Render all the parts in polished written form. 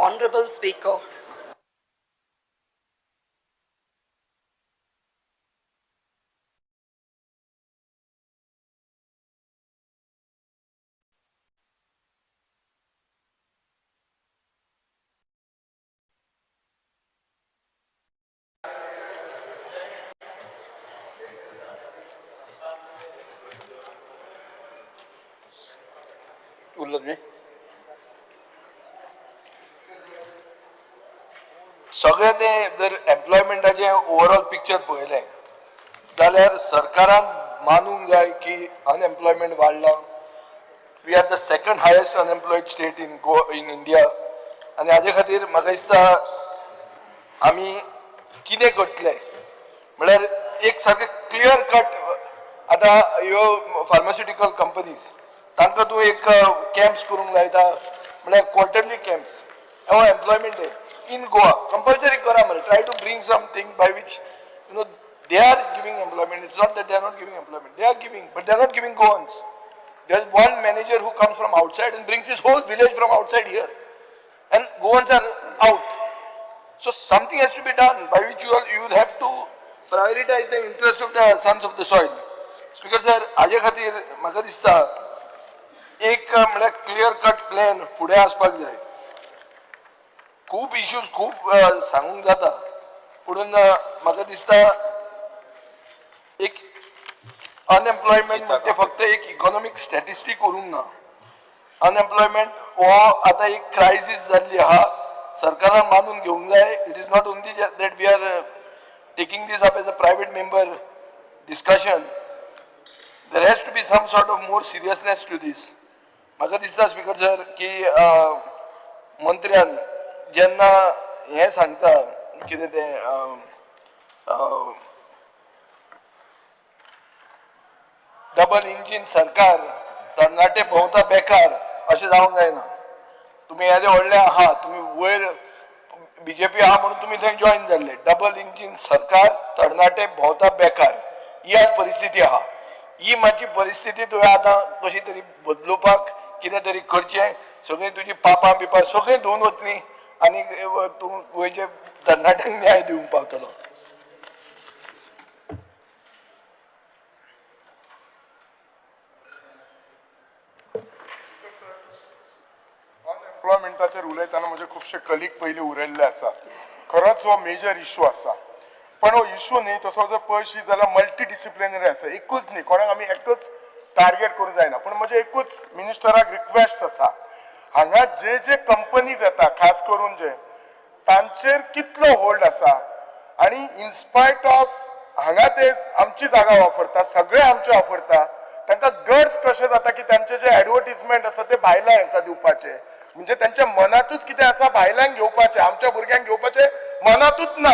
Honorable Speaker. सगळे ते जर एम्प्लॉयमेंटाचे ओवरऑल पिक्चर पळयलें जाल्यार सरकारान मानूंक जाय की अनएम्प्लॉयमेंट वाडला. We are the second highest unemployed state in India. आनी हाजे खातीर म्हाका दिसता आमी कितें करतले म्हळ्यार एक सारकें क्लियर कट. आतां ह्यो फार्मास्युटिकल कंपनीज तांकां तूं एक कॅम्प्स करूंक लायता म्हळ्यार क्वार्टरली कॅम्प्स हो एम्प्लॉयमेंट इन गोवा कंपल्सरी करा मरे. Try to bring something by which they are giving employment. It's not that they are not giving employment. They are giving, but they are not giving Goans. There is one manager who comes from outside and brings his whole village from outside here, and Goans are out. So something has to be done by which you will have to prioritize the interest of the sons of the soil. Because sir, हाजे खातीर म्हाका दिसता एक म्हळ्यार clear cut plan फुडें आसपाक जाय. खूब इश्यूज खूब सांगूंक जाता पूण म्हाका दिसता एक अनएम्प्लॉयमेंट म्हणजे फक्त एक इकॉनॉमिक स्टॅटिस्टिक करूंक ना. अनएम्प्लॉयमेंट हो आतां एक क्रायसिस जाल्ली आहा. सरकारान मानून घेवंक जाय. It is not only that we are taking this up as a private member discussion. There has to be some sort of more seriousness to this. म्हाका दिसता स्पीकर सर की मंत्र्यान जेन्ना हें सांगता कितें तें डबल इंजिन सरकार तरणाटे भोंवता बेकार अशें जावंक जायना. तुमी हेजे व्हडले आहा तुमी वयर बीजेपी आहा म्हणून तुमी थंय जॉयन जाल्ले. डबल इंजिन सरकार तरणाटे भोंवता बेकार ही आज परिस्थिती आहा. ही मातशी परिस्थिती तुवें आतां कशी तरी बदलुपाक कितें तरी करचें. सगळीं तुजी पापां बिपां सगळीं धुवन वतलीं आनी तूं गोंयचे तरणाट्यांक न्याय दिवंक पावतलो. एम्प्लॉयमेंटाचेर उलयतना म्हजे खुबशे कलीग पयलीं उरयल्ले आसा. खरोच हो मेजर इश्यू आसा. पण हो इश्यू न्ही तसो जर पळयशी जाल्यार मल्टी डिसिप्लिनरी आसा. एकूच न्ही कोणाक आमी एकच टार्गेट करूं जायना. पूण म्हजे एकूच मिनिस्टराक रिक्वेस्ट आसा हांगा जे जे कंपनीज येता खास करून जे तांचेर कितलो होल्ड आसा आनी इनस्पायट ऑफ हांगा ते आमची जागा वापरता सगळे आमचे वापरता तांकां गट्स कशें जाता की तांचे जे एडवर्टिजमेंट आसा ते भायल्या हांकां दिवपाचे म्हणजे त्यांच्या मनातूच कितें आसा भायल्यांक घेवपाचे आमच्या भुरग्यांक घेवपाचे मनातूच ना.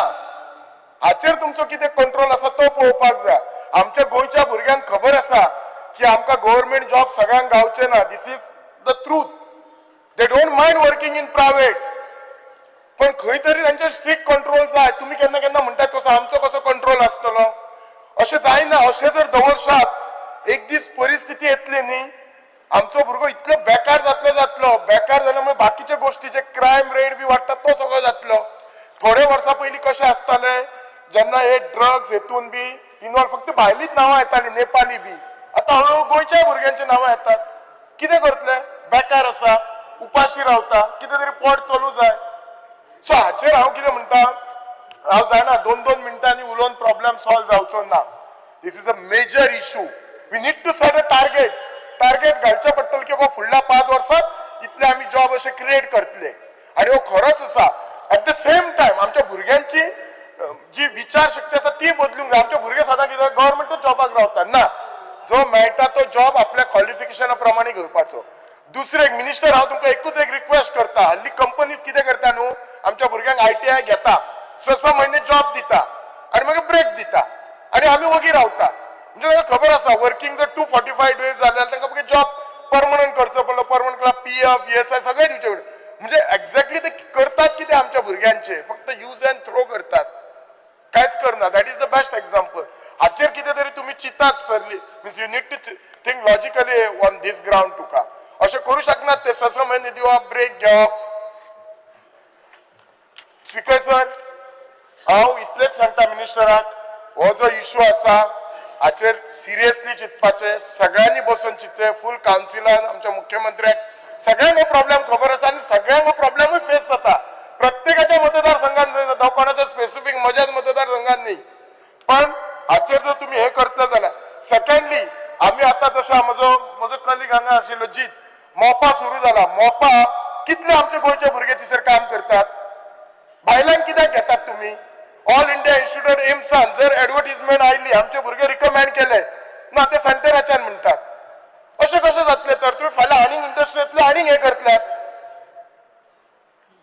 हाचेर तुमचो कितें कंट्रोल आसा तो पळोवपाक जाय. आमच्या गोंयच्या भुरग्यांक खबर आसा की आमकां गव्हर्नमेंट जॉब सगळ्यांक गावचे ना. This is the truth. They don't mind working in private. पण खंय तरी तांचेर स्ट्रिक्ट कंट्रोल जाय. तुमी केन्ना केन्ना म्हणटात कसो आमचो कसो कंट्रोल आसतलो अशें जायना. अशें जर दवरशात एक दीस परिस्थिती येतली न्ही आमचो भुरगो इतलो बेकार जातलो बेकार जाल्यार बाकीचे गोष्टी जे क्रायम रेट बी वाडटा तो सगळो जातलो. थोडे वर्सां पयलीं कशें आसतालें जेन्ना हे ड्रग्स हेतून बी इनवॉल्व फक्त भायलींच नांवां येतालीं नेपाली बी. आतां हळूहळू गोंयच्या भुरग्यांची नांवां येतात. कितें करतले बेकार आसा उपाशी रावता कितें तरी पोट चलूं जाय. सो हाचेर हांव कितें म्हणटा हांव जाणा 2-2 मिनटांनी उलोवन प्रॉब्लेम सॉल्व जावचो ना. This is a major issue. We need to set a target घालचें पडटलें की बाबा फुडल्या 5 वर्सांत इतले आमी जॉब अशे क्रिएट करतले. आनी हो खरोच आसा. एट द सेम टायम आमच्या भुरग्यांची जी विचारशक्ती आसा ती बदलूंक जाय. आमचे भुरगे सदां कितें गव्हर्नमेंटूच जॉबाक रावता ना. जो मेळटा तो जॉब आपल्या क्वॉलिफिकेशना प्रमाणे घेवपाचो. दुसरे मिनिस्टर हांव तुमकां एकूच एक रिक्वेस्ट करता. हल्ली कंपनीज कितें करता न्हू आमच्या भुरग्यांक ITI घेता 6 म्हयने जॉब दिता आनी मागीर ब्रेक दिता आनी आमी वगी रावता. म्हणजे तांकां खबर आसा वर्किंग जर 245 डेज जाल्यार तांकां मागीर जॉब परमनंट करचो पडलो. परमनंट PF ESI सगळे दिवचे पडले. म्हणजे एक्झॅक्टली ते करतात कितें आमच्या भुरग्यांचे फक्त यूज अँड थ्रो करतात कांयच करना. That is the best example. हाचेर कितें तरी तुमी चिंतात सरली means you need to think logically on this ground. तुका अशें करूं शकनात ते 6 म्हयने दिवप ब्रेक घेवप. स्पीकर सर, हांव इतलेच सांगता मिनिस्टराक, हो जो इश्यू आसा हाचेर सिरियसली चिंतपाचें, सगळ्यांनी बसून चिंतचें, फूल कावन्सिलान आमच्या मुख्यमंत्र्याक सगळ्यांक हो प्रॉब्लेम खबर आसा आनी सगळ्यांक हो प्रॉब्लेमूय फेस जाता. प्रत्येकाच्या मतदारसंघात जाता, कोणाच्या स्पेसिफीक म्हज्याच मतदारसंघात न्ही. पण हाचेर जर तुम्ही हे करतले जाल्यार सेकंडली आमी आतां जशें म्हजो कलीग हांगा आशिल्लो जीत, मोपा सुरू जाला. मोपा कितले आमचे गोंयचे भुरगे थंयसर काम करतात, भायल्यान कित्याक घेतात तुमी? ऑल इंडिया इन्स्टिट्यूट एम्सान जर एडवर्टिजमेंट आयली, आमचे भुरगे रिकमेंड केले ना, ते सेंटराच्यान म्हणटात. अशें कशें जातलें? तर तुमी फाल्यां आनीक इंडस्ट्रींतले आनीक हे करतल्यात.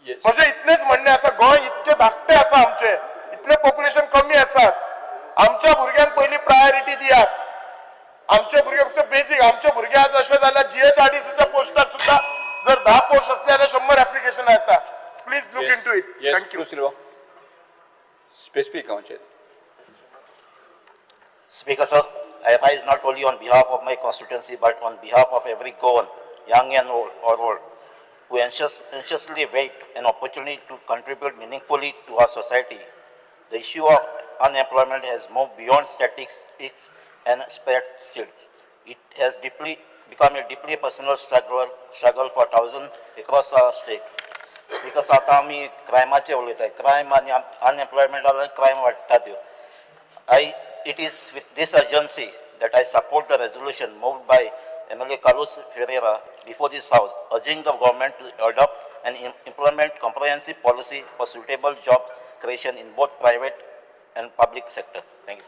म्हणजे इतलेच म्हणणें आसा, गोंय इतके धाकटे आसा, आमचे इतले पॉप्युलेशन कमी आसात. आमच्या भुरग्यांक पयली प्रायोरिटी दियात. आमचे भुरगे फक्त बेसिक, आमचे भुरगे आज अशें जाल्यार GHRDCच्या पोस्टाक सुद्धा जर 10 पोस्ट असले जाल्यार 100 एप्लिकेशन येतात. Please look into it. Thank you. Specific council. Speaker sir, I rise not only on behalf of my constituency but on behalf of every Goan, young and old, who anxiously wait an opportunity to contribute meaningfully to our society. The issue of unemployment has moved beyond statistics and spreadsheets. It has become a deeply personal struggle for thousands across our state. Because आता आमी क्रायमाचे उलयताय, crime आनी unemployment crime वाडटा त्यो. It is with this urgency that I support the resolution moved by MLA Carlos Ferreira before this House, urging the government to adopt and implement comprehensive policy for suitable job creation in both private and public sector. Thank you.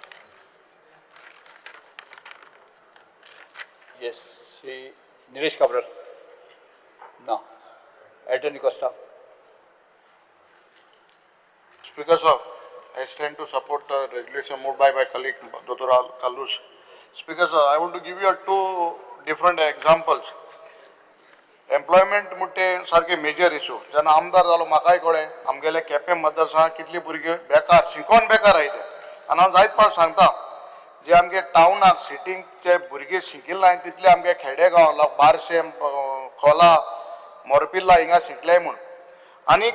Yes, Nilesh Kabrar. No. Attorney Costa. Speaker sir, I stand to support the resolution moved by my colleague Dr. Kalush. Speaker sir, I want to give you two different examples. Employment Muthe सारखे major issue. जेन्ना आमदार जालो म्हाकाय कळ्ळें, आमगेले केपें मतदारसंघात कितले भुरगे बेकार, शिकोन बेकार आहाय ते. आनी हांव जायत फावट सांगता, जे आमगे टाउनाक सिटींगचे भुरगे शिकिल्ले तितले आमगे खेडेगांव, बारशेम, खोला, मोरपिल्ला हिंगा शिकले म्हूण. आनीक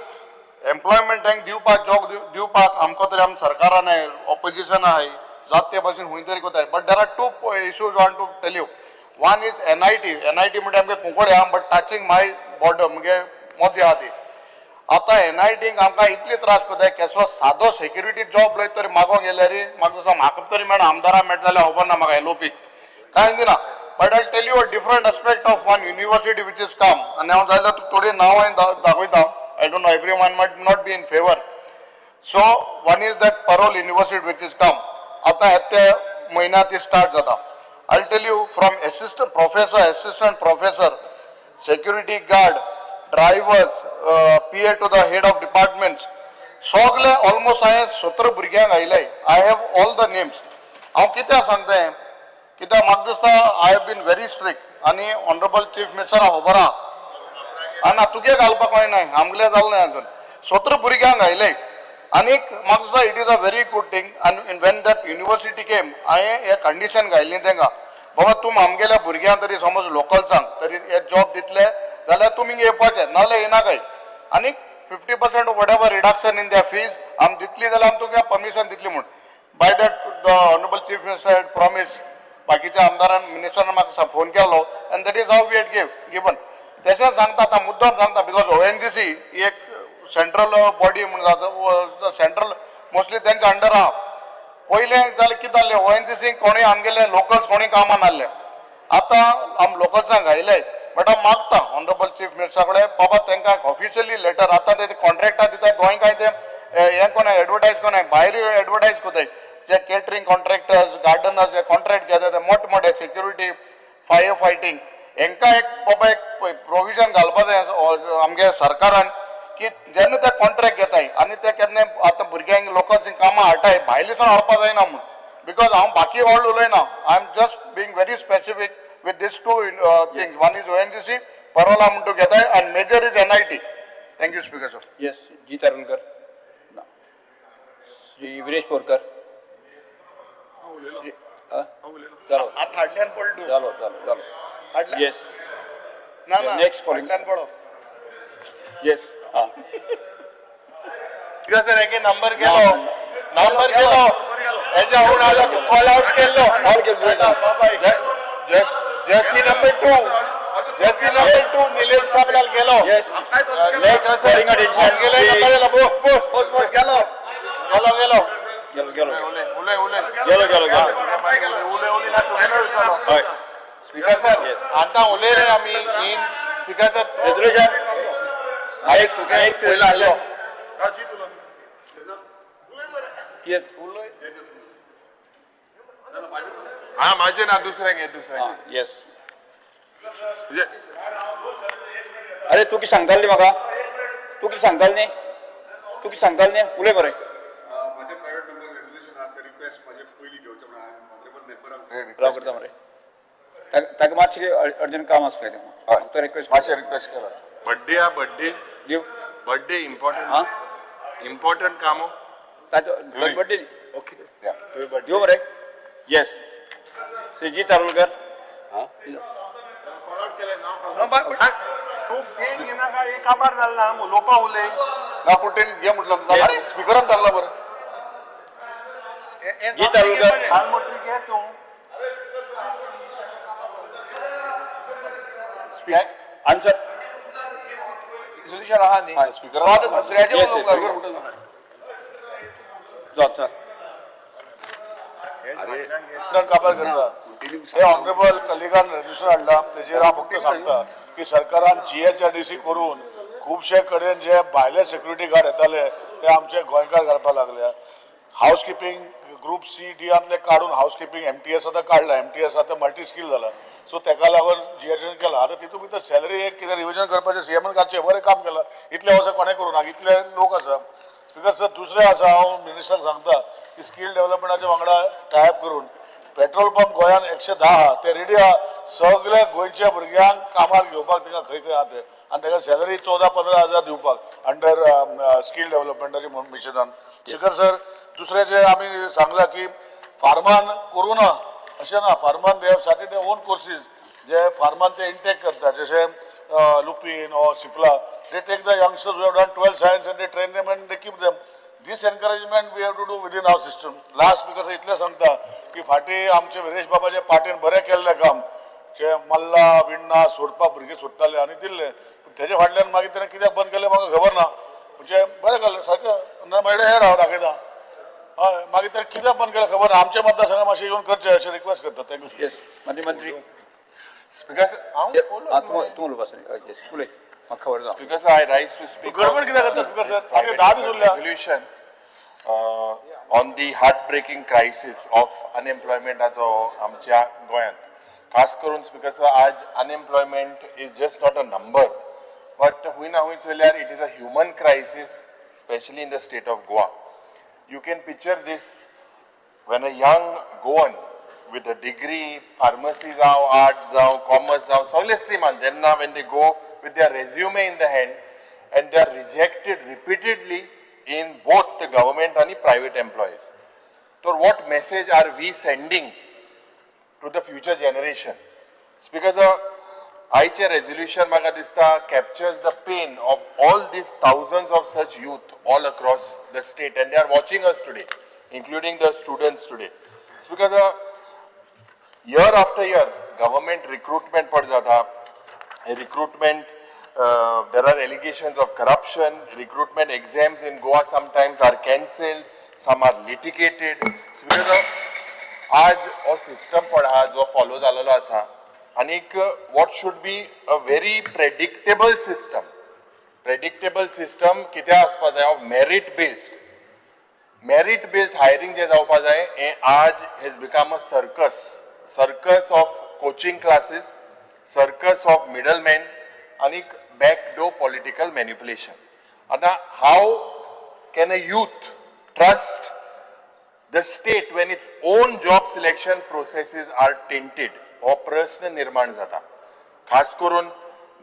एम्प्लॉयमेंटाक दिवपाक जॉब दिवपाक आमकां तरी आम सरकारान ऑपोजिशन आहाय, जात ते भाशेन खंय तरी कोताय. But there are two issues want to tell you. One is NIT म्हणजे आमगे कुंकळे आहा, बट टचिंग माय बॉर्डर म्हणजे मध्य आहा ती. आतां NITक आमकां इतले त्रास कोताय, केसलो सादो सेक्युरिटी जॉब लय तरी मागोंक गेले रे, म्हाका तरी मेळना, आमदाराक मेळटा जाल्यार खबर ना म्हाका LOPक कांय दिना. But I'll tell you a different aspect of one university which is come. And now today now I don't know, everyone might not be in favor. So one is that Parole University which is come. Ata hette mahinati start jata. I'll tell you from assistant professor, security guard, drivers, PA to the head of departments. Sogle almost I have 17 भुरग्यांक आयले. I have all the names. हांव कित्याक सांगतां कित्याक म्हाका दिसता I have been very strict आनी honourable chief मिनिस्टरा खबर आहा आनी तुगे घालपाक कळना, आमगेले जालें ना अजून. 17 भुरग्यांक घायले आनीक म्हाका दिसता it is a very good thing. आनी वेन दॅट युनिवर्सिटी केम हांवें हे कंडिशन घायली तांकां, बाबा तुम आमगेल्या भुरग्यांक तरी समज लोकल्सांक तरी हे जॉब दितले जाल्यार तुमी येवपाचें, नाल्यार येनाकाय. आनीक 50% whatever reduction in their fees आम दितली जाल्यार आमी तुमकां परमिशन दितली म्हूण. By that the honourable chief minister had promise. बाकीच्या आमदारान मिनिस्टरान म्हाका फोन केलो and that is how we had given. तशें सांगता आतां मुद्दम सांगता, बिकॉज ONGC ही एक सेंट्रल बॉडी म्हणून जाता, सेंट्रल मोस्टली तेंच्या अंडर आहा. पयलें जाल्यार कितें जाल्लें, ONGC कोणूय आमगेले लोकल्स कोणूय कामां नासले. आतां आम लोकल्सांक घायले. बट हांव मागता ऑनरेबल चीफ मिनिस्टरा कडेन, बाबा तांकां ऑफिशियली लेटर आतां ते कॉन्ट्रॅक्टां दितात गोंय काय ते हें कोणाय एडवर्टायज कोणाय भायर एडवर्टायज कोताय. जे केटरिंग कॉन्ट्रॅक्टर्स, गार्डनर्स हे कॉन्ट्रॅक्ट घेतात ते मोठमोठे सिक्युरिटी, फायर फायटींग, हांकां एक बाबा एक प्रोविजन घालपा जाय आमगे सरकारान की जेन्ना ते कॉन्ट्रॅक्ट घेताय आनी ते केन्ना आतां भुरग्यांक लोकल्स कामां हाडटाय भायलीसून हाडपा जायना म्हूण. बिकॉज हांव बाकी व्हड उलयना, I am just being very specific with these two things. One is ONGC, परोला म्हणून घेताय, आनी major is NIT. Thank you speaker sir. Yes, G. Tarungar. No. Shri Viresh Porkar. चलो आतां हाडल्यान पडलो. चलो चलो चलो. हाडल्यान Yes. ना ना Next calling. हाडल्यान पडो. Yes. सर एक नंबर गेलो हेच्या होऊन आलो कॉल आउट केलो जर्सी नंबर 2 निलेश काबराल गेलो Yes. Next, calling attention. गेलो बोस गेलो Gelo. Alright. Speaker sir Yes. आता उलय रे आम्ही in speaker sir Resolution. Next, resolution. Yes. हा माझे ना दुसरे घे Yes. अरे तू की सांगताल न्ही म्हाका तू की सांगताल न्ही उलय बरें माझे प्रायव्हेट मेंबर रेझोल्युशन आहा ते रिक्वेस्ट माझे पयली घेवचे म्हणून ऑनरेबल मेंबरांक राव करता मरे ताका मातशें अर्जंट काम आसलें तें तो रिक्वेस्ट मातशें रिक्वेस्ट केला बर्थडे हा बर्थडे दिव बर्थडे हां इम्पॉर्टंट काम ताजो बर्थडे ओके तुझे बर्थडे दिव मरे येस श्री जी तारुलकर तू पेन घेना का एक आभार झाला ना लोपा उले ना पूण तेणी घे म्हटलं स्पीकरान चालला बरं जी तारुलकर हालमोटरी घे तू आन्सर रेझोल्युशन आहा न्ही स्पीकरान दुसऱ्याचे Yes, उलोवंक yes. जाय म्हणून काबार करता हे ऑनरेबल कलिगान रेजिस्टर हाडला तेजेर हांव फक्त सांगता की सरकारान GHRDC करून खुबशे कडेन जे भायले सेक्युरिटी गार्ड येताले ते आमचे गोंयकार घालपाक लागल्या हाऊसकीपिंग ग्रुप C-D आतले काडून हाऊसकीपिंग MTS आतां काडला MTS आतां मल्टी स्कील जाला सो तेका लागून GHRDC केला आतां तितून भितर सॅलरी एक कितें रिविजन करपाचें CM काडचें बरें काम केलां इतले वर्सां कोणें करूं ना इतले लोक आसा स्पीकर सर दुसरें आसा हांव मिनिस्टराक सांगता की स्कील डेव्हलपमेंटाच्या वांगडा टायप करून पेट्रोल पंप गोंयान 110 आहा ते रेडी आहा सगळ्या गोंयच्या भुरग्यांक कामार घेवपाक तिका खंय खंय आहा ते आनी ताका सॅलरी 14-15 हजार दिवपाक अंडर स्कील डेव्हलपमेंटाचे मिशनान स्पीकर सर दुसरें जे आमी सांगला की फार्मान करूं ना अशें ना फार्मान they have started their own courses जे फार्मान ते इनटेक करतात जशें Lupin or Cipla they take the youngsters who have done 12 science and they train them and they keep them. This encouragement we have to do within our system. Last because इतले सांगता की फाटी आमचे विरेश बाबाचे पार्टीन बरें केल्लें काम जे मल्ला विण्णा सोडपाक भुरगे सोडटाले आनी दिल्ले तेजे फाटल्यान मागीर तेणें कित्याक बंद केलें म्हाका खबर ना म्हणजे बरें केल्लें सारकें मेळ्ळें हें हांव दाखयता हय मागीर तेणें कित्याक बंद केलें खबर ना आमच्या मतदारसंघात मातशें येवन करचें अशें रिक्वेस्ट करता थँक्यू येस मंत्री because तूं उलोवपा सर येस उलय म्हाका खबर ना because I rise to speak गडबड कित्याक करता स्पीकर सर आमी 10 दीस उरल्या resolution on the heartbreaking crisis of unemployment as आमच्या गोंयांत खास करून स्पीकर सर आज unemployment is just not a number but हुई ना हुई चल्यार it is a human crisis especially in the state of Goa. You can picture this when a young Goan with a degree, pharmacy जाव, arts जाव, commerce जाव, सगळे streaman जेन्ना when they go with their resume in the hand and they are rejected repeatedly in both the government and the private employees. So what message are we sending to the future generation? Because आयचे resolution म्हाका दिसता captures the pain of all these thousands of such youth all across the state and they are watching us today, including the students today. Because year after year, government recruitment पर जाता, recruitment, there are allegations of corruption, recruitment exams in Goa sometimes are cancelled, some are litigated. So because आज वो system पढ़ा जो follow जालेलो आसा, आणि what should be a very predictable system कित्या आसपा जाय of merit based hiring जे जावपा जाय हे आज has become a circus of coaching classes, circus of middlemen, and backdoor political manipulation. Now, how can a youth trust the state when its own job selection processes are tainted? हो प्रश्न निर्माण जाता. खास करून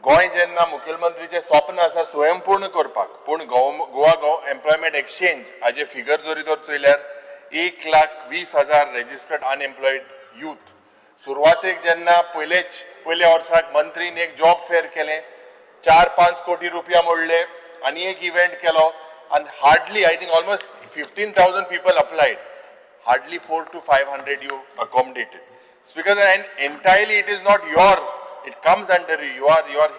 गोंय जेन्ना मुखेलमंत्रीचे स्वप्न आसा स्वयंपूर्ण करपाक, पूण गोवा एम्प्लॉयमेंट एक्सचेंज हाजे फिगर जरी तर चयल्यार 1,20,000 registered unemployed youth. सुरवातेक जेन्ना पयल्या वर्साक मंत्रीन एक जॉब फेअर केलें 4-5 कोटी रुपया मोडले आनी एक इव्हेंट केलो and hardly, I think almost 15,000 people applied. Hardly 400 to 500 you accommodated. Speaker, and entirely it is not your, it comes under you. You are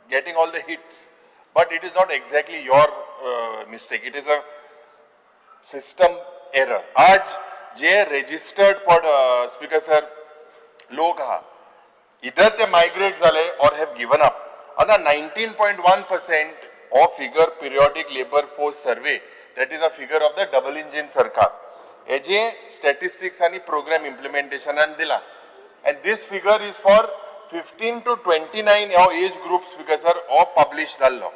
getting all the hits, but it is not exactly your mistake. It is a system error. आज जे registered for Speaker sir लोग हा either they migrate झाले or have given up. Other 19.1% of figure periodic labor force survey, that is a figure of the double engine sarkar. Eje statistics आणि program implementation and dila. And this figure is for 15 to 29 age groups because are all published झालो.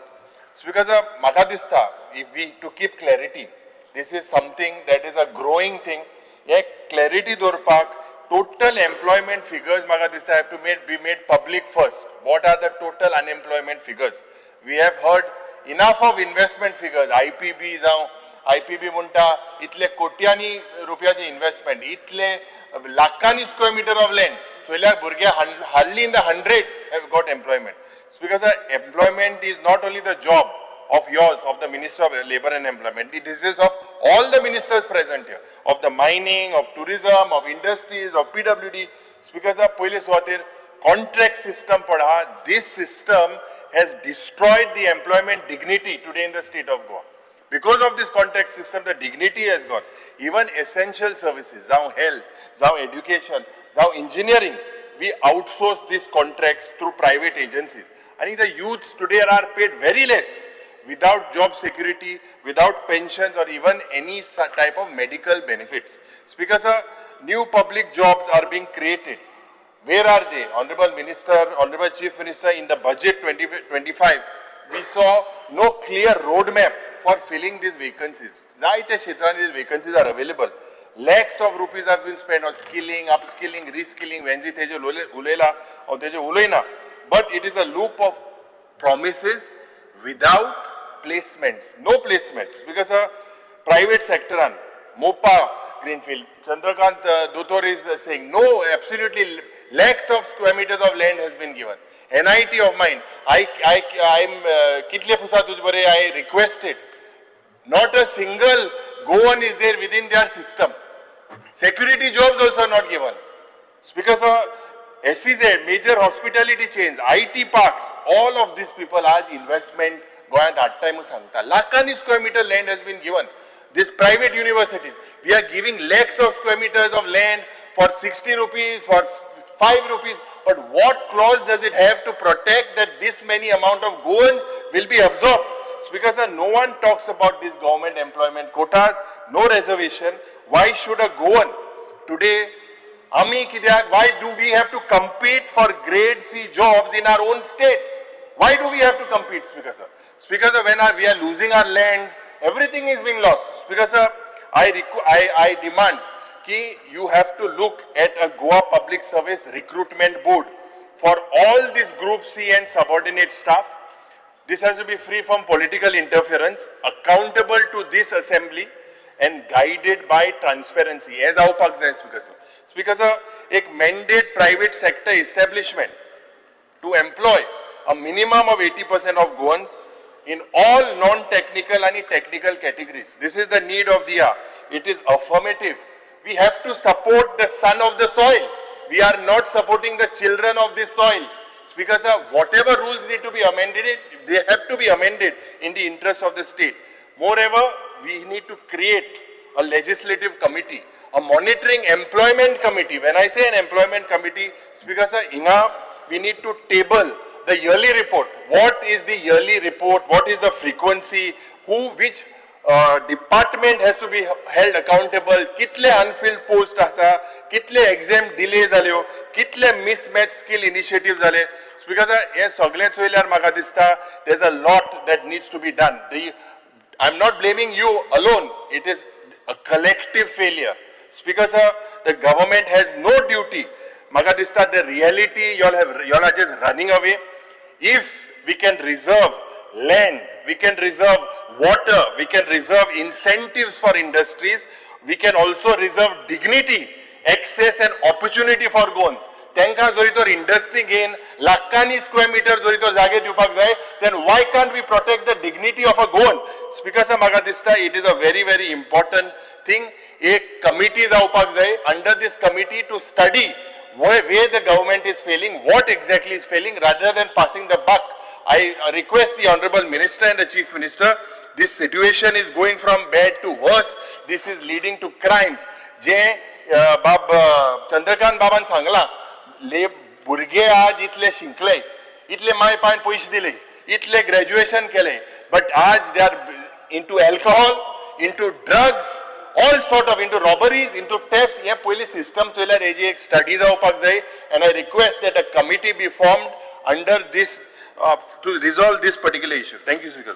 Because म्हाका दिसता, if we to keep clarity, this is something that is a growing thing. A clarity dorpak, total employment figures म्हाका दिसता have to be made public first. What are the total unemployment figures? We have heard enough of investment figures. IPB जाऊं, IPB म्हणता इतले कोट्यांनी रुपयाचे investment, इतले लाखांनी square meter of land. थोड्या भुरग्या hardly in the hundreds have got employment. Because employment is not only the job of yours, of the Minister of Labour and Employment, it is of all the ministers present here, of the mining, of tourism, of industries, of PWD. Because of police contract system padha, this system has destroyed the employment dignity today in the state of Goa. Because of this contract system, the dignity has gone. Even essential services, now health, now education, now engineering, we outsource these contracts through private agencies. I think the youths today are paid very less, without job security, without pensions or even any type of medical benefits. Because new public jobs are being created. Where are they? Honorable Minister, Honorable Chief Minister, in the budget 2025, we saw no clear roadmap for filling these vacancies. These vacancies are available. Lakhs of rupees have been spent on skilling, upskilling, reskilling, but it is a loop of promises without placements, no placements, because a private sector, Mopa Greenfield, Chandrakant Dutor is saying, no, absolutely lakhs of square meters of land has been given. NIT of mine, I requested, not a single Goan is there within their system. Security jobs also not given. Because SEZ, major hospitality chains, IT parks, all of these people are investment Goan at time sangta. Lakhani square meter land has been given. These private universities, we are giving lakhs of square meters of land for 60 rupees, for 5 rupees. But what clause does it have to protect that this many amount of Goans will be absorbed? It's because no one talks about these government employment quotas, no reservation. Why should a Goan today, why do we have to compete for grade C jobs in our own state? Why do we have to compete, Speaker sir? Speaker sir, when we are losing our lands, everything is being lost. Speaker sir, I demand that you have to look at a Goa Public Service Recruitment Board for all these Group C and subordinate staff. This has to be free from political interference, accountable to this assembly and guided by transparency. As our Pak says, Speaker sir. Speaker sir, a mandate private sector establishment to employ a minimum of 80% of Goans in all non-technical and technical categories. This is the need of the hour. It is affirmative. We have to support the son of the soil. We are not supporting the children of this soil. Speaker sir, whatever rules need to be amended, they have to be amended in the interest of the state. Moreover, we need to create a legislative committee, a monitoring employment committee. When I say an employment committee, Speaker sir, we need to table the yearly report. What is the yearly report? What is the frequency? Which department has to be held accountable? Kitle unfilled post asa? Kitle exam delays aleo? Kitle mismatch skill initiatives ale? Speaker sir, yes, there's a lot that needs to be done. I'm not blaming you alone. It is a collective failure. Speaker sir, the government has no duty. Magadista, the reality, y'all are just running away. If we can reserve land, we can reserve water, we can reserve incentives for industries, we can also reserve dignity, access and opportunity for Goans. Tenka jori industry gain, lakhani square meter jori to jage diupak jay, then why can't we protect the dignity of a Goan? Speaker sir, म्हाका दिसता it is a very important thing. एक committee जावपाक जाय under this committee to study where the government is failing, what exactly is failing, rather than passing the buck. I request the Honorable Minister and the Chief Minister, this situation is going from bad to worse. This is leading to crimes. जे चंद्रकांत बाबान सांगला, भुरगे आज इतले शिंकले, इतले माय पायन पयशे दिले, इतले ग्रॅज्युएशन केले, but आज they are into alcohol, into drugs, all sort of into robberies, into thefts. हे पयली system चोयल्यार हेजी एक study जावपाक जाय, and I request that a committee be formed under this to resolve this particular issue. Thank you, Speaker.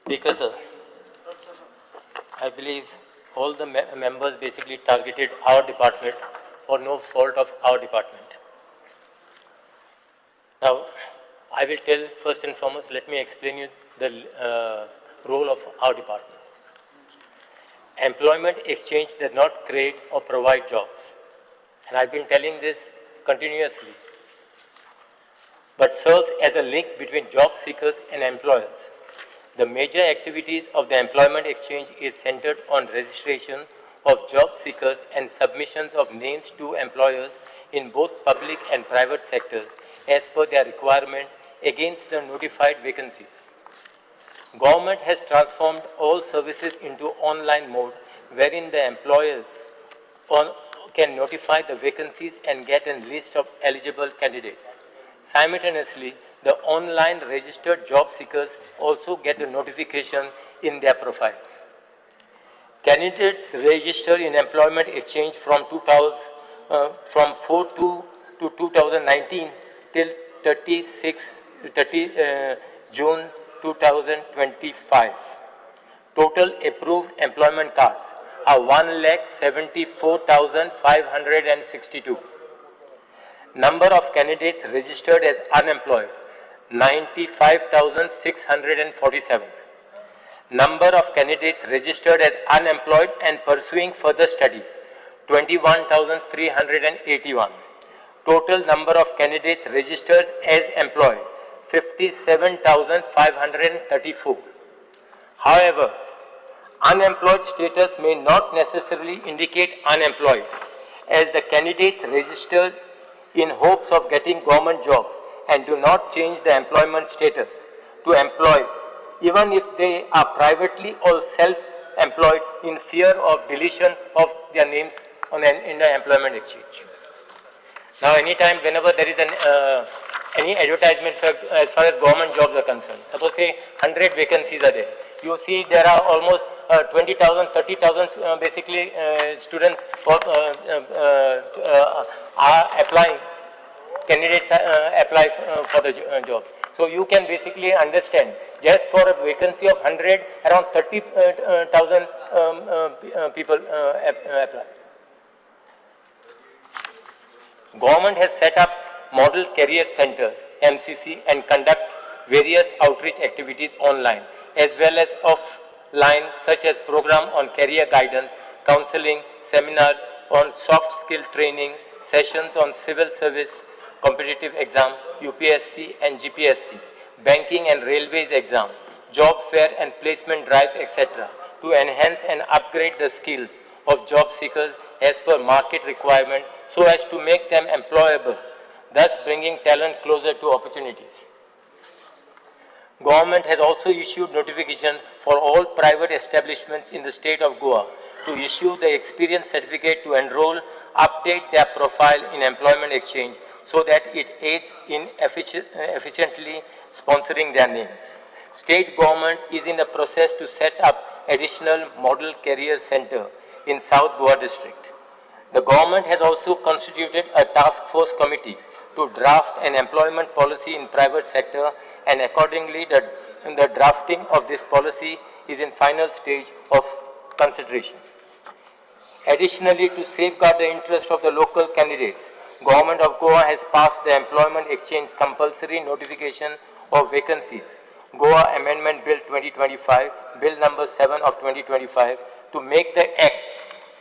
Speaker sir, I believe all the members basically targeted our department for no fault of our department. Now, I will tell first and foremost, let me explain you the role of our department. Employment exchange does not create or provide jobs. And I've been telling this continuously, but serves as a link between job seekers and employers. The major activities of the employment exchange is centered on registration of job seekers and submissions of names to employers in both public and private sectors as per their requirement against the notified vacancies. Government has transformed all services into online mode wherein the employers can notify the vacancies and get a list of eligible candidates. Simultaneously, the online registered job seekers also get a notification in their profile. Candidates registered in employment exchange from 4/2 to 2019 till 30 June 2025. Total approved employment cards are 1,74,562. Number of candidates registered as unemployed, 95,647. Number of candidates registered as unemployed and pursuing further studies, 21,381. Total number of candidates registered as employed, 57,534. However, unemployed status may not necessarily indicate unemployed, as the candidates registered in hopes of getting government jobs and do not change the employment status to employed, even if they are privately or self-employed, in fear of deletion of their names in the employment exchange. Now, anytime, whenever there is any advertisement as far as government jobs are concerned, suppose say 100 vacancies are there, you see there are almost 20,000, 30,000 basically students are applying, candidates apply for the jobs. So you can basically understand, just for a vacancy of 100, around 30,000 people apply. Government has set up Model Career Center, MCC, and conduct various outreach activities online as well as offline, such as program on career guidance, counseling, seminars on soft skill training, sessions on civil service, competitive exam, UPSC and GPSC, banking and railways exam, job fair and placement drives, etc., to enhance and upgrade the skills of job seekers as per market requirement so as to make them employable, thus bringing talent closer to opportunities. Government has also issued notification for all private establishments in the state of Goa to issue the experience certificate to enroll, update their profile in employment exchange so that it aids in efficiently sponsoring their names. State government is in the process to set up additional model career center in South Goa district. The government has also constituted a task force committee to draft an employment policy in private sector, and accordingly the drafting of this policy is in final stage of consideration. Additionally, to safeguard the interest of the local candidates, Government of Goa has passed the Employment Exchange Compulsory Notification of Vacancies, Goa Amendment Bill 2025, Bill number 7 of 2025, to make the Act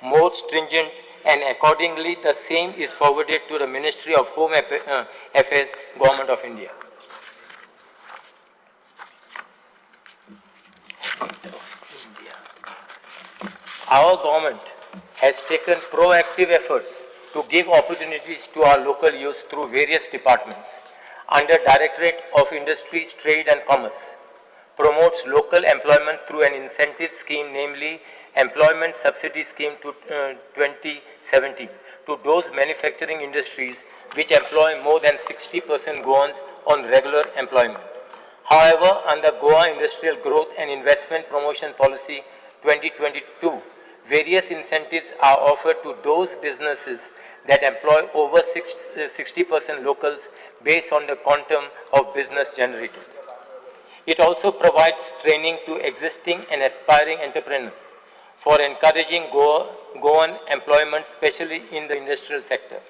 more stringent, and accordingly the same is forwarded to the Ministry of Home Affairs, Government of India. Our government has taken proactive efforts to give opportunities to our local youth through various departments. Under Directorate of Industries, Trade and Commerce, promotes local employment through an incentive scheme, namely Employment Subsidy Scheme to 2017, to those manufacturing industries which employ more than 60% Goans on regular employment. However, under Goa Industrial Growth and Investment Promotion Policy 2022, various incentives are offered to those businesses that employ over 60% locals based on the quantum of business generated. It also provides training to existing and aspiring entrepreneurs for encouraging Goan employment, especially in the industrial sector.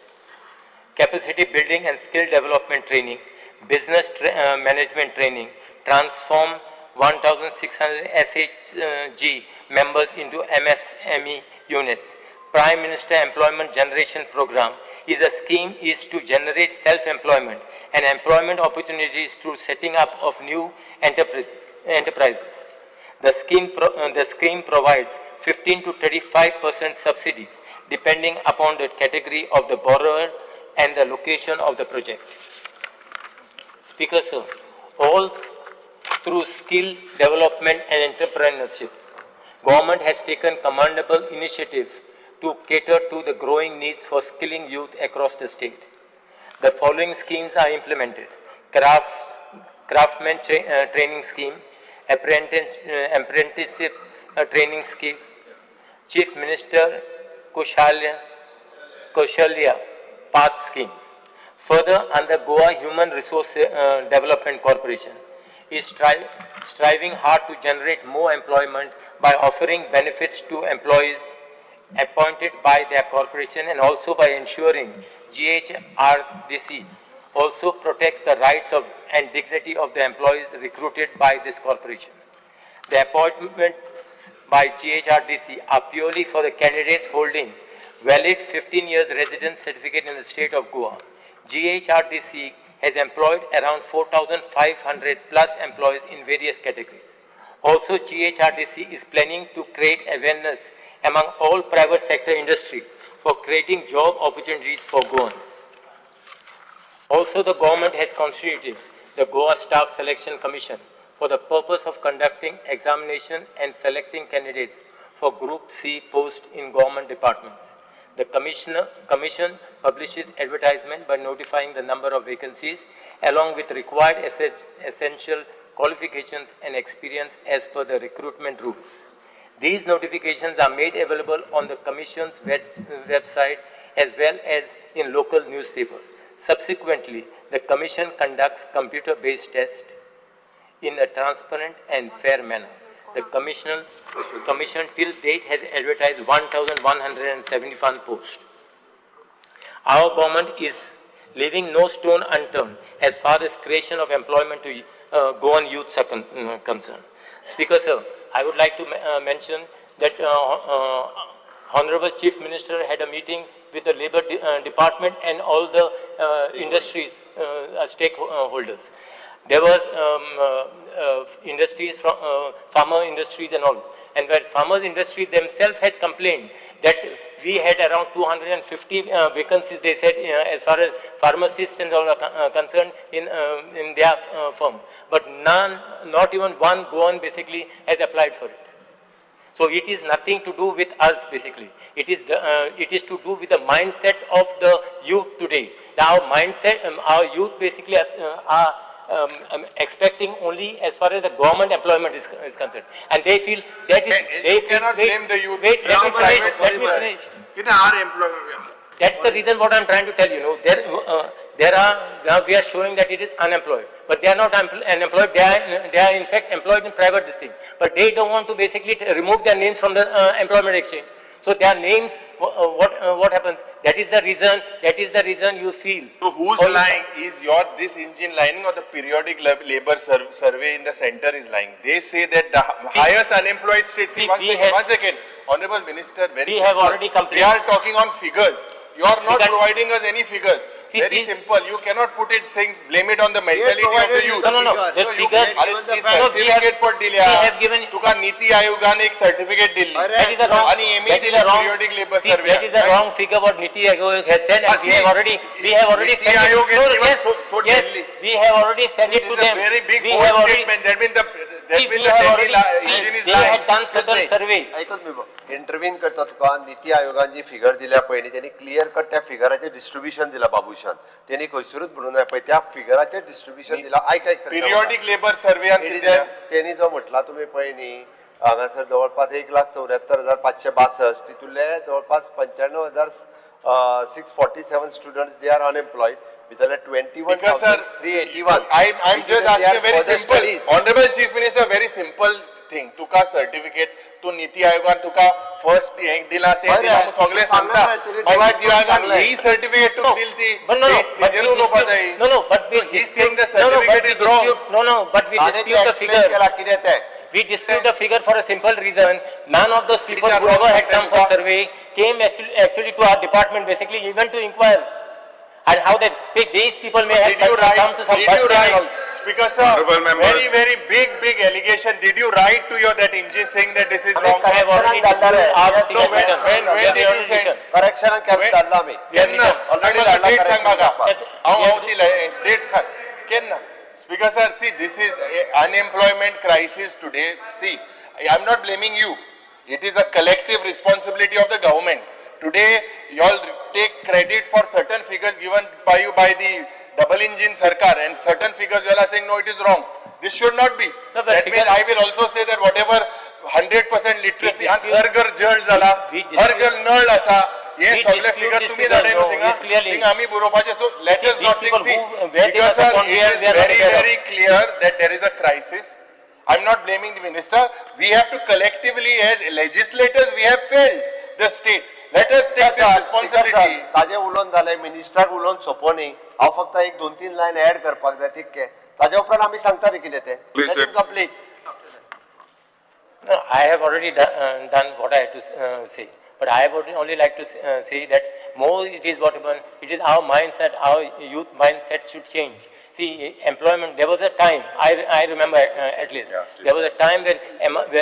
Capacity building and skill development training, business management training, transform 1,600 SHG members into MSME units. Prime Minister Employment Generation Program is a scheme to generate self-employment and employment opportunities through setting up of new enterprises. The scheme provides 15 to 35% subsidies depending upon the category of the borrower and the location of the project. Speaker sir, all through skill development and entrepreneurship, government has taken commendable initiative to cater to the growing needs for skilling youth across the state. The following schemes are implemented: craftsman training scheme, apprenticeship training scheme, Chief Minister Kaushalya Path scheme. Further, under Goa Human Resource Development Corporation is striving hard to generate more employment by offering benefits to employees appointed by their corporation and also by ensuring GHRDC also protects the rights of and dignity of the employees recruited by this corporation. The appointments by GHRDC are purely for the candidates holding valid 15 years residence certificate in the state of Goa. GHRDC has employed around 4,500 plus employees in various categories. Also, GHRDC is planning to create awareness among all private sector industries for creating job opportunities for Goans. Also, the government has constituted the Goa Staff Selection Commission for the purpose of conducting examination and selecting candidates for Group C posts in government departments. The commission publishes advertisement by notifying the number of vacancies along with required essential qualifications and experience as per the recruitment rules. These notifications are made available on the Commission's website as well as in local newspapers. Subsequently, the Commission conducts computer-based tests in a transparent and fair manner. The Commission till date has advertised 1,171 posts. Our government is leaving no stone unturned as far as creation of employment to Goan youths are concerned. Speaker sir, I would like to mention that Honorable Chief Minister had a meeting with the Labour Department and all the industries stakeholders. There was industries, farmer industries and all. And where farmers industry themselves had complained that we had around 250 vacancies, they said, as far as pharmacists and all are concerned in their firm. But none, not even one Goan basically has applied for it. So it is nothing to do with us basically. It is to do with the mindset of the youth today. Our mindset, our youth basically are expecting only as far as the government employment is concerned, and they feel that is they cannot blame the youth. Wait, let me finish. That's the reason what I'm trying to tell you. There are we are showing that it is unemployed, but they are not unemployed. They are in fact employed in private district, but they don't want to basically remove their names from the employment exchange. So their names, what happens? That is the reason. That is the reason you feel. So who's lying? Is this engine lying or the periodic labor survey in the center is lying? They say that the highest unemployed state. One second, Honorable Minister. We have already complained. We are talking on figures. You are not can- providing us any figures. See, Very these- simple. You cannot put it saying blame it on the mentality of the youth. No. The So you figures. can- अरे ती No, we certificate पण दिल्या. have given. तुका नीती आयोगाने एक certificate दिली. That is a wrong. आणि ME That is दिली a wrong. periodic labor See, survey. that is a wrong figure what Niti Aayog has said, and we See, have already Niti sent it. Aayog is No, given yes, so yes, Delhi. we have already sent it It to is a them. very big We bold have already. statement. That means the See, we have already. engine is They had lying. done certain survey. ऐकत मी intervene करता तुका नीती आयोगान जी figure दिल्या पळय न्ही त्यांनी clear cut त्या फिगराचें distribution दिला बाबूशान त्यांनी खंयसरूच म्हणून नाही पळय त्या फिगराचें डिस्ट्रिब्युशन दिला आयक Periodic labor survey आणि त्यांनी जो म्हटला तुम्ही पळय न्ही हांगासर जवळपास 1,74,562 तितूंतले जवळपास 95,647 स्टुडंट्स दे आर अनएम्प्लॉयड भितरले Because sir, 21,381 I'm just asking a very simple, Honorable Chief Minister, very simple thing. Tuka certificate, तू नीति आयोगान तुका first एक दिला ते बरं, दिला मग सगळे सांगला सांगता. नाही, तिने मग divide नीति आयोगान करून ही certificate तुका दिली ती. But no, but we तेजेरू Lopa जाई. dispute. No, but we He's saying the dispute. certificate is wrong. But we dispute the figure. केला कितें तें We dispute the figure for a simple reason. None of those people are who wrong, ever had come for Mr. survey came actually to our department, basically even to inquire. And how that these people may have Did you write? come to some Did you first time. write? Speaker sir, Honorable members. very big allegation. Did you write to your that engine saying that this is wrong? I have already Correction disputed our Yes, signature when- written. when We have did you already send? written. करेक्शनाक केन्ना धाडला आमी केन्ना Already Already धाडला date सांग म्हाका correction हांव दिले date सांग केन्ना Speaker sir, see this is unemployment crisis today. See, I am not blaming you. It is a collective responsibility of the government. Today, you all take credit for certain figures given by you by the double engine Sarkar, and certain figures you all are saying no, it is wrong. This should not be. No, but That means figure- I will also say that whatever 100% literacy and dispute- हर घर जळ झाला, we her dispute- घर नळ असा, हे we सगळे dispute figure this तुम्ही figure, धाडले no, नव्हते it's clearly- थिंग आम्ही बरोवपाचे so let See, us these not people see who- where they because were sir upon, it we are is not very aware of. very clear that there is a crisis. I'm not blaming the minister. We have to collectively as legislators we have failed the state. Let us take this responsibility. ताजे उलोवन जालें मिनिस्टराक उलोवन सोंपो न्ही हांव फक्त एक 2-3 lion add करपाक जाय तितके ताजे उपरांत आमी सांगता न्ही कितें तें Please, sir. Complete No, I have already done what I had to say. But I would only like to say that more it is whatever, it is our mindset, our youth mindset should change. See, employment, there was a time, I remember at least, there was a time when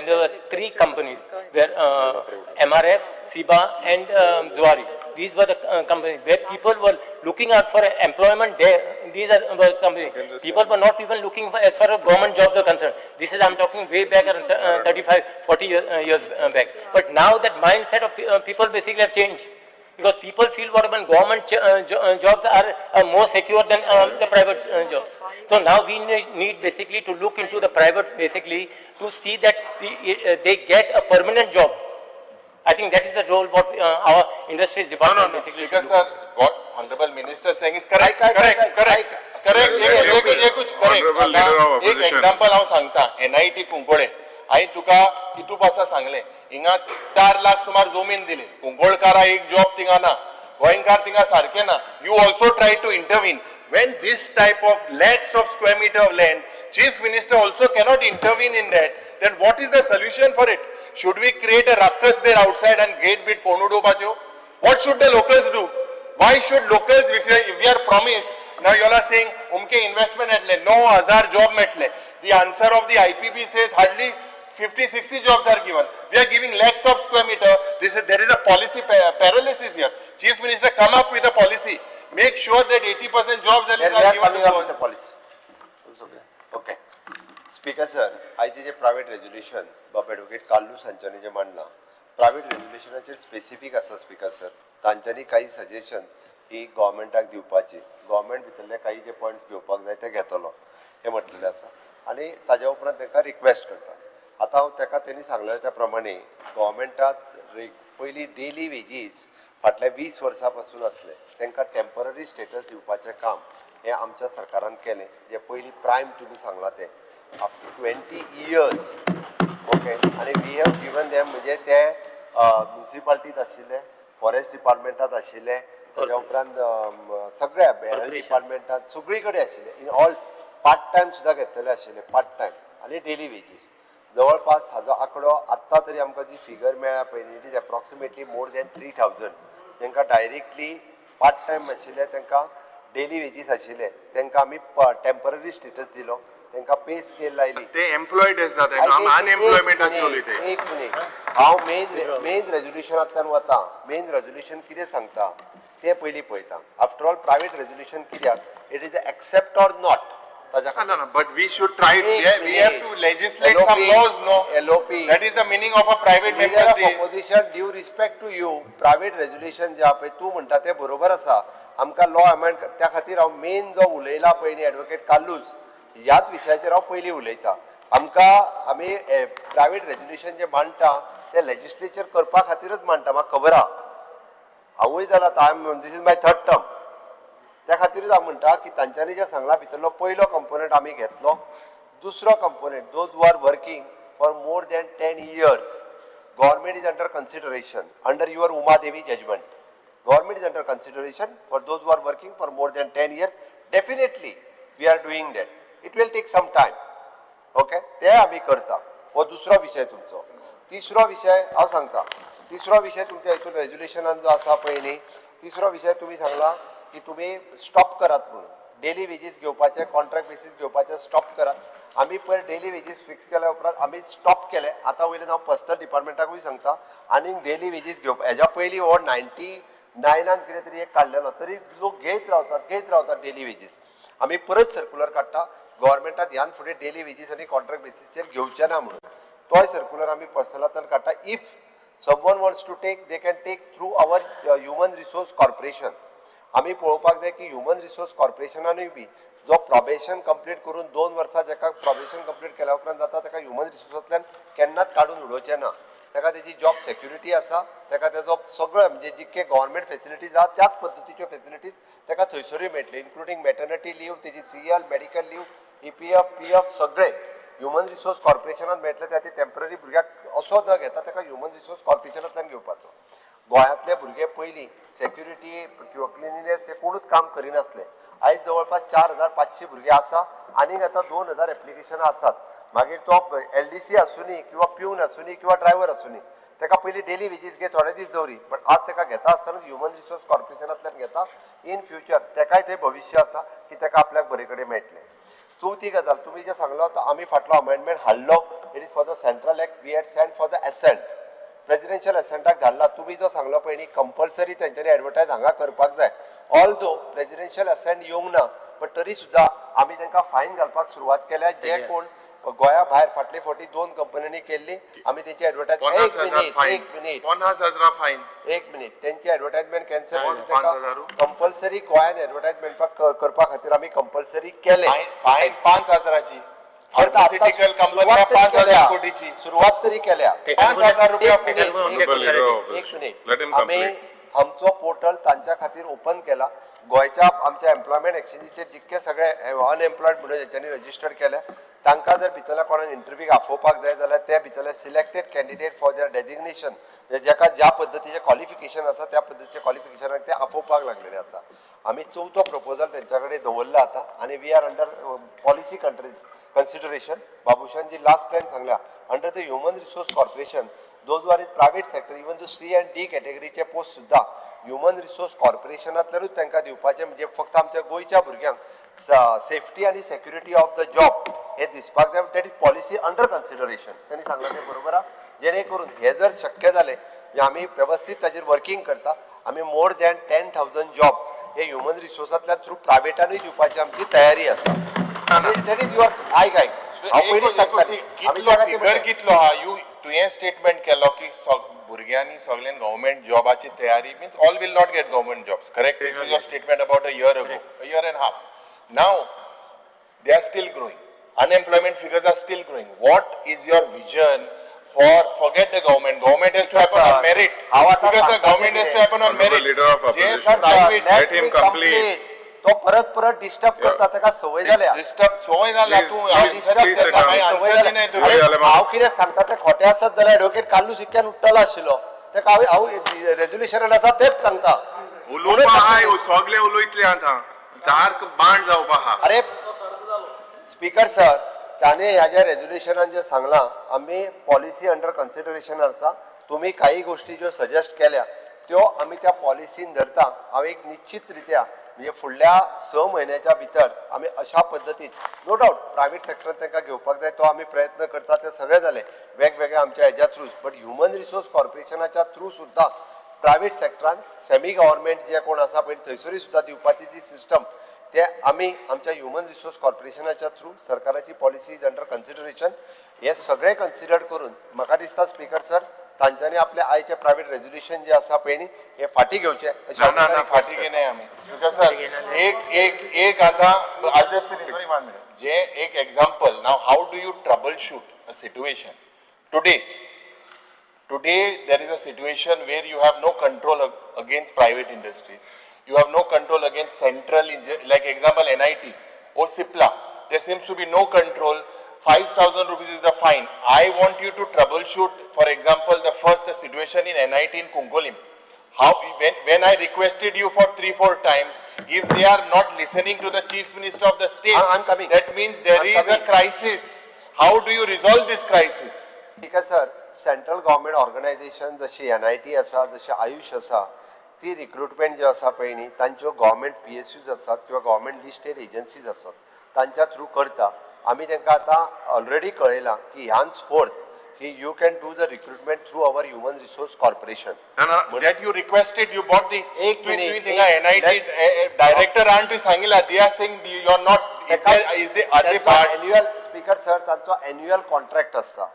there were 3 companies, where MRF, SIBA and Zuari. These were the companies where people were looking out for employment there. These are the companies. People were not even looking for as far as government jobs are concerned. This is, I'm talking way back, 35, 40 years back. But now that mindset of people basically have changed. Because people feel whatever government jobs are more secure than the private jobs. So now we need basically to look into the private basically to see that they get a permanent job. I think that is the role what our industries department basically Speaker should sir, what honorable minister is saying is correct. Honorable Leader of एक Opposition. example हांव सांगता NIT कुंकोळे हांवें तुका कितू पासा सांगलें हिंगा 4 लाख सुमार जमीन दिली कुंकोळकारा एक जॉब थिंगा ना गोंयकार थिंगा सारखे ना you also try to intervene when this type of lakhs of square meter of land chief minister also cannot intervene in that then what is the solution for it should we create a ruckus there outside and gate bit phone udopacho what should the locals do why should locals if we are promised now you all are saying umke investment atle 9000 job metle the answer of the IPB says hardly 50-60 jobs are given. We are giving lakhs of square meter. There is a policy paralysis here. Chief Minister, come up with a policy. Make sure that 80% jobs are given to all. Policy okay speaker sir आयचे जे private resolution बाब advocate काल्लूस हांच्यांनी जे मांडलां private रेजोल्युशनाचेर specific आसा speaker sir तांच्यांनी काही suggestion ही गव्हर्मेंटाक दिवपाची government भितरले काही जे पॉयंट्स घेवपाक जाय ते घेतलो हे म्हटलेलें आसा आनी ताज्या उपरांत तांकां रिक्वेस्ट करता आतां हांव ताका तेणी सांगलें त्या प्रमाणे गव्हर्मेंटात पयलीं डेली वेजीस फाटल्या 20 वर्सां पासून आसले तांकां टेम्पररी स्टेटस दिवपाचें काम हें आमच्या सरकारान केलें जे पयलीं प्रायम तुमी सांगला तें आफ्टर 20 years ओके आनी वी हॅव गिवन देम म्हणजे ते म्युनिसिपालिटीत आशिल्ले फॉरेस्ट डिपार्टमेंटात आशिल्ले ताच्या उपरांत सगळ्या हेल्थ डिपार्टमेंटात सगळी कडेन आशिल्ले इन ऑल पार्ट टायम सुद्दां घेतलेले आशिल्ले पार्ट टायम आनी डेली वेजीस जवळपास हाजो आंकडो आत्तां तरी आमकां जी फिगर मेळ्ळ्या पळय it is approximately more than 3000 जांकां डायरेक्टली पार्ट टायम आशिल्ले तांकां डेली वेजीस आशिल्ले तांकां आमी टेम्पररी स्टेटस दिलो, तांकां पे स्केल लायली. ते एम्प्लॉयड आसात अनएम्प्लॉयमेंटाची उलयताय. एक मिनिट हांव मेन रेजोल्युशनांतल्यान वता. मेन रेजोल्युशन कितें सांगता तें पयलीं पळयता. आफ्टर ऑल प्रायवेट रेजोल्युशन कित्याक it is accept or not ताच्या No, no, but we should try. एक We have to minute. legislate LOP, some laws, no? LOP. That is the meaning of a private Leader member of state. opposition, due respect to you, private resolution जे आहा पळय तूं म्हणटा तें बरोबर आसा. आमकां लॉ अमेंड त्या खातीर हांव मेन जो उलयला पळय न्ही एडवोकेट काल्लूस ह्याच विशयाचेर हांव पयलीं उलयतां. आमी प्रायवेट रेजोल्युशन जे मांडटा ते लेजिस्लेचर करपा खातीरच मांडटा, म्हाका खबर आहा. हांवूय जालां this is my third term. त्या खातीरच हांव म्हणटा की तांच्यांनी जे सांगला भितरलो पयलो कंपोनंट आमी घेतलो. दुसरो component those who are working for more than 10 years government is under consideration under your Uma Devi judgment. Government is under consideration for those who are working for more than 10 years. Definitely we are doing that. It will take some time. Okay? ते आमी करता. हो दुसरो विशय तुमचो. तिसरो विशय हांव सांगता. तिसरो विशय तुमच्या हितून रेजोल्युशनान जो आसा पळय न्ही, तिसरो विशय तुमी सांगला की तुमी स्टॉप करात म्हणून. डेली वेजीस घेवपाचे, कॉन्ट्रॅक्ट बेसीस घेवपाचे स्टॉप करात. आमी पयर डेली वेजीस फिक्स केल्या उपरांत आमी स्टॉप केले. आतां वयल्यान हांव पर्सनल डिपार्टमेंटाकूय सांगता आनीक डेली वेजीस घेवपा हेज्या पयलीं हो 99 कितें तरी एक काडलेलो तरी लोक घेयत रावतात डेली वेजीस. आमी परत सर्क्युलर काडटा गव्हर्मेंटात ह्यान फुडें डेली वेजीस आनी कॉन्ट्रॅक्ट बेसीसचेर घेवचे ना म्हणून. तोय सर्क्युलर आमी पर्सनलांतल्यान काडटा. If someone wants to take, they can take through our human resource corporation. आमी पळोवपाक जाय की ह्युमन रिसोर्स कॉर्पोरेशनानूय बी जो प्रोबेशन कंप्लीट करून 2 वर्सां जाका प्रोबेशन कंप्लीट केल्या उपरांत जाता ताका ह्युमन रिसोर्सांतल्यान केन्नाच काडून उडोवचें ना. ताका तेजी जॉब सेक्युरिटी आसा, ताका तेजो सगळो म्हणजे जितके गव्हर्मेंट फेसिलिटीज आसा त्याच पद्दतीच्यो फेसिलिटीज ताका थंयसरूय मेळटल्यो, इन्क्लुडींग मॅटर्निटी लीव, तेजी CL, medical leave, EPF, PF सगळे ह्युमन रिसोर्स कॉर्पोरेशनान मेळटले. त्या टेम्पररी भुरग्याक असो न घेता ताका ह्युमन रिसोर्स कॉर्पोरेशनांतल्यान घेवपाचो. गोंयांतले भुरगे पयलीं सेक्युरिटी किंवा क्लिनिनेस हे कोणूच काम करिनासले. आयज जवळपास 4500 भुरगे आसा आनीक आतां 2000 एप्लिकेशनां आसात. मागीर तो LDC आसूनी किंवा प्यून आसूनी किंवा ड्रायव्हर आसूनी ताका पयलीं डेली वेजीस घे थोडे दीस दवरी, बट आज ताका घेता आसतना ह्युमन रिसोर्स कॉर्पोरेशनांतल्यान घेता. इन फ्युचर ताकाय थंय भविश्य आसा की ताका आपल्याक बरे कडेन मेळटलें. चवथी गजाल तुमी जे सांगलो आमी फाटलो अमेंडमेंट हाडलो. It is for the central act. We had send for the assent. Presidential एसेंटाक धाडला. तुमी जो सांगलो पळय न्ही कंपल्सरी तेंच्यांनी एडवर्टायज हांगा करपाक जाय. ऑल दो प्रेसिडेन्शियल एसेंट येवंक ना, बट तरी सुद्दां आमी तांकां फायन घालपाक सुरवात केल्या. जे कोण गोंया भायर फाटले फावटी 2 कंपन्यांनी केल्ली आमी तेंची एडवर्टायज 50,000 फायन. एक मिनिट तेंची एडवर्टायजमेंट कॅन्सल करून कंपल्सरी गोंयान एडवर्टायजमेंट करपा खातीर आमी कंपल्सरी केले. फायन 5,000ची. फार्मास्युटिकल कंपन्या 5,000 कोटीची सुरवात तरी केल्या. 5,000 रुपया. एक मिनिट आमी आमचो पोर्टल तांच्या खातीर ओपन केला. गोंयच्या आमच्या एम्प्लॉयमेंट एक्सचेंजीचेर जितके सगळे अनएम्प्लॉयड म्हणून जेच्यांनी रजिस्टर केल्या तांकां जर भितरल्या कोणाक इंटरव्यूक आफोवपाक जाय जाल्यार ते भितरले selected candidate for their designation जेका ज्या पद्दतीचे क्वॉलिफिकेशन आसा त्या पद्दतीचे क्वॉलिफिकेशनाक ते आफोवपाक लागलेले आसा. आमी चवथो प्रपोजल तेंच्या कडेन दवरला आतां आनी we are under policy countries consideration. बाबुशानजी लास्ट टायम सांगल्या under the human resource corporation those are in private sector even though C and D कॅटेगरीचे पोस्ट सुद्दां ह्युमन रिसोर्स कॉर्पोरेशनांतल्यानूच तांकां दिवपाचें म्हणजे फक्त आमच्या गोंयच्या भुरग्यांक सेफ्टी आनी सेक्युरिटी ऑफ द जॉब हे दिसपाक जाय. That is policy under consideration. त्यांनी सांगला तें बरोबर आहा. जेणे करून हे जर शक्य जालें आमी वेवस्थीत ताजेर वर्किंग करता. आमी मोर दॅन 10,000 जॉब्स हे ह्युमन रिसोर्सांतल्यान थ्रू प्रायवेटानूय दिवपाची आमची तयारी आसा. दॅट इज युअर आयक हांव पयलीं सांगता कितलो आहा तुवें स्टेटमेंट केलो की भुरग्यांनी सगळ्यांनी गव्हर्मेंट जॉबाची तयारी means all will not gate government jobs. Correct? This is your statement about a year and a half. Now they are still growing. Unemployment figures are still growing. What is your vision for forget the government? Government has to happen on merit. Because the government has to happen on merit. Leader of opposition. Let him complete. तो परत disturb करता ताका सवय जाल्या. Disturb सवय जाल्या. तू हांव कितें सांगता तें खोटें आसत जाल्यार एडवोकेट काल्लू सिक्क्यान उठ्ठलो आशिल्लो ताका हांव रेजोल्युशनान आसा तेच सांगता. उलोवपा हाय सगळे उलयतले आतां सारको बाण जावपा आहा. अरे स्पीकर सर त्याने ह्या रेजोल्युशनान जे सांगला आमी पॉलिसी अंडर कन्सिडरेशन आसा. तुम्ही काही गोष्टी ज्यो सजेस्ट केल्या त्यो आमी त्या पॉलिसीन धरता. हांव एक निश्चितरित्या म्हणजे फुडल्या 6 म्हयन्याच्या भितर आमी अशा पद्दतीन नो डावट प्रायवेट सेक्टरान तांकां घेवपाक जाय तो आमी प्रयत्न करता ते सगळे जाले वेगवेगळे आमच्या हेज्या थ्रू बट ह्युमन रिसोर्स कॉर्पोरेशनाच्या थ्रू सुद्दां प्रायवेट सेक्टरान सेमी गव्हर्मेंट जे कोण आसा पळय थंयसरूय सुद्दां दिवपाची जी सिस्टम ते आमी आमच्या ह्युमन रिसोर्स कॉर्पोरेशनाच्या थ्रू सरकाराची पॉलिसी इज अंडर कन्सिडरेशन हे सगळे कन्सिडर करून म्हाका दिसता स्पीकर सर तांच्यांनी आपले आयचे प्रायवेट रेजोल्युशन जे आसा पळय न्ही हे फाटी घेवचे अशें ना ना फाटी घेणे आम्ही बिकॉज सर एक आता जे एक example now how do you trouble shoot a situation today there is a situation where you have no control against private industries, you have no control against central like example NIT or CIPLA, there seems to be no control. 5,000 rupees is the fine. I want you to troubleshoot, for example, the first situation in NIT in Kungolim. How when I requested you for 3-4 times, if they are not listening to the chief minister of the state, I'm coming. that means there I'm is coming. a crisis. How do you resolve this crisis? ठीक आहे sir central government organisation जशी NIT आसा जशी आयुष आसा ती recruitment जे आसा पळय न्ही तांच्यो गव्हर्मेंट PSUs आसात किंवा गव्हर्मेंट लिस्टेड एजन्सीज आसात तांच्या थ्रू करता आमी तांकां आतां ऑलरेडी कळयलां की ह्यांस फोर्थ की you can do the recruitment through our human resource corporation That you requested, you bought the एक minute, NIT director and to सांगितला they are saying you are not are they barred? Annual speaker sir तांचो annual contract आसता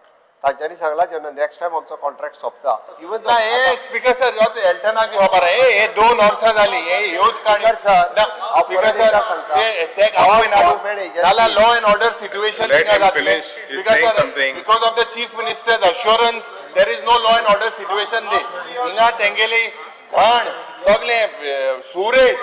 तांच्यांनी सांगला जेन्ना next time आमचो contract सोंपता even ना हे स्पीकर सर एल्टनाक खबर हे 2 वर्सां जाली हे ह्योच काणी Speaker sir, स्पीकर परत सर एकदा सांगता. ते Our government agency- नाला law and order situation Let him finish. He's saying something. Because of the chief minister's assurance there is no law and order situation दे हिंगा तेंगेली घण सगळे सुरेश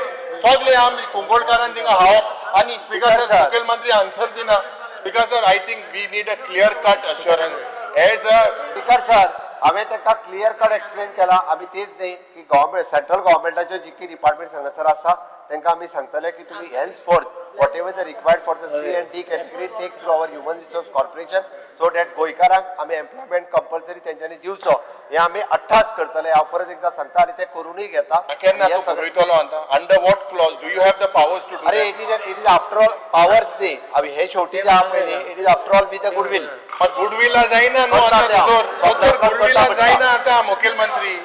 सगळे आमी कुंकोडकारान थिंगा हावप आनी स्पीकर Speaker सर sir. मुखेलमंत्री आन्सर दिना speaker sir I think we need a clear cut assurance as a speaker sir हांवें ताका क्लियर कट एक्सप्लेन केला आमी तेच न्ही की गव्हर्मेंट सेंट्रल गव्हर्मेंटाच्यो जितकी डिपार्टमेंट हांगासर आसा तांकां आमी सांगतले की तुमी henceforth whatever the required for the C&D category take through our human resource corporation so that गोंयकारांक आमी एम्प्लॉयमेंट कंपल्सरी तेंच्यांनी दिवचो हे आमी अठ्ठास करतले हांव परत एकदा सांगता आनी ते करूनय घेता केन्ना हे तूं सगळें- बरयतलो आता under what clause do you have the powers to do अरे it is after all powers न्ही आमी हे शेवटी जे आहा पळय न्ही it is after all with the goodwill पण गुडविलला जाईना न्हू करता आता ते हांव. दोतोर करता गुडविलला करता. जाईना आता मुखेलमंत्री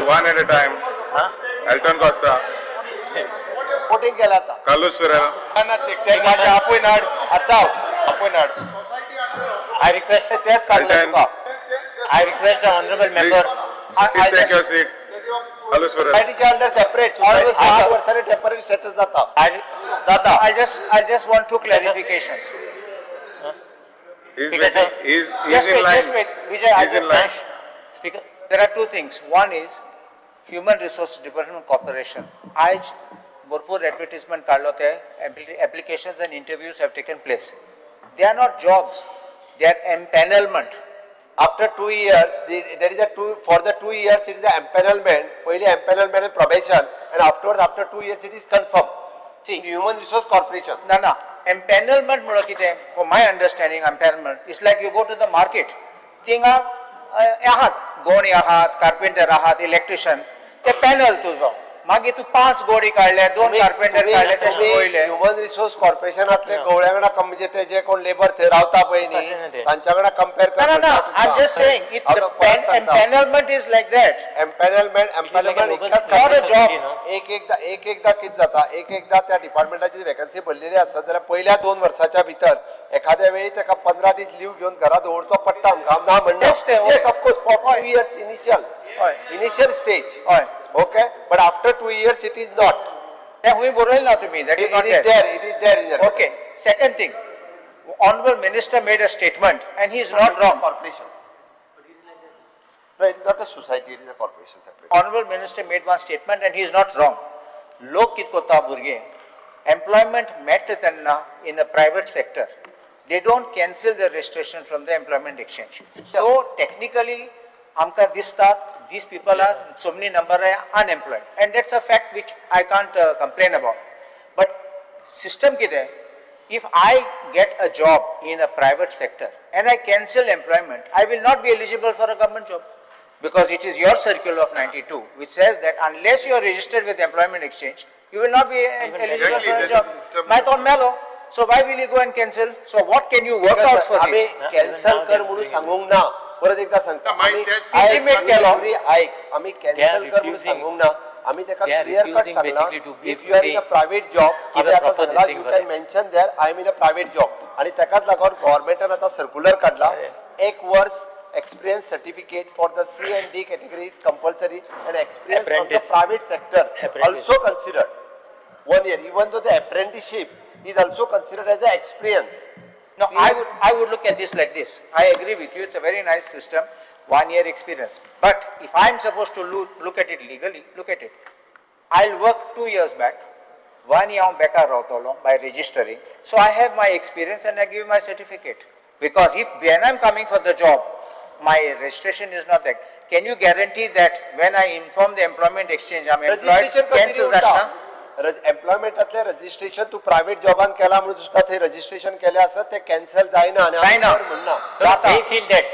One at a time. Elton Costa, voting केला आता Carlos Ferreira. ना ते माझे आपोय नाड आता आपोय नाड I request, तेच सांगले Elton. Tuka I request the honorable Please, member. please take your seat. Carlos Ferreira. सोसायटीच्या अंडर सेपरेट Honorable आठ Speaker. वर्सांनी टेम्पररी स्टेटस जाता I just want two clarifications. He's Speaker, waiting. sir. He's in line. Just wait. Vijay, I'll He's in just line. finish. Speaker. There are two things. One is Human Resource Development Corporation. आज भरपूर advertisement काढलो ते applications and interviews have taken place. They are not jobs. They are empanelment. After 2 years, there is a for the 2 years it is the empanelment. Pahile empanelment and probation, and afterwards after 2 years it is confirmed. See, Human Resource Corporation. ना empanelment म्हणलं कितें? For my understanding, empanelment is like you go to the market. थिंगा आहात गोणी आहात, carpenter आहात, electrician ते panel तुजो. मागीर तू 5 गोडी काढले, 2 कार्पेंटर काढले, तशें पळयले. ह्युमन रिसोर्स कॉर्पोरेशनातले गवळ्या वांगडा म्हणजे ते जे कोण लेबर थंय रावता पळय न्ही तांच्या वांगडा compare No, I'm just saying it. The empanelment is like that. Empanelment Not a job. एकदा कितें जाता एकदा त्या डिपार्टमेंटाची वेकन्सी भरलेली आसता जाल्यार पयल्या 2 वर्साच्या भितर एखाद्या वेळी ताका 15 दीस लीव घेवन घरा दवरचो पडटा आमकां ना That's the- म्हणटा ऑफ कोर्स फॉर 2 years हय. इनिशियल स्टेज हय. Okay but after 2 years it is not. तें हुंय बरयलें ना तुमी. That is It not is there. there. It is there in the Okay. Second thing, Honorable Minister made a statement and he is not wrong. corporation. No, it is not a society. It is a corporation separate. Honorable Minister made one statement and he is not wrong. लोक कित कोत्ता भुरगे employment मेळटा तेन्ना in a private sector they don't cancel the registration from the employment exchange. So technically आमकां दिसता these people are so many number are unemployed and that's a fact which I can't complain about. But system कितें? If I get a job in a private sector and I cancel employment, I will not be eligible for a government job. because it is your circular of 92 which says that unless you are registered with employment exchange, you will not be eligible for a job. My thought mellow. So why will you go and cancel? So what can you work out for आम्ही this? Cancel कर म्हणून सांगूंक ना. परत एकदा सांगता आम्ही Intimate केलो. ऐक आम्ही कॅन्सल कर म्हणून सांगूंक ना. आम्ही त्याका they are clear cut refusing सांगला basically to if you are in a private job give आम्ही a आता proper सांगला listing you for can them. Mention there I am in a private job आणि त्याकाच लागून गव्हर्नमेंटान आता सर्क्युलर काढला 1 वर्ष experience certificate for the C and D category is compulsory and experience from the Apprentice. private sector Apprentice. also considered. 1 year, even though the apprenticeship is also considered as the experience. No, See, I would look at this like this. I agree with you. It's a very nice system, 1 year experience. But if I'm supposed to look at it legally, look at it. I'll work 2 years back. 1 year bekar rautolo by registering. So I have my experience and I give my certificate. Because if when I'm coming for the job, my registration is not there. Can you guarantee that when I inform the employment exchange, I'm employed, registration cancel continue that? उरता. एम्प्लॉयमेंटातले registration तू private जॉबान केला म्हणून सुद्धा ते registration केले असत ते cancel जायना आणि आम्ही जायना. कर म्हणना. No, they feel that.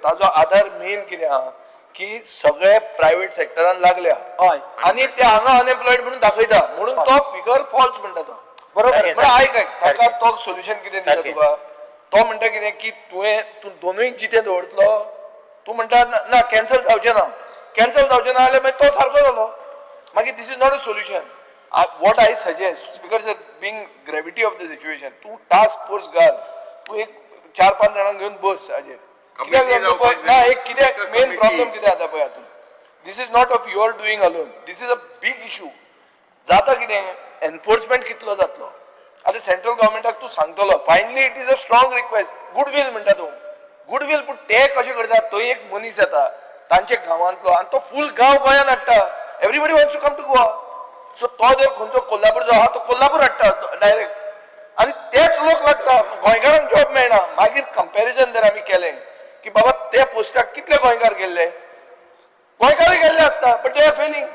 ताजो आधार मेन कितें आहा की सगळे प्रायव्हेट सेक्टरान लागल्या हय आणि ते हांगा अनएम्प्लॉयड म्हणून दाखयता म्हणून तो फिगर फॉल्स म्हणटा तो बरोबर सारकें, पण आयक सारकें. ताका तो सोल्युशन कितें दिता सारकें. तुका तो म्हणटा कितें की तूं दोनूय जिते दवरतलो तूं म्हणटा ना कॅन्सल जावचें ना जाल्यार मागीर तो सारको जालो मागीर this is not a solution what I suggest because being gravity of the situation तूं टास्क फोर्स घाल तूं एक 4-5 जाणांक घेवन बस हाजेर कित्याक जाता पळय ना एक कित्याक मेन प्रॉब्लेम कितें जाता पळय हातून this is not of your doing alone this is a big issue जाता कितें एनफोर्समेंट कितलो जातलो आतां सेंट्रल गव्हर्मेंटाक तूं सांगतलो finally it is a strong request goodwill म्हणटा तूं गुडवील पूण ते कशें करतात थंय एक मनीस येता तांचे गांवांतलो आनी तो फूल गांव गोंयान हाडटा everybody wants to come to Goa so तो जर खंयचो कोल्हापूर जो आहा तो कोल्हापूर हाडटा डायरेक्ट आनी तेच लोक लागता गोंयकारांक जॉब मेळना मागीर कंपॅरिजन जर आमी केलें की बाबा ते पोस्टाक कितले गोंयकार गेल्ले गोंयकारूय गेल्ले आसता बट दे आर फेलिंग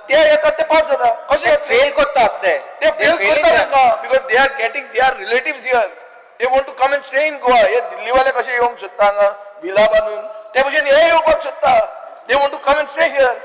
ते येतात ते पास जाता कशें फेल करतात ते. ते फेल failing करता them. ताका because they are getting they are relatives here they want to come and stay in Goa हे दिल्लीवाले कशे येवंक सोदता हांगा विला बांदून ते भशेन हे येवपाक सोदता they want to come and stay here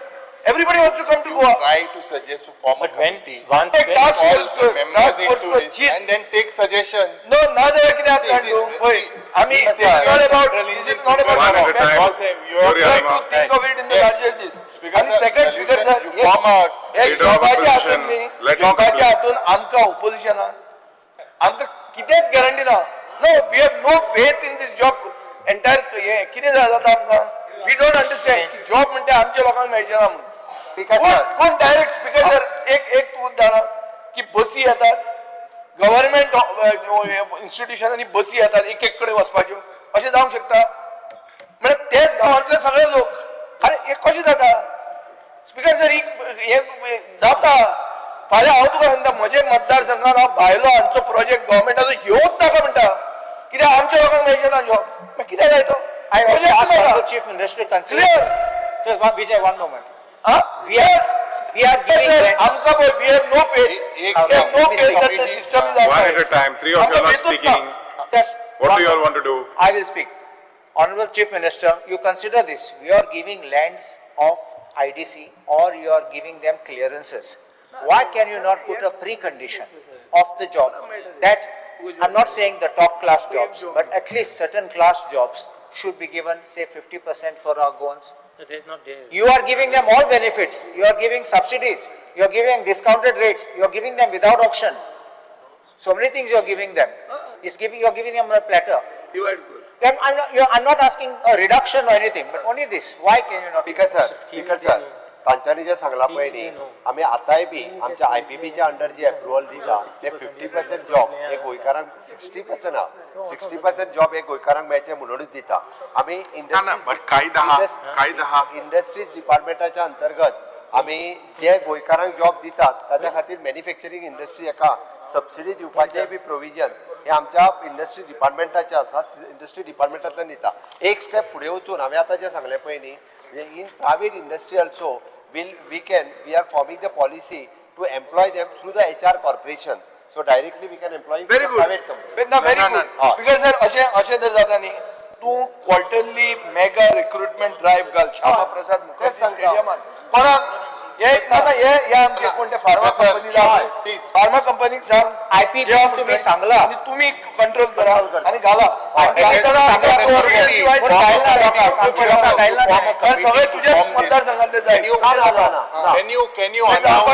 everybody wants to come to Goa Try to suggest to form a But when committee. once Take task Call force the कर, members task force into कर, this chief. and then take suggestions. No, ना जाल्यार कितें जातलें न्हू पळय आमी secure about this is not about One at a time. You are Sorry, try Arima. to think of it in the larger this. Speaker आणि sir, second speaker sir, solution, you form a हे leader of जॉबाच्या opposition, हातून न्ही let him जॉबाच्या complete. हातून आमकां ऑपोजिशनान आमकां कितेंच guarantee ना no we have no faith in these job entire हे कितें जाता आमकां वी डोंट अंडरस्टँड की जॉब म्हणटा आमच्या लोकांक मेळचे ना म्हणून कोण डायरेक्ट स्पीकर सर एक तूं जाणा की बसी येतात गव्हर्नमेंट इन्स्टिट्युशनांनी बसी येतात एक कडेन वचपाच्यो अशें जावंक शकता म्हणजे तेच गांवांतले सगळे लोक अरे हे कशें जाता स्पीकर सर हे जाता फाल्यां हांव तुका सांगता म्हजे मतदारसंघात हांव भायलो हांचो प्रोजेक्ट गव्हर्मेंटाचो येवंच नाका म्हणटा कित्याक आमच्या लोकांक मेळचे ना जॉब मागीर कितें जाय तो I also Project asked नाका. the chief minister to consider. Clear? Just one, Vijay, one moment. Huh? We are giving Sir, rent. आमकां पळय we have no faith. एक We have no Mr. faith that the Committee. system is One at a authorized. time. 3 of you are not आमकां faith speaking. ना. Just What one do you all moment. want to do? I will speak. Honorable Chief Minister, you consider this. We are giving lands of IDC or you are giving them clearances. Why can you not put a precondition of the job that I'm not saying the top class jobs, but at least certain class jobs should be given, say 50% for our goans. That is not there. You are giving them all benefits. You are giving subsidies. You are giving discounted rates. You are giving them without auction. So many things you are giving them. You are giving them on a platter. Then I'm not asking a reduction or anything, but only this. Why can you not? Speaker sir तांच्यांनी जे सांगला पळय न्ही आमी आतांय बी आमच्या IPPच्या under जी approval दिता ते 50% जॉब हे गोंयकारांक 60% हा 60% जॉब हे गोंयकारांक मेळचे म्हणूनच दिता आमी but कायदा हा. इंडस्ट्रीज डिपार्टमेंटाच्या अंतर्गत आमी जे गोंयकारांक जॉब दितात ताच्या खातीर मॅन्युफॅक्चरींग इंडस्ट्री हेका सबसिडी दिवपाचें बी प्रोविजन हे आमच्या इंडस्ट्री डिपार्टमेंटाचे आसात इंडस्ट्री डिपार्टमेंटांतल्यान दिता एक स्टेप फुडें वचून हांवें आतां जें सांगलें पळय न्ही in private industry also we are forming the policy to employ them through the HR corporation so directly we can employ Very the good. private company No, very good. Speaker sir, अशें जर जाता न्ही तूं quarterly mega recruitment drive घाल श्यामा प्रसाद मुखर्जी सांगता. स्टेडियमात कोणाक हे आमचे कोण ते फार्मा कंपनी फार्मा कंपनीक सांग IPPM तुम्ही सांगला. आणि तुम्ही कंट्रोल करा आणि घाला सगळे तुझे मतदारसंघातले जाईल Can you announce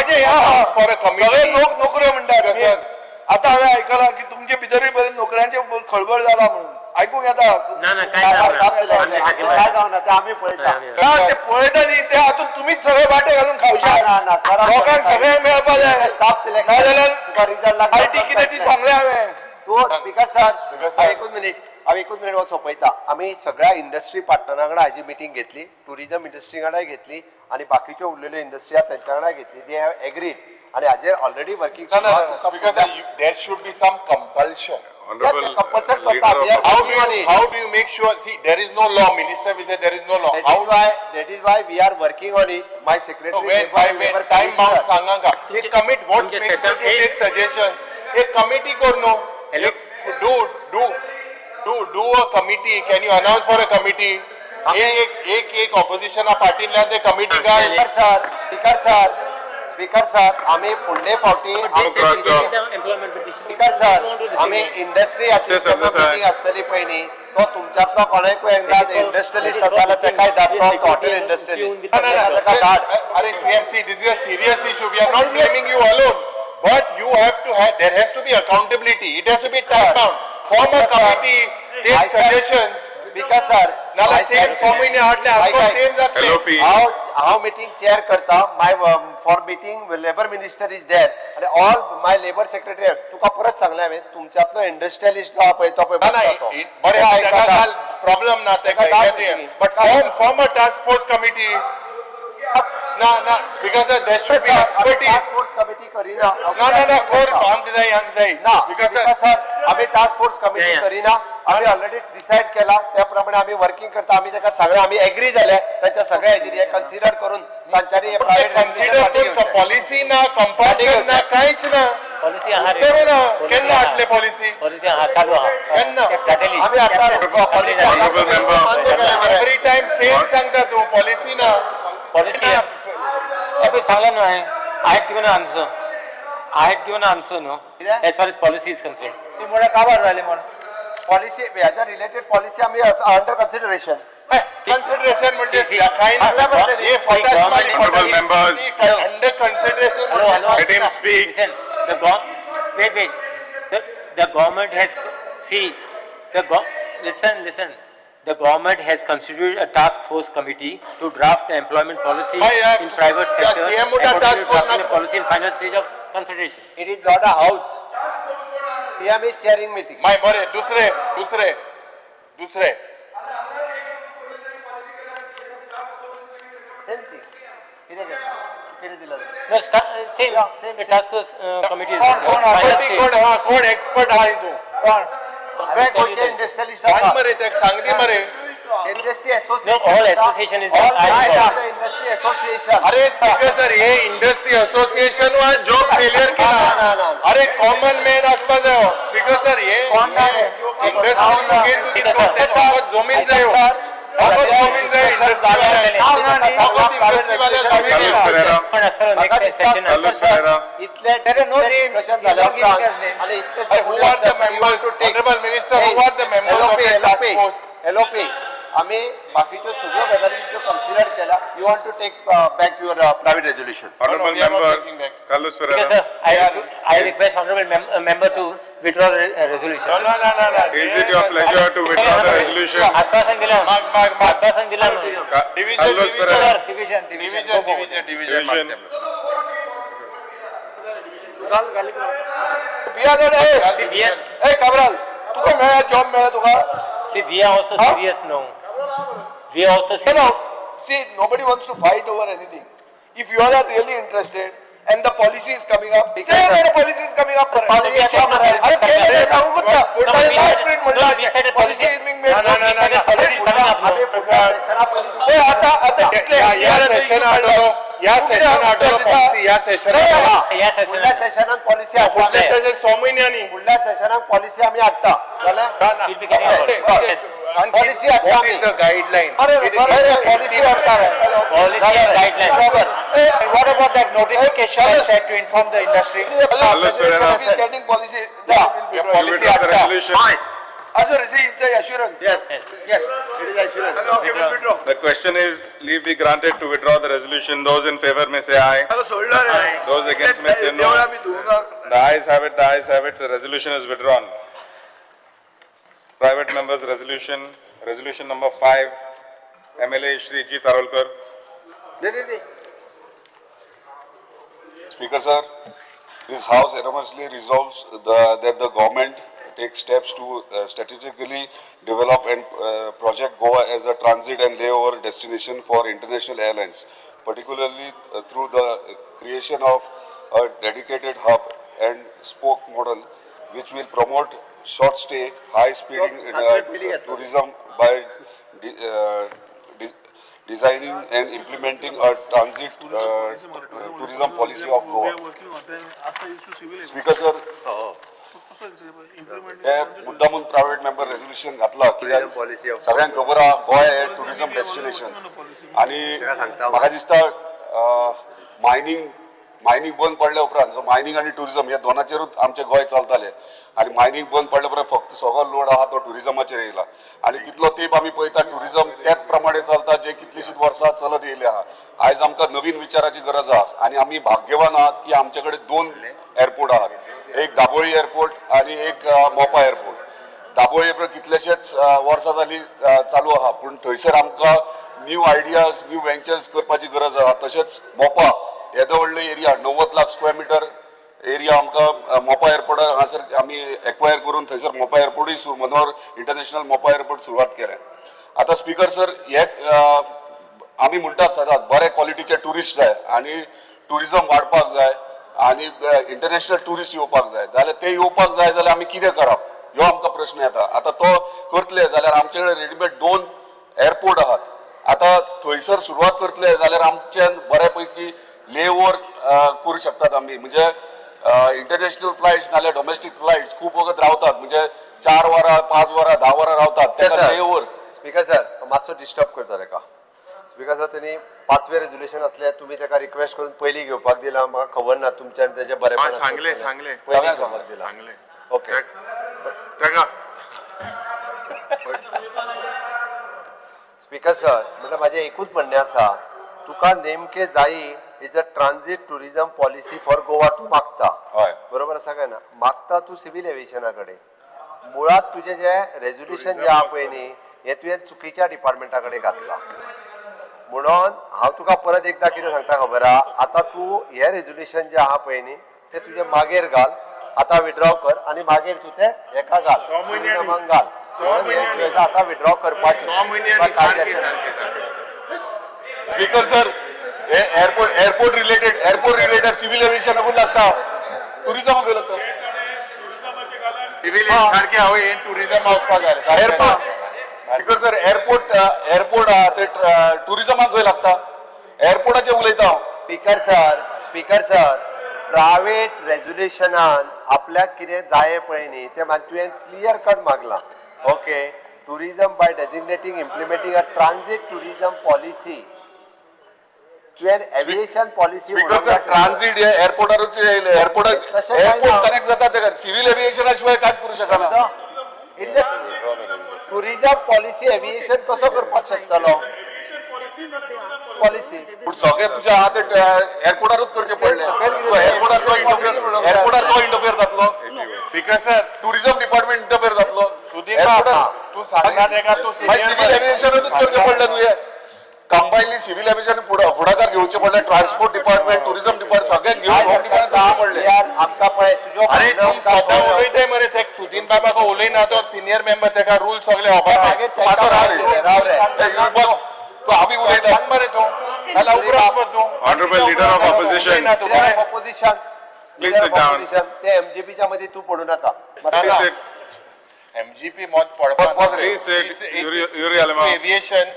for a सगळे committee? लोक नोकऱ्यो म्हणटात आता हांवें आयकलां की तुमचे भितरूय पर्यंत नोकऱ्यांचे खळबळ जाला म्हणून आयकूंक येता काय जावना ते आम्ही पळयता ना, ते पळयता न्ही ते हातून तुमीच सगळे वाटे घालून खावशा लोकांक सगळ्यांक मेळपा जाय स्टाफ नाजाल्यार आयटी कितें ती सांगलें हांवें तू स्पीकर सर एकूच मिनिट हो सोपयता आम्ही सगळ्या इंडस्ट्री पार्टनरा कडेन हाजी मिटींग घेतली टुरिजम इंडस्ट्री कडेन घेतली आणि बाकीच्यो उरलेल्यो इंडस्ट्री आसा तेंच्या कडेन घेतली दे हॅव एग्रीड आणि हाजेर already working No, Speaker, sir, there should be some compulsion. compulsion करता we are How working on it. do you make sure? See, there is no law. Minister will say there is no law. That is why we are working on it. My secretary When time bound सांगा का? एक commit what तुमचे makes you session to take suggestion? एक committee करनो. Do a committee. Can you announce for a committee? एक opposition पार्टीला ते committee काय? स्पीकर सर आम्ही फुडले फावटी स्पीकर सर आम्ही इंडस्ट्री मीटिंग आसतली पळय न्ही तो तुमच्यातलो कोणाकूय एकदा इंडस्ट्रियलिस्ट आसा जाल्यार तेकाय धाडटो हॉटेल इंडस्ट्रियलिस्ट तेका धाड Are CMC, this is a serious issue. We are not blaming you alone, but you have to have. There has to be accountability. It has to be time bound. Form a committee. Take suggestions. Speaker sir नाला same फॉर्मिने हाडले आमकां same जातले. हांव meeting chair करता my for meeting labour minister is there आणि all my labour secretary तुका परत सांगलें हांवें तुमच्यातलो इंडस्ट्रियलिस्ट जो पळय तो पळय बरें प्रॉब्लेम ना तेका but form a task force committee ना because there should be expertise. Task force committee करिना ना for आमक जाय ना because सर आम्ही टास्क फोर्स कमिटी करिना आम्ही ऑलरेडी डिसाइड केला त्या प्रमाणे आम्ही वर्किंग करता आम्ही तेका सगळे आम्ही एग्री झाले त्यांच्या सगळ्या हेजेर कन्सिडर करून तांच्यानी प्रायव्हेट पॉलिसी ना कंपल्शन ना कांयच ना पॉलिसी करू ना केन्ना हाडले पॉलिसी केन्ना आम्ही आता पॉलिसी एवरी टाइम सेम सांगता तू पॉलिसी ना policy सांगला न्हू I had given an answer no as far as policy is concerned. ती मुळे काबार झाले म्हणून पॉलिसी हेच्या रिलेटेड पॉलिसी आम्ही अंडर कन्सिडरेशन consideration म्हणजे काय Honorable members. under consideration Hello. Let him speak. Listen, wait. The government has listen. The government has constituted a task force committee to draft the employment policy in private sector CM according to task force drafting a policy in final stage of consideration. It is not a house ही आम्ही chairing meeting माय बरे दुसरे same thing किती दिलं No, same. The task force committee is final stage. कोण expert आहे तू वेगवेगळे industrialist सांग आसा मरे ते सांगली मरे industry No, all association is industry association अरे स्पीकर सर हे इंडस्ट्री असोसिएशन वा जॉब फेलियर केला अरे कॉमन मॅन आसपा जाय स्पीकर सर हे इंडस्ट्री जमीन जाय जमीन जाय इतले no names. discussion You don't give us names. आणि इतले who are the members honorable minister who are the members of the task force LOP आम्ही बाकीच्यो सगळ्यो गजाली कन्सिडर केला you want to take back your private resolution Honorable we are not member taking back. Carlos Because Ferreira. I request honorable member to withdraw the resolution. No. Is it your pleasure to withdraw the resolution? आश्वासन दिलं. Mark. आश्वासन दिलं. Carlos Ferreira. division Division. Cabral तुका मेळ्ळा job मेळ्ळा तुका See, we are also serious now. We are also serious. See, nobody wants to fight over anything. If you all are really interested and the policy is coming up, say that the policy is coming up. Policy is coming up. अरे केले सांगू का? We said that policy is being made. policy is coming up now. ए, आता तिथले या session आठवलं policy या session Yes, yes, फुडल्या yes. सेशनात पॉलिसी पुढल्या हाडटा सेशन 6 महिन्यांनी फुडल्या सेशनात पॉलिसी आम्ही हाडटा जाल्यार We'll be getting out. Yes. Policy what हटका is the guideline? अरे It- पॉलिसी हटका है Policy and guidelines. And what about that notification I said to inform the industry? Getting policy. Yeah, policy Withdraw the hटका. resolution. Also receive the assurance. Yes, Yes. it is assurance. Okay, we'll withdraw. The question is, leave be granted to withdraw the resolution. Those in favor may say aye. आता सोडणार आहे. Those against may say no. तेवढं आम्ही धुवणार. The ayes have it, the ayes have it. The resolution is withdrawn. Private members resolution, resolution number 5, MLA Shri G. Tarolkar. नाही. Speaker sir, this house unanimously resolves that the government takes steps to strategically develop and project Goa as a transit and layover destination for international airlines, particularly through the creation of a dedicated hub and spoke model which will promote short stay, high speed tourism by designing and implementing a transit tourism policy of Goa. Speaker sir, हे मुद्दामून private member resolution घातला Tourism policy of सगळ्यांक खबर आहा गोंय हे tourism destination आणि म्हाका दिसता मायनिंग बंद पडल्या उपरांत मायनिंग आणि टुरिझम ह्या दोनाचेरूच आमचे गोंय चलताले आणि मायनिंग बंद पडल्या उपरांत फक्त सगळो लोड आहा तो टुरिझमाचेर येयला आणि कितलो तेंप आमी पळयता टुरिझम त्याच प्रमाणे चलता जे कितलीशींच वर्सां चलत येयले आहा आयज आमकां नवीन विचाराची गरज आहा आणि आमी भाग्यवान आहात की आमचे कडेन 2 एअरपोर्ट आहात एक दाबोळी एअरपोर्ट आणि एक मोपा एअरपोर्ट दाबोळी एअरपोर्ट कितलेशेच वर्सां जाली चालू आहा पण थंयसर आमकां न्यू आयडियाज न्यू वेंचर्स करपाची गरज आहा तशेंच मोपा येदो व्हडलो area 90 lakh square metre area आमकां मोपा एअरपोर्ट हांगासर आमी एक्वायर करून थंयसर मोपा एअरपोर्टूय मनोहर इंटरनॅशनल मोपा एअरपोर्ट सुरवात केल्या आतां स्पीकर सर हे आमी म्हणटात सदांच बरे क्वॉलिटीचे ट्युरिस्ट जाय आणि टुरिझम वाडपाक जाय आणि इंटरनॅशनल टुरिस्ट येवपाक जाय जाल्यार ते येवपाक जाय जाल्यार आमी कितें करप ह्यो आमकां प्रश्न येता आतां तो करतले जाल्यार आमचे कडेन रेडीमेड 2 एअरपोर्ट आहात आतां थंयसर सुरवात करतले जाल्यार आमच्यान बऱ्यापैकी लेओवर करू शकतात आमी म्हणजे इंटरनॅशनल फ्लायट्स नाल्यार डोमेस्टीक फ्लायट्स खूप वखत रावतात म्हणजे 4 वरां 5 वरां 10 वरां रावतात तेका लेओवर स्पीकर सर मातसो डिस्टर्ब करता तेका स्पीकर सर त्यांनी 5वें रेझोल्युशन असले तुम्ही तेका रिक्वेस्ट करून पयलीं घेवपाक दिला म्हाका खबर ना तुमच्या तेजे बरे सांगले पयलीं घेवपाक दिला ओके स्पीकर सर म्हणजे माझे एकूच म्हणणे आसा तुका नेमके जायी is a transit tourism policy for Goa तू मागता बरोबर आसा काय ना मागता तू सिव्हिल एव्हिएशना कडेन मुळात तुझे जे रेझोल्युशन जे आहा पळय न्ही हे तुवें चुकीच्या डिपार्टमेंटा कडेन घातला म्हणून हांव तुका परत एकदा कितें सांगता खबर आहा आतां तू हे रेझोल्युशन जे आहा पळय न्ही ते तुजे मागेर घाल आतां विड्रॉ कर आणि मागीर तू ते हेका घाल टुरिझमाक घाल म्हणून हे तुवें आतां विड्रॉ करपाचें स्पीकर सर हे एअरपोर्ट रिलेटेड सिव्हिल एव्हिएशनाकूच लागता टुरिझमाक लागता सिव्हिल सारखे हवे टुरिझम वचपाक जाय एअरपोर्ट स्पीकर सर एअरपोर्ट आहा ते टुरिझमाक लागता एअरपोर्टाचे उलयता हांव स्पीकर सर प्रायव्हेट रेझोल्युशनान आपल्याक कितें जाय पळय न्ही ते तुवें क्लियर कट मागला okay tourism by designating implementing a transit tourism policy तुवें aviation policy speaker sir transit हे एअरपोर्टारूच एअरपोर्ट कनेक्ट जाता तेका सिव्हिल एव्हिएशना शिवाय कांयच करूं शकना it is tourism policy aviation कसो करपाक शकतलो पॉलिसी पूण सगळे तुज्या आहा ते एअरपोर्टारूच करचे पडले एअरपोर्टार तो इंटरफियर जातलो speaker sir tourism department interfere जातलो सुदीप तू सांगला तेका तू सिव्हिल एव्हिएशनूच करचे पडले तुवें कंबायनली सिव्हिल एव्हिएशन फुडाकार घेवचे पडले ट्रान्सपोर्ट डिपार्टमेंट टुरिझम डिपार्टमेंट सगळ्यांक घेवन होम डिपार्टमेंट पडले आमकां पळय तुजो अरे तुम स्वतः उलयताय मरे ते सुदीन बाबा उलयना तो सिनियर मेंबर तेका रूल सगळे तो आम्ही उलयता सांग मरे तू नाल्यार उपरांत तू Honorable Leader of Opposition, opposition Please sit down. ते एमजीपीच्या मध्ये तू पडू नका please sit. एमजीपी मत पडपाक Please sit. Yuri Alema. Aviation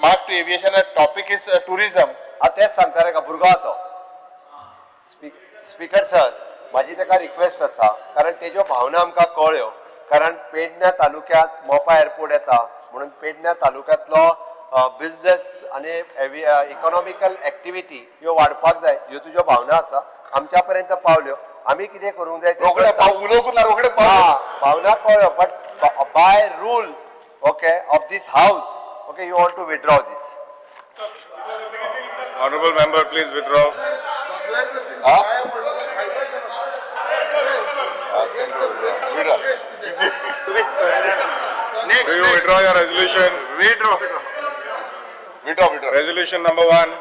mark to aviation topic is tourism तेच सांगता रे का भुरगो तो स्पीकर सर माझी तेका रिक्वेस्ट आसा कारण तेज्यो भावना आमकां कळ्यो कारण पेडण्या तालुक्यात मोपा एअरपोर्ट येता म्हणून पेडण्या तालुक्यांतलो बिझनेस आनी इकॉनॉमिकल एक्टिविटी ह्यो वाडपाक जाय ह्यो तुज्यो भावना आसा आमच्या पर्यंत पावल्यो आमी कितें करूंक जाय उलोवंक ना रोखडे भावना कळ्यो but by rule okay of this house okay you want to withdraw this Honorable member, please withdraw. Do you withdraw your resolution? withdraw. Resolution number 1.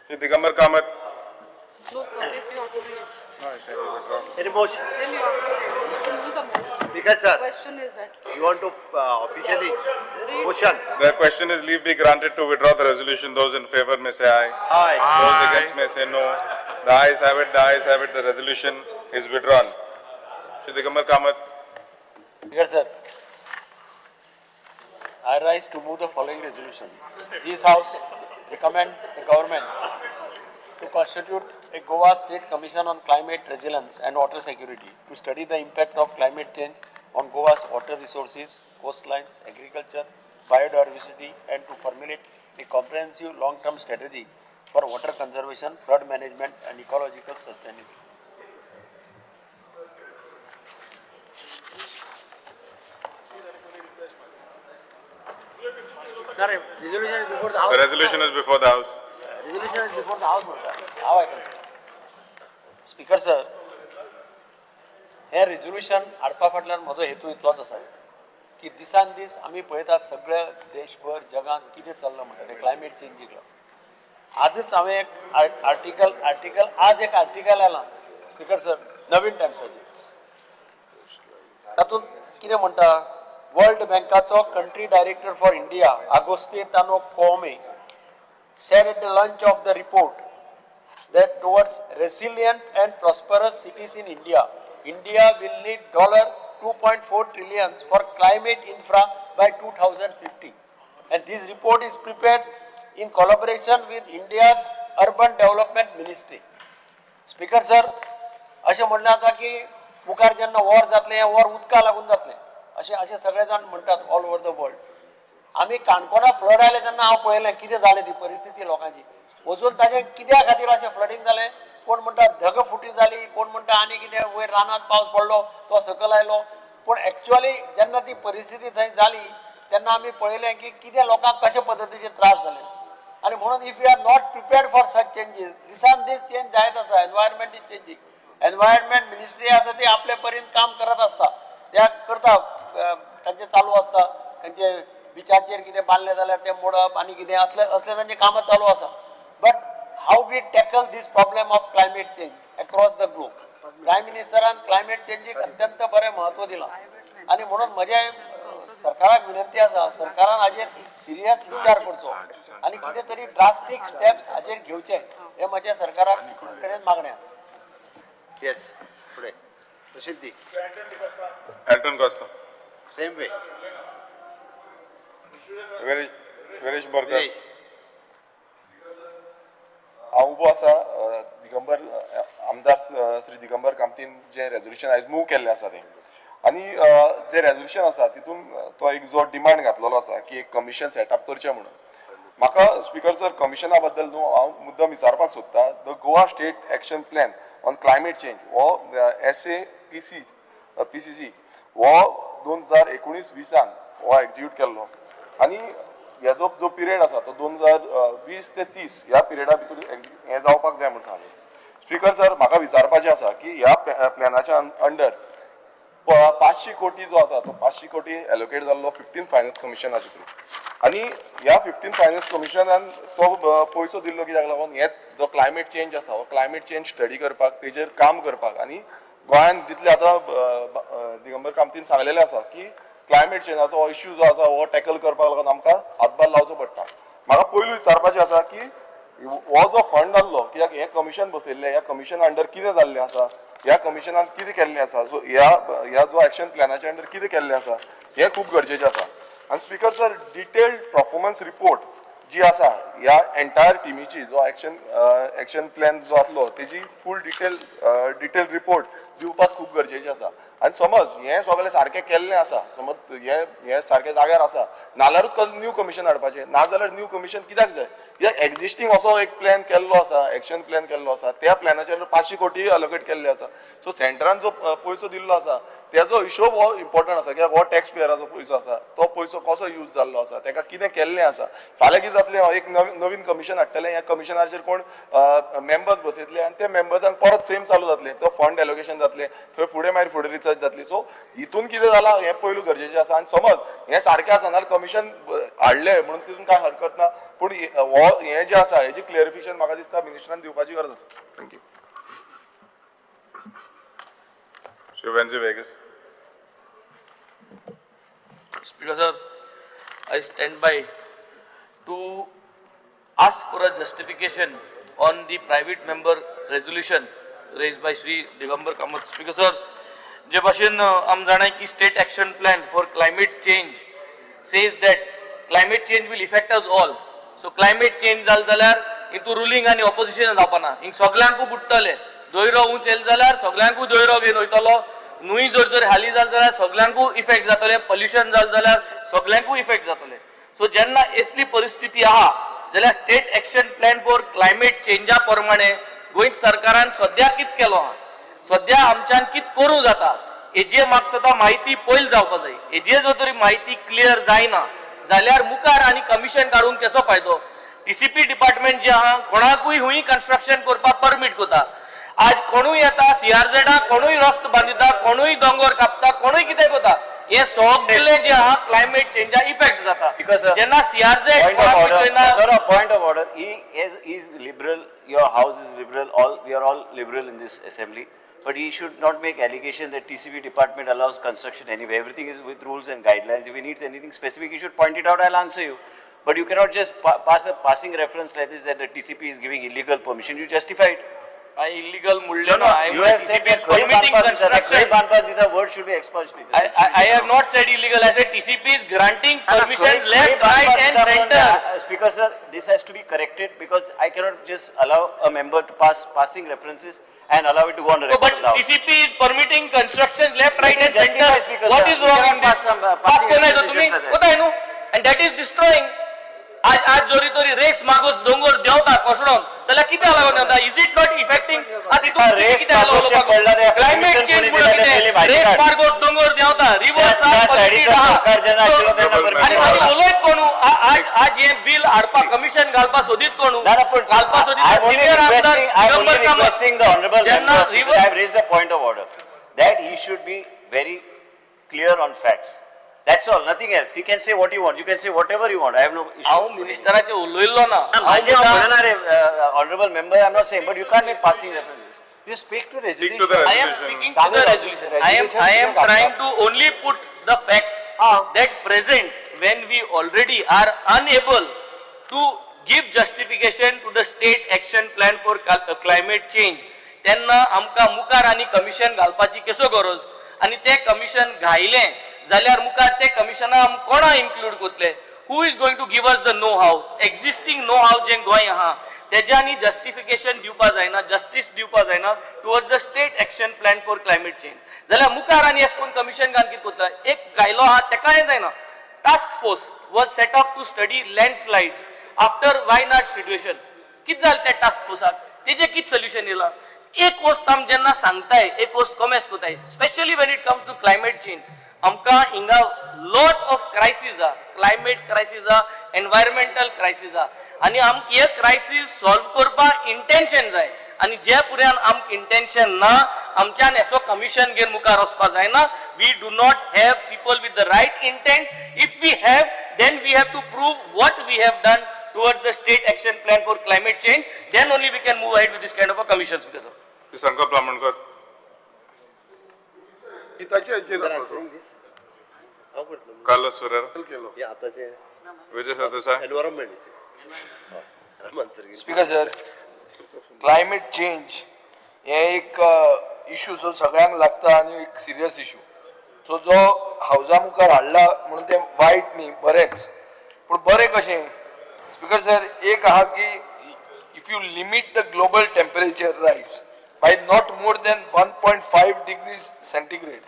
Shri Digambar Kamath. No, sir, this you have to read. Any motion? Still you have to read. The motion. Speaker sir, Question is that. you want to officially motion? The question is leave be granted to withdraw the resolution. Those in favor may say aye. Aye. Those against may say no. The ayes have it, the ayes have it. The resolution is withdrawn. Shri Digambar Kamath. Speaker sir, I rise to move the following resolution. This House recommend the government to constitute a Goa State Commission on Climate Resilience and Water Security to study the impact of climate change on Goa's water resources, coastlines, agriculture, biodiversity, and to formulate a comprehensive long-term strategy for water conservation, flood management, and ecological sustainability. Resolution is before the House. The resolution is before the House. Resolution is before the House. How I can speak? Speaker sir, हे resolution हाडपा फाटल्यान म्हजो हेतू इतलोच आसा की दिसान दीस आमी पळयतात सगळ्या देशभर जगांत कितें चल्लां म्हणटा तें क्लायमेट चेंजीक लागून आजच हांवें एक आर्टिकल आज एक आर्टिकल आयलां स्पीकर सर नवीन टायम्साचेर तातूंत कितें म्हणटा वर्ल्ड बँकाचो country director for India Auguste Tano Kouame said at the launch of the report that towards resilient and prosperous cities in India, India will need $2.4 trillion for climate infra by 2050. And this report is prepared in collaboration with India's Urban Development Ministry. Speaker sir, अशें म्हणलें जाता की मुखार जेन्ना war जातलें हें war उदका लागून जातलें अशें सगळे जाण म्हणटात ऑल ओवर द वर्ल्ड. आमी काणकोणा फ्लड आयले तेन्ना हांव पळयलें कितें जालें ती परिस्थिती लोकांची वचून ताजें कित्या खातीर अशें फ्लडींग जालें कोण म्हणटा ढगफुटी जाली कोण म्हणटा आनी कितें वयर रानांत पावस पडलो तो सकयल आयलो पूण एक्चुअली जेन्ना ती परिस्थिती थंय जाली तेन्ना आमी पळयलें की कितें लोकांक कशे पद्दतीचे त्रास जाले आनी म्हणून if you are not prepared for such changes दिसान दीस चेंज जायत आसा environment is changing environment ministry आसा ती आपले परीन काम करत आसता त्या करता तांचें चालू आसता तांचे बिचाचेर कितें बांदलें जाल्यार तें मोडप आनी कितें असले तांचें कामां चालू आसा but how we tackle this problem of climate change across the globe prime मिनिस्टरान क्लायमेट चेंजीक अत्यंत बरें म्हत्व दिलां आनी म्हणून म्हजें सरकाराक विनंती आसा सरकारान हाजेर सिरियस विचार करचो आनी कितें तरी ड्रास्टीक स्टेप्स हाजेर घेवचे हें म्हज्या सरकारा कडेन मागणें आसा. Yes. Today. Prashidhi. Elton Costa. Same way. Viresh Borkar. हांव उबो आसा दिगंबर आमदार श्री दिगंबर कामतीन जे रेजोल्युशन आयज मूव केल्लें आसा तें आनी जे रेजोल्युशन आसा तितून तो एक जो डिमांड घातलेलो आसा की एक कमिशन सेटअप करचें म्हणून म्हाका स्पीकर सर कमिशना बद्दल न्हू हांव मुद्दम विचारपाक सोदतां the Goa state action plan on climate change हो PCC हो 2019-20 हो एक्झिक्यूट केल्लो आनी हेजो जो पिरियड आसा तो 2020 ते 30 ह्या पिरियडा भितर हें जावपाक जाय म्हणून सांगलें. स्पीकर सर म्हाका विचारपाचें आसा की ह्या प्लॅनाच्या अंडर 500 कोटी जो आसा तो 500 कोटी एलोकेट जाल्लो 15 फायनान्स कमिशनाचे थ्रू आनी ह्या 15 फायनान्स कमिशनान तो पयसो दिल्लो कित्याक लागून हे जो क्लायमेट चेंज आसा हो क्लायमेट चेंज स्टडी करपाक तेजेर काम करपाक आनी गोंयांत जितले आतां दिगंबर कामतीन सांगलेलें आसा की क्लायमेट चेंजाचो हो इश्यू जो आसा हो टॅकल करपाक लागून आमकां हातभार लावचो पडटा. म्हाका पयलू विचारपाचें आसा की हो जो फंड आसलो कित्याक हें कमिशन बसयल्लें ह्या कमिशना अंडर कितें जाल्लें आसा ह्या कमिशनान कितें केल्लें आसा सो ह्या जो एक्शन प्लॅनाच्या अंडर कितें केल्लें आसा हें खूब गरजेचें आसा. आनी speaker sir detailed performance report जी आसा ह्या एंटायर टिमीची जो एक्शन प्लॅन जो आसलो तेजी फूल डिटेल रिपोर्ट दिवपाक खूब गरजेचें आसा आनी समज हें सगळें सारकें केल्लें आसा समज हें सारकें जाग्यार आसा नाल्यारूच न्यू कमिशन हाडपाचें नाजाल्यार न्यू कमिशन कित्याक जाय कित्याक एक्झिस्टींग असो एक प्लॅन केल्लो आसा एक्शन प्लॅन केल्लो आसा त्या प्लॅनाचेर 500 कोटी अलोकेट केल्ले आसा सो सेंटरान जो पयसो दिल्लो आसा तेजो हिशोब हो इम्पॉर्टंट आसा कित्याक हो टॅक्स पेयराचो पयसो आसा तो पयसो कसो यूज जाल्लो आसा तेका कितें केल्लें आसा फाल्यां कितें जातलें एक नवीन कमिशन हाडटलें ह्या कमिशनाचेर कोण मेंबर्स बसयतले आनी त्या मेंबर्सांक परत सेम चालू जातलें तो फंड एलोकेशन जातलें थंय फुडें रिसर्च जातली सो हितून कितें जालां हें पयलू गरजेचें आसा आनी समज हें सारकें आसा नाल्यार कमिशन हाडलें म्हणून तितून कांय हरकत ना पूण हो हें जें आसा हेजी क्लियरिफिकेशन म्हाका दिसता मिनिस्टरान दिवपाची गरज आसा thank you Shivanji Vegas. Speaker sir, I stand by to ask for a justification on the private member resolution raised by Shri Digambar Kamath. Speaker sir, जे भाशेन आम जाणाय की state action plan for climate change says that climate change will affect us all. So climate change जाल जाल्यार इंतू ruling आणि opposition जावपाना Inc सगळ्यांकू बुडटले दोयरो उंच L जाल्यार सगळ्यांकू दोयरो घेवन वयतलो न्हूय जर हाली जाल जाल्यार सगळ्यांकू इफेक्ट जातले पोल्युशन जाल जाल्यार सगळ्यांकू इफेक्ट जातले सो जेन्ना असली परिस्थिती आहा जाल्यार state action plan for climate चेंजा प्रमाणे गोंय सरकारान सद्या कित केलो आहा सद्या आमच्यान कित करूं जाता हेजे म्हाका सद्दा म्हायती पयली जावपा जाय हेजे जर तरी म्हायती क्लियर जायना जाल्यार मुखार आनी कमिशन काडून कसो फायदो टीसीपी डिपार्टमेंट जे आहा कोणाकूय हुंय कन्स्ट्रक्शन करपाक परमीट कोता आज कोणूय येता सीआरझेडा कोणूय रस्तो बांदिता कोणूय दोंगर कापता कोणूय कितें कोता हे सगळे जे आहा क्लायमेट चेंजा इफेक्ट जाता जेन्ना CRZ point of order. He is liberal. Your house is liberal. We are all liberal in this assembly. But he should not make allegation that TCP department allows construction anyway. Everything is with rules and guidelines. If he needs anything specific, he should point it out. I'll answer you. But you cannot just pass a passing reference like this that the TCP is giving illegal permission. You justify it. I illegal mulya no. You have said that permitting construction. The word should be expunged. I have not said illegal. I said TCP is granting permissions left, right, and center. Speaker sir, this has to be corrected because I cannot just allow a member to passing references and allow it to go on the record. But TCP is permitting construction left, right, and center. What is wrong in this? Pass kona hai tumhi? Kota hai no? And that is destroying. आज जोरी तोरी race Magos दोंगर देवता कोसडोन जाल्यार कितें लागून देवता is it not affecting तितून कितें आलो क्लायमेट चेंज म्हणून कितें रेस मागोस दोंगर देवता रिवर्स आनी मागीर उलयत कोण आज हे बिल हाडपाक कमिशन घालपाक सोदीत कोण घालपाक सोदीत सिनियर आमदार दिगंबर कामत जेन्ना I have raised a point of order that he should be very clear on facts. That's all, nothing else. You can say what you want. You can say whatever you want. I have no issue. हांव मिनिस्टराचे उलयल्लो ना honorable member, I'm not saying, but you can't make passing references. You speak to Speak to the I am resolution. speaking to the resolution. I am trying to only put the facts that present when we already are unable to give justification to the state action plan for climate change. तेन्ना आमकां मुखार आनी commission घालपाची कसो गरज आनी ते commission घायलें जाल्यार मुखार ते कमिशना आम कोणा इन्क्लूड कोतले who is going to give us the know how existing know how जे गोंय आहा तेज्यानी जस्टिफिकेशन दिवपा जायना जस्टीस दिवपा जायना towards the state action plan for climate change जाल्यार मुखार आनी एस कोन कमिशन घालून कितें कोत्ता एक गायलो आहा तेकाय जायना task force was set up to study landslides after Wayanad situation कितें जालें त्या टास्क फोर्साक तेजें कितें सोल्युशन येयलां एक वस्त आम जेन्ना सांगताय एक वस्त कमेस कोताय specially when it comes to climate change आमकां हिंगा लॉट ऑफ क्रायसीस आहा क्लायमेट क्रायसीस आहा एनवायरमेंटल क्रायसीस आहा आनी आमकां हे क्रायसीस सॉल्व करपाक इंटेन्शन जाय आनी जे पुऱ्यान आमकां इंटेन्शन ना आमच्यान एसो कमिशन घेवन मुखार वचपा जायना we do not have people with the right intent if we have then we have to prove what we have done towards the state action plan for climate change, then only we can move ahead with this kind of a commission. Sankalp Ramanekar. Carlos Ferreira. Vijay Sardesai. Speaker sir climate change हे एक issue जो सगळ्यांक लागता आनी एक serious issue so जो हावजा मुखार हाडला म्हणून ते वायट न्ही बरेंच पूण बरें कशें Speaker sir, एक आहा की if you limit the global temperature rise by not more than 1.5 degrees centigrade,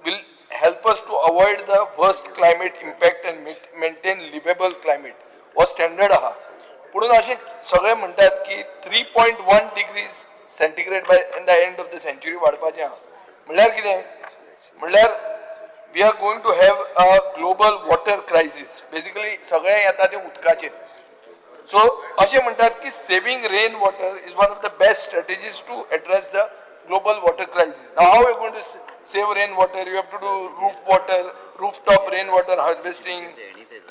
will help us to avoid the worst climate impact and maintain livable climate. वो standard आहा. पुढून असे सगळे म्हणतात की 3.1 degrees centigrade by in the end of the century वाढपाचे आहा. म्हणल्यार कितें? म्हणल्यार we are going to have a global water crisis. Basically सगळे येता ते उदकाचेर. So असे म्हणतात की saving rain water is one of the best strategies to address the global water crisis. Now how are you going to save rain water? You have to do rooftop rainwater harvesting,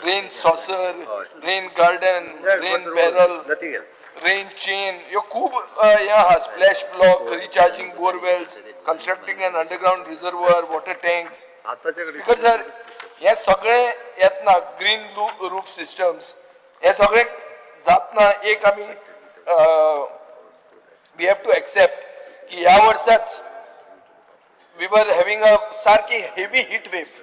rain saucer, rain garden, rain barrel, nothing else. rain chain. You खूप splash block, recharging bore wells, constructing an underground reservoir, water tanks. Speaker sir, हे सगळे येत ना green roof systems. हे सगळे जातना एक आम्ही we have to accept की या वर्षाच we were having a सारखी heavy heat wave.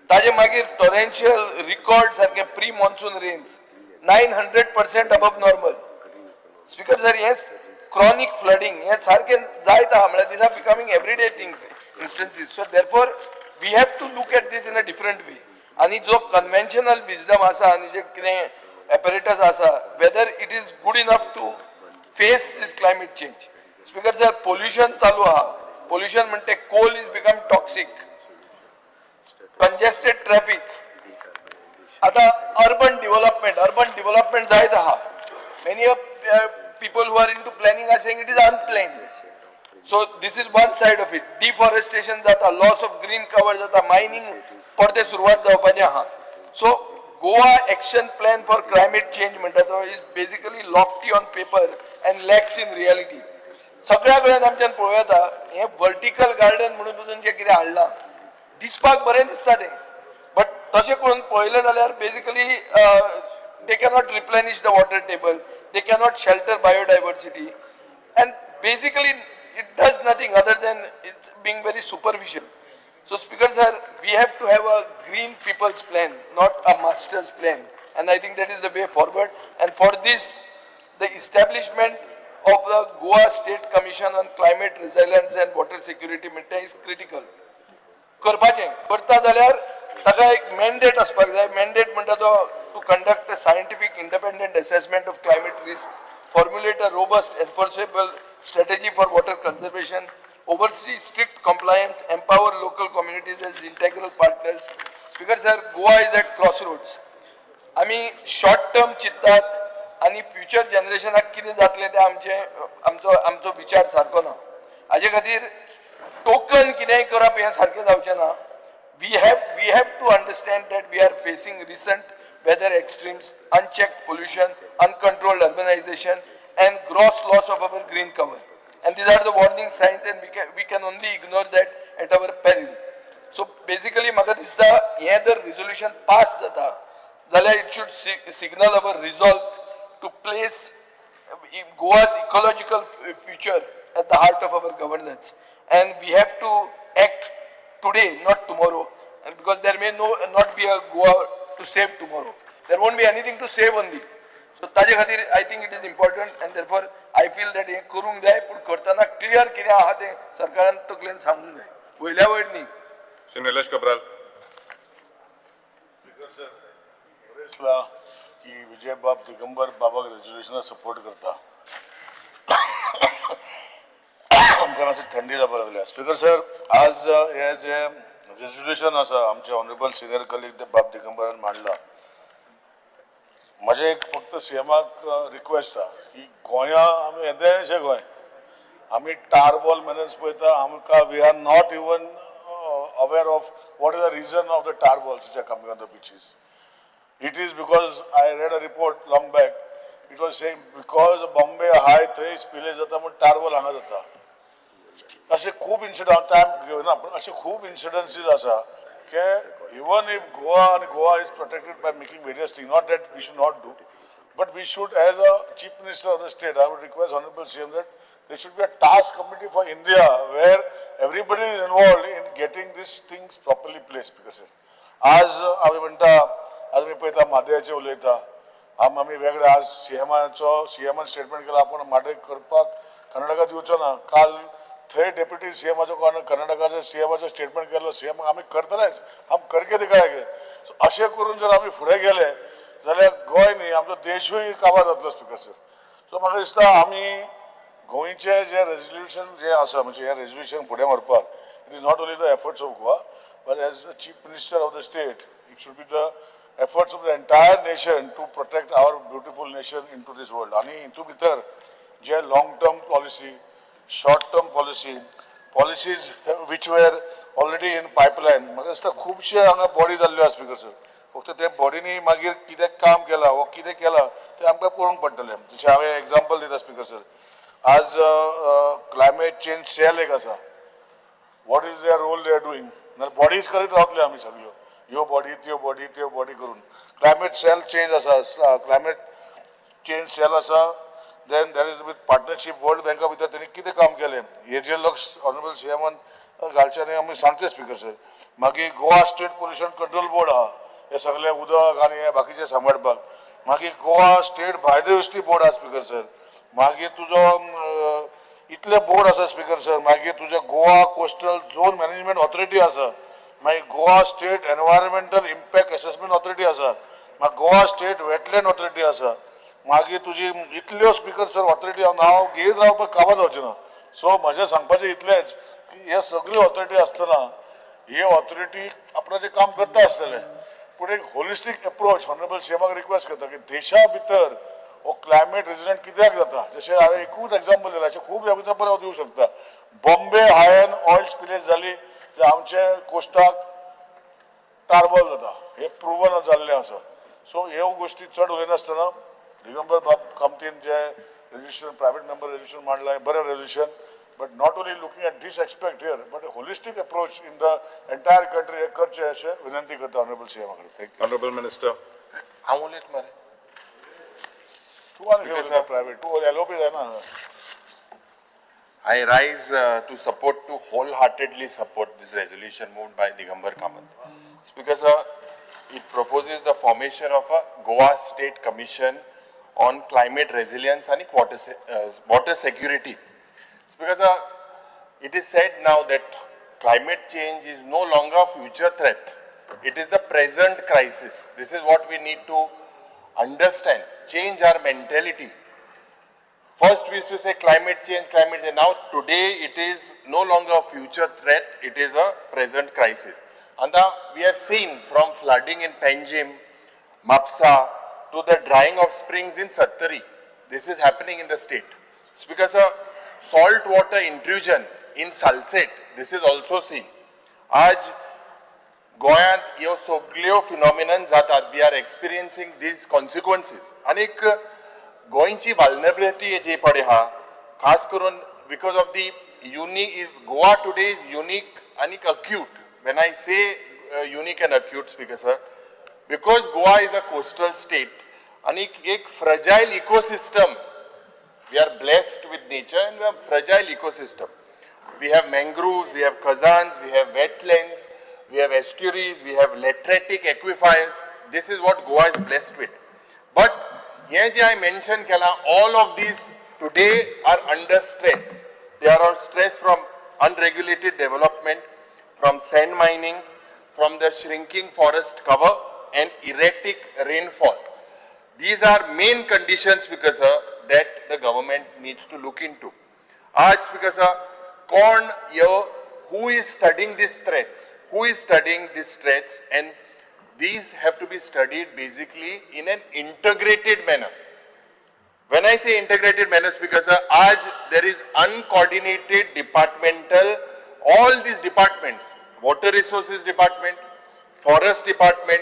ताजे मागीर torrential record सारखे pre-monsoon rains 900% above normal. Speaker sir, yes, chronic flooding, हे सारखे जायत आहा म्हळ्यार these are becoming everyday things, instances. So therefore, we have to look at this in a different way. आणि जो conventional wisdom आसा आणि जे कितें apparatus आसा, whether it is good enough to face this climate change. Speaker sir, pollution चालू आहा. Pollution म्हणते coal is become toxic. Congested traffic. आता urban development जायत आहा. Many people who are into planning are saying it is unplanned. So this is one side of it. Deforestation जाता, loss of green cover जाता, mining परते सुरुवात जावपाचे आहा. So Goa action plan for climate change म्हणटा तो is basically lofty on paper and lacks in reality. सगळ्या कडेन आमच्यान पळोवं येता हे वर्टिकल गार्डन म्हणून तुजून जे कितें हाडलां दिसपाक बरें दिसता तें, बट तशें करून पळयलें जाल्यार basically they cannot replenish the water table, they cannot shelter biodiversity, and basically it does nothing other than it being very superficial. So Speaker sir, we have to have a green people's plan, not a master's plan, and I think that is the way forward. And for this, the establishment of the Goa State Commission on Climate Resilience and Water Security is critical. करपाचें करता जाल्यार ताका एक mandate आसपाक जाय. Mandate म्हणटा तो to conduct a scientific independent assessment of climate risk, formulate a robust enforceable strategy for water conservation, oversee strict compliance, empower local communities as integral partners. Speaker sir, Goa is at crossroads. आमी short term चिंततात आणि future जनरेशनाक कितें जातलें तें आमचो विचार सारको ना. हाजे खातीर टोकन कितेंय करप हें सारकें जावचें ना. We have to understand that we are facing recent weather extremes, unchecked pollution, uncontrolled urbanization, and gross loss of our green cover. And these are the warning signs, and we can only ignore that at our peril. So basically, म्हाका दिसता हे जर resolution pass जाता जाल्यार it should signal our resolve to place Goa's ecological future at the heart of our governance. And we have to act today, not tomorrow. And because there may not be a Goa to save tomorrow. There won't be anything to save only. So ताजे खातीर I think it is important, and therefore I feel that हे करूंक जाय, पूण करतना clear कितें आहा तें सरकारान तकलेन सांगूंक जाय. वयल्या वयर न्ही. Shri Nilesh Kabral. दिसला की विजय बाब दिगंबर बाबाक रेजोल्युशनाक सपोर्ट करता. आमकां मातशी थंडी जावपाक लागल्या. स्पीकर सर, आज हे जे रेजोल्युशन आसा आमचे ऑनरेबल सिनियर कलीग बाब दिगंबरान मांडला, म्हजें एक फक्त सीएमाक रिक्वेस्ट आहा की गोंया आमी येदेशें गोंय आमी टारबॉल मॅनर्स पळयता, आमकां we are not even aware of what is the reason of the tar balls which are coming on the beaches. It is because I read a report long back. It was saying because Bombay high थंय spillage जाता म्हण tar ball हांगा जाता. अशे खूब incident time घेवना पूण अशे खूब incidences आसा के even if Goa is protected by making various things, not that we should not do, but we should, as a chief minister of the state, I would request Honorable CM that there should be a task committee for India where everybody is involved in getting these things properly placed. Because आज आमी म्हणटा, आज मी पळयता माद्याचे उलयता, आमी वेगळे आज सीएमान statement केला आपण माडे करपाक कर्नाटका दिवचो ना काल थंय डेप्युटी सीएमाचो कर्नाटकाचो सीएमाचो स्टेटमेंट केलो सीएम आमी करतलेच आमी करके दिखायगे अशें करून जर आमी फुडें गेले जाल्यार गोंय न्ही आमचो देशूय काबार जातलो स्पीकर सर सो म्हाका दिसता आमी गोंयचे जे रेजोल्युशन जे आसा म्हणजे हे रेजोल्युशन फुडें व्हरपाक it is not only the efforts of Goa but as the chief minister of the state it should be the efforts of the entire nation to protect our beautiful nation into this world. आणि हितू भितर जे long term policy, short term policies which were already in pipeline, म्हाका दिसता खुबशे हांगा body जाल्ल्यो आसा speaker sir फक्त ते बॉडीनी मागीर कितें काम केलां वो कितें केलां तें आमकां पळोवंक पडटलें जशें हांवें एग्जांपल दिता स्पीकर सर आज क्लायमेट चेंज सेल एक आसा what is their role they are doing नाल्यार बॉडीज करीत रावतले आमी सगळ्यो यो बॉडी त्यो बॉडी करून क्लायमेट सेल चेंज आसा क्लायमेट चेंज सेल आसा then there is with partnership world बँका भितर तेणी कितें काम केलें हेजेर लक्ष ऑनरेबल सीएमान घालचें आनी आमी सांगचे स्पीकर सर मागीर Goa state pollution control board आहा हे सगळे उदक आनी हे बाकीचे सांबाळपाक मागीर गोवा स्टेट बायोडायवर्सिटी बोर्ड आहा स्पीकर सर मागीर तुजो इतले बोर्ड आसा स्पीकर सर मागीर तुजे Goa coastal zone management authority आसा मागीर Goa state environmental impact assessment authority आसा मागीर गोवा स्टेट वेटलँड ऑथॉरिटी आसा मागीर तुजी इतल्यो स्पीकर सर ऑथॉरिटी हांव नांव घेत रावपाक काबार जावचें ना सो म्हजें सांगपाचें इतलेंच की हे सगळ्यो ऑथॉरिटी आसतना हे ऑथॉरिटी आपणाचें काम करता आसतले पूण एक होलिस्टीक एप्रोच ऑनरेबल सीएमाक रिक्वेस्ट करता की देशा भितर हो क्लायमेट रेजिडेंट कित्याक जाता जशें हांवें एकूच एग्जांपल दिलें अशें खूब एग्जांपल हांव दिवंक शकता बॉम्बे हायन ऑयल स्पिलेज जाली जे आमचे कोस्टाक टार्बल जाता हे प्रुवन जाल्लें आसा सो ह्यो गोश्टी चड उलयनासतना दिगंबर बाब कामतीन जे रेजोल्युशन प्रायवेट मेंबर रेजोल्युशन मांडलां बरें resolution but not only looking at this expect here but a holistic approach in the entire country हे करचें अशें विनंती करता ऑनरेबल सीएमा कडेन थँक्यू Honorable Minister. हांव उलयत मरे तूं आनी घेवन प्रायवेट तूं एलओपी जायना I rise to support, to wholeheartedly support this resolution moved by Digambar Kamath. It's because it proposes the formation of a Goa State Commission on Climate Resilience and water security. It's because it is said now that climate change is no longer a future threat. It is the present crisis. This is what we need to understand, change our mentality. First we used to say climate change. Now today it is no longer a future threat, it is a present crisis. And we have seen from flooding in Panjim, Mapsa to the drying of springs in Sattari. This is happening in the state. It's because of salt water intrusion in Salset, this is also seen. Aj Goyant ह्यो सगळ्यो phenomenon जातात, we are experiencing these consequences. And गोंयची वाल्नरेबिलिटी जी पडे हा खास करून because of the unique Goa today is unique आणि acute when I say unique and acute speaker sir because Goa is a coastal state आणि एक fragile ecosystem we are blessed with nature and we have fragile ecosystem we have mangroves we have khazans we have wetlands we have estuaries we have lateritic aquifers this is what Goa is blessed with but here je I mentioned kela all of these today are under stress. They are on stress from unregulated development, from sand mining, from the shrinking forest cover and erratic rainfall. These are main conditions because that the government needs to look into. Aaj because who is studying these threats? Who is studying these threats and these have to be studied basically in an integrated manner. When I say integrated manner, because there is uncoordinated departmental, all these departments, water resources department, forest department,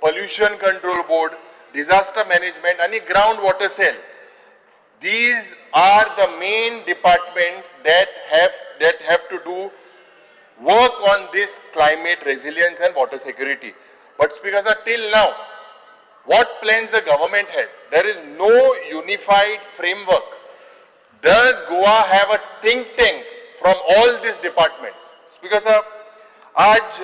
pollution control board, disaster management and groundwater cell. These are the main departments that have to do work on this climate resilience and water security. But Speaker sir, till now, what plans the government has? There is no unified framework. Does Goa have a think tank from all these departments? Speaker sir, आज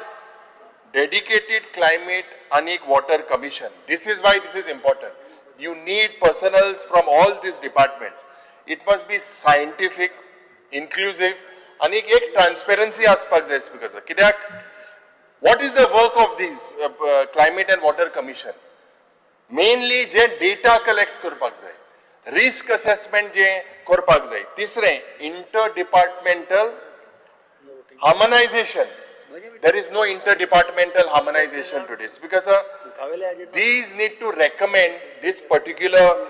dedicated climate and water commission. This is why this is important. you need personals from all these departments. It must be scientific, inclusive, and एक transparency आसपाक जाय speaker sir. कित्याक what is the work of these climate and water commission? Mainly जे data collect करपाक जाय, risk assessment जे करपाक जाय. तिसरें interdepartmental harmonization. There is no interdepartmental harmonization today because these need to recommend this particular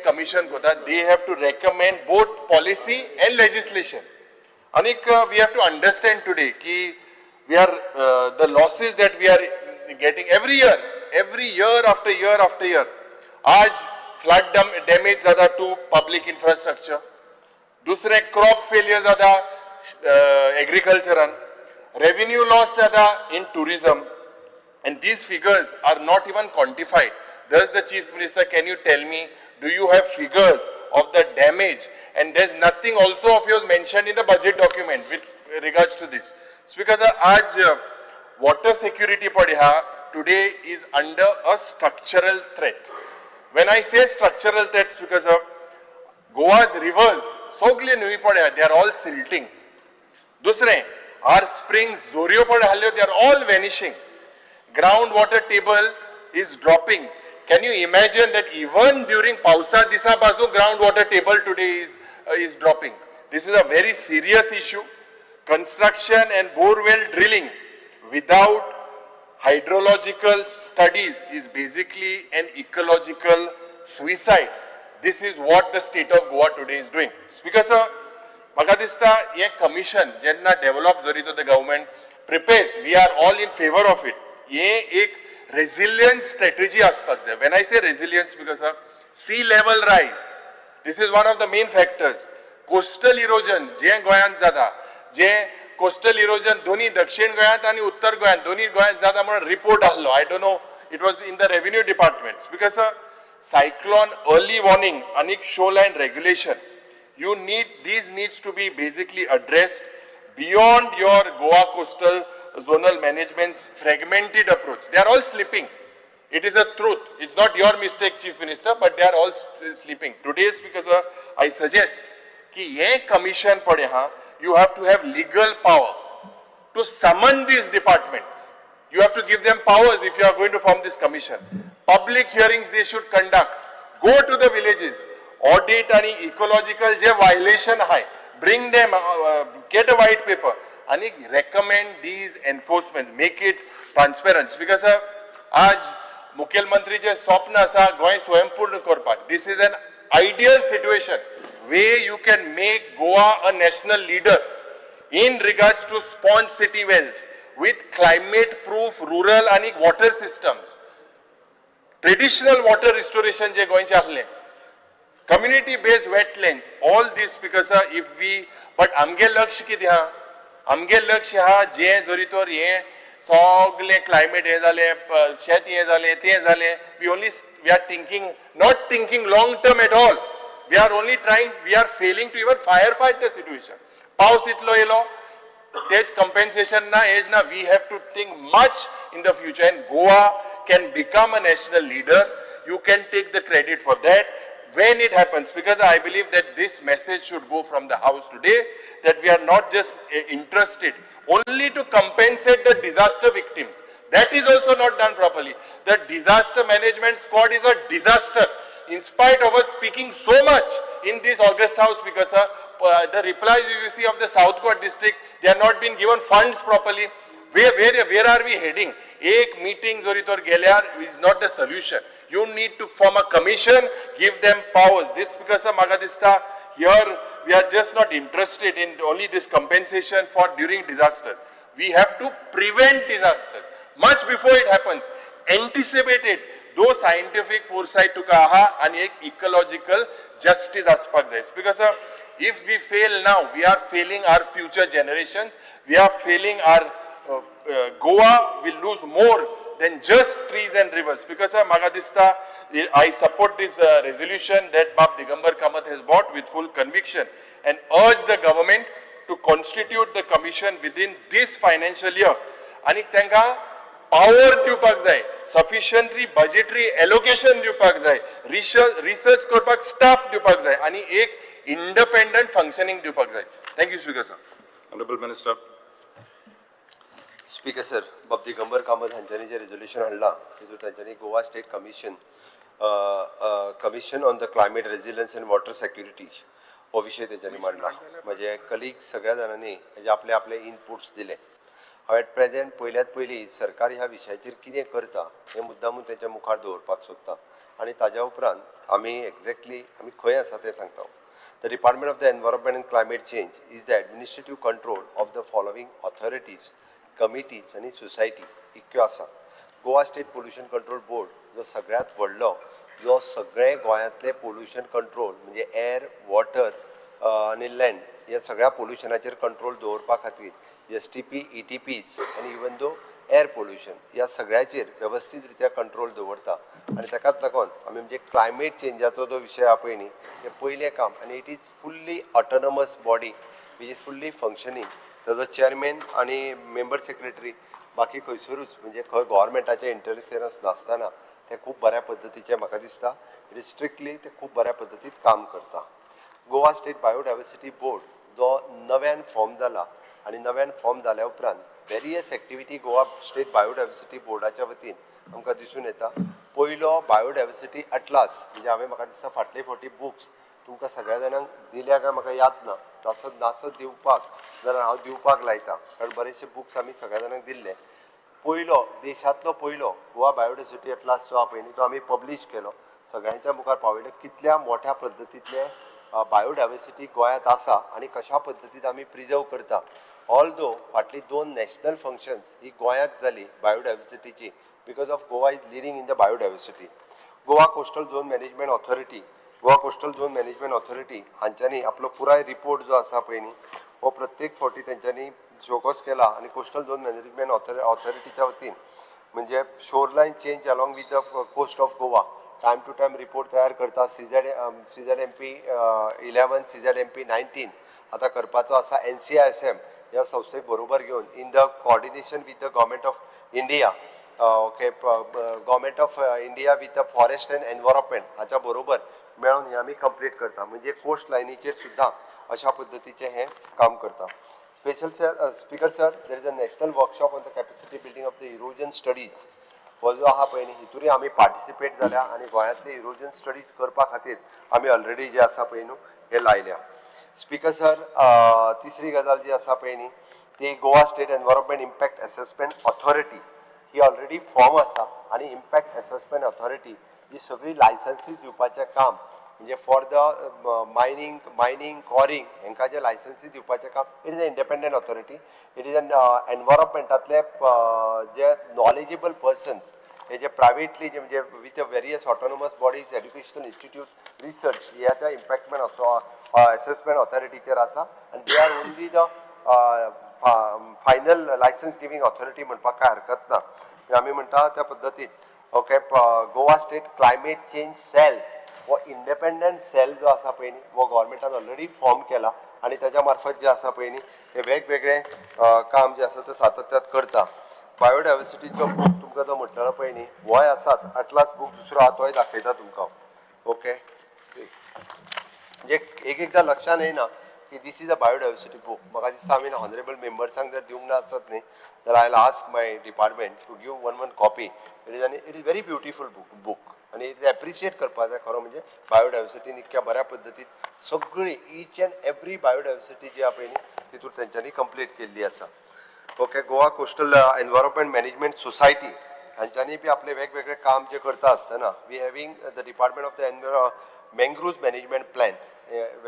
commission they have to recommend both policy and legislation. Anik, we have to understand today ki we are the losses that we are getting every year after year after year. Aaj flood damage ज़्यादा to public infrastructure. दूसरे crop failure ज़्यादा agriculture. Revenue loss ज़्यादा in tourism, and these figures are not even quantified. Thus, the Chief Minister, can you tell me, do you have figures of the damage? And there's nothing also of yours mentioned in the budget document with regards to this. It's because आज water security today is under a structural threat. When I say structural threats, because Goa's rivers, they are all silting. दूसरे, our springs, they are all vanishing. Groundwater table is dropping. Can you imagine that even during Pausa Disa Bazu, groundwater table today is dropping? This is a very serious issue. Construction and borewell drilling without hydrological studies is basically an ecological suicide. This is what the state of Goa today is doing. Speaker sir, म्हाका दिसता हे commission जेन्ना develop जरी तो the government prepares, we are all in favor of it. ये एक resilience strategy आसपाक जाय. When I say resilience, because sea level rise, this is one of the main factors. Coastal erosion जे गोंयांत जाता, जे coastal erosion दोन्ही दक्षिण गोंयांत आणि उत्तर गोंयांत दोन्ही गोंयांत जाता म्हणून report आसलो. I don't know, it was in the revenue department. Because cyclone early warning and shoreline regulation. These needs to be basically addressed beyond your Goa coastal zonal management's fragmented approach. They are all sleeping. It is a truth. It's not your mistake, Chief Minister, but they are all sleeping. Today, because I suggest कि ये commission पड़े हाँ, you have to have legal power to summon these departments. You have to give them powers if you are going to form this commission. Public hearings they should conduct. Go to the villages. Audit and ecological je violation hai, bring them, get a white paper and recommend these enforcement, make it transparent. Because आज मुख्यमंत्री जे स्वप्न आसा गोंय स्वयंपूर्ण करपाक, this is an ideal situation where you can make Goa a national leader in regards to sponge city wells with climate proof rural and water systems, traditional water restoration je गोंयचे आसले, community based wetlands, all this because if we, but आमगे लक्ष्य कितें हा, आमगे लक्ष्य हा जे जरी तर हे सगळे climate हे जाले, शेत हे जाले, ते जाले, we are thinking, not thinking long term at all. We are only trying, we are failing to even firefight the situation. पावस इतलो येलो, तेच compensation na age na, we have to think much in the future, and Goa can become a national leader. You can take the credit for that when it happens, because I believe that this message should go from the house today, that we are not just interested only to compensate the disaster victims. That is also not done properly. The disaster management squad is a disaster. In spite of us speaking so much in this August House, because the replies you see of the South Goa district, they are not being given funds properly. Where are we heading? Ek meeting zoritor gelyar is not the solution. You need to form a commission, give them powers. This because Magadista here we are just not interested in only this compensation for during disasters. We have to prevent disasters much before it happens. Anticipate it. Though scientific foresight to kaha and ek ecological justice aspect this. Because if we fail now, we are failing our future generations. We are failing our Goa will lose more than just trees and rivers. Because Magadista, I support this resolution that Bab Digambar Kamath has brought with full conviction and urge the government to constitute the commission within this financial year. And tenga power दिवपाक जाय, sufficiently budgetary allocation दिवपाक जाय, research करपाक staff दिवपाक जाय आणि एक independent functioning दिवपाक जाय. Thank you speaker sir. Honorable Minister. Speaker sir, बाब दिगंबर कामत हांच्यांनी जे रेजोल्युशन हाडलां तितूंत तांच्यांनी Goa state commission on the climate resilience end water security हो विशय तेंच्यांनी मांडला. म्हजे कलीग सगळ्या जाणांनी हेजे आपले आपले इनपुट्स दिले. हांव एट प्रेजेंट पयल्यात पयलीं सरकार ह्या विशयाचेर कितें करता हें मुद्दामून तेंच्या मुखार दवरपाक सोदता आनी ताज्या उपरांत आमी एक्झॅक्टली आमी खंय आसा तें सांगता. The Department of the Environment and Climate Change is the administrative control of the following authorities, committees and society इक्यो आसा. Goa state pollution control board जो सगळ्यात व्हडलो, जो सगळे गोंयांतले पोल्युशन कंट्रोल म्हणजे एअर, वॉटर आनी लँड ह्या सगळ्या पोल्युशनाचेर कंट्रोल दवरपा खातीर STP, ETPs आनी इवन दो एअर पोल्युशन ह्या सगळ्याचेर वेवस्थीत रित्या कंट्रोल दवरता. आनी ताकाच लागून आमी म्हणजे क्लायमेट चेंजाचो जो विशय आहा पळय न्ही तें पयलें काम आनी it is fully autonomous body which is fully functioning. ताजो चेअरमॅन आनी मेंबर सेक्रेटरी बाकी खंयसरूच म्हणजे खंय गव्हर्मेंटाचें इंटरफियरन्स नासतना ते खूब बऱ्या पद्दतीचें म्हाका दिसता. इट इज स्ट्रिक्टली ते खूब बऱ्या पद्दतीन काम करता. गोवा स्टेट बायोडायवर्सिटी बोर्ड जो नव्यान फॉर्म जाला आनी नव्यान फॉर्म जाल्या उपरांत various activity Goa state biodiversity बोर्डाच्या वतीन आमकां दिसून येता. पयलो बायोडायवर्सिटी अटलास म्हणजे हांवें म्हाका दिसता फाटले फावटी बुक्स तुमकां सगळ्या जाणांक दिल्या काय म्हाका याद ना. नासत दिवपाक जाल्यार हांव दिवपाक लायता कारण बरेचशे बुक्स आमी सगळ्या जाणांक दिल्ले. पयलो देशांतलो पयलो गोवा बायोडायवर्सिटी अटलास जो आहा पळय न्ही तो आमी पब्लीश केलो, सगळ्यांच्या मुखार पावयलो. कितल्या मोठ्या पद्दतींतले बायोडायवर्सिटी गोंयांत आसा आनी कशा पद्दतीन आमी प्रिजर्व करता. ऑल्दो फाटली 2 नॅशनल फंक्शन्स ही गोंयांत जाली बायोडायवर्सिटीची because of Goa is leading in the biodiversity. Goa coastal zone management authority हांच्यांनी आपलो पुराय रिपोर्ट जो आसा पळय न्ही हो प्रत्येक फावटी तेंच्यांनी शोकोस केला आनी कोस्टल झोन मॅनेजमेंट ऑथॉरिटीच्या वतीन म्हणजे shoreline change along with the coast of Goa time to time report तयार करता. CZMP 11, CZMP 19 आता करपाचो आसा. NCISM ह्या संस्थेक बरोबर घेवन in the coordination with the government of India government of India with the forest and environment हाच्या बरोबर मेळून हे आमी कंप्लीट करता. म्हणजे कोस्ट लायनीचेर सुद्दां अशा पद्दतीचें हें काम करता. Speaker sir, there is a national workshop on the capacity building of the erosion studies हो जो आहा पळय न्ही हितूनय आमी पार्टिसिपेट जाल्या आनी गोंयांतले इरोजन स्टडीज करपा खातीर आमी ऑलरेडी जे आसा पळय न्हू हे लायल्या. स्पीकर सर, तिसरी गजाल जी आसा पळय न्ही ती Goa state environment impact assessment authority ही ऑलरेडी फॉर्म आसा आनी इम्पॅक्ट असेसमेंट ऑथॉरिटी ही सगळी लायसन्सीस दिवपाचें काम म्हणजे फॉर द मायनींग कॉरींग हांकां जे लायसन्सीस दिवपाचें काम it is a independent authority. It is an एनवायरमेंटांतले जे नॉलेजेबल पर्सन्स हे जे प्रायवेटली जे म्हणजे with various autonomous bodies educational institute research ह्या त्या इम्पॅक्टमेंट असेसमेंट ऑथॉरिटीचेर आसा आनी they are only the final licence giving authority म्हणपाक काय हरकत ना. आमी म्हणटा त्या पद्दतीन okay Goa state climate change cell हो इंडिपेंडंट सेल जो आसा पळय न्ही हो गव्हर्मेंटान ऑलरेडी फॉर्म केला आनी ताच्या मार्फत जे आसा पळय न्ही ते वेगवेगळे काम जे आसा ते सातत्यात करता. बायोडायवर्सिटीचो बूक तुमकां जो म्हटलेलो पळय न्ही होय आसात. अटलास बूक दुसरो आहा तोय दाखयता तुमकां. ओके म्हणजे एकदां लक्षान येना की this is a biodiversity book. म्हाका दिसता आमी ऑनरेबल मेंबर्सांक जर दिवंक ना आसत न्ही जाल्यार I will ask my department to give one copy. It is very beautiful book आनी इट एप्रिशिएट करपाक जाय खरो म्हणजे बायोडायवर्सिटीन इतक्या बऱ्या पद्दतीन सगळी ईच अँड एवरी बायोडायवर्सिटी जी आहा पळय न्ही तितून तेंच्यांनी कंप्लीट केल्ली आसा. Okay Goa coastal environment management society हांच्यांनी बी आपले वेगवेगळे काम जे करता आसतना we having the department of the mangroves management plan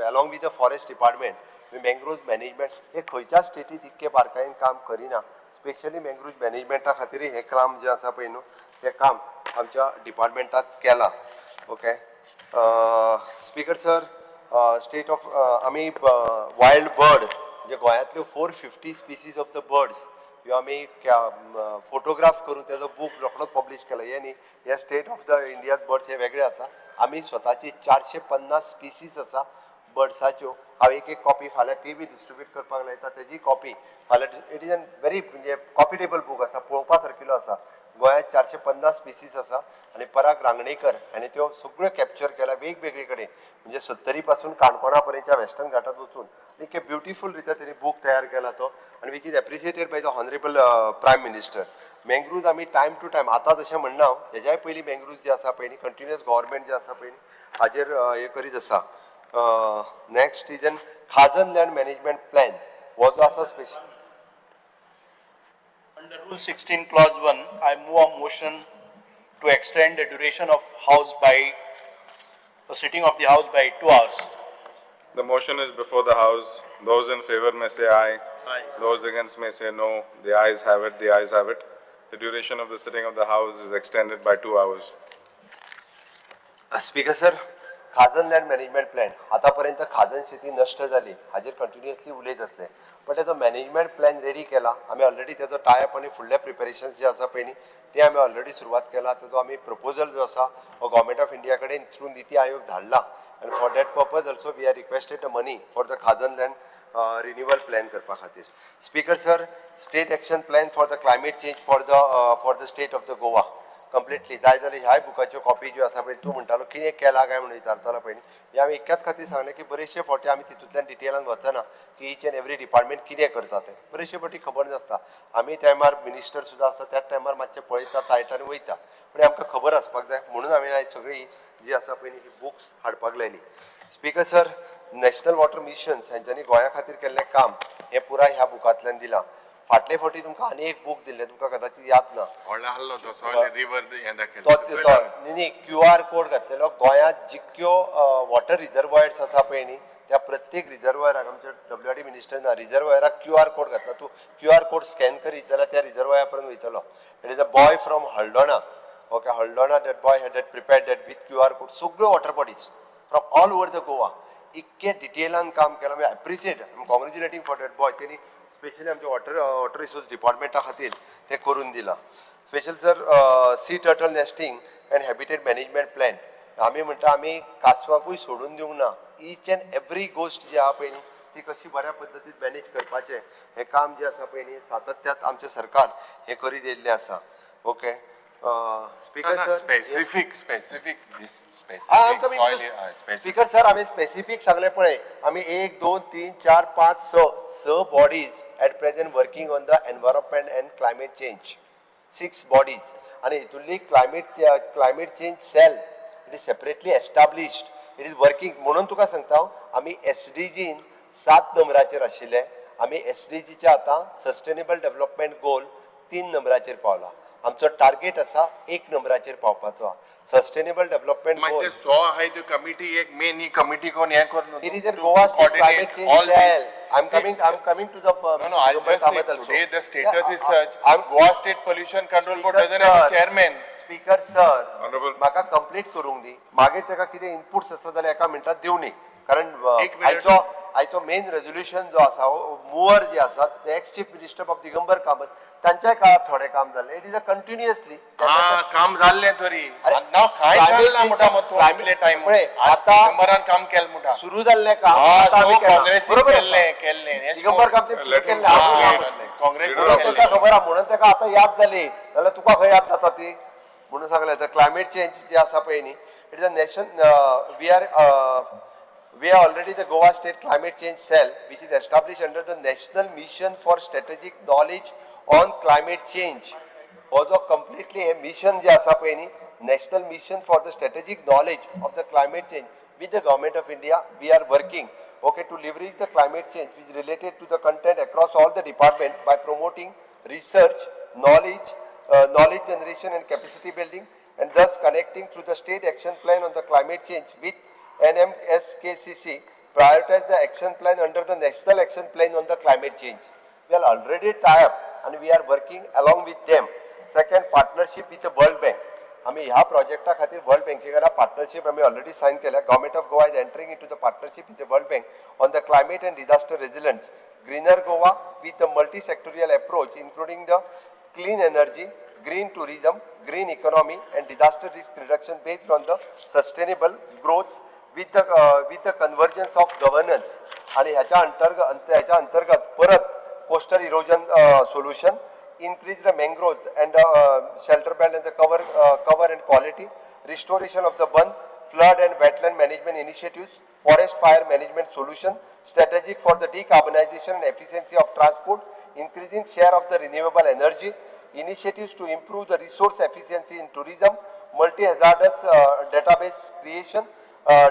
along with the forest department mangroves management हे खंयच्या स्टेटीत इतके बारकायेन काम करिना. स्पेशली मँग्रोव्ज मॅनेजमेंटा खातीर हे काम जे आसा पळय न्हू ते काम आमच्या डिपार्टमेंटात केला. Okay speaker sir, state of आमी वायल्ड बर्ड म्हणजे गोंयांतल्यो 450 स्पिसीज ऑफ द बर्ड्स ह्यो आमी फोटोग्राफ करून तेजो बूक रोखडोच पब्लीश केला. हे न्ही हे state of the India birds हे वेगळे आसा. आमी स्वताची 450 स्पिसीज आसा बर्ड्साच्यो. हांव एक कॉपी फाल्यां ती बी डिस्ट्रिब्यूट करपाक लायता. तेजी कॉपी फाल्यां इट इज अन व्हेरी म्हणजे कॉम्पिटेबल बूक आसा, पळोवपा सारकिलो आसा. गोंयांत 450 स्पिसीस आसा आनी पराग रांगणेकर हांणी त्यो सगळ्यो कॅप्चर केल्या वेगवेगळे कडेन म्हणजे 70 पासून काणकोणा पर्यंतच्या वेस्टर्न घाटात वचून एक ब्युटिफूल रित्या तेणी बूक तयार केला तो आनी which is appreciated by the honourable prime minister. Mangroves आमी टायम टू टायम आतां तशें म्हणना हेज्याय पयलीं मँग्रुव्ज जे आसा पळय न्ही कंटिन्युअस गव्हर्मेंट जे आसा पळय न्ही हाजेर हे करीत आसा. Next is an khazan land management plan हो जो आसा special. Under Rule 16 Clause 1, I move a motion to extend the duration of the sitting of the House by 2 hours. The motion is before the House. Those in favor may say aye. Aye. Those against may say no. The ayes have it. The ayes have it. The duration of the sitting of the House is extended by 2 hours. Speaker sir, khazan land management plan आतापर्यंत खाजन शेती नष्ट जाली हाजेर continuously उलयत असले पण तेजो management plan ready केला आमी ऑलरेडी तेजो टायप आनी फुडले प्रिपेरेशन्स जे आसा पळय न्ही ते आमी ऑलरेडी सुरवात केला तेजो आमी प्रपोजल जो आसा हो गव्हर्मेंट ऑफ इंडिया कडेन थ्रू नीती आयोग धाडला आनी for that purpose also we are requested the money for the khazan land renewal plan करपा खातीर. Speaker sir, state action plan for the climate change for the state of the Goa completely जाय जाल्यार ह्या बुकाच्यो copy ज्यो आसा पळय तूं म्हणटालो कितें केला काय म्हणून विचारतालो पळय हे आमी एकाच खातीर सांगलें की बरेचशे फावटी आमी तितूंतल्यान डिटेलान वचना की ईच एंड एवरी डिपार्टमेंट कितें करता तें बरेचशे फावटी खबर नासता. आमी टायमार मिनिस्टर सुद्दां आसता त्याच टायमार मातशें पळयता सायटार वयता पूण आमकां खबर आसपाक जाय म्हणून हांवें आयज सगळी जी आसा पळय ही बुक्स हाडपाक लायली. Speaker sir, national water missions हांच्यांनी गोंया खातीर केल्लें काम हें पुराय ह्या बुकांतल्यान दिलां. फाटले फावटी तुमकां आनी एक बूक दिल्लें तुमकां कदाचित याद ना न्ही QR कोड घातलेलो गोंयांत जितक्यो वॉटर रिजर्वॉयर्स आसा पळय न्ही त्या प्रत्येक रिजर्वॉयराक आमच्या WRD मिनिस्टरान रिजर्वॉयराक QR कोड घातला. तूं QR कोड स्कॅन करीत जाल्यार त्या रिजर्वॉयर पर्यंत वयतलो. It is a boy from Haldona. Okay, Haldona that boy had that prepared that with QR code सगळ्यो water bodies from all over the Goa इतके डिटेलान काम केलां. आमी appreciate congratulating for that boy. तेणी स्पेशली आमच्या वॉटर रिसोर्स डिपार्टमेंटा खातीर ते करून दिला. Special sir, sea turtle nesting and habitat management plan आमी म्हणटा आमी कासवाकूय सोडून दिवंक ना. ईच अँड एवरी गोश्ट जी आहा पळय न्ही ती कशी बऱ्या पद्दतीन मॅनेज करपाचें हें काम जें आसा पळय न्ही सातत्यान आमचें सरकार हें करीत येयल्लें आसा. Okay speaker sir, speaker sir आमी स्पेसिफीक सांगलें पळय आमी 1 2 3 4 5 6 bodies at present working on the environment and climate change 6 bodies आनी हितूंतली climate change cell it is separately established it is working म्हणून तुका सांगता आमी SDGन 7 नंबराचेर आशिल्ले आमी SDGचे आतां सस्टेनेबल डेव्हलपमेंट गोल 3 नंबराचेर पावला. आमचो टार्गेट आसा 1 नंबराचेर पावपाचो. सस्टेनेबल डेव्हलपमेंट गोल कमिटी एक मेन ही कमिटी कोण हे करून it is Goa state climate change cell. I'm coming to the no, I'll just say today the status is such. Goa State Pollution Control Board doesn't have a chairman. Speaker sir, Honorable. म्हाका complete करूंक दी. मागीर ताका कितें inputs आसा जाल्यार एका मिनटात दिवनी कारण एक मिनिट. आयचो मेन रेजोल्युशन जो आसा मुवर जे आसात ते ex chief minister of Digambar Kamat तांच्याय काळात थोडे काम जाल्ले. इट इज अ कंटिन्युअसली काम जाल्ले तरी नाव काय जाल्ला मोठा मतो आपले टाइम आता दिगंबरान काम केल मोठा सुरू जाल्ले काम आता आमी केला. काँग्रेस बरोबर केल्ले दिगंबर काम ते सुरू केल्ले काँग्रेस ताका खबर आहा म्हणून ताका आतां याद जाली जाल्यार तुका खंय याद जाता ती म्हणून सांगलें तर क्लायमेट चेंज जे आसा पळय न्ही it is a nation we are already the Goa State Climate Change Cell which is established under the National Mission for Strategic Knowledge on Climate Change. Also completely a mission जे आसा पळय न्ही National Mission for the Strategic Knowledge of the Climate Change with the Government of India. We are working to leverage the climate change which is related to the content across all the departments by promoting research, knowledge generation and capacity building and thus connecting through the state action plan on the climate change with NMSKCC, prioritize the action plan under the national action plan on the climate change. We are already tied up and we are working along with them. Second, partnership with the World Bank. आम्ही ह्या प्रोजेक्टा खातीर world बँकेकडे partnership आम्ही already sign केल्या. Government of Goa is entering into the partnership with the world bank on the climate and disaster resilience, greener Goa with the multi sectoral approach including the clean energy, green tourism, green economy and disaster risk reduction based on the sustainable growth with the convergence of governance. आणि ह्याच्या अंतर्गत परत coastal erosion solution increase the mangroves and shelter belt and the cover and quality, restoration of the bund, flood and wetland management initiatives, forest fire management solution, strategic for the decarbonization and efficiency of transport, increasing share of the renewable energy, initiatives to improve the resource efficiency in tourism, multi-hazardous database creation,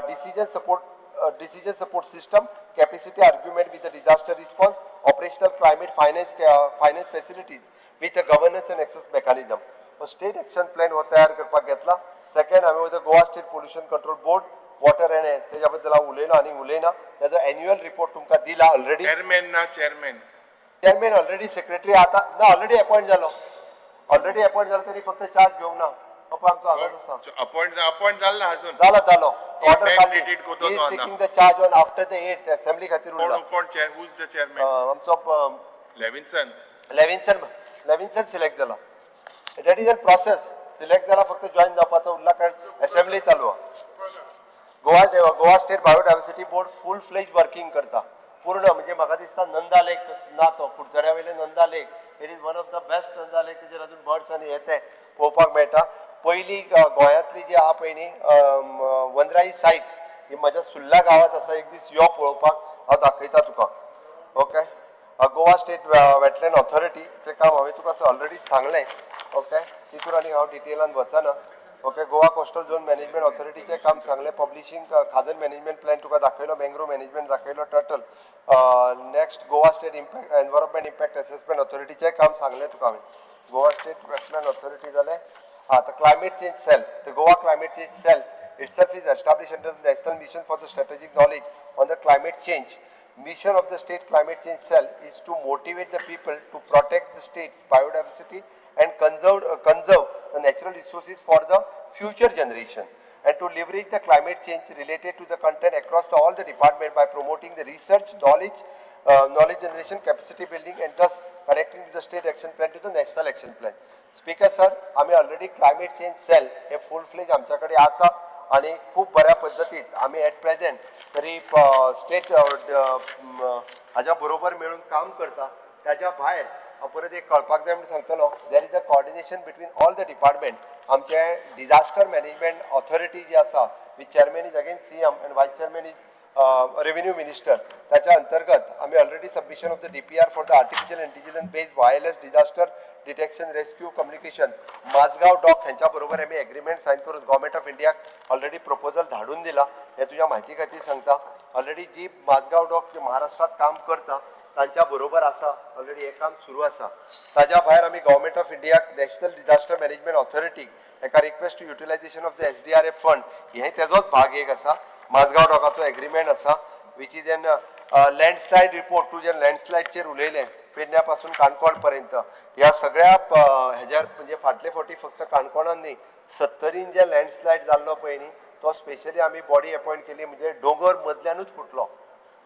decision support system, capacity argument with the disaster response, operational climate finance facilities with the governance and access mechanism. State action plan हो तयार करपाक घेतला. Second आम्ही उद्या Goa state pollution control board water end air त्याच्याबद्दल हांव उलयलो आनी उलयना त्याचो एन्युअल रिपोर्ट तुमकां दिला ऑलरेडी. चेअरमॅन ऑलरेडी सेक्रेटरी आता ना ऑलरेडी अपॉइंट झालो तरी फक्त चार्ज घेऊन ना आमचो हांगाच आसा अपॉइंट जाल्ला अजून जालो ऑर्डर काढली कोतो he is taking the charge on after the 8th assembly खातीर उरला कोण चेअर हूज द चेअरमॅन आमचो लेविन्सन सिलेक्ट झाला. That is a process. Select झाला फक्त जॉईन जावपाचो उरला कारण असेंब्ली चालू आहा. Goa state biodiversity board full fledged working करता पूर्ण म्हणजे म्हाका दिसता नंदा लेक ना तो कुडचड्या वयले Nanda lake it is one of the best Nanda lake तेजेर अजून बर्ड्स आनी येते पळोवपाक मेळटा. पयली गोंयांतली जी आहा पळय न्ही वनराई सायट ही म्हज्या सुर्ला गांवांत आसा. एक दीस यो पळोवपाक हांव दाखयता तुका. ओके गोवा स्टेट वेटलँड ऑथॉरिटीचें काम हांवें तुका ऑलरेडी सांगलें. ओके तितून आनी हांव डिटेलान वचना. Okay Goa coastal zone management ऑथॉरिटीचें काम सांगलें. पब्लिशींग खाजन मॅनेजमेंट प्लॅन तुका दाखयलो. मँग्रोव मॅनेजमेंट दाखयलो. Turtle next Goa state impact environment impact assessment ऑथॉरिटीचें काम सांगलें तुका हांवें. गोवा स्टेट वेटलँड ऑथॉरिटी जालें. the climate change cell, the Goa climate change cell itself is established under the National Mission for the Strategic Knowledge on the Climate Change. Mission of the State Climate Change Cell is to motivate the people to protect the state's biodiversity and conserve the natural resources for the future generation, and to leverage the climate change related to the content across all the department by promoting the research, knowledge generation, capacity building, and thus connecting to the state action plan to the national action plan. Speaker sir आम्ही already climate change sale हे फुल फ्लेज आमच्याकडे आसा आणि खूप बऱ्या पद्धतीत आम्ही एट प्रेझेंट तरी स्टेट हाज्या बरोबर मिळून काम करता. त्याच्या भायर हांव परत एक कळपाक जाय म्हणून सांगतलो. There is a coordination between all the department. आमचे डिजास्टर मॅनेजमेंट ऑथॉरिटी जी आसा which chairman is again CM and vice chairman is revenue minister. त्याच्या अंतर्गत आम्ही already submission of the DPR for the artificial intelligence based wireless disaster detection rescue communication Mazagaon dock ह्यांच्या बरोबर आम्ही agreement sign करून government of इंडियाक already proposal धाडून दिला. हे तुझ्या माहिती खातीर सांगता. ऑलरेडी जी माझगाव डॉक जे महाराष्ट्रात काम करता तांच्या बरोबर आसा. ऑलरेडी हे काम सुरू आसा. ताज्या भायर आम्ही गव्हर्नमेंट ऑफ इंडियाक नॅशनल डिजास्टर मॅनेजमेंट ऑथॉरिटीक एका request to utilisation of the SDRF fund हे तेजोच भाग एक आसा. माझगाव डॉकाचो एग्रीमेंट आसा which is an landslide report. तू जे लँडस्लायडचेर उलयलें पेडण्या पासून काणकोण पर्यंत ह्या सगळ्या हेज्यार म्हणजे फाटले फावटी फक्त काणकोणान न्ही 70 जे लँडस्लायड जाल्लो पळय न्ही तो स्पेशली आमी बॉडी अपॉइंट केली म्हणजे डोंगर मदल्यानूच फुटलो.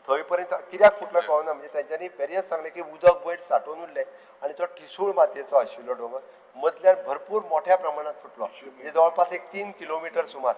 थंय पर्यंत कित्याक फुटलो कळना म्हणजे तेंच्यांनी पेरियस सांगलें की उदक वयर सांठोवन उरलें आनी तो ठिसूळ मातयेचो आशिल्लो डोंगर मदल्यान भरपूर मोठ्या प्रमाणात फुटलो म्हणजे जवळपास एक 3 किलोमीटर सुमार.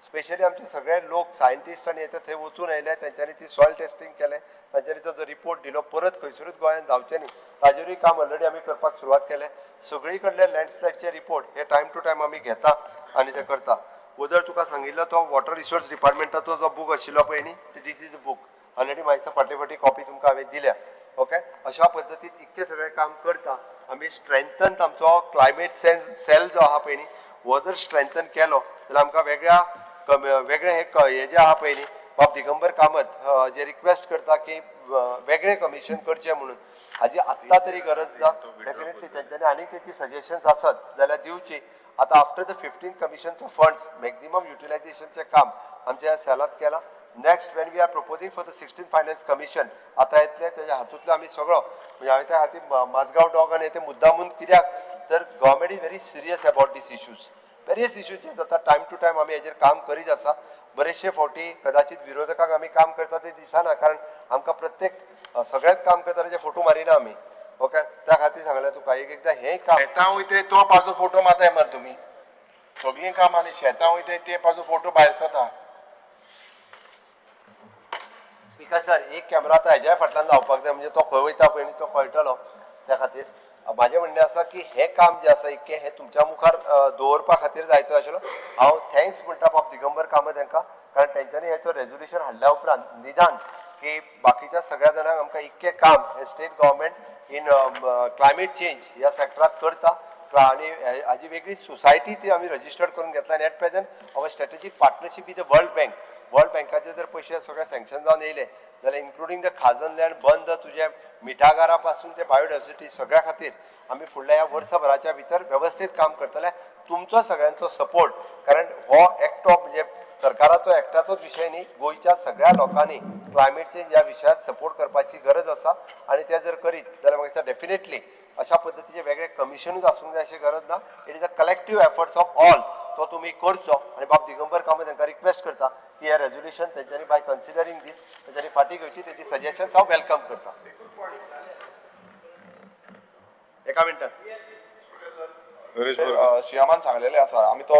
स्पेशली आमचे सगळे लोक सायंटिस्ट आनी येते थंय वचून आयले. तेंच्यांनी ती सॉयल टेस्टिंग केलें. तांच्यांनी तो रिपोर्ट दिलो. परत खंयसरूच गोंयांत जावचें न्ही ताजेरूय काम ऑलरेडी आमी करपाक सुरवात केलें. सगळी कडले लँडस्लायडचे रिपोर्ट हे टायम टू टायम आमी घेता आनी ते करता. उदर तुका सांगिल्लो तो वॉटर रिसोर्स डिपार्टमेंटाचो जो बूक आशिल्लो पळय न्ही दिस इज द बूक ऑलरेडी म्हाका फाटले फावटी कॉपी तुमकां हांवें दिल्या. ओके अशा पद्दतीन इतकें सगळें काम करता आमी. स्ट्रेंथन आमचो क्लायमेट सेल जो आहा पळय न्ही हो जर स्ट्रेंथन केलो जाल्यार आमकां वेगळे हे जे आहा पळय न्ही बाब दिगंबर कामत जे रिक्वेस्ट करता की वेगळे कमिशन करचे म्हणून हाजी आत्ता तरी गरज ना. डेफिनेटली तेंच्यांनी आनी तेची सजेशन्स आसत जाल्यार दिवची. आता आफ्टर द 15th कमिशनचो फंड्स मॅक्झिमम युटिलायझेशनचें काम आमच्या सेलात केला. Next when we are proposing for the 16th finance commission आता येतले तेज्या हातूंतलो आमी सगळो म्हणजे हांवें त्या खातीर माझगाव डॉग आनी ते मुद्दामून कित्याक तर government is very serious about these issues. Various issues जे जाता टायम टू टायम आमी हेजेर काम करीत आसा. बरेचशे फावटी कदाचित विरोधकांक आमी काम करता ते दिसना कारण आमकां प्रत्येक सगळ्यात काम करता ते फोटो मारिना आमी. ओके त्या खातीर सांगलें तुका एकदां हें काम शेतां वयता तो पासो फोटो मारताय मरे तुमी सगळीं काम आनी शेतां वयता ते पासो फोटो भायर सरता. स्पीकर सर एक कॅमेरा आतां हेज्या फाटल्यान लावपाक जाय म्हणजे तो खंय वयता पळय न्ही तो कळटलो. त्या खातीर माझें म्हणणें आसा की हें काम जें आसा इतकें हें तुमच्या मुखार दवरपा खातीर जायतो आशिल्लो. हांव थँक्स म्हणटा बाब दिगंबर कामत हांकां, कारण तेंच्यांनी हेचो रेजोल्युशन हाडल्या उपरांत निदान की बाकीच्या सगळ्या जाणांक आमकां इतकें काम हे state government in climate change ह्या सेक्टरांत करता आणि हाजी वेगळी सोसायटी ती आमी रजिस्टर्ड करून घेतला. आनी at present our strategic partnership with the world बँकाचे जर पयशे सगळे सँक्शन जावन येयले जाल्यार इन्क्लुडींग द खाजन लँड बंद तुजे मिठागारा पासून ते बायोडायवर्सिटी सगळ्या खातीर आमी फुडल्या ह्या वर्सभराच्या भितर वेवस्थीत काम करतले. तुमचो सगळ्यांचो सपोर्ट, कारण हो एकटो म्हणजे सरकाराचो एकट्याचोच विशय न्ही, गोंयच्या सगळ्या लोकांनी क्लायमेट चेंज ह्या विशयांत सपोर्ट करपाची गरज आसा. आणि ते जर करीत जाल्यार म्हाका दिसता डेफिनेटली अशा पद्दतीचे वेगळे कमिशनूच आसूंक जाय अशी गरज ना. It is a collective efforts of all, तो तुमी करचो. आणि बाब दिगंबर कामत तांकां रिक्वेस्ट करता की हे रेजोल्युशन तेंच्यांनी बाय कन्सिडरींग दीस तेंच्यांनी फाटी घेवची. तेंची सजेशन्स हांव वेलकम करता. एका मिनटात शियामान सांगलेले आसा आमी तो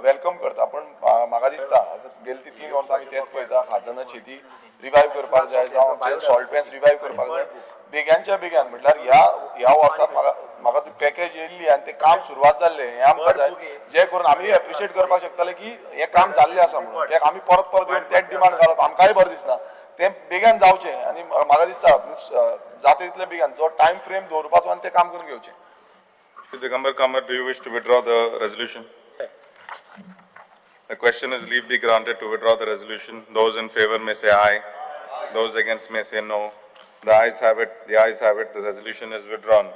वेलकम करता, पण म्हाका दिसता गेली ती 3 वर्सां आमी तेच पळयता, खाजन शेती रिवायव करपाक जाय जावं आमचे सॉल्ट पॅन्स रिवायव करपाक जाय बेग्यानच्या बेग्यान. म्हटल्यार ह्या वर्साक म्हाका ती पॅकेज येयल्ली आनी ते काम सुरवात जाल्ले हें आमकां जाय, जे करून आमी एप्रिशिएट करपाक शकताले की हें काम जाल्लें आसा म्हणून. तें आमी परत परत येवन तेच डिमांड घालप आमकांय बरें दिसना. तें बेगीन जावचें आनी म्हाका दिसता जाता तितले बेगीन जो टायम फ्रेम दवरपाचो आनी तें काम करून घेवचें. Digambar Kamat, do you wish to withdraw the resolution? The question is leave be granted to withdraw the resolution. Those in favor may say aye. Those against may say no. The ayes have it. The ayes have it. The resolution is withdrawn.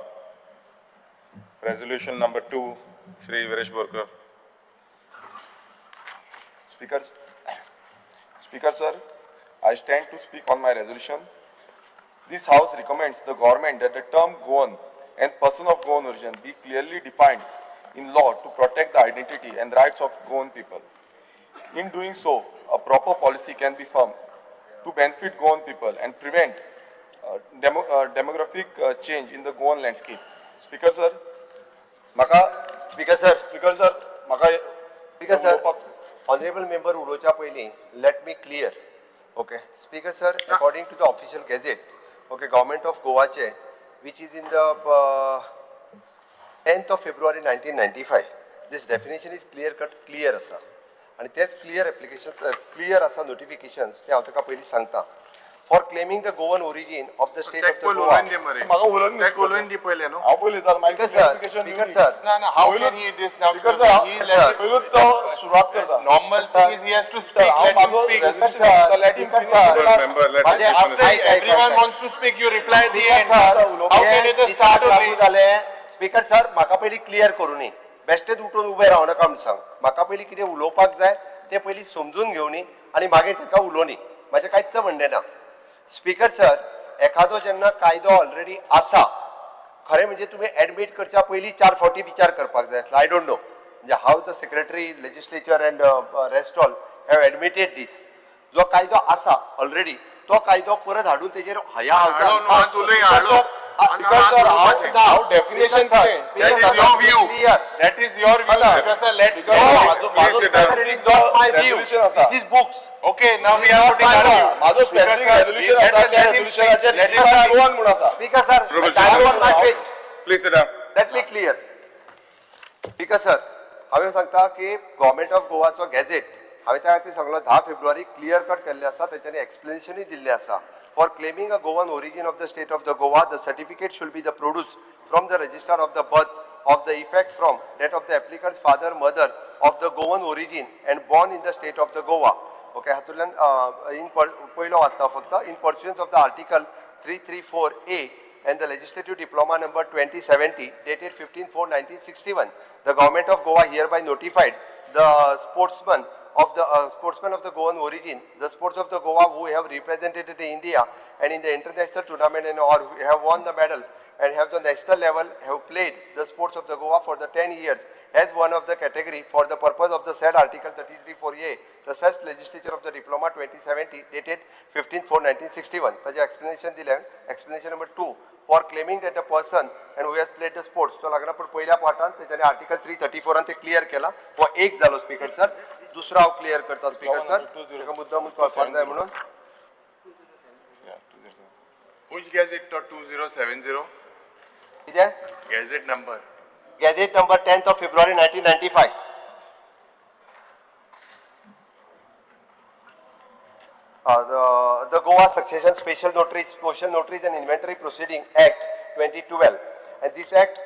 Resolution number 2, Shri Viresh Borkar. Speaker sir, I stand to speak on my resolution. This house recommends the government that the term Goan and person of Goan origin be clearly defined in law to protect the identity and rights of Goan people. In doing so, a proper policy can be formed to benefit Goan people and prevent demographic change in the Goan landscape. Speaker sir, honorable member उलोवच्या पयलीं let me clear. Okay, Speaker sir, according to the official gazette, okay, Government of Goa which is in the 10th of February 1995, this definition is clear asa. And तेच clear applications, clear asa notifications ते हांव ताका पयलीं सांगता. For claiming the Goan origin of the state of the Goa. म्हाका उलोवन दी पयले न्हू हांव पयलीं जाल मागीर Speaker sir, How can he this now? Because he is पयलूच तो सुरवात करता. Normal thing is he has to speak. Let him speak. Member, let him finish. Everyone wants to speak. You reply at the end. How can it the start only? Speaker sir, म्हाका पयलीं clear करूं न्ही. बेश्टेच उठून उबे रावं नाका म्हूण सांग. म्हाका पयलीं कितें उलोवपाक जाय तें पयलीं समजून घेवनी आनी मागीर ताका उलोवनी. म्हाजें कांयच म्हणणें ना. स्पीकर सर, एखादो जेन्ना कायदो ऑलरेडी आसा, खरें म्हणजे तुमी एडमिट करच्या पयलीं 4 फावटी विचार करपाक जाय. आय डोंट नो म्हणजे how the secretary legislature and rest all have admitted this. जो कायदो आसा ऑलरेडी तो कायदो परत हाडून तेजेर हांव definition That is your view. That is your view. Because let This is books. Okay, now we are putting our view. माझो स्पेसिफिक रेजोल्युशन आसा त्या रेजोल्युशनाचेर गोवन म्हणून आसा. Speaker sir, time was not fit. Please sit down. Let me clear. Speaker sir, हांवें सांगता की government of गोवाचो gadget हांवें त्या खातीर सांगलो 10 फेब्रुवारी क्लियर कट केल्लें आसा. तेच्यांनी एक्सप्लेनेशनूय दिल्लें आसा. For claiming a Goan origin of the state of the Goa, the certificate should be the produced from the register of the birth of the effect from that of the applicant's father, mother of the Goan origin and born in the state of the Goa. Okay, हातूंतल्यान in पयलो वाचता फक्त. In pursuance of the article 334A and the legislative diploma number 2070 dated 15/4/1961, the government of Goa hereby notified the sportsmen of the Goan origin, the sports of the Goa who have represented India and in the international tournament and or have won the medal and have the national level have played the sports of the Goa for the 10 years as one of the category for the purpose of the said article 334A, the such legislature of the diploma 2070 dated 15/4/1961. Taje explanation दिलें. Explanation number 2, for claiming that a person and who has played the sports, तो लागना पण पहिल्या पाठांत तेच्यानी article 334 आन ते clear केला. हो एक जालो स्पीकर सर. दुसरा हांव क्लियर करता स्पीकर सर. ताका मुद्दामून कळपाक जाय म्हणून. Which gazette? 2070? कितें Gazette number. Gazette number 10th of February 1995. The Goa Succession Special Notaries and Inventory Proceeding Act 2012, and this act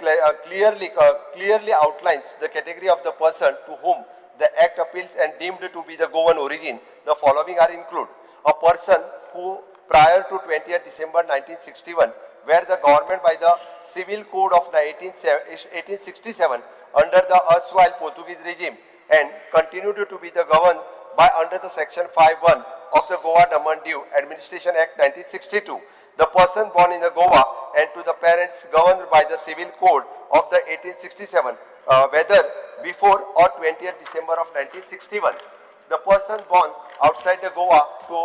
clearly outlines the category of the person to whom the act appeals and deemed to be the Goan origin. The following are included: a person who prior to 20th December 1961, where the government by the Civil Code of 1867 under the erstwhile Portuguese regime and continued to be the governed by under the section 5(1) of the Goa Daman Diu Administration Act 1962. The person born in the Goa and to the parents governed by the Civil Code of the 1867, whether before or 20th December of 1961. The person born outside the Goa to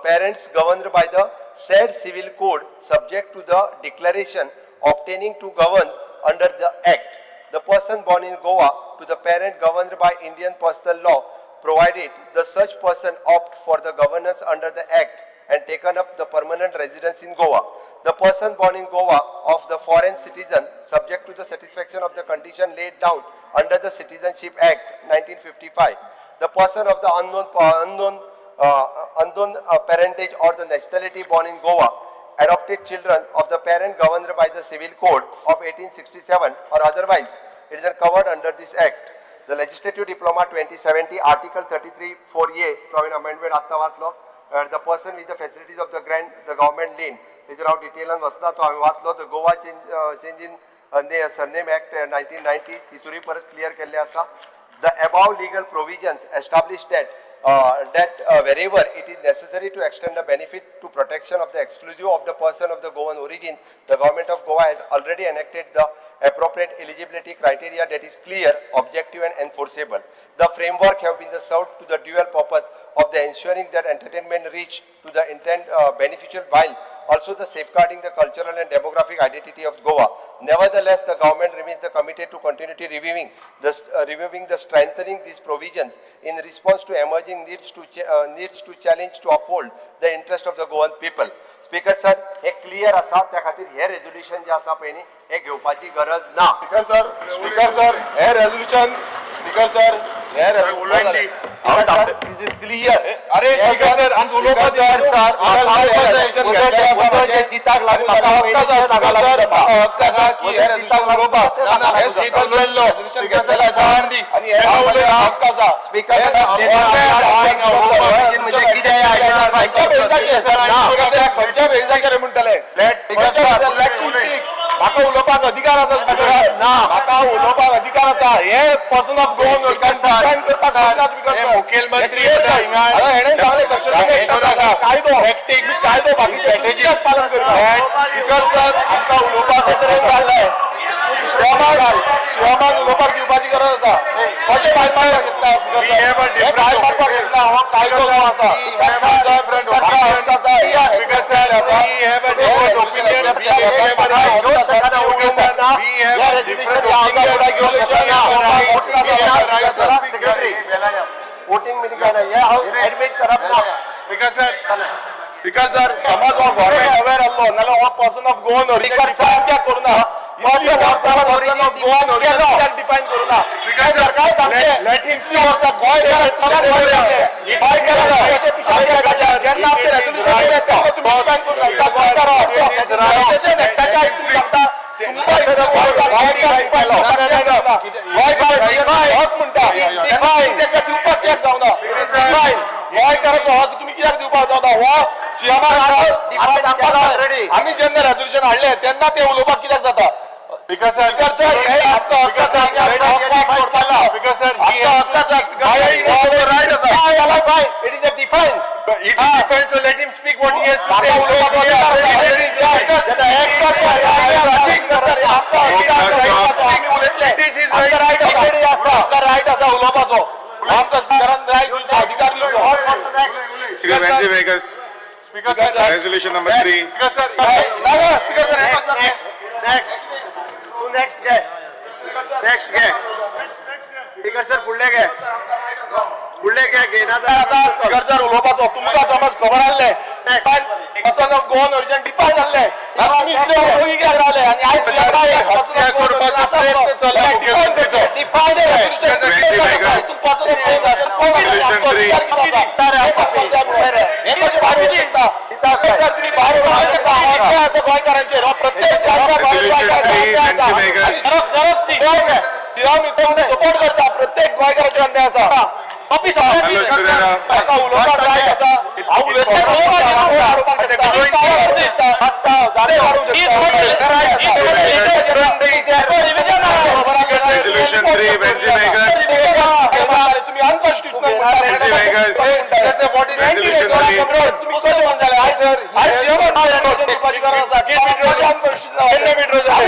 parents governed by the said Civil Code subject to the declaration obtaining to govern under the Act. The person born in Goa to the parent governed by Indian Personal Law, provided the such person opt for the governance under the Act and taken up the permanent residence in Goa. The person born in Goa of the foreign citizen, subject to the satisfaction of the condition laid down under the Citizenship Act 1955. The person of the unknown parentage or the nationality born in Goa, adopted children of the parent governed by the Civil Code of 1867 or otherwise, it is covered under this Act. The Legislative Diploma 2070, Article 33 4A, Provision Amendment Atta वाचलो. The person with the facilities of the government lien. तेजेर हांव डिटेलान वचना, तो हांवें वाचलो. The Goa Change in Surname Act 1990, तितूरय परत clear केल्लें आसा. The above legal provisions establish that wherever it is necessary to extend the benefit to protection of the exclusive of the person of the Goan origin, the government of Goa has already enacted the appropriate eligibility criteria that is clear, objective and enforceable. The framework have been served to the dual purpose of the ensuring that entertainment reach to the intent beneficial while also the safeguarding the cultural and demographic identity of Goa. Nevertheless, the government remains committed to continuity reviewing the strengthening these provisions in response to emerging needs to challenge to uphold the interest of the Goan people. Speaker sir, हे clear आसा, त्या खातीर हे resolution जे आसा पळय न्ही, हे घेवपाची गरज ना. स्पीकर सर, हे रेजोल्यूशन, स्पीकर सर, हे रेजोल्यूशन This is clear. अरे स्पीकर सर, आमचं उलोवपाक जिताक लागून म्हाका उलोवपाक अधिकार आसा ना, म्हाका उलोवपाक अधिकार आसा. हे पर्सन ऑफ गोवन करपाक मुखेलमंत्री हेणें सांगलें कायदो बाकी स्ट्रॅटेजी पालन करता. स्पीकर सर, आमकां उलोवपाक शिवामान उलोवपाक दिवपाची गरज आसा. कशें भायर मारपाक शकता स्पीकर भायर मारपाक शकता. हो कायदो जो आसा वोटिंग मिटिंग काय नाही, ऍडमिट करप ना. स्पीकर सर, समज हो गव्हर्नमेंट अवेअर आसलो नाल्यार हो पर्सन ऑफ गोवन ओरिजिन कित्याक करूना? पर्सन ऑफ गोवन ओरिजिन कित्याक डिफायन करूना? सरकार लेट हिम सी वर्सा गोय जेन्ना आमचे रेजोल्यूशन येता तेन्ना तुम्ही डिफायन करूना. सरकार रजिस्ट्रेशन एक्टाच्या हितून सांगता तुमकां हक म्हणटा तेका दिवपाक कित्याक जावना? गोंयकाराचो हक तुमी कित्याक दिवपाक जावना? हो सीएमाक आमी जेन्ना रेजोल्यूशन हाडलें तेन्ना ते उलोवपाक कित्याक जाता? स्पीकर सर, हे आमकां हक्क आसा. स्पीकर सर, रायट आसा. It is a define. It is different, so let him speak what he has to say. Right आसा उलोवपाचो. आमकां स्पीकरान रायट दिवचो, अधिकार दिवचो. Speaker sir, resolution number 3. Speaker sir, next घे. स्पीकर सर फुडले घे. घेना स्पीकर सर उलोवपाचो. तुमकां समज खबर आहलें गोवन ओरिजिन डिफायन आहलें तुम्ही इतले उपयोगी कित्याक रावले आनी आयज हत्या करपाचो प्रयत्न चालू मुख्यमंत्रीचो. सपोर्ट करता प्रत्येक गोंयकाराचे अन्याय आसा तुम्ही अनकॉन्स्टिट्युशनल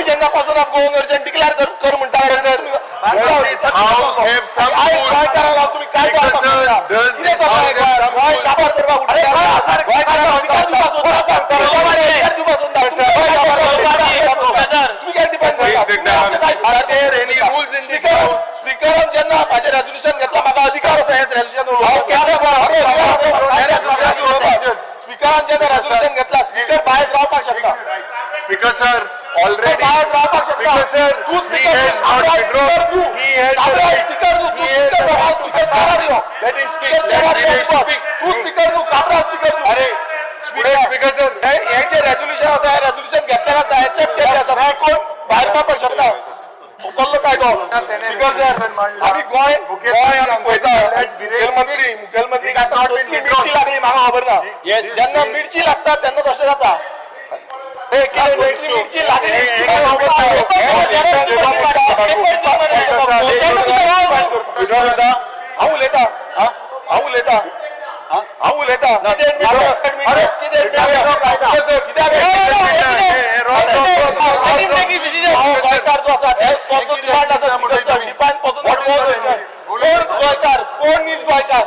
जेन्ना पासून गोवन अर्जंट डिक्लेअर कर म्हणटा सर तुम्ही काय स्पीकरान जेन्ना माझे रेझोल्युशन घेतला म्हाका अधिकार आसा हेच रेझोल्युशन स्पीकरान जेन्ना रेझोल्युशन घेतला स्पीकर भायर रावपाक शकता Speaker sir, already. भायर रावपाक शकता Speaker sir, तू he has not withdrawn. He has speaker तू स्पीकर न्हू काबरा स्पीकर अरे speaker sir, हे जे रेझोल्युशन आसा हे रेझोल्युशन घेतलेलं आसा एक्सेप्ट केलें आसा हे कोण भायर पावपाक शकता उकल्लो काय तो स्पीकर सर आमी गोंय आमी पळयता मुखेलमंत्री आतां मिरची लागली म्हाका खबर ना जेन्ना मिरची लागता तेन्ना तशें जाता मिरची लागली हांव उलयतां गोंयकार जो आसा तो डिमांड आसा डिमांड पासून गोंयकार कोण नीज गोंयकार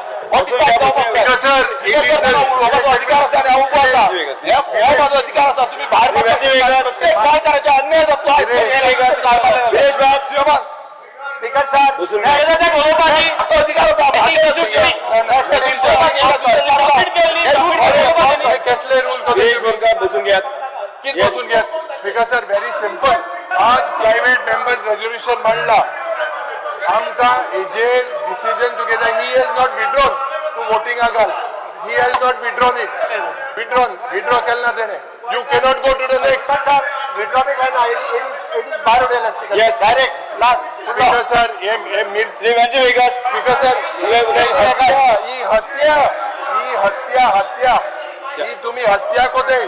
अधिकार आसा हांव उबो आसा हो म्हाजो अधिकार आसा तुम्ही भायर प्रत्येक गोंयकाराचे अन्याय जातलो स्पीकर सर अधिकार कसले रूल बसून घ्यात स्पीकर सर व्हेरी सिंपल आज प्रायव्हेट मेंबर्स रेझोल्युशन मांडला आमकां हेजेर decision together he has not withdrawn to voting घाल he has not withdrawn it withdraw केलें ना तेणें you cannot go to the next sir withdraw भायर उडयला yes direct last speaker sir हे श्री वेंजी वेगस स्पीकर सर ही हत्या ही तुम्ही हत्या कोते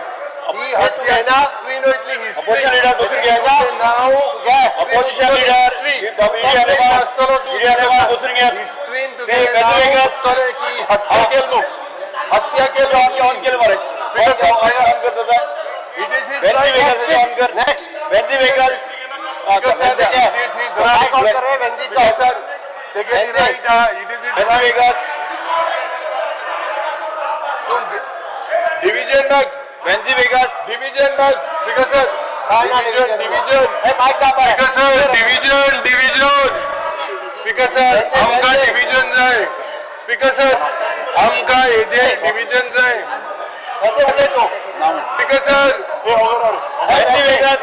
ही हत्या स्क्रीन वयतली अपोजिशन लीडर बसून घ्या नाव अपोजिशन लीडर बसून घ्या स्क्रीन श्री वेंजी वेगस की हत्या केली न्हू हत्या केली ऑन केलं बरं स्पीकर ऑन करता it is Venzy Viegas on कर नेक्स्ट वेंजी वेगस डिविजन मग वेंजी वेगस डिविजन मग speaker sir division speaker sir division speaker sir आमकां डिविजन जाय स्पीकर सर आमकां हेजे डिविजन जाय speaker sir Venzy Viegas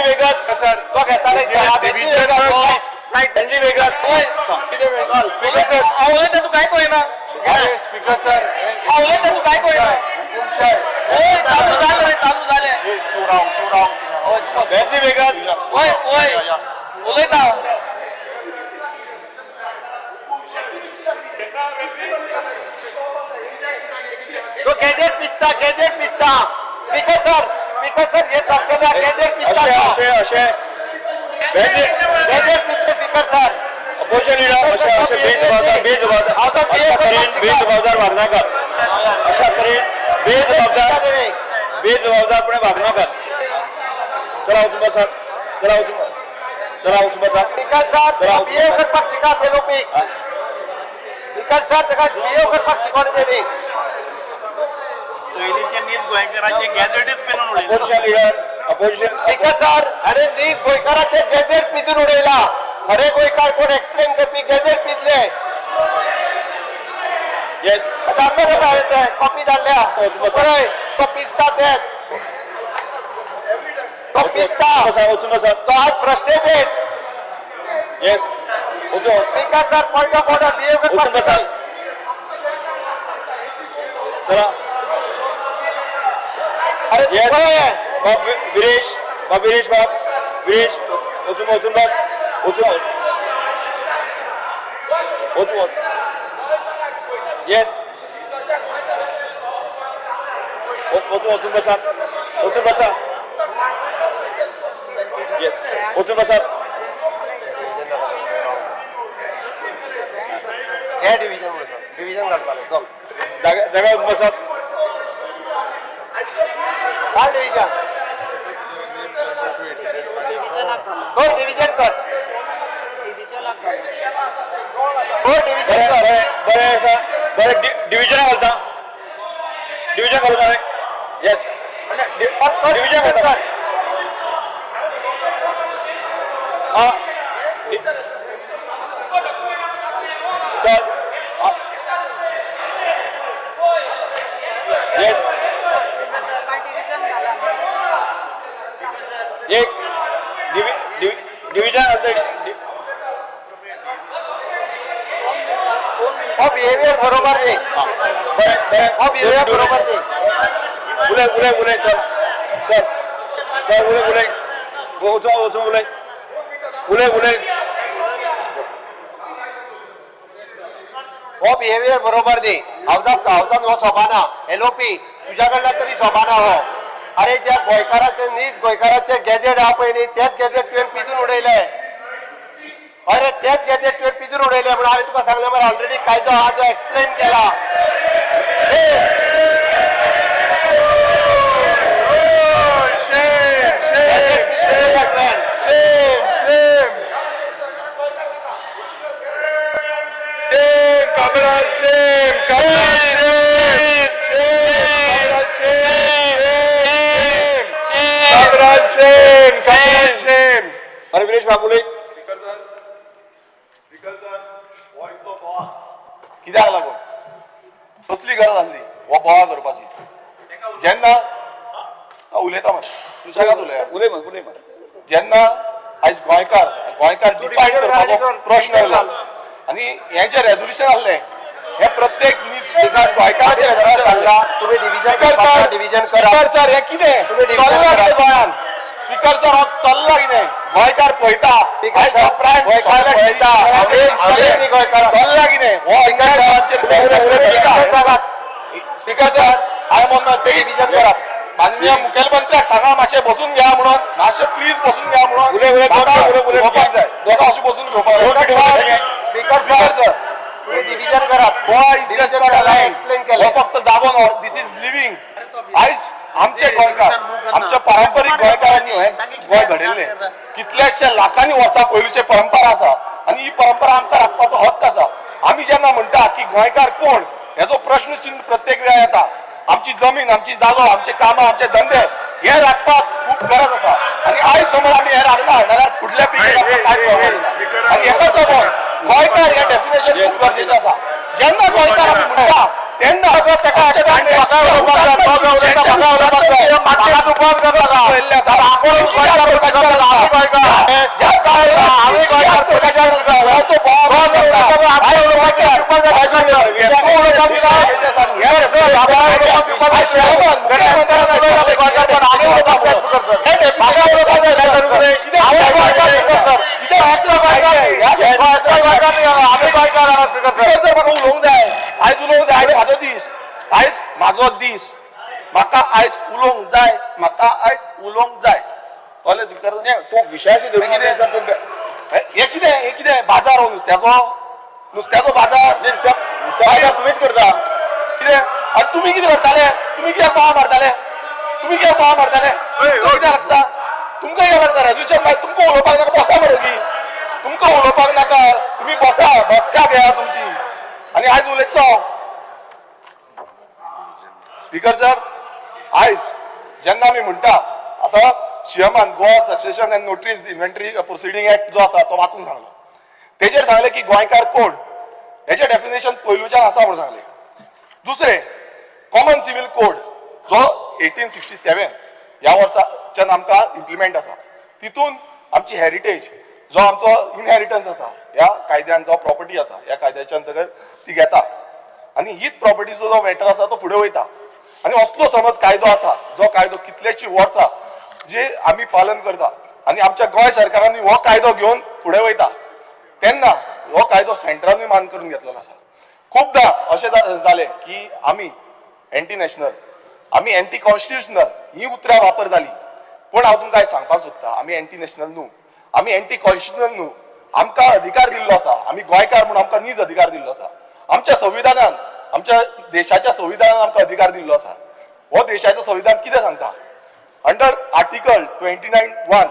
Viegas sir Venzy Viegas speaker sir आवले तू काय कोयना स्पीकर सर आवले तू काय कोयना हुकुमशाही चालू झाले वेंजी वेगस ओय उलयता तो गॅजेट पिसता स्पीकर सर हे चर्चेला गॅजेट पिसता अशे गॅजेट पिसते स्पीकर सर अपोजिशन लीडर अशा बेजबाबदार वागनाकार अशा तरेन बेजबाबदारपणे वागनाकार चला वचून बसात चला वचून बसा स्पीकर सर बिहेव करपाक शिकात हे लोक स्पीकर सर ताका बिहेव करपाक शिकवले तेणी opposition leader opposition speaker sir अरे नीज गोंयकाराचे गॅजेट पिजून उडयला खरे गोंयकार कोण एक्सप्लेन करपी गॅजेट पिजले येस कॉपी धाडल्या पळय तो पिस्ता तेच तो पिस्ता वचून बसात तो आज फ्रस्ट्रेटेड येस वचून speaker sir point of order behave वचून बसा चला अरे येस पळय बाब विरेश बाब विरेश वचून बस वचून येस वचून बसा येस वचून बसा हे डिव्हिजन घालपाक चल जागा वचून बसात हा डिव्हिजन तो डिव्हिजन कर हो डिव्हिजन कर बरें आसा बरें डिव्हिजन घालता मरे येस डिव्हिजन घालता हा चल येस एक डिव्हिजन घालता हो बिहेवियर बरोबर दे हो बिहेवियर बरोबर दे उलय चल उलय वचून उलय हो बिहेवियर बरोबर दे हावजान हो सोबाना एलओपी तुझ्याकडला तरी सोबाना हो अरे ज्या गोंयकाराचे गॅजेट हा पळय न्ही तेच गॅजेट तुवें पिजून उडयले अरे तेच गॅजेट तुवें पिजून उडयले म्हणून हांवें तुका सांगलें मरे ऑलरेडी कायदो हा जो एक्सप्लेन केला अरे विरेश बाबुले कित्याक लागून कसली गरज आसली हो बोवाळ करपाची जेन्ना उलयता मरे सुशेगाद उलय जेन्ना आयज गोंयकार डिफायन करपाचो प्रश्न आयला आनी हे जे रेजोल्युशन आहलें हे प्रत्येक गोंयकाराचें रेजोल्युशन आहला तुम्ही डिव्हिजन करा सर हे कितें चल्ला कितें गोंयान स्पीकर सर हो चल्ला कितें गोंयकार पळयता चल्ला कितें स्पीकर सर हांवें म्हणून डिव्हिजन करा माननीय मुखेलमंत्र्याक सांगा मातशें बसून घ्या म्हणून मातशें प्लीज बसून घ्या म्हणून घेवपाक जाय दोगां अशें बसून घेवपाक स्पीकर सर डिव्हिजन करा एक्सप्लेन केलं फक्त जागो न्हू दिस इज लिव्हिंग आयज आमचे गोंयकार आमच्या पारंपरीक गोंयकारांनी हे गोंय घडयल्लें कितलेशे लाखांनी वर्सां पयलींचे परंपरा आसा आनी ही परंपरा आमकां राखपाचो हक्क आसा आमी जेन्ना म्हणटा की गोंयकार कोण हेजो प्रश्न चिन्ह प्रत्येक वेळा येता आमची जमीन आमची जागो आमचे कामां आमचे धंदे हे राखपाक खूब गरज आसा आनी आयज समज आमी हे राखना जाल्यार फुडल्या पिळगेक आमकां कांय कळना आनी एकच लागून गोंयकार हे डेफिनेशन खूब गरजेचें आसा जेन्ना गोंयकार आमी म्हणटा तेन्ना आयज उलोवंक जाय म्हाजो दीस आयज म्हाजो दीस म्हाका आयज उलोवंक जाय म्हाका आयज उलोवंक जाय कळ्ळें स्पीकर तूं विशयाची हे कितें बाजार हो नुस्त्याचो बाजार तुम्हीच करता कितें आनी तुमी कितें करताले तुमी कित्याक बोवाळ मारताले कित्याक लागता तुमकां कित्याक लागता रेजोल्युशन मागीर तुमकां उलोवपाक नाका बसा मरे तुमकां उलोवपाक नाका तुमी बसा बसका घेया तुमची आनी आयज उलयतलो स्पीकर सर आयज जेन्ना आमी म्हणटा आतां सीएमान Goa succession and notaries inventory proceeding act जो आसा तो वाचून सांगलो तेजेर सांगलें की गोंयकार कोण हेचें डेफिनेशन पयलूच्यान आसा म्हणून सांगलें दुसरे कॉमन सिव्हिल कोड जो 1867 ह्या वर्साच्यान आमकां इम्प्लिमेंट आसा, तितून आमची हेरिटेज जो आमचो इनहेरिटन्स आसा ह्या कायद्यान जो प्रॉपर्टी आसा ह्या कायद्याच्या अंतर्गत ती घेता आनी हीच प्रॉपर्टीचो जो मॅटर आसा तो फुडें वयता. आनी असलो समज कायदो आसा जो कायदो कितलेशी वर्सां जे आमी पालन करता आनी आमच्या गोंय सरकारांनी हो कायदो घेवन फुडें वयता तेन्ना हो कायदो सेंटरानूय मान करून घेतलेलो आसा. खूबदां अशें जालें की आमी एंटी नॅशनल, आमी एंटी कॉन्स्टिट्युशनल ही उतरां वापर जाली, पूण हांव तुमकां सांगपाक सोदता आमी एंटी नॅशनल न्हू, आमी एंटी कॉन्स्टिट्युशनल न्हू. आमकां अधिकार दिल्लो आसा, आमी गोंयकार म्हणून आमकां नीज अधिकार दिल्लो आसा. आमच्या संविधानान, आमच्या देशाच्या संविधानान आमकां अधिकार दिल्लो आसा. हो देशाचो संविधान कितें सांगता? अंडर आर्टिकल 29(1)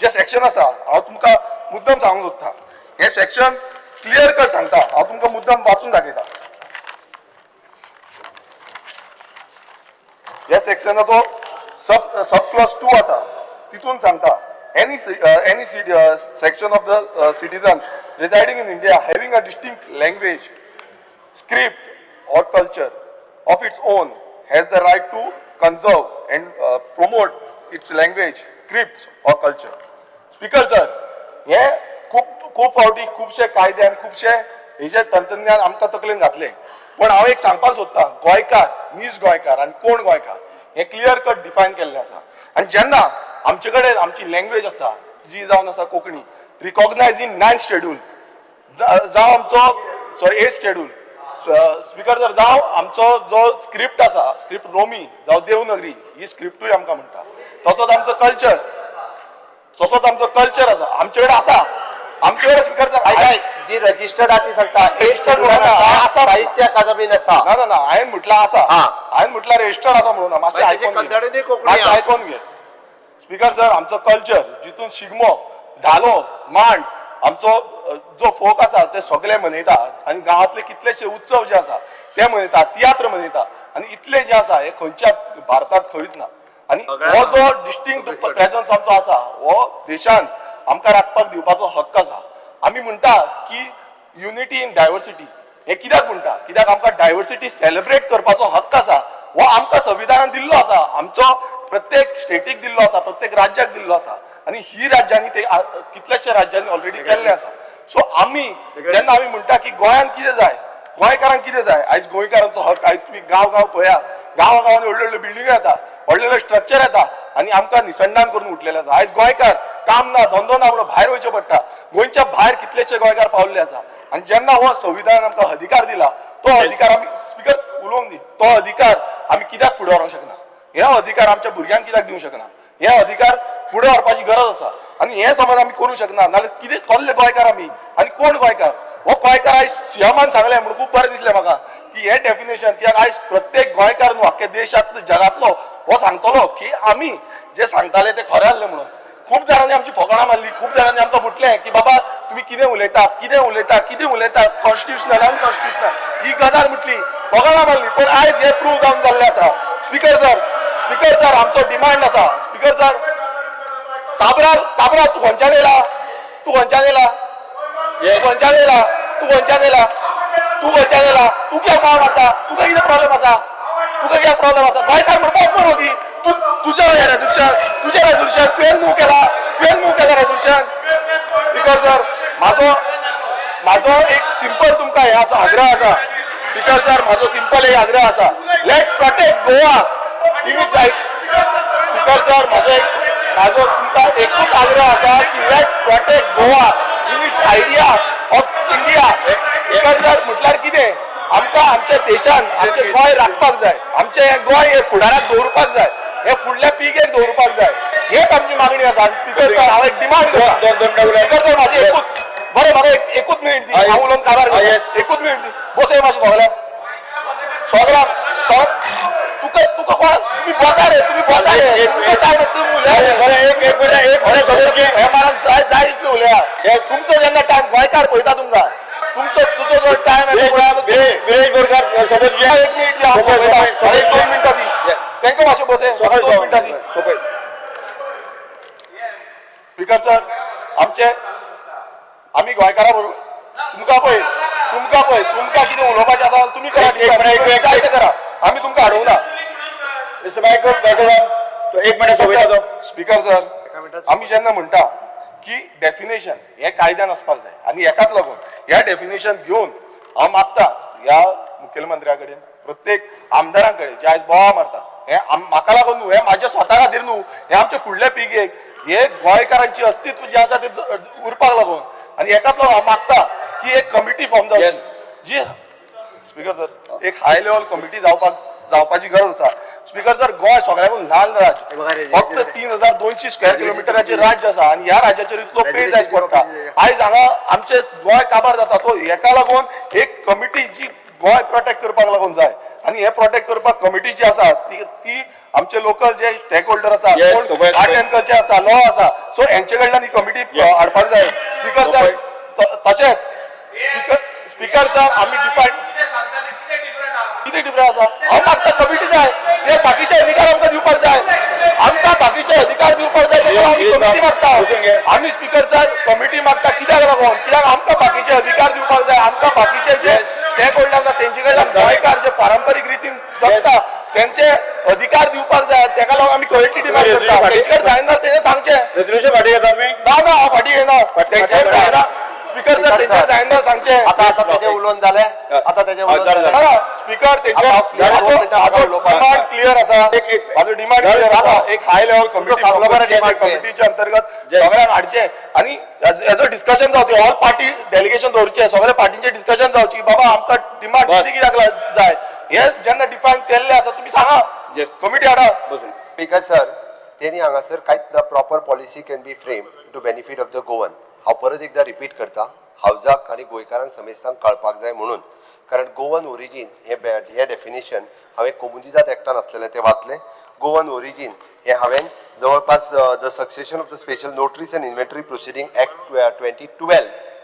जे सेक्शन आसा हांव तुमकां मुद्दम सांगूंक सोदता. हे सेक्शन क्लियर कट सांगता, हांव तुमकां मुद्दम वाचून दाखयता. ह्या सेक्शनाचो सब क्लॉज 2 आसा, तितून सांगता any section of the citizen residing in India having a distinct language, script or culture of its own has the right to conserve and promote its language, scripts or culture. Speaker sir, हे खूप फावटी खुबशे कायदे आनी खुबशे हेजे तंत्रज्ञान आमकां तकलेन घातले, पण हांव एक सांगपाक सोदता, गोंयकार, नीज गोंयकार आनी कोण गोंयकार हे क्लियर कट डिफायन केल्ले आसा. आनी जेन्ना आमचे कडेन आमची लँग्वेज आसा जी जावन आसा कोंकणी, रिकॉग्नायज इन 9th शेड्यूल जावं आमचो 8th शेड्यूल, स्पीकर जर जावं आमचो जो स्क्रिप्ट आसा, स्क्रिप्ट रोमी जावं देवनागरी ही स्क्रिप्टूय आमकां म्हणटा. तसोच आमचो कल्चर, आसा आमचे कडेन आसा. आमचे कडेन स्पीकर जर जी रजिस्टर्ड आहा ती सांगता 8th शेड्यूल आसा, साहित्य अकादमीन आसा. ना हांवें म्हटला आसा, हांवें म्हटला रजिस्टर्ड आसा म्हणून. मातशें आयकोन घे स्पीकर सर. आमचो कल्चर जितून शिगमो, धालो, मांड, आमचो जो फोक आसा ते सगळे मनयता आनी गांवांतले कितलेशे उत्सव जे आसा ते मनयता, तियात्र मनयता आनी इतले जे आसा हे खंयच्या भारतांत खंयच ना. आनी हो जो डिस्टिंक्ट प्रेझन्स आमचो आसा हो देशान आमकां राखपाक दिवपाचो हक्क आसा. आमी म्हणटा की युनिटी इन डायवर्सिटी, हे कित्याक म्हणटा? कित्याक आमकां डायवर्सिटी सेलिब्रेट करपाचो हक्क आसा, हो आमकां संविधानान दिल्लो आसा, आमचो प्रत्येक स्टेटीक दिल्लो आसा, प्रत्येक राज्याक दिल्लो आसा आनी ही राज्यांनी ते कितल्याशे राज्यांनी ऑलरेडी केल्ले आसा. सो आमी जेन्ना आमी म्हणटा की गोंयान कितें जाय, गोंयकारांक कितें जाय, आयज गोंयकारांचो हक, आयज तुमी गांव पळया, गांवांनी व्हडल्यो व्हडल्यो बिल्डिंगो येता, व्हडलेले स्ट्रक्चर येता आनी आमकां निसंधान करून उठलेले आसा. आयज गोंयकार काम ना, धंदो ना म्हणून भायर वयचें पडटा. गोंयच्या भायर कितलेशे गोंयकार पावल्ले आसा आनी जेन्ना हो संविधान आमकां अधिकार दिला, तो अधिकार आमी स्पीकर उलोवंक दी, तो अधिकार आमी कित्याक फुडें व्हरोंक शकना? हे अधिकार आमच्या भुरग्यांक कित्याक दिवंक शकना? हे अधिकार फुडें व्हरपाची गरज आसा आनी हे समज आमी करूंक शकना नाल्यार कितें कसले गोंयकार आमी आनी कोण गोंयकार? हो गोंयकार आयज सिएमान सांगलें म्हणून खूब बरें दिसलें म्हाका की हे डेफिनेशन, कित्याक आयज प्रत्येक गोंयकार न्हू आख्या देशांत जगांतलो हो सांगतलो की आमी जे सांगताले ते खरें आसलें म्हणून. खूब जाणांनी आमची फकाणां मारली, खूब जाणांनी आमकां म्हटलें की बाबा तुमी कितें उलयता, कॉन्स्टिट्युशनल अनकॉन्स्टिट्युशनल ही गजाल म्हटली, फकाणां मारली, पण आयज हे प्रूव जावन जाल्लें आसा. स्पीकर सर आमचो डिमांड आसा. स्पीकर सर काबराल तूं खंयच्यान येयला? तू कित्याक मार मारता? तुका कितें प्रॉब्लेम आसा? गोंयकार म्हणपाक म्हणून दी तुजें रेजोल्युशन तुवें मूव केला रेजोल्युशन. स्पीकर सर म्हाजो एक सिंपल तुमकां हे आसा, आग्रह आसा. स्पीकर सर म्हाजो सिंपल एक आग्रह आसा, let's protect Goa in its. Speaker sir म्हाजो तुमकां एकूच आग्रह आसा की let's protect Goa in its idea of India. Speaker sir म्हटल्यार कितें? आमकां आमच्या देशान आमचें गोंय राखपाक जाय, आमचें गोंय हे फुडाराक दवरपाक जाय, हे फुडल्या पिळगेक दवरपाक जाय, हेच आमची मागणी आसा. स्पीकर सर हांव एक डिमांड करता. स्पीकर सर म्हाजी म्हाका एकूच मिनीट दी, हांव उलोवन काबार करता. एकूच मिनीट दी, बसय मातशें सगळ्यांक तुका कोण? तुम्ही बसा रे, तुमचो टायम जाय इतलें उलया. तुमचो जेन्ना टायम गोंयकार पळयता तुमकां, तुजो जो टायम एक मिनीट दी, 2 मिनटां दी तांकां मातशें बसय, 2 मिनटां दी. स्पीकर सर आमी गोंयकारां बरोबर तुमकां पळय तुमकां कितें उलोवपाचें आसा तुमी करा एक मिनिट, जाय तें करा आमी तुमकां अडवना एक मिनिट सोबत स्पीकर सर आमी जेन्ना म्हणटा की डेफिनेशन हे कायद्यान वचपाक जाय आनी हेकाच लागून ह्या डेफिनेशन घेवन हांव मागता ह्या मुखेलमंत्र्या कडेन प्रत्येक आमदारां कडेन जे आयज बोवाळ मारता हे म्हाका लागून न्हू हे म्हाज्या स्वता खातीर न्हू हे आमच्या फुडल्या पिळगेक हे गोंयकारांची अस्तित्व जे आसा ते उरपाक लागून आनी हेकाच लागून हांव मागता की एक कमिटी फॉर्म जावची जी स्पीकर सर एक हाय लेवल कमिटी जावपाची गरज आसा स्पीकर सर गोंय सगळ्यांकून ल्हान राज्य फक्त 3200 स्क्वेअर किलोमिटराचें राज्य आसा आनी ह्या राज्याचेर इतलो पेज जायच पडटा आयज हांगा आमचे गोंय काबार जाता सो हेका लागून एक कमिटी जी गोंय प्रोटेक्ट करपाक लागून जाय आनी हे प्रोटेक्ट करपाक कमिटी जी आसा ती आमचे लोकल जे स्टेक होल्डर आसा आर्ट एंड कल्चर आसा लॉ आसा सो हेंचे कडल्यान ही कमिटी हाडपाक जाय स्पीकर सर तशेंच स्पीकर सर आमी डिफायन कितें डिफरंस आसा हांव मागता कमिटी जाय ते बाकीचे अधिकार आमकां दिवपाक जाय आमकां बाकीचे अधिकार दिवपाक जाय आमी कमिटी मागता आमी स्पीकर सर कमिटी मागता कित्याक लागून कित्याक आमकां बाकीचे अधिकार दिवपाक जाय आमकां बाकीचे जे स्टेक होल्डर आसा तेंचे कडल्यान गोंयकार जे पारंपारीक रितीन जगता त्यांचे अधिकार दिवपाक जाय तेका लागून आमी कमिटी डिमांड करता तेंचे जायना तेणे सांगचें रेजोल्युशन फाटी घेतात मी ना हांव फाटी घेना तेंचे जायना स्पीकर सर तेंचे जायना सांगचें आता तेजे उलोवन जालें आता तेजे उलोवन जालें स्पीकर डिमांड क्लियर आसा माझो डिमांड क्लियर आसा एक हाय लेवल कमिटीच्या अंतर्गत सगळ्यांक हाडचे आनी हेजो डिस्कशन जावचे ऑल पार्टी डेलिगेशन दवरचे सगळ्या पार्टींचे डिस्कशन जावची बाबा आमकां डिमांड कित्याक जाय हे जेन्ना डिफायन केल्ले आसा तुमी सांगा कमिटी हाडा स्पीकर सर तेणी हांगासर कांयच ना proper policy can be frame to benefit of the Goan हांव परत एकदा रिपीट करता हावजाक आनी गोंयकारांक समेस्तांक कळपाक जाय म्हणून कारण गोवन ओरिजीन हे डेफिनेशन हांवें कम्युनिदाद एक्टान आसलेलें तें वाचलें गोवन ओरिजीन हे हांवें जवळपास the succession of the special notaries and inventory proceeding act 2012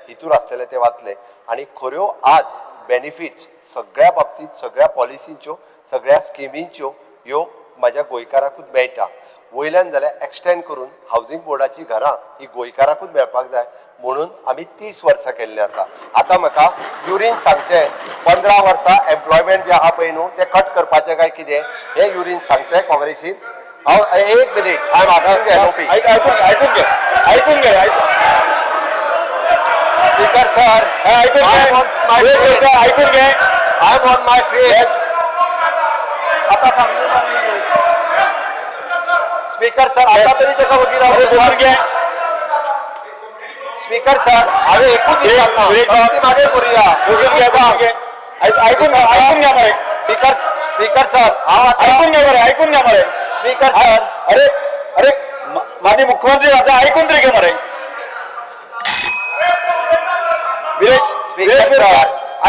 हितूर आसलेलें तें वाचलें आनी खऱ्यो आज बेनिफिट्स सगळ्या बाबतींत सगळ्या पॉलिसींच्यो सगळ्या स्किमींच्यो ह्यो म्हाज्या गोंयकाराकूच मेळटा वयल्यान जाल्यार एक्सटेंड करून हावजींग बोर्डाची घरां ही गोंयकाराकूच मेळपाक जाय म्हणून आमी 30 वर्सां केल्ले आसा आतां म्हाका युरीन सांगचें 15 वर्सां एम्प्लॉयमेंट जे आहा पळय न्हू ते कट करपाचें काय कितें हे युरीन सांगचें काँग्रेसीन हांव एक minute I am asking the LOP ऐकून घे स्पीकर सर ऐकून घे I am on my face आता सांगू स्पीकर सर आता तरी तेका वगैरे स्पीकर सर हांवें एकूच विचारना मागे करूया ऐकून घ्या मरे स्पीकर सर हांव ऐकून घ्या मरे स्पीकर सर अरे माननीय मुख्यमंत्री आता ऐकून तरी घे मरे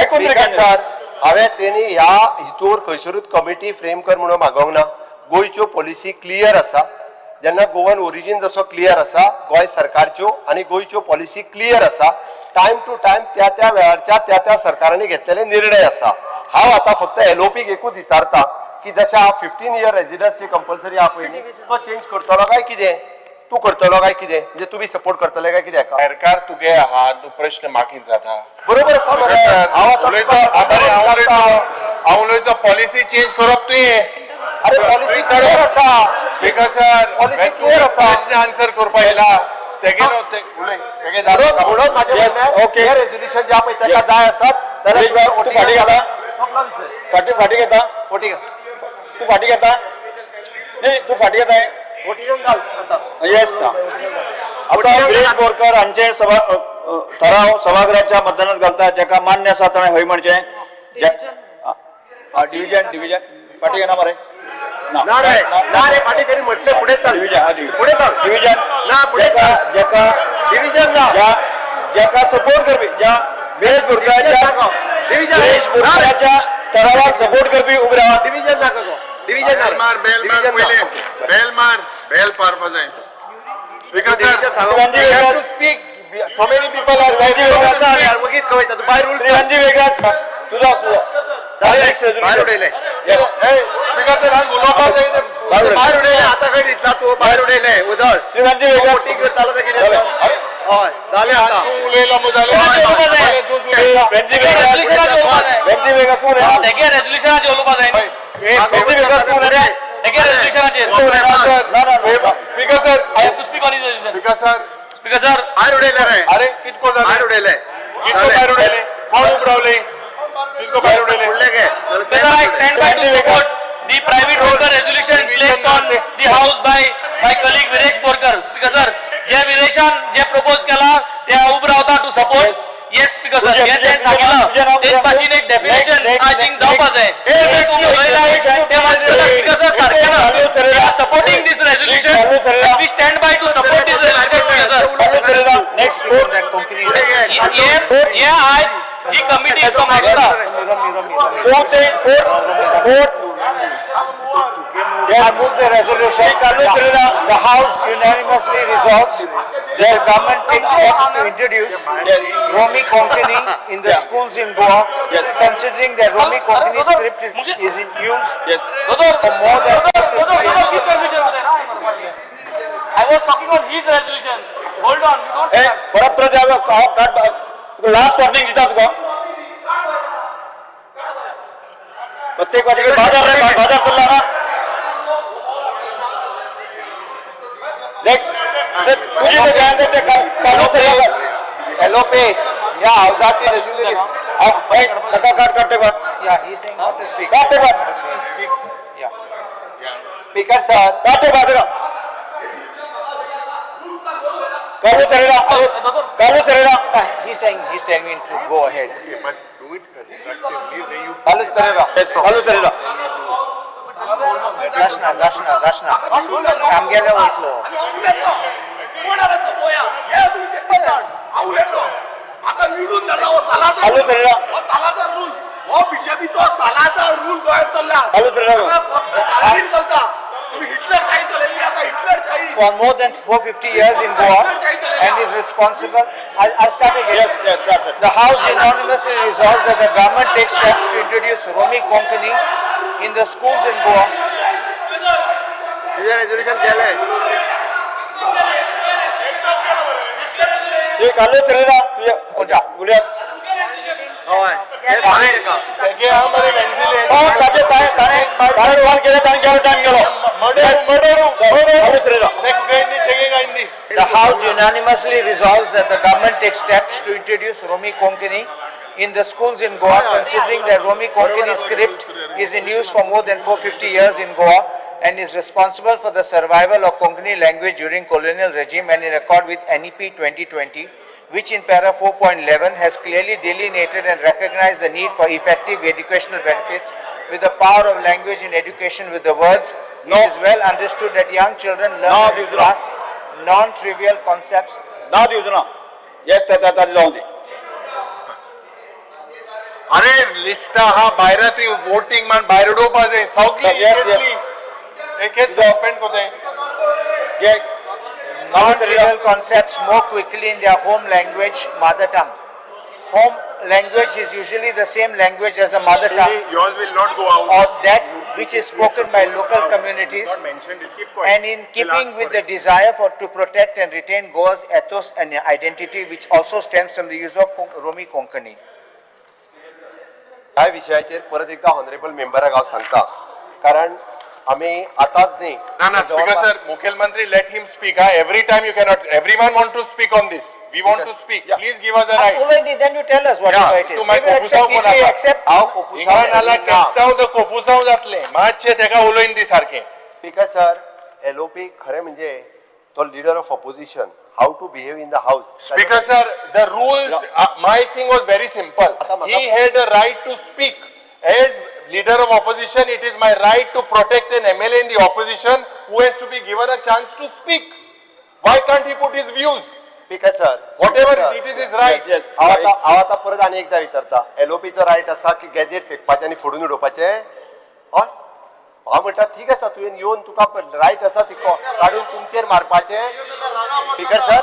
ऐकून सर हांवें तेणी ह्या हितूर खंयसरूच कमिटी फ्रेम कर म्हणून मागोवंक ना गोंयच्यो पॉलिसी क्लियर आसा जेन्ना गोवन ओरिजीन जसो क्लियर आसा गोंय सरकारच्यो आनी गोंयच्यो पॉलिसी क्लियर आसा टायम टू टायम त्या वेळारच्या त्या सरकारांनी घेतलेले निर्णय आसा हांव आतां फक्त एलओपीक एकूच विचारता की जशें हांव 15 year रेजिडन्सी कंपल्सरी आहा पळय न्ही तो चेंज करतलो काय कितें तूं करतलो काय कितें म्हणजे तुमी सपोर्ट करतले काय कितें सरकार तुगे आहा तूं प्रश्न मागीत जाता बरोबर आसा मरे हांव उलयता पॉलिसी चेंज करप तुवें अरे पॉलिसी क्लियर आसा स्पीकर सर पॉलिसी क्लियर आसा प्रश्न आन्सर करपा येला तेगे म्हणून माझे म्हणणें हे रेजोल्युशन जे पळय तेका जाय आसात जाल्यार फाटी घाला फाटी घेता तू फाटी घेता नाही तू फाटी घेताय येस आता गिरीश बोरकर हांचे ठराव सभागृहाच्या मतदानात घालता जेका मान्य आसा ताणें हय म्हणचें डिव्हिजन फाटी घेना मरे ना रे फाटी तरी म्हटले फुडें चल डिव्हिजन ना फुडें जेका डिव्हिजन ना जेका सपोर्ट करपी ज्या गिरीश बोरकराच्या ठरावाक सपोर्ट करपी उबे रावा डिव्हिजन नाका गो डिव्हिजन मार बेल पारपा जाय speaker sir speak so many people are वगीत कळटा तू बाय रूल श्रीरामजी वेगळाच तुझा बाहेर उडयले स्पीकर सर हांव उलोवपाक जाय बाहेर उडयले आता खंय दिसला तू बाहेर उडयले उदळ श्रीरामजी वेगळाच करतालो ते कितें हय जालें आतां तूं उलयला मग जालें बेंजी वेगा तूं उलयना तेगे रेजोल्युशनाचेर उलोवपा जाय न्ही बेंजी वेगा तूं उलयना तेगे रेजोल्युशनाचेर speaker sir I have to speak on his resolution. Speaker sir Speaker sir, भायर उडयले रे अरे कितको जालें भायर उडयले कितको भायर उडयले कोण उबरावले कितको भायर उडयले फुडले गे Speaker, I stand by to support the private voter resolution placed on the house by my colleague Viresh Borkar. Speaker sir, जे विरेशान जे प्रपोज केला ते हांव उबो रावता to support. Yes, Speaker sir, जे सांगितलं तेच भाशेन एक डेफिनेशन आय थिंक जावपा जाय. ते तुम्ही उलयलाय ते मात्र Speaker sir सारखें ना. We are supporting this resolution. We stand by to support this resolution, Speaker sir. Next ये आज जी कमिटी मागता fourth I move the resolution. The House unanimously resolves that government takes steps to introduce Romy Konkani in the schools in Goa, considering that Romy Konkani script is in use for more than 50 years. I was talking on his resolution. Hold on, we don't start. परत द्यावं last warning दिता तुका प्रत्येक वाटेकडे बाजार करला ना next तुझी ते जाण ते एलओपी या हावजाची रेझोल्युशन काटे बा Yeah, he is saying not to speak. काटे बा Yeah. स्पीकर सर काटे बा जरा कालू सरेरा He's saying me to go ahead. कालूच पेरेरा कालू सरेरा Zashna. Amgela वयतलो. कालू सरेरा कालू सरेरा For more than 450 years in Goa and is responsible. I'll start again. Yes, start it. The House unanimously resolves that the government takes steps to introduce Romy Konkani in the schools in Goa. तुझे resolution केले से कालू सरेरा तुझे बोलिया हय हे भायर का तेगे आमरे बेंजिले ताजे ताणे वन केले ताणे गेलो टाइम गेलो कालू सरेरा तेगे काय Hindi The House unanimously resolves that the government takes steps to introduce Romy Konkani in the schools in Goa, considering that Romy Konkani script is in use for more than 450 years in Goa and is responsible for the survival of Konkani language during colonial regime and in accord with NEP 2020, which in para 4.11 has clearly delineated and recognized the need for effective educational benefits with the power of language in education with the words, it is well understood that young children learn to grasp non-trivial concepts. ना दिवजना yes ताजे जाऊन दे अरे लिस्टा हा भायर ती voting मान भायर उडोवपा जाय सगळी एक सस्पेंड कोते ये Non-trivial concepts more quickly in their home language, mother tongue. Home language is usually the same language as the mother tongue yours will not go out or that which is spoken by local communities, mentioned keep quiet and in keeping with the desire to protect and retain Goa's ethos and identity, which also stems from the use of Romy Konkani. ह्या विषयाचेर परत एकदा honourable मेंबराक हांव सांगता कारण आम्ही आताच न्ही ना स्पीकर सर मुख्यमंत्री let him speak every time you cannot everyone want to speak on this we want to speak please give us a right Then you tell us whatever it is. तू We मागीर will accept if we accept. हिंगा नाला केस्ताव the कोफुसाव जातले मातशे तेका उलोयन दी सारखे speaker sir LOP खरें म्हणजे तो leader of opposition how to behave in the house Speaker sir, the rules, my thing was very simple. He had a right to speak. As leader of opposition, it is my right to protect an MLA in the opposition who has to be given a chance to speak. Why can't he put his views? Speaker sir Whatever it is his right. हांव आतां परत आनी एकदा विचारता एलओपीचो right आसा की gadget फेकपाचें आनी फोडून उडोवपाचें हय हांव म्हणटा ठीक आसा तुवें येवन तुका रायट आसा ती काडून तुमचेर मारपाचें स्पीकर सर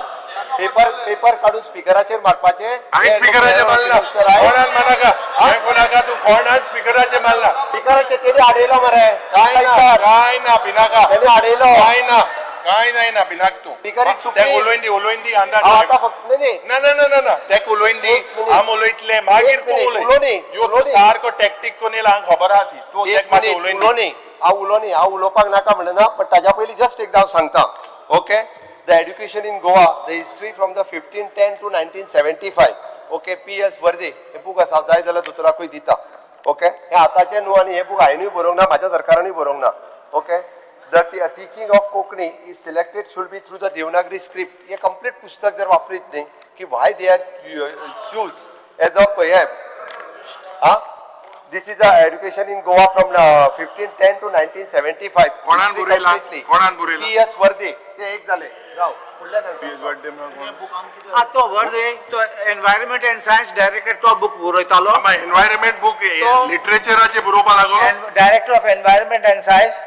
पेपर काढून स्पीकराचेर मारपाचें आणि स्पीकराचे मारला कोणान मारनाका हांवें कोणाका तू कोणान स्पीकराचे मारला स्पीकराचेर तेणी आडयलो मरे काय ना बिनाका तेणी आडयलो काय ना काय नाही ना बिनाक तू Speaker is ते supreme. उलोयन दी अंदाज आता फक्त नाही ना ना ना ना ना ते उलोयन दी एक मिनिट. आम उलोयतले मागीर एक तू मिनिट. उलोय उलोनी. यो उलोनी. सारको टॅक्टिक कोणी हांग खबर आहा ती तू एक एक मातसो मिनिट उलोयन उलो न्ही हांव उलो न्ही हांव उलोवपाक नाका म्हणना पण ताज्या पयलीं जस्ट एकदा हांव सांगता okay the education in Goa the history from the 1510 to 1975 okay PS वर्दे हे बूक आसा जाय जाल्यार दोतोराकूय दिता ओके हे आतांचे न्हू आनी हे बूक हांवेंय बरोवंक ना म्हाज्या सरकारानूय बरोवंक ना okay the teaching of Konkani is selected should be through the Devanagari script हे कंप्लीट पुस्तक जर वापरीत न्ही की why they are choose as a poem This is the education in Goa from 1510 to 1975. कोणान बरयला कोणान बरयला PS वर्दे ते एक झाले राव फुडल्या सांगता हा तो वर्दे तो एनवायरमेंट एंड सायन्स डायरेक्टर तो बुक बरयतालो एनवायरमेंट बुक लिटरेचराचे बरोवपा लागलो director of environment end science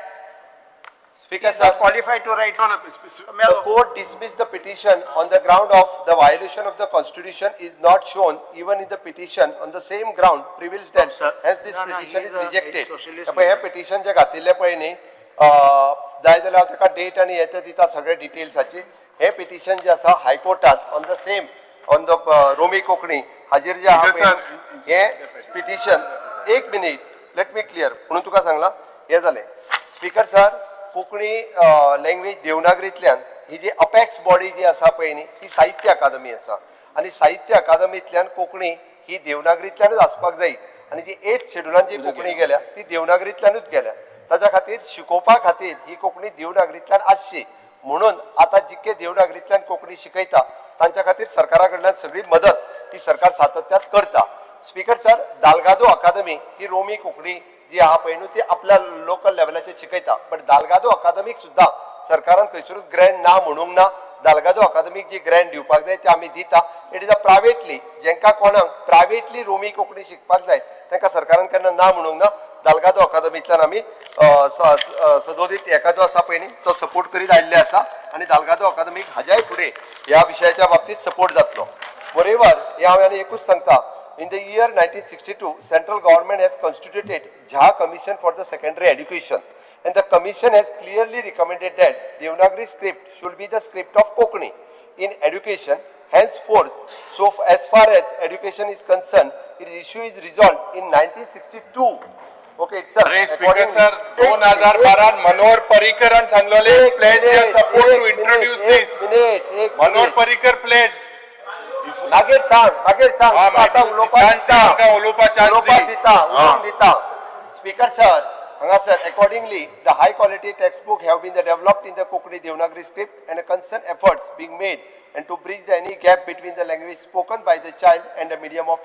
Speaker sir, qualified to write the court dismissed the petition on the ground of the violation of the constitution is not shown even in the petition on the same ground prevails that hence this petition is rejected. पण हे petition जे घातिल्ले पळय न्ही जाय जाल्यार ताका date आनी हेचे दिता सगळे डिटेल्साची हे पिटिशन जे आसा हायकोर्टात on the same on the Romi Konkani हाजेर जे आहा पळय हे पिटिशन एक मिनिट लेट मी क्लियर म्हणून तुका सांगला हे जालें स्पीकर सर कोंकणी लँग्वेज देवनागरींतल्यान ही जी अपेक्स बॉडी जी आसा पळय न्ही ही साहित्य अकादमी आसा आनी साहित्य अकादमींतल्यान कोंकणी ही देवनागरींतल्यानूच आसपाक जाय आनी जी 8th शेड्युलान जी कोंकणी गेल्या ती देवनागरींतल्यानूच गेल्या ताच्या खातीर शिकोवपा खातीर ही कोंकणी देवनागरींतल्यान आसची म्हणून आतां जितके देवनागरींतल्यान कोंकणी शिकयता तांच्या खातीर सरकारा कडल्यान सगळी मदत ही सरकार सातत्यात करता स्पीकर सर दालगादो अकादमी ही रोमी कोंकणी जी आहा पळय न्हू ती आपल्या लोकल लेवलाचेर शिकयता बट दालगादो अकादमीक सुद्दां सरकारान खंयसरूच ग्रँट ना म्हणूंक ना दालगादो अकादमीक जी ग्रँट दिवपाक जाय ती आमी दिता इट इज अ प्रायवेटली जेंका कोणाक प्रायवेटली रोमी कोंकणी शिकपाक जाय तांकां सरकारान केन्ना ना म्हणूंक ना दालगादो अकादमींतल्यान आमी सदोदीत हेका जो आसा पळय न्ही तो सपोर्ट करीत आयिल्ले आसा आनी दालगादो अकादमीक हाज्याय फुडें ह्या विशयाच्या बाबतींत सपोर्ट जातलो मोरेवर हे हांव आनी एकूच सांगता In the year 1962, central government has constituted Jha Commission for the Secondary Education, and the commission has clearly recommended that Devanagari script should be the script of Konkani in education. Henceforth, as far as education is concerned, its issue is resolved in 1962. Okay, sir. अरे speaker sir 2012 Manohar पर्रीकरान सांगलेले pledge their support to introduce this. Manohar Parrikar pledged. मागीर सांग आता उलोवपाक दिता speaker sir हांगासर accordingly the high quality textbook have been developed in the Konkani Devanagari script and concerned efforts being made and to bridge any gap between the language spoken by the child and the medium of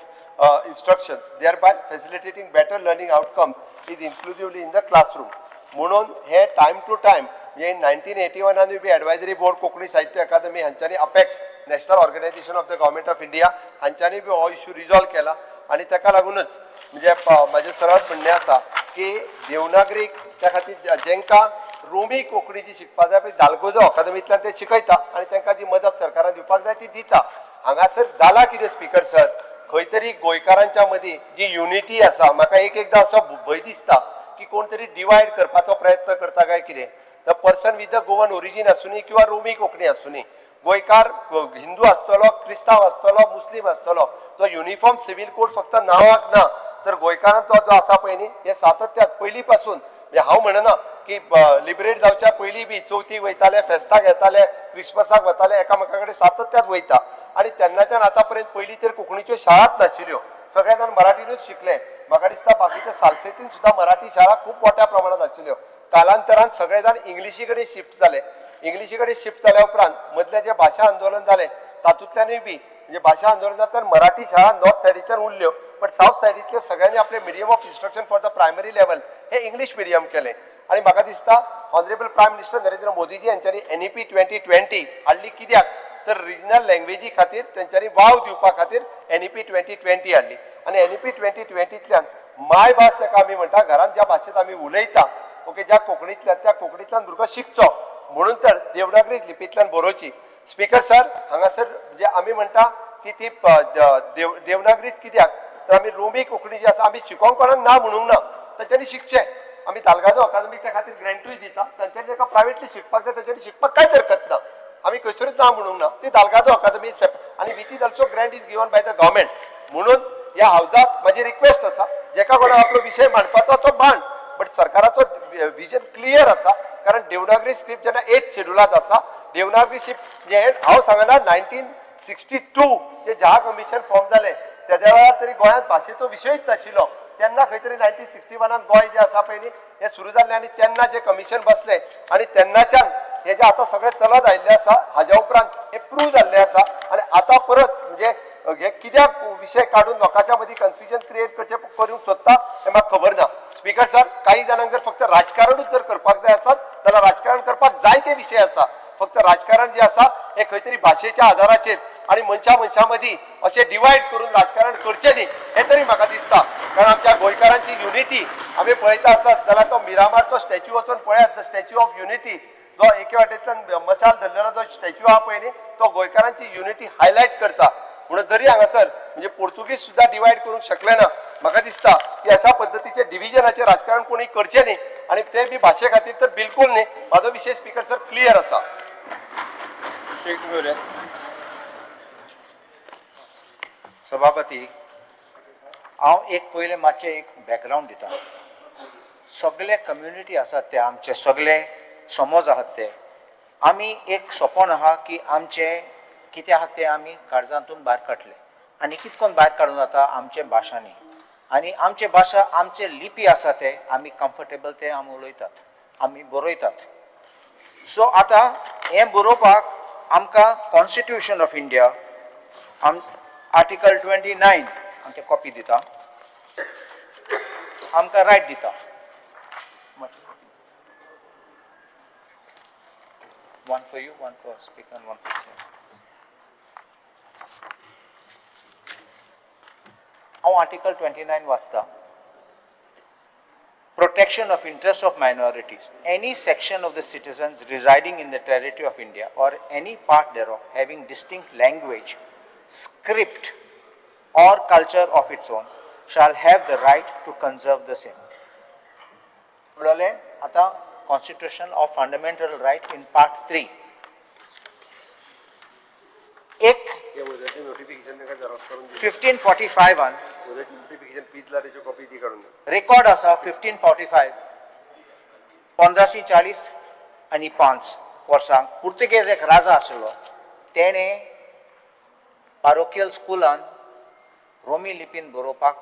instructions thereby facilitating better learning outcomes is inclusively in the classroom म्हणून हे time to time म्हणजे 1981 बी एडवायझरी board Konkani Sahitya Akademi हांच्यांनी apex national organisation of the government of India हांच्यांनी be हो issue resolve केला आणि ताका लागूनच म्हणजे माझे सरळ म्हणणे आसा की देवनागरीक त्या खातीर जेंका रोमी कोंकणी जी शिकपाक जाय दालगोजो अकादमींतल्यान ते शिकयता आनी तांकां जी मदत सरकारान दिवपाक जाय ती दिता हांगासर जाला कितें स्पीकर सर खंय तरी गोंयकारांच्या मदीं जी युनिटी आसा म्हाका एकदां असो भंय दिसता की कोण तरी डिवायड करपाचो प्रयत्न करता काय कितें the person with the Goan origin आसूनी किंवा रोमी कोंकणी आसूनी गोंयकार हिंदू आसतलो क्रिस्तांव आसतलो मुस्लीम आसतलो तो युनिफॉर्म सिव्हिल कोड फक्त नांवाक ना तर गोंयकारांचो जो आसा पळय न्ही हे सातत्यात पयलीं पासून म्हणजे हांव म्हणना की लिबरेट जावच्या पयलीं बी चवथीक वयताले फेस्ताक येताले क्रिसमसाक वताले एकामेका कडेन सातत्यात वयता आनी तेन्नाच्यान आतां पर्यंत पयलीं तर कोंकणीच्यो शाळाच नाशिल्ल्यो सगळे जाण मराठीनूच शिकले म्हाका दिसता बाकीच्या सालसेतीन सुद्दां मराठी शाळा खूब मोठ्या प्रमाणात आशिल्ल्यो कालांतरान सगळे जाण इंग्लिशी कडेन शिफ्ट जाले इंग्लिशी कडेन शिफ्ट जाल्या उपरांत मदलें जें भाशा आंदोलन जालें तातूंतल्यानूय बी म्हणजे भाशा आंदोलनांत तर मराठी शाळा नॉर्थ सायडीच्यान उरल्यो बट साऊथ सायडीतले सगळ्यांनी आपले medium of instruction for the primary level हे इंग्लिश मिडियम केलें आनी म्हाका दिसता honourable prime minister Narendra Modiji हांच्यांनी NEP 2020 हाडली कित्याक तर रिजनल लँग्वेजी खातीर तेंच्यांनी वाव दिवपा खातीर NEP 2020 हाडली आनी NEP 2020तल्यान मायभास जाका आमी म्हणटा घरांत ज्या भाशेंत आमी उलयता ओके ज्या कोंकणींतल्यान त्या कोंकणींतल्यान भुरगो शिकचो म्हणून तर देवनागरी लिपींतल्यान बरोवची स्पीकर सर हांगासर म्हणजे आमी म्हणटा की ती देवनागरीत कित्याक तर आमी रोमी कोंकणी जी आसा आमी शिकोवंक कोणाक ना म्हणूंक ना तांच्यांनी शिकचें आमी तालगाजो अकादमी त्या खातीर ग्रँटूय दिता तांच्यानी ताका प्रायवेटली शिकपाक जाय तांच्यानी शिकपाक कांयच हरकत ना आमी खंयसरूच ना म्हणूंक ना ती तालगाजो अकादमी आनी which is also Grant is given by the government म्हणून ह्या हावजाक म्हाजी रिक्वेस्ट आसा जेका कोणाक आपलो विशय मांडपाचो तो मांड बट सरकाराचो विजन क्लियर आसा कारण देवनागरी स्क्रिप्ट जेन्ना 8th शेड्युलांत आसा देवनागरी स्क्रिप्ट हांव सांगना 1962 जे जहा कमिशन फॉर्म जालें तेज्या वेळार तरी गोंयांत भाशेचो विशयच नाशिल्लो तेन्ना खंय तरी 1961 गोंय जे आसा पळय न्ही हें सुरू जाल्लें आनी तेन्ना जे कमिशन बसलें आनी तेन्नाच्यान हे जे आतां सगळें चलत आयिल्लें आसा हाज्या उपरांत हे प्रूव जाल्लें आसा आनी आतां परत म्हणजे हे कित्याक विशय काडून लोकांच्या मदीं कन्फ्युजन क्रिएट करचें करूंक सोदता हें म्हाका खबर ना स्पीकर सर काही जाणांक जर फक्त राजकारणूच जर करपाक जाय आसत जाल्यार राजकारण करपाक जायते विशय आसा फक्त राजकारण जे आसा हे खंय तरी भाशेच्या आधाराचेर आणि मनशा मदीं अशें डिवायड करून राजकारण करचें न्ही हें तरी म्हाका दिसता कारण आमच्या गोंयकारांची युनिटी आमी पळयता आसत जाल्यार तो मिरामारचो स्टॅच्यू वचून पळयात द स्टॅच्यू ऑफ युनिटी जो एके वाटेंतल्यान मशाल धरलेलो जो स्टॅच्यू आहा पळय न्ही तो गोंयकारांची युनिटी हायलायट करता म्हणून जरी हांगासर म्हणजे पोर्तुगीज सुद्धा डिवायड करूंक शकले ना म्हाका दिसता की अशा पद्दतीचे डिव्हिजनाचे राजकारण कोणी करचें न्ही आणि ते बी भाशे खातीर तर बिलकुल न्ही म्हाजो विशय स्पीकर सर क्लियर आसा सभापती हांव एक पयलें मातशें एक बॅकग्रावंड दिता सगळे कम्युनिटी आसात ते आमचे सगळे समज आहात ते आमी एक सपन आहा की आमचे कितें आहा ते आमी काळजांतून भायर काडले आनी कितकोन भायर काडूं जाता आमचे भाशांनी आनी आमचे भाशा आमचे लिपी आसा ते आमी कम्फर्टेबल ते आमी उलयतात आमी बरयतात सो आतां हें बरोवपाक आमकां कॉन्स्टिट्यूशन ऑफ इंडिया आर्टिकल 29 आमकां कॉपी दिता आमकां रायट दिता one for you, one for speaker and one for sir. How Article 29 वाचता protection of interest of minorities. Any section of the citizens residing in the territory of India or any part thereof having distinct language, script or culture of its own shall have the right to conserve the same. बोलले आता Constitution of Fundamental Right in Part 3. एक 1545 an record आसा 1545 1540 आनी 5 वर्सांक Portuguese एक राजा आशिल्लो तेणे पारोकियल स्कुलान Romney लिपीन बरोवपाक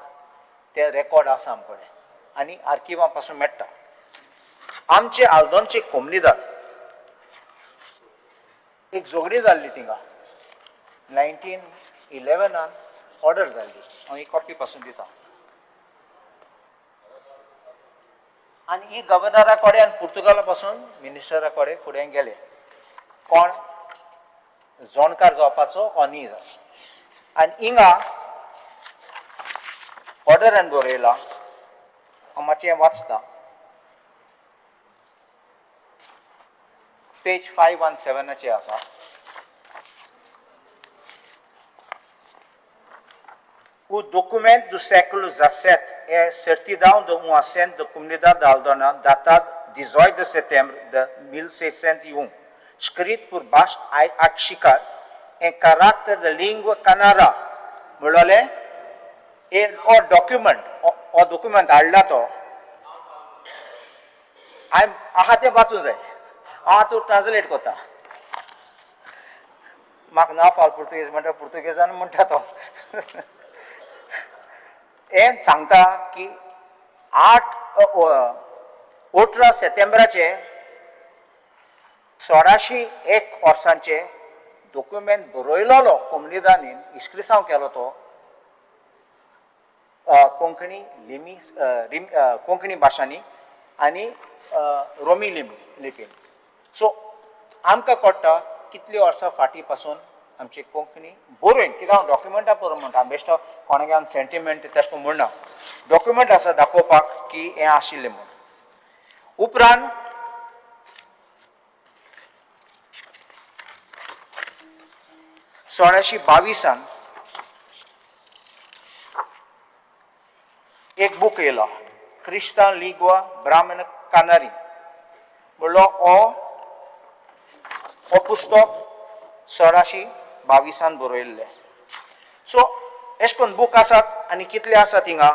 ते रेकॉर्ड आसा आमचे कडेन आनी आर्किवा पासून मेळटा आमचे आल्दोनचे कोमनीदार एक झगडी जाल्ली थिंगा 1911 ऑर्डर जाल्ली हांव ही कॉपी पासून दिता आनी ही गव्हर्नरा कडेन आनी पुर्तुगाला पासून मिनिस्टरा कडेन फुडें गेले कोण जोणकार जावपाचो ओ न्ही जावप आनी हिंगा ऑर्डरान बरयला हांव मातशें वाचता page 517 आसा o documento do século XVII é certidão de um assento da comunidade de Aldona datado 18 de setembro de 1601 escrito por Bast Akshikar em caráter de língua canara म्हणले o document हाडला तो आहा ते वाचूं जाय हांव तूं ट्रान्सलेट करता म्हाका ना फाल पुर्तुगेज म्हणटा पुर्तुगेजान म्हणटा तो हें सांगता की 18 सप्टेंबराचे 1601 वर्सांचे डॉक्युमेंट बरयलोलो कोमनीदानीन इस्क्रिसांव केलो तो कोंकणी लिमी कोंकणी भाशांनी आनी रोमी लिपीन सो आमकां कळटा कितली वर्सां फाटीं पासून आमची कोंकणी बरोवन कित्याक हांव डॉक्युमेंटा बरोवन म्हणटा बेश्टो कोणाक सेंटिमेंट तेश म्हणना डॉक्युमेंट आसा दाखोवपाक की हें आशिल्लें म्हूण उपरांत सोळाशे 22 एक बूक येयलो क्रिस्तांव लिगवा ब्राह्मण कानारी म्हणलो हो पुस्तक 1622 बरयल्लें. सो अशें करून बूक आसात आनी कितले आसात हिंगा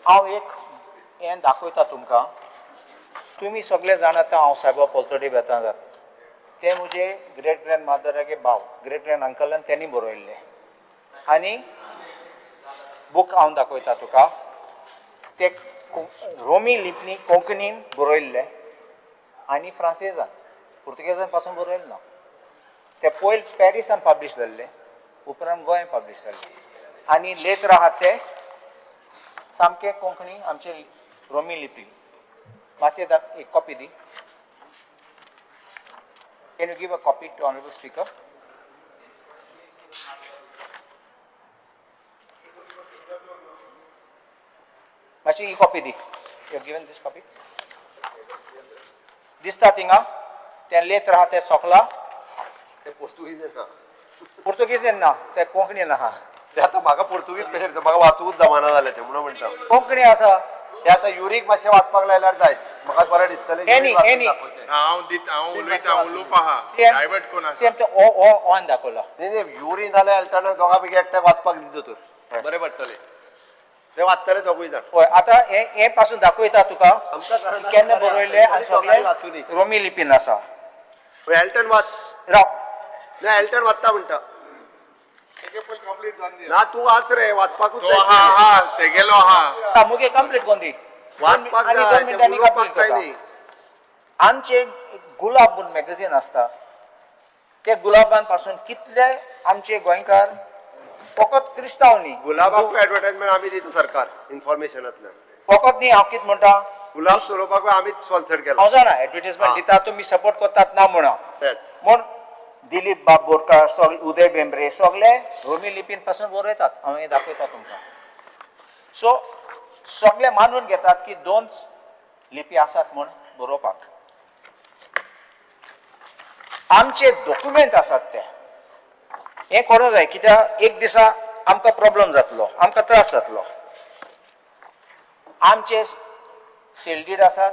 हांव एक हें दाखयता तुमकां. तुमी सगळे जाणात हांव सायबा पोलतडे बेतांगार. ते म्हजे ग्रेट ग्रँड मादरागे भाव, ग्रेट ग्रँड अंकलान त्यांनी बरयल्ले. आनी बूक हांव दाखयता तुका. ते रोमी लिपींनी कोंकणीन बरयल्ले आनी फ्रांसेजान पुर्तुगेजान पासून बरयल्ले ना. ते पयले पॅरिसान पब्लीश जाल्ले, उपरांत गोंयांत पब्लीश जाल्ले. आनी लेटर आहात ते सामके कोंकणी आमचे रोमी लिपी. मातशें एक कॉपी दी. Can you give a copy to Honorable Speaker? मातशी ही कॉपी दी. You have given this copy? दिसता थिंगा तें लेत राहा तें सोकला. ते पोर्तुगीज ना. पुर्तुगीजीन ना, ते कोंकणीन आहा. ते आता म्हाका पोर्तुगीज कशें दिसता, म्हाका वाचूंकच जमाना जालें तें म्हणून म्हणटा. कोंकणी आसा. ते आता युरीक मातशें वाचपाक लायल्यार जायत. म्हाका बरें दिसतलें. सेम ते ऑन दाखयला. नाही युरी नाल्यार अल्टरनेट दोगा पैकी एकट्याक वाचपाक दितो तर बरें पडटलें. ते वाचतले दोगूय जाण. होय आता हे पासून दाखयता तुका केन्ना बरयले आनी सगळे रोमी लिपीन आसा. एल्टन वाच. राव ना एल्टन वाचता म्हणटा. ना तू वाच रे, वाचपाकूच ते गेलो हा मुगे कंप्लीट कोण दी. वाचपाक आनी 2 मिनटांनी कंप्लीट करता. आमचे गुलाब म्हणून मॅगझीन आसता. ते गुलाबान पासून कितले आमचे गोंयकार फकत क्रिस्तांव न्ही. गुलाबाक एडवर्टायजमेंट आमी दिता सरकार इन्फॉर्मेशनांतल्यान. फकत न्ही हांव कितें म्हणटा गुलाब चलोवपाक आमीच स्पॉन्सर केला. हांव जाणा एडवर्टायजमेंट दिता तुमी सपोर्ट करतात ना म्हणून. तेच म्हण दिलीप बाब बोरकार सगळे उदय बेंब्रे सगळे रोमी लिपीन पासून बरयतात. हांव हे दाखयता तुमकां. सो सगळे मानून घेतात की 2 लिपी आसात म्हण बरोवपाक. आमचे डॉक्युमेंट आसात ते हे करूं जाय. कित्याक एक दिसा आमकां प्रॉब्लेम जातलो, आमकां त्रास जातलो. आमचे सेल्डीड आसात,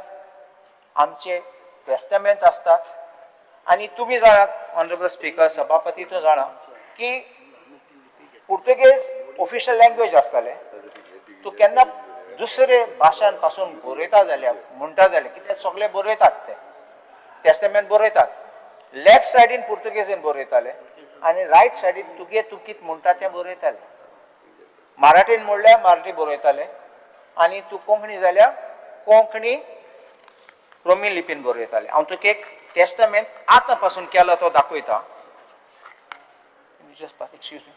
आमचे टेस्टामेंट आसतात. आनी तुमी जाणात ऑनरेबल स्पीकर सभापती तूं जाणा की पुर्तुगेज ऑफिशियल लँग्वेज आसताले. तूं केन्ना दुसरे भाशां पासून बरयता जाल्यार म्हणटा जाल्यार कित्याक सगळे बरयतात ते टेस्टामेंट बरयतात. लेफ्ट सायडीन पुर्तुगेजीन बरयताले आनी रायट सायडीन तुगे तूं कितें म्हणटा तें बरयताले. मराठीन म्हणल्यार मराठी बरयताले आनी तूं कोंकणी जाल्यार कोंकणी रोमी लिपीन बरयताले. हांव तुका एक टेस्टामेंट आतां पासून केला तो दाखयता. Excuse me.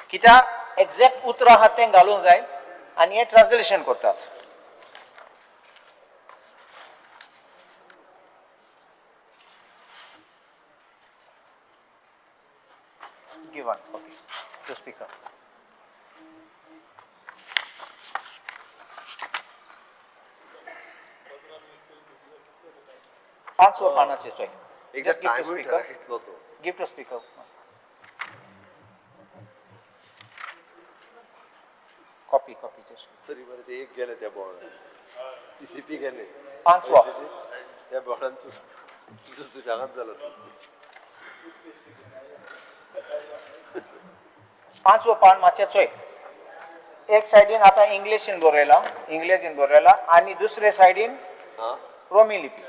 कित्याक एक्झॅक्ट उतरां आहात तें घालूंक जाय आनी हें ट्रान्सलेशन करतात. Give one copy to speaker. पांच वर पानाचे चोय. Just give to speaker. Give to speaker. Copy just. तरी बरं ते एक गेले त्या बोर्डान. TCP गेले. 5 वर. त्या बोर्डान तुझं सुजागात झालं. 5 वर पान मातशें चोय. एक सायडीन आता इंग्लिशीन बरयला आनी दुसरे सायडीन रोमी लिपी.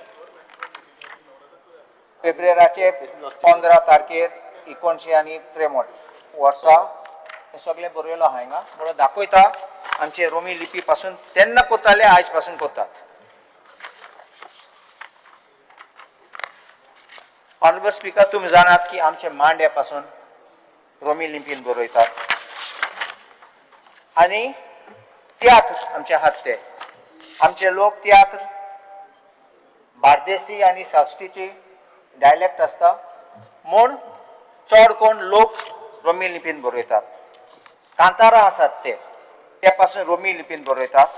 फेब्रुवारीचे 15 तारखेर 1963 वर्सा हे सगळे बरयलो आहा हिंगा. म्हणून दाखयता आमचे रोमी लिपी पासून तेन्ना कोताले आयज पासून कोतात. ऑनरेबल स्पीकर तुम्ही जाणात की आमचे मांड्या पासून रोमी लिपीन बरयतात आनी तियात्र आमचे आहात ते. आमचे लोक तियात्र बार्देसी आनी साश्टीची डायलेक्ट आसता म्हूण चड कोण लोक रोमी लिपीन बरयतात. कांतारां आसात ते पासून रोमी लिपीन बरयतात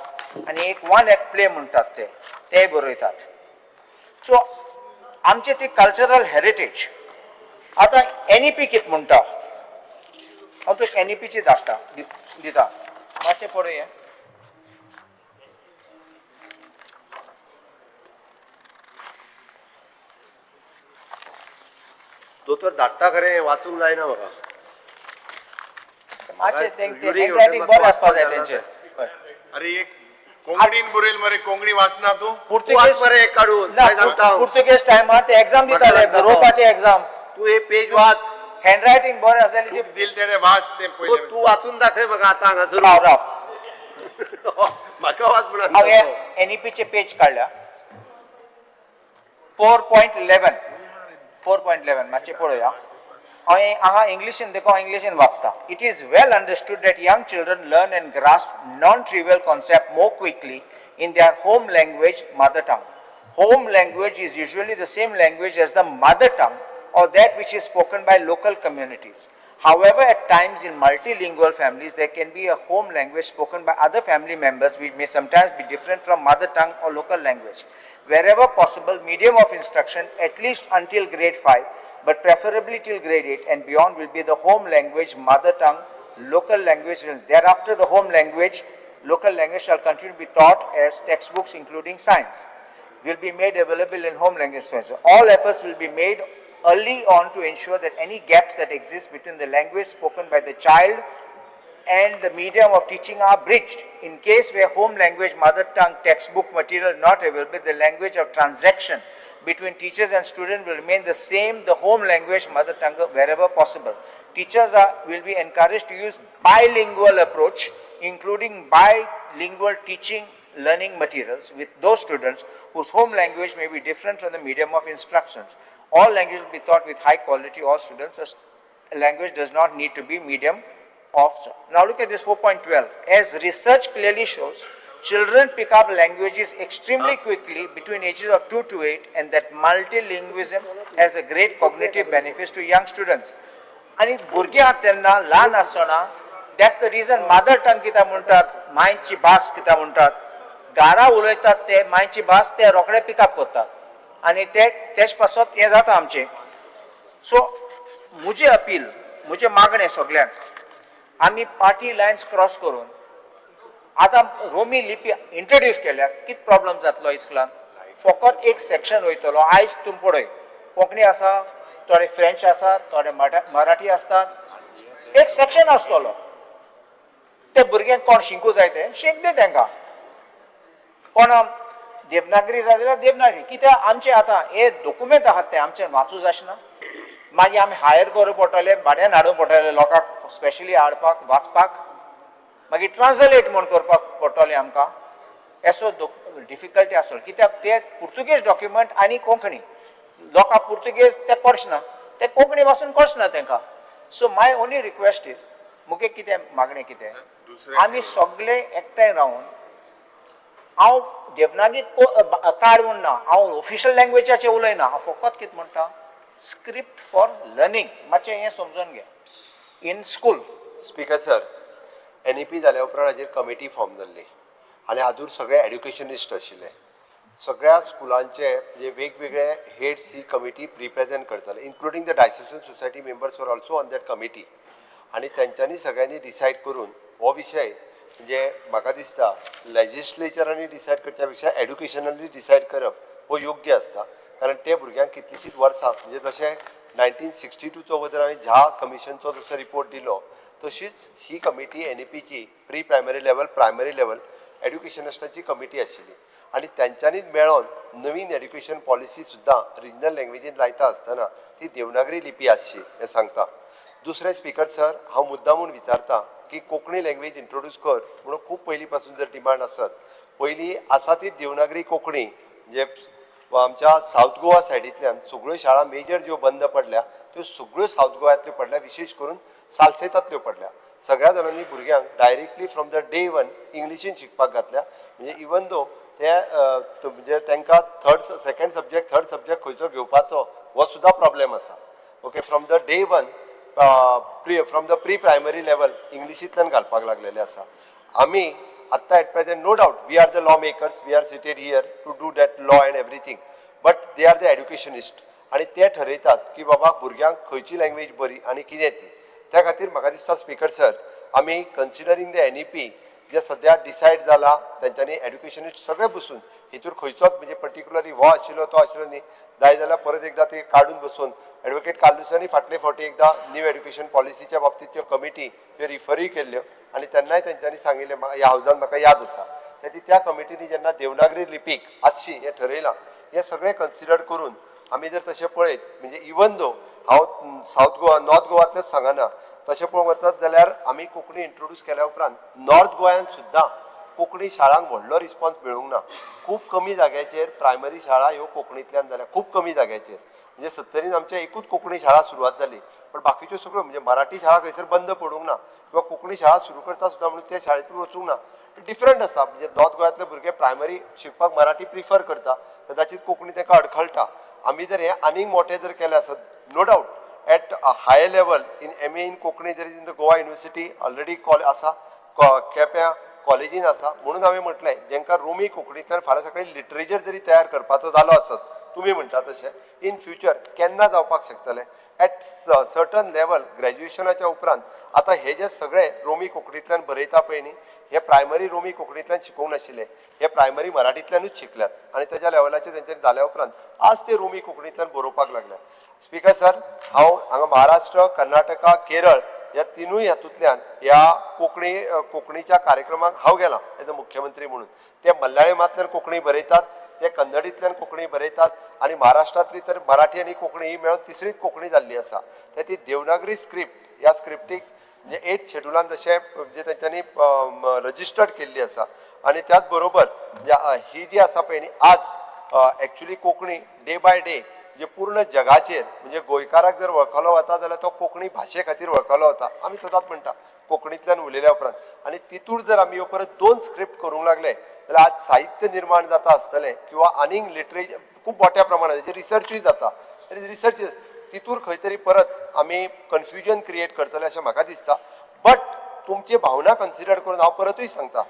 आनी एक वन एक्ट प्ले म्हणटात ते बरयतात. सो आमची ती कल्चरल हेरिटेज आतां NEP कितें म्हणटा हांव तुका NEPची धाडटा दिता मातशें पळय. दोतोर धाडटा खरें वाचूंक जायना म्हाका. मातशें हँडरायटींग बरें आसपाक जाय तेंचें. अरे एक कोंकणीन बरयल मरे कोंकणी वाचना तू पुर्तुगेज मरे एक काडून काय सांगता हांव. पुर्तुगेज टायमार ते एग्जाम दिताले बरोवपाचे एग्जाम. तू हे पेज वाच. हँडरायटींग बरें आसलेली दिल तेणे वाच ते पयले तू वाचून दाखय म्हाका आतां हांगासर. राव म्हाका वाच हांव म्हणून हे NEPचे पेज काडल्या 4.11 मातशें पळया. हांगा इंग्लिशीन देखो इंग्लिशीन वाचता. It is well understood that young children learn and grasp non-trivial concept more quickly in their home language, mother tongue. Home language is usually the same language as the mother tongue or that which is spoken by local communities. However, at times in multilingual families, there can be a home language spoken by other family members which may sometimes be different from mother tongue or local language. Wherever possible, medium of instruction, at least until grade 5, but preferably till grade 8 and beyond, will be the home language, mother tongue, local language. Thereafter, the home language, local language shall continue to be taught as textbooks, including science, will be made available in home language. So all efforts will be made early on to ensure that any gaps that exist between the language spoken by the child and the medium of teaching are bridged. In case where home language, mother tongue, textbook material not available, the language of transaction between teachers and students will remain the same, the home language, mother tongue, wherever possible. Teachers will be encouraged to use bilingual approach, including bilingual teaching learning materials with those students whose home language may be different from the medium of instructions. All language will be taught with high quality, all students. Language does not need to be medium of. Now look at this 4.12. As research clearly shows, children pick up languages extremely quickly between ages of 2 to 8 and that multilingualism has a great cognitive benefits to young students. आणि भुरग्यां तेन्ना ल्हान आसतना that's the reason mother tongue किता म्हणटात, मायची भास किता म्हणटात, घरा उलयतात ते मायची भास ते रोखडे पिकअप करतात आणि तेच पासून हें जाता आमचें. सो म्हजें अपील, म्हजें मागणें सगळ्यांक, आमी पार्टी लायन्स क्रॉस करून आतां रोमी लिपी इंट्रोड्यूस केल्या. कितें प्रॉब्लेम जातलो इस्कुलान? फकत एक सेक्शन वयतलो. आयज तुम पळय कोंकणी आसा, थोडे फ्रेंच आसात, थोडे मराठी आसतात. एक सेक्शन आसतलो. ते भुरग्यांक कोण शिकूं जाय ते शिक दी तांकां. कोण देवनागरी जाय जाल्यार देवनागरी. कित्याक आमचे आतां हे डॉक्युमेंट आहात ते आमचे वाचूं जायना. मागीर आमी हायर करूं पडटले, भाड्यान हाडूं पडटले लोकांक स्पेशली हाडपाक वाचपाक, मागीर ट्रान्सलेट म्हूण करपाक पडटलें आमकां. एसो डिफिकल्टी आसतलो. कित्याक ते पुर्तुगेज डॉक्युमेंट आनी कोंकणी लोकां पुर्तुगेज ते कळचना, ते कोंकणी पासून कळचना तांकां. So my only request is, मुगे कितें मागणें कितें, आमी सगळे एकठांय रावन, हांव देवनागरी कार्ड म्हणना, हांव ऑफिशियल लँग्वेजाचेर उलयना, हांव फकत कितें म्हणटा, स्क्रिप्ट फॉर लर्निंग मातशें हें समजून घे in school. Speaker sir, NEP जाल्या उपरांत हाजेर कमिटी फॉर्म जाल्ली आनी हातूंत सगळे एड्युकेशनिस्ट आशिल्ले. सगळ्या स्कुलांचे म्हणजे वेगवेगळे हेड्स ही कमिटी रिप्रेझेंट करताले, including the diocesan society members were also on that committee. आनी तेंच्यांनी सगळ्यांनी डिसायड करून हो विशय म्हणजे म्हाका दिसता लेजिस्लेचरांनी डिसायड करच्या पेक्षा एड्युकेशनली डिसायड करप हो योग्य आसता. कारण ते भुरग्यांक कितलींशींच वर्सां म्हणजे जशें 1962चो वयर हांवें झा कमिशनचो जसो रिपोर्ट दिलो तशीच ही कमिटी NEPची pre primary level, primary level एड्युकेशनिस्टांची कमिटी आशिल्ली आनी तेंच्यांनीच मेळोन नवीन एड्युकेशन पॉलिसी सुद्दां रिजनल लँग्वेजीन लायता आसतना ती देवनागरी लिपी आसची हें सांगता. दुसरें स्पीकर सर, हांव मुद्दामून विचारता की कोंकणी लँग्वेज इंट्रोड्यूस कर म्हणून खूब पयलीं पासून जर डिमांड आसत. पयलीं आसा ती देवनागरी कोंकणी म्हणजे आमच्या सावथ गोवा सायडींतल्यान सगळ्यो शाळा मेजर ज्यो बंद पडल्या त्यो सगळ्यो सावथ गोव्यातल्यो पडल्या, विशेश करून सालसेतांतल्यो पडल्या. सगळ्या जाणांनी भुरग्यांक directly from the day one इंग्लिशीन शिकपाक घातल्या. म्हणजे इवन दो ते म्हणजे तांकां सेकंड सब्जेक्ट थर्ड सब्जेक्ट खंयचो घेवपाचो हो सुद्धा प्रॉब्लेम आसा. Okay, from the day one from the pre primary level इंग्लिशींतल्यान घालपाक लागलेले आसा. आमी आत्ता at present no doubt we are the law makers, we are seated here to do that law and everything, but they are the educationist आणि ते ठरयतात की बाबा भुरग्यांक खंयची लँग्वेज बरी आणि कितें ती. त्या खातीर म्हाका दिसता स्पीकर सर आमी कन्सिडरींग द NEP जे सद्या डिसायड जाला तेंच्यांनी एड्युकेशनिस्ट सगळे बसून हितूर खंयचोच म्हणजे पर्टिक्युलरली हो आशिल्लो तो आशिल्लो न्ही, जाय जाल्यार परत एकदा ते काडून बसून एडवोकेट कार्लुसांनी फाटले फावटी एकदा न्यू एड्युकेशन पॉलिसीच्या बाबतीत त्यो कमिटी त्यो रिफरूय केल्ल्यो आणि तेन्नाय तेंच्यांनी सांगिल्लें ह्या हावजान म्हाका याद आसा ती त्या कमिटीनी जेन्ना देवनागरी लिपीक आसची हें ठरयलां. हें सगळें कन्सिडर करून आमी जर तशें पळयत म्हणजे इवन दो हांव साऊथ गोवा नॉर्थ गोवांतलेंच सांगना, तशें पळोवंक वचत जाल्यार आमी कोंकणी इंट्रोड्यूस केल्या उपरांत नॉर्थ गोंयांत सुद्दां कोंकणी शाळांक व्हडलो रिस्पॉन्स मेळूंक ना. खूब कमी जाग्याचेर प्रायमरी शाळा ह्यो कोंकणींतल्यान जाल्या, खूब कमी जाग्याचेर. म्हणजे 70 आमच्या एकूच कोंकणी शाळा सुरवात जाली, पण बाकीच्यो सगळ्यो म्हणजे मराठी शाळा खंयसर बंद पडूंक ना किंवा कोंकणी शाळा सुरू करता सुद्दां म्हणून त्या शाळेंतून वचूंक ना. डिफरंट आसा. म्हणजे नॉर्थ गोंयांतले भुरगे प्रायमरी शिकपाक मराठी प्रिफर करता, कदाचित कोंकणी तांकां अडखळटा. आमी जर हे आनीक मोठे जर केले आसत, no doubt at a higher level in MA in Konkani there is in the Goa university already आसा, केप्यां कॉलेजीन आसा. म्हणून हांवें म्हटलें जेंकां रोमी कोंकणींतल्यान फाल्यां सकाळी लिटरेचर जरी तयार करपाचो जालो आसत, तुमी म्हणटा तशें इन फ्युचर केन्ना जावपाक शकतलें एट सर्टन लेवल ग्रॅज्युएशनाच्या उपरांत. आतां हे जे सगळे रोमी कोंकणींतल्यान बरयता पळय न्ही, हे प्रायमरी रोमी कोंकणींतल्यान शिकोवंक नाशिल्ले, हे प्रायमरी मराठींतल्यानूच शिकल्यात आणि त्याच्या लेवलाचेर तेंच्यांनी जाल्या उपरांत आज ते रोमी कोंकणींतल्यान बरोवपाक लागल्यात. स्पीकर सर हांव हांगा महाराष्ट्र, कर्नाटका, केरळ ह्या तिनूय हातूंतल्यान ह्या कोंकणीच्या कार्यक्रमाक हांव गेलां एज अ मुख्यमंत्री म्हणून. ते मल्याळमांतल्यान कोंकणी बरयतात, ते कन्नडींतल्यान कोंकणी बरयतात आणि महाराष्ट्रांतली तर मराठी आनी कोंकणी ही मेळून तिसरीच कोंकणी जाल्ली आसा. ती देवनागरी स्क्रिप्ट ह्या स्क्रिप्टीक म्हणजे 8th शेड्युलान जशें म्हणजे तेंच्यांनी रजिस्टर्ड केल्ली आसा आणि त्याच बरोबर ही जी आसा पळय न्ही आज actually Konkani day by day म्हणजे पूर्ण जगाचेर म्हणजे गोंयकाराक जर वळखलो वता जाल्यार तो कोंकणी भाशे खातीर वळखलो वता. आमी सदांच म्हणटा कोंकणींतल्यान उलयल्या उपरांत आणि तितूर जर आमी ह्यो परत 2 स्क्रिप्ट करूंक लागले जाल्यार आज साहित्य निर्माण जाता आसतलें किंवा आनीक लिटरेचर खूब मोठ्या प्रमाणात हेजे रिसर्चूय जाता. रिसर्च तितूर खंय तरी परत आमी कन्फ्युजन क्रिएट करतले अशें म्हाका दिसता. बट तुमची भावना कन्सिडर करून हांव परतूय सांगता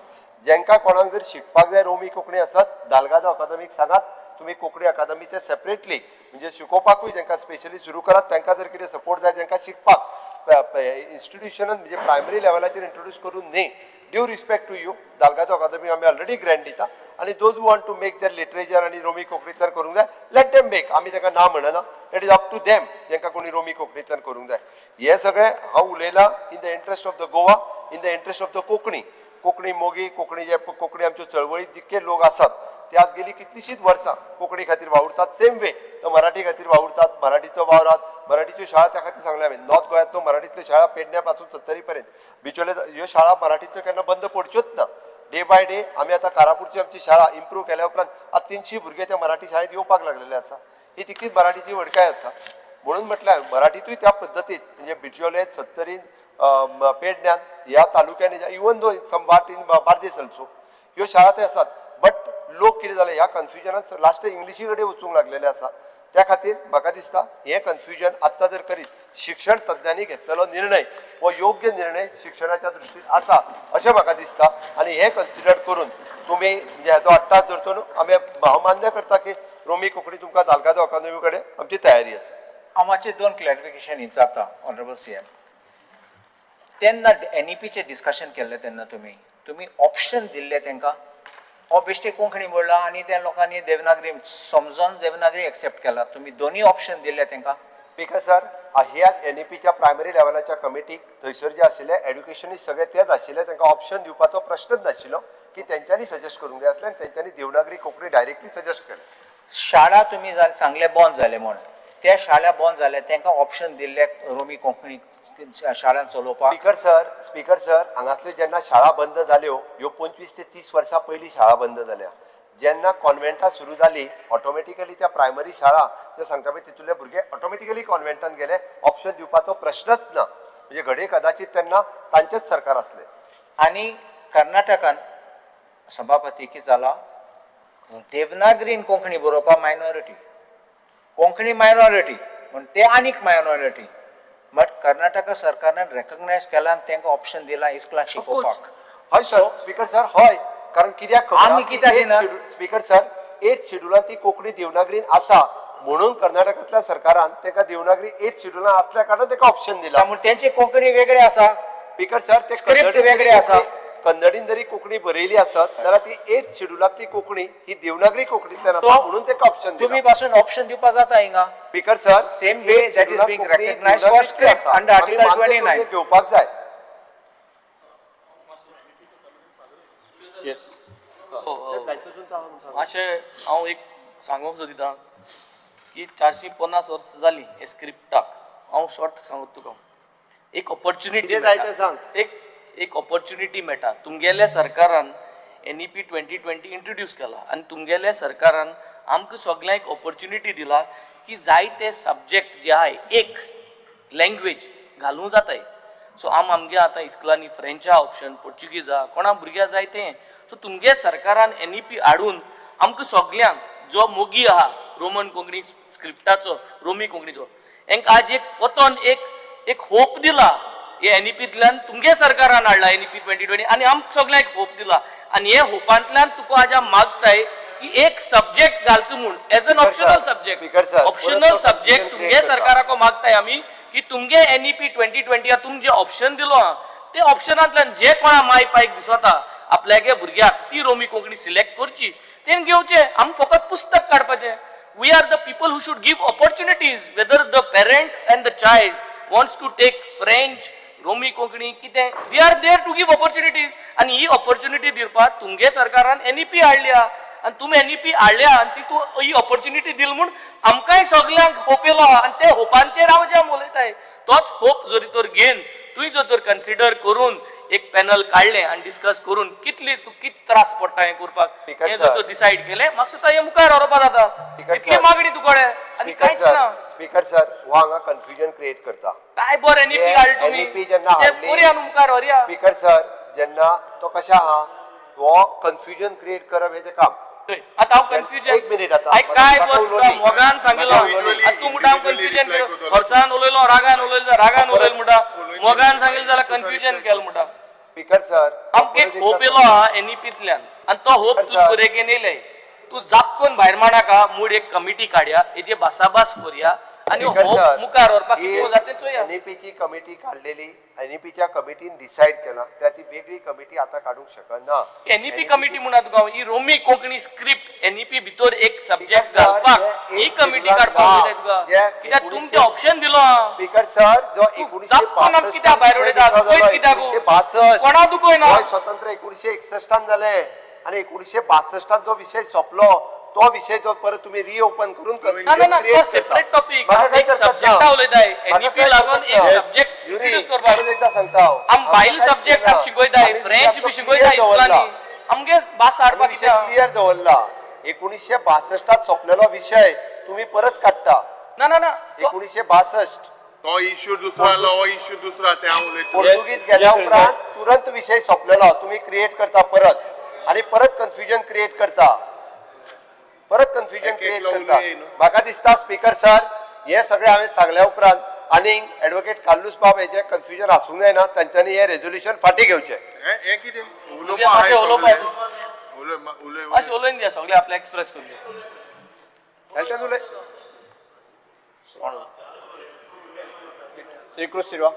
जेंकां कोणाक जर शिकपाक जाय रोमी कोंकणी आसत दालगादो अकादमीक सांगात, तुम्ही कोंकणी अकादमीचे सेपरेटली म्हणजे शिकोवपाकूय जेंकां स्पेशली सुरू करात, तांकां जर कितें सपोर्ट जाय जेंकां शिकपाक इन्स्टिट्यूशनान म्हणजे प्रायमरी लेवलाचेर इंट्रोड्यूस करून न्ही. Due respect to you Dalgado academy आमी ऑलरेडी ग्रँट दिता आणि those want to make their literature आणि रोमी कोंकणींतल्यान करूंक जाय लेट देम मेक. आमी ताका ना म्हणना, it is up to them जेंकां कोणी रोमी कोंकणींतल्यान करूंक जाय. हे सगळें हांव उलयलां in the interest of the Goa, in the interest of the Konkani मोगी कोंकणी आमच्यो चळवळीत जितके लोक आसात ते आज गेली कितलीशींच वर्सां कोंकणी खातीर वावुरतात. सेम वे तो मराठी खातीर वावुरतात, मराठीचो वावरात, मराठीच्यो शाळा त्या खातीर सांगल्या हांवें. नॉर्थ गोंयांतलो मराठींतल्यो शाळा पेडण्या पासून 70 पर्यंत बिचोले ह्यो शाळा मराठीच्यो केन्ना बंद पडच्योच ना. डे बाय डे आमी आतां कारापूरची आमची शाळा इम्प्रूव्ह केल्या उपरांत आज 300 भुरगे त्या मराठी शाळेंत येवपाक लागलेले आसा. ही तितकीच मराठीची वडकाय आसा. म्हणून म्हटल्यार मराठीतूय त्या पद्दतीन म्हणजे बिचोले 70 पेडण्यान ह्या तालुक्यांनी इवन दो संभाट इन बार्देस ऑल्सो ह्यो शाळा ते आसात. बट लोक कितें जालें ह्या कन्फ्युजनान लास्ट इंग्लिशी कडेन वचूंक लागलेले आसा. त्या खातीर म्हाका दिसता हें कन्फ्युजन आत्तां जर करीत शिक्षण तज्ञांनी घेतलेलो निर्णय हो योग्य निर्णय शिक्षणाच्या दृश्टीन आसा अशें म्हाका दिसता. आनी हें कन्सिडर करून तुमी म्हणजे हेजो 8 तास धरतो न्हू आमी हांव मान्य करता की रोमी कोंकणी तुमकां दालगादो अकादमी कडेन आमची तयारी आसा. हांव मातशें 2 क्लॅरिफिकेशन विचारता ऑनरेबल CM. तेन्ना NEPचें डिस्कशन केल्लें तेन्ना तुमी ऑप्शन दिल्ले तांकां हो बेश्टे कोंकणी बोलला आणि त्या लोकांनी देवनागरी समजून देवनागरी एक्सेप्ट केला. तुम्ही दोन्ही ऑप्शन दिले तांकां. स्पीकर सर ह्या NEPच्या प्रायमरी लेवलाच्या कमिटीक थंयसर जे आशिल्ले एड्युकेशनिस्ट सगळे तेच आशिल्ले, तांकां ऑप्शन दिवपाचो प्रश्नच नाशिल्लो की तेंच्यांनी सजेस्ट करूंक जाय आसलें आनी तेंच्यांनी देवनागरी कोंकणी डायरेक्टली सजेस्ट केलें. शाळा तुम्ही सांगले बंद जाले म्हणून त्या शाळा बंद जाल्या तांकां ऑप्शन दिल्ले रोमी कोंकणी शाळां चलोवपाक. स्पीकर सर हांगासल्यो जेन्ना शाळा बंद जाल्यो ह्यो 25 ते 30 वर्सां पयलीं शाळा बंद जाल्या. जेन्ना कॉन्व्हेंटां सुरू जाली ऑटोमॅटिकली त्या प्रायमरी शाळा जे सांगता पळय तितूंतले भुरगे ऑटोमॅटिकली कॉन्व्हेंटान गेले. ऑप्शन दिवपाचो प्रश्नच ना. म्हणजे घडये कदाचित तेन्ना तांचेच सरकार आसलें. आणि कर्नाटकान सभापती कितें जाला देवनागरीन कोंकणी बरोवपा मायनॉरिटी कोंकणी मायनॉरिटी म्हण ते आनीक मायनॉरिटी बट कर्नाटका सरकारान रेकग्नायज केला आनी तांकां ऑप्शन दिला इस्कलाक शिकोवपाक. हय सर स्पीकर सर हय कारण कित्याक आमी कित्याक दिनात? स्पीकर सर 8th शेड्युलांत ती कोंकणी देवनागरीन आसा म्हणून कर्नाटकांतल्या सरकारान तांकां देवनागरी 8th शेड्युलांत असल्या कारणान तांकां ऑप्शन दिला. त्यामुळे त्यांची कोंकणी वेगळी आसा, स्पीकर सर ते स्क्रिप्ट वेगळी आसा. कन्नडीन जरी कोंकणी बरयली आसत जाल्यार ती 8th शेड्युलांतली कोंकणी ही देवनागरी कोंकणींतल्यान आसा म्हणून तांकां ऑप्शन तुम्ही दिला. पासून ऑप्शन दिवपा जाता हिंगा. Speaker sir same way that is being recognised for script under article 29. घेवपाक जाय. येस. मातशें हांव एक सांगूंक सोदितां की 450 वर्सां जालीं हे स्क्रिप्टाक. हांव शॉर्ट सांगत तुका एक ऑपॉर्च्युनिटी कितें जाय तें सांग. एक ऑपॉर्च्युनिटी मेळटा. तुमगेल्या सरकारान NEP 2020 इंट्रोड्यूस केला आनी तुमगेल्या सरकारान आमकां सगळ्यांक एक ऑपॉर्च्युनिटी दिला की जायते सब्जेक्ट जे आहाय एक लँग्वेज घालूं जाताय. सो आमगे आतां इस्कलांनी फ्रेंच आहा ऑप्शन, पोर्चुगीज आहा, कोणा भुरग्यां जाय तें. सो तुमगे सरकारान NEP हाडून आमकां सगळ्यांक जो मोगी आहा रोमन कोंकणी स्क्रिप्टाचो रोमी कोंकणीचो हांकां आज एक वतन एक होप दिला. हे NEPंतल्यान तुमगे सरकारान हाडला NEP 2020 आनी आमकां सगळ्यांक होप दिला आनी हे होपांतल्यान तुका आज मागताय की एक सब्जेक्ट घालचो म्हूण as an optional subject. Optional subject तुमगे सरकाराक मागताय आमी की तुमगे NEP 2020 तुमचे जे ऑप्शन दिलो हा ते ऑप्शनांतल्यान जे कोणा माय पायक दिसता आपल्यागे भुरग्याक ती रोमी कोंकणी सिलेक्ट करची तें घेवचें. आमी फकत पुस्तक काडपाचें. We are the people who should give opportunities, whether the parent and the child wants to take French, Romi Konkani, कितें, we are there to give opportunities. आणि ही opportunity दिवपाक तुमगे सरकारान NEP हाडल्या आणि तुम्ही NEP हाडल्या आणि ती तू ही opportunity दिल म्हूण आमकांय सगळ्यांक होप येयलो आणि ते होपांचेर हांव जे उलयताय तोच होप जरी तर घेवन तुवें जर तर कन्सिडर करून एक पॅनल काढले आणि डिस्कस करून कितली त्रास पडटा हे करपाक हे जर डिसाइड केले म्हाका सुद्दां हे मुखार व्हरपा जाता. इतली मागणी तुकडे आणि कांयच ना. स्पीकर सर हो हांगा कन्फ्युजन क्रिएट करता. काय बरं NEP हाड तुम्ही ते पुऱ्या मुखार व्हरया. स्पीकर सर जेन्ना तो कशा आहा हो कन्फ्युजन क्रिएट करप हेजें काम. आता हांव कन्फ्युजन एक मिनिट आता काय बरं मोगान सांगितलो तू मुठा कन्फ्युजन केलो हर्सान उलयलो रागान उलयलो मुठा मोगान सांगितलं जाल्यार कन्फ्युजन केलं मुठा. स्पीकर सर आमकां एक होप येयलो हा NEPंतल्यान आणि तो होप तूं बरेकेन येयले. तू जापकून भायर मांडाका मूड एक कमिटी काडया हेजे भासाभास करूया आणि होप मुखार व्हरपाक कितें जाता तें चोया. NEPची कमिटी काडलेली NEPच्या कमिटीन डिसाइड केला त्या ती वेगळी कमिटी आता काडूंक शकना. NEP कमिटी म्हणा तुका ही रोमी कोंकणी स्क्रिप्ट NEP भितर एक सब्जेक्ट घालपाक ही कमिटी काडपाक जाय तुका कित्याक तुमचे ऑप्शन दिलो हा. स्पीकर सर जो 1962 कित्याक भायर उडयता कित्याक 1962 कोणा दुखोयना गोंय स्वतंत्र 1961 जाले आणि 1962 जो विषय सोंपलो तो विषय जो परत तुम्ही रिओपन करून सेपरेट टॉपिक एक सब्जेक्ट उलयताय NEP लागून एक सब्जेक्ट इंट्रोड्यूस करपाक एकदा सांगता आम बायल सब्जेक्ट आम शिकयताय फ्रेंच बी शिकयताय इस्कलांनी आमगे भास हाडपाक क्लियर दवरला. 1962 सोंपलेलो विषय तुम्ही परत काडटा. ना 1962 तो इश्यू दुसरा हो इश्यू दुसरा ते हांव उलयतां. पोर्तुगीज गेल्या उपरांत तुरंत विषय सोंपलेलो तुम्ही क्रिएट करता परत आणि परत कन्फ्युजन क्रिएट करता. म्हाका दिसता स्पीकर सर हे सगळे हांवें सांगल्या उपरांत आनी ॲडव्होकेट कार्लूस बाब हेजे कन्फ्युजन आसूंक जायना तांच्यांनी हे रेझोल्युशन फाटीं घेवचें. हे कितें अशें उलयन दिया सगळे आपले एक्सप्रेस करूया. श्रीकृष्ण शिरवा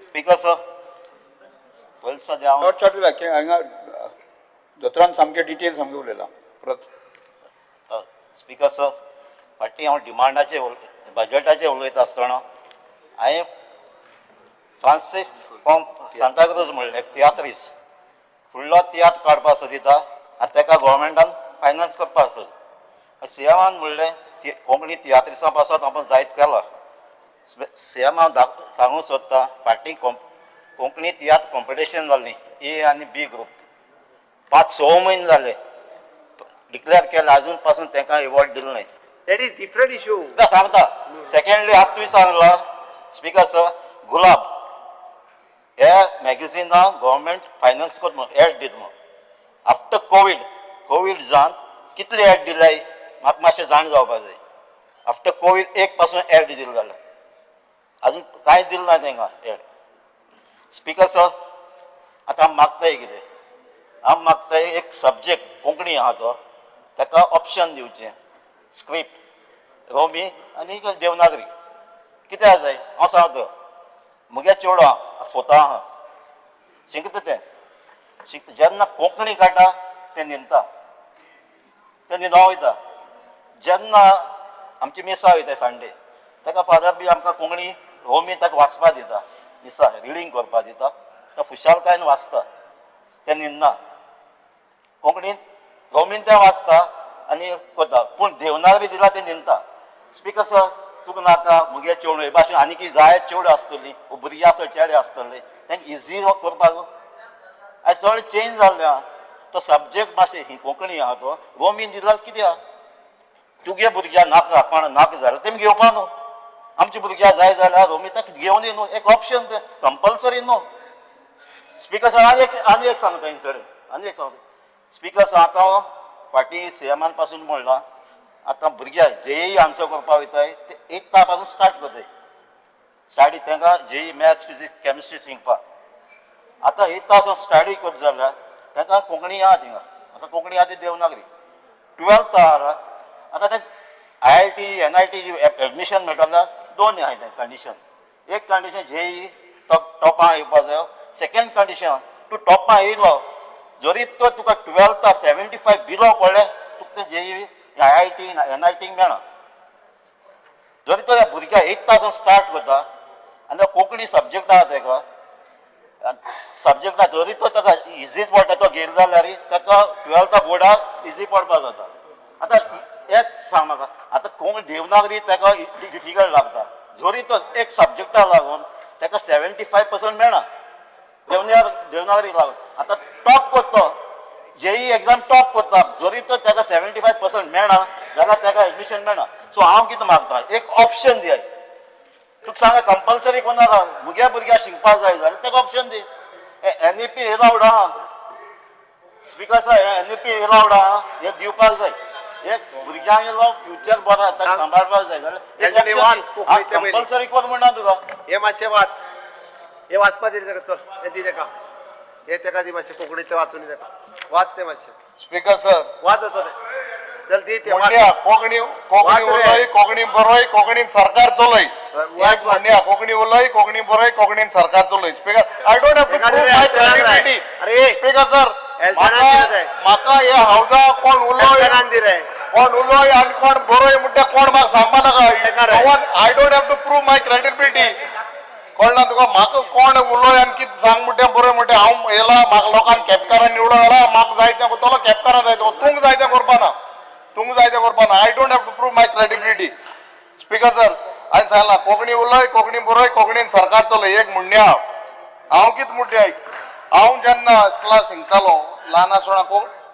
स्पीकर सर शॉर्ट हांगा दोतोरान सामके डिटेल सामके उलयला परत. स्पीकर सर फाटीं हांव डिमांडाचे बजेटाचे उलयता आसतना हांवें फ्रांसीस फ्रॉम सांताक्रूज म्हणलें तियात्रीस फुडलो तियात्र काडपाक सोदिता आनी ताका गोवोरमेंटान फायनान्स करपाक सोद. सीएमान म्हणलें कोंकणी तियात्रिसां पासून आपूण जायत केला. सीएम हांव सांगूंक सोदता फाटीं कोंकणी तियात्र कॉम्पिटिशन जाल्लीं A आनी B ग्रूप 5-6 म्हयने जाले डिक्लेअर केले अजून पासून तांकां एवॉर्ड दिलो नाही. दॅट इज डिफरंट इश्यू सांगता. सेकंडली आतां तुवें सांगला स्पीकर सर गुलाब हे मॅगझिनां गव्हर्मेंट फायनान्स करता एड दिता आफ्टर कोवीड जावन कितले ऍड दिलाय म्हाका मातशें जाण जावपाक जाय. आफ्टर कोविड 1 पासून ऍड दिली जाल्यार अजून कांय दिलं ना तांकां ऍड. स्पीकर सर आतां हांव मागताय कितें, हांव मागताय एक सब्जेक्ट कोंकणी आहा तो ताका ऑप्शन दिवचें, स्क्रिप्ट रोमी आनी देवनागरी. कित्याक जाय हांव सांगता, म्हगे चेडो स्वता आहा शिकता तें जेन्ना कोंकणी काडटा तें न्हिदता, तें न्हिदों वयता. जेन्ना आमची मिसा वयता संडे ताका फादर बी आमकां कोंकणी रोमी ताका वाचपाक दिता, मिसा रिडींग करपाक दिता, तो खुशालकायेन वाचता, तें न्हिदना. कोंकणीन रोमीन तें वाचता आनी करता, पूण देवनागरी दिला तें न्हिदता. स्पीकर सर तुका नाका म्हगे चेडूं हे भाशेन आनी कितें जाय चेडूं आसतलीं भुरगीं आसतलीं चेडे आसतले तांकां इजी करपाक आयज सगळें चेंज जाल्लें आहा. तो सब्जेक्ट मातशें ही कोंकणी आहा तो रोमीन दिल्यार कित्याक तुगे भुरग्यां नाका कोण नाका जाल्यार तेमी घेवपा न्हू. आमच्या भुरग्यां जाय जाल्यार रोमी ताका घेवन न्हू, एक ऑप्शन तें कंपल्सरी न्हू. स्पीकर सर आनी एक सांगता आनी एक सांगता. स्पीकर सर आतां फाटीं सीएमान पासून म्हणलां आतां भुरग्यां जेई आन्सर करपाक वयताय ते 1 पासून स्टार्ट करताय. स्टाडी तांकां जेई मॅथ्स फिजिक्स केमिस्ट्री शिकपाक. आतां 1 पासून स्टाडी करता जाल्यार तांकां कोंकणी आहा थिंगा. आतां कोंकणी आहा ती देवनागरी. 12th आहा आतां तें IIT NIT एडमिशन मेळटा जाल्यार 2 आहाय तें कंडिशन. एक कंडिशन जेई टॉपां येवपा जायो, सेकंड कंडिशन तूं टॉपां येयलो जरी तर तुका 12th 75 बिलो पडले तुका तें जेई IIT NIT मेळना. जरी तो ह्या भुरग्याक 1 पासून स्टार्ट करता आनी कोंकणी सब्जेक्ट आहा ताका सब्जेक्टा जरी तो ताका इजीच पडटा तो घेयलो जाल्यार ताका 12th बोर्डाक इजी पडपाक जाता. आतां एक सांग म्हाका आतां कोंकणी देवनागरी ताका डिफिकल्ट लागता जरी तो एक सब्जेक्टाक लागून ताका 75% मेळना देवनागरी लागून. आतां टॉप करता जेई एग्जाम टॉप करता जरी तो ताका 75% मेळना जाल्यार ताका एडमिशन मेळना. सो हांव कितें मागता एक ऑप्शन दियाय. तुका सांगा कंपल्सरी कोणाला म्हज्या भुरग्याक शिकपाक जाय जाल्यार ताका ऑप्शन दी. NEP एलावड आहा स्पीकर सर NEP एलावड आहा हे दिवपाक जाय. एक भुरग्यांक येयलो फ्युचर बरो ताका सांबाळपाक जाय जाल्यार कंपल्सरी कर म्हणना तुका. हे मातशें वाच, हे वाचपा दी ताका. चल हे दी ताका, हे ताका दी मातशें कोंकणीतलें वाचून दी ताका. वाच तें मातशें. स्पीकर सर वाच जाता तें. चल दी तें वाच. म्हणल्या कोंकणी उलय, कोंकणी बरोय, कोंकणीन सरकार चलय. एक म्हणल्या कोंकणी उलय, कोंकणी बरोय, कोंकणीन सरकार चलय. Speaker I don't have to prove my credibility. Speaker sir म्हाका हे हावजा कोण उलय कोण उलय आनी कोण बरोय म्हणटा कोण म्हाका सांगपा नाका. I don't have to prove my credibility. कळना तुका म्हाका कोण उलय आनी कितें सांग म्हणटा बरोय म्हणटा हांव येला म्हाका लोकांनी कॅपकारान निवडून घाला म्हाका जाय तें करतलो कॅपकारान जाय तें तुमकां जाय तें करपा ना. तुमकां जाय तें करपा ना. I don't have to prove my credibility. Speaker sir हांवें सांगलां कोंकणी उलय, कोंकणी बरोय, कोंकणीन सरकार चलय. एक म्हणणे हांव कितें म्हणटा हांव जेन्ना क्लास शिकतालो ल्हान आसतना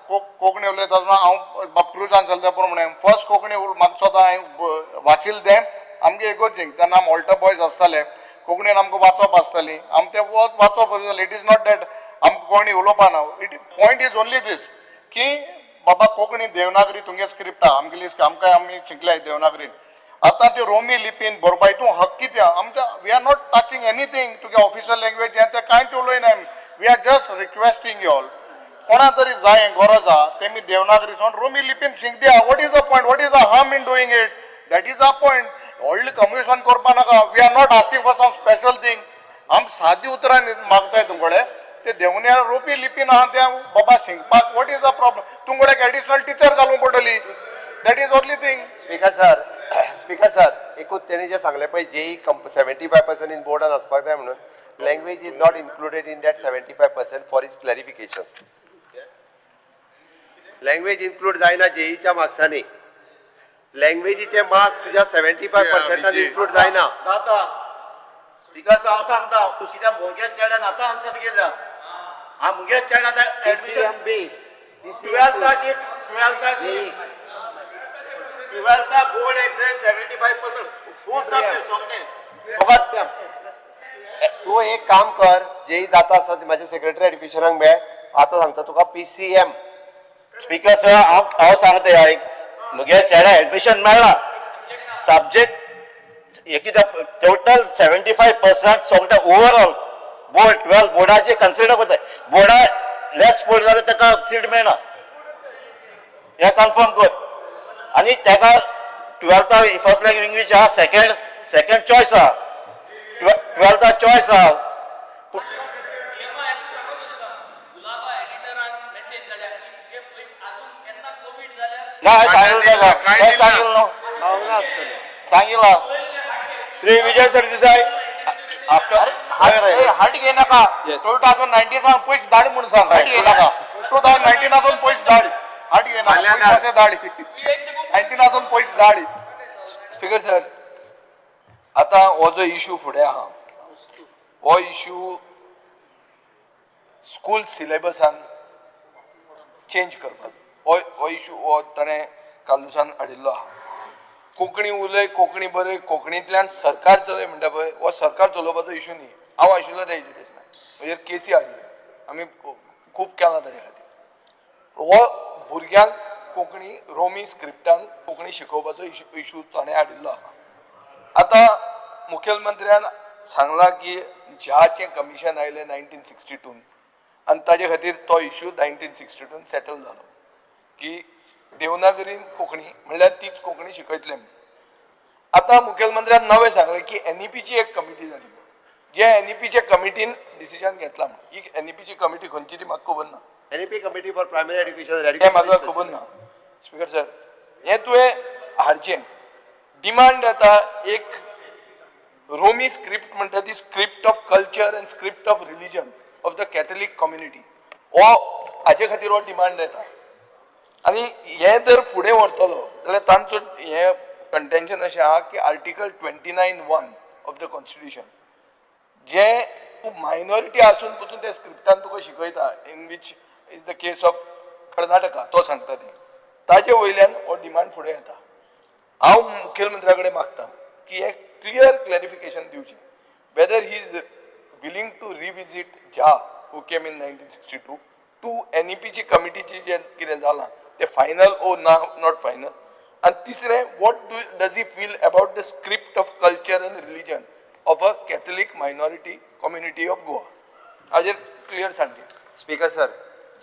कोंकणी उलयता आसतना हांव बाप्रुजान चलता पूण म्हणून फर्स्ट कोंकणी म्हाका स्वता हांवें वाचिल्लें तें आमगे इगोर्जींक तेन्ना आमी ऑल्टर बॉयज आसताले कोंकणीन आमकां वाचप आसताली. आमी तें वाचप आसतालें. इट इज नॉट दॅट आमकां कोंकणी उलोवपा ना. पॉयंट इज ओन्ली दीस की बाबा कोंकणी देवनागरी तुमगे स्क्रिप्ट आहा आमगेली आमी शिकल्याय देवनागरीन. आतां ती रोमी लिपीन बरोवपा हितून हक कित्या आमच्या we are not touching anything तुगे ऑफिशियल लँग्वेज हें तें कांयच उलयना. We are just requesting you all कोणा तरी जाय गरज आहा तेमी देवनागरी सोन रोमी लिपीन शिक दिया. What is the point, what is the harm in doing it. That is the point. व्हडली कम्युनिकेशन करपा नाका. We are not asking for some special thing. आम सादी उतरां मागताय तुमकडे ते देवन्या रोमी लिपीन आहा तें बाबा शिकपाक. What is the problem. तुमकडे एडिशनल टीचर घालूंक पडटली. That is only thing. Speaker sir एकूच तेणी जे सांगले पळय जेई 75% इन बोर्डान आसपाक जाय म्हणून language is not included in that 75% for is clarification. Language include जायना जेईच्या मार्क्सांनी. लँग्वेजीचे मार्क्स तुज्या 75% इन्क्लूड जायना. स्पीकर हांव सांगता तूं कित्या भुरग्या चेड्यान आतां आन्सर केल्या. हांव म्हगे चेड्यान आतां एडमिशन 12th बोर्ड एग्जाम 75% फूल सब्जेक्ट सोंगलें. तू एक काम कर जेई जाता आसता माझ्या सेक्रेटरी एड्युकेशनाक मेळ. आतां सांगता तुका PCM स्पीकर सर हांव सांगता आयक म्हगे चेड्या एडमिशन मेळ्ळा सब्जेक्ट एक टोटल 75% सगळे ओवरऑल बोर्ड 12 बोर्डाचे कन्सिडर करता बोर्डा लेस बोर्ड जाल्यार ताका सीट मेळना हे कन्फर्म कर आनी ताका 12th फर्स्ट लँग्वेज इंग्लीश आहा सेकंड चॉयस आहा 12th चॉयस आहा सांगितलं श्री विजय सरदेसाई आफ्टर हाट घे नाका 2019 सांग पयस धाड म्हणून सांग हाट घे नाका 2019 आसून पयस धाड हाट घे ना पयस धाड 19 आसून पयस धाड स्पीकर सर आता हो जो इश्यू फुडें आहा हो इश्यू स्कूल सिलेबसान चेंज करपाक हो इश्यू हो ताणें कालुसान हाडिल्लो आहा कोंकणी उलय कोंकणी बरय कोंकणींतल्यान सरकार चलय म्हणटा पळय हो सरकार चलोवपाचो इश्यू न्ही हांव आशिल्लो त्या एज्युकेशनाक म्हणजे केसी हाडले आमी खूब केलां ताजे खातीर हो भुरग्यांक कोंकणी रोमी स्क्रिप्टान कोंकणी शिकोवपाचो इश्यू ताणें हाडिल्लो आहा आतां मुखेलमंत्र्यान सांगलां की ज्याचें कमिशन आयलें 1962 आनी ताजे खातीर तो इश्यू 1962 सेटल जालो की देवनागरीन कोंकणी म्हणल्यार तीच कोंकणी शिकयतले म्हणून आतां मुखेलमंत्र्यान नवें सांगलें की एनईपीची एक कमिटी जाली जे एनईपीच्या कमिटीन डिसिजन घेतला म्हणून ही एनईपीची कमिटी खंयची ती म्हाका खबर ना NEP committee for primary education हें म्हाका खबर ना स्पीकर सर हें तुवें हाडचें डिमांड येता एक रोमी स्क्रिप्ट म्हणटा ती script of culture end script of religion of the Catholic community हो हाजे खातीर हो डिमांड येता आनी हे जर फुडें व्हरतलो जाल्यार तांचो हें कंटेन्शन अशें आहा की आर्टिकल 29(1) ऑफ द कॉन्स्टिट्यूशन जे तूं मायनॉरिटी आसून पसून त्या स्क्रिप्टान तुका शिकयता in which is the case of Karnataka तो सांगता तें ताजे वयल्यान हो डिमांड फुडें येता हांव मुखेलमंत्र्या कडेन मागतां की एक क्लियर क्लॅरिफिकेशन दिवचें whether he is willing to revisit झा हू केम इन 1962 टू एनईपीची कमिटीची जें कितें जालां तें फायनल ओ नॉट फायनल आनी तिसरें what does he feel about the script of culture end religion of a Catholic minority community of Goa हाजेर clear सांगचें स्पीकर सर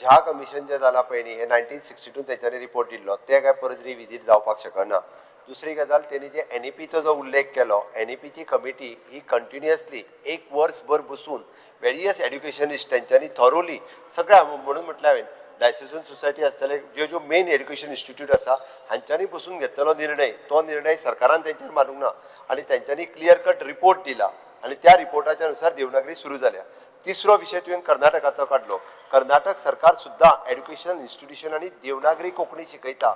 झा कमिशन जे जाला पळय न्ही हे 1962 तेंच्यांनी रिपोर्ट दिल्लो ते काय परत रिविजीट जावपाक शकना दुसरी गजाल तेणी जे एनईपीचो जो उल्लेख केलो एनईपीची कमिटी ही कंटिन्युअसली एक वर्सभर बसून वेरियस एड्युकेशनिस्ट तेंच्यांनी थॉरोली सगळ्या म्हणून म्हटल्यार हांवें डायसेसन सोसायटी आसतले ज्यो मेन एड्युकेशन इन्स्टिट्यूट आसा हांच्यांनी बसून घेतलेलो निर्णय तो निर्णय सरकारान तेंचेर मारूंक ना आनी तेंच्यांनी क्लियर कट रिपोर्ट दिला आनी त्या रिपोर्टाच्या अनुसार देवनागरी सुरू जाल्या तिसरो विशय तुवें कर्नाटकाचो काडलो कर्नाटक सरकार सुद्दां एड्युकेशन इन्स्टिट्यूशनांनी देवनागरी कोंकणी शिकयता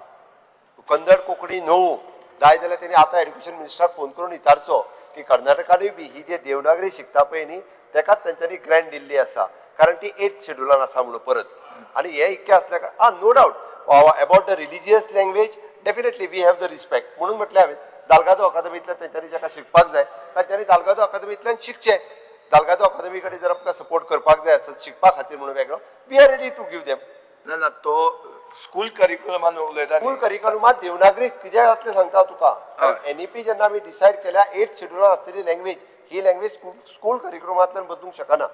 कन्नड कोंकणी न्हू जाय जाल्यार तेणी आतां एड्युकेशन मिनिस्टराक फोन करून विचारचो की कर्नाटकानूय बी ही जी देवनागरी शिकता पळय न्ही तेकाच तेंच्यांनी ग्रँट दिल्ली आसा कारण ती 8th शेड्युलान आसा म्हणून परत आनी हे इतकें आसल्या कारण no doubt about the religious language definitely we have the respect म्हणून म्हटलें हांवें दालगादो अकादमींतल्यान तेंच्यांनी जाका शिकपाक जाय तांच्यांनी दालगादो अकादमींतल्यान शिकचें दालगादो अकादमी कडेन जर आमकां सपोर्ट करपाक जाय आसत शिकपा खातीर म्हणून वेगळो we are ready to give them ना ना तो स्कूल करिक्युलमान उलयता स्कूल करिक्युलमात देवनागरी कित्याक जातलें सांगता तुका कारण एनईपी जेन्ना आमी डिसायड केल्या 8th शेड्युलान आसलेली लँग्वेज ही लँग्वेज स्कूल करिक्युलमांतल्यान बदलूंक शकना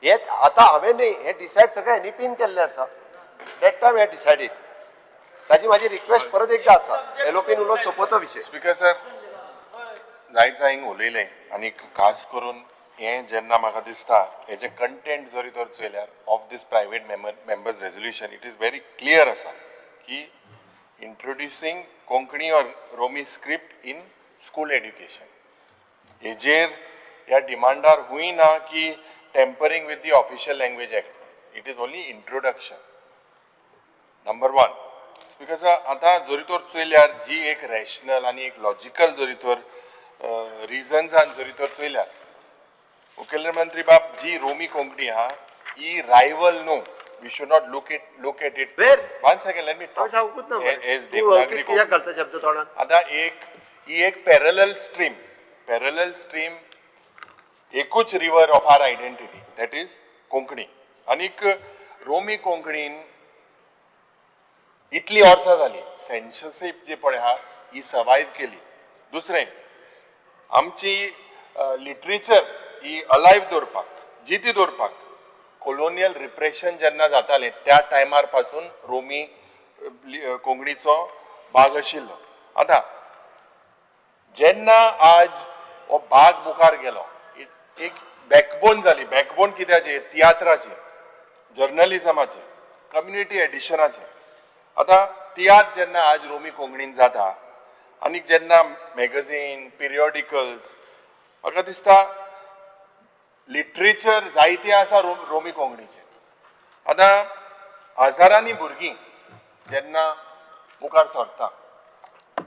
हे आतां हांवें न्ही हे डिसायड सगळें एनईपीन केल्लें आसा दॅट टायम हे डिसायडीड ताजी म्हाजी रिक्वेस्ट परत एकदा आसा एलोपीन उलोवन सोंपोवचो विशय स्पीकर सर जायत जायंक उलयलें आनी खास करून हें जेन्ना म्हाका दिसता हेजें कंटेंट जरी तर चयल्यार of this private members resolution it is very clear आसा की introducing Konkani or Romi script in school education हेजेर ह्या डिमांडार हूंय ना की tampering with the official language act it is only introduction number 1 speaker sir आतां जरी तर चयल्यार जी एक रॅशनल आनी एक लॉजिकल जरी तर रिजन्सान जरी तर चयल्यार मुखेलमंत्री बाब जी रोमी कोंकणी आहा ही rival no we should not look at it one second let me सांगूच ना एज देवनागरी कित्याक घालता शब्द तोंडात आतां ही एक पॅरलल स्ट्रीम एकूच river of our identity that is Konkani आनीक रोमी कोंकणीन इतली वर्सां जाली सेन्सरशिप जी पळय आहा ही सर्वायव केली. दुसरें आमची लिटरेचर ही अलायव दवरपाक जिती दवरपाक कोलोनियल रिप्रेशन जेन्ना जातालें त्या टायमार पासून रोमी कोंकणीचो भाग आशिल्लो. आतां जेन्ना आज हो भाग मुखार गेलो एक बॅकबोन जाली. बॅकबोन कित्याचे? तियात्राचे, जर्नलिझमाचे, कम्युनिटी एडिशनाचे. आतां तियात्र जेन्ना आज रोमी कोंकणीन जाता आनी जेन्ना मॅगझीन पिरियॉडिकल्स म्हाका दिसता लिटरेचर जायते आसा रोमी कोंकणीचे. आतां हजारांनी भुरगीं जेन्ना मुखार सरता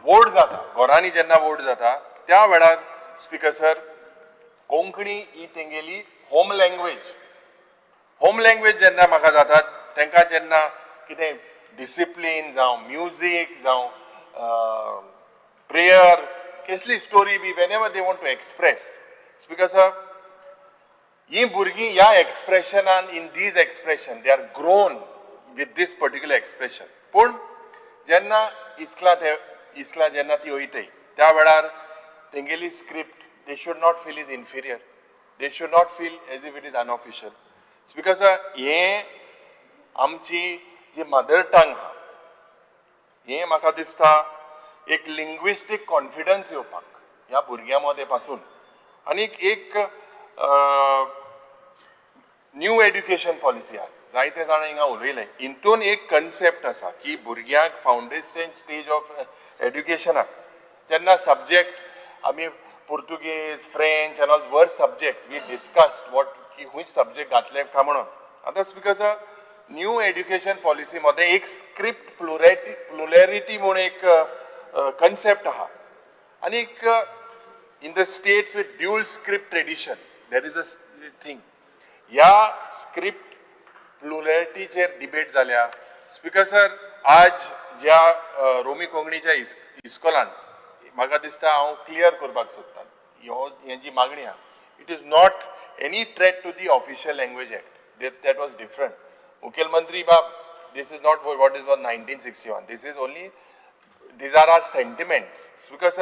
वोट जाता घरांनी जेन्ना वोट जाता त्या वेळार स्पीकर सर कोंकणी ही तेंगेली होम लँग्वेज. होम लँग्वेज जेन्ना म्हाका जातात तांकां जेन्ना कितें डिसिप्लीन जावं म्युजीक जावं प्रेयर कसली story be when ever they want to express speaker sir ही भुरगीं ह्या एक्सप्रेशनान in these expression they are grown with this particular expression. पूण जेन्ना इस्ला जेन्ना ती वयताय त्या वेळार तेंगेली script they should not feel is inferior. They should not feel as if it is unofficial. Because हे आमची जी मदर टंग हा हे म्हाका दिसता एक लिंग्विस्टीक कॉन्फिडन्स येवपाक ह्या भुरग्यां मदें पासून आनी एक न्यू एड्युकेशन पॉलिसी आहा. जायते जाणां हिंगा उलयले हितून एक कन्सेप्ट आसा की भुरग्यांक फावंडेशन स्टेज ऑफ एड्युकेशनाक जेन्ना सब्जेक्ट आमी Portuguese, French and all were subjects. We discussed which subject घातले का म्हणून. आता because न्यू एड्युकेशन पॉलिसी मध्ये एक स्क्रिप्ट प्लुरॅलिटी म्हणून एक कन्सेप्ट आहा आणि एक in the states with dual script tradition there is a thing. ह्या स्क्रिप्ट प्लुरॅलिटीचेर डिबेट जाल्या. स्पीकर सर आज ज्या रोमी कोंकणीच्या इस्कॉलान म्हाका दिसता हांव क्लियर करपाक सोदता ही जी मागणी आहा it is not any threat to the official language act that was different. मुखेलमंत्री बाब this is not what is was 1961. This is only, these are our sentiments. Because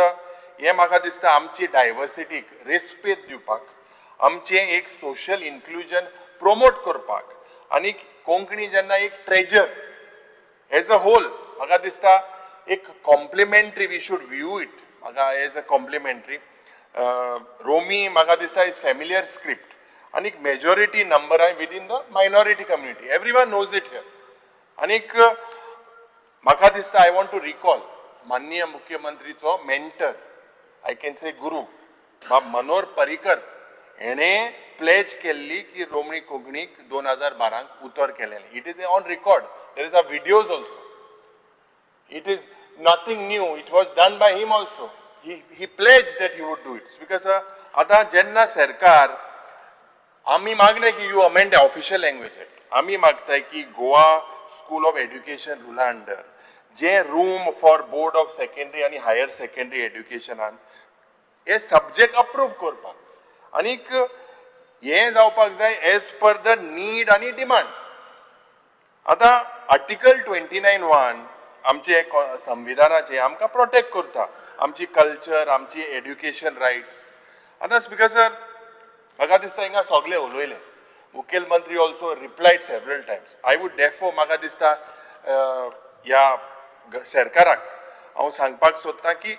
हे म्हाका दिसता आमची डायवर्सिटीक रेस्पेद दिवपाक आमचे एक सोशल इन्क्लुजन प्रोमोट करपाक आनी कोंकणी जेन्ना एक ट्रेजर एज अ होल म्हाका दिसता एक complementary we should view it म्हाका एज अ कॉम्प्लिमेंटरी. रोमी म्हाका दिसता इज फॅमिलियर स्क्रिप्ट आनी majority number I with in the minority community everyone knows it here. आनीक म्हाका दिसता आय वॉन्ट टू रिकॉल माननीय मुख्यमंत्रीचो mentor I can say guru बाब मनोहर पर्रीकर हेणे प्लेज केल्ली की रोमणी कोंकणीक 2012 उतर केलेलें. It is on record. There is a videos also. It is nothing new. It was done by him also. He pledged that he would do it. Because आता जेन्ना सरकार आमी मागणे की you amend the official language act आमी मागताय की Goa school of education रुला under जे room for board of secondary आनी हायर सेकंडरी एड्युकेशनान हे सब्जेक्ट अप्रूव करपाक आनीक हे जावपाक जाय एज पर द नीड आनी डिमांड. आता आर्टिकल 29(1) आमचे संविधानाचे आमकां प्रोटेक्ट करता आमची कल्चर आमची एड्युकेशन रायट्स. आता स्पीकर सर म्हाका दिसता हिंगा सगळे उलयले. मुखेलमंत्री also replied several Times. I would Dafoe म्हाका दिसता ह्या सरकाराक हांव सांगपाक सोदतां की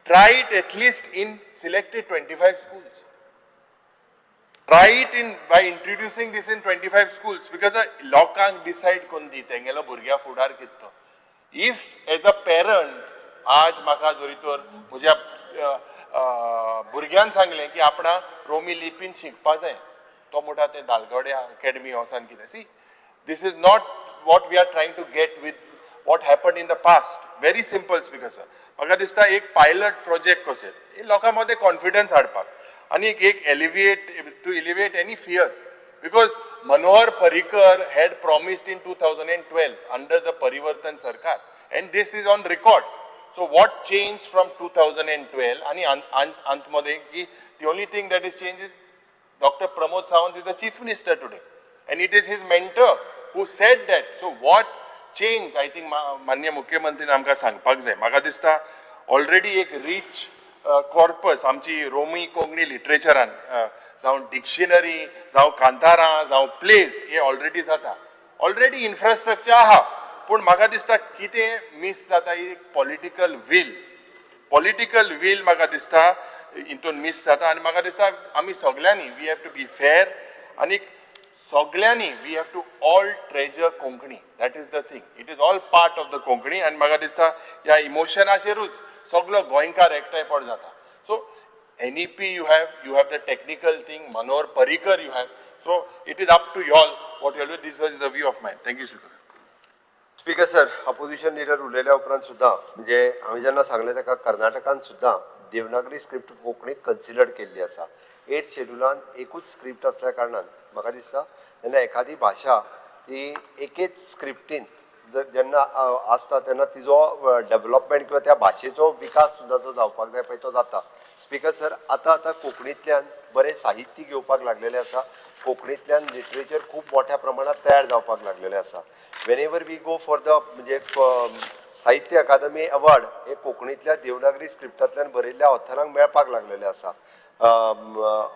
try it at least in selected 25 schools. Try it in by introducing this in 25 schools because लोकांक डिसाइड कोण दी तेंगेलो भुरग्या फुडार कितलो. If as a parent आज म्हाका जोरी तर म्हज्या भुरग्यान सांगलें की आपणा रोमी लिपीन शिकपा जाय तो म्हणटा तें दालगडे अकॅडमी वचून कितें. See this is not what we are trying to get with what happened in the past. Very simple speaker sir. म्हाका दिसता एक पायलट प्रोजेक्ट कशें हे लोकां मध्ये कॉन्फिडन्स हाडपाक आनी एक elevate any fears because Manohar Parrikar had promised in 2012 under the Parivartan Sarkar and this is on record. So what changed from 2012 आणि अंतमध्ये की the only thing that is changed is Dr. Pramod Sawant is the chief minister today and it is his mentor who said that. So what changed? I think माननीय मुख्यमंत्रीन आमकां सांगपाक जाय. म्हाका दिसता already एक rich corpus आमची Romney Konkani लिटरेचरान जावं dictionary जावं कांतारां जावं प्लेज हे ऑलरेडी जाता. ऑलरेडी इन्फ्रास्ट्रक्चर आहा. पूण म्हाका दिसता कितें मिस जाता ही पॉलिटिकल वील म्हाका दिसता हितून मिस जाता आनी म्हाका दिसता आमी सगळ्यांनी we have to be fair आनी सगळ्यांनी we have to all treasure Konkani. That is the thing. It is all part of the Konkani आनी म्हाका दिसता ह्या इमोशनाचेरूच सगळो गोंयकार एकठांय पड जाता. So NEP you have the technical thing, Manohar Parrikar you have. So it is up to you all what you will do. This was the view of mine. Thank you, Speaker. Speaker sir, opposition leader उलयल्या उपरांत सुद्दां म्हणजे हांवें जेन्ना सांगलें ताका कर्नाटकान सुद्दां देवनागरी स्क्रिप्ट कोंकणीक कन्सिडर केल्ली आसा. 8th शेड्युलान एकूच स्क्रिप्ट आसल्या कारणान म्हाका दिसता जेन्ना एखादी भाशा ती एकेच स्क्रिप्टीन जेन्ना आसता तेन्ना तिजो डेव्हलपमेंट किंवा त्या भाशेचो विकास सुद्दां जो जावपाक जाय पळय तो जाता. स्पीकर सर, आतां कोंकणींतल्यान बरें साहित्य घेवपाक लागलेलें आसा. कोंकणींतल्यान लिटरेचर खूब मोठ्या प्रमाणात तयार जावपाक लागलेलें आसा. When we go for the म्हणजे साहित्य अकादमी अवॉर्ड हे कोंकणीतल्या देवनागरी स्क्रिप्टांतल्यान बरयल्ल्या ऑथरांक मेळपाक लागलेले आसा.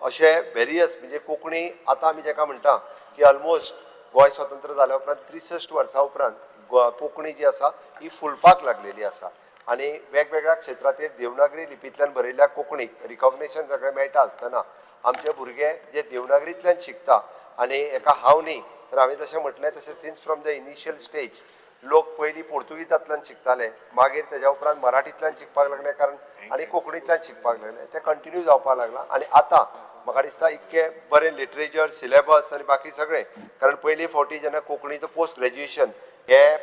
अशे वेरियस म्हणजे कोंकणी आतां आमी जेका म्हणटा की ऑलमोस्ट गोंय स्वतंत्र जाल्या उपरांत 63 वर्सां उपरांत कोंकणी जी आसा ही फुलपाक लागलेली आसा आनी वेगवेगळ्या क्षेत्रांतल्या देवनागरी लिपींतल्यान बरयल्ल्या कोंकणीक रिकॉग्निशन सगळें मेळटा आसतना आमचे भुरगे जे देवनागरींतल्यान शिकता आनी एका हांव न्ही तर हांवें जशें म्हटलें तशें since from the initial stage लोक पयलीं पोर्तुगीजांतल्यान शिकताले, मागीर तेज्या उपरांत मराठींतल्यान शिकपाक लागले कारण आनी कोंकणींतल्यान शिकपाक लागले. तें कंटिन्यू जावपाक लागलां आनी आतां म्हाका दिसता इतकें बरें लिटरेचर सिलेबस आनी बाकी सगळें कारण पयलीं फावटी जेन्ना कोंकणीचो पोस्ट ग्रॅज्युएशन हे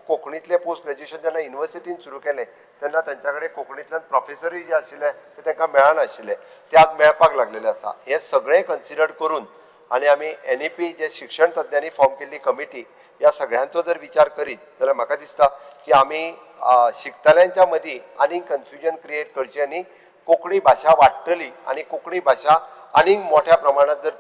कोंकणीतलें पोस्ट ग्रॅज्युएशन जेन्ना युनिवर्सिटीन सुरू केलें तेन्ना तांच्या कडेन कोंकणीतल्यान प्रोफेसरूय जे आशिल्ले ते तांकां मेळनाशिल्ले ते आज मेळपाक लागलेले आसा. हें सगळें कन्सिडर करून आनी आमी NEP जे शिक्षण तज्ञांनी फॉर्म केल्ली कमिटी ह्या सगळ्यांचो जर विचार करीत जाल्यार म्हाका दिसता की आमी शिकतल्यांच्या मदीं आनीक कन्फ्युजन क्रिएट करचें न्ही. कोंकणी भाशा वाडटली आनी कोंकणी भाशा आनीक मोठ्या प्रमाणात जर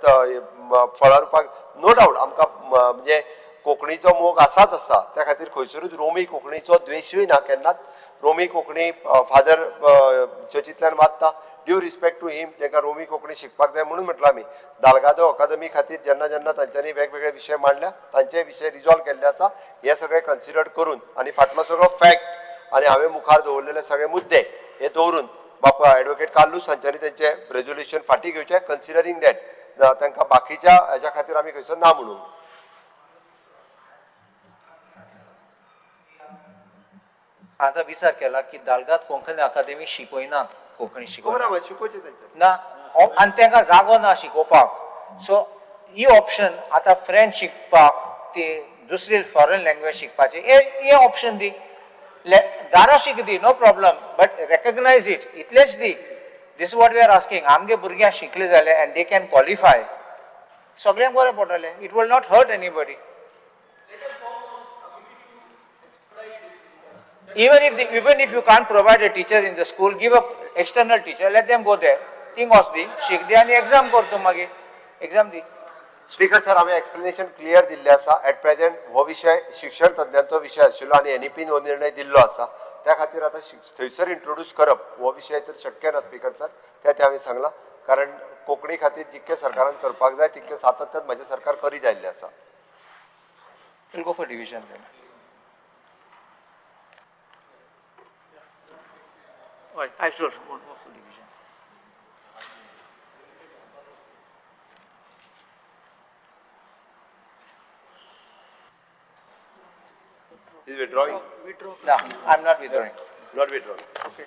फळां रुपाक नो डावट आमकां म्हणजे कोंकणीचो मोग आसाच आसा. त्या खातीर खंयसरूच रोमी कोंकणीचो द्वेशूय ना केन्नाच. रोमी कोंकणी फादर चर्चींतल्यान वाचता ड्यू रिस्पेक्ट टू हिम जेका रोमी कोंकणी शिकपाक जाय म्हणून म्हटलं आमी दालगादो अकादमी खातीर जेन्ना जेन्ना तांच्यांनी वेगवेगळे विशय मांडल्या तांचे विशय रिजॉल्व केल्ले आसा. हे सगळें कन्सिडर करून आनी फाटलो सगळो फॅक्ट आनी हांवें मुखार दवरलेले सगळे मुद्दे हे दवरून बापा एडवोकेट कार्लूस हांच्यांनी तेंचे रेजोल्युशन फाटीं घेवचें कन्सिडरींग दॅट तांकां बाकीच्या हेच्या खातीर आमी खंयसर ना म्हणून आता विचार केला की दालगाद कोंकणी अकादमी शिकयनात कोंकणी बरोबर शिकोवचें तेंचे ना आनी तांकां जागो ना शिकोवपाक. सो ही ऑप्शन आता फ्रेंच शिकपाक ती दुसरी फॉरेन लँग्वेज शिकपाची हे ऑप्शन दी दारा शिक दी no problem but recognise it इतलेच दी. This what we are asking. आमगे भुरग्यां शिकले जाले एंड दे कॅन क्वॉलिफाय सगळ्यांक बरें पडटलें. It will not hurt anybody. Even if you can't provide a teacher in the school, give a external teacher, let them go there. Think osdi, शिक दे आणि exam करतो मागे. Exam दी. Speaker sir, हांवें explanation clear दिल्लें आसा. Eight present हो विशय शिक्षण तज्ञांचो विशय आशिल्लो आनी NEPन हो निर्णय दिल्लो आसा. त्या खातीर आतां थंयसर इंट्रोड्यूस करप हो विशय तर शक्य ना स्पीकर सर. ते हांवें सांगलां कारण कोंकणी खातीर जितकें सरकारान करपाक जाय तितकें सातत्यान म्हजें सरकार करीत आयिल्लें आसा. We'll go for division then. Right, I should go for division. Is withdrawing? Withdraw. No, I'm not withdrawing. Not withdrawing. Okay.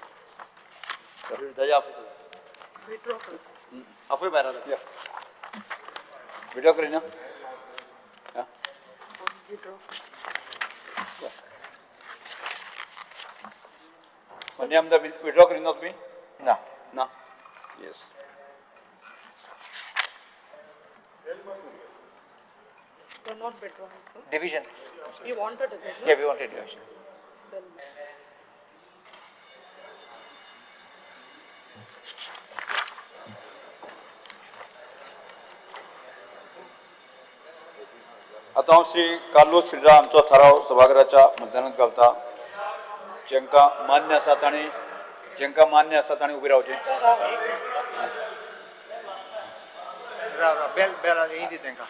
Withdraw. Apoy bayar ala. Video kari na. Withdraw. म्हणजे आमदा विड्रॉ करिना तुम्ही? ना. ना. Yes. You're not withdrawing, sir. Division. You wanted a division? Yeah, we wanted division. Then आता हांव Shri Carlos फिर्रा आमचो थाराव सभागृहाच्या मतदानात घालता. जेंकां मान्य आसा तांणी उबी रावचें.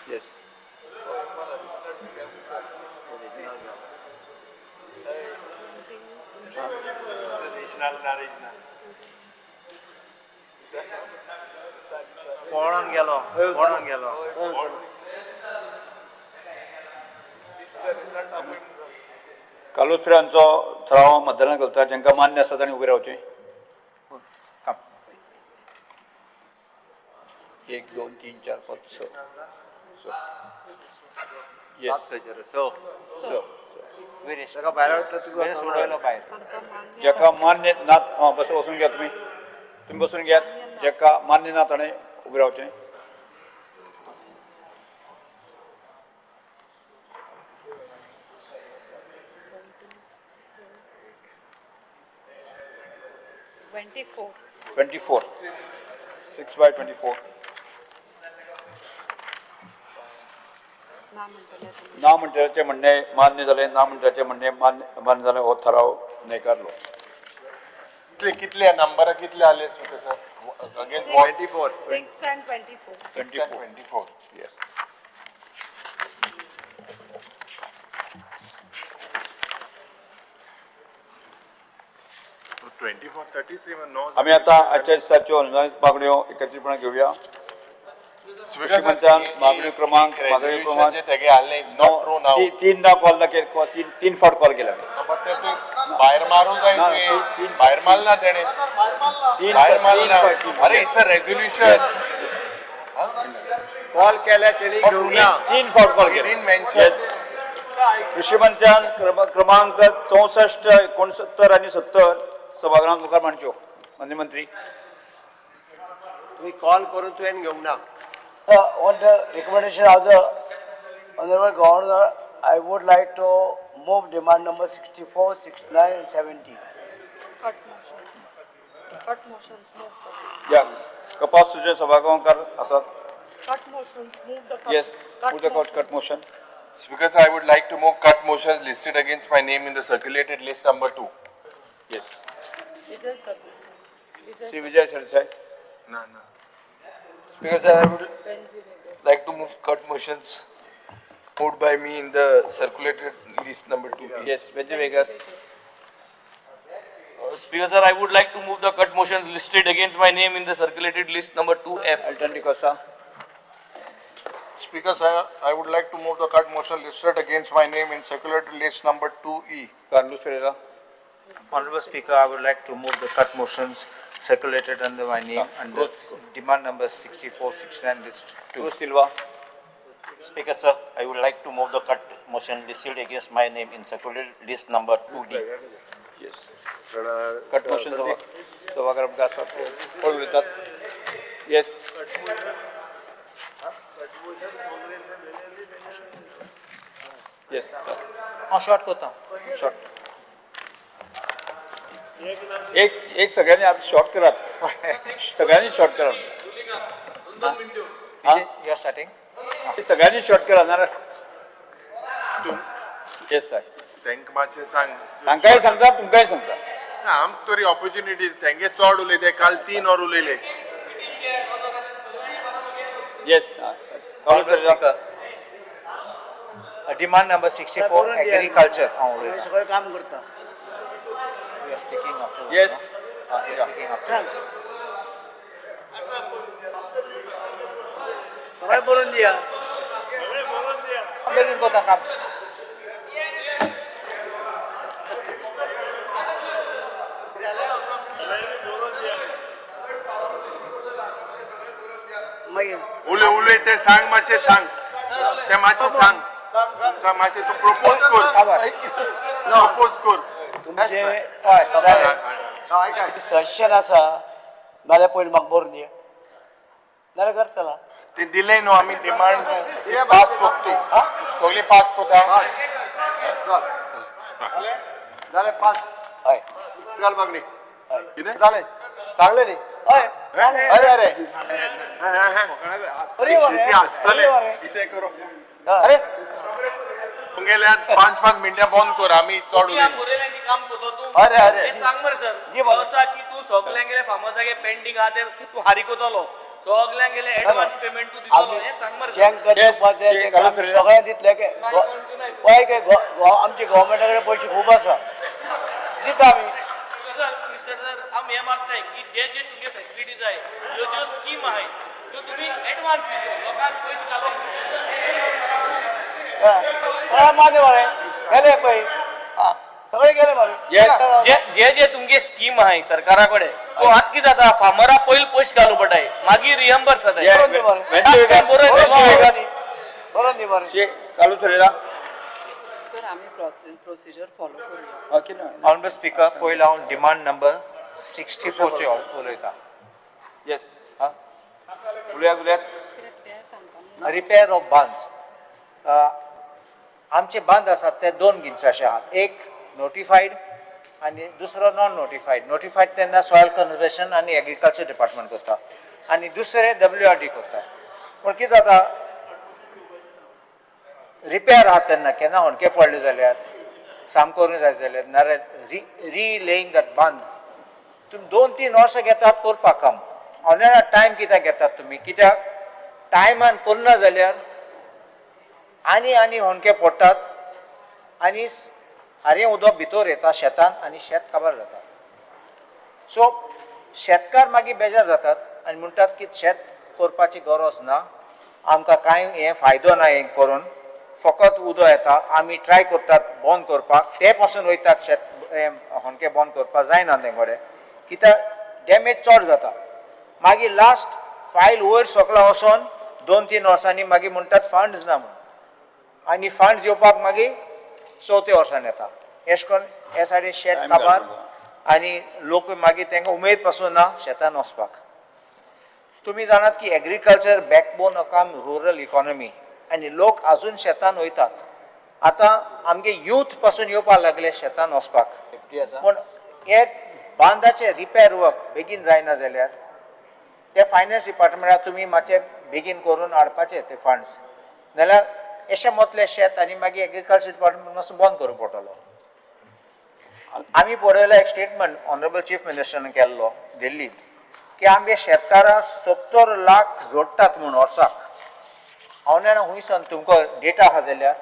येस. पळोन गेलो. कार्लोस फिर्रा हांचो थाराव मतदानात घालता. जेंकां मान्य आसा तांणी उबी रावचें. 1 2 3 4 5 6 येस. जेका मान्य ना बस बसून घ्या तुम्ही बसून घ्या. जेका मान्य ना ताणें उबी रावचें. Twenty-four. 24 6/24 ना म्हणटाचे म्हणणे मान्य जालें. ना म्हणटाचे म्हणणे मान्य जालें. हो थाराव न्हयकारलो. कितले नंबर कितले आले सर अगेन 24. 6 and 24. 24 येस. तो 24 33 में 9 आम्ही आता आजच्या दिसाच्यो अनुदानित मागण्यो एकत्रितपणे घेऊया. श्रीमंतान मागणी क्रमांक तेगे आले इज नॉट ट्रू नाउ. तीनदा कॉल तीन फावट कॉल केला. बाहेर मारून जाय बाहेर मारला तेणे बाहेर मारला. अरे इट्स अ रेझोल्यूशन. कॉल केल्या तेणी घेऊन या. 3 फावट कॉल केला. येस. कृषी मंत्र्यान क्रमांक 64 69 आणि 70 सभागृहात मुखार मांडच्यो. मान्य मंत्री तुम्ही कॉल करून तुवें घेऊन ना. On the recommendation of the Honorable Governor, I would like to move demand number 64, 69 and 70. Cut motion. Cut motions move. या कपास सुजय सभागृहांकार आसात. Cut motions move the cut. Yes. Put the cut motion. Speaker, I would like to move cut motions listed against my name in the circulated list number 2. Yes. Vijay sir. Sri Vijay Sarasai. No. Speaker, sir, I would Benji Vegas. like to move cut motions moved by me in the circulated list number 2. Yes. Benji Vegas. Speaker sir, I would like to move the cut motions listed against my name in the circulated list number 2F. Alton Dicosa. Speaker, sir, I would like to move the cut motion listed against my name in circulated list number 2E. Carlos Ferreira. Honorable Speaker, I would like to move the cut motions circulated under my name under demand number 64, 69 list 2. Silva. Speaker, sir, I would like to move the cut motion listed against my name in circulated list number 2D. Yes. Cut motion सभागृहात आसात. कोण उलयतात? Yes. Yes. Short करता. Short. एक सगळ्यांनी आता short करात. सगळ्यांनी शॉर्ट करा. You are starting. सगळ्यांनी शॉर्ट करा ना. Yes sir. तांकां मातशें सांग. तांकांय सांगता तुमकांय सांगता. आमकां तरी ऑपॉर्च्युनिटी तेंगे चड उलयते. काल 3 वर उलयले. Yes. Honorable Speaker, demand number 64 agriculture. सगळं काम करता. We are speaking after. Yes. We are speaking after. सगळं बोलून द्या. बेगीन करता काम. उलय ते सांग मातशें सांग. ते मातशें सांग. मातशें तूं प्रपोज कर. तुमचे सजेशन आसा नाल्यार पयलीं म्हाका बरोवन दिया नाल्यार करतला. ते दिले न्हू आमी डिमांड पास करता. सगळी पास करता. जालें पास. हय. घाल मागणी. जालें सांगलें न्ही. हय. अरे शेती आसतले कितें करूं. अरे तुमगेल्यार 5-5 मिनटां बंद कर आमी चड उलयना काम करतो तू अरे, अरे. हे सांग मरे सर जी बोला. वर्सा की तू सगळ्यांक गेले फार्मसागे पेंडिंग आहा ते तू हारी कोतलो सगळ्यांक गेले एडवान्स पेमेंट तू दितलो हे सांग मरे सगळ्यांक दितले के पळय के आमची गव्हर्मेंटा कडेन पयशे खूब आसा दिता आमी मिस्टर सर आम हे मागताय की जे जे तुमगे फॅसिलिटीज आहे ह्यो ज्यो स्कीम आहे त्यो तुम्ही एडवान्स दितो लोकांक पयशे घालून सगळ्या मान्य मरे गेले पळय सगळे गेले मरे जे जे तुमगे स्कीम आहे सरकाराकडे तो आत की जाता फार्मरा पयलीं पयशे घालू पडटाय मागीर रिएम्बर्स जाता बरोवन दी मरे चालू चलयला सर आम्ही प्रोसिजर फॉलो करूया ओके ना ऑनरेबल स्पीकर पयलो हांव डिमांड नंबर 64 चे उलयता येस हा उलयात रिपेअर ऑफ बांद्स आमचे बांद आसात ते दोन गिन्साचे आहात एक नोटिफाईड आणि दुसरो नॉन नोटिफाईड नोटिफाईड तेन्ना सॉयल कन्झर्वेशन आणि एग्रीकल्चर डिपार्टमेंट करता आणि दुसरे WRD करता पूण कितें जाता रिपेअर आहात तेन्ना केन्ना होणके पडले जाल्यार साम करूंक जाय जाल्यार नाल्यार रीलेईंग दॅट बांद तुमी 2-3 वर्सां घेतात करपाक काम ऑनलायन टायम कित्याक घेतात तुमी कित्याक टायमान करना जाल्यार आनी होणके पडटात आनी हारें उदक भितर येता शेतान आनी शेत काबार जाता सो शेतकार मागीर बेजार जातात आनी म्हणटात की शेत करपाची गरज ना आमकां कांय हें फायदो ना हें करून फकत उदक येता आमी ट्राय करतात बंद करपाक ते पासून वयतात शेत होणके बंद करपाक जायना तेंगडे कित्याक डॅमेज चड जाता मागीर लास्ट फायल वयर सकला वचोन 2-3 वर्सांनी मागीर म्हणटात फंड्स ना म्हणून आनी फंड्स येवपाक मागीर 4थ्या वर्सान येता अशें करून हे सायडीन शेत काबार आनी लोक मागीर तांकां उमेद पासून ना शेतान वचपाक तुमी जाणात की एग्रीकल्चर बॅकबोन ऑफ आम रुरल इकॉनॉमी आनी लोक आजून शेतान वयतात आतां आमगे यूथ पासून येवपाक लागले शेतान वचपाक पूण हे बांदाचे रिपेअर वर्क बेगीन जायना जाल्यार ते फायनान्स डिपार्टमेंटाक तुमी मातशे बेगीन करून हाडपाचे ते फंड्स नाल्यार अशें मतले शेत आनी मागीर एग्रीकल्चर डिपार्टमेंट मातसो बंद करूंक पडटलो आमी पळयलो एक स्टेटमेंट ऑनरेबल चीफ मिनिस्टरान केल्लो दिल्लीत की आमगे शेतकारां 70 लाख जोडटात म्हूण वर्साक हांव जाणा हुंयसान तुमकां डेटा आहा जाल्यार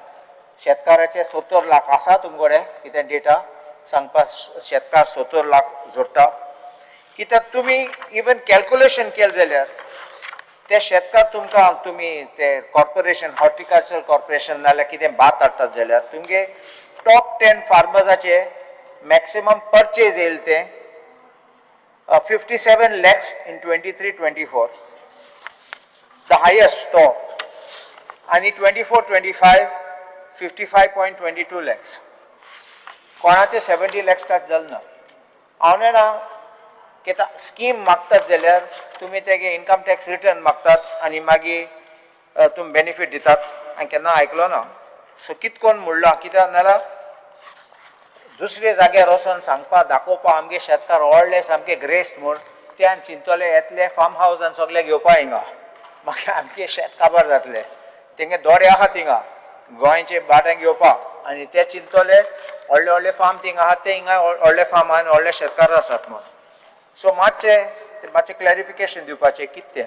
शेतकाराचे 70 लाख आसा तुमचे कडेन कितें डेटा सांगपाक शेतकार 70 लाख जोडटा कित्याक तुमी इवन कॅल्क्युलेशन केलें जाल्यार ते शेतकार तुमकां तुमी ते कॉर्पोरेशन हॉर्टिकल्चर कॉर्पोरेशन नाल्यार कितें भात हाडटात जाल्यार तुमगे टॉप 10 फार्मर्साचे मॅक्सिमम परचेज येयले ते 57 lakhs in 23-24 the highest तो आणि 24-25 55.22 lakhs कोणाचे 70 lakhs टच जालें ना हांव ना कित्याक स्कीम मागतात जाल्यार तुमी तेगे इन्कम टॅक्स रिटर्न मागतात आनी मागीर तुमी बेनिफीट दितात हांवें केन्ना आयकलो ना सो कित कोन्न म्हणलां कित्याक नाल्यार दुसरे जाग्यार वचोन सांगपाक दाखोवपाक आमगे शेतकार व्हडले सामके ग्रेस्त म्हूण त्यान चिंतले येतले फार्म हावसान सगळे घेवपा हिंगा मागीर आमचे शेत काबार जातले तेंगे दोडे आहा थिंगा गोंयचे भाटांक घेवपाक आनी ते चिंतले व्हडले व्हडले फार्म थिंगा आहात ते हिंगा व्हडले फार्म आहा व्हडले शेतकार आसात म्हूण सो मातशें क्लॅरिफिकेशन दिवपाचें कितें तें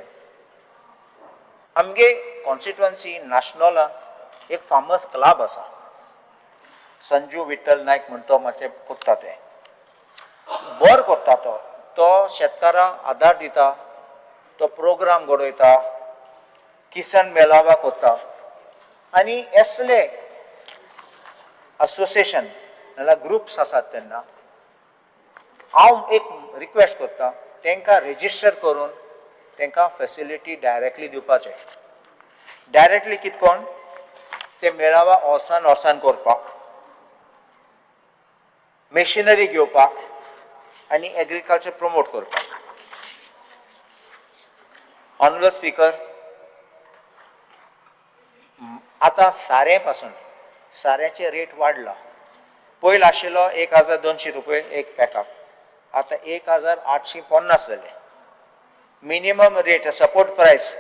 आमगे कॉन्स्टिट्युएन्सी नॅशनलान एक फार्मर्स क्लब आसा संजू विठ्ठल नायक म्हण तो मातशें करता तें बरो करता तो शेतकारांक आदार दिता तो प्रोग्राम घडयता किसान मेळावा करता आनी असले असोसिएशन नाल्यार ग्रुप्स आसात तेन्ना हांव एक रिक्वेस्ट करता तांकां रेजिस्टर करून तांकां फॅसिलिटी डायरेक्टली दिवपाचें डायरेक्टली कितें कोण ते मेळावा वर्सान करपाक मेशिनरी घेवपाक आनी एग्रीकल्चर प्रमोट करपाक ऑनरेबल स्पीकर आतां सारे पासून साऱ्याचे रेट वाडला पयलीं आशिल्लो 1200 रुपये एक पॅकाक आतां 1850 जाले मिनिमम रेट सपोर्ट प्रायस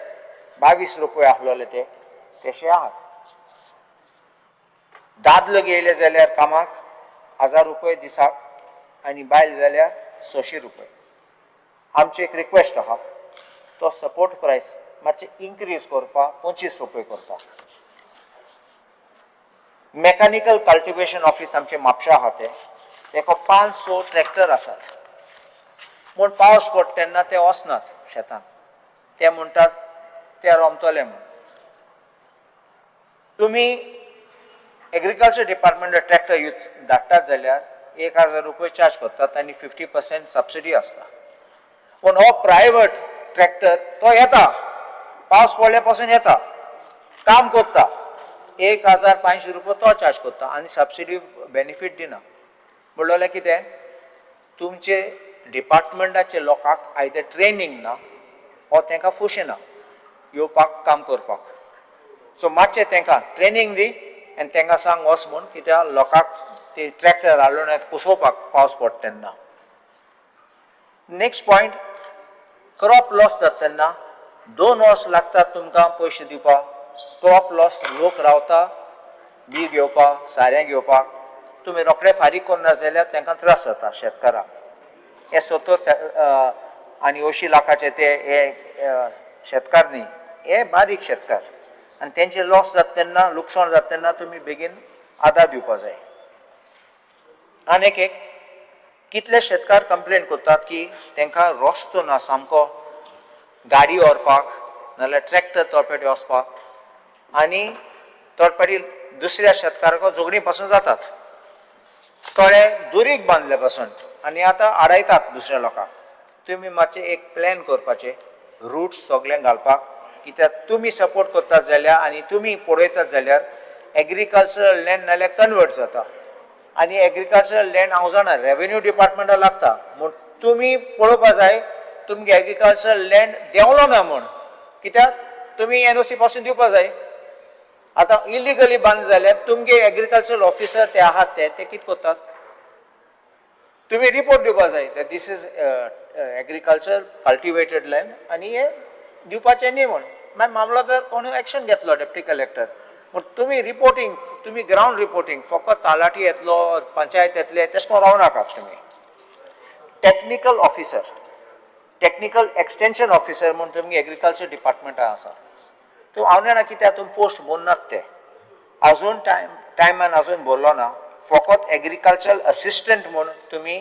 22 रुपये आसलेले ते तशे आहात दादलो गेले जाल्यार कामाक 1000 रुपये दिसाक आनी बायल जाल्यार 600 रुपये. आमची एक रिक्वेस्ट आहा तो सपोर्ट प्रायस मातशें इन्क्रीज करपा 25 रुपये करपा. मेकॅनिकल कल्टिवेशन ऑफिस आमचे म्हापशा आहा तेका 500 ट्रॅक्टर आसात. म्हूण पावस पडटा तेन्ना ते वचनात शेतान. ते म्हणटात ते रोमतले म्हूण. तुमी एग्रीकल्चर डिपार्टमेंटात ट्रॅक्टर यूज धाडटात जाल्यार 1000 रुपये चार्ज करतात आनी 50% सबसिडी आसता. पूण हो प्रायवेट ट्रॅक्टर तो येता पावस पडले पासून येता काम करता 1500 रुपये तो चार्ज करता आनी सबसिडी बेनिफीट दिना. म्हणल्यार कितें तुमचे डिपार्टमेंटाचे लोकांक आयदर ट्रेनींग ना वो तांकां फुशेना येवपाक काम करपाक. सो मातशें तांकां ट्रेनींग दी आनी तांकां सांग वच म्हूण कित्याक लोकांक ते ट्रॅक्टर हाडून पुसोवपाक पावस पडटा तेन्ना. नेक्स्ट पॉयंट क्रॉप लॉस जाता तेन्ना 2 वर्स लागतात तुमकां पयशे दिवपाक. क्रॉप लॉस लोक रावता बी घेवपाक सारें घेवपाक. तुमी रोखडे फारीक करना जाल्यार तांकां त्रास जाता शेतकारांक. हे 70 आनी 80 लाखाचे ते हे शेतकार न्ही हे बारीक शेतकार आनी तेंचे लॉस जाता तेन्ना लुकसाण जाता तेन्ना तुमी बेगीन आदार दिवपाक जाय. आनीक एक कितले शेतकार कंप्लेन करतात की तांकां रस्तो ना सामको गाडी व्हरपाक नाल्यार ट्रॅक्टर तळपेटे वचपाक आनी तळपेटी दुसऱ्या शेतकाराक जोगणी पासून जातात. थोडे दुरीक बांदले पासून आनी आतां आडायतात दुसऱ्या लोकांक. तुमी मातशें एक प्लॅन करपाचें रूट्स सगळें घालपाक कित्याक तुमी सपोर्ट करतात जाल्यार आनी तुमी पळयतात जाल्यार एग्रीकल्चरल लँड नाल्यार कन्वर्ट जाता आनी एग्रीकल्चरल लँड हांव जाणा रेवेन्यू डिपार्टमेंटाक लागता म्हूण तुमी पळोवपा जाय तुमगे एग्रीकल्चरल लँड देंवलो ना म्हूण कित्याक तुमी NOC पासून दिवपा जाय. आतां इलिगली बांद जाल्यार तुमगे एग्रीकल्चरल ऑफिसर ते आहात ते कितें करतात तुमी रिपोर्ट दिवपा जाय this is agriculture cultivated land आनी हे दिवपाचें न्ही म्हूण. मागीर मामलोदार कोणूय एक्शन घेतलो डेप्टी कलेक्टर. पूण तुमी रिपोर्टींग तुमी ग्रावंड रिपोर्टींग फकत तालाटी येतलो पंचायत येतले तशें करून रावं नाकात तुमी. Technical officer technical extension officer म्हूण तुमगे एग्रीकल्चर डिपार्टमेंटान आसा. तूं हांव जाणा कित्याक तुमी पोस्ट भरनात ते अजून टायमान अजून भरलो ना. फकत एग्रीकल्चरल असिस्टंट म्हूण तुमी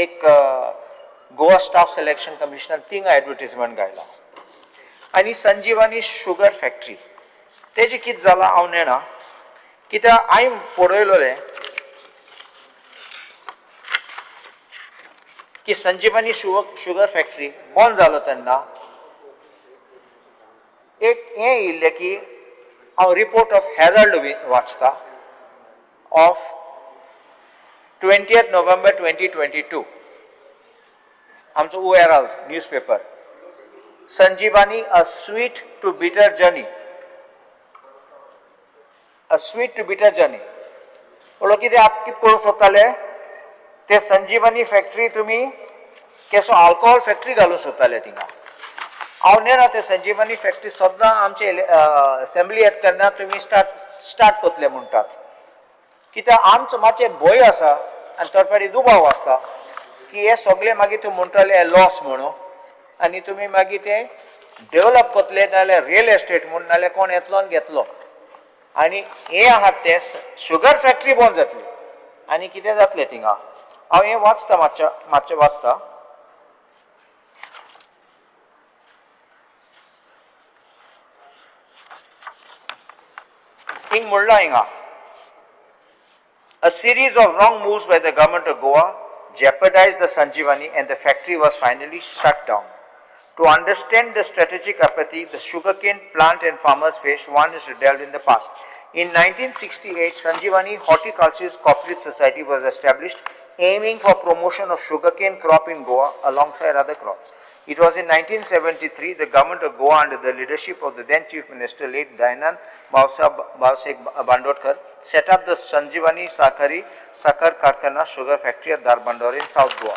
एक Goa staff selection commissioner thing advertisement घायला. आनी संजीवनी शुगर फॅक्टरी तेजें कितें जालां हांव नेना कित्याक हांवें पळयलोलें की संजीवनी शुगर फॅक्टरी बंद जालो तेन्ना एक हें येयल्लें की हांव रिपोर्ट ऑफ हेरल्ड वाचता ऑफ 20th November 2022 आमचो ORL newspaper Sanjivani a sweet to bitter journey म्हणलो कितें आतां कितें करूंक सोदताले ते संजीवनी फॅक्टरी तुमी केसो अल्कोहोल फॅक्टरी घालूंक सोदताले थिंगा. हांव नेना ते संजीवनी फॅक्टरी सद्दां आमचे असेंब्ली येता तेन्ना तुमी स्टार्ट करतले म्हणटात कित्याक आमचो मातशें भंय आसा आनी तळपेटी दुबाव आसता की हे सगळे मागीर तूं म्हणटले लॉस म्हणून आनी तुमी मागीर ते डेवलप करतले नाल्यार रियल एस्टेट म्हणून नाल्यार कोण येतलो आनी घेतलो आनी हे आहात ते शुगर फॅक्टरी बंद जातली आनी कितें जातलें थिंगा. हांव हें वाचता मातशें वाचता. हिंग म्हणला हिंगा A series of wrong moves by the government of Goa jeopardized the Sanjeevani and the factory was finally shut down. To understand the strategic apathy the sugarcane plant and farmers faced, one is to delve in the past. In 1968, Sanjeevani Horticulturist Cooperative Society was established aiming for promotion of sugarcane crop in Goa alongside other crops. It was in 1973 the government of Goa under the leadership of the then Chief Minister late Dayanand Bhavsek Bandodkar set up the Sanjeevani Sakar Karkhana sugar factory at Darbandor in South Goa.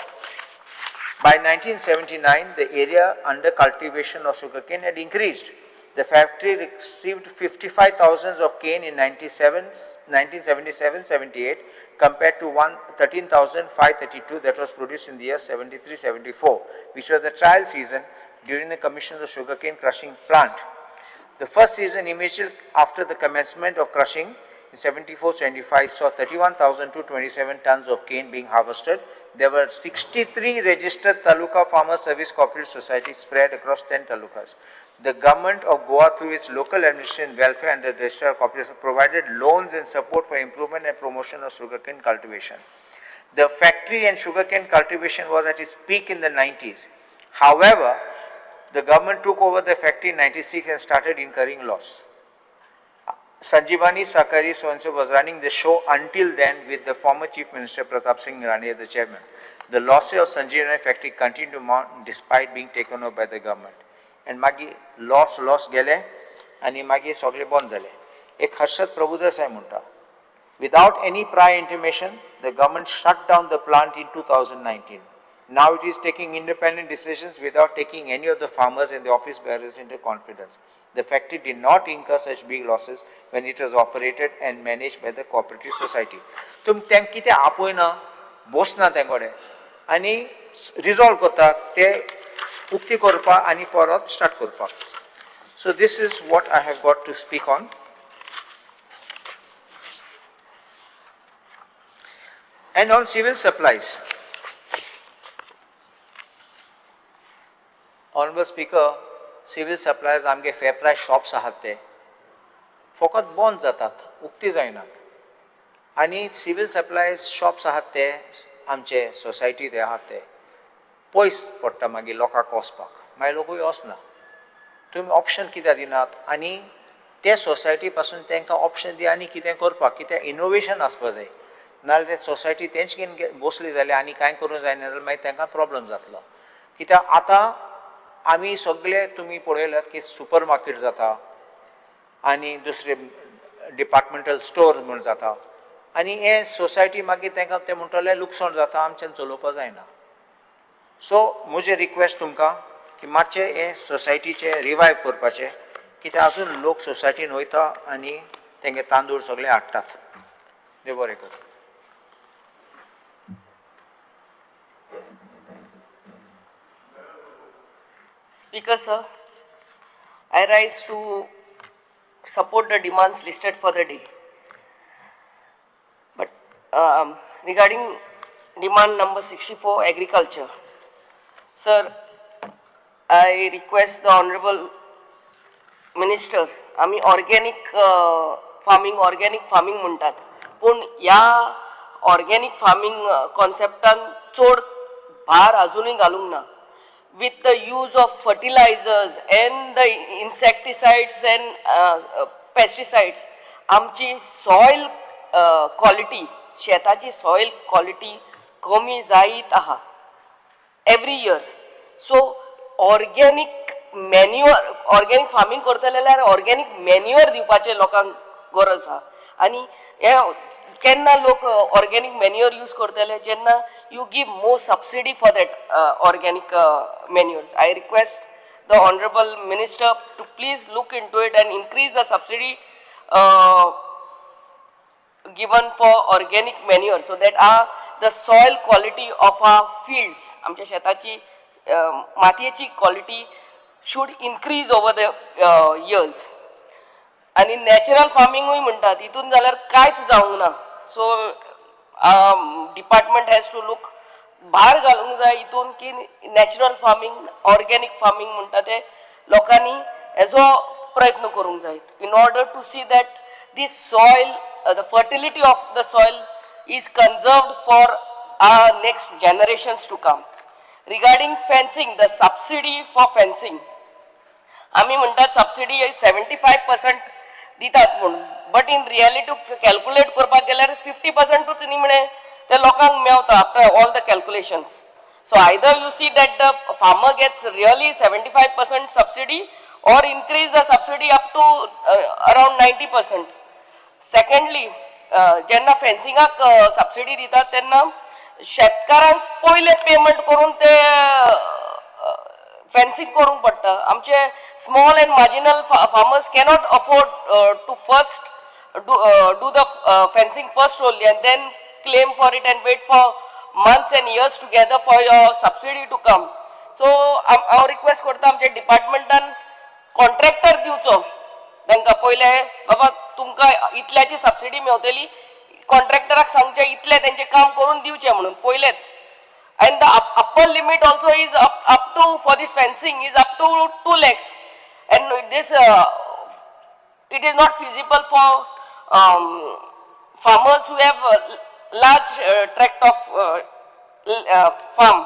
By 1979 the area under cultivation of sugarcane had increased The factory received 55,000 of cane in 1977-78 compared to 13,532 that was produced in the year 73-74, which was the trial season during the commission of the sugarcane crushing plant. The first season immediately after the commencement of crushing in 74-75 saw 31,227 tons of cane being harvested. There were 63 registered Taluka Farmer Service Cooperative Societies spread across 10 talukas. The government of Goa, through its local administration, welfare and the registrar of cooperatives, provided loans and support for improvement and promotion of sugarcane cultivation. The factory and sugarcane cultivation was at its peak in the 90s. However, the government took over the factory in 96 and started incurring loss. Sanjivani Sakari so-and-so was running the show until then with the former Chief Minister Pratap Singh Rane as the chairman. The losses of Sanjivani factory continued to mount despite being taken over by the government. And magi loss गेले आणि मागी सगळे बंद जाले. एक हर्षद प्रभुदेसाय म्हणटा, without any prior intimation, the government shut down the plant in 2019. Now it is taking independent decisions without taking any of the farmers and the office bearers into confidence. The factory did not incur such big losses when it was operated and managed by the cooperative society. तुम तें कितें आपोयना बसना तेंकोडे आनी resolve करता ते उक्ती करपा आनी परत स्टार्ट करपा. So this is what I have got to speak on. And on civil supplies. Honorable Speaker, civil supplies आमगे fair price shops आहात ते फकत बंद जातात, उक्ती जायनात. आनी civil supplies shops आहात ते आमचे सोसायटी ते आहात ते पयस पडटा मागीर लोकांक वचपाक. मागीर लोकूय वचना. तुमी ऑप्शन कित्याक दिनात आनी ते सोसायटी पासून तांकां ऑप्शन दिया आनी कितें करपाक, कितें इनोवेशन आसपा जाय. नाजाल्यार ते सोसायटी तेंच घेवन बसली जाल्यार आनी कांय करूं जायना जाल्यार मागीर तांकां प्रॉब्लेम जातलो. कित्याक आतां आमी सगळे तुमी पळयल्यात की सुपर मार्केट जाता आनी दुसरे डिपार्टमेंटल स्टोर्स म्हूण जाता आनी हे सोसायटी मागीर तांकां ते म्हणटले लुकसाण जाता, आमच्यान चलोवपा जायना. सो म्हजें रिक्वेस्ट तुमकां की मातशें हे सोसायटीचे रिवायव करपाचें, कित्याक आजून लोक सोसायटीन वयता आनी तेंगे तांदूळ सगळे हाडटात. देव बरें करूं. Speaker sir, I rise to support the demands listed for the day. But regarding demand number 64, agriculture, sir, I request the Honorable Minister, आमी organic farming म्हणटात, पूण ह्या organic farming conceptan चड भार अजूनय घालूंक ना. With the use of fertilizers and the insecticides and pesticides, आमची soil quality, शेताची soil quality कमी जायत आहा every year. So organic farming करतले जाल्यार organic manure दिवपाचे लोकांक गरज आहा. आनी हे केन्ना लोक organic manure use करतले जेन्ना you give more subsidy for that organic manures. I request the Honorable Minister to please look into it and increase the subsidy given for organic manure so that the soil quality of our fields, आमच्या शेताची मातयेची quality should increase over the years. आणि natural farming म्हणटात हितून जाल्यार कांयच जावंक ना. So department has to look भार घालूंक जाय हितून की नॅचरल फार्मिंग, ऑर्गेनिक फार्मिंग म्हणटा ते लोकांनी हेजो प्रयत्न करूंक जाय in order to see that this soil, the fertility of the soil is conserved for our next generations to come. Regarding fencing, the subsidy for fencing, आमी म्हणटात subsidy 75% दितात म्हणून, but in reality calculate करपाक गेल्यार 50%च निमणे ते लोकांक Mewat after all the calculations. So either you see that the farmer gets really 75% subsidy or increase the subsidy up to around 90%. Secondly, जेन्ना फेन्सिंगाक सबसिडी दितात तेन्ना शेतकारांक पयले पेमेंट करून ते फेन्सिंग करूंक पडटा. आमचे small and marginal farmers cannot afford to first do the fencing first only and then claim for it and wait for months and years together for your subsidy to come. So our request करता आमच्या डिपार्टमेंटान contractor दिवचो तांकां पयले बाबा तुमकां इतल्याची subsidy मेवतली, कॉन्ट्रॅक्टराक सांगचे इतले तेंचे काम करून दिवचे म्हणून पयलेच. And the upper limit also is up to for this fencing is up to 2 lakhs and this it is not feasible for farmers who have large tract of farm.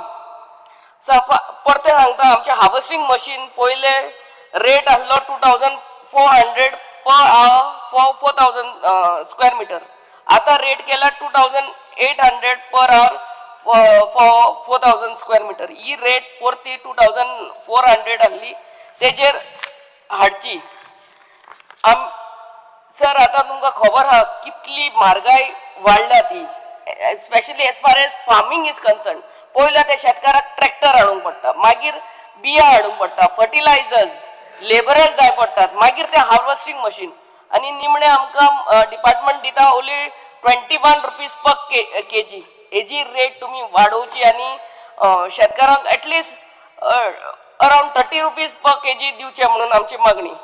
So परते सांगता आमचे हार्वेस्टिंग मशीन पयले rate आसलो 2400 per hour for 4000 square meter. आता rate केला 2800 per hour for 4000 square meter. He rate परती 2400 आसली तेजेर हाडची. सर आता तुमकां खबर आहा कितली म्हारगाय वाडल्या ती, specially as far as farming is concern. पयल्या त्या शेतकाराक ट्रॅक्टर हाडूंक पडटा, मागीर बियां हाडूंक पडटा, फर्टिलायझर्स, लेबरर्स जाय पडटात, मागीर ते हार्वेस्टिंग मशीन आनी निमणे आमकां डिपार्टमेंट दिता ओन्ली 21 रुपीज पर केजी. हेजी रेट तुमी वाडोवची आनी शेतकारांक at least around 30 rupees per KG दिवचे म्हणून आमची मागणी.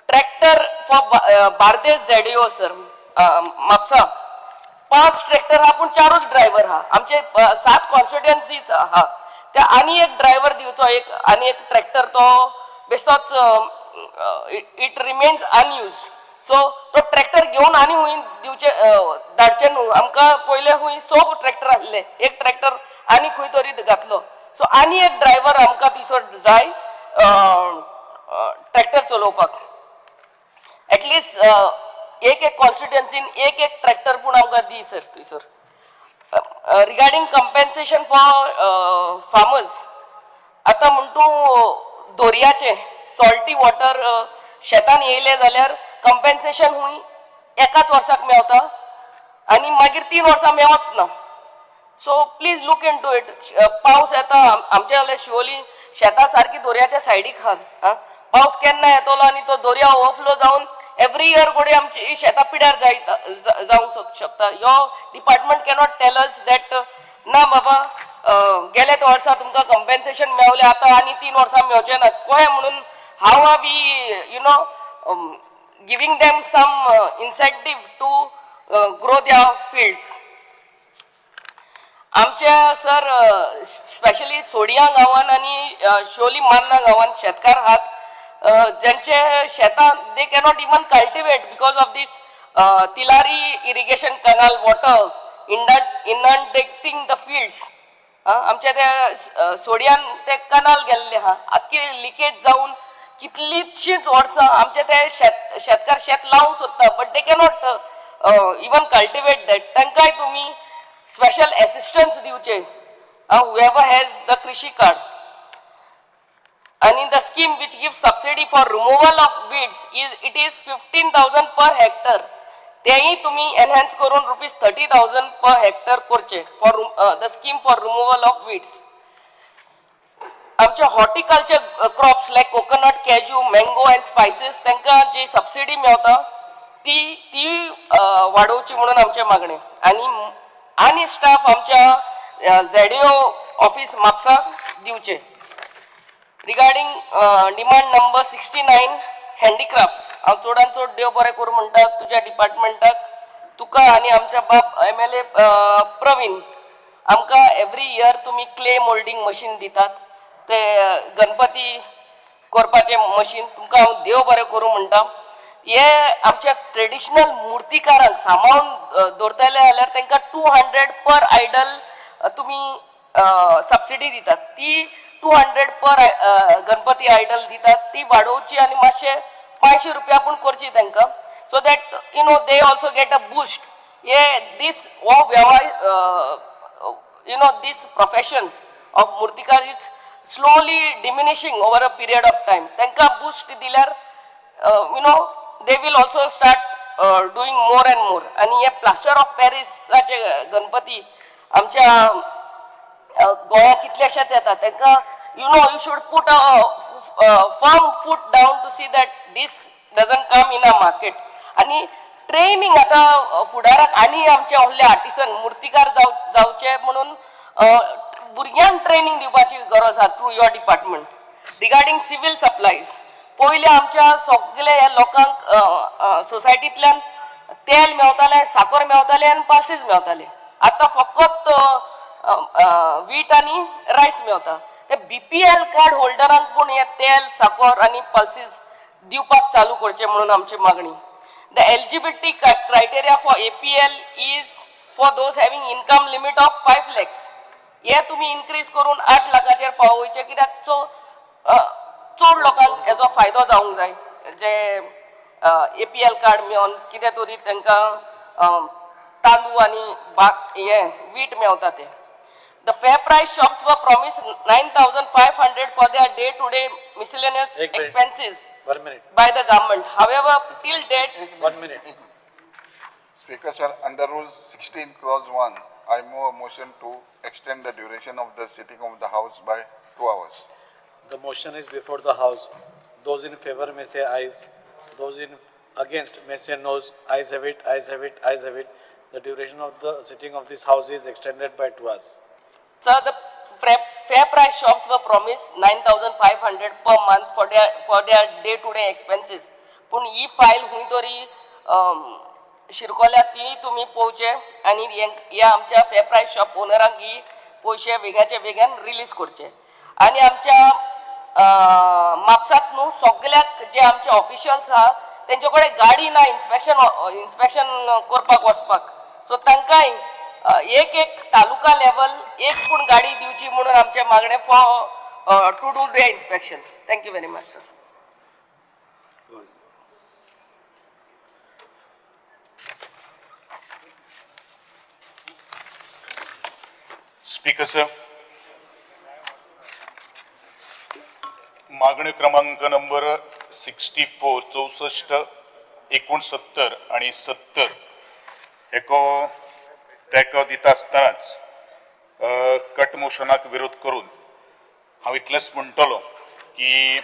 Tractor for Bardez ZAO sir Mapusa 5 tractor हा पूण 4च ड्रायव्हर हा. आमचे 7 कॉन्स्टिट्युएन्सीज आहा त्या आनी एक ड्रायव्हर दिवचो, एक आनी एक ट्रॅक्टर तो बेश्टोच इट रिमेन्स अनयूज. सो तो ट्रॅक्टर घेवन आनी हूंय दिवचे धाडचे न्हू. आमकां पयले हूंय 100 ट्रॅक्टर आसले, एक ट्रॅक्टर आनी खंय तरी घातलो. सो आनी एक ड्रायव्हर आमकां दिसो जाय ट्रॅक्टर चलोवपाक. एटलिस्ट एक कॉन्स्टिट्युएन्सीन एक ट्रॅक्टर पूण आमकां दी सर थंयसर. रिगार्डिंग कंपेन्सेशन फॉर फार्मर्स आतां म्हणटू दोरयाचे सॉल्टी वॉटर शेतान येयले जाल्यार कंपेन्सेशन हूंय एकाच वर्साक मेवता आनी मागीर 3 वर्सां मेवत ना. So please look into it. पावस येता आमच्या जाल्यार शिवोली शेतां सारकी दोरयाच्या सायडीक आहा. पावस केन्ना येतलो आनी तो दोर्या ओवरफ्लो जावन एवरी इयर गोडे आमची शेतां पिड्यार जावंक शकता. यो department cannot tell us that ना बाबा गेल्या वर्सा तुमकां कंपेन्सेशन मेवलें आतां आनी 3 वर्सां मेवचें ना कशें म्हणून. How are we you know giving them some incentive to grow their fields. आमच्या सर स्पेशली सोडिया गांवान आनी शिवोली मान्ना गांवान शेतकार आहात ज्यांचे शेतां they cannot even cultivate because of this Tillari irrigation canal water inundating the fields. आमच्या त्या सोडियान ते कनाल गेल्ले आहा, आख्खी लिकेज जावन कितलीशींच वर्सां आमचे ते शेतकार शेत लावंक सोदता but they cannot even cultivate that. तांकांय तुमी स्पेशल असिस्टन्स दिवचे whoever has the krishi card. And in the scheme which gives subsidy for removal of weeds it is 15,000 per hectare. तेही तुम्ही एनहान्स करून ₹30,000 per hectare करचे for the scheme for removal of weeds. आमचे horticulture crops like coconut, cashew, mango and spices तांकां जी subsidy Mewat ती वाडोवची म्हणून आमचे मागणे. आनी स्टाफ आमच्या ZAO ऑफिस म्हापसा दिवचे. रिगार्डिंग डिमांड नंबर 69 हँडीक्राफ्ट्स हांव चडांत चड देव बरें करूं म्हणटा तुज्या डिपार्टमेंटाक, तुका आनी आमच्या बाब MLA प्रवीण. आमकां एवरी इयर तुमी क्ले मोल्डिंग मशीन दितात, ते गणपती करपाचें मशीन. तुमकां हांव देव बरें करूं म्हणटा. हे आमच्या ट्रेडिशनल मुर्तीकारांक सांबाळून दवरतले जाल्यार तांकां 200 पर आयडल तुमी सबसिडी दितात. ती 200 पर गणपती आयडल दितात ती वाडोवची आनी मातशे 500 रुपया पूण करची तांकां, so that you know they also get a boost. हे दीस हो वेव्हार you know this profession of मुर्तीकार is slowly diminishing over a period of time. तांकां बूस्ट दिल्यार you know they will also start doing more and more. आणि हे plaster of पॅरिसाचे Ganpati आमच्या गोंया कितलेशेच येतात, तांकां you should put a firm foot down to see that this doesn't come in a market. आणि ट्रेनिंग आता फुडाराक आणि आमचे व्हडले आर्टिसन मूर्तिकार जावचे म्हणून भुरग्यांक ट्रेनिंग दिवपाची गरज आहा through your department regarding civil supplies. पयले आमच्या सगळे लोकांक सोसायटींतल्यान तेल मेवताले, साखर मेवताले आनी पल्सीस मेवताले. आता फकत वीट आनी रायस मेवता. ते BPL कार्ड होल्डरांक पूण हे तेल, साखर आनी पल्सीस दिवपाक चालू करचे म्हणून आमची मागणी. The eligibility criteria for APL is for those having income limit of 5 lakhs. हे तुम्ही इन्क्रीज करून 8 लाखाचेर पावोवचे कित्याक चड लोकांक हेजो फायदो जावंक जाय जे APL कार्ड मेळोन कितें तरी तांकां तांदूळ आनी हे वीट मेवता ते. The fair price shops were promised 9,500 for their day-to-day miscellaneous expenses by the government. However, till date, 1 minute. Speaker sir, under Rule 16 clause 1, I move a motion to extend the duration of the sitting of the House by 2 hours. The motion is before the House. Those in favor may say ayes. Those in against may say noes. Ayes have it, ayes have it, ayes have it. The duration of the sitting of this House is extended by 2 hours. sir, the fair price shops were promised 9,500 per month for their day-to-day expenses. पण ही file हुंय तरी शिरकोल्या ती तुम्ही पोवचे आणि ह्या आमच्या fair price shop ओनरांक ही पयशे वेगळ्याचे वेगळ्यान release करचे. आणि आमच्या म्हापसात न्हू सगळ्याक जे आमचे ऑफिशियल्स आहा तेंचे कडेन गाडी ना इन्स्पेक्शन करपाक वचपाक. सो तांकांय एक तालुका लेवल एक पूण गाडी दिवची म्हणून आमचे मागणे for to do the inspection. Thank you very much sir. Speaker sir, मागणी क्रमांक नंबर 64, 64, 69 आणि 70 एको तेको दिता आसतनाच कट मोशनाक विरोध करून हांव इतलेंच म्हणटलो की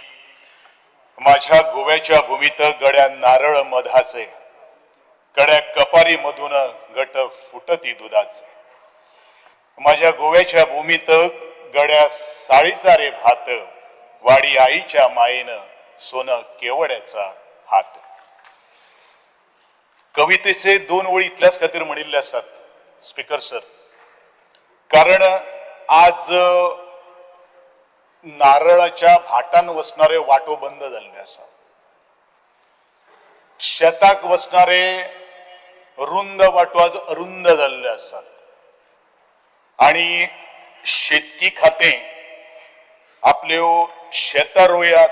माझ्या गोव्याच्या भुमीत गड्या नारळ मधाचे, कड्या कपारी मधून गट फुटती दुधाचे. माझ्या गोव्याच्या भूमीत गड्या साळीचा रे भात, वाडी आईच्या मायेनं सोनं केवड्याचा हात. कवितेचे 2 ओळी इतल्याच खातीर म्हणिल्ले आसात स्पीकर सर, कारण आज नारळाच्या भाटान वचणारे वाटो बंद जाल्ले आसा. शेताक वचणारे रुंद वाटो आज अरुंद जाल्ले आसात. आणि शेतकी खातें आपल्यो शेतां रोयात,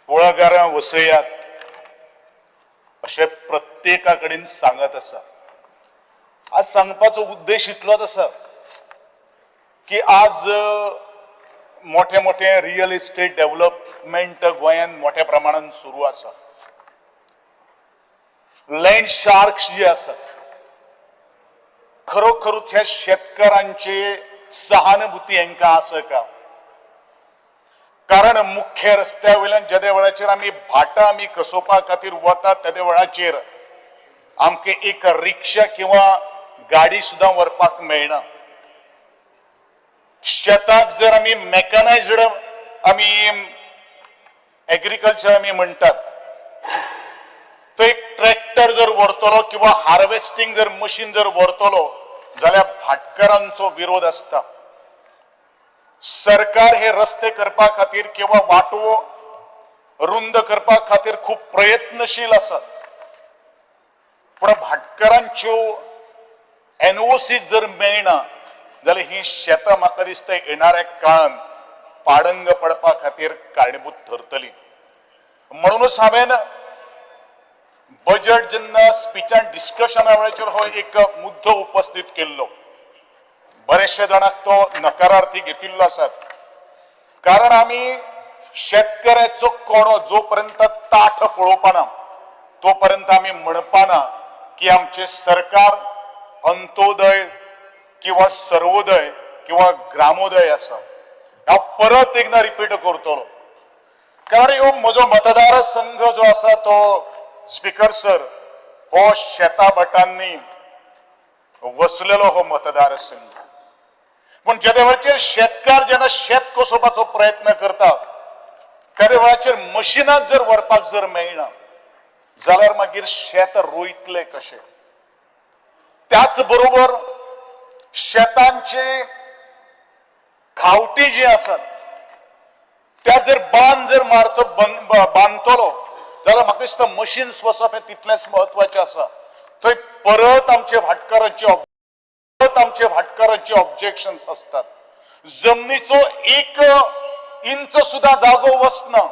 कुळागरां वसयात अशें प्रत्येका कडेन सांगत आसा. आज सांगपाचो उद्देश इतलोच आसा की आज मोठे मोठे रियल इस्टेट डेव्हलपमेंट गोंयांत मोठ्या प्रमाणात सुरू आसा. लँड शार्क्स जे आसात खरोखरूच ह्या शेतकारांची सहानुभूती हांकां आसा का? कारण मुख्य रस्त्या वयल्यान जेदे वेळाचेर आमी भाटां आमी कसोवपा खातीर वतात तेदे वेळाचेर आमकां एक रिक्षा किंवा गाडी सुद्दां व्हरपाक मेळना. शेताक जर आमी मेकनायज्ड आमी एग्रीकल्चर आमी म्हणटात, तो एक ट्रॅक्टर जर व्हरतलो किंवा हार्वेस्टिंग जर मशीन जर व्हरतलो जाल्यार भाटकारांचो विरोध आसता. सरकार हे रस्ते करपा खातीर किंवा वाटो रुंद करपा खातीर खूब प्रयत्नशील आसात, पण भाटकारांच्यो NOC जर मेळना जाल्यार ही शेतां म्हाका दिसता येणाऱ्या काळान पाडंग पडपा खातीर कारणीभूत ठरतली. म्हणूनच हांवें बजेट जेन्ना स्पिचान डिस्कशना वेळाचेर हो एक मुद्दो उपस्थित केल्लो, बरेचशे जाणांक तो नकारार्थी घेतिल्लो आसात. कारण आमी शेतकऱ्याचो कोणो जोपर्यंत ताठ पळोवपाना तोपर्यंत आमी म्हणपाना की आमचे सरकार अंत्योदय किंवा सर्वोदय किंवा ग्रामोदय आसा. हांव परत एकदा रिपीट करतलो कारण ह्यो म्हजो मतदार संघ जो आसा तो स्पीकर सर हो शेता भटांनी वसलेलो हो मतदार संघ पण ज्या वेळाचेर शेतकार जेन्ना शेत कसोवपाचो प्रयत्न करता त्या वेळाचेर मशिनां जर व्हरपाक जर मेळना जाल्यार मागीर शेत रोयतले कशे त्याच बरोबर शेतांचे खावटी जे आसात त्या जर बांद जर बांदतलो जाल्यार म्हाका दिसता मशीन्स वचप हे तितलेंच महत्वाचें आसा थंय परत आमचे भाटकारांचे ऑब्जेक्शन्स असतात जमनीचो एक इंच सुद्धा जागो वचना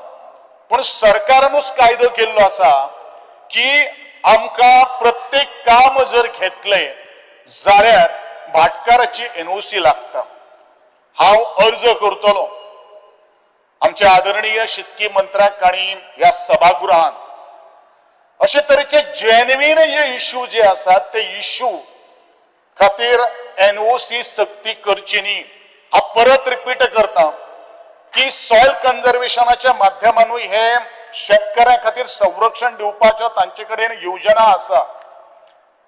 पण सरकारानूच कायदो केल्लो आसा की आमकां प्रत्येक काम जर घेतले जाल्यार भाटकाराची एनओसी लागता हांव अर्ज करतलो आमचे आदरणीय शेतकी मंत्र्याक आणि ह्या सभागृहान अशे तरेचे जेन्युइन जे इश्यू जे आसात ते इश्यू खातीर एनओसी सक्ती करची न्ही हांव परत रिपीट करता की सॉयल कन्झर्वेशनाच्या माध्यमानूय हे शेतकऱ्यां खातीर संरक्षण दिवपाच्यो तांचे कडेन योजना आसा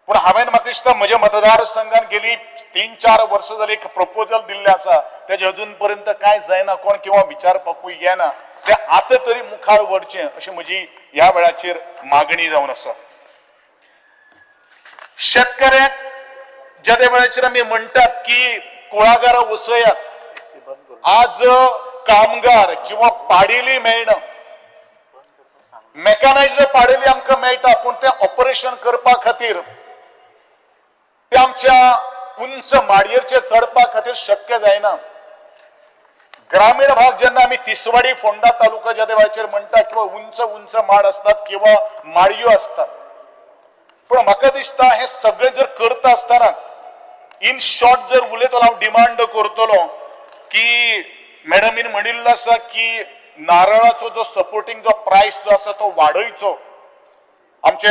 पण हांवें म्हाका दिसता म्हज्या मतदारसंघान गेली 3-4 वर्सां जाली एक प्रपोजल दिल्लें आसा तेजे अजून पर्यंत कांय जायना कोण किंवा विचारपाकूय येना ते आतां तरी मुखार व्हरचें अशी म्हजी ह्या वेळाचेर मागणी जावन आसा शेतकऱ्याक ज्या वेळाचेर आमी म्हणटात की कुळागरां वसयात आज कामगार किंवा पाडेली मेळना मेकॅनायज्ड पाडेली आमकां मेळटा पूण ते ऑपरेशन करपा खातीर ते आमच्या उंच माडयेचेर चडपा खातीर शक्य जायना ग्रामीण भाग जेन्ना आमी तिसवाडी फोंडा तालुका ज्या वेळाचेर म्हणटा किंवा उंच उंच माड असतात किंवा माडयो असतात पण म्हाका दिसता हे सगळें जर करता आसतना इन शॉर्ट जर उलयतलो हांव डिमांड करतलो की मॅडमीन म्हणिल्लो आसा की नारळाचो जो सपोर्टिंग जो प्रायस जो आसा तो वाडयचो आमचे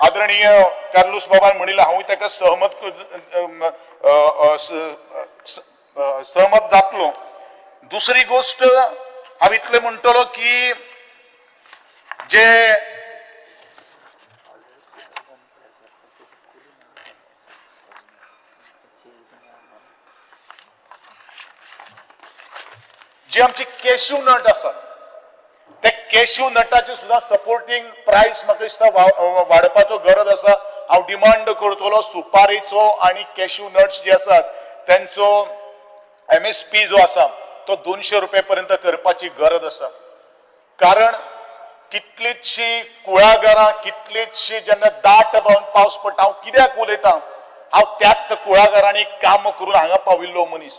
आदरणीय कार्लोस बाबान म्हणिल्लो हांव ताका सहमत जातलो दुसरी गोष्ट हांव इतलें म्हणटलो की जे आमची कॅश्यू नट आसात ते कॅश्यू नटाचे सुद्धा सपोर्टिंग प्राइस म्हाका दिसता वाडपाचो गरज आसा हांव डिमांड करतलो सुपारीचो आणि कॅश्यू नट्स जे आसात त्यांचो MSP जो आसा तो 200 रुपये पर्यंत करपाची गरज आसा कारण कितलीशी कुळागरां कितलीशी जेन्ना दाट पावस पडटा हांव कित्याक उलयतां हांव त्याच कुळागरांनी काम करून हांगा पाविल्लो मनीस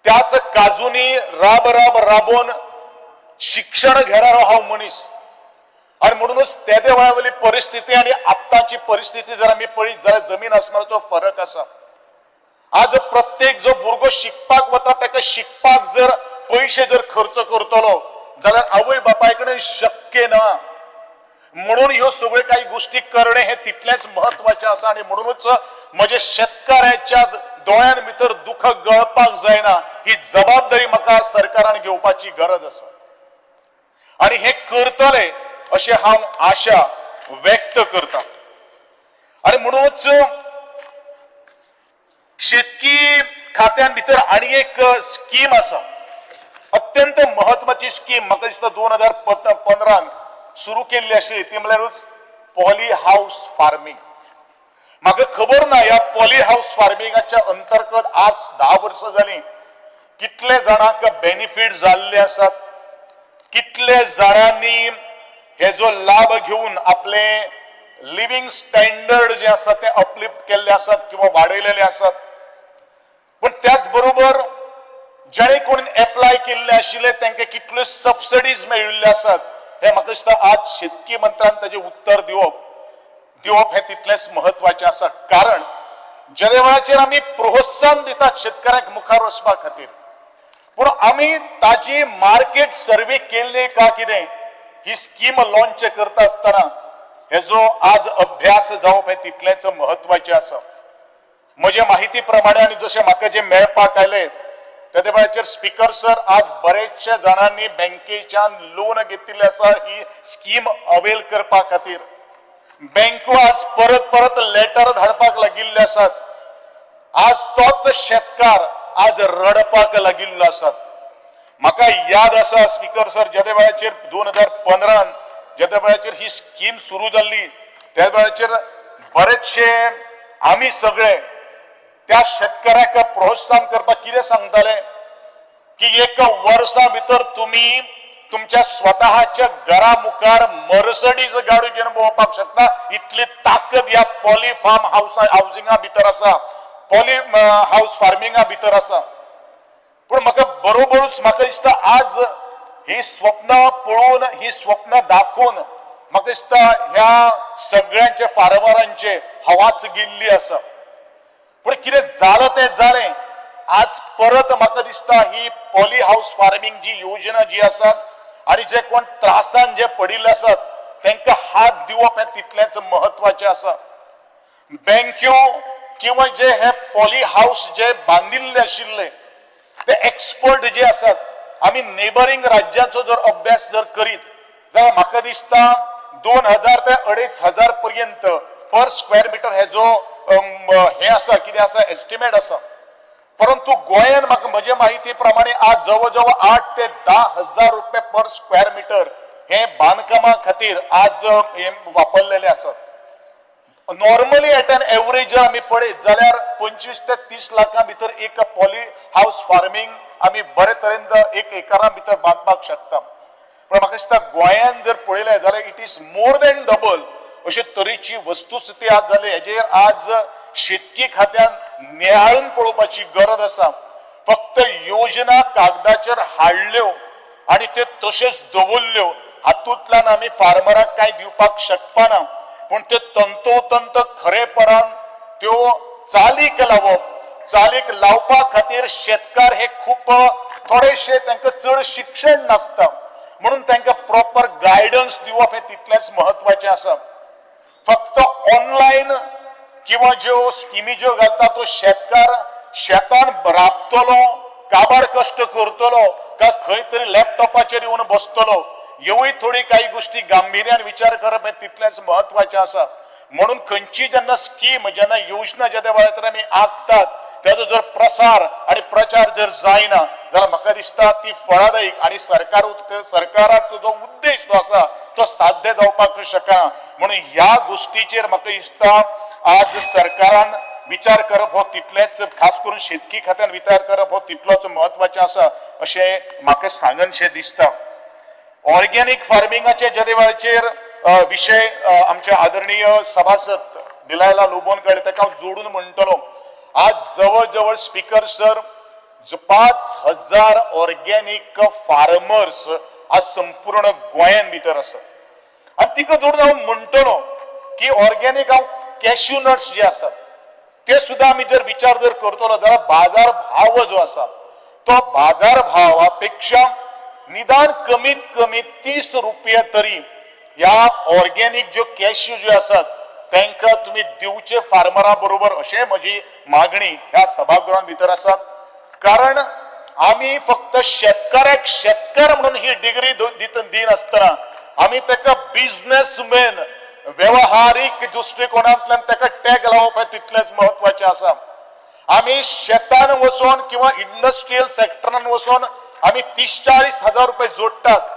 त्याच काजूनी राबोवन शिक्षण घेणारो हांव मनीस आणि म्हणूनच त्या वेळावयली परिस्थिती आणि आत्ताची परिस्थिती जर आमी पळयत जाल्यार जमीन आसमानाचो फरक आसा आज प्रत्येक जो भुरगो शिकपाक वता ताका शिकपाक जर पयशे जर खर्च करतलो जाल्यार आवय बापाय कडेन शक्य ना म्हणून ह्यो सगळ्यो काही गोष्टी करणे हे तितलेंच महत्वाचें आसा आणि म्हणूनच म्हज्या शेतकाराच्या दोळ्यां भितर दुख गळपाक जायना ही जबाबदारी म्हाका सरकारान घेवपाची गरज आसा आणि हे करतले अशें हांव आशा व्यक्त करता आणि म्हणूनच शेतकी खात्यां भितर आनी एक स्कीम आसा अत्यंत महत्वाची स्कीम म्हाका दिसता 2015 सुरू केल्ली आशिल्ली ती म्हळ्यारूच पॉली हाऊस फार्मिंग म्हाका खबर ना ह्या पॉली हाऊस फार्मिंगाच्या अंतर्गत आज 10 वर्सां जालीं कितले जाणांक बेनिफिट जाल्ले आसात कितले जाणांनी हे जो लाभ घेऊन आपले लिव्हिंग स्टँडर्ड जे आसा ते अपलिफ्ट केल्ले आसात किंवा वाडयलेले आसात पण त्याच बरोबर जेणे कोणी एप्लाय केल्ले आशिल्ले तांकां कितल्यो सबसिडीज मेळिल्ल्यो आसात हे म्हाका दिसता आज शेतकी मंत्र्यान ताचे उत्तर दिवप हे तितलेंच महत्वाचें आसा कारण ज्या वेळाचेर आमी प्रोत्साहन दितात शेतकऱ्यांक मुखार वचपा खातीर पूण आमी ताजी मार्केट सर्वे केल्ली का कितें ही स्कीम लॉन्च करता आसतना हेजो आज अभ्यास जावप हे तितलेंच महत्वाचें आसा म्हजे माहिती प्रमाणे आनी जशें म्हाका जे मेळपाक आयले त्या वेळाचेर स्पीकर सर आज बरेचशे जाणांनी बँकेच्या लोन घेतिल्ले आसा ही स्कीम अवेल करपा खातीर बँको आज परत परत लेटर धाडपाक लागिल्ले आसात आज तोच शेतकार आज रडपाक लागिल्लो आसात म्हाका याद आसा स्पीकर सर ज्या वेळाचेर 2015 ज्या वेळाचेर ही स्कीम सुरू जाल्ली त्या वेळाचेर बरेचशे आमी सगळे त्या शेतकऱ्याक प्रोत्साहन करपाक कितें सांगताले की एक वर्सा भितर तुम्ही तुमच्या स्वतःच्या घरा मुखार मर्सडीज गाडी घेवन भोंवपाक शकता इतली ताकद या पॉली फार्म हाऊसिंगा भितर आसा पॉली हाऊस फार्मिंगा भितर आसा पण म्हाका बरोबरूच म्हाका दिसता आज ही स्वप्न पळोवन ही स्वप्न दाखोवन म्हाका दिसता ह्या सगळ्यांचे फार्मरांचे हवाच गेल्ली आसा पण कितें जालें तें जालें आज परत म्हाका दिसता ही पॉली हाऊस फार्मिंग जी योजना जी आसा आणि जे कोण त्रासान जे पडिल्ले आसात तांकां हात दिवप हें तितलेंच महत्वाचें आसा बँक्यो किंवा जे हे पॉली हाऊस जे बांदिल्ले आशिल्ले ते एक्सपर्ट जे आसात आमी नेबरिंग राज्याचो जर अभ्यास जर करीत जाल्यार म्हाका दिसता 2000 ते 2500 पर्यंत पर स्क्वेअर मिटर हे जो हे आसा कितें आसा एस्टिमेट आसा परंतु गोंयान म्हाका म्हजे माहिती प्रमाणे आज जवळ जवळ 8 ते 10 हजार रुपये पर स्क्वेअर मिटर हे बांदकामा खातीर आज हे वापरलेले आसात नॉर्मली एट एन एवरेज जर आमी पळयत जाल्यार 25 ते 30 लाखां भितर एक पॉली हाऊस फार्मिंग आमी बरे तरेन एक एकरा भितर बांदपाक शकता पण म्हाका दिसता गोंयान जर पळयलें जाल्यार it is more than double अशे तरेची वस्तुस्थिती आज जाली हेजेर आज शेतकी खात्यान नियाळून पळोवपाची गरज आसा फक्त योजना कागदाचेर हाडल्यो आणि ते तशेच दवरल्यो हातूंतल्यान आमी फार्मराक कांय दिवपाक शकपाना पण ते तंतोतंत खरेपणान त्यो चालीक लावपा खातीर शेतकार हे खूप थोडेशे तांकां चड शिक्षण नासता म्हणून तांकां प्रॉपर गायडन्स दिवप हे तितलेंच महत्वाचें आसा फक्त ऑनलायन किंवा ज्यो स्किमी ज्यो घालता तो शेतकार शेतान राबतलो काबाड कश्ट करतलो का खंय तरी लॅपटॉपाचेर येवन बसतलो ह्योय थोडी काही गोष्टी गांभीर्यान विचार करप हे तितलेंच महत्वाचें आसा म्हणून खंयची जेन्ना स्कीम जेन्ना योजना ज्या वेळार आमी आंखतात तेजो जर प्रसार आणि प्रचार जर जायना जाल्यार म्हाका दिसता ती फळादायीक आणि सरकाराचो जो उद्देश जो आसा तो साध्य जावपाक शकना म्हणून ह्या गोष्टीचेर म्हाका दिसता आज सरकारान विचार करप हो तितलेच खास करून शेतकी खात्यान विचार करप हो तितलोच महत्वाचें आसा अशें म्हाका सांगनशें दिसता ऑर्गेनिक फार्मिंगाचे ज्या वेळाचेर विषय आमचे आदरणीय सभासद बिलायला लोबोनकडे ताका हांव जोडून म्हणटलो आज जवळ जवळ स्पीकर सर 5000 ऑर्गेनिक फार्मर्स आज संपूर्ण गोंयान भितर आसात आणि तिका जोडून हांव म्हणटलो की ऑर्गेनिक हांव कॅश्यू नट्स जे आसात ते सुद्धा आमी जर विचार जर करतलो जाल्यार बाजार भाव जो आसा तो बाजार भावापेक्षा निदान कमीत कमी 30 रुपये तरी ह्या ऑर्गेनिक ज्यो कॅश्यू ज्यो आसात तांकां तुमी दिवचे फार्मरा बरोबर अशें म्हजी मागणी ह्या सभागृहान भितर आसा कारण आमी फक्त शेतकाराक शेतकार म्हणून ही डिग्री दिन आसतना आमी ताका बिझनेसमॅन व्यवहारीक दृश्टिकोनांतल्यान ताका टॅग लावप हे तितलेंच महत्वाचें आसा आमी शेतान वचोन किंवा इंडस्ट्रियल सेक्टरान वचोन आमी 30-40 हजार रुपये जोडटात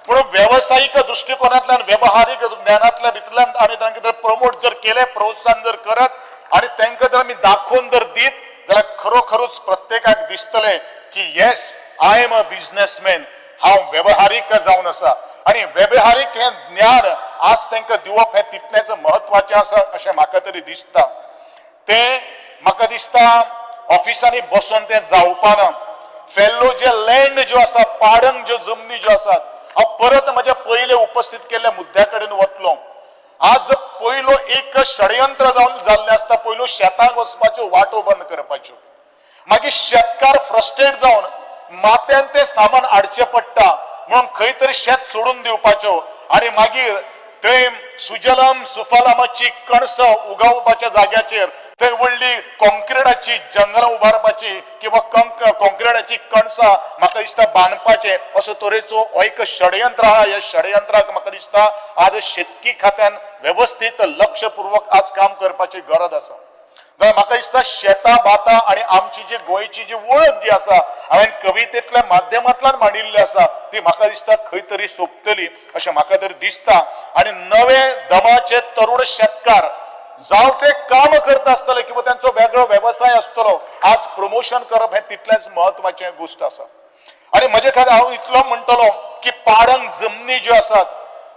म्हणून व्यावसायिक दृष्टिकोनातल्यान व्यवहारीक ज्ञानातल्या भितरल्यान आमी तांकां जर प्रमोट जर केले प्रोत्साहन जर करत आणि तांकां जर आमी दाखोवन जर दीत जाल्यार खरोखरूच प्रत्येकाक दिसतले की yes I am a businessman हांव व्यवहारीक जावन आसा आणि व्यवहारीक हे ज्ञान आज तांकां दिवप हे तितलेंच महत्वाचें आसा अशें म्हाका तरी दिसता ते म्हाका दिसता ऑफिसांनी बसून ते जावपाना फेल्लो जे लँड ज्यो आसा पाडंग ज्यो जमनी ज्यो आसात हांव परत म्हज्या पयले उपस्थित केल्ल्या मुद्द्या कडेन वतलो आज पयलो एक षडयंत्र जावन जाल्लें आसता पयलो शेताक वचपाच्यो वाटो बंद करपाच्यो मागीर शेतकार फ्रस्ट्रेट जावन माथ्यान ते सामान हाडचें पडटा म्हणून खंय तरी शेत सोडून दिवपाच्यो आणि मागीर थंय सुजलम सुफलमाची कणसां उगवपाच्या जाग्याचेर थंय व्हडली कॉन्क्रिटाची जंगलां उबारपाची किंवा कॉन्क्रिटाची कणसां म्हाका दिसता बांदपाचे असो तरेचो हो एक षडयंत्र आहा. ह्या षडयंत्राक म्हाका दिसता आज शेतकी खात्यान व्यवस्थीत लक्षपूर्वक आज काम करपाची गरज आसा. म्हाका दिसता शेतां भातां आणि आमची जी गोंयची जी वळख जी आसा हांवें कवितेंतल्या माध्यमांतल्यान मांडिल्ली आसा ती म्हाका दिसता खंय तरी सोंपतली अशें म्हाका तरी दिसता. आणि नवे दमाचे तरुण शेतकार जावं ते काम करता आसतले किंवा त्यांचो वेगळो व्यवसाय आसतलो आज प्रमोशन करप हें तितलेंच म्हत्वाचें गोश्ट आसा. आणि म्हजे खातीर हांव इतलो म्हणटलो की पाडंग जमनी ज्यो आसात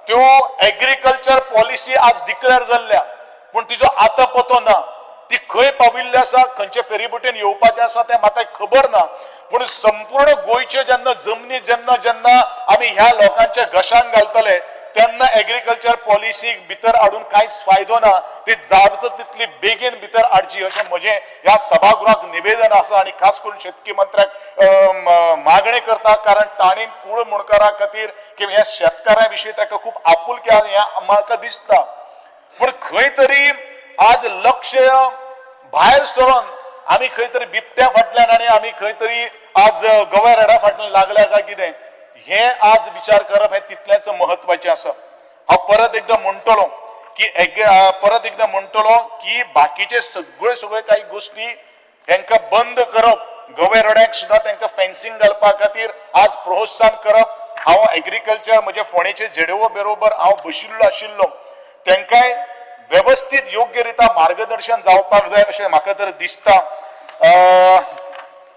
त्यो एग्रीकल्चर पॉलिसी आज डिक्लेअर जाल्ल्या पूण तिजो आतां पत्तो ना. ती खंय पाविल्ली आसा खंयचे फेरीबोटीन येवपाचें आसा तें म्हाका खबर ना. पूण संपूर्ण गोंयचे जेन्ना जमनी जेन्ना जेन्ना आमी ह्या लोकांच्या घशान घालतले तेन्ना एग्रीकल्चर पॉलिसीक भितर हाडून कांयच फायदो ना. ती जाता तितली बेगीन भितर हाडची अशें म्हजें ह्या सभागृहाक निवेदन आसा. आणि खास करून शेतकी मंत्र्याक मागणी करता कारण ताणीन कूळ मुणकारा खातीर किंवा ह्या शेतकारां विशीं ताका खूब आपुलकी आसा हें म्हाका दिसता. पूण खंय तरी आज लक्ष भायर सरून आमी खंय तरी बिबट्या फाटल्यान आणि आमी खंय तरी आज गव्या रेडा फाटल्यान लागल्या काय कितें हे आज विचार करप हे तितलेंच म्हत्वाचें आसा. हांव परत एकदां म्हणटलो की बाकीचे सगळे काही गोष्टी तांकां बंद करप गव्या रेड्याक सुद्दां तांकां फेन्सिंग घालपा खातीर आज प्रोत्साहन करप. हांव एग्रीकल्चर म्हजे फोंडेचे जेडेओ बरोबर हांव बशिल्लो आशिल्लो तांकांय व्यवस्थित योग्य रित्या मार्गदर्शन जावपाक जाय अशें म्हाका तर दिसता.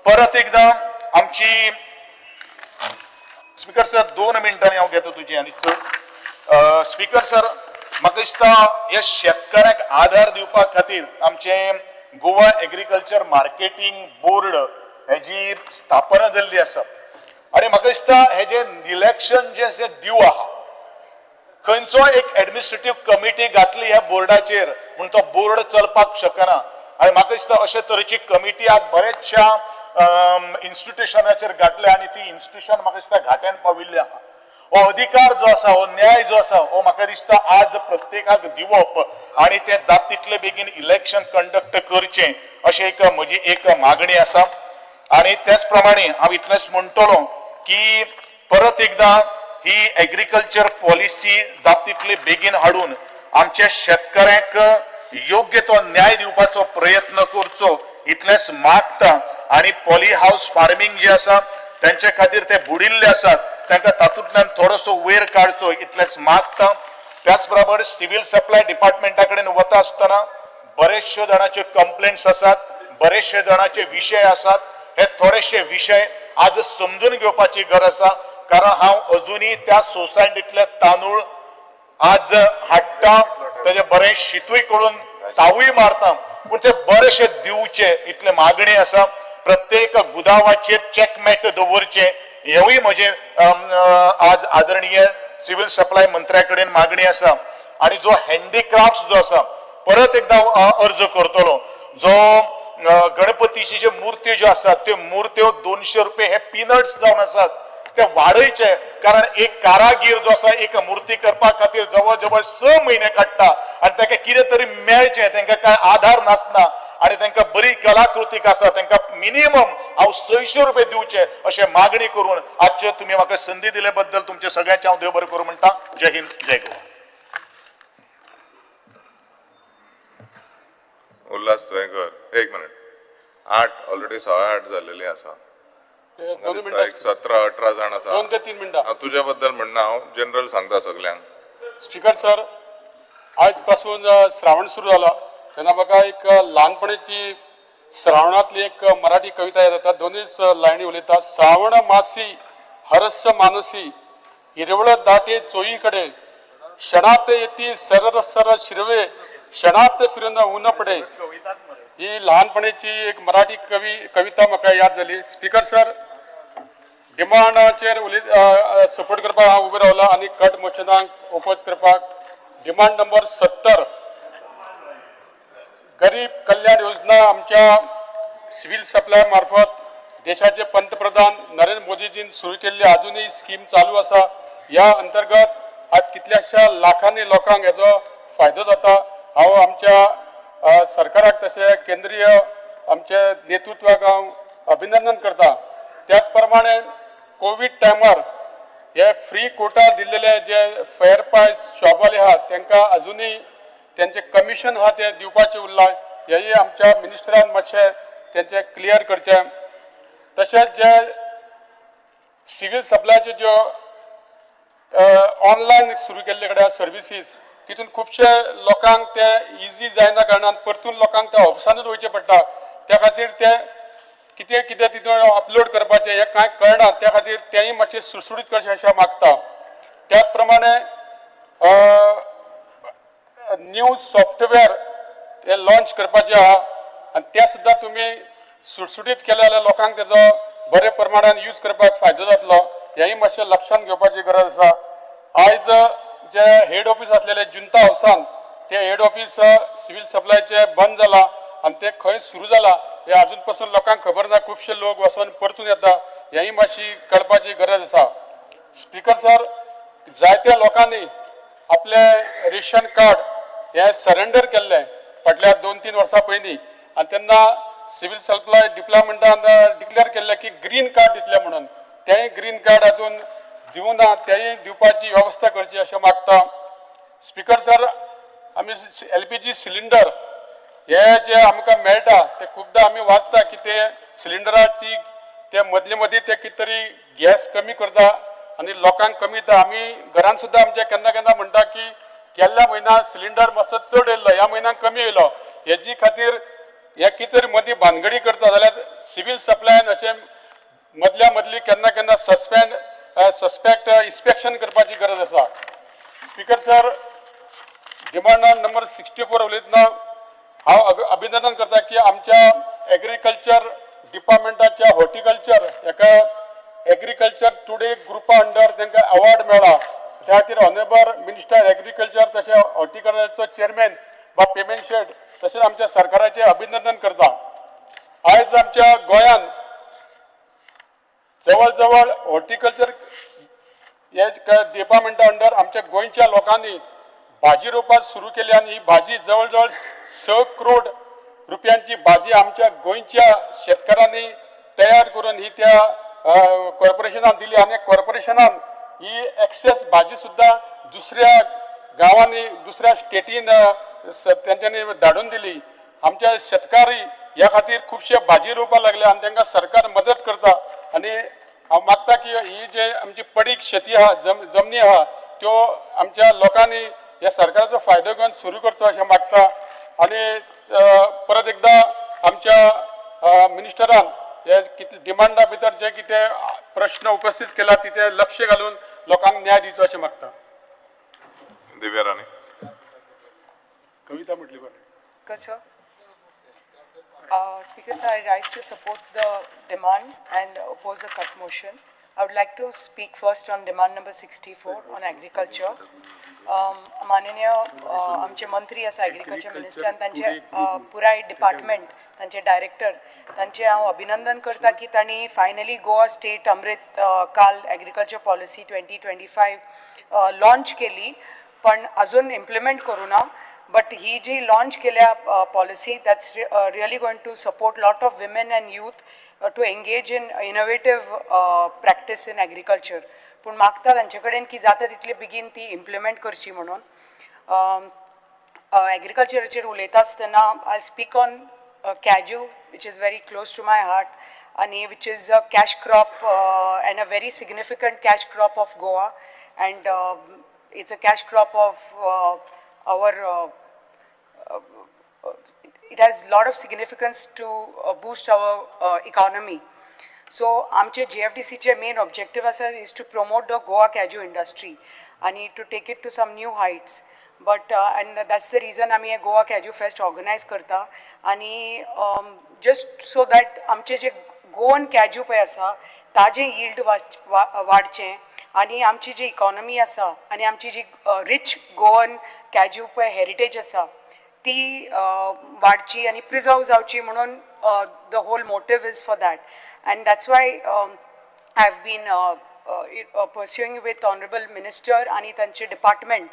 परत एकदां आमची स्पीकर सर 2 मिनटांनी हांव घेता तुजी आनी चड. स्पीकर सर म्हाका दिसता ह्या शेतकारांक आधार दिवपा खातीर आमचे गोवा एग्रीकल्चर मार्केटिंग बोर्ड हेजी स्थापना जाल्ली आसा. आणि म्हाका दिसता हेजे इलेक्शन जे आसा ड्यू आहा खंयचो एक एडमिनिस्ट्रेटिव्ह कमिटी घातली ह्या बोर्डाचेर म्हूण तो बोर्ड चलपाक शकना. आणि म्हाका दिसता अशे तरेची कमिटी आज बरेचशा इन्स्टिट्युशनाचेर घातल्या आणि ती इन्स्टिट्युशन म्हाका दिसता घाट्यान पाविल्ली आहा. हो अधिकार जो आसा हो न्याय जो आसा हो म्हाका दिसता आज प्रत्येकाक दिवप आणि ते जाता तितले बेगीन इलेक्शन कंडक्ट करचें अशी एक म्हजी एक मागणी आसा. आणि त्याच प्रमाणे हांव इतलेंच म्हणटलो की परत एकदां ही एग्रीकल्चर पॉलिसी जाता तितली बेगीन हाडून आमच्या शेतकऱ्यांक योग्य तो न्याय दिवपाचो प्रयत्न करचो इतलेंच मागता. आणि पॉली हाऊस फार्मिंग जे आसा त्यांच्या खातीर ते बुडिल्ले आसात तांकां तातूंतल्यान थोडोसो वयर काडचो इतलेंच मागता. त्याच बरोबर सिव्हिल सप्लाय डिपार्टमेंटा कडेन वता आसतना बरेचशे जाणांचे कंप्लेंट्स आसात बरेचशे जाणांचे विशय आसात. हे थोडेशे विशय आज समजून घेवपाची गरज आसा कारण हांव अजुनी त्या सोसायटीतले तांदूळ आज हाडटा तेजे बरें शितूय करून तावूय मारता पूण ते बरेशे दिवचे इतले मागणी आसा. प्रत्येक गुदावाचेर चॅकमेट दवरचे हेवूय म्हजे आज आदरणीय सिव्हिल सप्लाय मंत्र्या कडेन मागणी आसा. आणि जो हँडीक्राफ्ट जो आसा परत एकदा अर्ज करतलो जो गणपतीची जे मुर्त्यो ज्यो आसात त्यो मुर्त्यो 200 रुपये हे पीनट्स जावन आसात ते वाडयचे कारण एक कारागीर जो आसा एक मूर्ती करपा खातीर जवळ जवळ 6 म्हयने काडटा आणि ताका कितें तरी मेळचें तांकां काय आधार नासना आणि तांकां बरी कलाकृतीक आसा तांकां मिनिमम हांव 600 रुपये दिवचे अशें मागणी करून आजचे तुमी म्हाका संदी दिले बद्दल तुमचे सगळ्यांचे हांव देव बरें करूं म्हणटा. जय हिंद जय गोवा. उल्हास तुयेंकर 1 मिनिट 8 ऑलरेडी 8:15 जाल्लेली आसा. 17-18 जाण आसा. 2 ते 3 मिनटां तुझ्या बद्दल म्हणना हांव जनरल सांगता सगल्यांक. स्पीकर सर आज पासून श्रावण सुरू झाला तेन्ना म्हाका एक ल्हानपणीची श्रावणातली एक मराठी कविता येत येता. दोनूच लायनी उलयता. श्रावण मासी हरस्य मानसी हिरवळ दाटे चोई कडे क्षणात येती सरर सर शिरवे क्षणात फिरून ऊन पडे. ही लहानपणीची एक मराठी कविता म्हाका याद जाली. स्पीकर सर डिमांडाचेर सपोर्ट करपाक हांव उबो रावला आनी कट मोशनाक ओपोज करपाक डिमांड नंबर 70 गरीब कल्याण योजना आमच्या सिव्हिल सप्लाय मार्फत देशाचे पंतप्रधान नरेंद्र मोदीजीन सुरू केल्ली अजूनही स्कीम चालू आसा. या अंतर्गत आज कितल्याशा लाखांनी लोकांक हेजो फायदो जाता. हांव आमच्या सरकाराक तशें केंद्रीय आमचे नेतृत्वाक हांव अभिनंदन करता. त्याच प्रमाणे कोविड टायमार हे फ्री कोटा दिल्लेले जे फेअर प्रायस शॉपवाले आहात तांकां अजुनूय त्यांचे कमिशन आहा ते दिवपाचे उरला. हेही आमच्या मिनिस्टरान मातशें तेंचे क्लियर करचे. तशेंच जे सिव्हिल सप्लायचे ज्यो ऑनलायन सुरू केल्ले कडेन सर्विसीस तितून खुबशे लोकांक ते इजी जायना कारणान परतून लोकांक त्या ऑफिसानूच वयचे पडटा. त्या खातीर ते कितें कितें तितून अपलोड करपाचें हें कांय कळना. त्या खातीर तेंय मातशें सुटसुटीत करचें अशें मागता. त्याच प्रमाणे न्यू सॉफ्टवेअर हे लॉन्च करपाचे आहा आनी ते सुद्दां तुमी सुटसुटीत केले जाल्यार लोकांक तेजो बरे प्रमाणान यूज करपाक फायदो जातलो. हेंय मातशें लक्षांत घेवपाची गरज आसा. आयज जे हेड ऑफिस आसलेले जुंता हावसान ते हेड ऑफिस सिव्हिल सप्लायचे बंद जाला आनी ते खंय सुरू जाला हे अजून पासून लोकांक खबर ना. खुबशे लोक वचून परतून येता. हेंय मातशी कळपाची गरज आसा. स्पीकर सर, जायत्या लोकांनी आपले रेशन कार्ड हे सरेंडर केल्ले फाटल्या 2-3 वर्सां पयलीं आनी तेन्ना सिव्हिल सप्लाय डिपार्टमेंटान डिक्लेअर केल्ले की ग्रीन कार्ड दितले म्हणून. तेंय ग्रीन कार्ड अजून दिवना. तेंय दिवपाची व्यवस्था करची अशें मागता. स्पीकर सर, आमी LPG सिलिंडर हे जे आमकां मेळटा ते खुबदां आमी वाचता की ते सिलिंडराची ते मदली मदीं ते कितें तरी गॅस कमी करता आनी लोकांक कमी दिता. आमी घरान सुद्दां आमचे केन्ना केन्ना म्हणटा की गेल्ल्या म्हयन्यात सिलिंडर मातसो चड येयल्लो, ह्या म्हयन्याक कमी येयलो. हेजी खातीर हे कितें तरी मदीं भानगडी करता जाल्यार सिव्हिल सप्लायन अशें मदल्या मदली केन्ना केन्ना सस्पेक्ट इन्स्पेक्शन करपाची गरज आसा. स्पीकर सर, डिमांड नंबर 64 उलयतना हांव अभिनंदन करता की आमच्या एग्रीकल्चर डिपार्टमेंटाच्या हॉर्टिकल्चर हेका एग्रीकल्चर टुडे ग्रुपा अंडर तांकां अवॉर्ड मेळ्ळा. त्या खातीर ऑनरेबल मिनिस्टर एग्रीकल्चर तशें हॉर्टिकल्चरचो चेअरमॅन बा पेमेंट शेट तशेंच आमच्या सरकाराचें अभिनंदन करता. आयज आमच्या गोंयान जवळ जवळ हॉर्टिकल्चर हे डिपार्टमेंटा अंडर आमच्या गोंयच्या लोकांनी भाजी रोवपाक सुरू केली आनी ही भाजी जवळ जवळ 6 करोड रुपयांची भाजी आमच्या गोंयच्या शेतकारांनी तयार करून ही त्या कॉर्पोरेशनाक दिली आनी कॉर्पोरेशनान ही एक्सेस भाजी सुद्दां दुसऱ्या गांवांनी दुसऱ्या स्टेटीन तेंच्यांनी धाडून दिली. आमच्या शेतकारी ह्या खातीर खुबशे भाजी रोवपाक लागले आनी तांकां सरकार मदत करता. आनी हांव मागता की ही जे आमची पडीक शेती आहा जमनी आहा त्यो आमच्या लोकांनी ह्या सरकाराचो फायदो घेवन सुरू करचो अशें मागता. आनी परत एकदां आमच्या मिनिस्टरान हे कितले डिमांडा भितर जे कितें प्रश्न उपस्थित केला तिथे लक्ष घालून लोकांक न्याय दिवचो अशें मागता. दिव्या राणे. कविता म्हटली बरें. Sir. Speaker sir, I rise to support the demand and oppose the cut motion. I would like to speak first on demand number 64 on agriculture. माननीय आमचे मंत्री आसा एग्रीकल्चर मिनिस्टर आनी तांचे पुराय डिपार्टमेंट तांचे डायरेक्टर तांचे हांव अभिनंदन करता की तांणी फायनली गोवा स्टेट अमृत काल एग्रीकल्चर पॉलिसी 2025 लॉन्च केली पण अजून इम्प्लिमेंट करूं ना. But ही जी launch केल्या policy that's really going to support lot of women and youth to engage in innovative practice in agriculture. पण मागता तांचे कडेन की जाता तितले बेगीन ती implement करची म्हणून. Agricultureचेर उलयता आसतना I'll speak on cashew which is very close to my heart and which is a cash crop and a very significant cash crop of Goa and it's a cash crop of our it has a lot of significance to boost our economy. So आमचे JFDC चे main objective is to promote the Goa cashew industry and to take it to some new heights. But and that's the reason आम्ही हे Goa Cashew Fest organize करता आणि just so that आमचे जे Goan cashew पय आसा ताजे yield वाडचे आणि आमची जी इकॉनॉमी आसा आणि आमची जी रिच गोवन कॅज्यू पय हेरिटेज आसा ती वाडची आणि प्रिजर्व जावची म्हणून the whole motive is for that and that's why I have been pursuing with honorable minister आणि तांचे डिपार्टमेंट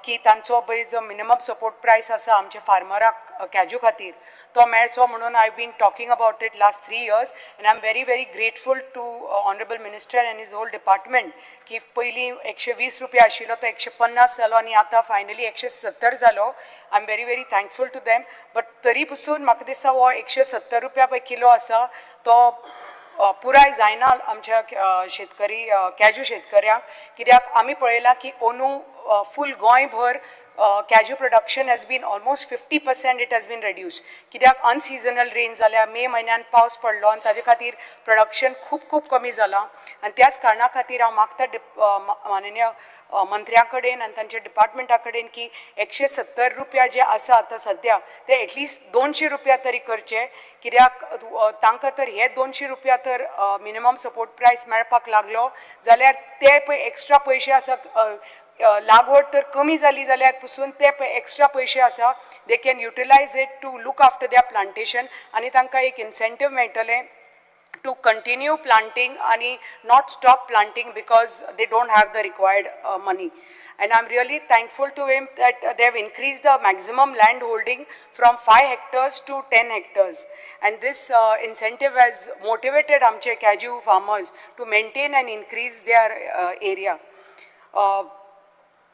की तांचो पळय जो मिनिमम सपोर्ट प्रायस आसा आमच्या फार्मराक कॅजू खातीर तो मेळचो म्हणून I been talking about it last 3 years and I'm very very grateful to honorable minister and his whole department की पयलीं 120 रुपया आशिल्लो तो 150 जालो आणि आता फायनली 170 जालो. I am very very thankful to them, but तरी पसून म्हाका दिसता हो 170 रुपया पळय किलो आसा तो पुराय जायना आमच्या शेतकरी कॅजू शेतकऱ्यांक, कित्याक आमी पळयलां की अंदू फूल गोंयभर cashew production has been almost 50% it has been reduced, कित्याक अनसिजनल रेन जाल्या, मे म्हयन्यान पावस पडलो आनी ताजे खातीर प्रोडक्शन खूब कमी जालां. आनी त्याच कारणा खातीर हांव मागता माननीय मंत्र्या कडेन आनी तांच्या डिपार्टमेंटा कडेन की 170 रुपया जे आसा आतां सद्या ते एटलिस्ट 200 रुपया तरी करचे, कित्याक तांकां तर हे 200 रुपया तर मिनिमम सपोर्ट प्रायस मेळपाक लागलो जाल्यार ते पळय एक्स्ट्रा पयशे आसा, लागवड तर कमी जाली जाल्यार पसून ते एक्स्ट्रा पयशे आसा they can utilise it to look after their plantation आनी तांकां एक इन्सेंटीव मेळटलें to continue planting and not stop planting because they don't have the required money. And I'm really thankful to him that they have increased the maximum land holding from 5 hectares to 10 hectares. And this incentive has motivated amche kaju farmers to maintain and increase their area.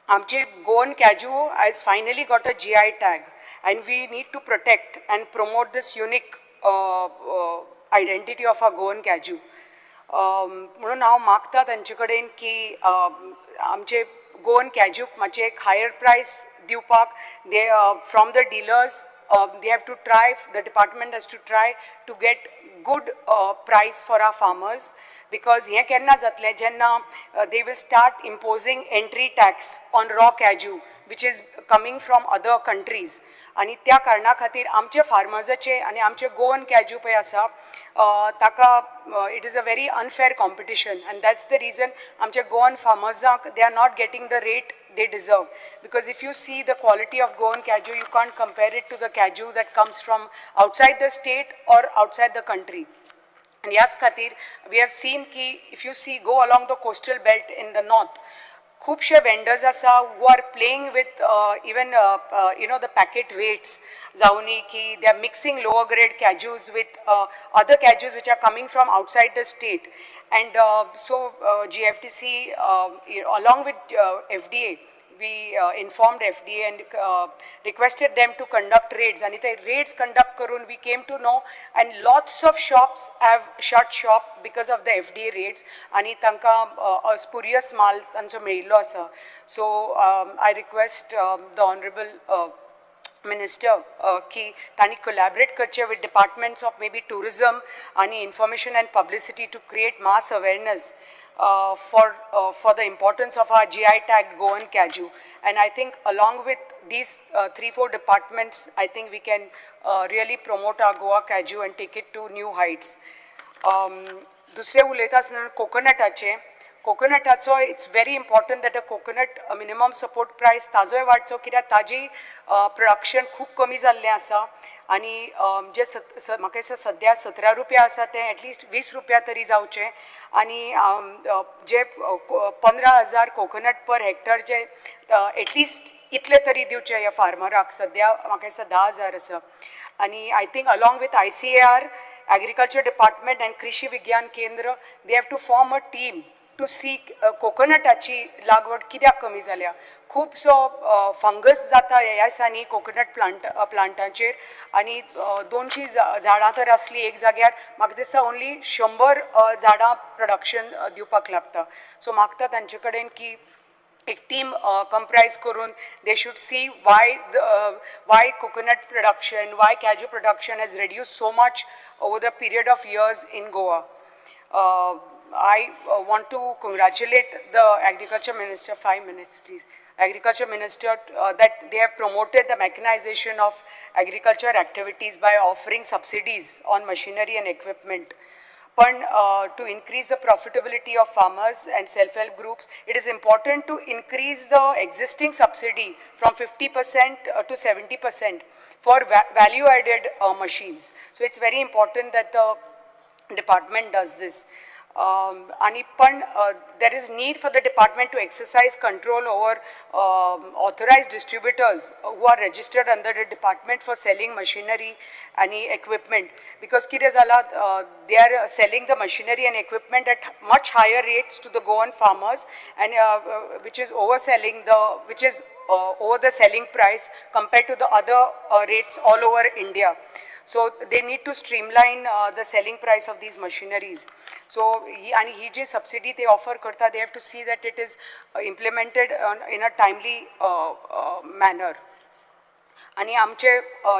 Amche Goan Kaju has finally got a GI tag, and we need to protect and promote this unique identity of a Goan Kaju. म्हणून हांव मागता तांचे कडेन की आमचे Goan कॅजूक मातशें एक higher price दिवपाक, they from the dealers they have to try, the department has to try to get good price for our farmers, because हे केन्ना जातलें जेन्ना they will start imposing entry tax on raw cashew which is coming from other countries, आणि त्या कारणा खातीर आमचे फार्मर्साचे आणि आमचे गोवन कॅजू पळय आसा ताका it is a very unfair competition, and that's the reason आमचे Goan फार्मर्सांक they are not getting the rate they deserve, because if you see the quality of Goan Kaju, you can't compare it to the Kaju that comes from outside the state or outside the country. And याच खातीर we have seen ki if you see go along the coastal belt in the north, खूबशे vendors आसा who are playing with even the packet weights, जावनी ki they are mixing lower grade Kajus with other Kajus which are coming from outside the state. And so GFTC along with FDA, we informed FDA and requested them to conduct raids, and the raids conduct karun we came to know, and lots of shops have shut shop because of the FDA raids, and tanka spurious mal tancho meillo asa. So I request the honorable minister ki tani collaborate karche with departments of maybe tourism and information and publicity to create mass awareness for the importance of our GI tagged Goan Kaju. And I think along with these 3-4 departments, I think we can really promote our Goa Kaju and take it to new heights. दुसरे उलयता आसतना कोकोनटाचो it's very important that a coconut minimum support price ताजोय वाडचो, कित्याक ताजी production खूब कमी जाल्लें आसा, आनी जे म्हाका दिसता सद्या 17 रुपया आसा ते एटलिस्ट 20 रुपया तरी जावचे, आनी जे 15,000 कोकोनट पर हेक्टर जे एटलिस्ट इतले तरी दिवचे ह्या फार्मराक, सद्या म्हाका दिसता 10,000 आसा. आणि I think along with ICAR, Agriculture Department and Krishi Vigyan Kendra, they have to form a team to see कोकोनटाची लागवड कित्याक कमी जाल्या. खूबसो फंगस जाता ह्या दिसांनी कोकोनट प्लांटाचेर, आनी 200 झाडां तर आसली एक जाग्यार, म्हाका दिसता ओन्ली 100 झाडां प्रोडक्शन दिवपाक लागता. सो मागता तांचे कडेन की एक टीम comprise करून they should see why coconut production, why cashew production has reduced so much over the period of years in Goa. I want to congratulate the Agriculture Minister, 5 minutes please, Agriculture Minister, that they have promoted the mechanization of agriculture activities by offering subsidies on machinery and equipment. But to increase the profitability of farmers and self-help groups, it is important to increase the existing subsidy from 50% to 70% for value-added machines. So it's very important that the department does this. आणि पण there is need for the department to exercise control over authorized distributors who are registered under the department for selling machinery and equipment, because कितें जाला they are selling the machinery and equipment at much higher rates to the Goan farmers, and which is overselling over the selling price compared to the other rates all over India. So they need to streamline the selling price of these machineries. So he je subsidy they offer karta, they have to see that it is implemented in a timely manner. आणि आमचे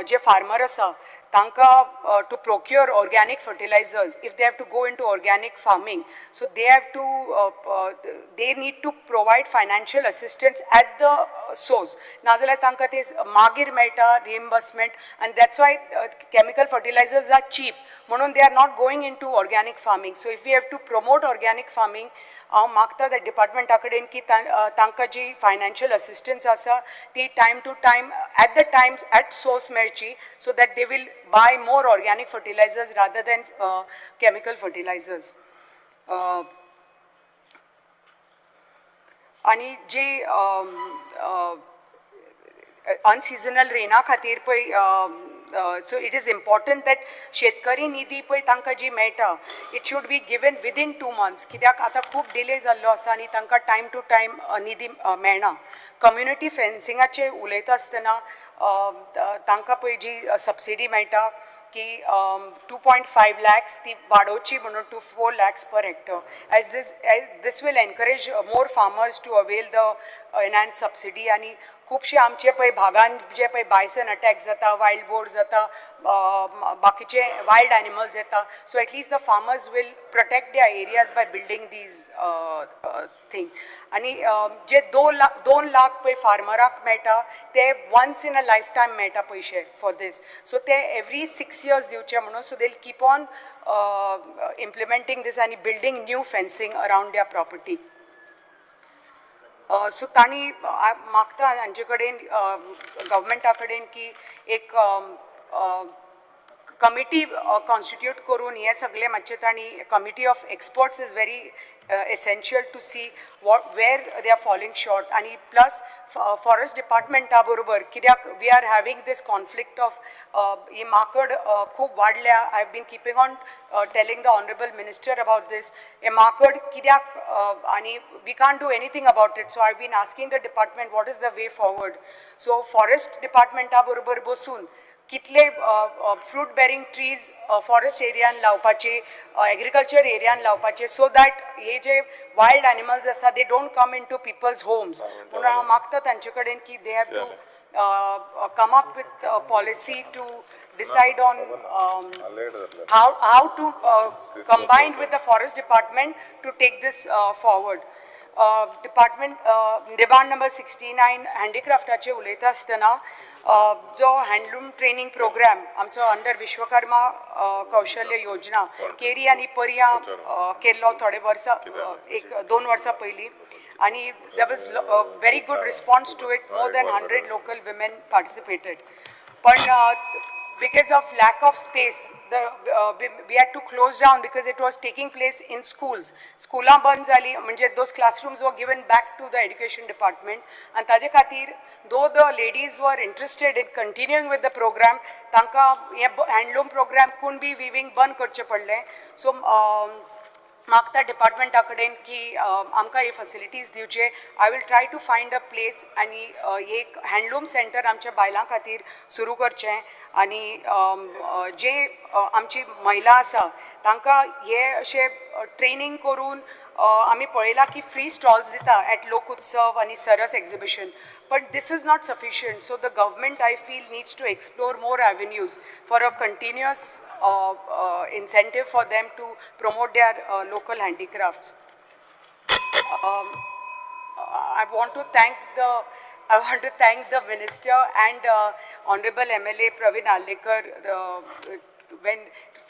जे farmer आसा तांकां to procure organic fertilizers, if they have to go into organic farming, so they need to provide financial assistance at the source. नाजाल्यार तांकां ते मागीर मेळटा reimbursement, and that's why chemical fertilizers are cheap, म्हणून they are not going into organic farming. So if we have to promote organic farming, हांव मागता त्या डिपार्टमेंटा कडेन की तांकां जी फायनान्शियल असिस्टन्स आसा ती time to time at source मेळची, so that they will buy more organic fertilisers rather than chemical fertilisers. आणि जे अनसिजनल रेना खातीर पळय, so it is important that शेतकरी निधी पळय तांकां जी मेळटा it should be given within 2 months, कित्याक आतां खूब डिले जाल्लो आसा आनी तांकां टायम टू टायम निधी मेळना. कम्युनिटी फेन्सिंगाचेर उलयता आसतना तांकां पळय जी सबसिडी मेळटा की 2.5 lakhs ती वाडोवची म्हणून to 4 lakhs per hectare, as this will encourage more farmers to avail the enhanced subsidy. आणि खुबशे आमचे पळय भागान जे पळय बायसन अटॅक जाता, वायल्ड बोर जाता, बाकीचे वायल्ड एनिमल्स येता, so at least the farmers will protect their areas by building these things. आणि जे 2 लाख पळय फार्मराक मेळटा ते once in a life time मेळटा पयशे फॉर दीस, सो ते एवरी 6 years दिवचे म्हणून, so they will keep on implementing this आनी building new fencing around their property. So तांणी मागता हांचे कडेन गव्हर्मेंटा कडेन की एक कमिटी कॉन्स्टिट्यूट करून हे सगळे मातशें तांणी committee of experts is very essential to see where they are falling short. आणि प्लस फॉरेस्ट डिपार्टमेंटा बरोबर कित्याक we are having this conflict of ही माकड खूब वाडल्या. I have been keeping on telling the honourable minister about this. हे माकड कित्याक आणि we can't do anything about it, so I have been asking the department what is the way forward. So forest डिपार्टमेंटा बरोबर बसून कितले fruit bearing trees forest एरियान लावपाचे, agriculture एरियान लावपाचे, सो दॅट हे जे वायल्ड एनिमल्स आसा they don't come into people's homes. म्हणून हांव मागता तांचे कडेन की they have to come up with policy to decide on how to combine with the forest department to take this forward. Department demand number 69 हँडीक्राफ्टाचे उलयता आसतना जो handloom training programme आमचो अंडर विश्वकर्मा कौशल्य योजना केरी आनी पर्या केल्लो थोडे वर्सां 1-2 वर्सां पयलीं, आणि there was very good response to it. More than 100 local women participated. पण because of lack of space, we had to close down because it was taking place in schools. Schools band zali, म्हणजे those classrooms were given back to the education department, and ताजे खातीर though the ladies were interested in continuing with the program, तांकां हे handloom program Kunbi weaving बंद करचे पडले. So मागता डिपार्टमेंटा कडेन की आमकां हे फॅसिलिटीज दिवचे. I will try to find a place आनी एक हँडलूम सेंटर आमच्या बायलां खातीर सुरू करचें. आनी जे आमची महिला आसा तांकां हे अशें ट्रेनिंग करून आमी पळयलां की फ्री स्टॉल्स दिता एट लोक उत्सव आनी सरस exhibition, but this is not sufficient. So the government, I feel, needs to explore more avenues for a continuous incentive for them to promote their local handicrafts. I want to thank the minister and honorable MLA Praveen Alekar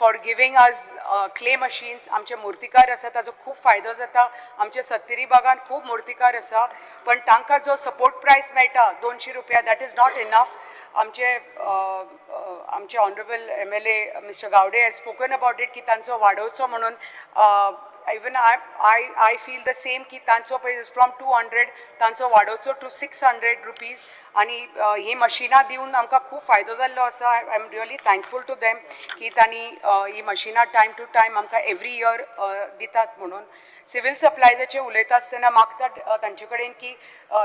for giving us clay machines. आमचे मुर्तीकार आसा ताजो खूब फायदो जाता. आमचे सत्तरी बागान खूब मुर्तीकार आसा, पण तांकां जो सपोर्ट प्रायस मेळटा 200 रुपया, दॅट इज नॉट इनफ. आमचे honourable MLA mister Gawde has spoken about it की तांचो वाडोवचो म्हणून even I feel the same की तांचो फ्रॉम 200 तांचो वाडोवचो टू 600 रुपीज आनी ही मशिनां दिवन आमकां खूब फायदो जाल्लो आसा. I am really thankful to them की तांणी ही मशिनां टायम टू टायम आमकां एवरी इयर दितात म्हणून. सिव्हिल सप्लायजाचे उलयता आसतना मागतात तांचे कडेन की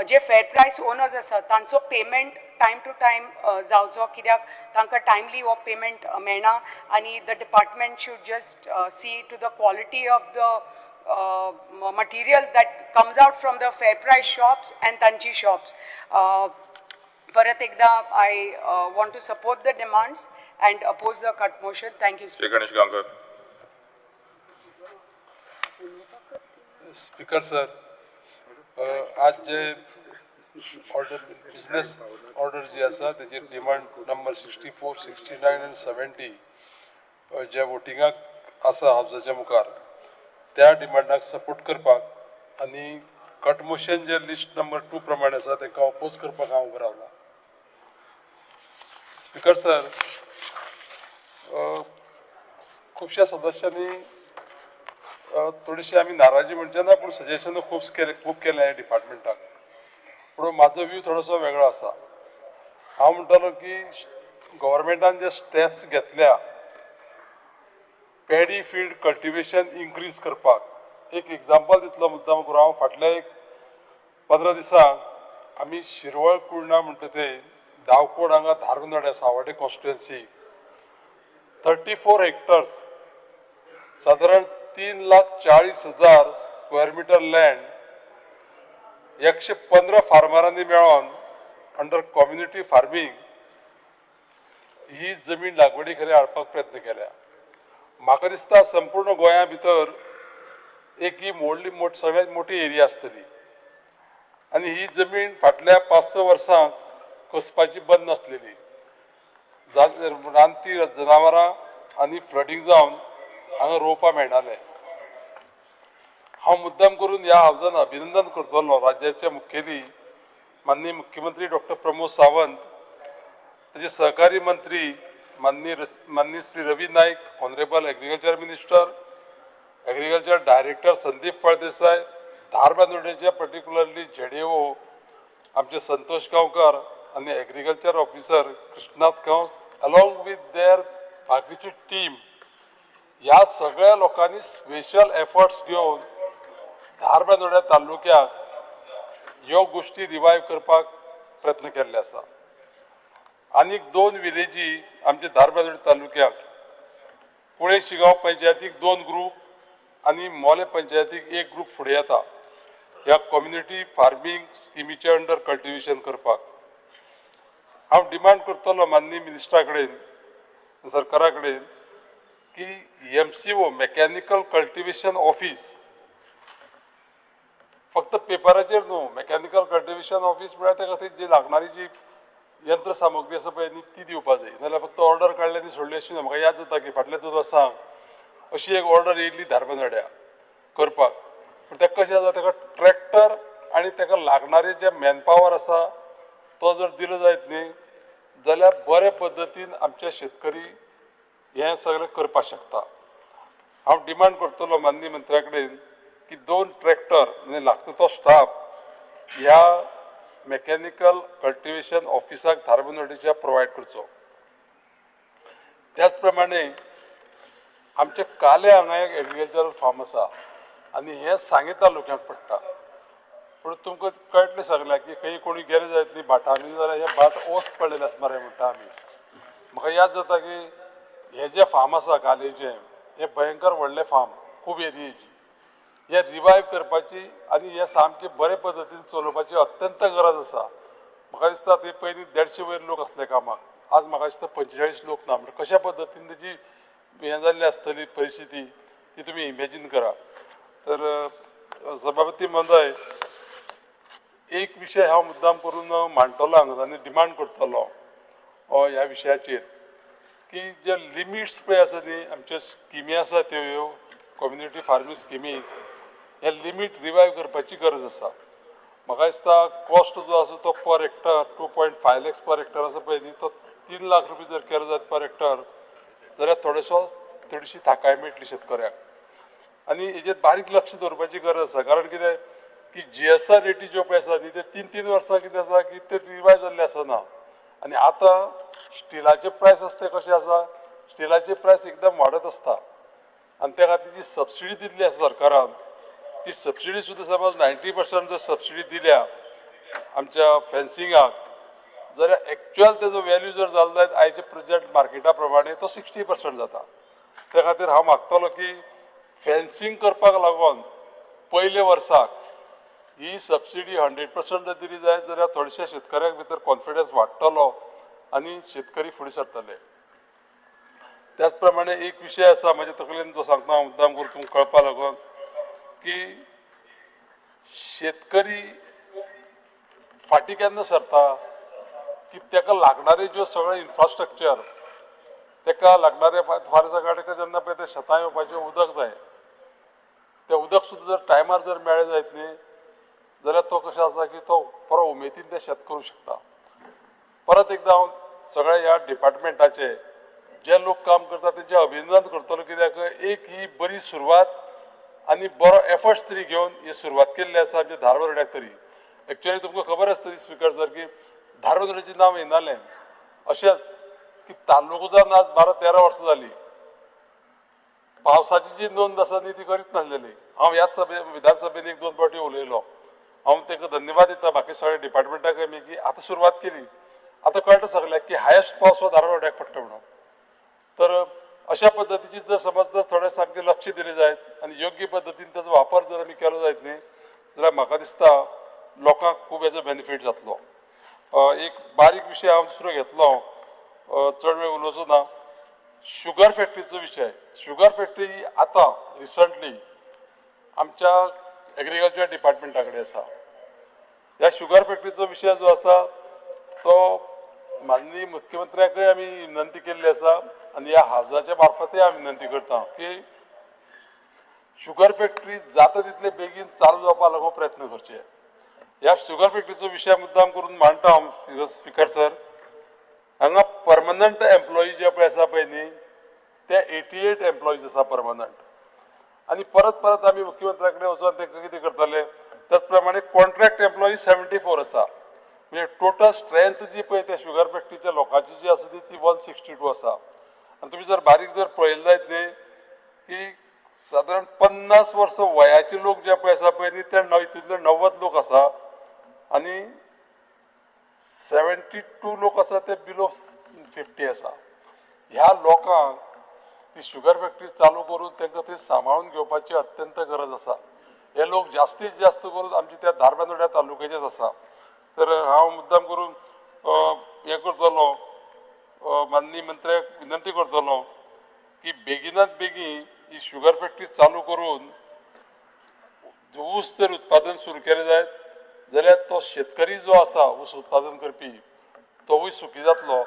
जे फेर प्रायस ओनर्स आसात तांचो पेमेंट टायम टू टायम जावचो कित्याक तांकां टायमली हो पेमेंट मेळना आनी the department should just see to the quality of the material that comes out from the fair price shops and तांची शॉप्स. परत एकदा I want to support the demands and oppose the cut motion. Thank you. Shri Ganesh Gaonkar. Speaker sir, आज जे order business order जी आसा तेजी demand number 64, 69 आनी 70 जे वोटिंगाक आसा हावजाच्या मुखार त्या डिमांडाक सपोर्ट करपाक आनी कट मोशन जे लिस्ट नंबर 2 प्रमाणे आसा ताका अपोज करपाक हांव उबो रावला. स्पीकर सर, खुबश्या सदस्यांनी थोडीशी आमी नाराजी म्हणजे ना पूण सजेशन खूब केले डिपार्टमेंटाक. पूण म्हाजो व्यू थोडोसो वेगळो आसा. हांव म्हणटलो की गव्हर्मेंटान जे स्टेप्स घेतल्या पॅडी फील्ड कल्टिवेशन इन्क्रीज करपाक एक एग्जाम्पल दितलो मुद्दाम करून. हांव फाटल्या एक 15 दिसांक आमी शिरवळ कुर्णा म्हणटा ते दावकोड हांगा धारबांदोड्या सावड्डे कॉन्स्टिट्युएन्सी 34 हेक्टर्स सादारण 3,40,000 स्क्वेअर मिटर लँड 115 फार्मरांनी मेळोन अंडर कम्युनिटी फार्मिंग ही जमीन लागवडी खाली हाडपाक प्रयत्न केल्या. म्हाका दिसता संपूर्ण गोंया भितर एक ही सगळ्यात मोठी एरिया आसतली आनी ही जमीन फाटल्या 5-6 वर्सां कसपाची बंद नासलेली. रानटी जनावरां आनी फ्लडींग जावन हांगा रोवपाक मेळनालें. हांव मुद्दाम करून ह्या हावजान अभिनंदन करतलो राज्याचे मुखेली माननीय मुख्यमंत्री डॉक्टर प्रमोद सावंत, ताचे सहकारी मंत्री माननीय Shri Ravi Naik, honourable agriculture minister, agriculture director Sandeep Phaldesai, धारबांदोड्याचे पर्टिक्युलरली ZAO आमचे संतोष गांवकर आनी एग्रीकल्चर ऑफिसर कृष्णात कंस अलॉंग विथ देअर बाकीची टीम ह्या सगळ्या लोकांनी स्पेशल एफर्ट्स घेवन धारबांदोड्या तालुक्याक ह्यो गोष्टी रिवायव करपाक प्रयत्न केल्ले आसा. आनीक 2 विलेजी आमच्या धारबांदोड्या तालुक्याक कुळे शिगांव पंचायतीक 2 ग्रूप आनी मोले पंचायतीक 1 ग्रूप फुडें येता ह्या कम्युनिटी फार्मिंग स्किमीचे अंडर कल्टिवेशन करपाक. हांव डिमांड करतलो माननीय मिनिस्टरा कडेन सरकारा कडेन की MCO मेकॅनिकल कल्टिवेशन ऑफिस फक्त पेपराचेर न्हू, मेकॅनिकल कल्टिवेशन ऑफिस म्हळ्यार त्या खातीर जी लागणारी जी यंत्र सामुग्री आसा पळय न्ही ती दिवपाक जाय. नाजाल्यार फक्त ऑर्डर काडली आनी सोडली अशी ना. म्हाका याद जाता की फाटल्या 2 वर्सांक अशी एक ऑर्डर येयल्ली धारबांदोड्या करपाक. पूण तेका कशें जाता तेका ट्रॅक्टर आनी तेका लागणारे जे मॅनपावर आसा तो जर दिलो जायत न्ही जाल्यार बरे पद्दतीन आमचे शेतकरी हें सगळें करपाक शकता. हांव डिमांड करतलो माननीय मंत्र्या कडेन की 2 ट्रॅक्टर आनी लागता तो स्टाफ ह्या मेकॅनिकल कल्टिवेशन ऑफिसाक धारबांदोड्याच्या प्रोवायड करचो. त्याच प्रमाणे आमचे काले हांगा एक एग्रीकल्चरल फार्म आसा आनी हें सांगे तालुक्यांत पडटा. पूण तुमकां कळटलें सगळ्यांक की खंय कोणी गेले जायत न्ही भाटांनी जाल्यार हे भाट ओस पडलेले आसा मरे म्हणटा आमी. म्हाका याद जाता की हे जे फार्म आसा कालेचे हे भयंकर व्हडले फार्म खूब एरियेची हे रिवायव करपाची आनी हे सामके बरे पद्दतीन चलोवपाची अत्यंत गरज आसा. म्हाका दिसता ते पयलीं 150 वयर लोक आसले कामाक, आज म्हाका दिसता 45 लोक ना. म्हणजे कशा पद्दतीन तेजी हें जाल्ली आसतली परिस्थिती ती तुमी इमॅजीन करा. तर सभापती महोदय, एक विशय हांव मुद्दाम करून मांडटलो हांगा आनी डिमांड करतलो ह्या विशयाचेर की जे लिमिट्स पळय आसा न्ही आमच्यो स्किमी आसा त्यो कम्युनिटी फार्मिंग स्किमी हे लिमीट रिवायव करपाची गरज आसा. म्हाका दिसता कॉस्ट जो आसा तो per hectare 2.5 lakhs per hectare आसा पळय न्ही तो 3 लाख रुपये जर केलो जायत पर हेक्टर जाल्यार थोडीशी थाकाय मेळटली शेतकऱ्याक. आनी हेजेर बारीक लक्ष दवरपाची गरज आसा. कारण कितें की GSR रेटी ज्यो पळय आसा न्ही ते 3-3 वर्सां कितें आसा की ते रिवायज जाल्ले आसना. आनी आतां स्टिलाचे प्रायस आसा ते कशें आसा, स्टिलाचे प्रायस एकदम वाडत आसता आनी त्या खातीर जी सबसिडी दिल्ली आसा सरकारान ती सबसिडी सुद्दां समज 90% जर सबसिडी दिल्या आमच्या फेन्सिंगाक जाल्यार एक्चुअल तेजो वॅल्यू जर जालो जायत आयचे प्रेजेंट मार्केटा प्रमाणे तो 60% जाता. त्या खातीर हांव मागतलो की फेन्सिंग करपाक लागून पयले वर्साक ही सबसिडी 100% जर दिली जायत जाल्यार थोडेशे शेतकऱ्यांक भितर कॉन्फिडन्स वाडटलो आनी शेतकरी फुडें सरतले. त्याच प्रमाणे एक विशय आसा म्हाज्या तकलेन जो सांगता हांव मुद्दाम करून तुमकां कळपा लागून की शेतकरी फाटीं केन्ना सरता की ताका लागणारे ज्यो सगळे इन्फ्रास्ट्रक्चर ताका लागणारे फार सकाळी जेन्ना पळय ते शेतां येवपाचें उदक जाय तें उदक सुद्दां जर टायमार जर मेळ्ळें जायत न्ही जाल्यार तो कशें आसा की तो बरो उमेदीन ते शेत करूं शकता. परत एकदां हांव सगळ्या ह्या डिपार्टमेंटाचे जे लोक काम करता तेचे अभिनंदन करतलो कित्याक एक ही बरी सुरवात आनी बरो एफर्ट्स तरी घेवन ही सुरवात केल्ली आसा आमच्या धारवाड्याक तरी. एक्चुअली तुमकां खबर आसतली स्पिकर सर की धारवाड्याचें नांव येनालें अशेंच की तालुकोजान आज 12-13 वर्सां जालीं पावसाची जी नोंद आसा न्ही ती करीत नासलेली. हांव ह्याच विधानसभेन 1-2 फावटी उलयलो. हांव तांकां धन्यवाद दिता बाकी सगळ्या डिपार्टमेंटाक आमी की आतां सुरवात केली. आतां कळटा सगळ्याक की हायस्ट पावस हो धारवाड्याक पडटा म्हणून. तर अशा पद्दतीची जर समज जर थोडे सामके लक्ष दिले जायत आनी योग्य पद्दतीन ताचो वापर जर आमी केलो जायत न्ही जाल्यार म्हाका दिसता लोकांक खूब हेजो बेनिफीट जातलो. एक बारीक विशय हांव दुसरो घेतलो चड वेळ उलोवचो ना. शुगर फॅक्टरीचो विशय. शुगर फॅक्टरी आतां रिसंटली आमच्या एग्रीकल्चर डिपार्टमेंटा कडेन आसा. ह्या शुगर फॅक्टरीचो विशय जो आसा तो माननीय मुख्यमंत्र्याकय आमी विनंती केल्ली आसा आनी ह्या हावजाच्या मार्फतय हांव विनंती करता की शुगर फॅक्टरी जाता तितले बेगीन चालू जावपा लागून प्रयत्न करचे. ह्या शुगर फॅक्टरीचो विशय मुद्दाम करून मांडटा हांव स्पिकर सर. हांगा परमनंट एम्प्लॉई जे पळय आसा पळय न्ही ते 88 एम्प्लॉईज आसा परमनंट. आनी परत परत आमी मुख्यमंत्र्या कडेन वचून तांकां कितें करतले त्याच प्रमाणे कॉन्ट्रॅक्ट एम्प्लॉई 74 आसा. म्हणजे टोटल स्ट्रेंथ जी पळय त्या शुगर फॅक्टरीच्या लोकांची जी आसा ती 162 आसा. आनी तुमी जर बारीक जर पळयलें जायत न्ही की सादारण 50 वर्सां वयाचे लोक जे पळय आसा पळय न्ही ते हितूंतले 90 लोक आसा आनी 72 लोक आसा ते बिलो 50 आसा. ह्या लोकांक ती शुगर फॅक्टरी चालू करून तांकां थंय सांबाळून घेवपाची अत्यंत गरज आसा. हे लोक जास्तीत जास्त करून आमचे त्या धारबांदोड्या तालुक्याचेच आसा. तर हांव मुद्दाम करून हें करतलो माननीय मंत्र्याक विनंती करतलो की बेगिनात बेगीन ही शुगर फॅक्टरी चालू करून ऊस जर उत्पादन सुरू केलें जायत जाल्यार तो शेतकरी जो आसा ऊस उत्पादन करपी तोवूय सुखी जातलो.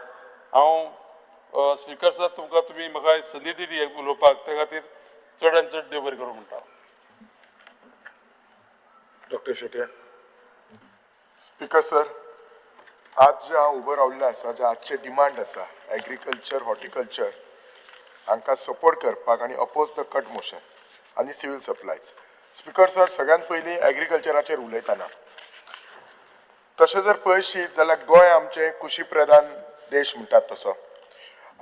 हांव स्पिकर सर तुमकां तुमी म्हाका संदी दिली उलोवपाक त्या खातीर चड आनी चड देव बरें करूं म्हणटा. डॉक्टर शेट्ये. स्पिकर सर, आज जे हांव उबो रावल्ले आसा जे आजचे डिमांड आसा एग्रीकल्चर हॉर्टिकल्चर हांकां सपोर्ट करपाक आनी अपोज द कट मोशन आनी सिवील सप्लायज. स्पिकर सर, सगळ्यात पयलीं एग्रीकल्चराचेर उलयतना तशें जर पळयशीत जाल्यार गोंय आमचें कृशी प्रधान देश म्हणटात तसो.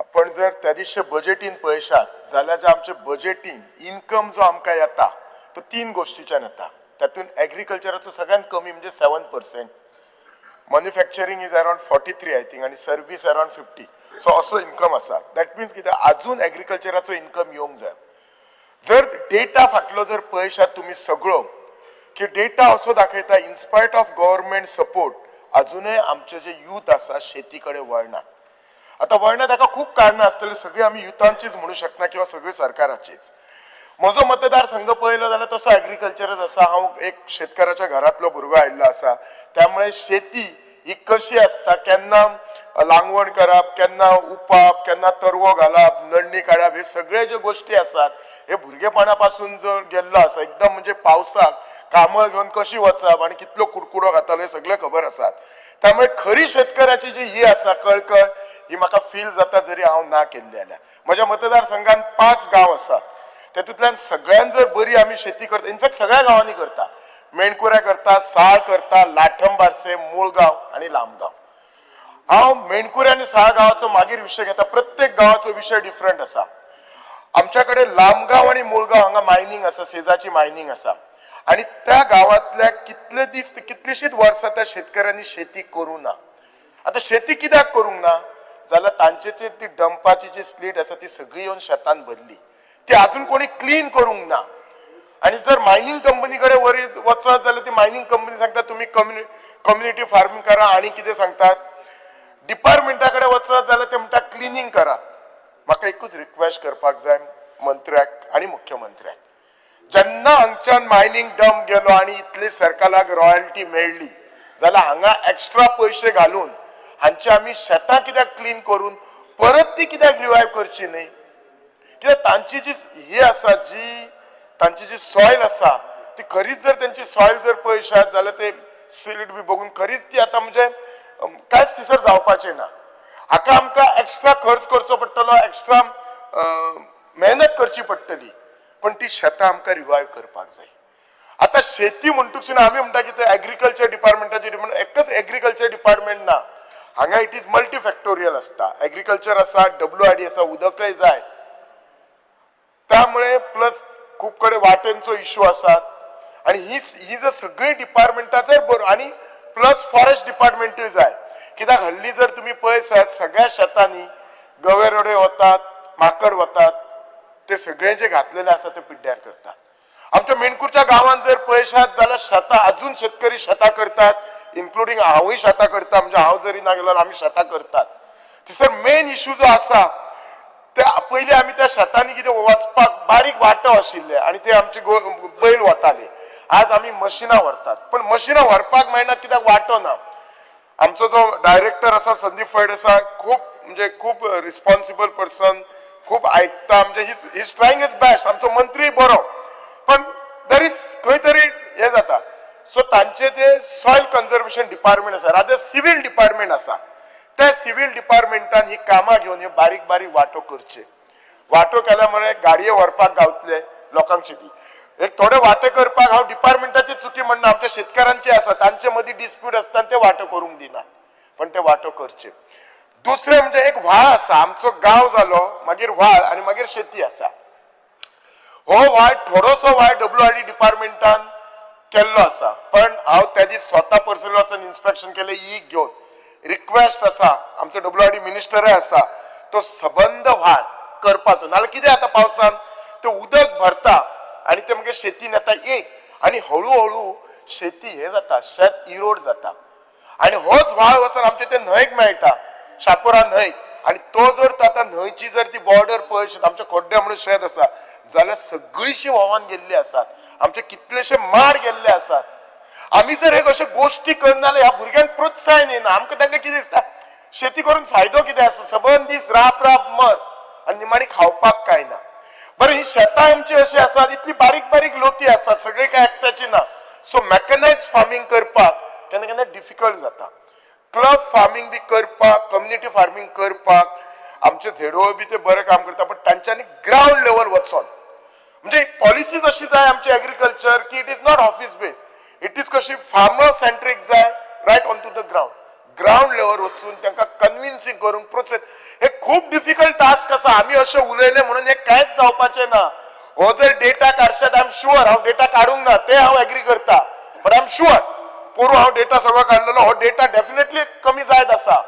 आपण जर त्या दिसचे बजेटीन पळयशात जाल्यार जे आमचे बजेटीन इन्कम जो आमकां येता तो 3 गोष्टीच्यान येता. तातूंत एग्रीकल्चराचो सगळ्यात कमी म्हणजे 7%. Manufacturing is around 43 I think आनी सर्वीस अराउंड 50. सो असो इन्कम आसा. दॅट मिन्स कितें आजून एग्रीकल्चराचो इन्कम येवंक जाय. जर डेटा फाटलो जर पळयशात तुमी सगळो की डेटा असो दाखयता इनस्पायट ऑफ गव्हर्नमेंट सपोर्ट अजूनय आमचे जे यूथ आसा शेती कडेन वळनात. आता वळना ताका खूब कारणां आसतली. सगळी आमी युथांचीच म्हणू शकना किंवा सगळी सरकाराचीच. म्हजो मतदारसंघ पळयलो जाल्यार तसो एग्रीकल्चरच आसा. हांव एक शेतकाराच्या घरांतलो भुरगो आयिल्लो आसा. त्यामुळे शेती ही कशी आसता, केन्ना लागवण करप, केन्ना उपाप, केन्ना तरवो घालप, नडणी काडप, हे सगळे ज्यो गोष्टी आसात हे भुरगेपणा पासून जर गेल्लो आसा. एकदम म्हणजे पावसाक कामळ घेवन कशी वचप आणि कितलो कुडकुडो घातलो हे सगळे खबर आसात. त्यामुळे खरी शेतकऱ्याची जी ही आसा कळकळ ही म्हाका फील जाता जरी हांव ना केल्ली जाल्यार. म्हज्या मतदारसंघात 5 गांव आसात. तेतूंतल्यान सगळ्यान जर बरी आमी शेती करता, इनफॅक्ट सगळ्या गावांनी करता, मेणकुऱ्या करता, साळ करता, लाठम बारसे, मुळगांव आणि लामगांव. हांव मेणकुऱ्या आनी साळ गांवाचो मागीर विशय घेता. प्रत्येक गांवाचो विशय डिफरंट आसा. आमच्या कडेन लामगांव आणि मुळगांव हांगा मायनिंग आसा, सेजाची मायनिंग आसा, आणि त्या गावातल्या कितलीशीच वर्सां त्या शेतकऱ्यांनी शेती करूं ना. आता शेती कित्याक करूंक ना जाल्यार तांचे ती डंपाची जी स्लीट आसा ती सगळी येवन शेतान भरली, ती अजून कोणी क्लीन करूंक ना. आणि जर मायनिंग कंपनी कडे वचत जाल्यार ती मायनिंग कंपनी सांगता तुम्ही कम्युनिटी फार्मिंग करा, आणि कितें सांगतात डिपार्टमेंटा कडे वचत जाल्यार ते म्हणटा क्लिनिंग करा. म्हाका एकूच रिक्वेस्ट करपाक जाय मंत्र्याक आणि मुख्यमंत्र्याक, जेन्ना हांगच्यान मायनिंग डंप गेलो आणि इतली सरकाराक रॉयल्टी मेळ्ळी जाल्यार हांगा एक्स्ट्रा पयशे घालून हांची आमी शेतां कित्याक क्लीन करून परत ती कित्याक रिवायव करची न्ही. कित्याक तांची जी ही आसा, जी तांची जी सॉयल आसा ती खरीच जर त्यांची सॉयल जर पळयशात जाल्यार ते सीड बी बघून खरीच ती आता म्हणजे कांयच थिसर जावपाचें ना. हाका आमकां एक्स्ट्रा खर्च करचो पडटलो, एक्स्ट्रा मेहनत करची पडटली, पण ती शेतां आमकां रिवायव करपाक जाय. आता शेती म्हणटूकसून आमी म्हणटा की ते एग्रीकल्चर डिपार्टमेंटाचे एकच एग्रीकल्चर डिपार्टमेंट ना, हांगा इट इज मल्टी फॅक्टोरियल आसता. एग्रीकल्चर आसा, WRD आसा, उदकय जाय, त्यामुळे प्लस खूप कडे वाटेंचो इश्यू आसात, आणि ही जर सगळी डिपार्टमेंटां जर बरोबर, आणि प्लस फॉरेस्ट डिपार्टमेंटूय जाय. कित्याक हल्ली जर तुम्ही पळयसात सगळ्या शेतांनी गवेरेडे वतात, माकड वतात, ते सगळे जे घातलेले आसा ते पिड्ड्यार करतात. आमच्या मेणकुरच्या गावात जर पळयशात जाल्यार शेतां अजून शेतकरी शेतां करतात, इन्क्लुडींग हांवूय शेतां करता, म्हणजे हांव जरी ना गेलो आमी शेतां करतात. थंयसर मेन इश्यू जो आसा त्या पयलीं आमी त्या शेतांनी कितें वचपाक बारीक वाटो आशिल्ले आणि ते आमचे बैल वताले. आज आमी मशिनां व्हरतात, पण मशिनां व्हरपाक मेळनात कित्याक वाटो ना. आमचो जो डायरेक्टर आसा संदीप फैड आसा, खूप रिस्पॉन्सिबल पर्सन, खूप आयकता, म्हणजे he is trying his best. आमचो मंत्री बरो, पण देर इज खंय तरी हे जाता. सो तांचे जे सॉयल कन्झर्वेशन डिपार्टमेंट आसा, रादर सिव्हिल डिपार्टमेंट आसा, त्या सिव्हिल डिपार्टमेंटान ही कामां घेवन हे बारीक बारीक वाटो करचे. वाटो केल्या मुळे गाडये व्हरपाक गावतले लोकांक शेती. एक थोडे वाटे करपाक हांव डिपार्टमेंटाची चुकी म्हणना, आमच्या शेतकारांचे आसा, तांचे मदीं डिस्प्यूट आसता ते वाटो करूंक दिना, पण ते वाटो करचे. दुसरे म्हणजे एक व्हाळ आसा, आमचो गांव जालो मागीर व्हाळ आणि मागीर शेती आसा. हो व्हाळ थोडोसो व्हाळ WRD डिपार्टमेंटान केल्लो आसा, पण हांव त्याची स्वता पर्सनल वचून इन्स्पेक्शन केले ई घेवन. रिक्वेस्ट आसा, आमचो WRD मिनिस्टरय आसा, तो सबंद व्हाळ करपाचो. नाल्यार कितें आता पावसान ते उदक भरता आणि ते मागीर शेतीन येता एक, आणि हळूहळू शेती हे जाता, शेत इरोड जाता, आणि होच व्हाळ वचून आमचे ते न्हंयक मेळटा, शापोरा न्हंय. आणि तो जर आता न्हंयची जर ती बॉर्डर पळयत, आमचे खोड्डे म्हणून शेत आसा जाल्यार सगळीशी व्हांवान गेल्ली आसात, आमचे कितलेशे माड गेल्ले आसात. आमी जर एक अशे गोष्टी करना ह्या भुरग्यांक प्रोत्साहन येना. आमकां तांकां कितें दिसता शेती करून फायदो कितें आसा, सबंद दीस राप मर आनी निमाणी खावपाक कांय ना. बरें, ही शेतां आमची अशी आसात, इतली बारीक बारीक लोकी आसात, सगळे काय एकट्याची ना. सो मॅकनायज फार्मिंग करपाक केन्ना केन्ना डिफिकल्ट जाता. क्लब फार्मिंग बी करपाक, कम्युनिटी फार्मिंग करपाक आमचे झेडो बी ते बरें काम करता, पण तांच्यांनी ग्राउंड लेवल वचोन म्हणजे पॉलिसीज अशी जाय आमची एग्रीकल्चर की it is not office based, it is कशी फार्मर सेंट्रीक जाय, right on to the ground level वचून तांकां कन्विन्सिंग करूंक प्रोसेस. हे खूप डिफिकल्ट टास्क आसा. आमी अशें उलयले म्हणून हे कांयच जावपाचें ना. हो जर डेटा काडशात, आय एम शुअर, हांव डेटा काडूंक ना ते हांव एग्री करता, बट आय एम शुअर पूर्व हांव डेटा सगळो काडलेलो, हो डेटा डेफिनेटली कमी जायत आसा.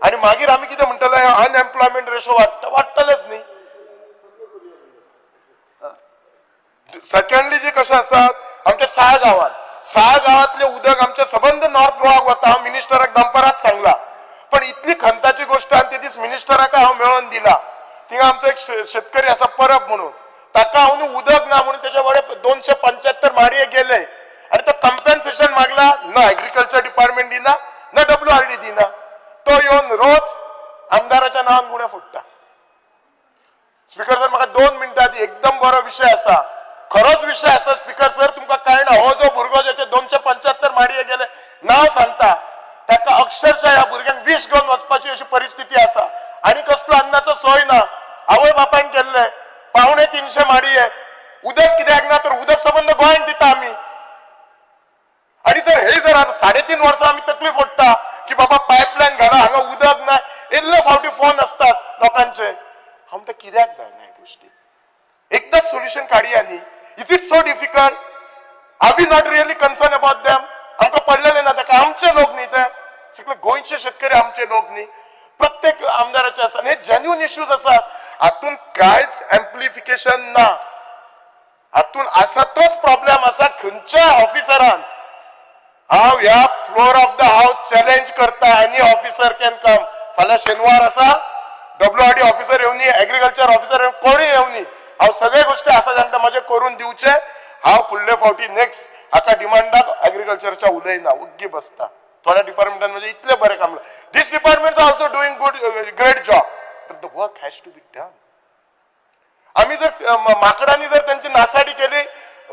आणि मागीर आमी कितें म्हणटले, अनएम्प्लॉयमेंट रेशो वाडटलेच न्ही. सेकंडली जे कशें आसात, आमच्या 6 गावांतले उदक आमच्या सबंद नॉर्थ गोवाक वता. हांव मिनिस्टराक दनपाराच सांगला, पण इतली खंताची गोष्ट आनी ते दीस मिनिस्टराक हांव मेळोन दिला. थिंगा आमचो एक शेतकरी आसा परब म्हणून, ताका हांव न्हू उदक ना म्हणून त्याच्या कडेन 275 माडये गेले, आणि तो कंपेन्सेशन मागला, ना एग्रीकल्चर डिपार्टमेंट दिना, ना WRD दिना. तो येवन रोज आमदाराच्या नांवान गुणे फुटता. स्पीकर सर, म्हाका 2 मिनटां दी, एकदम बरो विशय आसा, खरोच विषय आसा स्पीकर सर. तुमकां कळना, हो जो भुरगो ज्याचे 275 माडये गेले नांव सांगता, ताका अक्षरशः ह्या भुरग्यांक विष घेवन वचपाची अशी परिस्थिती आसा, आणि कसलो अन्नाचो सोय ना. आवय बापायन केल्ले, 350 माडी आहे. उदक कित्याक ना तर उदक संबंध गोंयांत दिता आमी. आणि जर हे जर 3.5 वर्सां आमी तकली फोडटा की बाबा पायपलायन घाला हांगा उदक ना, इल्ले फावटी फोन असतात लोकांचे. आमकां कित्याक जायना ह्या गोष्टी? एकदाच सोल्युशन काडया न्ही. Is it so difficult? Are we not really concern about them? आमकां पडलेले ना ताका, आमचे लोक न्ही ते, सगळे गोंयचे शेतकरी आमचे लोक न्ही. प्रत्येक आमदाराचे आसा. हे जेन्युन इश्यूज आसात. हातून कांयच एम्प्लिफिकेशन ना. हातून आसा तोच प्रॉब्लेम आसा खंयच्या ऑफिसरान. हांव ह्या floor of the house challenge करता, एनी ऑफिसर कॅन कम. फाल्यां शेनवार आसा, WRD ऑफिसर येवनी, एग्रीकल्चर ऑफिसर कोणी येवनी, हांव सगळे गोष्टी आसा तांकां माझे करून दिवचे. हांव फुडले फावटी नेक्स्ट हाका डिमांडाक एग्रीकल्चरच्या उलयना, उग्गी बसता. थोड्या डिपार्टमेंटान म्हणजे इतले बरे काम. This departments are also doing good great job, but the work has to be done. आम्ही जर माकडांनी जर त्यांची नासाडी केली,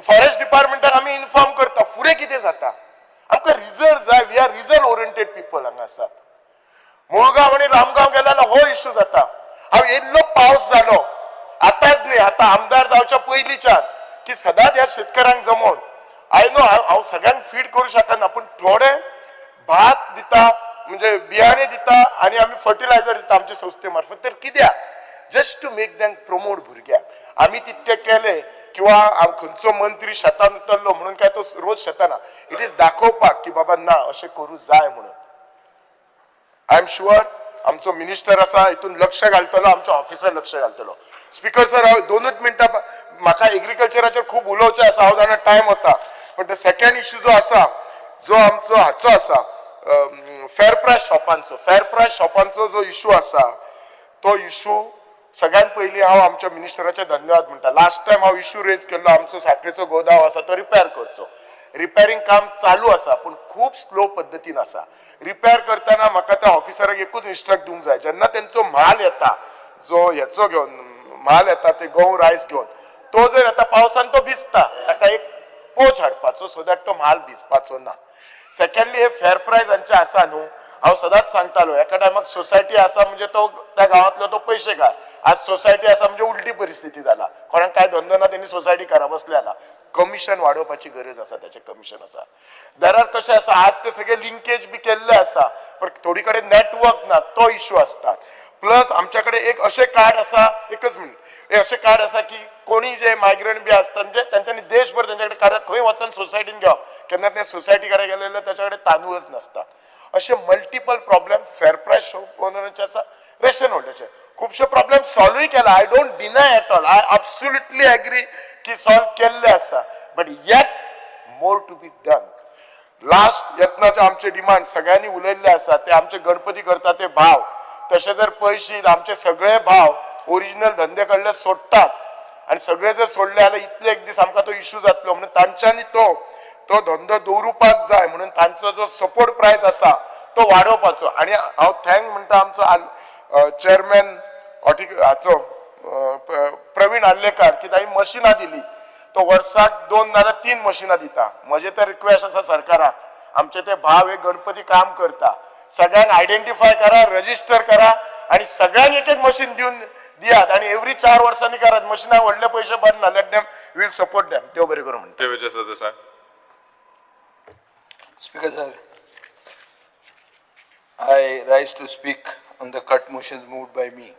फॉरेस्ट डिपार्टमेंटाक आम्ही इन्फॉर्म करता, फुडें कितें जाता? आमकां रिझल्ट जाय. We are result oriented people हांगा आसात. मुळगांव आणि रामगांव गेल्यार हो इश्यू जाता. हांव येयल्लो पावस जालो आतांच न्ही, आता आमदार जावच्या पयलींच्यान, की सदांच ह्या शेतकऱ्यांक जमोवन आय नो हांव सगळ्यांक फीड करूं शकना, पण थोडे भात दिता, म्हणजे बियाणे दिता आणि आम्ही फर्टिलायझर दिता आमच्या संस्थे मार्फत. तर कित्याक? Just to make them promote भुरग्यांक. आम्ही तितके केले किंवा खंयचो मंत्री शेतान उतरलो म्हणून काय तो रोज शेताना. इट इज दाखोवपाक की बाबा ना अशें करूं जाय म्हणून. आय एम शुअर आमचो मिनिस्टर आसा हितून लक्ष घालतलो, आमचो ऑफिसर लक्ष घालतलो. स्पीकर सर, हांव 2च मिनटां, म्हाका एग्रीकल्चराचेर खूब उलोवचें आसा, हांव जाणा टायम वता. बट द सेकंड इश्यू जो आसा, जो आमचो हाचो आसा फेअर प्रायस शॉपांचो जो इश्यू आसा, तो इश्यू सगळ्यात पयलीं हांव आमच्या मिनिस्टराचे धन्यवाद म्हणटा. लास्ट टायम हांव इश्यू रेज केल्लो, आमचो साखरेचो गोदाव आसा तो रिपेअर करचो. रिपेअरिंग काम चालू आसा, पूण खूब स्लो पद्दतीन आसा. रिपेअर करतना म्हाका त्या ऑफिसराक एकूच इन्स्ट्रक्ट दिवंक जाय, जेन्ना तेंचो म्हाल येता, जो हेचो घेवन म्हाल येता ते गहू रायस घेवन, तो जर येता पावसान तो भिजता, ताका एक पोच हाडपाचो सो दॅट तो म्हाल भिजपाचो ना. सेकंडली हे फेअर प्रायस हांचे आसा न्हू, हांव सदांच सांगतालो एका टायमाक सोसायटी आसा म्हणजे तो त्या गांवांतलो तो पयशे घाल. आज सोसायटी आसा म्हणजे उलटी परिस्थिती जाला. कोणाक काय धंदो ना तेणी सोसायटी करा बसले आला. कमिशन वाडोवपाची गरज आसा, त्याचे कमिशन आसा. देर कशें आसा, आज ते सगळे लिंकेज बी केल्ले आसा, पण थोडी कडेन नेटवर्क ना, तो इश्यू असतात. प्लस आमच्याकडे एक असे कार्ड आसा, एकच मिनिट, हे असे कार्ड आसा की कोणी जे मायग्रंट बी असतात म्हणजे त्यांच्यानी देशभर त्यांच्याकडे कार्ड खंय वचून सोसायटीन घेवप, केन्ना ते सोसायटी कडेन गेलेले त्याच्याकडे तांदूळच नसतात. असे मल्टिपल प्रॉब्लेम फेअर प्रायस ओनराचे आसा, रेशन होल्डरचे. खुबशे प्रॉब्लेम सॉल्वूय केला. I don't deny at all, I absolutely agree की सॉल्व केल्ले आसा, but yet more to be done. Last यत्नाचे आमचे डिमांड सगळ्यांनी उलयल्ले आसा, ते आमचे गणपती करता ते भाव, तसे जर पयशे आमचे सगळे भाव ओरिजिनल धंदे कडले सोडतात आणि सगळे जर सोडले जाल्यार इतले एक दीस आमकां तो इश्यू जातलो. म्हणून तांच्यांनी तो धंदो दवरुपाक जाय, म्हणून तांचो जो सपोर्ट प्रायस आसा तो वाडोवपाचो. आणि हांव थँक म्हणटा आमचो चेअरमॅन हाचो प्रवीण आर्लेकर की तांणी मशिनां दिली. तो वर्साक 2 नाल्यार 3 मशिनां दिता. म्हजे तर रिक्वेस्ट आसा सरकाराक, आमचे ते भाव एक गणपती काम करता, सगळ्यांक आयडेंटिफाय करा, रजिस्टर करा आणि सगळ्यांक एक मशीन दियात आणि एव्हरी 4 वर्सांनी करात. मशिनाक व्हडले पयशे भरना, let them, will support them. देव बरें करूं म्हणटा. Speaker sir, I rise to speak on the cut motions moved by me.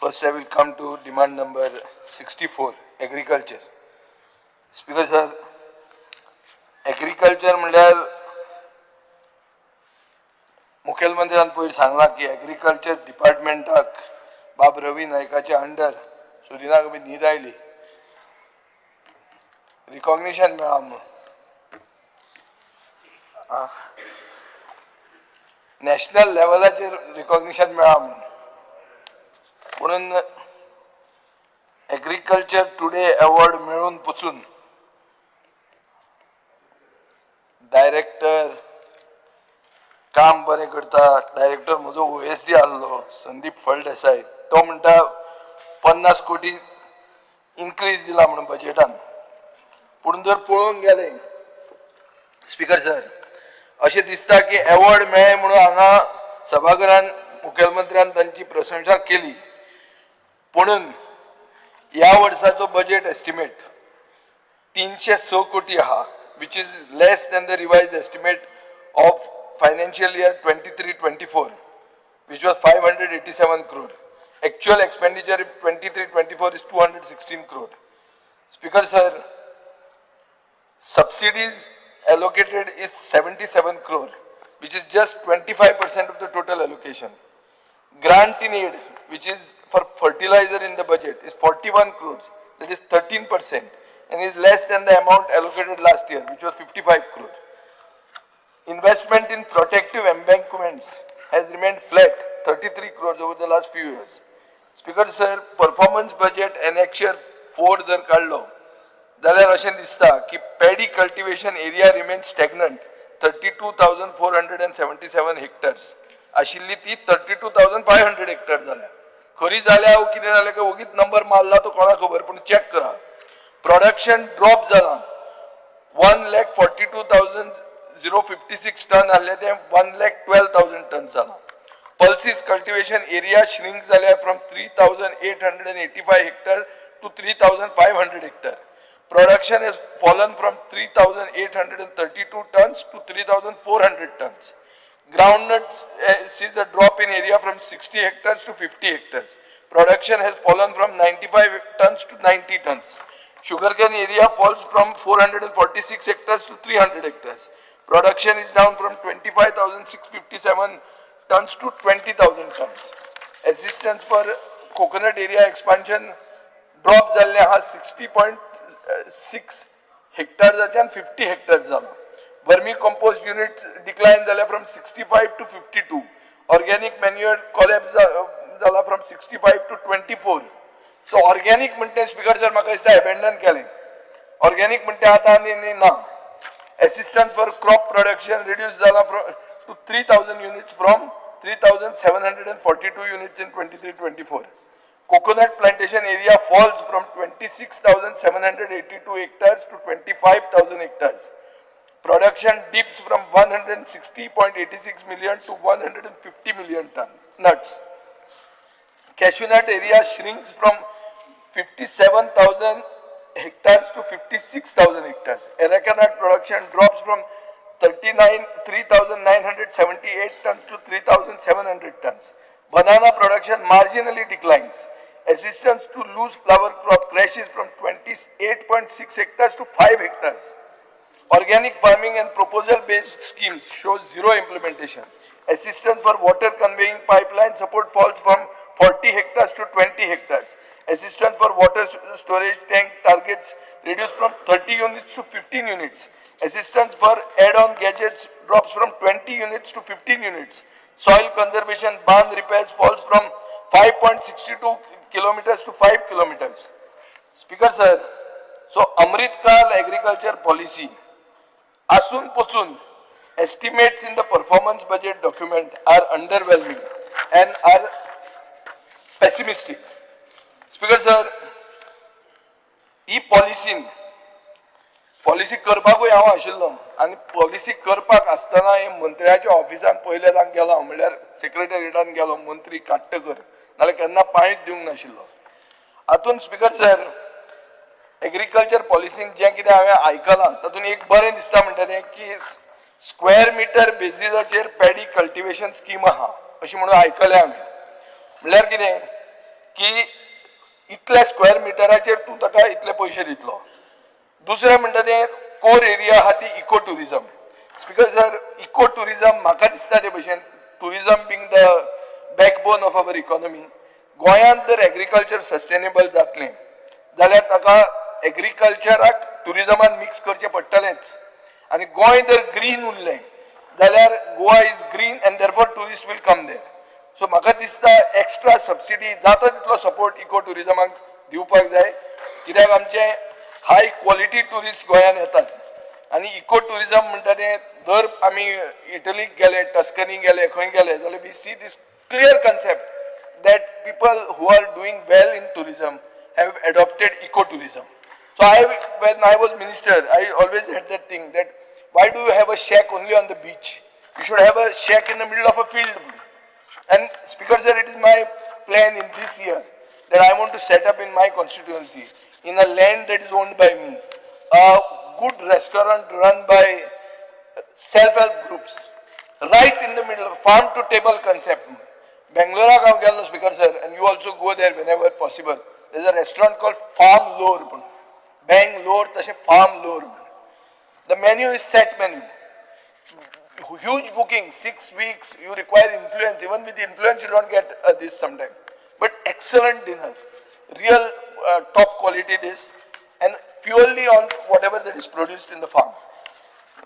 First I will come to demand number 64, agriculture. Speaker sir, agriculture म्हणल्यार मुखेलमंत्र्यान पयर सांगला की एग्रीकल्चर डिपार्टमेंटाक बाब रवी नायकाच्या अंडर सुदिना कमी न्हीद आयली, रिकॉग्निशन मेळ्ळा म्हणून. नॅशनल लेवलाचेर रिकॉग्निशन मेळ्ळा म्हणून एग्रीकल्चर टुडे अवॉर्ड मेळून पुचून डायरेक्टर काम बरें करता. डायरेक्टर म्हजो OSD आसलो संदीप फळदेसाय, तो म्हणटा 50 कोटी इन्क्रीज दिला म्हणून बजेटान. पूण जर पळोवंक गेले स्पीकर सर, अशें दिसता की अवॉर्ड मेळ्ळे म्हणून हांगा सभाघरान मुखेलमंत्र्यान तांची प्रशंसा केली, पुणून ह्या वर्साचो बजेट एस्टिमेट 306 कोटी आहा, which is less than the revised estimate of financial year 23-24, which was 587 crore. Actual expenditure in 23-24 is 216 crore. Speaker sir, subsidies allocated is 77 crore, which is just 25% of the total allocation. Grant in aid, which is for fertilizer in the budget, is 41 crores, that is 13%, and is less than the amount allocated last year, which was 55 crore. Investment in protective embankments has remained flat, 33 crores over the last few years. Speaker sir, performance budget annexure 4 जर काढलो जाल्यार अशें दिसता की paddy cultivation area remains stagnant, 32,477 hectares. आशिल्ली ती 32,500 hectare जाल्या. खरी जाल्या ओ कितें जालें की ओगीच नंबर मारला तो कोणा खबर, पूण चेक करा. प्रोडक्शन ड्रॉप जाला. 1,42,056 टन आहले ते 1,12,000 टन जाला. Pulses cultivation area shrink जाल्या from 3,885 hectare to 3,500 hectare. Production has fallen from 3,832 tons to 3,400 tons. Groundnut sees a drop in area from 60 hectares to 50 hectares. Production has fallen from 95 tons to 90 tons. Sugarcane area falls from 446 hectares to 300 hectares. Production is down from 25,657 tons to 20,000 tons. Assistance for coconut area expansion drop जाल्ले हा 60.6 hectares and 50 hectares जाला. Vermi compost units decline झाल्या from 65 to 52. Organic manure collapse झाला from 65 to 24. So organic म्हणते speaker sir म्हाका दिसता abandon केलें. Organic म्हणते आता आनी ना. Assistance for crop production reduced झाला to 3,000 units from 3,742 units in 23-24. Coconut plantation area falls from 26,782 hectares to 25,000 hectares. Production dips from 160.86 million to 150 million ton nuts. Cashew nut area shrinks from 57,000 hectares to 56,000 hectares. Areca nut production drops from 3,978 tons to 3,700 tons. Banana production marginally declines. Assistance to loose flower crop crashes from 28.6 hectares to 5 hectares. Organic farming and proposal-based schemes show zero implementation. Assistance for water conveying pipeline support falls from 40 hectares to 20 hectares. Assistance for water storage tank targets reduced from 30 units to 15 units. Assistance for add-on gadgets drops from 20 units to 15 units. Soil conservation barn repairs falls from 5.62 kilometers to 5 kilometers. Speaker sir, so Amrit Kal agriculture policy asun pochun estimates in the performance budget document are underwhelming and are pessimistic. Speaker sir, policy करपाकूय हांव आशिल्लो आनी policy करपाक आसतना हे मंत्र्याच्या ऑफिसान पयले दान गेलो म्हणल्यार सेक्रेटरिएटान गेलो मंत्री काट्टकर नाल्यार केन्ना पांयच दिवंक नाशिल्लो. हातून स्पीकर सर एग्रीकल्चर पॉलिसीन जें कितें हांवें आयकलां तातूंत एक बरें दिसता म्हणटा तें की स्क्वेअर मिटर बेसिसाचेर पॅडी कल्टिवेशन स्कीम आहा अशें म्हणून आयकलें हांवें. म्हणल्यार कितें की इतल्या स्क्वेअर मिटराचेर तूं ताका इतले पयशे दितलो. दुसरें म्हणटा तें कोर एरिया आहा ती eco tourism. Speaker sir eco tourism म्हाका दिसता ते भशेन tourism being the backbone of our economy गोंयांत जर एग्रीकल्चर सस्टेनेबल जातलें जाल्यार ताका एग्रीकल्चराक टुरिजमान मिक्स करचें पडटलेंच आनी गोंय जर ग्रीन उरलें जाल्यार Goa is green and therefore tourist will come there. So म्हाका दिसता एक्स्ट्रा सबसिडी जाता तितलो सपोर्ट इको टुरिजमाक दिवपाक जाय कित्याक आमचे हाय क्वॉलिटी टुरिस्ट गोंयांत येतात आनी इको टुरिजम म्हणटा तें दर आमी इटलीक गेले टस्कनी गेले खंय गेले जाल्यार we see this clear concept that people who are doing well in tourism have adopted ecotourism. So when I was minister, I always had that thing that why do you have a shack only on the beach? You should have a shack in the middle of a field. And Speaker sir, it is my plan in this year that I want to set up in my constituency, in a land that is owned by me, a good restaurant run by self-help groups, right in the middle of farm to table concept. Bangalore हांव गेल्लो speaker sir, and you also go there whenever possible. There is a restaurant called Farm Lore. Bangalore तशें Farm Lore. The menu is set menu. Huge booking, 6 weeks. You require influence. Even with influence, you don't get this sometimes. But excellent dinner, real top quality dish, and purely on whatever that is produced in the farm.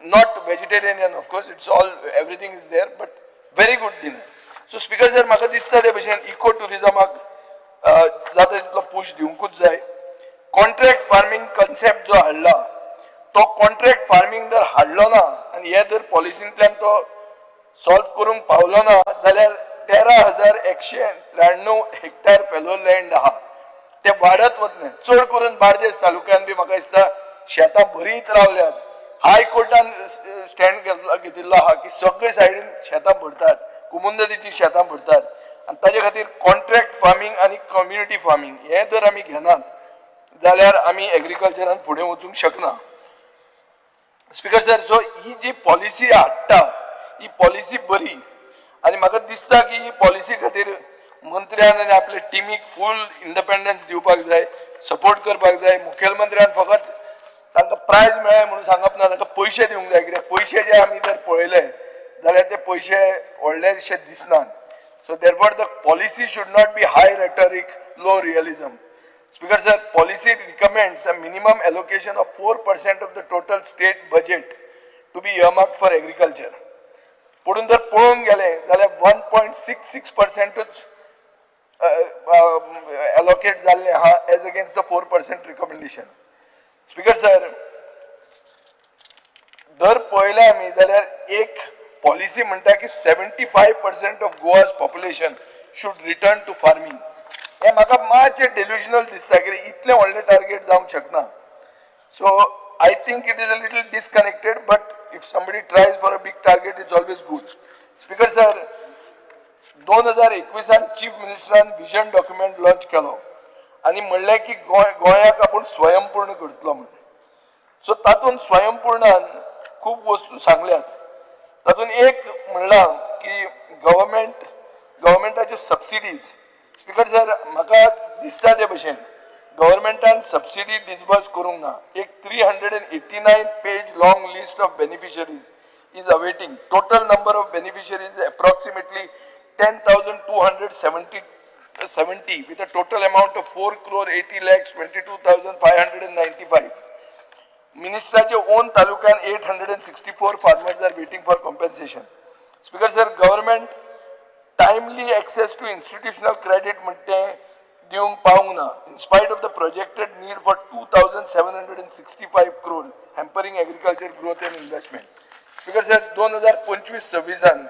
Not vegetarian, of course. It's all, everything is there, but very good dinner. So speaker sir, म्हाका दिसता ते भशेन eco टुरिजमाक जाता तितलो push दिवंकूच जाय. Contract farming concept जो हाडला, तो कॉन्ट्रॅक्ट फार्मिंग जर हाडलो ना आनी हे जर पॉलिसींतल्यान तो सॉल्व करूंक पावलो ना जाल्यार 13,193 हेक्टर फेलो लँड आहा ते वाडत वतले. चड करून बार्देस तालुक्यान बी म्हाका दिसता शेतां भरीत रावल्यात. हाय कोर्टान स्टँड घेतिल्लो आहा की सगळे सायडीन शेतां भरतात, कुमुंदलीची शेतां भरतात, आनी ताजे खातीर कॉन्ट्रॅक्ट फार्मिंग आनी कम्युनिटी फार्मिंग हे जर आमी घेनात जाल्यार आमी एग्रीकल्चरान फुडें वचूंक शकना. स्पीकर सर, सो ही जी पॉलिसी हाडटा ही पॉलिसी बरी, आनी म्हाका दिसता की ही पॉलिसी खातीर मंत्र्यान आनी आपले टिमीक फूल इंडिपेंडन्स दिवपाक जाय, सपोर्ट करपाक जाय. मुखेलमंत्र्यान फकत तांकां प्रायज मेळ्ळे म्हणून सांगप ना, तांकां पयशे दिवंक जाय. कित्याक पयशे जे आमी जर पळयले जाल्यार ते पयशे व्हडलेशे दिसनात. So therefore the policy should not be high rhetoric, low realism. Speaker sir, policy recommends a minimum allocation of 4% of the total state budget to be earmarked for agriculture. पुढून जर पळोवंक गेले जाल्यार 1.66% allocate जाल्ले आहा as against the 4% recommendation. Speaker sir, जर पळयलें आमी जाल्यार एक पॉलिसी म्हणटा की 75% of Goa's population should return to farming. हे म्हाका मातशें डेल्युशनल दिसता की इतलें व्हडलें टार्गेट जावंक शकना. So I think it is a little disconnected, but if somebody tries for a big target is always good. Speaker sir, 2021 chief मिनिस्टरान विजन डॉक्युमेंट लॉन्च केलो आनी म्हणलें की गोंयाक आपूण स्वयंपूर्ण करतलो म्हणून. सो तातूंत स्वयंपूर्णान खूब वस्तू सांगल्यात. तातूंत एक म्हणलां की गव्हर्मेंटाच्यो सबसिडीज. स्पीकर सर, म्हाका दिसता ते भशेन गव्हर्मेंटान सबसिडी डिसबर्स करूंक ना. एक 389 page long list of beneficiaries is awaiting. Total number of beneficiaries approximately 10,270 with a total amount of 4,80,22,595. Ministraचे own talukan 864 farmers are waiting for compensation. Speaker sir, government timely access to institutional credit म्हणते दिवंक पावंक ना, in spite of the projected need for 2,765 crore hampering agriculture growth and investment. Speaker sir, 2025-26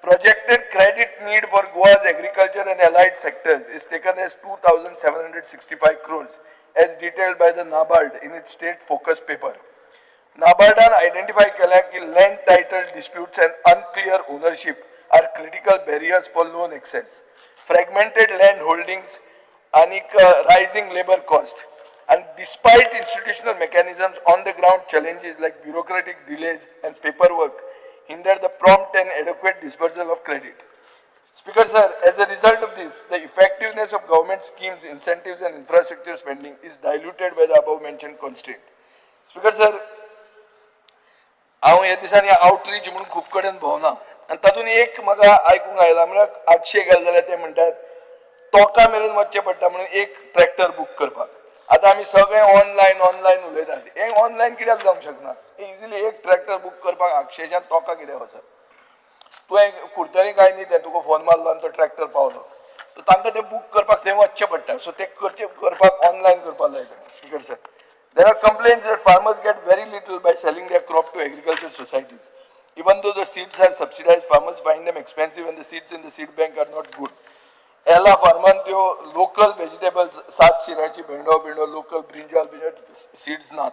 projected credit need for Goa's agriculture and allied sectors is taken as 2,765 crores as detailed by the NABARD in its state focus paper. NABARD identified कि land title disputes and unclear ownership are critical barriers for loan access. Fragmented land holdings and rising labor cost. And despite institutional mechanisms, on the ground challenges like bureaucratic delays and paperwork hinder the prompt and adequate disbursal of credit. Speaker sir, as a result of this, the effectiveness of government schemes, incentives and infrastructure spending is diluted by the above mentioned constraint. Speaker sir, हांव ह्या दिसांनी outreach म्हणून खूब कडेन भोंवना आनी तातूंत एक म्हाका आयकूंक आयलां, म्हळ्यार आगशे गेले जाल्यार ते म्हणटात तोका मेरेन वचचें पडटा म्हणून एक ट्रॅक्टर बूक करपाक. आतां आमी सगळे ऑनलायन उलयतात. हें ऑनलायन कित्याक जावंक शकना? इजिली एक ट्रॅक्टर बूक करपाक आगशेच्यान तोका कित्याक वचप? तुवें कुडतरी काय न्ही तें तुका फोन मारलो आनी तो ट्रॅक्टर पावलो. सो तांकां तें बूक करपाक थंय वचचें पडटा. सो तें करपाक ऑनलायन करपाक जाय. Speaker sir, there are complaints that farmers get very little by selling their crop to agriculture societies. Even though the seeds are subsidized, farmers find them expensive and the seeds in the seed bank are not good. ह्या फार्मान त्यो local vegetables, सात शिराची भेंडो local brinjal seeds नात.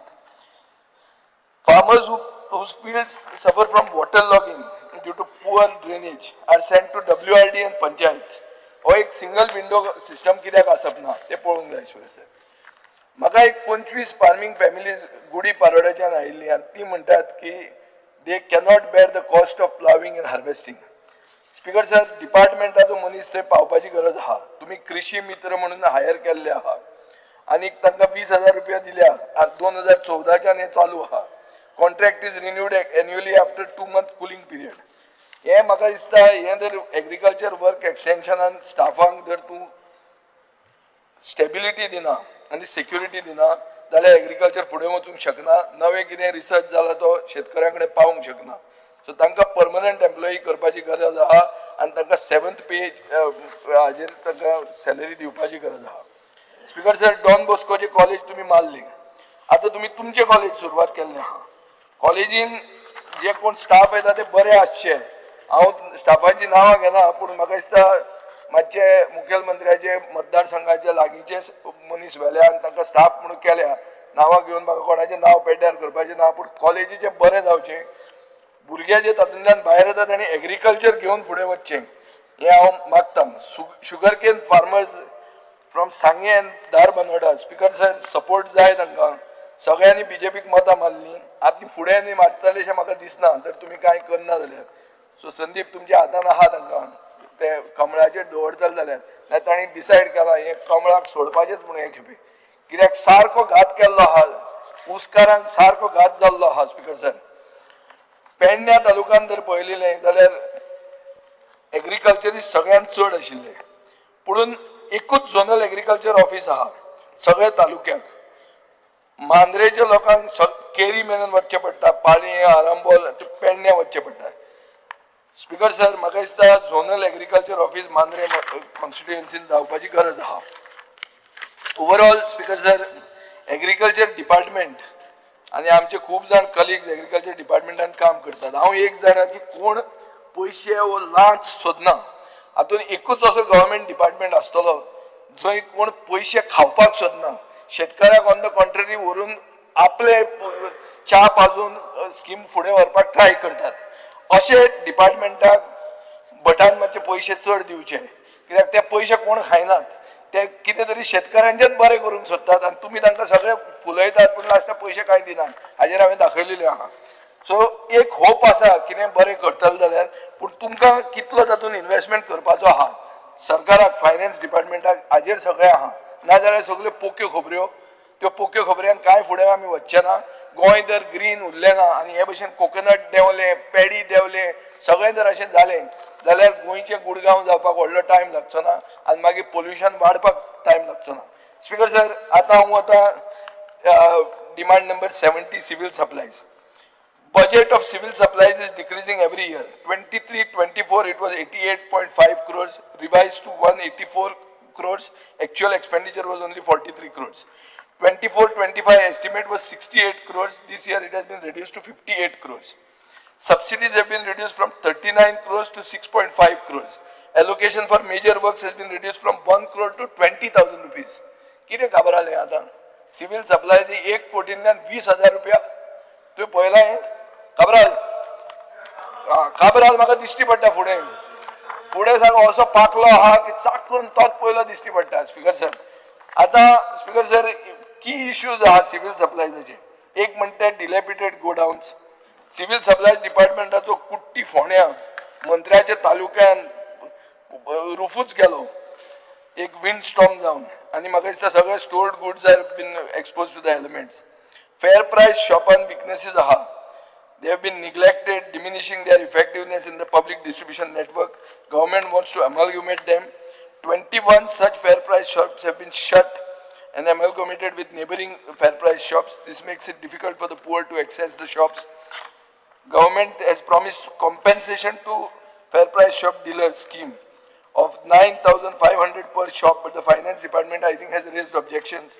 Farmers whose fields suffer from waterlogging due to poor drainage are sent to WRD and panchayats. हो एक single window system कित्याक आसप ना ते पळोवंक जाय स्पीकर सर. म्हाका एक 25 फार्मिंग फॅमिलीज गुडी पारोड्याच्यान आयिल्ली आनी ती म्हणटात की they cannot bear the cost of ploughing and harvesting. Speaker sir, डिपार्टमेंटाचो मनीस थंय पावपाची गरज आहा. तुम्ही कृषी मित्र म्हणून हायर केल्ले आहा आनी तांकां 20,000 रुपया दिल्या. 2014च्यान हे चालू आहा. Contract is renewed annually after 2 month cooling period. हे म्हाका दिसता हे जर एग्रीकल्चर वर्क एक्सटेन्शनान स्टाफांक जर तूं स्टेबिलिटी दिना आनी सेक्युरिटी दिना जाल्यार एग्रीकल्चर फुडें वचूंक शकना. नवे कितें रिसर्च जाला तो शेतकऱ्यां कडेन पावूंक शकना. सो तांकां परमनंट एम्प्लॉई करपाची गरज आहा आनी तांकां 7th पे हाजेर तांकां सॅलरी दिवपाची गरज आहा. स्पीकर सर, डॉन बॉस्कोचे कॉलेज तुम्ही मारले. आता तुम्ही तुमचे कॉलेज सुरवात केल्ले आहा. कॉलेजीन जे कोण स्टाफ येता ते बरे आसचे. हांव स्टाफाची नांवां घेना, पूण म्हाका दिसता मातशे मुखेलमंत्र्याचे मतदारसंघाचे लागींचे मनीस व्हेले आनी तांकां स्टाफ म्हणून केल्या. नांवां घेवन म्हाका कोणाचें नांव पेड्ड्यार करपाचें ना, पूण कॉलेजीचे बरें जावचें. भुरगे जे तातूंतल्यान भायर येतात तांणी एग्रीकल्चर घेवन फुडें वचचें हें हांव मागतां. शुगर केन फार्मर्स फ्रॉम सांगे end Dharbandora. Speaker sir, support जाय तांकां. सगळ्यांनी बीजेपीक मतां मारलीं. आतां फुडें न्ही मारतले अशें म्हाका दिसना जर तुमी कांय करना जाल्यार. सो संदीप, तुमच्या हातान आहा तांकां ते कमळाचेर दवरतले जाल्यार. नाल्यार तांणी डिसायड केलां हें कमळाक सोडपाचेंच म्हणून हे खेपे. कित्याक सारको घात केल्लो आहा. उसकारांक सारको घात जाल्लो आहा. स्पीकर सर, पेडण्या तालुक्यान जर पळयलें जाल्यार एग्रीकल्चर सगळ्यांत चड आशिल्लें. पुणून एकूच झोनल एग्रीकल्चर ऑफिस आहा सगळ्या तालुक्याक. मांद्रेच्या लोकांक केरी मेनन वचचें पडटा, पाळी, आरंबोल, पेडण्या वचचें पडटा. स्पीकर सर, म्हाका दिसता झोनल एग्रीकल्चर ऑफिस मांद्रे कॉन्स्टिट्युएन्सीन जावपाची गरज आहा. Overall speaker sir, agriculture department आनी आमचे खूब जाण कलिग्स एग्रीकल्चर डिपार्टमेंटान काम करतात. हांव एक जाणा की कोण पयशे वो लांच सोदना. हातून एकूच असो गव्हर्मेंट डिपार्टमेंट आसतलो जंय कोण पयशे खावपाक सोदना. शेतकऱ्याक ऑन द कॉन्ट्ररी व्हरून आपले च्या पाजून स्कीम फुडें व्हरपाक ट्राय करतात. अशे डिपार्टमेंटाक भटान मातशे पयशे चड दिवचे. कित्याक ते पयशे कोण खायनात. ते कितें तरी शेतकऱ्यांचेच बरें करूंक सोदतात आनी तुमी तांकां सगळे फुलयतात पूण लास्टाक पयशे कांय दिनात. हाजेर हांवें दाखयलेलें आहा. सो एक होप आसा कितें बरें करतले जाल्यार, पूण तुमकां कितलो तातूंत इन्वेस्टमेंट करपाचो आहा. सरकाराक, फायनान्स डिपार्टमेंटाक हाजेर सगळें आहा. नाजाल्यार सगळ्यो पोक्यो खबऱ्यो. त्यो पोक्यो खबऱ्यान कांय फुडें आमी वचचे ना. गोंय जर ग्रीन उरलें ना आनी हे भशेन कोकोनट देंवले, पॅडी देंवले, सगळें जर अशें जालें जाल्यार गोंयचे गुडगांव जावपाक व्हडलो टायम लागचो ना आनी मागीर पोल्युशन वाडपाक टायम लागचो ना. स्पीकर सर, आतां हांव वता demand number 70 civil supplies. Budget of civil supplies is decreasing every year. 23-24 it was 88.5 crores, revised to 184 crores. Actual expenditure was only 43 crores. 24-25 estimate was 68 crores. This year it has been reduced to 58 crores. Subsidies have been reduced from 39 crores to 6.5 crores. Allocation for major works has been reduced from 1 crore to 20,000 rupees. कितें काबारालें आतां? Civil supplies 1 कोटींतल्यान 20,000 रुपया. तुवें पळयलां हें? काबराल म्हाका दिश्टी पडटा फुडें सांग असो पाकलो आहा की चाक करून तोच पयलो दिश्टी पडटा. स्पीकर सर, आतां स्पीकर सर की इश्यूज आहा सिव्हिल सप्लायजाचे. एक म्हणटा डिलेपिटेड गोडाउन्स. सिव्हिल सप्लायज डिपार्टमेंटाचो कुट्टी फोंड्या मंत्र्याच्या तालुक्यान रुफूच गेलो एक विंड स्टॉर्म जावन आनी म्हाका दिसता सगळे stored goods are been expose to the elements. Fair price शॉपान विकनेसीस आहा. They have been neglected, diminishing their effectiveness in the public distribution network. Government wants to amalgamate them. 21 such fair price shops have been shut and amalgamated with neighboring fair price shops. This makes it difficult for the poor to access the shops. Government has promised compensation to fair price shop dealers scheme of 9,500 per shop, but the finance department I think has raised objections.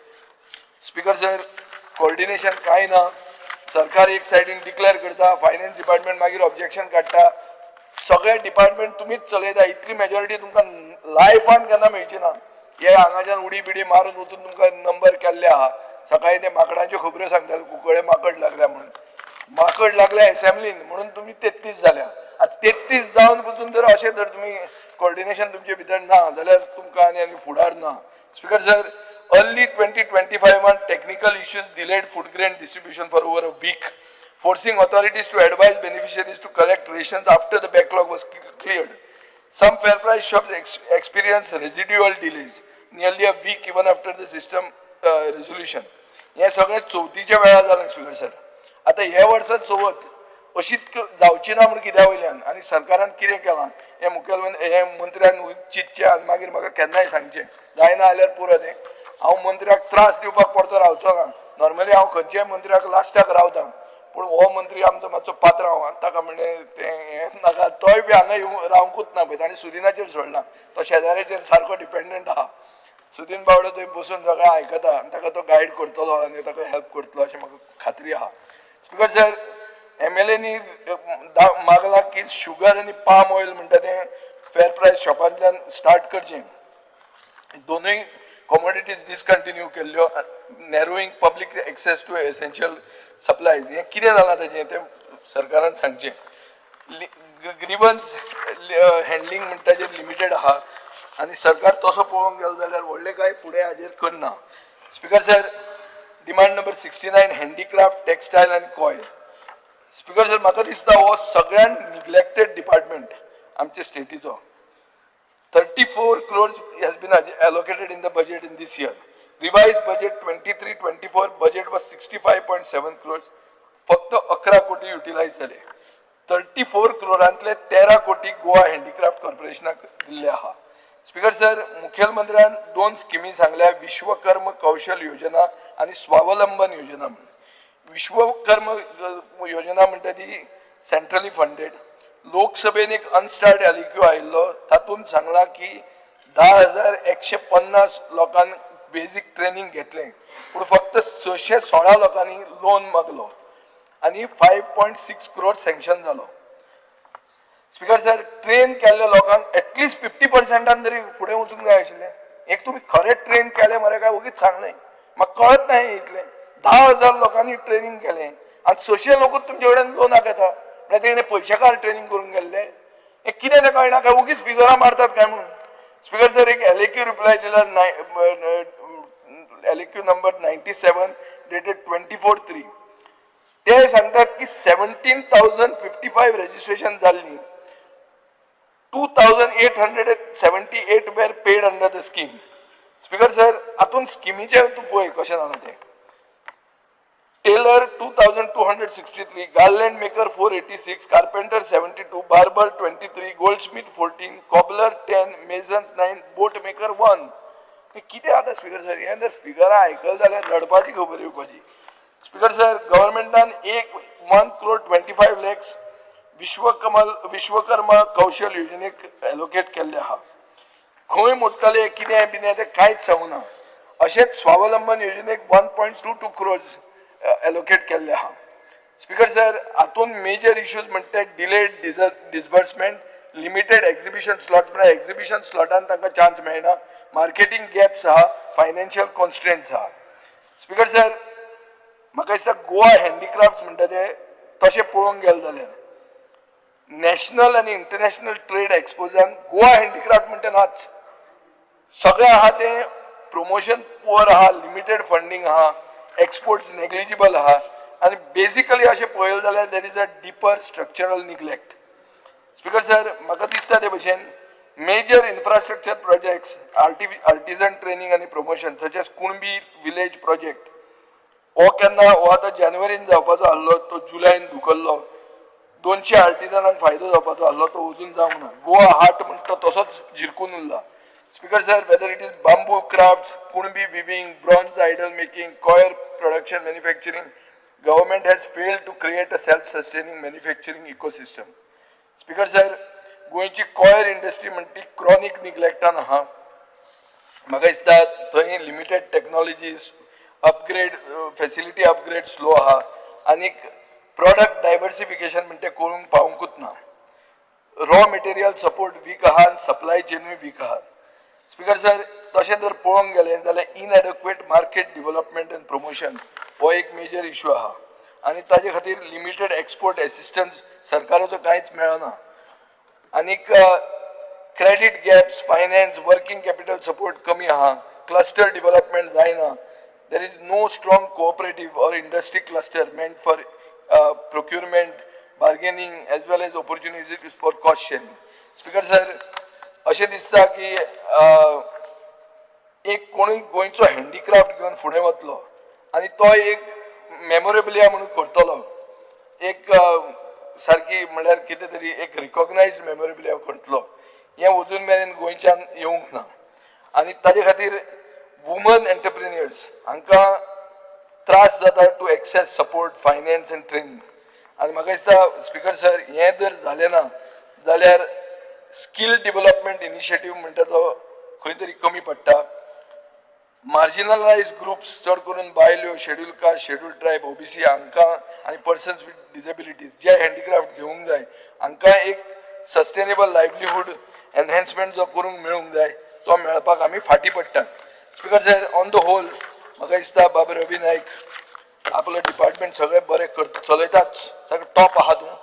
Speaker sir, coordination काय ना. सरकार एक सायडीन declare करता, finance department मागीर objection काडटा. सगळे department तुमीच चलयता. इतली मेजॉरिटी तुमकां लायफान केन्ना मेळची ना. हे हांगाच्यान उडी बिडी मारून वचून तुमकां नंबर केल्ले आहा. सकाळी ते माकडांच्यो खबऱ्यो सांगताले कुंकळे माकड लागल्या म्हणून. माकड लागल्या एसेंब्लीन म्हणून तुमी 33 जाल्या. 33 जावन पसून जर अशें जर तुमी कोऑर्डिनेशन तुमचे भितर ना जाल्यार तुमकां आनी फुडार ना. Speaker sir, early 2025 on technical issues delayed food grain distribution for over a week, forcing authorities to advise beneficiaries to collect rations after the backlog was cleared. Some fair price shops experienced residual delays, nearly a week even after the system resolution. हे सगळे चवथीच्या वेळार जालें speaker sir. आतां हे वर्सा चवथ अशीच जावची ना म्हणून कित्या वयल्यान आनी सरकारान कितें केलां हे मुखेलमंत्री हे मंत्र्यान चिंतचें आनी मागीर म्हाका केन्नाय सांगचें. जायना जाल्यार पुरो तें हांव मंत्र्याक त्रास दिवपाक पडतो रावचो ना. नॉर्मली हांव खंयच्याय मंत्र्याक लास्टाक रावता, पूण हो मंत्री आमचो मातसो पात्रांव ताका म्हणजे तें हें नाका, तोय बी हांगा येवं रावंकूच ना पळय. ताणें सुदिनाचेर सोडला, तो शेजाऱ्याचेर सारको डिपेंडंट आहा. सुदीन बावडो थंय बसून सगळें आयकता आनी ताका तो गायड करतलो आनी ताका हेल्प करतलो अशें म्हाका खात्री आहा. स्पीकर सर, MLAनी मागला की शुगर आनी पाम ऑयल म्हणटा तें फेर प्रायस शॉपांतल्यान स्टार्ट करचें. दोनूय कमोडिटीज डिसकंटिन्यू केल्ल्यो, narrowing public access to essential supplies. हें कितें जालां तेजें तें सरकारान सांगचें. ग्रीवन्स हँडलिंग म्हणटा तेजेर लिमिटेड आहा आनी सरकार तसो पळोवंक गेलो जाल्यार व्हडलें कांय फुडें हाजेर करना. Speaker sir, demand number 69 handicraft, textile आनी कॉयल. स्पीकर सर, म्हाका दिसता हो सगळ्यान निग्लेक्टेड डिपार्टमेंट आमच्या स्टेटीचो. 34 crores has been allocated in the budget in this year. Revised budget 23-24 budget was 65.7 crores. फक्त 11 कोटी युटिलाइज झाले. 34 crores 13 कोटी गोवा हँडीक्राफ्ट कॉर्पोरेशनाक दिल्ले आहा. स्पीकर सर, मुखेलमंत्र्यान 2 स्किमी सांगल्या, विश्वकर्म कौशल योजना आणि स्वावलंबन योजना. विश्वकर्म योजना म्हणटा ती सेंट्रली फंडेड. लोकसभेन एक अनस्टार्ट एलिक्यू आयिल्लो, तातूंत सांगला की 10,150 लोकांनी बेसिक ट्रेनिंग घेतलें, पूण फक्त 616 लोकांनी लोन मागलो आनी 5.6 crores सँक्शन जालो. स्पीकर सर, ट्रेन केल्ल्या लोकांक एटलिस्ट 50% तरी फुडें वचूंक जाय आशिल्लें. एक तुमी खरें ट्रेन केलें मरे काय उगीच सांगलें, म्हाका कळत ना इतलें. 10,000 लोकांनी ट्रेनिंग केलें आनी 600 लोकूच तुमचे कडेन लोनाक येता. म्हणजे पयशेकार ट्रेनिंग करून गेल्ले. हे कितें तें कळना काय उगीच फिगरां मारतात काय म्हणून. स्पीकर सर, एक एलिक्यू रिप्लाय दिला, एलिक्यू नंबर 97 डेटेड 24/3. ते सांगतात की 17,055 रजिस्ट्रेशन जाल्ली, 2,878 were paid under the scheme. Speaker sir, हातून स्किमीचे तूं पळय कशें जालां तें. टेलर 2,263, गार्लैंड मेकर 486, कारपेंटर 72, बार्बर 23, गोल्डस्मिथ 14, कॉबलर 10, मेसन्स 9, बोट मेकर 1. हे कितें जाता स्पीकर सर? हे जर फिगरां आयकल जाल्यार रडपाची खबर येवपाची. स्पीकर सर, गव्हर्मेंटान 1,25 lakhs विश्वकर्मा कौशल योजनेक एलोकेट केल्ले आहा. खंय मोडटले कितें बिनें तें कांयच सांगूना. अशेंच स्वावलंबन योजनेक 1.22 crores एलोकेट केल्ले आहा. स्पीकर सर, हातून मेजर इश्यूज म्हणटा delayed disbursement, limited exhibition slot, म्हणजे एक्झिबिशन स्लॉटान तांकां चान्स मेळना, मार्केटिंग गॅप्स आहा, फायनान्शियल कॉन्स्ट्रेंट्स आहा. स्पीकर सर, म्हाका दिसता गोवा हँडीक्राफ्ट्स म्हणटा ते तशें पळोवंक गेले जाल्यार नॅशनल आनी इंटरनॅशनल ट्रेड एक्सपोजान गोवा हँडीक्राफ्ट म्हणटा नाच. सगळें आहा तें प्रमोशन पुअर आहा, लिमिटेड फंडींग आहा, एक्सपोर्ट्स नेग्लिजिबल आहा आनी बेसिकली अशें पळयलें जाल्यार there is a deeper structural neglect. Speaker sir, म्हाका दिसता ते भशेन major infrastructure projects, artisan training आनी promotion such as Kunbi village project, हो केन्ना हो आतां जानेवारीन जावपाचो आसलो, तो जुलयान धुकल्लो. 200 आर्टिजनांक फायदो जावपाचो आसलो, तो अजून जावंक ना. गोवा हाट म्हणटा तो तसोच झिरकून उरला. Speaker sir, whether it is bamboo crafts, Kunbi weaving, bronze idol making, coir production manufacturing, government has failed to create a self-sustaining manufacturing ecosystem. Speaker sir, गोंयची coir industry म्हणटी chronic neglectan आहा. म्हाका दिसता थंय limited technologies, upgrade facility upgrade slow आहा आनी product diversification म्हणटे करूंक पावंकूच ना. Raw material support weak आहा आनी सप्लाय चेनूय वीक आहा. स्पीकर सर, तशें जर पळोवंक गेलें जाल्यार इनएडिक्वेट मार्केट डेव्हलपमेंट एंड प्रमोशन हो एक मेजर इश्यू आहा आनी ताजे खातीर लिमिटेड एक्सपोर्ट एसिस्टन्स सरकाराचो कांयच मेळना. आनीक credit gaps finance working capital support कमी आहा क्लस्टर डेव्हलपमेंट जायना there is no strong cooperative or industry cluster meant for procurement bargaining as well as opportunities for cost sharing. Speaker sir, अशें दिसता की एक कोणी गोंयचो हँडीक्राफ्ट घेवन फुडें वतलो आनी तो एक मेमोरेबलिया म्हणून करतलो एक सारकी म्हळ्यार कितें तरी एक रिकॉग्नायज्ड मेमोरेबलिया करतलो हें अजून मेरेन गोंयच्यान येवंक ना आनी ताजे खातीर वुमन एंटरप्रिन्युअर्स हांकां त्रास जाता to access support finance and training आनी म्हाका दिसता स्पीकर सर हें जर जालें ना जाल्यार स्कील डेव्हलपमेंट इनिशिएटीव म्हणटा तो खंय तरी कमी पडटा मार्जिनलायज ग्रुप्स चड करून बायल्यो schedule caste schedule tribe OBC हांकां आनी पर्सन्स विथ डिसेबिलिटीज जे हँडीक्राफ्ट घेवंक जाय हांकां एक सस्टेनेबल लायव्हलीहूड एनहेन्समेंट जो करूंक मेळूंक जाय तो मेळपाक आमी फाटीं पडटात. Speaker sir on the whole म्हाका दिसता बाब रवी नायक आपलो डिपार्टमेंट सगळें बरें चलयताच सगळें टॉप आहा तूं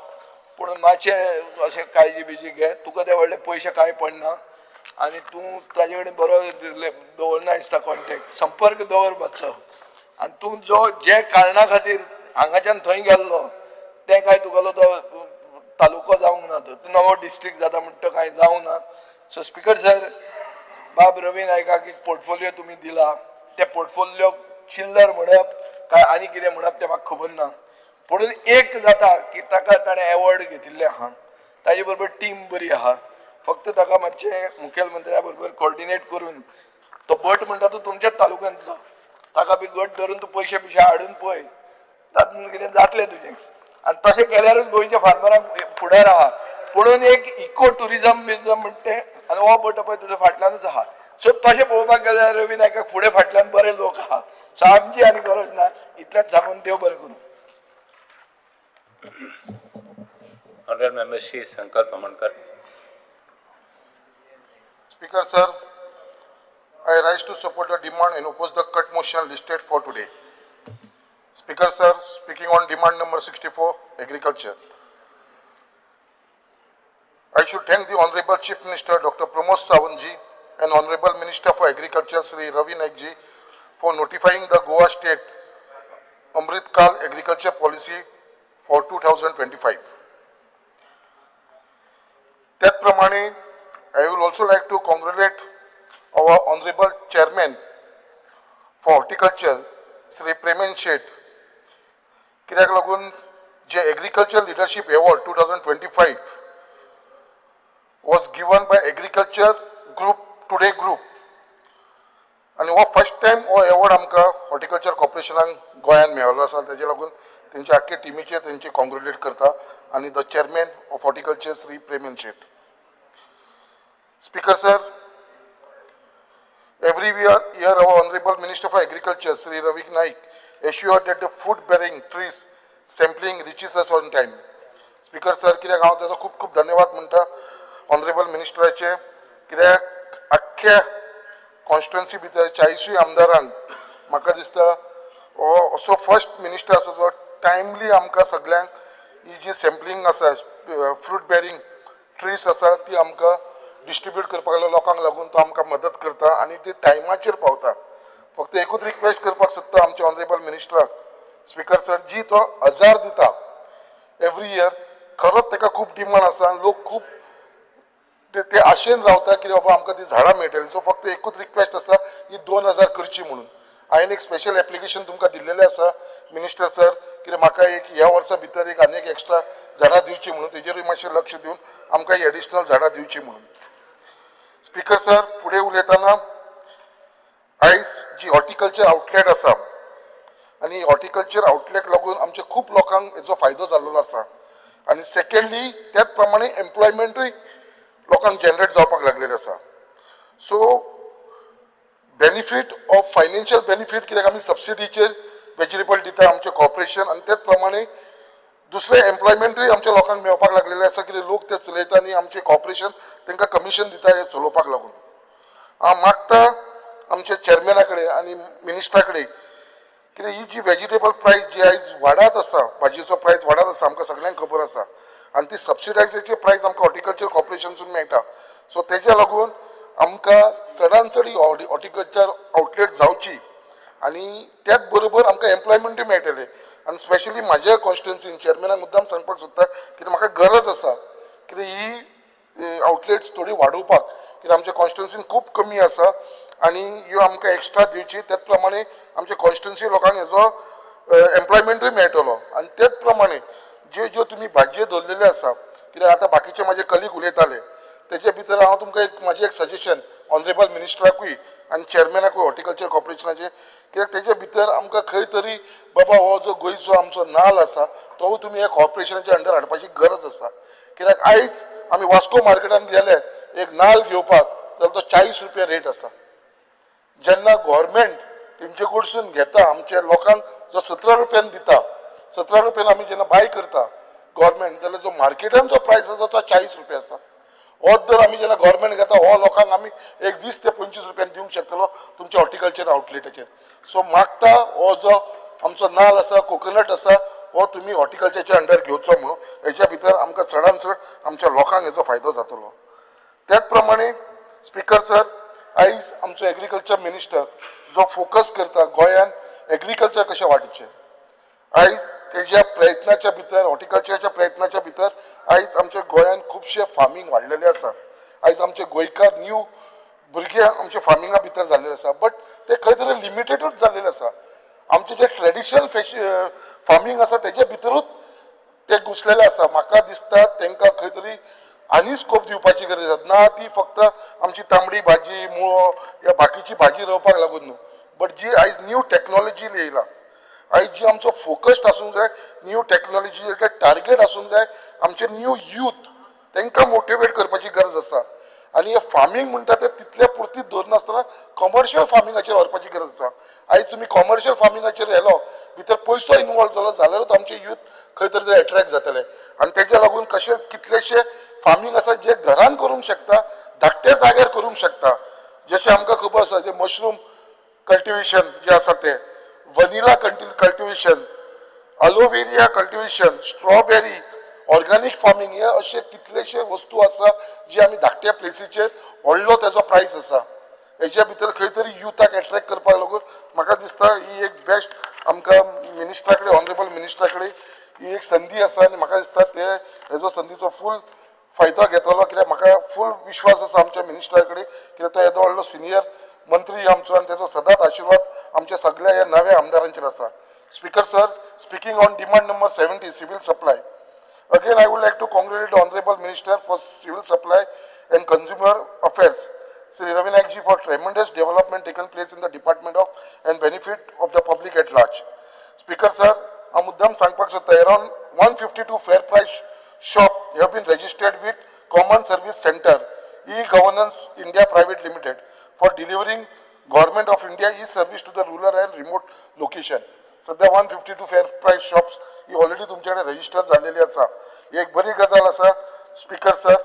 पूण मातशें अशें काळजी बिजी घे तुका ते व्हडले पयशे कांय पडना आनी तूं ताजे कडेन बरो दवरना दिसता कॉन्टेक्ट संपर्क दवर मातसो आनी तूं जो जे कारणां खातीर हांगाच्यान थंय गेल्लो तें कांय तुगेलो तो तालुको जावंक ना तो नवो डिस्ट्रिक्ट जाता म्हणटा कांय जावंक ना. सो स्पीकर सर बाब रवी नायकाक एक पोर्टफोलियो तुमी दिला त्या पोर्टफोलियो चिल्लर म्हणप काय आनी कितें म्हणप तें म्हाका खबर ना पूण एक जाता की ताका ताणें एवॉर्ड घेतिल्ले आहा ताजे बरोबर टीम बरी आहा फक्त ताका मातशें मुखेलमंत्र्या बरोबर कॉर्डिनेट करून तो गट म्हणटा तो तुमच्याच तालुक्यांतलो ताका बी गट धरून तूं पयशे पिशे हाडून पळय तातूंत कितें जातलें तुजें आनी तशें केल्यारूच गोंयच्या फार्मरांक फुडार आहा पुणून एक इको टुरिजम बिजम म्हणटे आनी हो गट पळय तुजो फाटल्यानूच आहा सो तशें पळोवपाक गेल्यार रवी नायकाक फुडें फाटल्यान बरे लोक आहा सो आमची आनी गरज ना इतलेंच सांगून देव बरें करूं. Honorable Member Shri Sankalp Amankar. Speaker sir, I rise to support the demand and oppose the cut motion listed for today. Speaker sir, speaking on demand number 64, agriculture. I should thank the Honorable Chief Minister Dr. Pramod Sawant ji and Honorable Minister for Agriculture Sri Ravi Naik ji for notifying the Goa State Amrit Kal Agriculture Policy for 2025. त्याचप्रमाणे I will also like to congratulate our Honorable Chairman for Horticulture Sri Premen Sheth कित्याक लागून जे Agriculture Leadership Award 2025 was given by Agriculture Group Today Group आणि हो first time हो award आमकां horticulture कॉर्पोरेशनान गोंयान मेळ्ळो आसा तेजे लागून तेंच्या आख्खे टिमीचे तेंचे कॉंग्रेच्युलेट करता आणि the chairman of horticulture Shri Preman Shet. Speaker sir, every year our Honorable Minister for Agriculture Sri Ravi Naik assured that the food bearing trees sampling reaches us on time. Speaker sir, कित्याक हांव ताचो खूब खूब धन्यवाद म्हणटा ऑनरेबल मिनिस्टराचे कित्याक आख्ख्या कॉन्स्टिट्युएन्सी भितर 40 आमदारांक म्हाका दिसता हो असो फर्स्ट मिनिस्टर आसा जो टायमली आमकां सगळ्यांक ही जी सॅम्पलिंग आसा फ्रूट बेरिंग ट्रीज आसा ती आमकां डिस्ट्रीब्यूट करपाक लोकांक लागून तो आमकां मदत करता आनी ती टायमाचेर पावता. फक्त एकूच रिक्वेस्ट करपाक सोदता आमच्या ऑनरेबल मिनिस्टराक स्पीकर सर जी तो 1000 दिता एवरी इयर खरोच ताका खूब डिमांड आसा लोक खूब ते आशेन रावता की बाबा आमकां ती झाडां मेळटली. सो फक्त एकूच रिक्वेस्ट आसा ही 2000 करची म्हणून. हांवें एक स्पेशल एप्लिकेशन तुमकां दिल्लेलें आसा मिनिस्टर सर कित्याक म्हाका एक ह्या वर्सा भितर एक आनी एक एक्स्ट्रा झाडां दिवची म्हणून तेजेरूय मातशें लक्ष दिवन आमकां ही एडिशनल झाडां दिवची म्हणून. स्पीकर सर फुडें उलयतना आयज जी हॉर्टिकल्चर आउटलेट आसा आनी हॉर्टिकल्चर आउटलेट लागून आमच्या खूब लोकांक हेचो फायदो जाल्लो आसा आनी सेकंडली त्याच प्रमाणे एम्प्लॉयमेंटूय लोकांक जनरेट जावपाक लागलेलें आसा. So benefit of financial benefit कित्याक आमी सबसिडीचेर वेजिटेबल दिता आमचें कॉर्पोरेशन आनी त्याच प्रमाणे दुसरें एम्प्लॉयमेंटूय आमच्या लोकांक मेळपाक लागलेलें आसा कित्याक लोक ते चलयता आनी आमचें कॉर्पोरेशन तांकां कमिशन दिता हें चलोवपाक लागून. हांव मागता आमच्या चेअरमॅना कडेन आनी मिनिस्टरा कडेन कित्याक ही जी वेजिटेबल प्रायस जी आयज वाडत आसा भाजयेचो प्रायस वाडत आसा आमकां सगळ्यांक खबर आसा आनी ती सबसिडायजेची प्रायस आमकां हॉर्टिकल्चर कॉर्पोरेशनसून मेळटा. सो तेज्या लागून आमकां चडांत चड ही हॉर्टिकल्चर आउटलेट जावची आनी त्याच बरोबर आमकां एम्प्लॉयमेंटूय मेळटले. आनी स्पेशली म्हाज्या कॉन्स्टिट्युन्सीन चेअरमॅनाक मुद्दाम सांगपाक सोदता कित्याक म्हाका गरज आसा कित्याक ही आउटलेट्स थोडी वाडोवपाक, कित्याक आमच्या कॉन्स्टिट्युन्सीन खूब कमी आसा आनी ह्यो आमकां एक्स्ट्रा दिवची. त्याच प्रमाणे आमच्या कॉन्स्टिट्युन्सी लोकांक हेजो एम्प्लॉयमेंटूय मेळटलो. आनी त्याच प्रमाणे ज्यो तुमी भाजयो दवरलेल्यो आसा, कित्याक आतां बाकीचे म्हाजे कलीग उलयताले तेजे भितर हांव तुमकां म्हाजें एक सजेशन ऑनरेबल मिनिस्टराकूय आनी चेअरमॅनाकूय हॉर्टिकल्चर कॉर्पोरेशनाचे, कित्याक तेजे भितर आमकां खंय तरी बाबा हो जो गोंयचो आमचो नाल्ल आसा तो तुमी ह्या कॉर्पोरेशनाच्या अंडर हाडपाची गरज आसा. कित्याक आयज आमी वास्को मार्केटान गेले एक नाल्ल घेवपाक जाल्यार तो 40 रुपया रेट आसा. जेन्ना गव्हर्मेंट तेंचे कडसून घेता आमच्या लोकांक जो 17 रुपयान दिता, 17 रुपयान आमी जेन्ना बाय करता गव्हर्मेंट, जाल्यार जो मार्केटान जो प्रायस आसा तो 40 रुपया आसा. होच दर आमी जेन्ना गव्हर्मेंट घेता हो लोकांक आमी एक 20 ते 25 रुपयान दिवंक शकतलो तुमच्या हॉर्टिकल्चर आउटलेटाचेर. सो मागता हो जो आमचो नाल्ल आसा, कोकोनट आसा, हो तुमी हॉर्टिकल्चरच्या अंडर घेवचो म्हणून. हेच्या भितर आमकां चडांत चड आमच्या लोकांक हेजो फायदो जातलो. त्याच प्रमाणे स्पिकर सर, आयज आमचो एग्रीकल्चर मिनिस्टर जो फोकस करता गोंयान एग्रीकल्चर कशें वाडीचें, आयज तेज्या प्रयत्नाच्या भितर हॉर्टिकल्चराच्या प्रयत्नाच्या भितर आयज आमच्या गोंयान खुबशे फार्मींग वाडलेले आसा. आयज आमचे गोंयकार न्यू भुरगे आमचे फार्मिंगा भितर जाल्लेले आसा, बट ते खंय तरी लिमिटेडूच जाल्लेले आसा. आमचे जे ट्रेडिशनल फार्मिंग आसा तेजे भितरूच ते घुसलेले आसा. म्हाका दिसता तांकां खंय तरी आनी स्कोप दिवपाची गरज आसा. ना ती फक्त आमची तांबडी भाजी, मुळो या बाकीची भाजी रोवपाक लागून न्हू, बट जी आयज न्यू टॅक्नॉलॉजी येयला, आयज जी आमचो फोकस्ड आसूंक जाय, न्यू टॅक्नॉलॉजी टार्गेट आसूंक जाय, आमचे न्यू यूथ तांकां मोटिवेट करपाची गरज आसा. आनी हे फार्मींग म्हणटा ते तितले पुरतीच दवरनासतना कमर्शियल फार्मिंगाचेर व्हरपाची गरज आसा. आयज तुमी कमर्शियल फार्मिंगाचेर येयलो, भितर पयसो इनवॉल्व जालो जाल्यारूच आमचे यूथ खंय तरी ते एट्रॅक्ट जातले. आनी तेज्या लागून कशे कितलेशे फार्मिंग आसा जे घरान करूंक शकता, धाकट्या जाग्यार करूंक शकता. जशें आमकां खबर आसा जे मशरूम कल्टिवेशन जे आसा ते, vanilla cultivation, aloe vera cultivation, strawberry, organic farming, हे अशे कितलेशे वस्तू आसा जी आमी धाकट्या प्लेसीचेर व्हडलो तेजो प्रायस आसा. हेच्या भितर खंय तरी युथाक एट्रॅक्ट करपाक लागून म्हाका दिसता ही एक बेस्ट आमकां मिनिस्टरा कडेन ऑनरेबल मिनिस्टरा कडेन ही एक संदी आसा. आनी म्हाका दिसता ते हेजो संदीचो फूल फायदो घेतलो, कित्याक म्हाका फूल विश्वास आसा आमच्या मिनिस्टरा कडेन, कित्याक तो येदो व्हडलो सिनियर मंत्री आमचो आनी तेजो सदांच आशिर्वाद आमच्या सगळ्या ह्या नव्या आमदारांचेर आसा. Speaker sir, speaking on demand number 70 civil supply, again I would like to congratulate the Honorable Minister for Civil Supply and Consumer Affairs, Sri Ravi Naik ji, for tremendous development taken place in the department of and benefit of the public at large. Speaker sir, I muddam sangpak sotta around 152 fair price shop have been registered with Common Service Center, E-Governance India Private Limited, for delivering Government of India e-service to the rural and remote location. सध्या 152 fair price shops ही already तुमच्याकडे register झालेली आसा. ही एक बरी गजाल आसा. स्पीकर सर,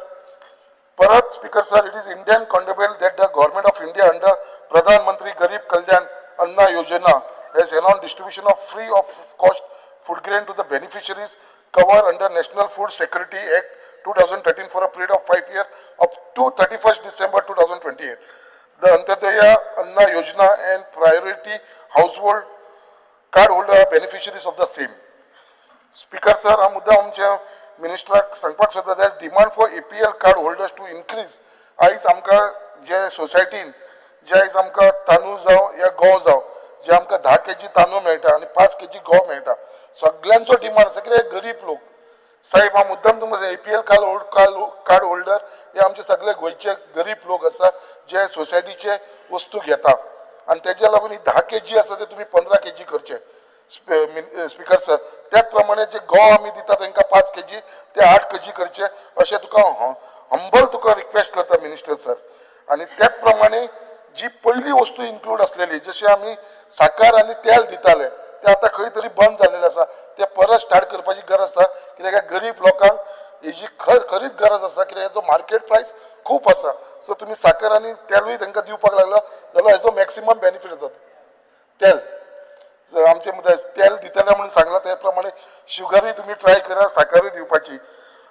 परत speaker sir, it is indeed commendable that the government of India under Pradhanmantri Garib कल्याण अन्न योजना has announced distribution of free of cost food grain to the beneficiaries covered under National Food Security Act 2013 for a period of 5 years up to 31st December 2028. The Antyodaya Anna Yojana and priority household card holder beneficiaries of the same. Speaker sir, हा मुद्दा आमच्या मिनिस्टराक सांगपाक सोदता that demand for APL card holders to increase. आयज आमकां जे सोसायटीन जे आयज आमकां तांदूळ जावं या गंव जावं, जे आमकां 10 kg तांदूळ मेळटा आनी 5 kg गंव मेळटा, सगळ्यांचो डिमांड आसा. कित्याक गरीब लोक साहेब, हा मुद्दाम तुमकां APL कार्ड होल्डर हे आमचे सगळे गोंयचे गरीब लोक आसा जे सोसायटीचे वस्तू घेता आनी तेज्या लागून ही 10 kg आसा ते तुमी 15 kg करचे. स्पीकर सर, त्याच प्रमाणे जे गंव आमी दिता तांकां 5 kg ते 8 kg करचे अशें तुका हंबल तुका रिक्वेस्ट करता मिनिस्टर सर. आनी त्याच प्रमाणे जी पयली वस्तू इन्क्लूड आसलेली, जशें आमी साकर आनी तेल दिताले, ते आतां खंय तरी बंद जाल्लेले आसा. ते परत स्टार्ट करपाची गरज आसा, कित्याक गरीब लोकांक हेजी खरीच गरज आसा, कित्याक हेजो मार्केट प्रायस खूब आसा. सो तुमी साकर आनी तेलूय तांकां दिवपाक लागला जाल्यार हेजो मॅक्सिमम बेनिफीट जाता. तेल आमचे तेल दितले म्हणून सांगला त्या प्रमाणे शुगरूय तुमी ट्राय करा, साकरूय दिवपाची.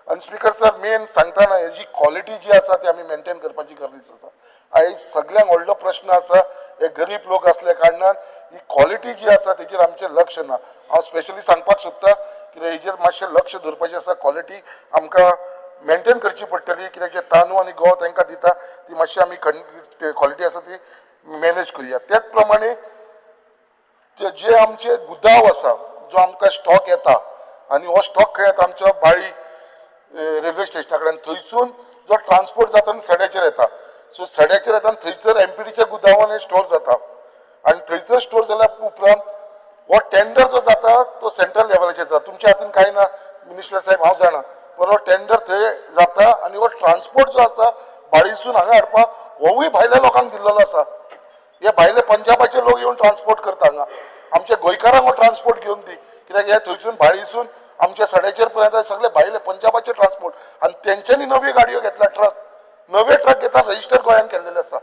आणि स्पीकर सर मेन सांगताना हेजी क्वॉलिटी जी आसा ती आमी मेंटेन करपाची गरज आसा. आयज सगळ्यांक व्हडलो प्रश्न आसा हे गरीब लोक असल्या कारणान ही क्वॉलिटी जी आसा तेजेर आमचें लक्ष ना. हांव स्पेशली सांगपाक सोदता कित्याक हेजेर मातशें लक्ष दवरपाचें आसा. क्वॉलिटी आमकां मेंटेन करची पडटली कित्याक जे तांदूळ आनी गंव तांकां दिता ती मातशी आमी क्वॉलिटी आसा ती मॅनेज करुया. त्याच प्रमाणे जे आमचे गुदाव आसा जो आमकां स्टॉक येता आनी हो स्टॉक खंय येता आमच्या बाळी रेल्वे स्टेशना कडेन थंयसून जो ट्रान्सपोर्ट जाता आनी सड्याचेर येता. सो सड्याचेर येता आनी थंयसर एमपीडीच्या गुदावान हे स्टोर जाता आनी थंयसर स्टोर जाल्या उपरांत हो टेंडर जो जाता तो सेंट्रल लेवलाचेर जाता. तुमच्या हातीन कांय ना मिनिस्टर साहेब हांव जाणा पण हो टेंडर थंय जाता आनी हो ट्रान्सपोर्ट जो आसा बाळीसून हांगा हाडपाक होवूय भायल्या लोकांक दिल्लो आसा. हे भायले पंजाबाचे लोक येवन ट्रान्सपोर्ट करता हांगा. आमच्या गोंयकारांक हो ट्रान्सपोर्ट घेवन दी कित्याक हे थंयसून बाळीसून आमच्या सड्याचेर पर्यंत सगळे भायले पंजाबाचे ट्रान्सपोर्ट आनी तेंच्यांनी नव्यो गाडयो घेतल्या ट्रक नवे ट्रक घेता रजिस्टर गोंयान केल्लेले आसा.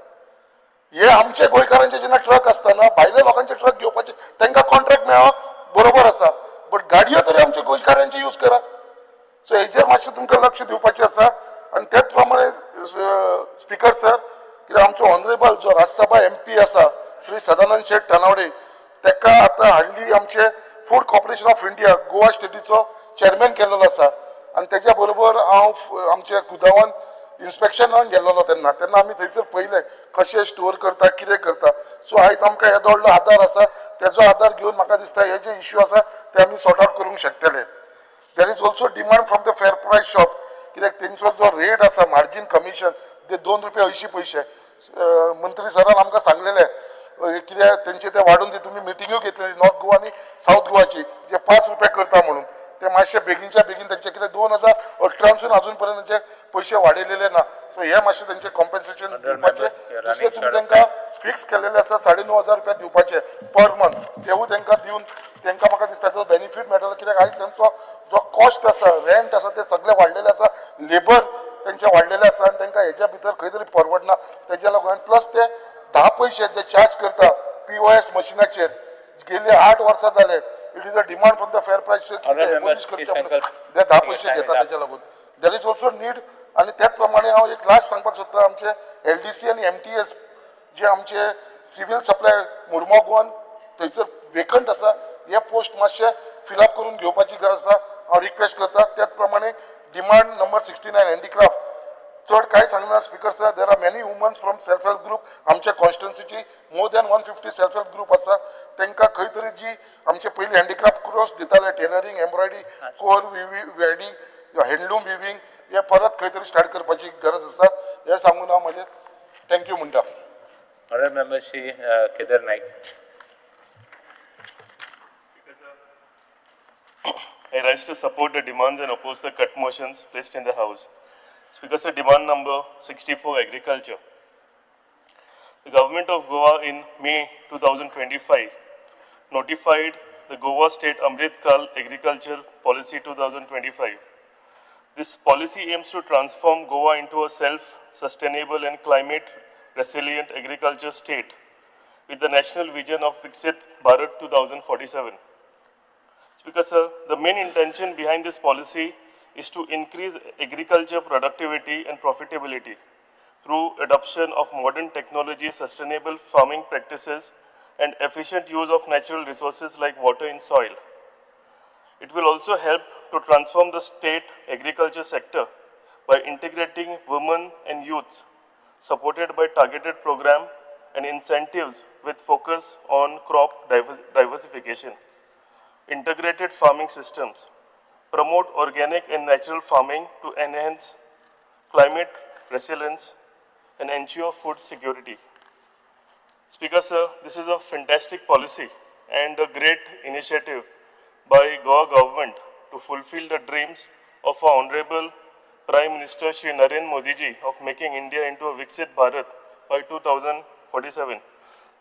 हे आमचे गोंयकारांचे जेन्ना ट्रक आसतना भायले लोकांचे ट्रक घेवपाचे तांकां कॉन्ट्रॅक्ट मेळप बरोबर आसा बट गाडयो तरी आमचे गोंयकारांचे यूज करा. सो हेजेर मातशें तुमकां लक्ष दिवपाचें आसा. आनी त्याच प्रमाणे स्पीकर सर कित्याक आमचो ऑनरेबल जो राज्यसभा MP आसा श्री सदानंद शेट तनावडे ताका आतां हाडली आमचे Food Corporation of India Goa स्टेटीचो चेअरमॅन केल्लो आसा आनी तेज्या बरोबर हांव आमच्या गुदावान इन्स्पेक्शनाक गेल्लो तेन्ना आमी थंयसर पयलें कशें स्टोर करता कितें करता. सो आयज आमकां येदो व्हडलो आदार आसा तेजो आदार घेवन म्हाका दिसता हे जे इश्यू आसा ते आमी सॉर्ट आउट करूंक शकतले. There is also demand from the fair प्रायस शॉप कित्याक तेंचो जो रेट आसा मार्जीन कमिशन ते ₹2.80 मंत्री सरान आमकां सांगलेले कित्याक तेंचे ते वाडून ती तुमी मिटिंग्यो घेतलेली नॉर्थ गोवा आनी साऊथ गोवाची जे ₹5 करता म्हणून ते मातशे बेगीनच्या बेगीन तेंचे कित्याक 2018 अजून पर्यंत तेंचे पयशे वाडयलेले ना. सो हे मातशे तेंचे कॉम्पेन्सेशन दिवपाचे. दुसरे तुमी तांकां फिक्स केलेले आसा ₹9,500 दिवपाचे पर मंथ तेवूय तांकां दिवन तांकां म्हाका दिसता तेजो बेनिफीट मेळटलो कित्याक आयज तेंचो जो कॉस्ट आसा रेंट आसा ते सगळे वाडलेले आसा लेबर तेंचे वाडलेले आसा आनी तांकां हेच्या भितर खंय तरी परवडना तेज्या लागून प्लस ते 10 पैसे जे चार्ज करता POS मशिनाचेर गेले 8 वर्सां जाले. It is a demand from the fair प्रायस ते 10 पैसे घेता तेज्या लागून देर इज ऑल्सो नीड. आनी त्याच प्रमाणे हांव एक लास्ट सांगपाक सोदता आमचे LDC आनी MTS जे आमचे सिव्हिल सप्लाय मुरमो गोवन थंयसर वेकंट आसा हे पोस्ट मातशे फिलअप करून घेवपाची गरज आसा. हांव रिक्वेस्ट करता. त्याच प्रमाणे डिमांड नंबर 69 हँडीक्राफ्ट चड कांय सांगना speaker sir. There are many womans from self help group आमच्या कॉन्स्टिट्युन्सीची more than 150 self help group आसा. तांकां खंय तरी जी आमचे पयलीं हँडीक्राफ्ट कोर्स दिताले tailoring embroidery coir wedding handloom weaving हे परत खंय तरी स्टार्ट करपाची गरज आसा. हे सांगून हांव म्हजें थँक्यू म्हणटा. Honourable Member Shri Kedar Naik. I rise to support the demands and oppose the cut motions placed in the House. Speaker, sir, demand number 64, agriculture. The government of Goa in May 2025 notified the Goa State Amrit Kal Agriculture Policy 2025. This policy aims to transform Goa into a self-sustainable and climate-resilient agriculture state with the national vision of Viksit Bharat 2047. Speaker, sir, the main intention behind this policy is to increase agriculture productivity and profitability through adoption of modern technology, sustainable farming practices, and efficient use of natural resources like water and soil. It will also help to transform the state agriculture sector by integrating women and youth, supported by targeted program and incentives with focus on crop diversification, integrated farming systems, promote organic and natural farming to enhance climate resilience and ensure food security. Speaker, sir, this is a fantastic policy and a great initiative by Goa government to fulfill the dreams of our Honorable Prime Minister Shri Narendra Modi ji of making India into a Viksit Bharat by 2047.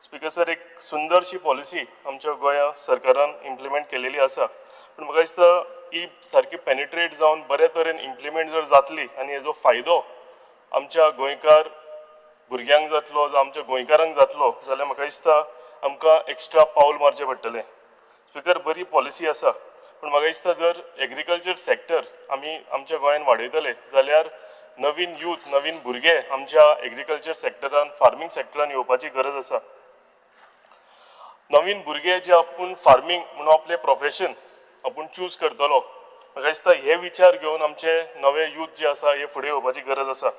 Speaker sir, एक सुंदरशी policy आमच्या गोंया सरकारान implement केलेली आसा पण म्हाका दिसता ही सारकी पेनिट्रेट जावन बऱ्या तरेन इम्प्लिमेंट जर जातली आनी हेजो फायदो आमच्या गोंयकार भुरग्यांक जातलो जावं आमच्या गोंयकारांक जातलो जाल्यार म्हाका दिसता आमकां एक्स्ट्रा पावल मारचें पडटलें. स्पीकर, बरी पॉलिसी आसा पूण म्हाका दिसता जर एग्रीकल्चर सेक्टर आमी आमच्या गोंयांत वाडयतले जाल्यार नवीन यूथ नवीन भुरगे आमच्या एग्रीकल्चर सेक्टरान फार्मींग सेक्टरान येवपाची गरज आसा. नवीन भुरगे जे आपूण फार्मींग म्हणून आपले प्रोफेशन आपूण चूज करतलो म्हाका दिसता हे विचार घेवन आमचे नवे यूथ जे आसा हे फुडें येवपाची गरज आसा.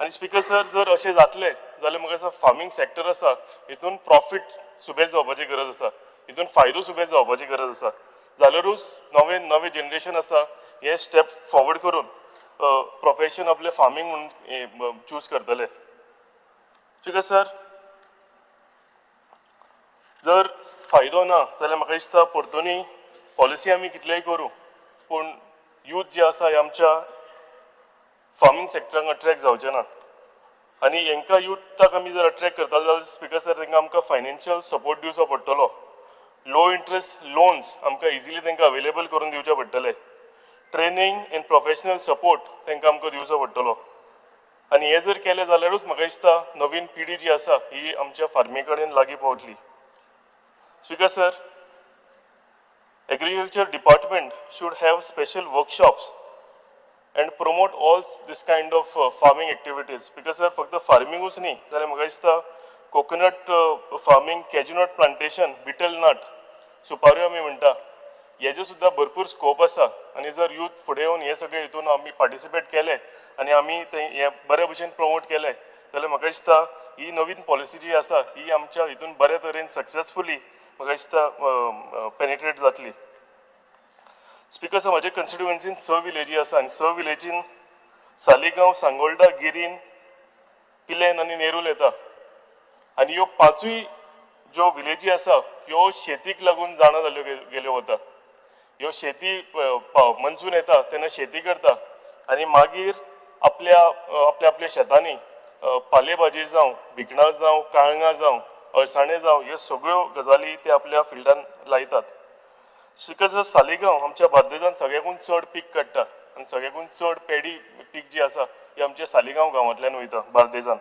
आनी स्पीकर सर जर अशें जातलें जाल्यार म्हाका दिसता फार्मींग सेक्टर आसा हितून प्रॉफीट सुबेज जावपाची गरज आसा, हितून फायदो सुबेज जावपाची गरज आसा. जाल्यारूच नवे जनरेशन आसा हे स्टेप फॉरवर्ड करून प्रोफेशन आपले फार्मींग म्हणून चूज करतले. स्पीकर सर जर फायदो ना जाल्यार म्हाका दिसता परतूनय पॉलिसी आमी कितलेय करूं पूण यूथ जे आसा हे आमच्या फार्मींग सेक्टराक अट्रॅक्ट जावचे ना. आनी हांकां यूथाक आमी जर अट्रॅक्ट करता जाल्यार स्पीकर सर तांकां आमकां फायनान्शियल सपोर्ट दिवचो पडटलो. लो इंट्रस्ट लोन्स आमकां इजिली तांकां अवेलेबल करून दिवचे पडटले. ट्रेनींग एंड प्रोफेशनल सपोर्ट तांकां आमकां दिवचो पडटलो. आनी हे जर केलें जाल्यारूच म्हाका दिसता नवीन पिढी जी आसा ही आमच्या फार्मी कडेन लागीं पावतली. Speaker sir agriculture department should have special workshops and promote all this kind of farming activities. Because sir फक्त फार्मिंगूच न्ही जाल्यार म्हाका दिसता coconut farming, cashew nut plantation, betel nut, सुपाऱ्यो आमी म्हणटा हेजे सुद्दां भरपूर स्कोप आसा. आनी जर यूथ फुडें येवन हे सगळे हितून आमी पार्टिसिपेट केले आनी आमी हे बरे भशेन प्रमोट केले जाल्यार म्हाका दिसता ही नवीन पॉलिसी जी आसा ही आमच्या हितून बरे तरेन सक्सेसफुली म्हाका दिसता पेनिट्रेट जातली. स्पीकर सर म्हाज्या कन्स्टिट्युएन्सीन 6 विलेजी आसा आनी 6 विलेजीन सालिगांव, सांगोळडा, गिरीन, पिलेन आनी नेरूल येता. आनी ह्यो 5य ज्यो विलेजी आसा ह्यो शेतीक लागून जाणा जाल्यो गेल्यो वता. ह्यो शेती मनसून येता तेन्ना शेती करता आनी मागीर आपल्या शेतांनी पालेभाजी जावं, भिकणां जावं, काळंगां जावं, अळसाणे जावं ह्यो सगळ्यो गजाली ते आपल्या फिल्डान लायतात. स्पीकर सर सालिगांव आमच्या बार्देजांत सगळ्याकून चड पीक काडटा आनी सगळ्याकून चड पेडी पीक जी आसा ही आमच्या सालिगांव गांवांतल्यान वयता बार्देजांत.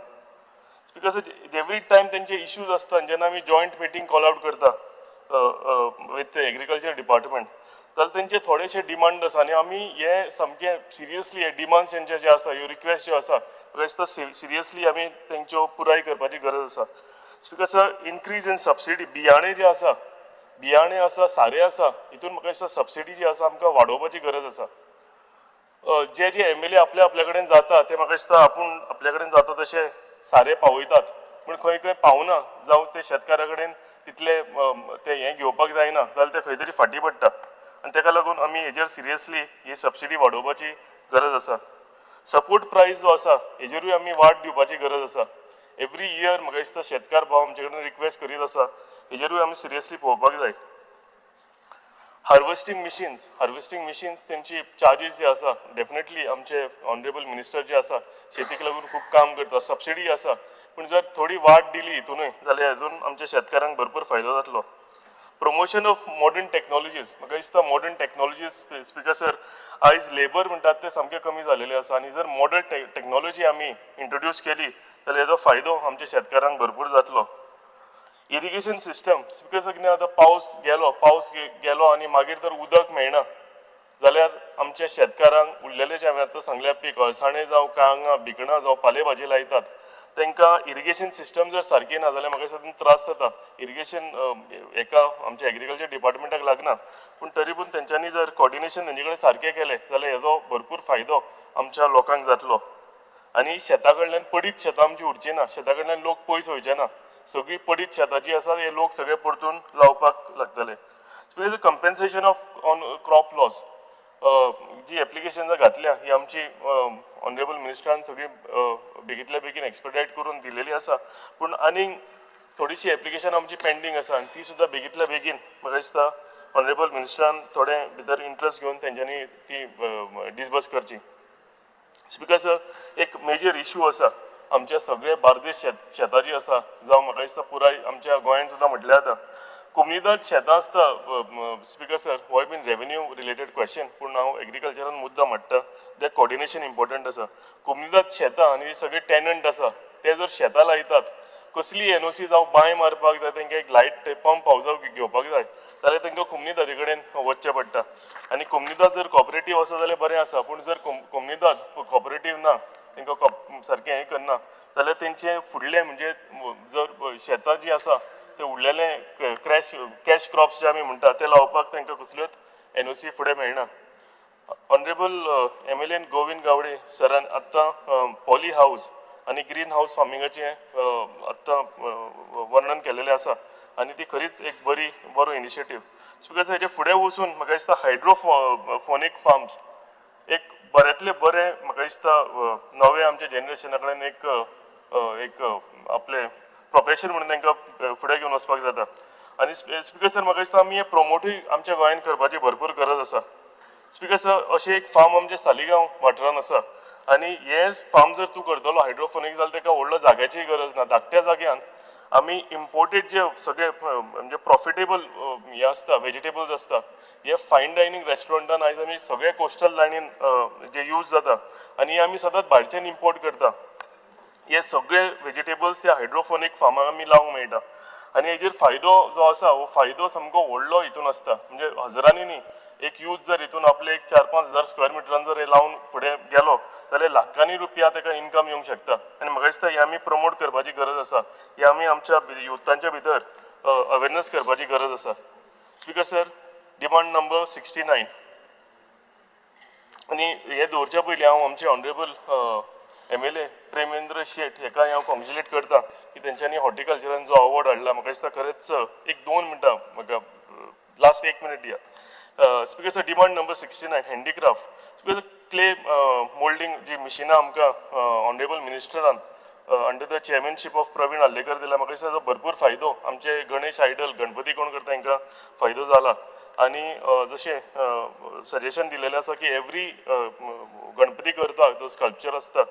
स्पीकर सर एवरी टायम तेंचे इश्यूज आसता जेन्ना आमी जॉयंट मिटींग कॉल आउट करता विथ एग्रीकल्चर डिपार्टमेंट जाल्यार तेंचे थोडेशे डिमांड आसा आनी आमी हे सामके सिरियसली हे डिमांड्स तेंचे जे आसा ह्यो रिक्वेस्ट ज्यो आसा दिसता सिरियसली आमी तेंच्यो पुराय करपाची गरज आसा. Speaker sir increase in subsidy बियाणे जे आसा बियाणे आसा सारे आसा हितून म्हाका दिसता सबसिडी जी आसा आमकां वाडोवपाची गरज आसा. जे MLA आपल्या कडेन जाता ते म्हाका दिसता आपूण आपल्या कडेन जाता तशे सारे पावयतात पूण खंय पावना जावं ते शेतकारा कडेन तितले ते हे घेवपाक जायना जाल्यार ते खंय तरी फाटी पडटा आनी ताका लागून आमी हेजेर सिरियसली ही सबसिडी वाडोवपाची गरज आसा. सपोर्ट प्रायस जो आसा हेजेरूय आमी वाड दिवपाची गरज आसा. एवरी इयर म्हाका दिसता शेतकार भाव आमचे कडेन रिक्वेस्ट करीत आसा हेजेरूय आमी सिरियसली पळोवपाक जाय. हार्वेस्टिंग मिशिन्स तेंची चार्जीस जे आसा डेफिनेटली आमचे ऑनरेबल मिनिस्टर जे आसा शेतीक लागून खूब काम करता. सबसिडी आसा पूण जर थोडी वाड दिली हितूनय जाल्यार हेतून आमच्या शेतकारांक भरपूर फायदो जातलो. प्रमोशन ऑफ मॉडर्न टेक्नॉलॉजीज म्हाका दिसता मॉडर्न टेक्नॉलॉजीज स्पीकर सर आयज लेबर म्हणटात ते सामके कमी जालेले आसा आनी जर मॉडर्न टेक्नॉलॉजी आमी इंट्रोड्यूस केली जाल्यार हेजो फायदो आमच्या शेतकारांक भरपूर जातलो. इरिगेशन सिस्टम स्पीकर सर कितें आतां पावस गेलो आनी मागीर तर उदक मेळना जाल्यार आमच्या शेतकारांक उरलेले जे हांवें आतां सांगल्या पीक अळसाणे जावं काळंगां, भिकणां जावं पालेभाजी लायतात तांकां इरिगेशन सिस्टम जर सारकी ना जाल्यार म्हाका दिसता त्रास जाता. इरिगेशन एका आमच्या एग्रीकल्चर डिपार्टमेंटाक लागना पूण तरी पूण तेंच्यांनी जर कॉर्डिनेशन तेंचे कडेन सारकें केलें जाल्यार हेजो भरपूर फायदो आमच्या लोकांक जातलो. आनी शेता कडल्यान पडीत शेतां आमची उरची ना, शेता कडल्यान लोक पयस वयचे ना. सगळी पडीत शेतां जी आसा हे लोक सगळे परतून लावपाक लागतले. Compensation of on crop loss जी एप्लिकेशन्स घातल्या ही आमची ऑनरेबल मिनिस्टरान सगळी बेगींतल्या बेगीन एक्सपेडायट करून दिलेली आसा पूण आनीक थोडीशी एप्लिकेशन आमची पेंडींग आसा आनी ती सुद्दां बेगींतल्या बेगीन म्हाका दिसता ऑनरेबल मिनिस्टरान थोडे भितर इंट्रस्ट घेवन तेंच्यांनी ती डिसबर्स करची. स्पीकर सर एक मेजर इश्यू आसा आमच्या सगळे बार्देश शेतां जी आसा जावं म्हाका दिसता पुराय आमच्या गोंयांत सुद्दां म्हटल्यार जाता कोमनीदाद शेतां आसता. स्पीकर सर हो बीन रेवेन्यू रिलेटेड क्वेश्चन पूण हांव एग्रीकल्चरान मुद्दाम हाडटा ते कॉर्डिनेशन इम्पॉर्टंट आसा. कोमनीदाद शेतां आनी सगळे टॅनंट आसा ते जर शेतां लायतात कसली NOC जावं बांय मारपाक जाय तांकां एक लायट पंप हावजां घेवपाक जाय जाल्यार तांकां कोमनीदादी कडेन वचचें पडटा आनी कोमनीदाद जर कॉपरेटीव आसा जाल्यार बरें आसा पूण जर कोमनीदाद कॉपरेटीव ना तांकां सारकें हें करना जाल्यार तेंचे फुडले म्हणजे जर शेतां जीं आसा ते उरलेले कॅश क्रॉप्स जे आमी म्हणटा ते लावपाक तांकां कसल्योच NOC फुडें मेळना. ऑनरेबल MLA गोविंद गावडे सरान आत्तां पॉली हावस आनी ग्रीन हावस फार्मिंगाचें आत्तां वर्णन केलेलें आसा आनी ती खरीच एक बरो इनिशिएटीव. बिकॉज हेजे फुडें वचून म्हाका दिसता हायड्रोफोनीक फार्म्स एक बऱ्यांतले बरें म्हाका दिसता नवे आमच्या जेनरेशना कडेन एक आपले प्रोफेशन म्हणून तांकां फुडें घेवन वचपाक जाता आनी स्पीकर सर म्हाका दिसता आमी हें प्रमोटूय आमच्या गोंयांत करपाची भरपूर गरज आसा. स्पीकर सर अशें एक फार्म आमच्या सालिगांव वाठारान आसा आनी हे फार्म जर तूं करतलो हायड्रोफोनीक जाल्यार ताका व्हडलो जाग्याची गरज ना. धाकट्या जाग्यान आमी इम्पोर्टेड जे सगळे म्हणजे प्रॉफिटेबल हे आसता वेजिटेबल्स आसता हे फायन डायनींग रेस्टॉरंटान आयज आमी सगळे कोस्टल लायनीन जे यूज जाता आनी आमी सदांच भायरच्यान इम्पोर्ट करता हे सगळे वेजिटेबल्स त्या हायड्रोफोनीक फार्माक आमी लावंक मेळटा आनी हेजेर फायदो जो आसा हो फायदो सामको व्हडलो हितून आसता म्हणजे हजारांनी न्ही एक यूज जर हितून आपले एक 4-5 हजार स्क्वेअर मिटरान जर हे लावन फुडें गेलो जाल्यार लाखांनी रुपया ताका इन्कम येवंक शकता आनी म्हाका दिसता हे आमी प्रमोट करपाची गरज आसा हे आमी आमच्या युथांच्या भितर अवेरनेस करपाची गरज आसा. स्पीकर सर डिमांड नंबर 69 आनी हे दवरच्या पयलीं हांव आमचे ऑनरेबल MLA प्रेमेंद्र शेट हेका हांव कॉंग्रेच्युलेट करता की तेंच्यांनी हॉर्टिकल्चरान जो अवॉर्ड हाडला म्हाका दिसता खरेंच एक 2 मिनटां म्हाका लास्ट 1 मिनट दिया. Speaker sir demand number 69 handicraft. Speaker clay moulding जी मिशिनां आमकां ऑनरेबल मिनिस्टरान under the chairmanship of Praveen Hallekar दिला म्हाका दिसता भरपूर फायदो आमचे गणेश आयडल गणपती कोण करता तांकां फायदो जाला आनी जशें सजेशन दिलेलें आसा की एवरी गणपती करता जो स्कल्पचर आसता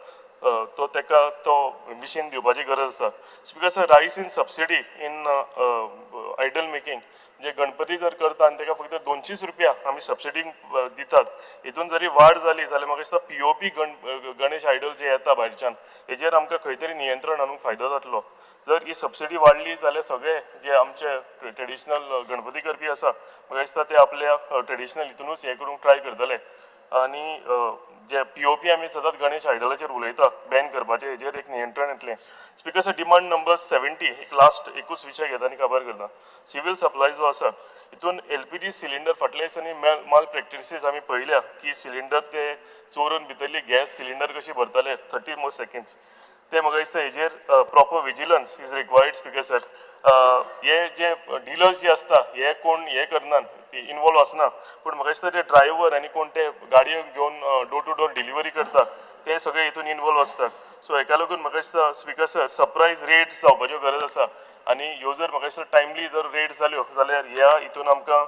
तो ताका तो मिशीन दिवपाची गरज आसा. Speaker sir rice in subsidy in idol making म्हणजे गणपती जर करता आनी ताका फक्त 200 रुपया आमी सबसिडी दितात हितून जरी वाड जाली जाल्यार म्हाका दिसता POP गणेश आयडल जे येता भायरच्यान हेजेर आमकां खंय तरी नियंत्रण हाडूंक फायदो जातलो. जर ही सबसिडी वाडली जाल्यार सगळे जे आमचे ट्रेडिशनल गणपती करपी आसा म्हाका दिसता ते आपल्या ट्रेडिशनल हितूनूच हे करूंक ट्राय करतले आनी जे POP आमी सदांच गणेश आयडलाचेर उलयता बॅन करपाचें हेजेर एक नियंत्रण येतलें. स्पीकर सर डिमांड नंबर 70 एक लास्ट एकूच विशय घेता आनी खबर करता. सिवील सप्लाय जो आसा हितून LPG सिलिंडर फाटल्या दिसांनी माल प्रॅक्टिसीस आमी पळयल्या की सिलिंडर ते चोरून भितरली गॅस सिलिंडर कशी भरताले 30 मोर सेकंड्स ते म्हाका दिसता हेजेर proper vigilance is required. Speaker sir हे जे डिलर्स जे आसता हे कोण हे करनात ती इनवॉल्व आसना पूण म्हाका दिसता ते ड्रायव्हर आनी कोण ते गाडयो घेवन डोर टू डोर डिलिव्हरी करता ते सगळे हितून इनवॉल्व आसतात. सो हेका लागून म्हाका दिसता स्पीकर सर सरप्रायज रेट्स जावपाच्यो गरज आसा आनी ह्यो जर म्हाका दिसता टायमली जर रेट्स जाल्यो जाल्यार ह्या हितून आमकां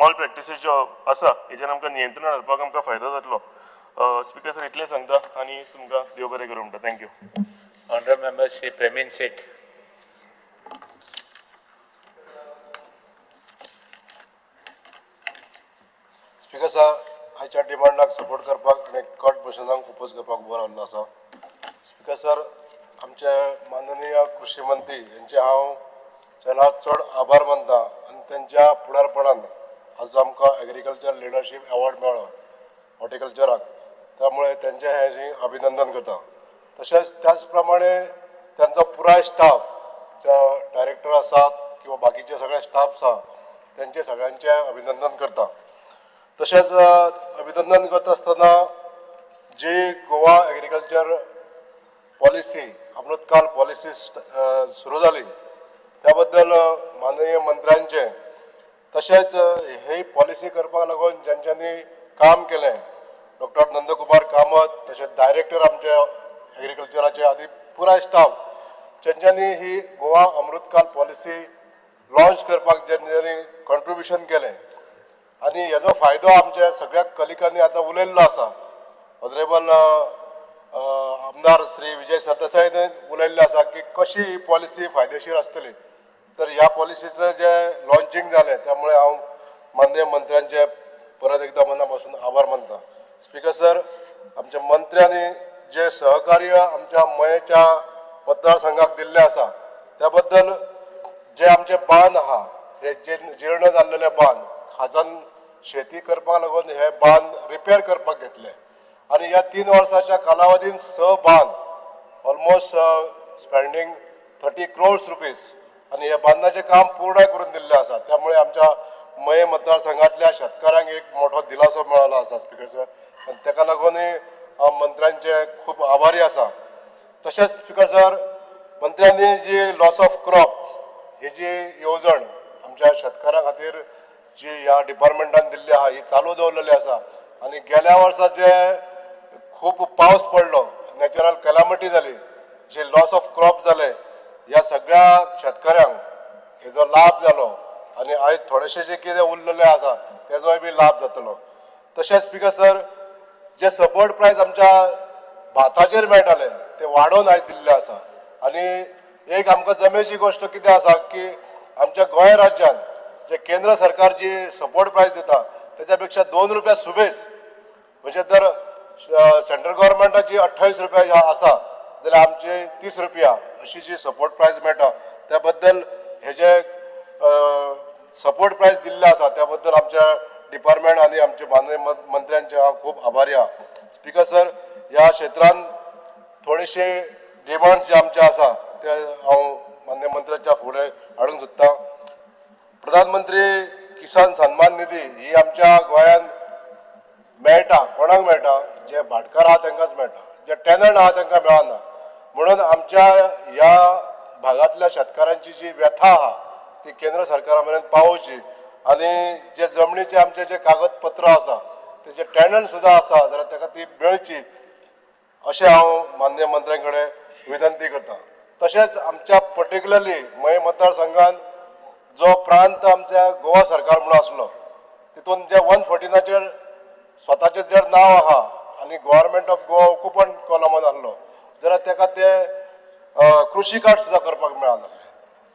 मॉल प्रॅक्टिसीस ज्यो आसा हेजेर आमकां नियंत्रण हाडपाक आमकां फायदो जातलो. स्पीकर सर इतलें सांगता आनी तुमकां देव बरें करूं म्हणटा. Thank you. Honorable Member Shri Premin Seth. Speaker sir आयच्या डिमांडाक सपोर्ट करपाक आनी कट मोशनाक ओपोज करपाक उबो रावल्लो आसा. स्पीकर सर आमचे माननीय कृषी मंत्री यांचे हांव चड आभार मानता आनी त्यांच्या फुडारपणान आज आमकां एग्रीकल्चर लिडरशीप अवॉर्ड मेळ्ळो हॉर्टिकल्चराक त्यामुळे त्यांचे हे अभिनंदन करता. तशेंच त्याच प्रमाणे त्यांचा पुराय स्टाफ जे डायरेक्टर आसात किंवा बाकीचे सगळे स्टाफ आसा त्यांचे सगळ्यांचे अभिनंदन करता. तशेंच अभिनंदन करता आसतना जी गोवा एग्रीकल्चर पॉलिसी अमृतकाल पॉलिसी सुरू जाली त्या बद्दल माननीय मंत्र्यांचे तशेंच ही पॉलिसी करपाक लागून ज्यांच्यांनी काम केलें डॉक्टर नंदकुमार कामत तशेंच डायरेक्टर आमचे एग्रीकल्चराचे आनी पुराय स्टाफ ज्यांच्यांनी ही गोवा अमृतकाल पॉलिसी लॉन्च करपाक ज्यांच्यांनी कॉन्ट्रिब्युशन केलें आनी हेजो फायदो आमच्या सगळ्या कलिकांनी आतां उलयल्लो आसा. ऑनरेबल आमदार श्री विजय सरदेसायन उलयल्लें आसा की कशी ही पॉलिसी फायदेशीर आसतली. तर ह्या पॉलिसीचं जे लॉन्चिंग जालें त्यामुळे हांव माननीय मंत्र्यांचे परत एकदा मना पासून आभार मानता. स्पीकर सर आमच्या मंत्र्यांनी जे सहकार्य आमच्या मयेच्या मतदारसंघाक दिल्लें आसा त्या बद्दल जे आमचे बांद आहा हे जीर्ण जाल्लेले बांद खाजन शेती करपाक लागून हे बांद रिपेर करपाक घेतले आणि ह्या 3 वर्साच्या कालावधीन 6 बांद ऑलमोस्ट स्पेंडींग 30 crores रुपीज आणि हे बांधाचे काम पूर्ण करून दिल्ले आसा. त्यामुळे आमच्या मये मतदारसंघातल्या शेतकऱ्यांक एक मोठो दिलासो मेळ्ळो आसा स्पीकर सर आणि ताका लागूनय हांव मंत्र्यांचे खूप आभारी आसा. तशेंच स्पीकर सर मंत्र्यांनी जी लॉस ऑफ क्रॉप ही जी येवजण आमच्या शेतकऱ्यां खातीर जी ह्या डिपार्टमेंटान दिल्ली आहा ही चालू दवरलेली आसा आणि गेल्या वर्सा जे खूप पावस पडलो नॅचरल कॅलामिटी जाली जे लॉस ऑफ क्रॉप जाले ह्या सगळ्या शेतकऱ्यांक हेजो लाभ जालो आणि आयज थोडेशे जे कितें उरलेले आसा तेजोय बी लाभ जातलो. तशेंच स्पीकर सर जे सपोर्ट प्रायस आमच्या भाताचेर मेळटाले ते वाडोवन आयज दिल्ले आसा आणि एक आमकां जमेची गोष्ट कितें आसा की आमच्या गोंय राज्यान जे केंद्र सरकार जी सपोर्ट प्रायस दिता तेच्या पेक्षा 2 रुपया सुबेज म्हणजे जर सेंट्रल गव्हर्मेंटाची 28 रुपया आसा जाल्यार आमचे 30 रुपया अशी जी सपोर्ट प्रायस मेळटा त्या बद्दल हे जे सपोर्ट प्रायस दिल्ले आसा त्या बद्दल आमच्या डिपार्टमेंट आणि आमचे माननीय मंत्र्यांचे हांव खूप आभारी आहा. स्पीकर सर ह्या क्षेत्रांत थोडेशे डिमांड्स जे आमचे आसा ते हांव माननीय मंत्र्यांच्या फुडें हाडूंक सोदतां. प्रधानमंत्री किसान सन्मान निधी ही आमच्या गोंयांत मेळटा कोणाक मेळटा जे भाटकार आहा तांकांच मेळटा जे टॅनंट आहा तांकां मेळना म्हणून आमच्या ह्या भागांतल्या शेतकारांची जी व्यथा आहा ती केंद्र सरकारा मेरेन पावोवची आणि जे जमनीचे आमचे जे कागदपत्र आसा तेजे टॅनंट सुद्दां आसा जाल्यार ताका ती मेळची अशें हांव माननीय मंत्र्यां कडेन विनंती करतां. तशेंच आमच्या पर्टिक्युलरली मये मतदारसंघान जो प्रांत आमच्या गोवा सरकार म्हणून आसलो तितून जे 114चेर स्वताचें जर नांव आहा आनी गव्हर्मेंट ऑफ गोवा ऑक्युपंट कॉलमान आहलो जाल्यार ताका ते कृशी कार्ड सुद्दां करपाक मेळना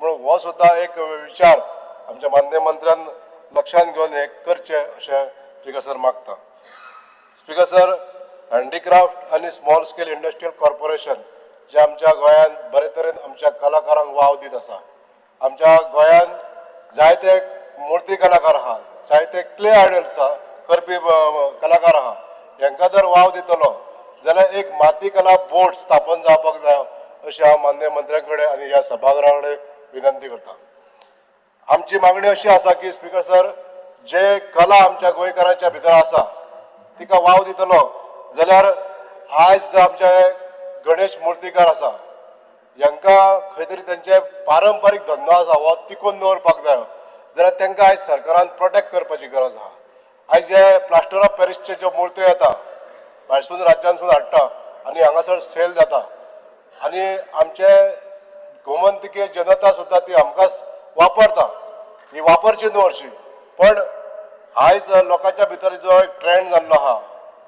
म्हणून हो सुद्दां एक विचार आमच्या माननीय मंत्र्यान लक्षांत घेवन हे करचे अशें स्पीकर सर मागता. स्पीकर सर हँडीक्राफ्ट आनी स्मॉल स्केल इंडस्ट्रियल कॉर्पोरेशन जे आमच्या गोंयांत बरे तरेन आमच्या कलाकारांक वाव दीत आसा. आमच्या गोंयांत जायते मुर्ती कलाकार आहात जायते क्ले आयडल्स करपी कलाकार आहा हांकां जर वाव दितलो जाल्यार एक माती कला बोर्ड स्थापन जावपाक जाय अशें हांव माननीय मंत्र्यां कडेन आनी ह्या सभागृहा कडेन विनंती करता. आमची मागणी अशी आसा की स्पीकर सर जे कला आमच्या गोंयकारांच्या भितर आसा तिका वाव दितलो जाल्यार आयज आमचे गणेश मूर्तीकार आसा हांकां खंय तरी तांचे पारंपारीक धंदो आसा हो टिकोवन दवरपाक जाय जाल्यार तांकां आयज सरकारान प्रोटेक्ट करपाची गरज आहा. आयज जे प्लास्टर ऑफ पॅरिसचे ज्यो मुर्त्यो येता भायरसून राज्यांसून हाडटा आनी हांगासर सेल जाता आनी आमचे गोमंतकीय जनता सुद्दां ती हमखास वापरता ही वापरची न्हू हरशी पण आयज लोकांच्या भितर जो एक ट्रेंड जाल्लो आहा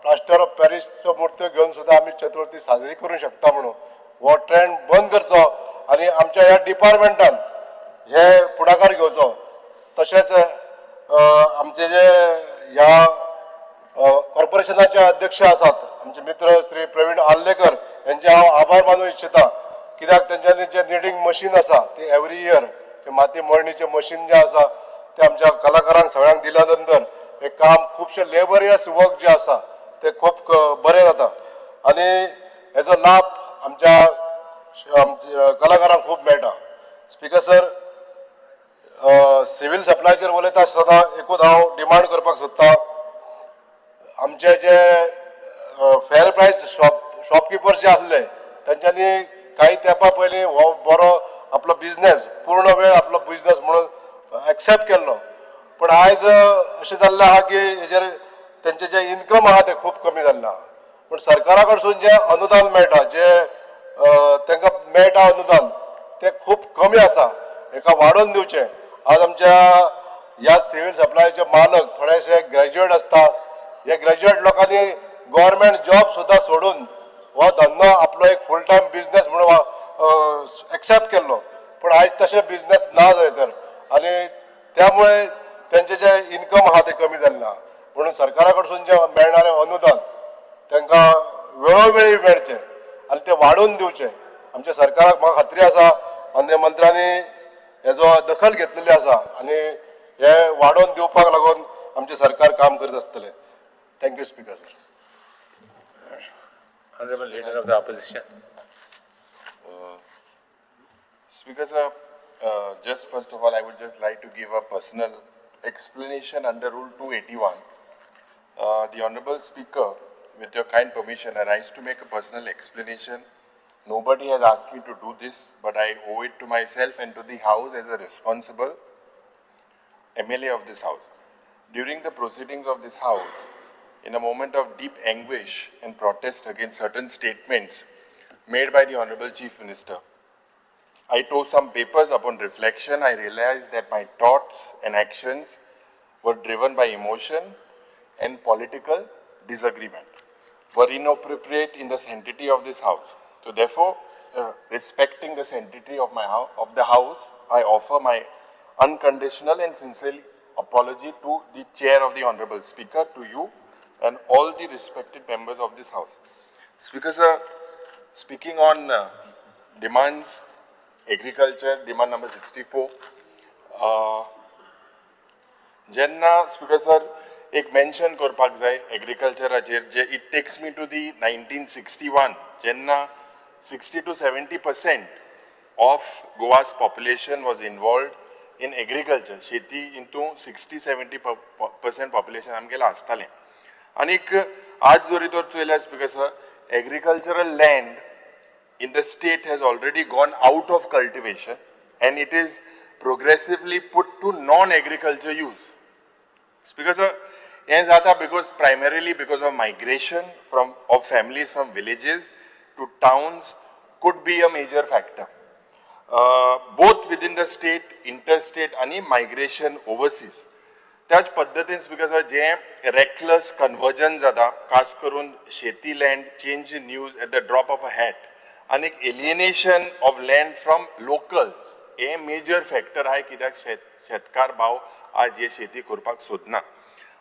प्लास्टर ऑफ पॅरिसच्यो मुर्त्यो घेवन सुद्दां आमी चतुर्थी साजरी करूंक शकता म्हणून हो ट्रेंड बंद करचो आनी आमच्या ह्या डिपार्टमेंटान हे फुडाकार घेवचो. तशेंच आमचे जे ह्या कॉर्पोरेशनाचे अध्यक्ष आसात आमचे मित्र श्री प्रवीण आल्लेकर यांचे हांव आभार मानूं इच्छिता कित्याक तेंच्यांनी जे निडींग मशीन आसा ती एवरी इयर जे माती मळणीचे मशीन जे आसा ते आमच्या कलाकारांक सगळ्यांक दिल्या नंतर हे काम खुबशे लेबरियस वर्क जे आसा ते खूब बरें जाता आनी हेजो लाभ आमच्या कलाकारांक खूब मेळटा. स्पीकर सर सिव्हील सप्लायचेर उलयता आसतना एकूच हांव डिमांड करपाक सोदतां आमचे जे फेर प्रायस शॉपकिपर्स जे आसले तेंच्यांनी काही तेंपा पयलीं हो बरो आपलो बिझनेस पूर्ण वेळ आपलो बिझनेस म्हणून एक्सेप्ट केल्लो पण आयज अशें जाल्लें आहा की हेजेर तेंचे जे इन्कम आहा ते खूब कमी जाल्लें आहा. पूण सरकारा कडसून जे अनुदान मेळटा जे तांकां मेळटा अनुदान ते खूब कमी आसा हेका वाडोवन दिवचें. आज आमच्या ह्या सिव्हील सप्लायचे मालक थोडेशे ग्रॅज्युएट आसतात हे ग्रॅज्युएट लोकांनी गव्हर्मेंट जॉब सुद्दां सोडून हो धंदो आपलो एक फूल टायम बिझनेस म्हणून एक्सेप्ट केल्लो पण आयज तशें बिझनेस ना थंयसर आनी त्यामुळे तेंचे जे इन्कम आहा ते कमी जाल्लें आहा म्हणून सरकारा कडसून जे मेळणारें अनुदान तांकां वेळोवेळी मेळचें आनी ते वाडोवन दिवचें. आमच्या सरकाराक म्हाका खात्री आसा माननीय मंत्र्यांनी हेजो दखल घेतलेली आसा आनी हे वाडोवन दिवपाक लागून आमचे सरकार काम करीत आसतले. Thank you speaker sir. Honorable Leader of the Opposition. Speaker sir, just first of all, I would just like to give a personal explanation under Rule 281. The Honorable Speaker, with your kind permission, I rise to make a personal explanation. Nobody has asked me to do this, but I owe it to myself and to the House as a responsible MLA of this House. During the proceedings of this House, in a moment of deep anguish and protest against certain statements made by the Honorable Chief Minister, I tore some papers. Upon reflection, I realized that my thoughts and actions were driven by emotion and political disagreement, were inappropriate in the sanctity of this House. So therefore, respecting the sanctity of the House, I offer my unconditional and sincere apology to the chair of the Honorable Speaker, to you and all the respected members of this House. Speaker sir, speaking on demands, agriculture, demand number 64, जेन्ना speaker sir एक mention करपाक जाय एग्रीकल्चराचेर जे it takes me to the 1961 जेन्ना 60 to 70% of Goa's population was involved in agriculture. शेती into 60-70% population आमगेला आसतालें. आनीक आज जरी तर चोयल्यार speaker sir agricultural land in the state has already gone out of cultivation and it is progressively put to non-agriculture use. Speaker sir, yes, primarily because of migration of families from villages to towns could be a major factor. Both within the state, interstate, and migration overseas. त्याच पद्धतीन speaker sir जे reckless conversion जाता, खास करून शेती land change news at the drop of a hat, and alienation of land from locals, a major factor आहे कित्याक शेतकार भाव आज हे शेती करपाक सोदना.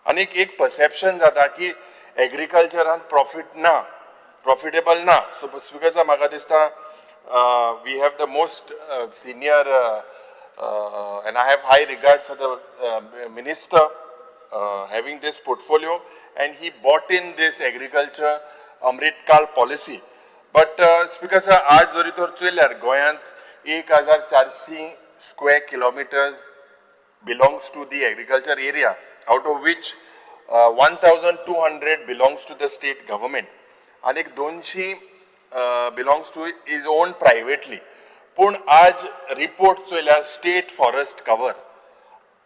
आणि एक परसेप्शन जाता की एग्रीकल्चरान प्रॉफिटेबल ना. सो स्पीकर सर म्हाका दिसता we have the most senior and I have high regards for the minister having this portfolio, and he bought in this agriculture Amrit Kal policy. But Speaker sir, आज जरी तर चोयल्यार गोंयांत 1400 square kilometers belongs to the agriculture area, out of which 1200 belongs to the state government and 200 belongs to is owned privately. पूण आज report चोयल्यार state forest cover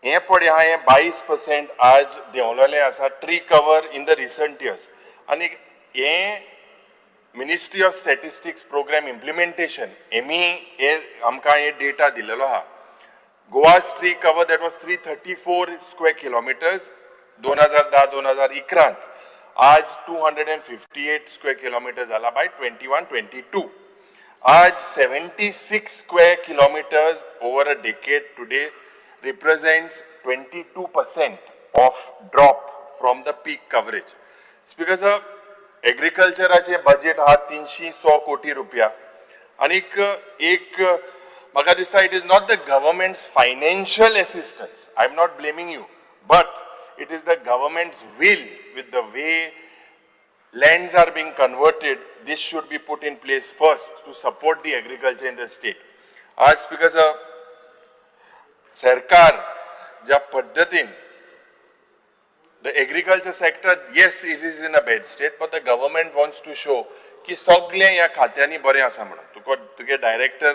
हे पळय हांवें 22% आज देंवलेलें आसा tree cover in the recent years. आनी हे ministry of statistics programme implementation हे आमकां हे डेटा दिलेलो आहा. Goa's tree cover that was 334 square kilometers 2010-2011 आज 258 square kilometers झाला by 21-22. आज 76 square kilometers over a decade today represents 22% of drop from the peak coverage. Speaker sir, agricultureचे budget हा 300 कोटी रुपया आणि एक म्हाका दिसता it is not the government's financial assistance. I am not blaming you, but it is the government's will with the way lands are being converted. This should be put in place first to support the agriculture in the state. आज speaker sir सरकार ज्या पद्धतीन the agriculture sector, yes, it is in a bad state, but the government wants to show की सगळे ह्या खात्यांनी बरें आसा म्हणून. तुगे director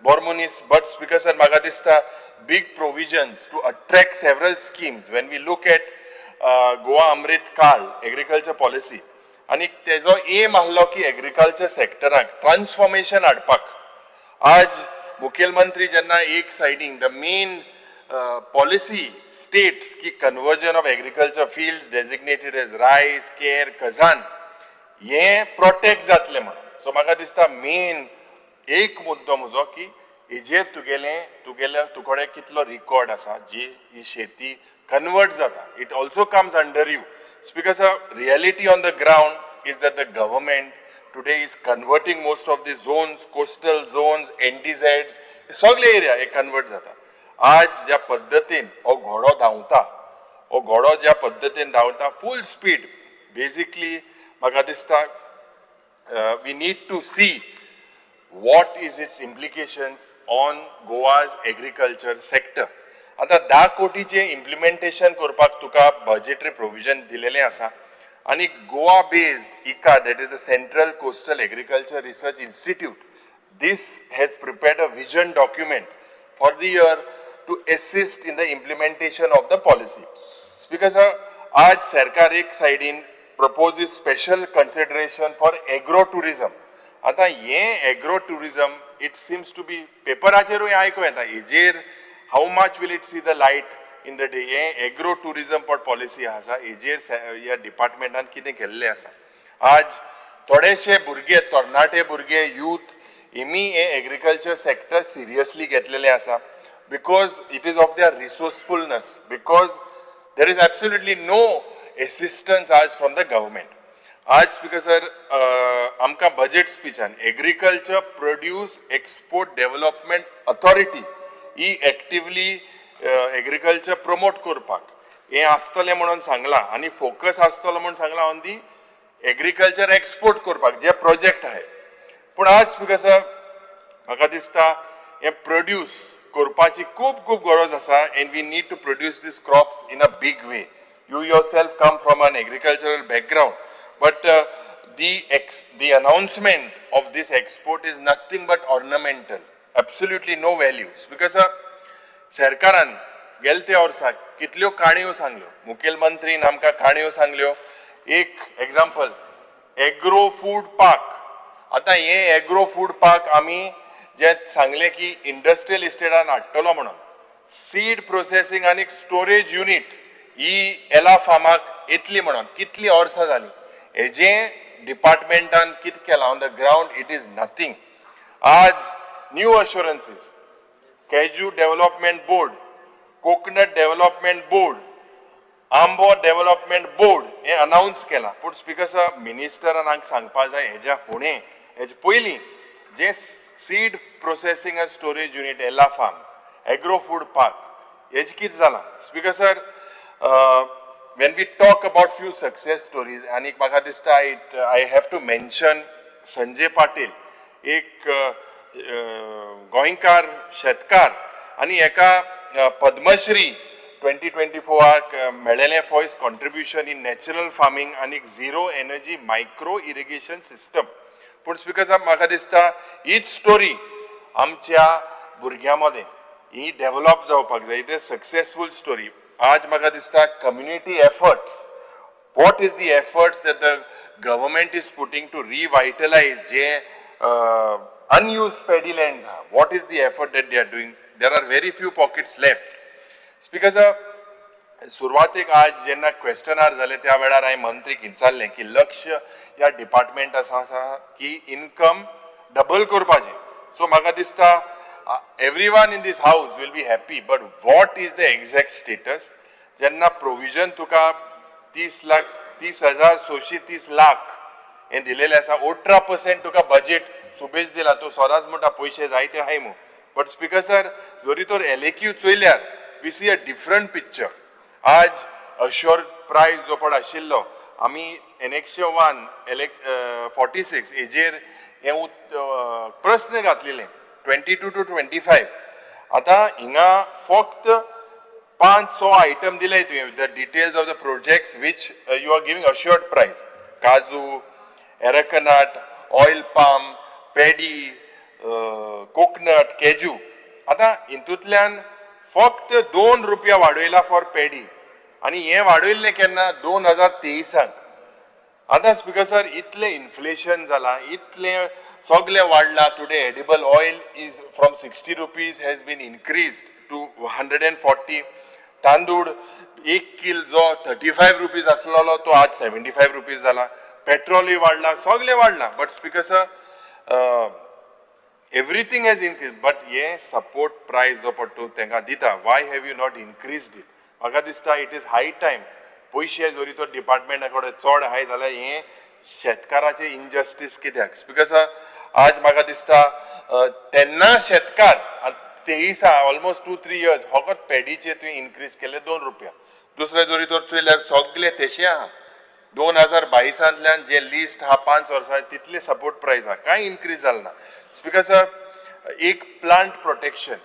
Bormunis, but Speaker sir, म्हाका दिसता big provisions to attract several schemes when we look at Goa Amrit Kal agriculture policy. आणि तेजो एम आहलो की एग्रीकल्चर सेक्टराक ट्रान्सफॉर्मेशन हाडपाक. आज मुखेलमंत्री जेन्ना एक सायडीन द मेन पॉलिसी स्टेट्स की conversion of agriculture fields designated as rice, kher, Khajan हे प्रोटेक्ट जातले म्हणून. सो म्हाका दिसता मेन एक मुद्दो म्हजो की हेजेर तुगेले कितलो रिकॉर्ड आसा जी ही शेती कन्वर्ट जाता. It also comes under you. Speaker sir, reality on the ground is that the government today is converting most of the zones, coastal zones, NDZs, सगळे एरिया एक कन्वर्ट जाता. आज ज्या पद्दतीन हो घोडो धांवता, हो घोडो ज्या पद्दतीन धांवता फूल स्पीड, बेसिकली म्हाका दिसता we need to see what is its implications on Goa's agriculture sector. आता 10 कोटीचे इम्प्लिमेंटेशन करपाक तुका बजेटरी प्रोविजन दिलेले आसा आणि Goa based ICA, that is the Central Coastal Agriculture Research Institute, this has prepared a vision document for the year to assist in the implementation of the policy. Speaker sir, आज सरकार एक साइडीन proposes special consideration for agro-tourism. आता हे agro tourism it seems to be पेपराचेरूय आयकूं येता हेजेर how much will it see the light in the day. हे एग्रो टुरिझम पॉट पॉलिसी आसा हेजेर ह्या डिपार्टमेंटान कितें केल्लें आसा. आज थोडेशे भुरगे तरणाटे भुरगे यूथ हेमी हे एग्रीकल्चर सेक्टर सिरियसली घेतलेले आसा because it is of their resourcefulness, because there is absolutely no assistance आज फ्रॉम द गव्हर्मेंट. आज स्पीकर सर आमकां बजेट स्पीचान agriculture produce export development authority ही एक्टिवली एग्रीकल्चर प्रमोट करपाक हें आसतलें म्हणून सांगलां आणि फोकस आसतलो म्हणून सांगलां ऑन दी एग्रीकल्चर एक्सपोर्ट करपाक जे प्रोजेक्ट आहाय. पूण आज स्पीकर सर म्हाका दिसता हें प्रोड्यूस करपाची खूब गरज आसा and we need to produce this crops in a big way. You yourself come from an agricultural background. But the announcement of this export is nothing but ornamental, absolutely no values. Because सरकारान गेल ते वर्साक कितल्यो काणयो सांगल्यो, मुखेलमंत्रीन आमकां काणयो सांगल्यो. एक example agro food park. आता हे एग्रो फूड पार्क आमी जे सांगले की इंडस्ट्रियल इस्टेटान हाडटलो म्हणून सीड प्रोसेसिंग आनी स्टोरेज युनिट ही एला फार्माक येतली म्हणून कितली वर्सां जाली. हेजे डिपार्टमेंटान कितें केलां on the ground it is nothing. आज new assurances, cashew development board, coconut development board, आंबो डेव्हलपमेंट बोर्ड हे अनाउन्स केला. पूण स्पीकर सर मिनिस्टरान हांगा सांगपाक जाय हेज्या फुडें हेजे पयलीं जे seed processing end storage unit एला फार्म एग्रो फूड पार्क हेजे कितें जालां. Speaker sir when we talk about few success stories, आणि म्हाका दिसता I have to mention Sanjay Patil, एक गोंयकार शेतकार आणि एका पद्मश्री 2024 मेळ्ळेलें for his contribution in natural farming आणि zero energy micro irrigation system. पूण स्पीकर साहेब म्हाका दिसता हीच स्टोरी आमच्या भुरग्यां मदें ही डेव्हलप जावपाक जाय. It is successful story. आज म्हाका दिसता community efforts, what is the efforts that the government is putting to revitalize जे unused paddy lands are, what is the effort that they are doing. There are very few pockets left. Speaker sir, सुरवातेक आज जेन्ना क्वेश्चनार जाले त्या वेळार हांवें मंत्रीक विचारलें की लक्ष ह्या डिपार्टमेंट आसा की इनकम डबल करपाचें. सो म्हाका दिसता everyone in this house will be happy, but what is the exact status? जेन्ना प्रोविजन तुका 30,630 लाख हे दिलेले आसा, 18% तुका बजेट सुबेज दिला, तो सदांच म्हणटा पयशे जायते आहाय म्हणून. बट स्पीकर सर जरी तर एलएक्यू चोयल्यार we see a different picture. आज अश्योर्ड प्रायस जो पड आशिल्लो आमी एनेक्शन 46 हेजेर हे प्रश्न घातलेले 22 to 25. आता हिंगा फक्त 500 आयटम दिले तुवें the details of the projects which you are giving assured price. Kaju, arecanut, oil palm, paddy, coconut, cashew. आता हितूंतल्यान फक्त 2 रुपया वाडयला फॉर पेडी आणि हे वाडयल्ले केन्ना 2023. आता स्पीकर सर इतले इन्फ्लेशन जाला, इतले सगळे वाडला. Today edible oil is from 60 rupees has been increased to 140. तांदूळ 1 किल जो 35 रुपीज आसलेलो तो आज 75 रुपीज जाला. पेट्रोलूय वाडला, सगळे वाडला. But speaker sir everything has increase, but हे सपोर्ट प्रायस जो पडटा तांकां दिता. Y have you not increased it? म्हाका दिसता इट इज हाय टायम. पयशे जरी तो डिपार्टमेंटा कडेन चड आहाय जाल्यार हे शेतकाराचे इनजस्टीस कित्याक बिकॉज आज म्हाका दिसता तेन्ना शेतकार तेईसा ऑलमोस्ट 2-3 years फकत पॅडीचे तुवें इन्क्रीज केले 2 रुपया. दुसरे जोरी तर चोयल्यार सगळे तेशे आहा. 2022 जे लिस्ट हा 5 वर्सां तितले सपोर्ट प्राइस आहा, कांय इन्क्रीज जालें ना. बिकॉज एक प्लांट प्रोटेक्शन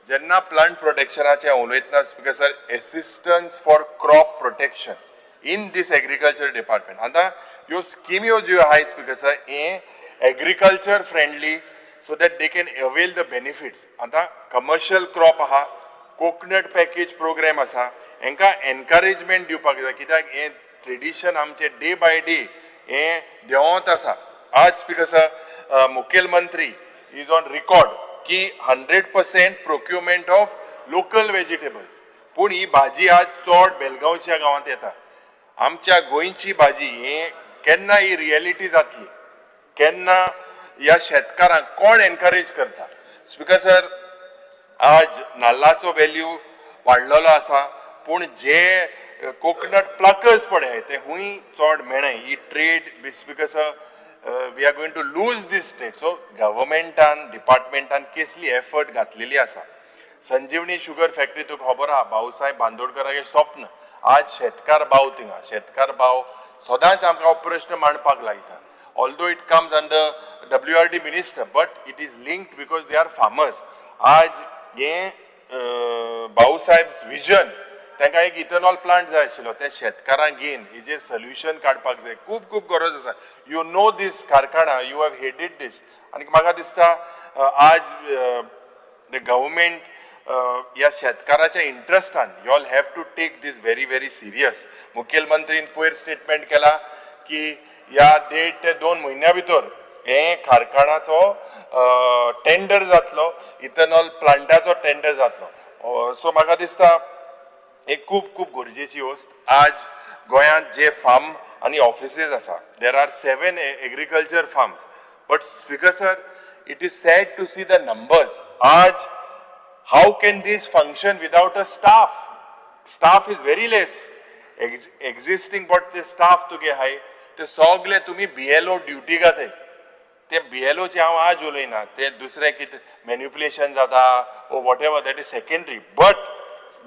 जेन्ना प्लांट प्रोटेक्शनाचे उलयतना because assistance for crop protection in this agriculture department. आतां ह्यो स्किम्यो ज्यो आहाय बिकॉज हे agriculture friendly so that they can avail the benefits. आता commercial crop आहा, coconut package program आसा, हेंका encouragement दिवपाक जाय कित्याक हे ट्रेडिशन आमचे डे बाय डे हे देंवत आसा. आज बिकॉज मुखेलमंत्री इज ऑन रिकॉर्ड की 100% प्रोक्युरमेंट ऑफ लोकल व्हेजिटेबल्स. पूण ही भाजी आज चड बेलगांवच्या गांवांत येता. आमच्या गोंयची भाजी हे केन्ना ही रियलिटी जातली, केन्ना या शेतकारांक कोण एनकरेज करता. बिकॉज आज नाल्लाचो व्हॅल्यू वाडलेलो आसा पूण जे कोकोनट प्लकर्स पळय आहाय ते हुंय चड मेळ्ळे. ही trade because we are going to lose this trade. So गव्हर्मेंटान डिपार्टमेंटान कसली एफर्ट घातलेली आसा. संजीवनी शुगर फॅक्टरी तुका खबर आहा भाऊसाहेब बांदोडकराचें स्वप्न. आज शेतकार भाव थिंगा शेतकार भाव सदांच आमकां हो प्रश्न मांडपाक लायता. Although it comes under WRD minister, but it is linked because they are farmers. आज हे भाऊसाहेब विजन तांकां एक इथेनॉल प्लांट जाय आशिल्लो ते शेतकारांक घेवन हेजेर सोल्युशन काडपाक जाय. खूब गरज आसा. यू नो दीस कारखाना, यू हॅव हेडेड दीस. आनी म्हाका दिसता आज द गव्हर्मेंट या शेतकाराच्या इंट्रस्टान you all have to take this very serious. मुखेलमंत्रीन पयर स्टेटमेंट केला की या 1.5 ते 2 म्हयन्या भितर हे कारखान्याचो टेंडर जातलो, इथेनॉल प्लांटाचो टेंडर जातलो. सो म्हाका दिसता एक खूब गरजेची वस्त. आज गोंयांत जे फार्म आनी ऑफिसीस आसा there are 7 agriculture farms. But speaker sir it is sad to see the numbers. आज how can this function without a staff. Staff is very less. Existing but ते स्टाफ तुगे हाय ते सगळे तुम्ही BLO ड्युटी घाताय. ते BLOचे हांव आज उलयना, ते दुसरे कितें मॅन्युप्युलेशन जाता or whatever that is secondary. But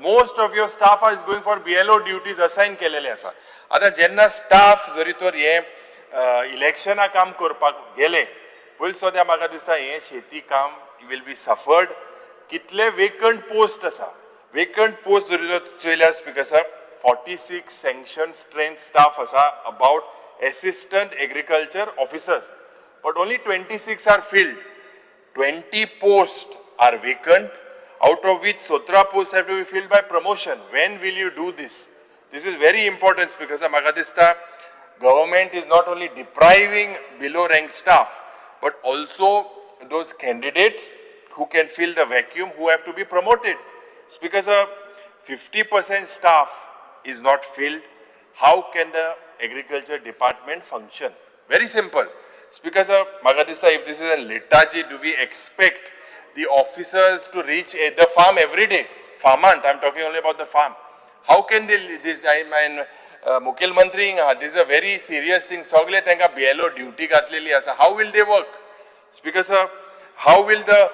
most of your staff is going for BLO duties assign केलेले आसा. आतां जेन्ना स्टाफ जरी तर हे इलेक्शना काम करपाक गेले पयलीं सद्या म्हाका दिसता हे शेती काम विल बी सफर्ड. कितले वेकंट पोस्ट आसा. वेकंट पोस्ट जरी तर चोयल्यार बिकॉज 46 सँक्शन स्ट्रेंथ स्टाफ आसा about assistant agriculture officers, but only 26 are filled. 20 posts are vacant, out of which 17 posts have to be filled by promotion. When will you do this? This is very important because म्हाका दिसता government is not only depriving below rank staff, but also those candidates who can fill the vacuum who have to be promoted. It's because 50% staff is not filled. How can the agriculture department function? Very simple. It's because म्हाका दिसता if this is a lethargy, do we expect the officers to reach the farm every day? Farmant, I'm talking only about the farm. How can they this? I mean, मुखेलमंत्री this is a very serious thing. सगळे तांकां BLO duty घातलेली आसा. How will they work? It's because how will the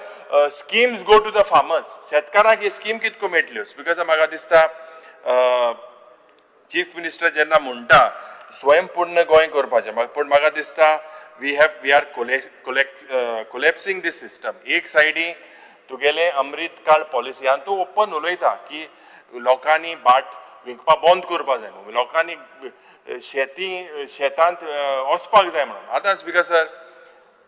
schemes go to the farmers? शेतकारांक ही scheme कितको मेळटल्यो? Because म्हाका दिसता चीफ मिनिस्टर जेन्ना म्हणटा स्वयंपूर्ण गोंय करपाचें, पूण म्हाका दिसता we R collapsing this system. एक सायडी तुगेले अमृत काळ पॉलिसी आनी तूं ओपन उलयता की लोकांनी बाट विकपा बंद करपा जाय म्हणून, लोकांनी शेतांत वचपाक जाय म्हणून. आतां स्पीकर सर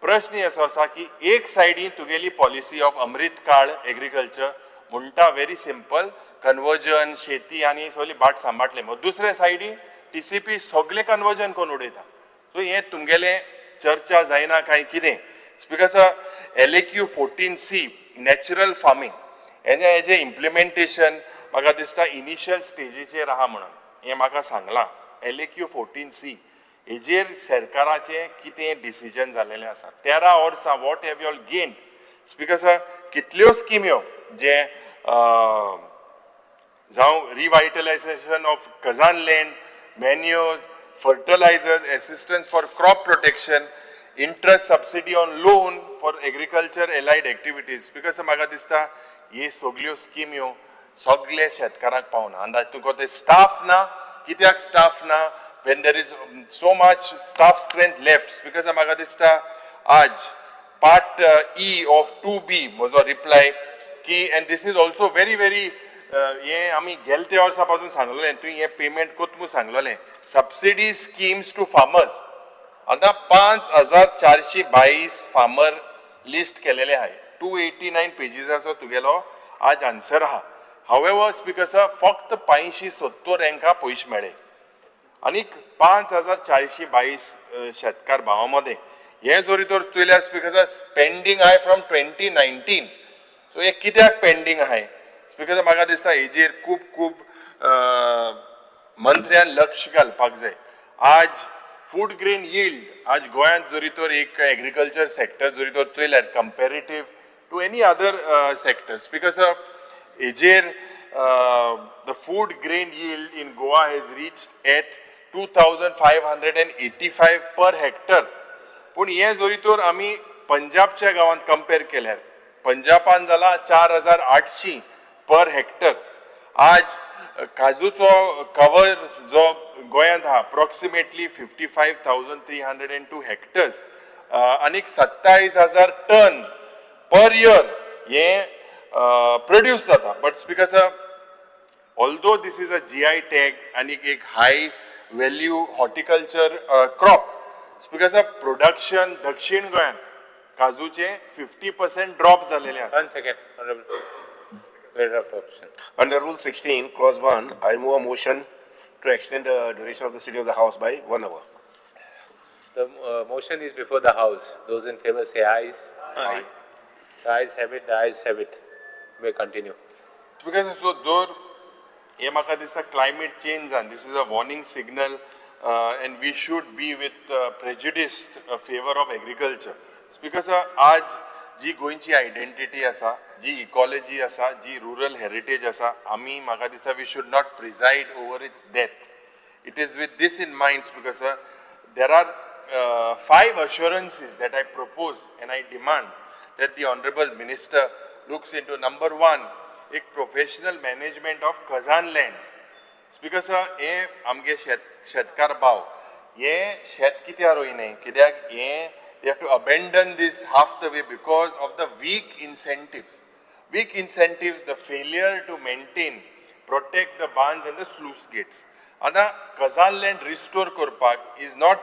प्रश्न असो आसा की एक सायडी तुगेली पॉलिसी ऑफ अमृत काळ एग्रीकल्चर म्हणटा व्हेरी सिंपल कन्वर्जन शेती आनी सगळी बाट सांबाळटले, मग दुसरे सायडी TCP सगळे कन्वर्जन करून उडयता. सो हे तुमगेले चर्चा जायना काय कितें? Because LAQ 14C natural farming हेजे इम्प्लिमेंटेशन म्हाका दिसता इनिशियल स्टेजीचेर आहा म्हणून हें म्हाका सांगलां. LAQ 14C हेजेर सरकाराचें कितें डिसिजन जालेलें आसा. 13 वर्सां what have you all gained? Because कितल्यो स्किम्यो जे जावं revitalisation of khazan land, manures, fertilizers, assistance for crop protection, interest subsidy on loan for agriculture allied activities. Because म्हाका दिसता हे सगळ्यो स्कीम ह्यो सगळे शेतकाराक पावना आनी तातूंत ते स्टाफ ना कित्याक स्टाफ ना when there is so much staff strength left. Because म्हाका दिसता आज part E of 2B म्हजो reply की and this is also very हे आमी गेलते वर्सा पासून सांगलेलें तुवें हे पेमेंट कोत म्हणून सांगलेलें सबसिडी स्किम्स टू फार्मर्स आतां 5422 फार्मर लिस्ट केलेले आहाय 289 पेजीसाचो तुगेलो आज आन्सर आहा. हावेवर स्पीकर फक्त 570 हांकां पयशे मेळ्ळे आनीक 5422 शेतकार भावां मदें हे जोरी तर चोयल्यार स्पीकर पेंडींग आहाय फ्रॉम 2019. सो हे कित्याक पेंडींग आहाय स्पीकर म्हाका दिसता हेजेर खूब मंत्र्यान लक्ष घालपाक जाय. आज फूड ग्रेन यील्ड आज गोंयांत जरी तर एक एग्रीकल्चर सेक्टर जरी तर चोयल्यार comparative to any other sectors because हेजेर the food grain yield in Goa has reached at 2585 per hectare. पूण हे जरी तर आमी पंजाबच्या गांवांत कंपेर केल्यार पंजाबान जाला 4800 पर हेक्टर. आज काजूचो कवर जो गोंयांत आहा अप्रॉक्सिमेटली 55,302 हेक्टर्स आनीक 27,000 टन पर इयर हे प्रोड्यूस जाता. But speaker although this is a GI tag आणि एक high value horticulture crop, speaker production दक्षिण गोंयांत काजूचे 50% ड्रॉप झालेले आसा. 1 second, Honorable. Leader of the opposition. Under Rule 16, Clause 1, I move a motion to extend the duration of the sitting of the House by 1 hour. The motion is before the House. Those in favor say ayes. Aye. The ayes have it, the ayes have it. May continue. Because so door हे म्हाका दिसता climate change and this is a warning signal and we should be with prejudiced favor of agriculture. Because आज जी गोंयची identity आसा जी ecology आसा जी rural heritage आसा आमी म्हाका दिसता we should not preside over its death. It is with this in mind because there are 5 assurances that I propose and I demand that the Honorable Minister looks into. Number 1, एक professional management of khazan land. Because हे आमगे शेतकार भाव हे शेत कित्याक रोयनाय कित्याक हे they have to abandon this half the way because of the weak incentives. Weak incentives, the failure to maintain, protect the barns and the sluice gates. आता Khajan land restore korpak is not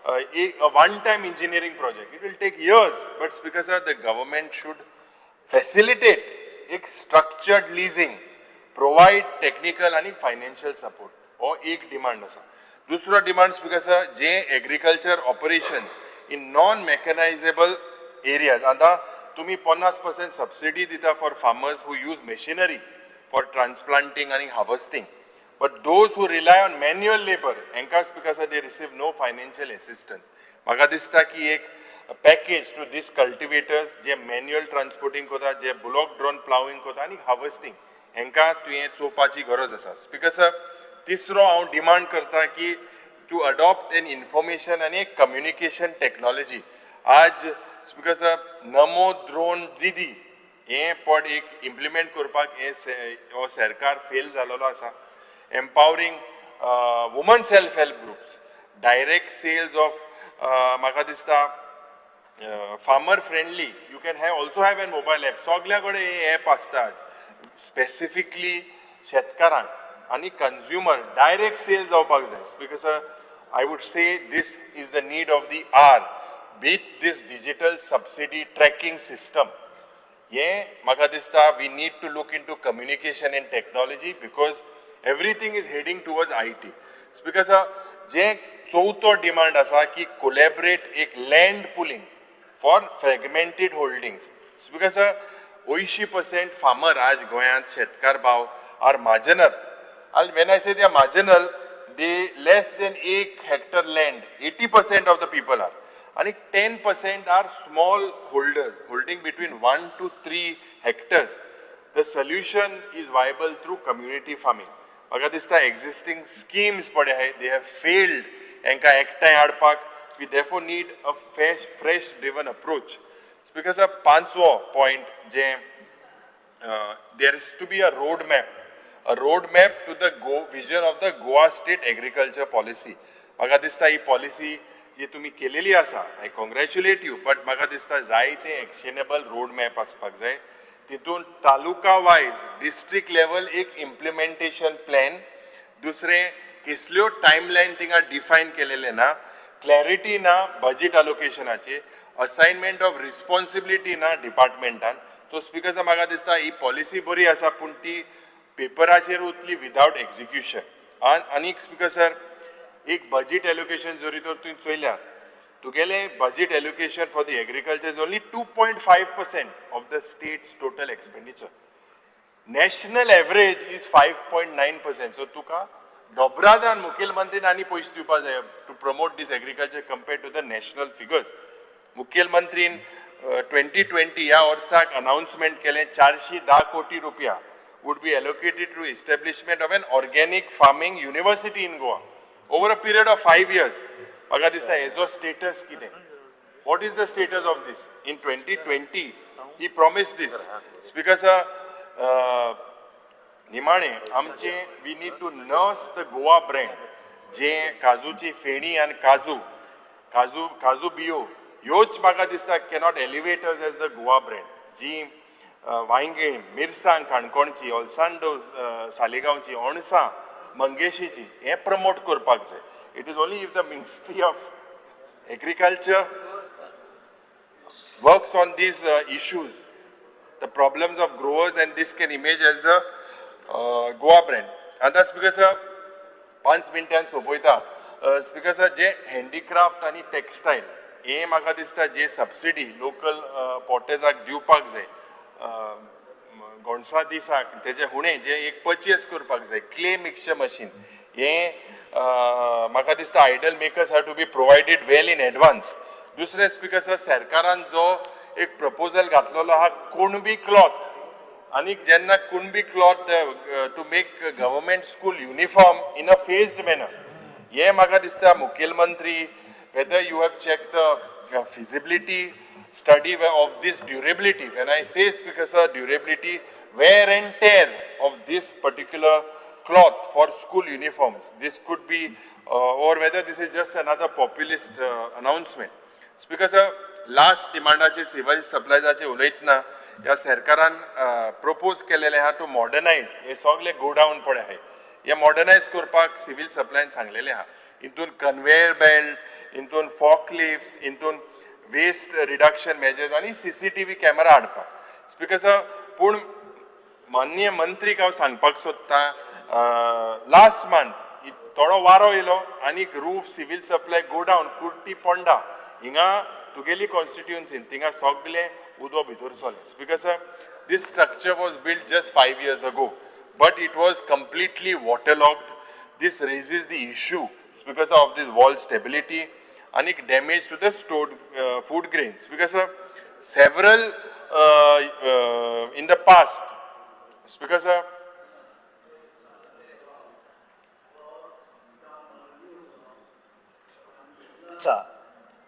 a one-time engineering project. It will take years, but because the government should facilitate एक structured leasing, provide technical and financial support. हो एक demand आसा. दुसरो demand because जे agriculture operations in non-mechanizable areas. आता तुम्ही 50% subsidy दिता for farmers who use machinery for transplanting and harvesting. But those who rely on manual labor, enkas because they receive no financial assistance. म्हाका दिसता की एक package to these cultivators जे manual transporting कोता, जे bullock drawn plowing कोता आणि harvesting, हेंका तुवें चोवपाची गरज आसा. Because तिसरो हांव डिमांड करता की to adopt an information and a communication technology. आज because नमो ड्रोन दीदी हे पॉड एक इम्प्लिमेंट करपाक हे सरकार फेल जालेलो आसा. Empowering women self-help groups, direct sales of म्हाका दिसता farmer friendly. You can also have a mobile app. सगळ्या कडेन हे ॲप आसता specifically शेतकारांक आणि consumer direct sales जावपाक जाय. Because I would say this is the need of the hour. With this digital subsidy tracking system, म्हाका दिसता we need to look into communication and technology because everything is heading towards IT. Because जे चौथो demand आसा की collaborate एक land pooling for fragmented holdings. Because 80% farmer आज गोंयांत शेतकार भाव are marginal. And when I say they are marginal, they less than 1 hectare land, 80% of the people are. And 10% are small holders, holding between 1 to 3 hectares. The solution is viable through community farming. म्हाका दिसता existing schemes पडे आहाय they have failed हांकां एकठांय हाडपाक we therefore need a fresh driven approach. Because पांचवो point जे there is to be a roadmap to the vision of the Goa State Agriculture Policy. म्हाका दिसता ही पॉलिसी जी तुम्ही केलेली आसा, आय कॉंग्रॅच्युलेट यू, बट म्हाका दिसता जायते एक्शनेबल रोड मॅप आसपाक जाय. तितून तालुका वायज डिस्ट्रिक्ट लेवल एक इम्प्लिमेंटेशन प्लॅन, दुसरें कसल्यो टायमलायन थिंगा डिफायन केलेले ना, क्लॅरिटी ना बजेट अलोकेशनाची, असाइनमेंट ऑफ रिस्पॉन्सिबिलिटी ना डिपार्टमेंटान. सो स्पीकर म्हाका दिसता ही पॉलिसी बरी आसा पूण ती पेपराचेर उरतली विदाउट एक्झिक्युशन. आनीक स्पीकर सर एक बजेट एलोकेशन जरी तर तुवें चोयल्यार तुगेले budget allocation for the agriculture is only 2.5% of the state's total expenditure. National average is 5.9%. So तुका दोबरादान मुखेलमंत्रीन आनी पयशे दिवपाक जाय to promote this agriculture compared to the national figures. मुखेलमंत्रीन 2020 ह्या वर्साक अनाउन्समेंट केलें 410 कोटी रुपया would be allocated to establishment of an organic farming university in Goa over a period of 5 years. म्हाका दिसता हेजो स्टेटस कितें? What is the status of this? In 2020 he promised this. Speaker sir, निमाणे आमचे we need to nurse the Goa brand. जे काजूची फेणी आणि काजू बियो ह्योच म्हाका दिसता cannot elevate us as the Goa brand. जी वांयगे, मिरसांग काणकोणची, ओलसांडो सालिगांवची, अणसां मंगेशीची हे प्रमोट करपाक जाय. It is only if the ministry of agriculture works on these issues the problems of growers and these can image as a Goa brand. आतां speaker sir 5 मिनटान सोंपयता. Speaker sir जे handicraft आनी textile हे म्हाका दिसता जे सबसिडी लोकल पॉटेजाक दिवपाक जाय गोणसा दिसाक तेजे हुणे जे एक परचेस करपाक जाय क्ले मिक्सचर मशीन हे म्हाका दिसता idol makers have to be provided well in advance. दुसरे स्पीकर सर सरकारान जो एक प्रपोजल घातलेलो आहा कुणबी क्लॉथ आनीक जेन्ना Kunbi cloth to make government school uniform in a phased manner हे म्हाका दिसता मुखेलमंत्री whether you have checked the feasibility study of this durability. When I say speaker sir durability, wear and tear of this particular cloth for school uniforms, this could be or whether this is just another populist announcement. Speaker sir last demandaचे civil supplies उलयतना ह्या सरकारान propose केलेले आहा to modernize हे सगळे go down पडे आहाय. हे modernize करपाक civil supply सांगलेले आहा. हितून conveyor belt, हितून forklifts, हितून वेस्ट रिडक्शन मेजर्स आणि CCTV कॅमेरा हाडपाक. स्पीकर सर पूण माननीय मंत्रीक हांव सांगपाक सोदतां लास्ट मंथ थोडो वारो येयलो आनी roof civil supply godown Curti Ponda हिंगा तुगेली कॉन्स्टिट्युएन्सीन थिंगा सगळे उदो भितर सरलें. Speaker sir this structure was built just 5 years ago, but it was completely waterlogged. This raises the issue because of this wall stability and damage to the stored food grains. Because several in the past, because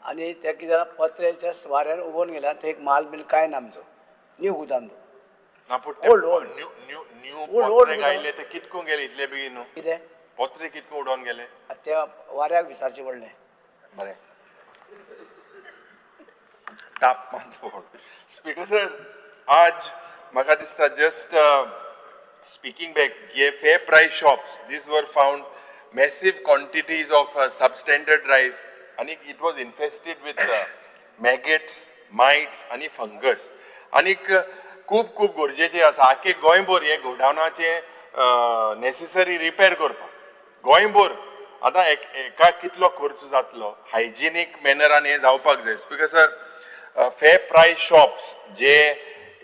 आणि त्या कितें पत्र्याच्या वाऱ्यार उबोन गेल्या थंय एक माल bill काय ना आमचो न्यू गुदाम गायले ते कितको गेले इतले बेगीन कितें पत्रे कितको उडोवन गेले त्या वाऱ्याक विचारचें पडलें. बरें तापमान स्पीकर सर आज म्हाका दिसता जस्ट स्पीकिंग बॅक ये फेर price shops this were found massive quantities of substandard rice and it was infested with maggots, mites आणि fungus. आणि खूप खूप गरजेचे आसा आख्खे गोंयभर हे गोडावनाचे नेसेसरी रिपेर करपाक. गोंयभर आतां एका कितलो खर्च जातलो हायजिनीक मॅनरान हे जावपाक जाय. स्पीकर सर फेर प्राइस शॉप्स जे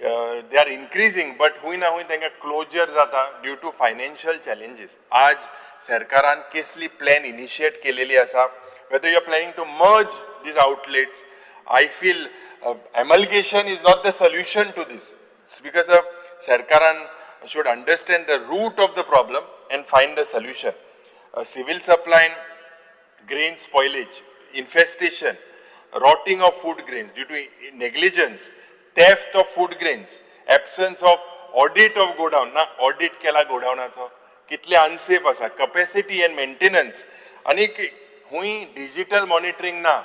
they are increasing but हुई ना हुई तांकां क्लोजर जाता ड्यू टू फायनान्शियल चॅलेंजीस. आज सरकारान केसली प्लॅन इनिशिएट केलेली आसा whether you are planning to merge these outlets. I feel amalgamation is not the solution to this because Sarkaran should understand the root of the problem and find a solution. Civil supply, grain spoilage, infestation, rotting of food grains due to negligence, theft of food grains, absence of audit of godown, na audit केला गोडाउनाचो, कितले unsafe आसा, capacity and maintenance, आणि हुई digital monitoring ना,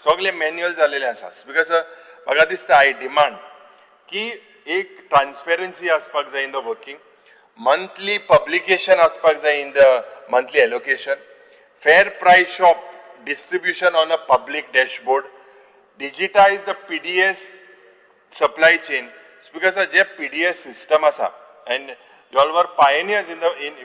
सगळे manual जालेले आसा. Because म्हाका दिसता I demand की एक transparency आसपाक जाय in the working, monthly publication आसपाक जाय in the monthly allocation, fair price shop distribution on a public dashboard, digitize the PDS supply chain, because जे PDS system आसा, and you all were pioneers in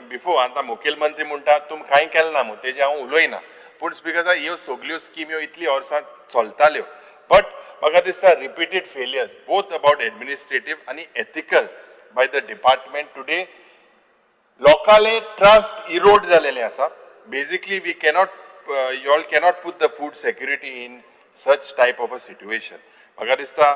before, आता मुखेलमंत्री म्हणटा तुम कांय केलें ना म्हणून तेजे हांव उलोयना, पूण स्पीकर ह्यो सगल्यो स्कीम ह्यो इतली वर्सां चलताल्यो, बट म्हाका दिसता repeated failures both about administrative आनी ethical by the department today लोकांले ट्रस्ट इरोड जालेले आसा. Basically we cannot you all cannot put the food security in such type of a situation. म्हाका दिसता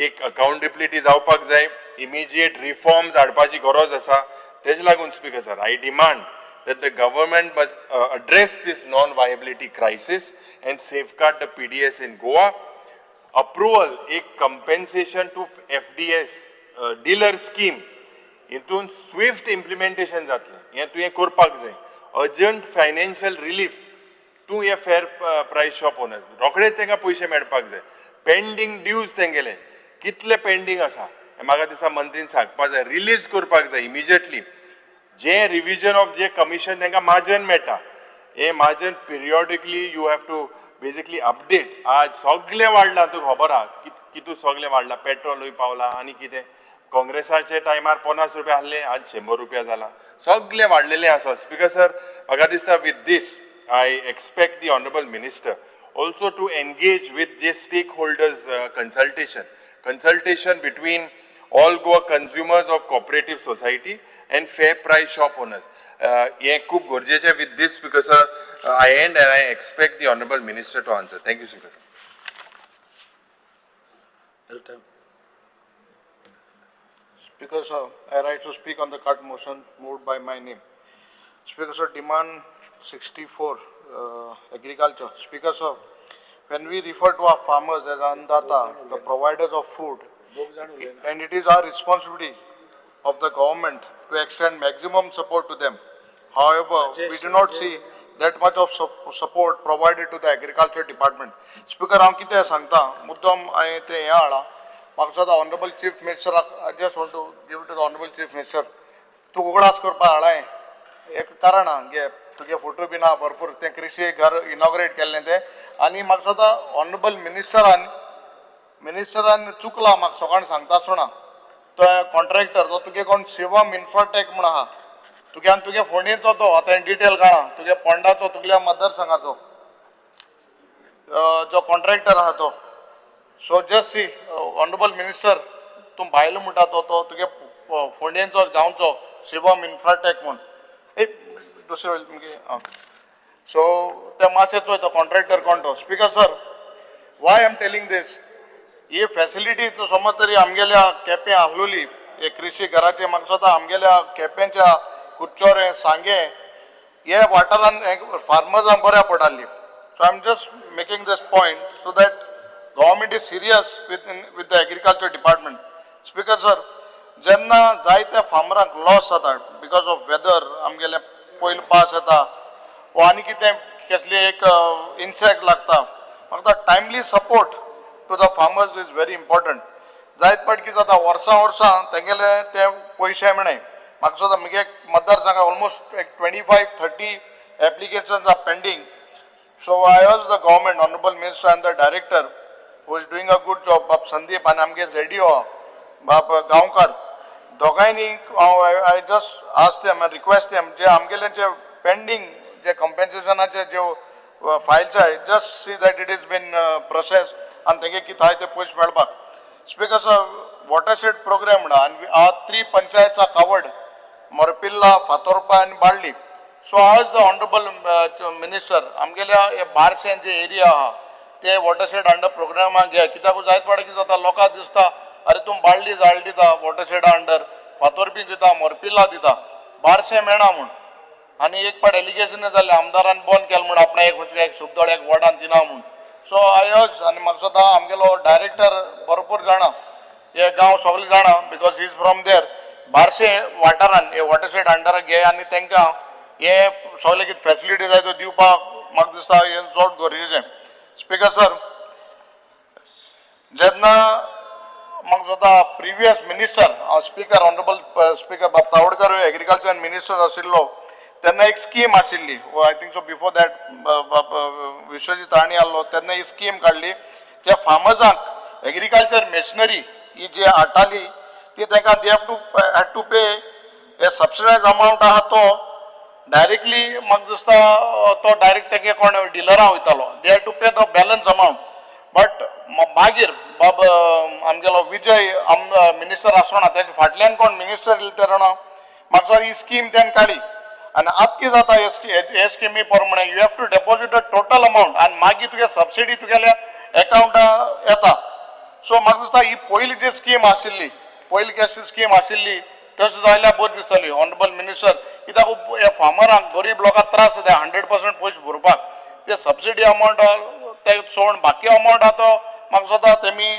एक accountability जावपाक जाय, immediate reforms हाडपाची गरज आसा. तेज लागून speaker sir, I demand that the government must address this non-viability crisis and safeguard the PDS in Goa. Approval एक compensation to FDS dealer scheme हितून swift implementation जातलें. हें तुवें करपाक जाय. Urgent financial relief तू हे फेअर प्राइस शॉप ओनर्स रोखडेच तांकां पयशे मेळपाक जाय. पेंडींग ड्यूज तेंगेले कितले पेंडींग आसा म्हाका दिसता मंत्रीन सांगपाक जाय, रिलीज करपाक जाय इमिजिएटली. जे रिविजन ऑफ जे कमिशन तांकां मार्जन मेळटा हे margin periodically you have to basically update. आज सगळें वाडलां, तुका खबर आहा कितू सगळें वाडलां, पेट्रोलूय पावलां आनी कितें. काँग्रेसाचे टायमार 50 रुपया आहले, आज 100 रुपया जाला. सगळें वाडलेलें आसा. स्पीकर सर, म्हाका दिसता with this I expect the Honorable Minister also to engage with the stakeholders consultation between all Goa consumers of cooperative society and fair price shop owners. Ye खूप गरजेचे with this because I end and I expect the Honorable Minister to answer. Thank you, Speaker. Speaker sir, I rise to speak on the cut motion moved by my name. Speaker sir, demand 64 agriculture. Speaker sir, when we refer to our farmers as Annadata, the providers of food, and it is our responsibility of the government to extend maximum support to them. However, we do not see that much of support provided to the agriculture department. Speaker, हांव कितें सांगता मुद्दम हांवें तें हें हाडलां. म्हाका सदां ऑनरेबल चीफ मिनिस्टराक I just want to give it to the honorable chief minister. तूं उगडास करपाक हाडलां एक कारण आहा गे तुगे फोटो बीन आहा भरपूर तें कृषी घर इनॉग्रेट केल्लें तें आनी म्हाका सदां ऑनरेबल मिनिस्टरान चुकला म्हाका सकाळीं सांगता आसतना तो कॉन्ट्रॅक्टर तो तुगे कोण शिवम इन्फ्राटेक म्हूण आहा तुग्यान तुगे फोंडेचो तो आतां डिटेल काळा तुगे पोंडाचो तुगल्या मतदारसंघाचो जो कॉन्ट्रॅक्टर आहा तो. So just see honourable minister तूं भायलो म्हणटा तो तुगे फोंडेचो गांवचो शिवम इन्फ्राटेक म्हूण दुसरे सो ते मातशें चोय तो कॉन्ट्रॅक्टर कोण तो. Speaker sir, why am telling this, ही फॅसिलिटी तो समज तरी आमगेल्या केपें आहलोली हे कृषी घराचे म्हाका सदां आमगेल्या केप्यांच्या कुच्चोरे सांगे हे वाठारान फार्मर्सांक बऱ्या पडटाली. So I am just making this point so that government is serious with the agriculture department. Speaker sir, जेन्ना जायत्या फार्मरांक लॉस जाता बिकॉज ऑफ वेदर आमगेले पयलो पावस येता वा आनी कितें कसले एक इन्सेक्ट लागता म्हाका timely support to the farmers is very important. जायत पाट कितें जाता वर्सां तेंगेले ते पयशे मेळनाय. म्हाका सदां म्हगे मतदारसंघाक almost 25-30 applications are pending. So I urge the government honourable minister and the director who is doing a good job बाब संदीप आनी आमगे ZDO बाब गांवकार दोगांयनी हांव I just ask them I request them जे आमगेले जे पेंडींग जे कंपेन्सेशनाचे ज्यो फायल्स आहाय just see that it is been process आनी तेंगे कितें आहाय ते पयशे मेळपाक. स्पीकर सर, वॉटरशेड प्रोग्राम म्हणा आनी 3 पंचायत्स आर कवर्ड मोरपिल्ला, फातोर्पा आनी बाळ्ळी. सो आज द ऑनरेबल मिनिस्टर आमगेल्या हे बारशें जे एरिया आहा ते वॉटरशेड अंडर प्रोग्रामाक घ्या कित्याक जायत पाड कितें जाता लोकांक दिसता अरे तूं बाळ्ळी जाळ दिता वॉटरशेडा अंडर, फातोर्पी दिता, मोरपिल्ला दिता, बारशें मेळना म्हूण. आनी एक पाट एलिगेशन जालें आमदारान बंद केलें म्हूण आपणा एक सुबदळ एक वॉर्डान दिना म्हूण. सो आय अर्ज आनी म्हाका सुद्दां आमगेलो डायरेक्टर भरपूर जाणा हे गांव सगळे जाणा because he is from there बारशे वाठारान हे वॉटरशेड अंडर घे आनी तांकां हे सगळे कितें फॅसिलिटी जाय त्यो दिवपाक म्हाका दिसता हे चड गरजेचें. स्पीकर सर, जेन्ना म्हाका सुद्दां previous minister speaker honourable speaker बाब तावडकर एग्रीकल्चर मिनिस्टर आशिल्लो तेन्ना एक स्कीम आशिल्ली I think so before that Vishwajit Rane आसलो तेन्ना ही स्कीम काडली ज्या फार्मर्सांक एग्रीकल्चर मशिनरी ही जी हाडटाली ती तांकां दे हॅड टू पे हे सबसिडायज अमावंट आहा तो डायरेक्टली म्हाका दिसता तो डायरेक्ट तेगे कोण डिलरां वयतालो they had to pay the balance amount. But मागीर बाब आमगेलो विजय मिनिस्टर आसतना तेजे फाटल्यान कोण मिनिस्टर येयले तेन्ना म्हाका दिसता ही स्कीम तेणें काडली आनी आतां कितें जाता हे स्किमी प्रमाणे you have to deposit the total amount आनी मागीर तुगे सबसिडी तुगेल्या एकाउंटा येता. सो म्हाका दिसता ही पयली जी स्कीम आशिल्ली पयली कशी स्कीम आशिल्ली तशें जाल्यार बरी दिसतली ऑनरेबल मिनिस्टर कित्याक हे फार्मरांक गरीब लोकांक त्रास जाता 100% पयशे भरपाक ते सबसिडी अमावंट ते सोडून बाकी अमावंट आहा तो म्हाका दिसता तेमी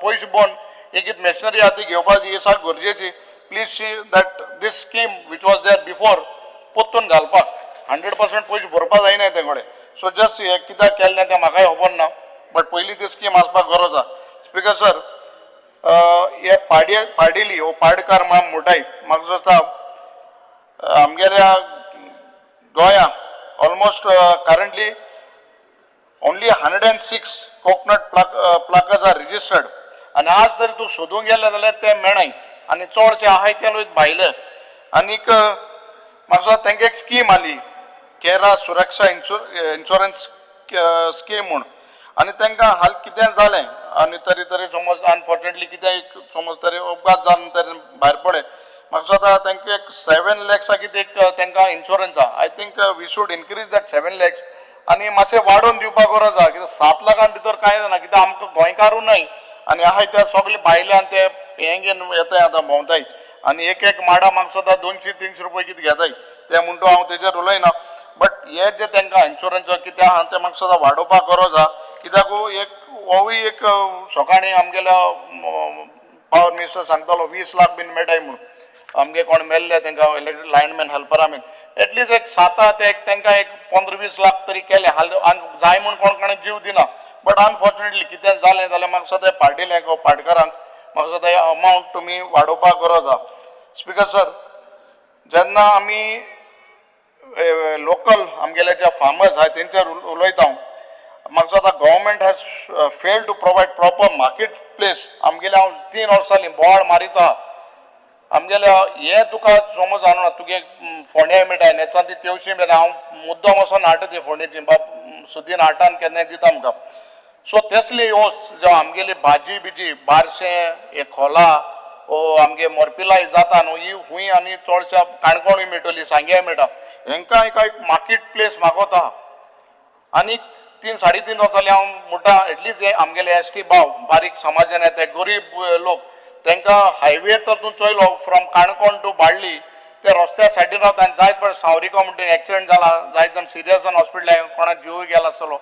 पयशे भोवन एक मशिनरी आहा ती घेवपाची ही सारकी गरजेची. Please see that this scheme which was there before पोत्तून घालपाक 100% पयशे भरपाक जायना ते कडेन. सो जस्ट हे कित्याक केल्लें तें म्हाकाय खबर ना बट पयली ती स्कीम आसपाक गरज आहा. स्पीकर सर, हे पाडेली हो पाडकार मोठाय म्हाका दिसता आमगेल्या गोंयांत almost currently only 106 coconut pluckers are registered आनी आज जर तूं सोदूंक गेले जाल्यार ते मेळनाय आनी चडशे आहाय ते लोक भायले. आनीक म्हाका दिसता तांकां एक स्कीम आली केरा सुरक्षा इन्शुरन्स स्कीम म्हूण आनी तांकां हाल कितें जालें आनी तरी समज अनफॉर्च्युनेटली कितें समज तरी अपघात जावन तरी भायर पडले म्हाका दिसता तांकां एक 7 lakhs कितें एक तांकां इन्शुरन्स आहा. I think we should increase that 7 lakhs आनी मातशें वाडोवन दिवपाक गरज आहा कित्याक 7 लाखां भितर कांय जायना कित्याक आमकां गोंयकारूय न्हय आनी आहाय ते सगळे भायल्यान ते हें घेवन येताय आतां भोंवताय आनी एक माडा म्हाका सुद्दां 200-300 रुपया कितें घेताय ते म्हणटो हांव तेजेर उलयना बट हे जे तांकां इन्शुरन्स कितें आहा तें म्हाका सुद्दां वाडोवपाक गरज आहा कित्याक एक होवूय एक सकाळीं आमगेल्या पावर मिनिस्टर सांगतालो 20 लाख बीन मेळटाय म्हणून आमगे कोण मेल्ले तांकां लायनमॅन हेल्परा बीन एटलिस्ट एक 7 ते तांकां एक 15-20 लाख तरी केले जाय म्हूण कोण जीव दिना. बट अनफॉर्च्युनेटली कितें जालें जाल्यार म्हाका सद्या पाडेले पाडकारांक म्हाका सद्या हे अमावंट तुमी वाडोवपाक गरज आहा. स्पीकर सर, जेन्ना आमी लोकल आमगेले जे फार्मर्स आहाय तेंचेर उलयता म्हाका दिसता government has failed to provide proper market place. आमगेले हांव 3 वर्सांनी बोवाळ मारिता आमगेले हे तुका समज जाणा तुगे फोंड्या मेळटाय नेचां ती तेवशी मेळटा हांव मुद्दम वचोन हाडटा ती फोंडेची बाब सुदीन हाटान केन्नाय दिता आमकां. सो तेसली ओस जो आमगेली भाजी बिजी बारशें हे खोला ओ आमगे मोरपिलाय जाता न्हू ही खूंय आनी चडशा काणकोणूय मेळटली सांग्याय मेळटा हेंकां एक मार्केट प्लेस मागोता. आनीक 3-3.5 वर्सां जालीं हांव म्हणटा एटलिस्ट हे आमगेले एसटी भाव बारीक समाजान येता गरीब लोक तांकां हायवे तर तूं चोयलो फ्रॉम काणकोण टू बाळ्ळी ते रस्त्या सायडीन रावता आनी जायत पळय सावरिको म्हणटा एक्सिडेंट जाला जायत जाण सिरियस जावन हॉस्पिटलान कोणाक जिवूय गेला आसतलो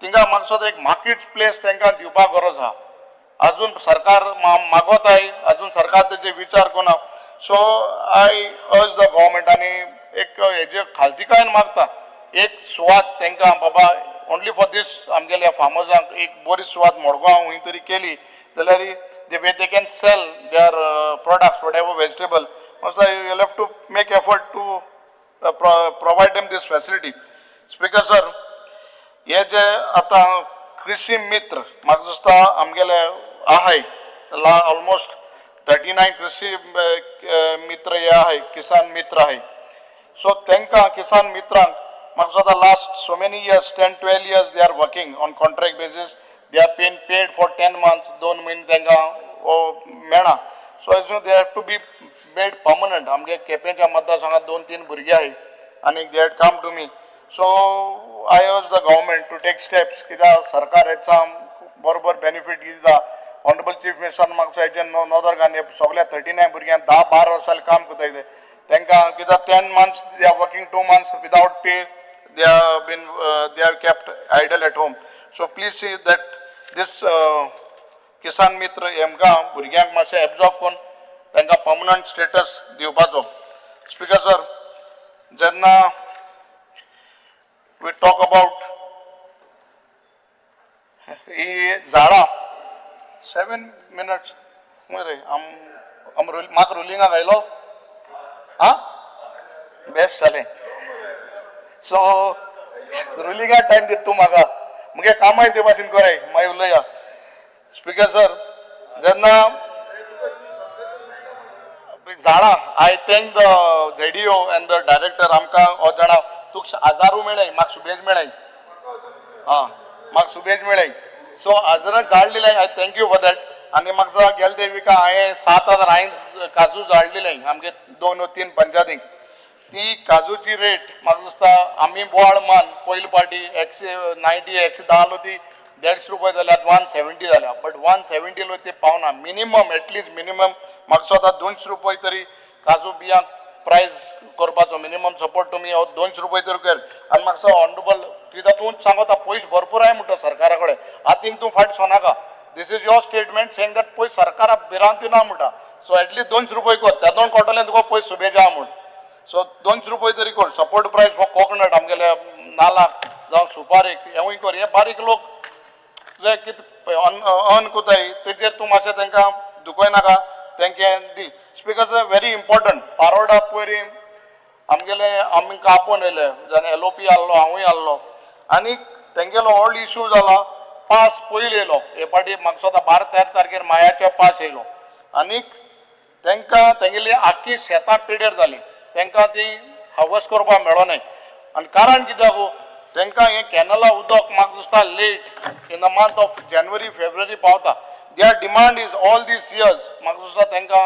तिंगा म्हाका दिसता एक मार्केट प्लेस तांकां दिवपाक गरज आहा. अजून सरकार मागोताय अजून सरकार तेजे विचार कोना. So I urge the government आनी एक हेजे खालतीकायेन मागता एक सुवात तांकां बाबा ओन्ली फॉर दीस आमगेल्या फार्मर्सांक एक बरी सुवात मडगांव खंय तरी केली जाल्यार the way they can sell their products, whatever vegetable. Also, you will have to make effort to provide them this facility. Speaker sir, हे जे आता कृषी मित्र म्हाका दिसता आमगेले आहाय ऑलमोस्ट 39 कृषी मित्र हे आहाय किसान मित्र आहाय. सो तांकां किसान मित्रांक म्हाका दिसता last so many years 10-12 years they are working on contract basis. They are paid for 10 months, 2 महिने तांकां मेळना. So as they have to be made permanent. आमगे केपेंच्या मतदारसंघात 2-3 भुरगे आहाय आनी they had come to me. So I urge the government to take steps कित्याक सरकार हेचा बरोबर बेनिफीट दिता. ऑनरेबल चीफ मिनिस्टर म्हाका हेजे नोदर घालून सगळ्या 39 भुरग्यांक 10-12 वर्सां काम कोताय तांकां कित्याक 10 months they are working 2 months without pay, they are kept idle at home. So please see that this किसान मित्र हेमकां भुरग्यांक मातशें एब्जॉर्ब करून तांकां पर्मनंट स्टेटस दिवपाचो. स्पीकर सर, जेन्ना we talk about ही झाडां 7 minutes रे म्हाका रुलिंगाक आयलो बेस्ट जालें. सो रुलिंगाक टायम दिता तूं म्हाका, मुगे कामाय ते भाशेन कोराय, मागीर उलया. स्पीकर सर, जेन्ना झाडां I thank the ZDO end the director आमकां हो जाणा तुका 1000 मेळ्ळाय, म्हाका सुबेज मेळ्ळाय. म्हाका सुबेज मेळ्ळाय. सो 1000 झाड दिलाय, I thank you for that. आनी म्हाका दिसता गेले ते विका हांवें 7000 हांवें काजू झाड दिलाय आमगे 2 वा 3 पंचायतीक. ती काजूची रेट म्हाका दिसता आमी बोवाळ मान पयली पाटी 190 110 आलो ती 150 रुपया जाल्यार 170 जाल्या. बट 170 लो ती पावना. मिनिमम एटलीस्ट मिनिमम म्हाका दिसता 200 रुपया तरी काजू बियांक प्रायस करपाचो. मिनिमम सपोर्ट तुमी 200 रुपया तरी कर. आनी म्हाका दिसता ऑनरेबल कित्याक तूं सांगता पयशे भरपूर आहाय म्हणटा सरकारा कडेन, हातींक तूं फाट सोनाका. This is your statement saying that पयशे सरकारा भिरांत ना म्हणटा. सो एटलीस्ट 200 रुपया कर, तातूंत कोटलें तुका पयशे सुबेज आहा म्हूण. सो 200 रुपया तरी कर. सपोर्ट प्रायस फॉर कोकोनट आमगेल्या नाल्लाक जावं सुपारेक हेवूय कर. हे बारीक लोक जे कितें अर्न कोताय तेजेर तूं मातशें तांकां दुखोय नाका, तांकां दी. Speaker sir, very important Paroda पयरी आमगेले आमकां आपोवन येयले जाल्यार LOP आहलो, हांवूय आहलो. आनी तेंगेलो व्हड इशू जाला पास पयलीं येयलो. हे पाटी म्हाका दिसता 12 तारखेर मायाचे पास येयलो. आनीक तांकां तेंगेली आख्खी शेतां पिड्डेर जालीं. तांकां ती हार्वेस्ट करपाक मेळो नाय. आनी कारण कित्याक तांकां हें कॅनला उदक म्हाका दिसता late in the month of January February पावता. There demand is all these years. म्हाका दिसता तांकां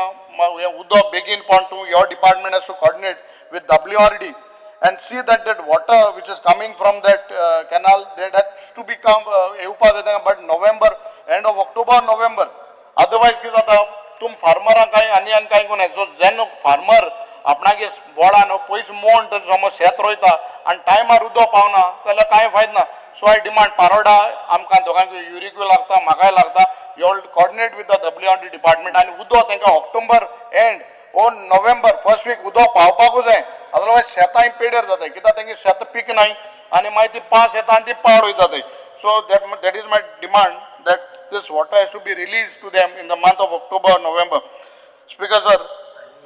हें उदक बेगीन पावन तूं your department has to coordinate with WRD and see that water which is coming from that canal that has to become but November, end of October, November. Otherwise कितें जाता तुम फार्मरांक कांय आनी कांय कोणाय. सो जेन्ना फार्मर आपणागे बोडान पयशे मोवन समज शेत रोयता आनी टायमार उदक पावना जाल्यार कांय फायदो ना. सो आय डिमांड पारोडा आमकां दोगांक युरिकूय लागता, म्हाकाय लागता. You all coordinate with the WRD department आनी उदक तांकां ऑक्टोबर एंड ओ नोव्हेंबर फर्स्ट वीक उदक पावपाकूच जाय. अदरवायज शेतां पिड्डेर जाताय कित्याक तांगे शेत पीक नाय आनी मागीर ती पास येता आनी ती पाड वयता. So that is my demand that this water has to be released to them in the month of October, November. Speaker sir,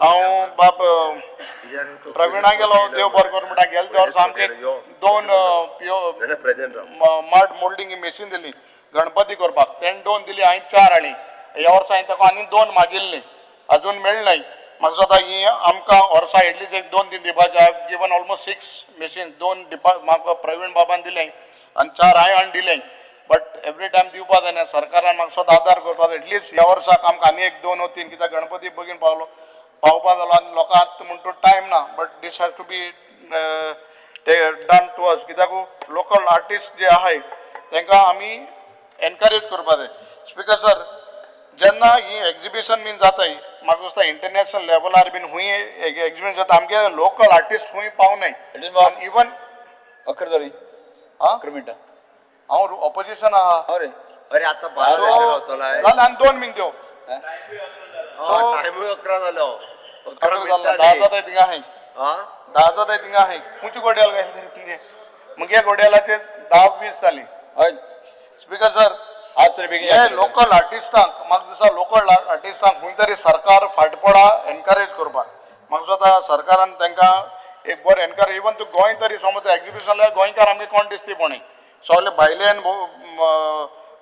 हांव बाप प्रवीणा गेलो देव बरो कर म्हणटा गेले ते वर्सा आमगे 2 मड मोल्डिंग मशीन दिली गणपती करपाक. तेणे 2 दिली, हांवें 4 हाडली. ह्या वर्सा हांवें ताका आनी 2 मागिल्ली, अजून मेळ्ळी नाय. म्हाका दिसता ही आमकां वर्सा एटलीस्ट 1-2 दिवपाचे. I have given almost 6 machine. 2 म्हाका प्रवीण बाबान दिले आनी 4 हांवें हाडून दिले. बट एवरी टायम दिवपा जायना. सरकारान म्हाका सदां आदार करपाक एटलीस्ट ह्या वर्साक आमकां आनी 1-2 वा 3 कित्याक गणपती बेगीन पावपा जालो आनी लोकांक आतां म्हणटा टायम ना. But this has to be done to us. कित्याक लोकल आर्टिस्ट जे आहाय तांकां आमी एनकरेज करपा जाय. स्पीकर सर, जेन्ना ही एक्झिबिशन बीन जाताय म्हाका दिसता इंटरनॅशनल लेवलार बीन हुंय एक्झिबिशन जाता आमगे लोकल आर्टिस्ट हुंय पावनाय. इवन अकरा जाली 11 मिनटां हांव ऑपोजिशन आहा. अरे आतां 12 जालें आनी 2 मिनट देव. टायमूय 11 जालो. 10 जाताय थिंगा हाय. 10 जाताय थिंगा हाय. खुंयची घोड्याल घायले मुगे घोड्यालाचे 10-20 जाली. स्पीकर सर, आज तरी बेगीन हे लोकल आर्टिस्टांक म्हाका दिसता लोकल आर्टिस्टांक खंय तरी सरकार फाटपडा एनकरेज करपाक. म्हाका दिसता सरकारान तांकां एक बरें एनकरेज. इवन तूं गोंय तरी समज एक्झिबिशन जाल्यार गोंयकार आमगे कोण दिसती कोणें. सगळे भायल्यान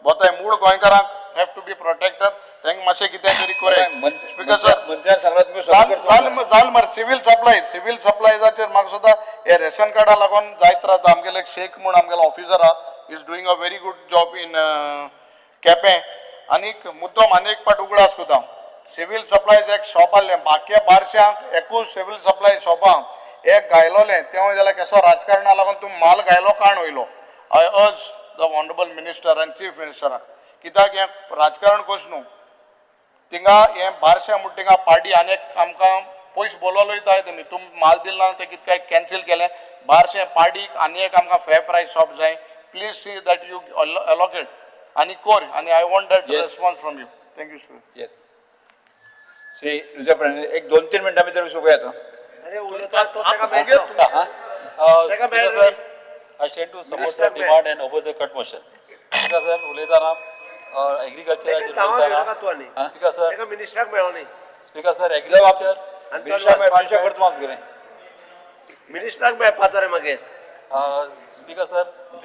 वताय. मूळ गोंयकारांक हॅव टू बी प्रोटेक्टेड. तांकां मातशें कितें तरी कोराय. स्पीकर सर, मंत्र्यान सांगला जाल मरे सिवील सप्लायजाचेर म्हाका दिसता हे रेशन कार्डा लागून जायत त्रास. आमगेले शेख म्हूण आमगेलो ऑफिसर आहा, is doing a very good job in Quepem. आनीक मुद्दम आनी एक पाट उगडास कोता. सिवील सप्लायज एक शॉप आहलें बाकी बारश्यांक एकूच सिवील सप्लाय शॉपां एक गायलोलें तेव्हा जाल्यार कसो राजकारणा लागून तूं माल गायलो काण वयलो. I urge the honourable minister आनी चीफ मिनिस्टराक कित्याक हें राजकारण कशें न्हू. थिंगा हें बारशें म्हणटा थिंगा पार्टी आनी आमकां पयस बोलवलो वयताय तुमी माल दिला ते कितें काय कॅन्सल केलें बारशें पार्टीक आनी एक आमकां फेअर प्रायस शॉप जाय please see that you allocate आनी कोर आनी I want that response from you thank you sir. Yes Shri reserve fund एक 2-3 मिनटां भितर सोपया तो अरे उलयता तो ताका Sir, I stand to support the demand and oppose the cut motion. Speaker sir, उलयताना agriculture Speaker sir, ताका मिनिस्टराक मेळो न्ही Speaker sir, agriculture minister करता म्हाका कितें मिनिस्टराक मेळपाचो रे मागीर. स्पीकर सर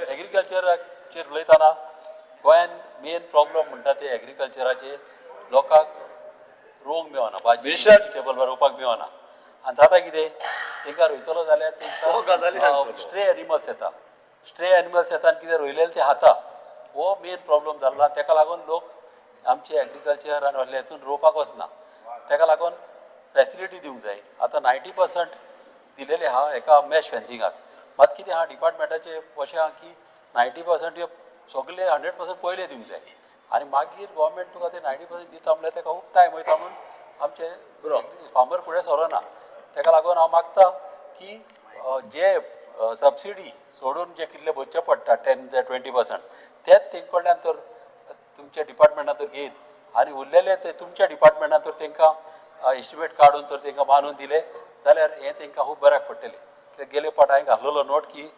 एग्रीकल्चराचेर उलयताना गोंयान मेन प्रॉब्लम म्हणटा ते एग्रीकल्चराचे लोकांक रोग मेळना भाजी व्हेजिटेबल रोवपाक मेळना आनी जाता कितें तांकां रोयतलो जाल्यार तांकां स्ट्रे एनिमल्स येता आनी कितें रोयलेलें ते खाता हो मेन प्रॉब्लम जाल्लो ताका लागून लोक आमचे एग्रीकल्चर आनी व्हडले हितून रोवपाक वचना ताका लागून फॅसिलिटी दिवंक जाय आतां 90% दिलेले आहा एका मॅश फेन्सिंगाक मात कितें आहा डिपार्टमेंटाचे अशें आहा की 90% सगळे 100% पयले दिवंक जाय आनी मागीर गव्हर्मेंट तुका ते 90% दिता म्हणल्यार ताका खूब टायम वयता म्हणून आमचे फार्मर फुडें सरना ताका लागून हांव मागता की जे सबसिडी सोडून जे कितले भरचे पडटा 10 ते 20% तेच तेंचे कडल्यान तर तुमच्या डिपार्टमेंटान तर घेत आनी उरलेले ते तुमच्या डिपार्टमेंटान तर तांकां एस्टिमेट काडून तर तांकां बांदून दिले जाल्यार हें तांकां खूब बऱ्याक पडटलें कित्याक गेले फावट हांवें घाल्लेलो नोट की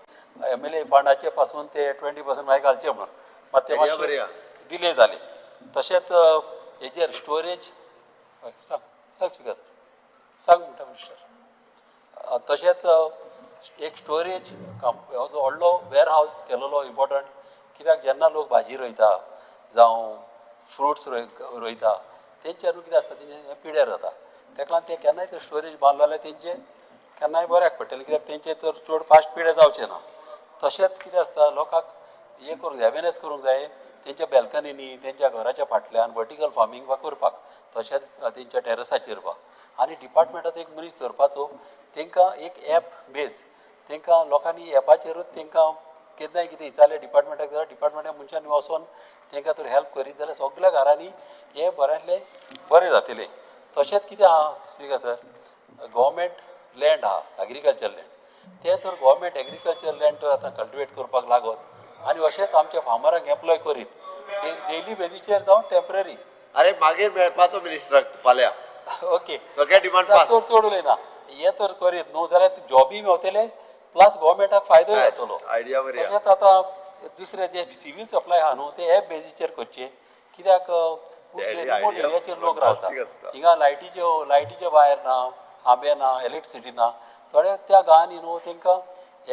MLA फंडाचे पासून ते 20% मागीर घालचे म्हणून मात ते मातशें डिले जाले तशेंच हेजेर स्टोरेज सांग स्पिकर सांग म्हणटा मिनिस्टर तशेंच एक स्टोरेज व्हडलो वेअर हावस केलेलो इम्पॉर्टंट कित्याक जेन्ना लोक भाजी रोयता जावं फ्रुट्स रोयता तेंचे न्हू कितें आसता तेंचे पिड्यार जाता ताका लागून ते केन्नाय तर स्टोरेज बांदलो जाल्यार तेंचे केन्नाय बऱ्याक पडटलें कित्याक तेंचे तर चड फास्ट पिड्यार जावचे ना तशेंच कितें आसता लोकांक हें करूंक जाय अवेरनेस करूंक जाय तेंच्या बॅल्कनीनी तेंच्या घराच्या फाटल्यान वर्टिकल फार्मींग वा करपाक तशेंच तेंच्या टॅरसाचेर वा आनी डिपार्टमेंटाचो एक मनीस दवरपाचो तांकां एक ऍप बेज तांकां लोकांनी एपाचेरूच तांकां केन्नाय कितें विचारलें डिपार्टमेंटाक जाल्यार डिपार्टमेंटा मनशांनी वचोन तांकां तर हेल्प करीत जाल्यार सगळ्या घरांनी हें बऱ्यांतलें बरें जातलें तशेंच कितें आहा स्पीकर सर गव्हर्मेंट लँड आहा एग्रीकल्चर लँड ते तर गव्हर्मेंट एग्रीकल्चर लँड तर आतां कल्टिवेट करपाक लागत आनी अशेंच आमच्या फार्मरांक एम्प्लॉय करीत डेली बेजीचेर जावन टेम्पररी अरे मागीर मेळपाचो मिनिस्टराक फाल्यां ओके सगळे डिमांड चड उलयना हे तर करीत न्हू जाल्यार जॉबी मेवतले प्लस गव्हर्मेंटाक फायदो जातलो आयडिया बरी तशेंच आतां दुसरे जे सिवील सप्लाय आहा न्हू ते ऍप बेजीचेर करचे कित्याक रिमोट एरियाचेर लोक रावता हिंगा लायटीचे वायर ना हांबे ना इलेक्ट्रिसिटी ना थोड्या त्या गांवांनी न्हू तांकां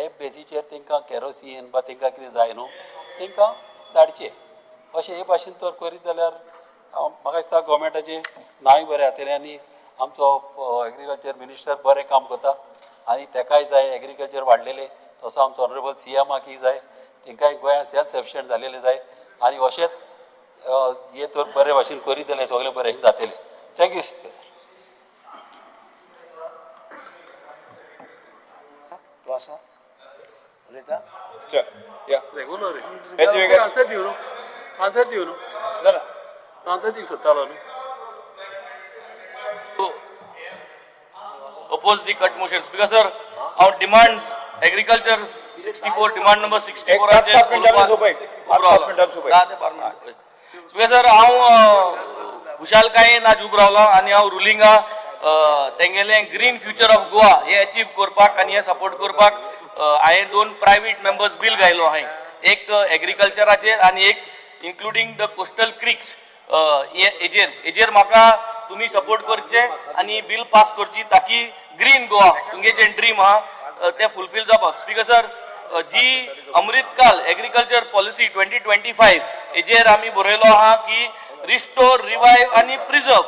ऍप बेजीचेर तांकां केरोसीन वा तांकां कितें जाय न्हू तांकां धाडचे अशें हे भाशेन तर करीत जाल्यार म्हाका दिसता गव्हर्मेंटाचें नांवय बरें जातलें आनी आमचो एग्रीकल्चर मिनिस्टर बरें काम करता आनी ताकाय जाय एग्रीकल्चर वाडलेलें तसो आमचो ऑनरेबल CMाकय जाय तांकांय गोंयांत सेल्फ सफिशियंट जालेलें जाय आनी अशेंच हे तर बरे भाशेन करीत जाल्यार सगळें बरें जातलें थँक्यू आन्सर दिवं न्हू आन्सर दिवंक सोदतालो न्हू oppose the cut motion. Speaker sir, our demands, agriculture 64, demand number 64. Speaker sir, हांव खुशालकायेन आज उब रावलो आनी हांव रुलिंगा तेंगेले ग्रीन फ्युचर ऑफ गोवा हे अचीव करपाक आनी हे सपोर्ट करपाक हांवें 2 प्रायवेट मेंबर्स बील घायलो हांवें एक एग्रीकल्चराचेर आनी एक इन्क्लुडींग द कोस्टल क्रिक्स हेजेर म्हाका तुम्ही सपोर्ट करचे आणि बिल पास करची ताकी ग्रीन गोवा तुमगे जे ड्रीम आहा ते फुलफिल जावपाक स्पीकर सर जी अमृतकाल एग्रीकल्चर पॉलिसी 2025 हेजेर आमी बरयलो आहा की रिस्टोर रिवाइव आणि प्रिजर्व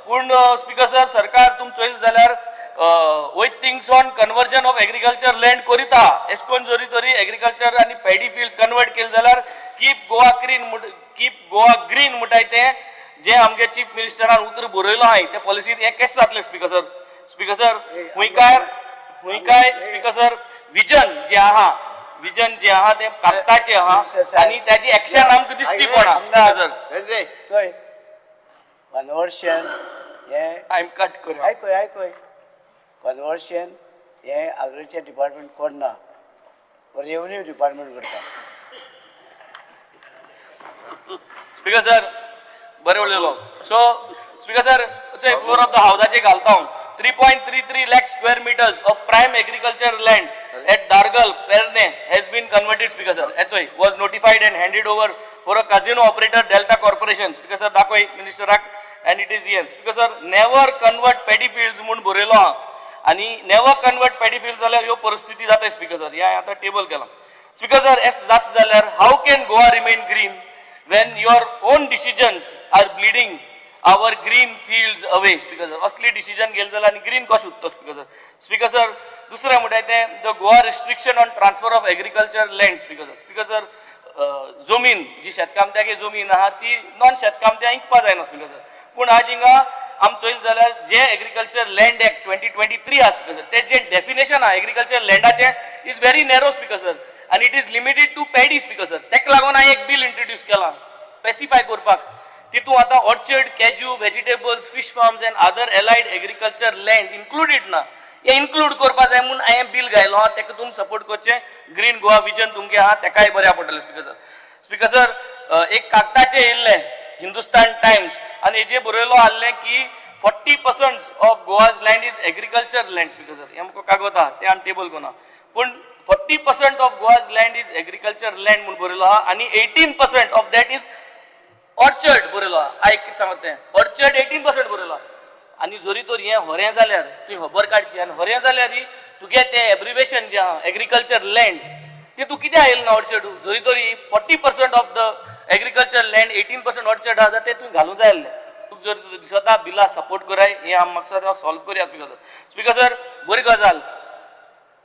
पूण स्पीकर सर सरकार तुम चोयत जाल्यार with things on conversion of agriculture land करीत आहा एश कोन जरी तरी एग्रीकल्चर आणि पॅडी फिल्ड्स कन्वर्ट केले जाल्यार कीप गोवा ग्रीन म्हणटाय ते जे आमगे चीफ मिनिस्टरान उतर बरयलो हाय त्या पॉलिसीन हे कशें जातले स्पीकर सर हुंय काय स्पीकर सर विजन जे आहा ते कागदाचे आहा आनी त्याची एक्शन आमकां दिसती पडा स्पीकर सर कन्वर्शन हे टाइम कट कर आयकय कन्वर्शन हे agriculture डिपार्टमेंट करना, रेवन्यू डिपार्टमेंट करता. स्पीकर सर बरें उलयलो. So speaker sir floor of the हावजाचे घालता हांव 3.33 lakh square meters of prime agriculture land at Dargal, Perne has been converted, Speaker sir. Actually, was notified and handed over for a casino operator Delta Corporation. Speaker sir, दाखोय Minister and it is here. Speaker sir, never convert paddy fields म्हणून बरयलो हा आणि never convert paddy fields जाल्यार ह्यो परिस्थिती जाता Speaker sir. या आता table केला. Speaker sir, as जात जाल्यार how can Goa remain green when your own decisions are bleeding our green fields away? Speaker sir, असली decision घेल जाल्यार आनी green कशें उरता Speaker sir. Speaker sir, दुसरें म्हणटा तें the Goa restriction on transfer of agriculture land. Speaker sir. Speaker sir, जमीन जी शेतकामत्यागे जमीन आहा ती नॉन शेतकामत्या इंकपा जायना Speaker sir. पूण आज हिंगा आम चोयल जाल्यार जे एग्रीकल्चर लँड एक्ट 2023 आहा Speaker sir, तें जे डेफिनेशन आहा एग्रीकल्चर लँडाचें is very narrow Speaker sir, and it is limited to paddy Speaker sir. तेका लागून हांवें एक बिल इंट्रोड्यूस केला स्पेसिफाय करपाक. तितून आता orchard, cashew, vegetables, fish farms end other allied agriculture land included ना, हे इन्क्लूड करपा जाय म्हणून हांवें बिल घायलो हा. तेका तुमी सपोर्ट करचें. ग्रीन गोवा विजन तुमगे आहा तेकाय बऱ्या पडटलें Speaker sir. Speaker sir, एक कागदाचें येयल्लें हिंदुस्तान टाइम्स आनी हेजेर बरयलो आहलें की 40% of Goa's land is agriculture land Speaker sir. हे आमकां कागद आहा तें आमी टेबल कोना, पूण 40% of Goa's land is agriculture land म्हणून बरयलो आहा आनी 18% ऑफ दॅट इज ऑर्चर्ड बरयलो आहा. आयक सांगत तें ऑर्चर्ड 18% बरयलो आहा. आनी जरी तर हें होरें जाल्यार तुवें खबर काडची आनी होरें जाल्यार तुगे तें एब्रिवेशन जें आहा एग्रीकल्चर लँड तें तूं कित्याक येयलें ना ऑर्चर्ड. जरी तरी 40% of the agriculture land 18% orchard आहा जाल्यार तें तुवें घालूंक जाय आसलें. तुका जर दिसता बिला सपोर्ट कराय हें आमी म्हाका सॉल्व करुया Speaker sir. Speaker sir, बरी गजाल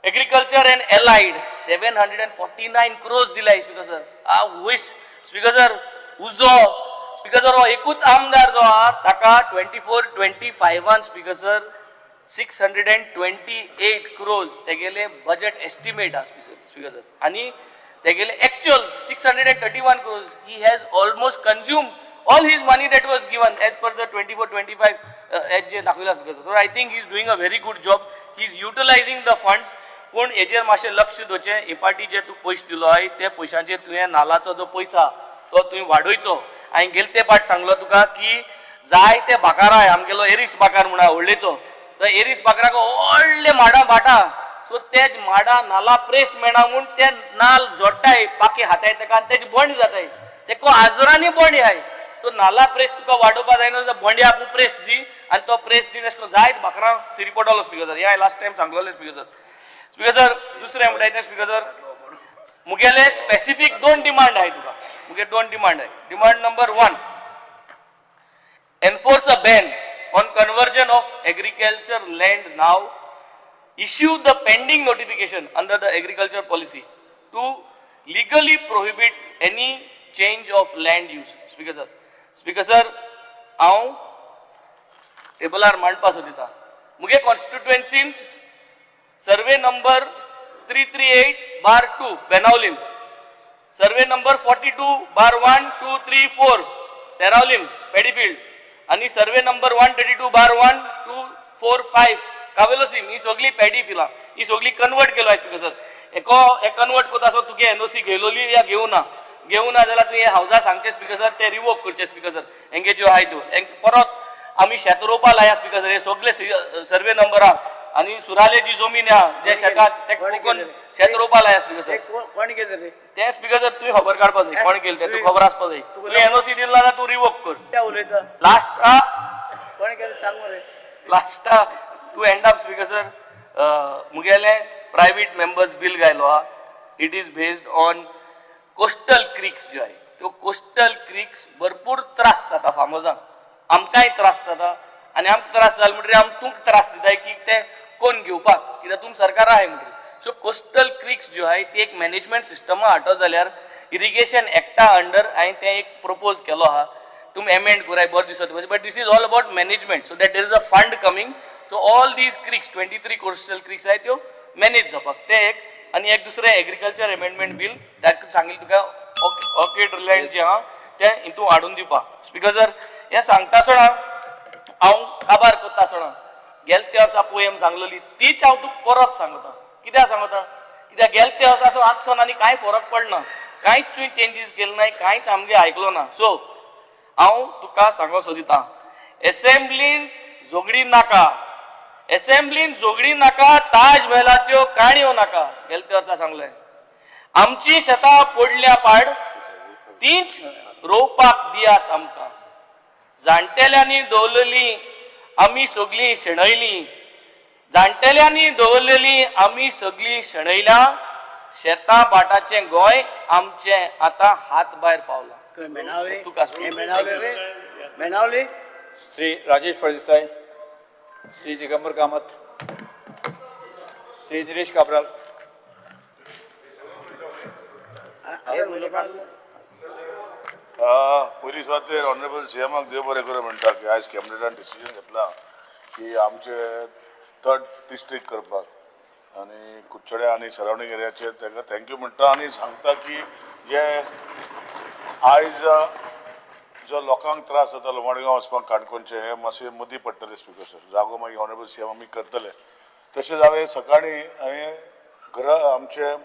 एग्रीकल्चर एंड एलाइड 749 crores दिलाय Speaker sir. आ विश Speaker sir उजो Speaker sir हो एकूच आमदार जो आहा ताका 24-25 Speaker sir 628 crores तेगेले बजेट एस्टिमेट आहा Speaker sir. आनी तेगेले actual 631 crores. He has almost consumed all his money that was given as per the 24-25 as जे दाखयला Speaker sir. So I think he is doing a very good job. He is utilizing the funds. पूण हेजेर मातशें लक्ष दवरचें. हे पाटी जे तूं पयशे दिलोय त्या पयशांचेर तुवें नालाचो जो पयसा तो तुवें वाडोवचो. हांवें गेले ते पाट सांगलो तुका की जाय ते बाकाराय आमगेलो एरिस बाकार म्हणा व्हडलेचो तो एरिस बाकराक व्हडले माडा भाटा. सो तेज माडा नाला प्रेस मेळना म्हूण ते नाल जोडटाय पाके हाताय ताका आनी तेजी बंड जाताय. तेको आजरांनी बंड हाय. तो नाला प्रेस तुका वाडोवपा जायना जाल्यार बंडे आपूण प्रेस दी आनी तो प्रेस दी अशें जायत बाकरां सिरी पडलो Speaker sir. हे लास्ट टायम सांगलोलें Speaker sir. Speaker sir, दुसरें म्हणटा तें Speaker sir, मुगेले स्पेसिफीक 2 डिमांड आहाय तुका. मुगे 2 डिमांड आहाय. Demand number 1, enforce a ban on conversion of agriculture land now. Issue the pending notification under the agriculture policy to legally prohibit any change of land use. Speaker sir. Speaker sir, हांव टेबलार मांडपा सोदिता. मुगे कॉन्स्टिट्युएन्सींत survey number 338/2 Benaulim, survey number 42/1, 2, 3, 4 Telaulim paddy field आणि survey number 132/1, 2, 4, 5 Cavelossim ही सगळी paddy फिलां ही सगळी convert केलो आसा Speaker sir. हे कन्वर्ट करता सो तुगे NOC घेयलोली या घेवं ना जाल्यार तुवें हावजा सांगचें Speaker sir, ते रिवोक करचें Speaker sir. हेंगे ज्यो आहाय त्यो परत आमी शेत रोवपा लाया Speaker sir. हे सगळे सर्वे नंबर आहा आणि सुराले जी जमीन आहा जे शेतात ते कोण शेत रोवपा लाया Speaker sir. कोण केलें रे ते Speaker sir तुवें खबर काडपा जाय कोण केलें तें तुका खबर आसपा जाय. तुवें NOC दिलो जाल्यार तूं रिवोक कर. त्या उलयता लास्ट कोण केलें सांग मरे. Last to end up Speaker sir, मुगेले प्रायवेट मेंबर्स बिल घायलो हा. It is based on coastal creeks ज्यो आहाय त्यो कोस्टल क्रिक्स भरपूर त्रास जाता फार्मर्सांक. आमकांय त्रास जाता आनी आमकां त्रास जाले म्हणटकीर आमी तुमकां त्रास दिताय की ते कोण घेवपाक कित्याक तुमी सरकार आहाय म्हणटकीर. सो कोस्टल क्रिक्स ज्यो आहाय ती एक मॅनेजमेंट सिस्टमा हाडटो जाल्यार इरिगेशन एक्टा अंडर हांवें तें एक प्रपोज केलो आहा. तुमी एमेंड कराय बरो दिसता but this is all about management so that there is a fund coming. So all these Crick's 23 coastal Crick's आहाय त्यो मॅनेज जावपाक ते एक. आनी एक दुसरें एग्रीकल्चर अमेंडमेंट बिल ताका सांगिल्लें तुका ऑर्किड लँड जें आहा तें हितून हाडून दिवपाक. Speaker sir, हें सांगता आसतना हांव काबार करता आसतना गेल्या त्या वर्सा पोएम सांगलेली तीच हांव तुका परत सांगता. कित्याक सांगता? कित्याक गेल्या त्या वर्साचो आजसून आनी कांय फरक पडना, कांयच तुवें चेंजीस केले नाय, कांयच आमगे आयकलो ना. सो हांव तुका सांगो सोदितां, एसेंब्लीन झगडी नाका, एसेंब्लीन झगडी नाका, ताज महलाच्यो काणयो नाका. गेल्या त्या वर्सा सांगलें आमची शेतां पडल्या पाड तीच रोवपाक दियात आमकां. जाणटेल्यांनी दवरलेली आमी सगळीं शेणयलीं, जाणटेल्यांनी दवरलेली आमी सगळीं शेणयल्या. शेतां भाटाचें गोंय आमचें आतां हात भायर पावलां. तुका मेनावले श्री राजेश फळदेसाय, श्री दिगंबर कामत, श्री दिनेश काब्राल. पयलीं सुद्दां ते ऑनरेबल सीएमाक देव बरें करूं म्हणटा की आयज कॅबिनेटान डिसिजन घेतला की आमचे 3rd डिस्ट्रिक्ट करपाक आनी कुडचड्या आनी सरावंडींग एरियाचेर ताका थँक्यू म्हणटा आनी सांगता की जे आयज जो लोकांक त्रास जातालो मडगांव वचपाक काणकोणचे हे मातशें मदीं पडटले स्पिकर सर जागो मागीर ऑनरेबल सीएम आमी करतले. तशेंच हांवें सकाळीं घर आमचे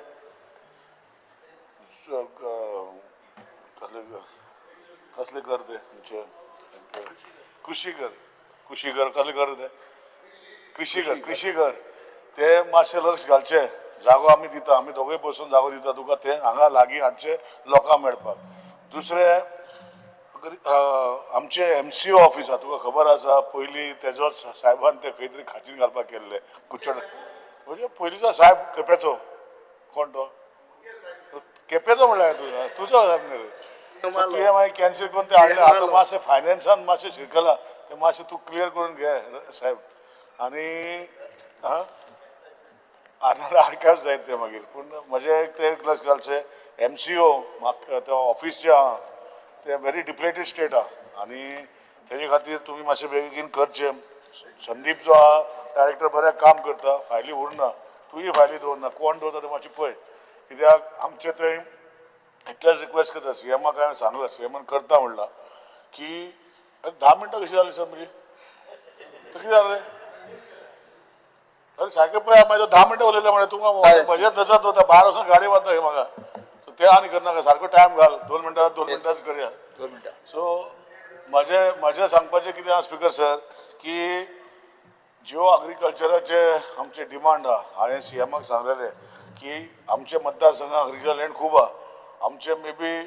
कसले घर ते कृषी घर कसले घर ते कृषी घर ते मातशें लक्ष घालचें. जागो आमी दिता, आमी दोगूय बसून जागो दिता तुका, ते हांगा लागीं हाडचे लोकांक मेळपाक. दुसरें आमचे MCO ऑफिस आहा, तुका खबर आसा पयलीं तेजो साहेबान ते खंय तरी खाचीन घालपाक केल्ले कुडचड, म्हणजे पयलींचो साहेब केपेंचो कोण तो केपेंचो म्हणल्यार तुजो तुवें मागीर कॅन्सील करून ते हाडले. आतां मातशें फायनान्सान मातशें शिरकलां, ते मातशें तूं क्लियर करून घे साहेब. आनी आनी हाडक्याच जाय ते मागीर. पूण म्हजें ते लक्ष घालचें MCO ते ऑफिस जें आहा ते व्हेरी डिप्लेटेड स्टेट आहा आनी तेजे खातीर तुमी मातशें बेगीन करचें. संदीप जो आहा डायरेक्टर बरें काम करता, फायली उरना, तुयी फायली दवरना, कोण दवरता तें मातशें पळय. कित्याक आमचे थंय इतलेंच रिक्वेस्ट करता सीएमाक हांवें सांगलां, सीएमान करता म्हणलां की 10 मिनटां कशी जाली सर म्हणजे कशी जालें अरे सारकें पळय मागीर 10 मिनटां उलयलें म्हळ्यार तुमकां बजेट नजर दवरता भायर वचून गाडी वता हे म्हाका ते आनी करनाका, सारको टायम घाल, 2 मिनटांच करया. सो म्हजें सांगपाचें कितें आहा स्पिकर सर की ज्यो एग्रीकल्चराचे आमचे डिमांड आहा हांवें सीएमाक सांगलेलें की आमचे मतदारसंघाक एग्रीकल्चर लँड खूब आहा, आमचे मे बी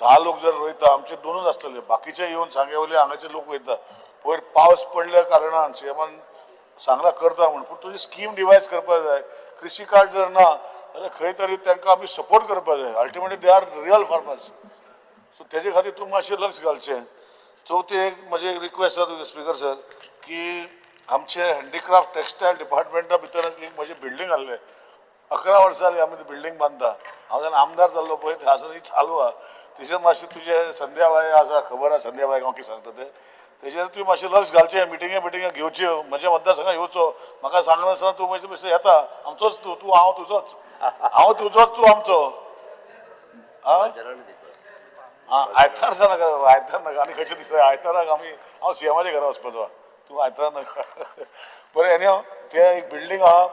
10 लोक जर रोयता आमचे 2च आसतले, बाकीचे येवन सांगेवले हांगाचे लोक वयता. पयर पावस पडल्या कारणान सीएमान सांगला करता म्हण, पूण तुजी स्कीम डिवायज करपाक जाय. कृषी कार्ड जर ना जाल्यार खंय तरी तांकां आमी सपोर्ट करपाक जाय. Ultimately they are real farmers. So तेजे खातीर तूं मातशें लक्ष घालचें. चवथी एक म्हजी एक रिक्वेस्ट आसा स्पिकर सर की आमचे हँडीक्राफ्ट टेक्सटायल डिपार्टमेंटा भितर एक म्हजें बिल्डींग आहलें 11 वर्सां जालीं आमी तें बिल्डींग बांदता. हांव जेन्ना आमदार जाल्लो पळय ते अजुनूय चालू आहा. तेजेर मातशें तुजें संध्याबाई आसा, खबर आहा संध्याबाई हांव कितें सांगता तें, तेजेर तुवें मातशें लक्ष घालचें, मिटिंगे घेवच्यो, म्हज्या मतदारसंघात येवचो. म्हाका सांगनासतना तूं म्हजे मातशें येता, आमचोच तूं हांव तुजोच तूं आमचो. आयतार नाका, आयतार नाका आनी खंयचे दिसा आयताराक हांव सीएमाच्या घरा वचपाचो, तूं आयतार नाका. बरें एनी हांव तें एक बिल्डींग आहा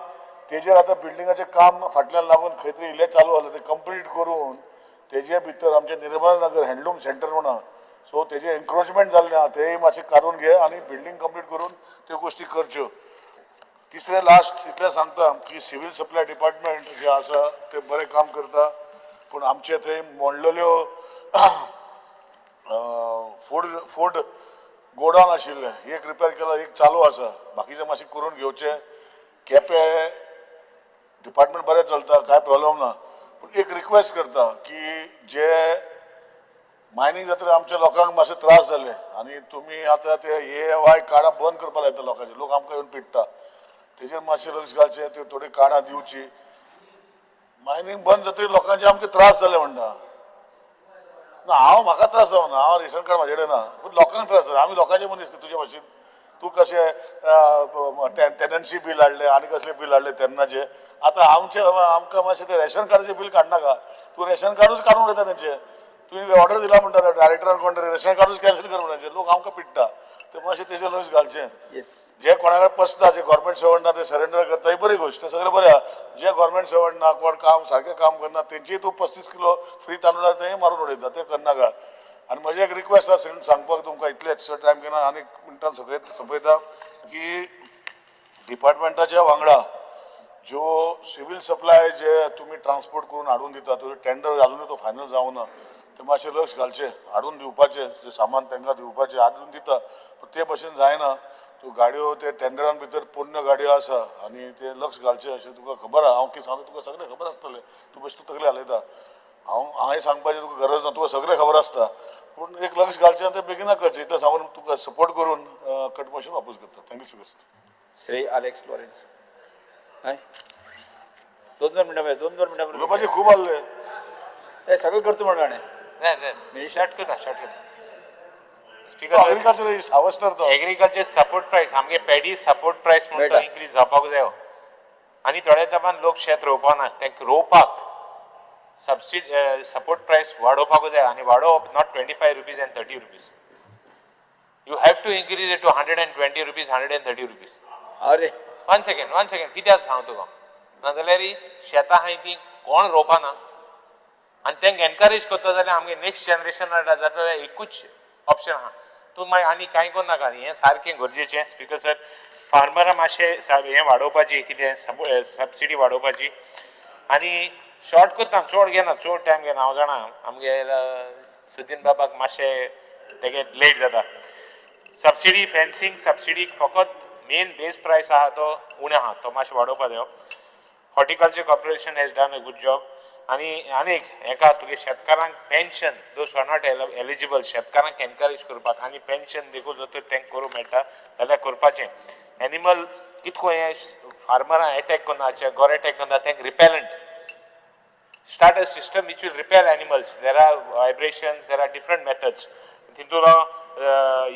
तेजेर आतां बिल्डिंगाचें काम फाटल्यान लागून खंय तरी इल्लें चालू आसलें, तें कंप्लीट करून तेजे भितर आमचें निर्मल नगर हँडलूम सेंटर म्हण आहा, सो तेजें एन्क्रोचमेंट जाल्लें आहा, तेंय मातशें काडून घे आनी बिल्डींग कंप्लीट करून त्यो गोश्टी करच्यो. तिसरें लास्ट इतलें सांगता की सिवील सप्लाय डिपार्टमेंट जें आसा तें बरें काम करता, पूण आमचे थंय मोडलेल्यो फूड गोडावन आशिल्लें एक रिपेर केला, एक चालू आसा, बाकीचें मातशें करून घेवचें. केपें डिपार्टमेंट बरें चलता, कांय प्रॉब्लेम ना, पूण एक रिक्वेस्ट करता की जे मायनींग जातकीर आमच्या लोकांक मातशें त्रास जाले आनी तुमी आतां ते AAY कार्डां बंद करपाक लायता लोकांचे, लोक आमकां येवन पिट्टा, तेजेर मातशें लक्ष घालचें. त्यो थोडी कार्डां दिवची. मायनींग बंद जातकीर लोकांचे आमकां त्रास जाले म्हणटा. ना हांव म्हाका त्रास जावना, हांव रेशन कार्ड म्हाजे कडेन ना, पूण लोकांक त्रास जाला. आमी लोकांचे मनीस तुजे भाशेन तूं कशें टेनन्सी बील हाडलें आनी कसलें बील हाडलें तेन्नाचें. आतां आमकां मातशें तें रेशन कार्डाचें बील काडनाका, तूं रेशन कार्डूच काडून उडयता तेंचें. तुवें ऑर्डर दिला म्हणटा डायरेक्टरान कोण तरी रेशन कार्डूच कॅन्सील कर म्हणटा, लोक आमकां पिट्टा. ते मातशें तेजेर लक्ष घालचें जे कोणाकडे पसता जे गव्हर्मेंट सर्वंट ना ते सरेंडर करता ही बरी गोष्ट सगळें बरें आहा जे गव्हर्मेंट सर्वंट ना कोण काम सारकें काम करना तेंची तूं 35 किलो फ्री तांदूळ तेंय मारून उडयता ते करनाका आनी म्हजी एक रिक्वेस्ट आसा सांगपाक तुमकां इतलेंच टायम घेना आनी मिनटान सोंपयता की डिपार्टमेंटाच्या वांगडा ज्यो सिव्हिल सप्लाय जे तुम्ही ट्रान्सपोर्ट करून हाडून दिता तो टेंडर अजूनही तो फायनल जावना ते मातशें लक्ष घालचें हाडून दिवपाचें जे सामान तांकां दिवपाचें हाडून दिता पूण ते भशेन जायना त्यो गाडयो ते टेंडरान भितर पोरण्यो गाडयो आसा आनी ते लक्ष घालचें अशें तुका खबर आहा हांव कितें सांगता तुका सगळें खबर आसतलें तूं बेश्टो तकली हालयता हांवें सांगपाचें तुका गरज ना तुका सगळें खबर आसता पूण एक लक्ष घालचें आनी तें बेगिना करचें इतलें सांगून तुका सपोर्ट करून कट मोशन वापस करता thank you so much Shri Alex Lawrence हय 2 मिनटां उलोवपाचें खूब आसलें ते सगळें करता म्हणून नाही शॉर्ट करता एग्रीकल्चर हावस्टर तो एग्रीकल्चर सपोर्ट प्रायस आमगे पॅडी सपोर्ट प्रायस म्हणटा इन्क्रीज जावपाक जायो आनी थोड्या तेंपान लोक शेत रोवपाना तांकां रोवपाक सबसिडी सपोर्ट प्रायस वाडोवपाक जाय आनी वाडोवप not 25 rupees and 30 rupees you have to increase it to 120 rupees 130 rupees अरे वन सेकेंड कित्याक सांग तुका नाजाल्यार शेतां आहाय ती कोण रोवपाना आनी तांकां एनकरेज करता जाल्यार आमगे नेक्स्ट जनरेशन जाता जाल्यार एकूच ऑप्शन आहा तूं मागीर आनी कांय करनाका हें सारकें गरजेचें स्पिकर सर फार्मरां मातशें हें वाडोवपाची कितें सबसिडी वाडोवपाची आनी शॉर्ट करता चड घेना चड टायम घेना हांव जाणा आमगे सुदीन बाबाक मातशें तेगे लेट जाता सबसिडी फेन्सींग सबसिडीक फकत मेन बेस प्रायस आहा तो उणें आहा तो मातशें वाडोवपा जायो horticulture corporation has done a good job आनी आनीक हेका तुगे शेतकारांक pension those are not eligible शेतकारांक एनकरेज करपाक आनी पेन्शन देखून जर तांकां करूंक मेळटा जाल्यार करपाचें एनिमल कितको हें फार्मरां एटॅक करनाचे गोर एटॅक करना तांकां repellent start a system which will repel animals. There are vibrations, there are different methods. Tintulo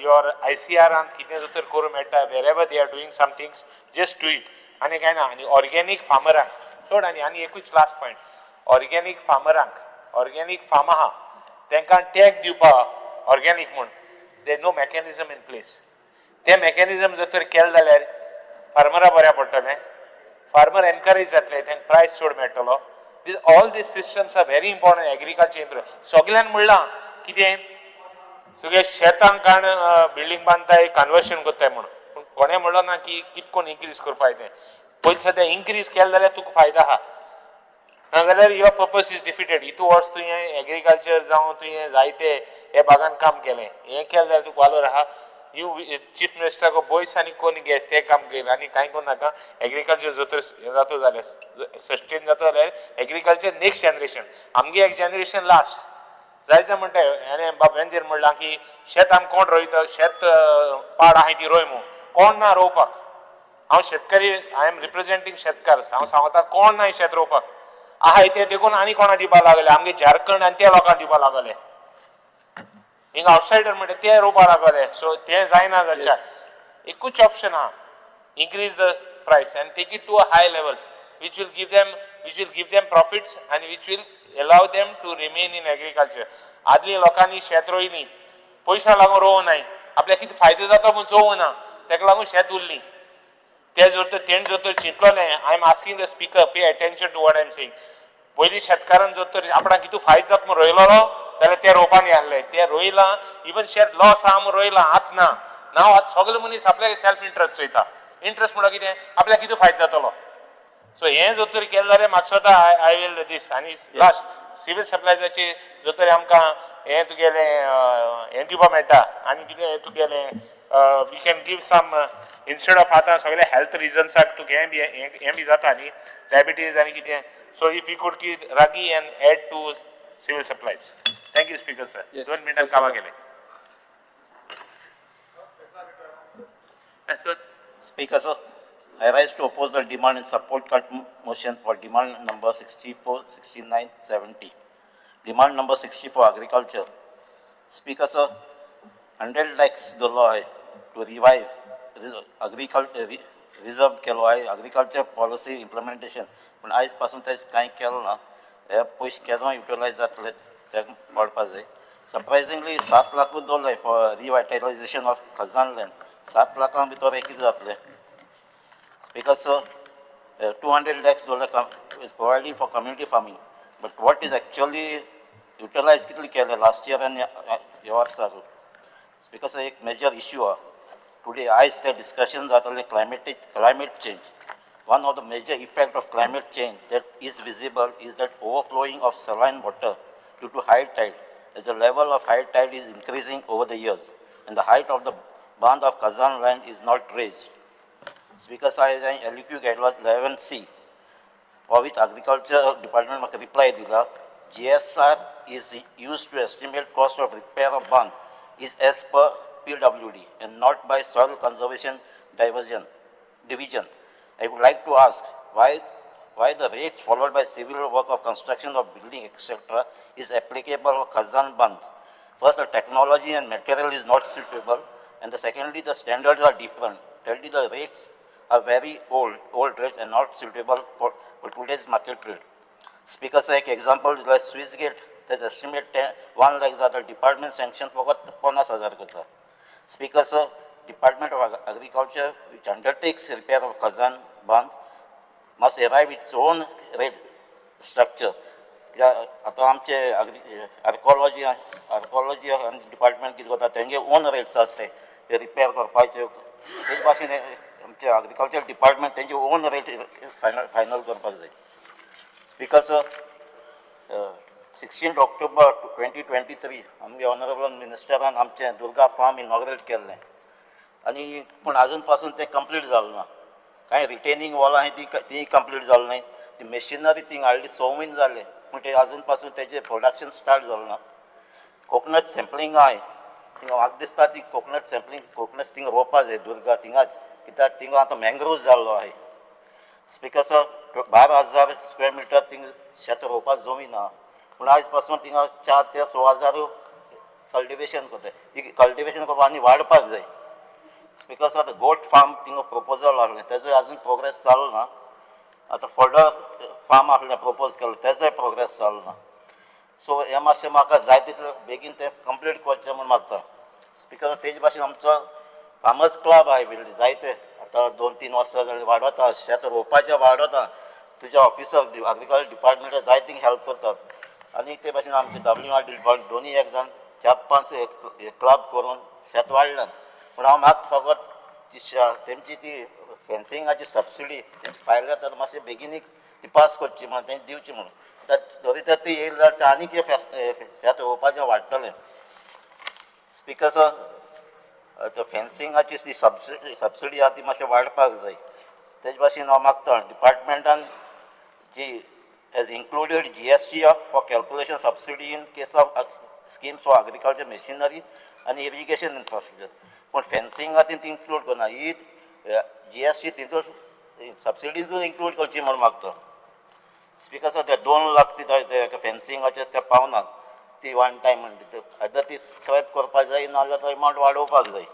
your ICR and kitne jotar koru meta wherever they are doing some things, just do it. Ani kai na ani organic farmerank. So ani ekuch last point. Organic farmerank, organic farmaha. Tenka tag diupa organic mun. There is no mechanism in place. Te mechanism jotar kel daler farmera bऱ्या पडटले. Farmer encourage जातले त्यांक price चड मेळटलो. All these systems are very important in agriculture. सगळ्यान म्हणलां कितें सगळे शेतांक काण बिल्डिंग बांदताय कन्वर्शन करताय म्हणून पूण कोणें म्हणलो ना की कितकोन इन्क्रीज करपाक तें पयलीं सद्या इन्क्रीज केलें जाल्यार तुका फायदो आहा नाजाल्यार युअर पर्पज इज डिफिटेड हितू वर्स तुवें एग्रीकल्चर जावं तुवें जायते हे भागान काम केलें हें केलें जाल्यार तुका वालोर आहा यू चीफ मिनिस्टर को बोयस आनी कोण घे ते काम केलें आनी कांय करूं नाका एग्रीकल्चर जर जाता जाल्यार सस्टेन जाता जाल्यार एग्रीकल्चर नेक्स्ट जनरेशन आमगे एक जनरेशन लास्ट जायचं म्हणटा हेणें बाबेंचेर म्हणलां की शेत आमी कोण रोयता शेत पाड आहाय ती रोय म्हणून कोण ना रोवपाक हांव शेतकरी आय एम रिप्रेझेंटींग शेतकार हांव सांगता कोण ना शेत रोवपाक आहाय ते देखून आनी कोणा दिवपाक लागले आमगे झारखंड आनी त्या लोकांक दिवपाक लागले हिंगा आउटसायडर म्हणटा ते रोवपाक लागले सो ते जायना जाच्या एकूच ऑप्शन आहा increase the price and take it to a high level which will give them profits and which will allow them to remain in agriculture. आदली लोकांनी शेत रोयली पयशा लागून रोवं नाय आपल्याक कितें फायदो जाता म्हूण चोवं ना तेका लागून शेत उरली ते जर तर तेण जर तर चिंतलोलें I am asking the speaker pay attention to what I am saying पयलीं शेतकारान जर तर आपणाक कितू फायदो जाता म्हूण रोयलोलो जाल्यार ते रोवपाक येल्ले ते रोयलां इवन शेत लॉस आहा म्हूण रोयलां आत ना नाव आत सगळे मनीस आपल्या सेल्फ इंट्रस्ट चोयता इंट्रस्ट म्हणल्यार कितें आपल्याक कितें फायदो जातलो सो हें जर तर केलें जाल्यार म्हाका स्वता आय विल दीस आनी लास्ट सिवील सप्लायजाची जर तर आमकां हें तुगेलें हें दिवपाक मेळटा आनी कितें तुगेलें we can give some instead of आतां सगळे हेल्थ रिजन्साक तुका हें बी जाता न्ही डायबिटीज आनी कितें so if you could keep ragi and add to civil supplies thank you speaker sir 2 मिनटान कामा गेले Speaker, sir, I rise to oppose the demand and support cut motion for demand number 64, 69, 70. Demand number 64, agriculture. Speaker, sir, 100 lakhs dollar to revive agriculture reserve केलो agriculture policy implementation. पण आयज पासून तेज कांय केलो ना हे पयशे केदो युटिलायज जातले ते पडपाक जाय Surprisingly, 7 lakh दवरले for revitalization of Khazan land. 7 लाखां भितर हे कितें जातलें? Speaker sir, 200 lakhs is provided for community farming. But what is actually utilized कितले केले last year and ह्या वर्सा? Speaker sir, एक major issue today as the discussions are on climate change. One of the major effects of climate change that is visible is that overflowing of saline water due to high tide. As the level of high tide is increasing over the years, and the height of the band of Khazan land is not raised. Speaker Sahib, LQ guidelines 11C, for which Agriculture Department must reply dila, GSR is used to estimate cost of repair of band is as per PWD and not by soil conservation division. I would like to ask why the rates followed by civil work of construction of building, etc. is applicable for Khazan bands. First, the technology and material is not suitable, and secondly, the standards are different. Thirdly, the rates are very old rates and not suitable for today's market rate. Speaker say example like Swiss Gate, there's estimate 1 lakh the department sanction for 50,000. Speaker sir, Department of Agriculture, which undertakes repair of Khazan band, must arrive its own rate structure. आता आमचे archaeology आनी department कितें करता तेंगे on rates आसता ते repair करपाचे तेच भाशेन आमचे एग्रीकल्चर डिपार्टमेंट तेंचे ओन रेट फायनल करपाक जाय. स्पीकर सर, 16 ऑक्टोबर 2023 आमगे ऑनरेबल मिनिस्टरान आमचे दुर्गा फार्म इनॉग्रेट केल्लें आनी पूण आजून पासून तें कंप्लीट जालें ना. कांय रिटेनिंग वॉलां आहाय ती कंप्लीट जालें नाय. ती मेशिनरी थिंग हाडली 6 म्हयने जाले पूण ते आजून पासून तेजें प्रोडक्शन स्टार्ट जालें ना. कोकोनट सॅम्पलिंग आहाय थिंगा म्हाका दिसता ती कोकोनट सॅम्पलिंग कोकोनट थिंगा रोवपा जाय दुर्गा थिंगाच कित्याक थिंगा आतां मँग्रोव्ज जाल्लो आहाय. स्पीकर सर, 12,000 स्क्वेअर मिटर थिंगा शेत रोवपाक जमीन आहा पूण आयज पासून थिंगा 4 ते 6,000 कल्टिवेशन करता. ही कल्टिवेशन करपाक आनी वाडपाक जाय. स्पीकर सर, गोट फार्म थिंगा प्रपोजल आहलें तेजोय आजून प्रोग्रेस जालो ना. आतां फर्दर फार्म आहलें प्रपोज केलें तेजोय प्रोग्रेस जालो ना. सो हें मातशें म्हाका जाय तितलें बेगीन तें कंप्लीट करचें म्हूण मागता. स्पीकर तेजे भाशेन आमचो फार्मर्स क्लब आहाय बिल्ड जायते आतां 2-3 वर्सां जालीं वाडोता शेत रोवपाचें वाडोता. तुज्या ऑफिसर एग्रीकल्चर डिपार्टमेंटाक जाय थिंग हेल्प करतात आनी ते भाशेन आमचे WR डिपार्टमेंट दोनूय एक जाण 4-5 क्लब करून शेत वाडलें. पूण हांव म्हाका फकत तेंची ती फेन्सिंगाची सबसिडी तेंची फायल जाता मातशें बेगीन ती पास करची म्हणून तेंची दिवची म्हणून जरी तर ती येयली जाल्यार तें आनी कितें शेत रोवपाचें वाडटलें. स्पीकर सर, तो फेन्सिंगाची ती सबसिडी आहा ती मातशें वाडपाक जाय. तेजे भाशेन हांव मागता डिपार्टमेंटान जी has included GST for calculation subsidy in case of schemes for agriculture machinery and irrigation infrastructure. पण फेन्सिंग हातीन ती इन्क्लूड करना. ही GST तितून सबसिडीजून इन्क्लूड करची म्हणून मागता. स्पीकर सर, ते 2 लाख ती फेन्सिंगाचे ते पावनात ती वन टायम म्हणटा आतां ती स्क्रॅप करपाक जाय नाजाल्यार तो अमावंट वाडोवपाक जाय.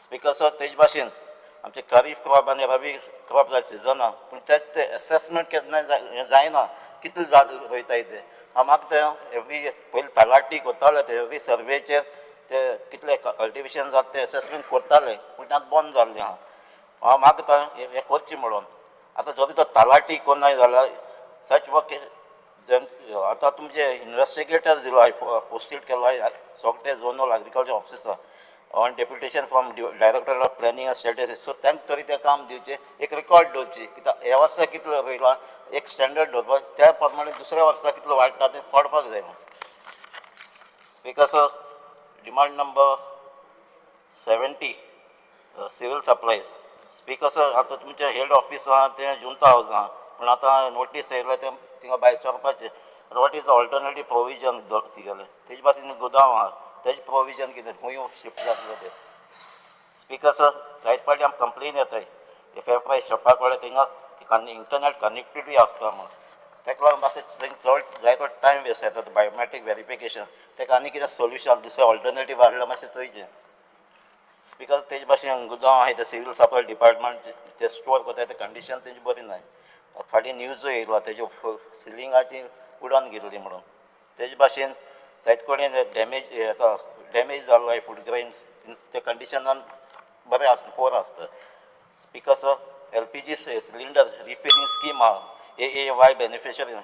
स्पीकर सर, तेजे भाशेन आमचे खरीफ क्रॉप आनी रबी क्रॉप जाय सिजना पूण ते एसेसमेंट केन्ना जायना कितले रोयताय ते. हांव मागता तें एवरी पयलीं तलाटी करताले ते एवरी सर्वेचेर ते कितले कल्टिवेशन जाता ते एसेसमेंट करताले पूण तें बंद जाल्लें आहा. हांव मागता हें करचें म्हणून. आतां जरी तो तलाटी कोन्नाय जाल्यार सच वर्क आतां तुमचे इन्वेस्टिगेटर दिलो हाय पोस्टेड केलो हाय सोगटे zonal agriculture officer on deputation from director of planning and strategy. So तांकां तरी तें काम दिवचें एक रिकॉर्ड दवरची कित्याक ह्या वर्सा कितलो रोयला एक स्टँडर्ड दवरपाक त्या प्रमाणे दुसऱ्या वर्सा कितलो वाडटा तें पडपाक जाय. Speaker sir, demand number 70 civil supplies. Speaker sir, आतां तुमचें हेड ऑफिस आहा तें जुंता हावज आहा पूण आतां नोटीस येयल्या तें थिंगा भायर सरपाचें. वॉट इज ऑल्टरनेटीव प्रोविजन तिगेलें तेजे भाशेन गुदांव आहा तेजे प्रोविजन कितें खंय शिफ्ट जातलें तें. स्पीकर सर, जायते फावटी आमकां कंप्लेन येताय FFI शॉपा कडेन थिंगा इंटरनेट कनेक्टिविटी आसता म्हणून तेका लागून मातशें चड जायतो टायम वेस्ट जाता बायोमेट्रीक वेरिफिकेशन. तेका आनी कितें सोल्युशन दुसरें ऑल्टरनेटीव आहल्यार मातशें थंयचें. स्पीकर, तेजे भाशेन गुदांव आहाय ते सिवील सप्लाय डिपार्टमेंट ते स्टोर करताय ते कंडिशन तेजी बरी नाय. फाटीं न्यूजूय येयलो तेजे सिलिंगाची उडोवन गेल्ली म्हणून. तेजे भाशेन ताचे कडेन डॅमेज जाल्लो आहे फूड ग्रेन्स त्या कंडिशनान बरें आसता पोर आसता because LPG cylinder refilling scheme AAY beneficiary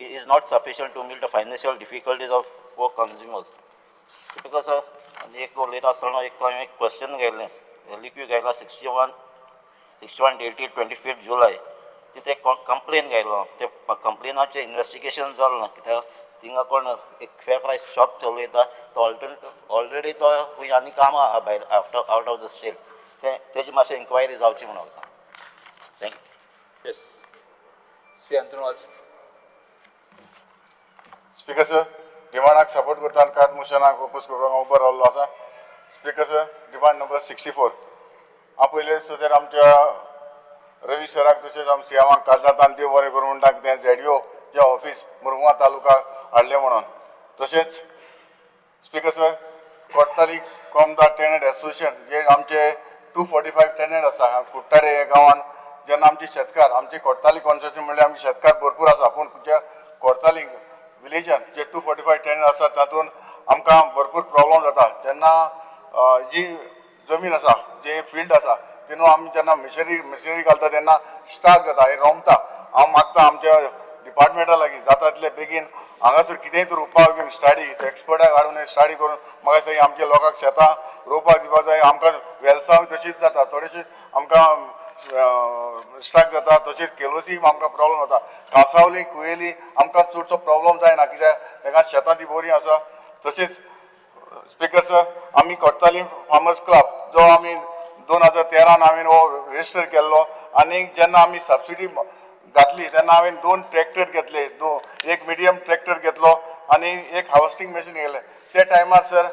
is not sufficient to meet the financial difficulties of poor consumers. Because एक उलयता आसतना एक क्वेश्चन गेल्लें लिक्वीड घायला 61 dated 25th July तिथे कंप्लेन घायलो ते कंप्लेनाचें इन्वेस्टिगेशन जालें ना कित्याक थिंगा कोण एक फेअर प्रायस शॉप चलयता तो ऑलरेडी तो खंय आनी कामां आहा भायर आउट ऑफ द स्टेट तेजी मातशें इन्क्वायरी जावची म्हणून thank you Yes. Sri Antonwal. Speaker sir डिमांडाक सपोर्ट करता आनी कार्ड मोशनाक ओपोज करपाक हांव उबो रावल्लो आसा स्पीकर सर डिमांड नंबर 64 हांव पयले सर आमच्या रवी सराक तशेंच आमच्या सीएमाक कालदातान देव बरें करूं म्हणटा तें ZDO जे ऑफीस मुरगांव तालुका हाडलें म्हणून तशेंच speaker sir Cortalim कोमदा tenant association जे आमचे 245 टेनंट आसा कुट्टाडे हे गांवांत जेन्ना आमचे शेतकार आमची कोर्ताली कॉन्स्टिट्युएन्सी म्हणल्यार आमचे शेतकार भरपूर आसा पूण ज्या कोर्ताली विलेजान जे 245 टेनंट आसा तातूंत आमकां भरपूर प्रॉब्लम जाता जेन्ना जी जमीन आसा जे फील्ड आसा तेन्ना आमी जेन्ना मिशनरी घालता तेन्ना स्टार्ट जाता हे रोमता हांव मागता आमच्या डिपार्टमेंटा लागीं जाता तितले बेगीन हांगासर कितेंय तर उपाय घेवन स्टडी एक्सपर्टाक हाडून स्टडी करून म्हाका दिसता आमच्या लोकांक शेतां रोवपाक दिवपाक जाय आमकां वेलसांव तशीच जाता थोडेशे आमकां स्टाक जाता तशेंच केलोसी आमकां प्रॉब्लम जाता कांसावली कुयेली आमकां चडसो प्रॉब्लम जायना कित्याक ताका शेतां ती बरी आसा तशेंच स्पीकर सर आमी कोर्ताली फार्मर्स क्लब जो आमी 2013 हांवें हो रेजिस्टर केल्लो आनी जेन्ना आमी सबसिडी घातली तेन्ना हांवें 2 ट्रॅक्टर घेतले एक मिडियम ट्रॅक्टर घेतलो आनी एक हार्वेस्टिंग मशीन घेतलें त्या टायमार सर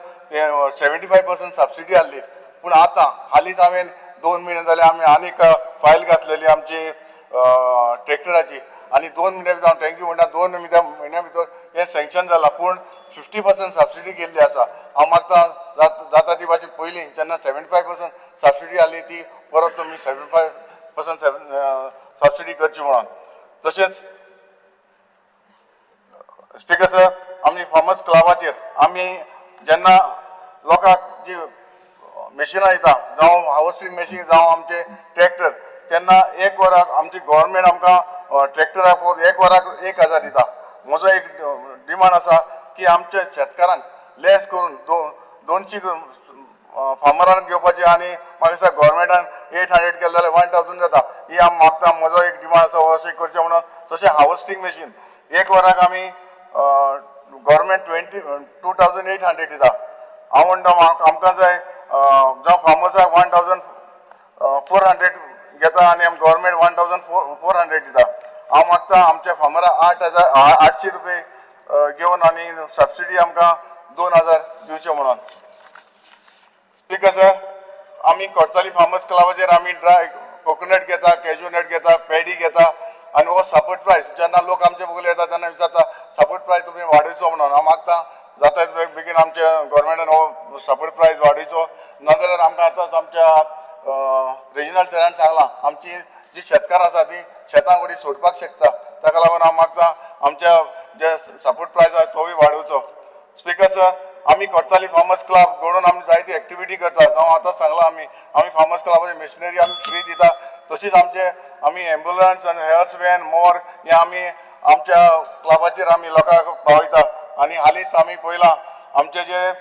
75% सबसिडी आहली पूण आतां हालींच हांवें 2 म्हयने जाले आमी आनीक फायल घातलेली आमची ट्रॅक्टराची आनी 2 म्हयन्या भितर हांव थँक्यू म्हणटा 2 म्हयन्या भितर हें सँक्शन जालां पूण 50% सबसिडी गेल्ली आसा हांव मागता जाता ती भाशेन पयलीं जेन्ना 75% सबसिडी आहली ती परत तुमी 75% सबसिडी करची म्हणून तशेंच स्पीकर सर आमी फार्मर्स क्लबाचेर आमी जेन्ना लोकांक जी मशिनां येता जावं हार्वेस्टिंग मशीन जावं आमचे ट्रॅक्टर तेन्ना एक वराक आमची गव्हर्मेंट आमकां ट्रॅक्टराक 1 वराक 1000 दिता म्हजो एक डिमांड आसा की आमच्या शेतकारांक लेस करून 200 फार्मरांक घेवपाचे आनी म्हाका दिसता गव्हर्मेंटान 800 केले जाल्यार 1000 जाता ही हांव मागता म्हजो एक डिमांड आसा अशें करचें म्हणून तशें हार्वेस्टिंग मशीन 1 वराक आमी गव्हर्मेंट 2800 दिता हांव म्हणटा आमकां जाय जावं फार्मर्साक 1400 घेता आनी आमी गव्हर्मेंट 1400 दिता हांव मागता आमच्या फार्मराक 800 रुपये घेवन आनी सबसिडी आमकां 2000 दिवचे म्हणून स्पीकर सर आमी कोर्ताली फार्मर्स क्लबाचेर आमी ड्राय कोकोनट घेता कॅज्यू नट घेता पॅडी घेता आनी हो सपोर्ट प्रायस जेन्ना लोक आमचे बगले येता तेन्ना विचारता सपोर्ट प्रायस तुमी वाडयचो म्हणून हांव मागता जाता बेगीन आमच्या गव्हर्मेंटान हो सपोर्ट प्रायस वाडयचो नाजाल्यार आमकां आतांच आमच्या रिजनल सरान सांगलां आमची जी शेतकार आसा ती शेतां उडी सोडपाक शकता ताका लागून हांव मागता आमच्या जे सपोर्ट प्रायस आसा तोय वाडोवचो स्पीकर सर आमी कोर्ताली फार्मर्स क्लब घडोवन आमी जायती एक्टिविटी करता हांव आतां सांगलां आमी फार्मर्स क्लबाची मशिनरी आमी फ्री दिता तशीच आमी एम्ब्युलन्स आनी हेल्थ वॅन मोर हे आमी आमच्या क्लबाचेर आमी लोकांक पावयता आनी हालींच आमी पळयलां आमचे जे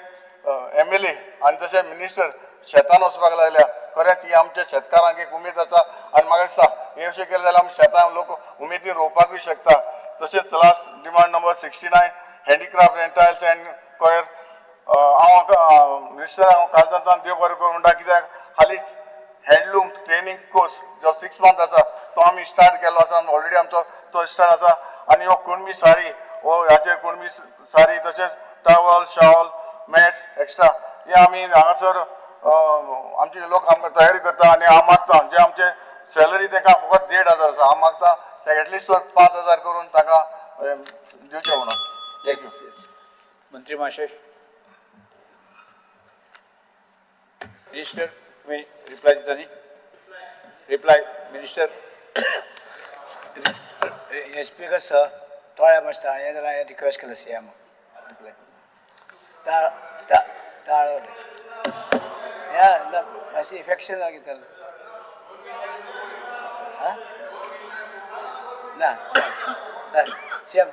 MLA आनी तशें मिनिस्टर शेतान वचपाक लागल्या खरेंच ही आमच्या शेतकारांक एक उमेद आसा आनी म्हाका दिसता हें अशें केलें जाल्यार आमी शेतां लोक उमेदीन रोवपाकूय शकता तशेंच last demand number 69 handicraft textiles and coir हांव मिनिस्टराक हांव कालदातान देव बरें करूं म्हणटा कित्याक हालींच हँडलूम ट्रेनींग कोर्स जो 6 मंथ आसा तो आमी स्टार्ट केल्लो आसा ऑलरेडी आमचो तो स्टार्ट आसा आनी हो कुणबी साडी हो ह्याचे कुणबी साडी तशेंच टावल शॉल मॅट्स एक्स्ट्रा हे आमी हांगासर आमचे लोक आमकां तयारी करता आनी हांव मागता जे आमचे सॅलरी तांकां फकत 1500 आसा हांव मागता ते एटलिस्ट 5000 करून तांकां दिवचे म्हणून थँक्यू मंत्री महाशय मिनिस्टर तुम्ही रिप्लाय दिता न्ही रिप्लाय मिनिस्टर स्पीकर सर थोड्या मातशें हांवें जाल्यार रिक्वेस्ट केला सीएम रिप्लाय मातशें इफेक्शन घेतलें ना सीएम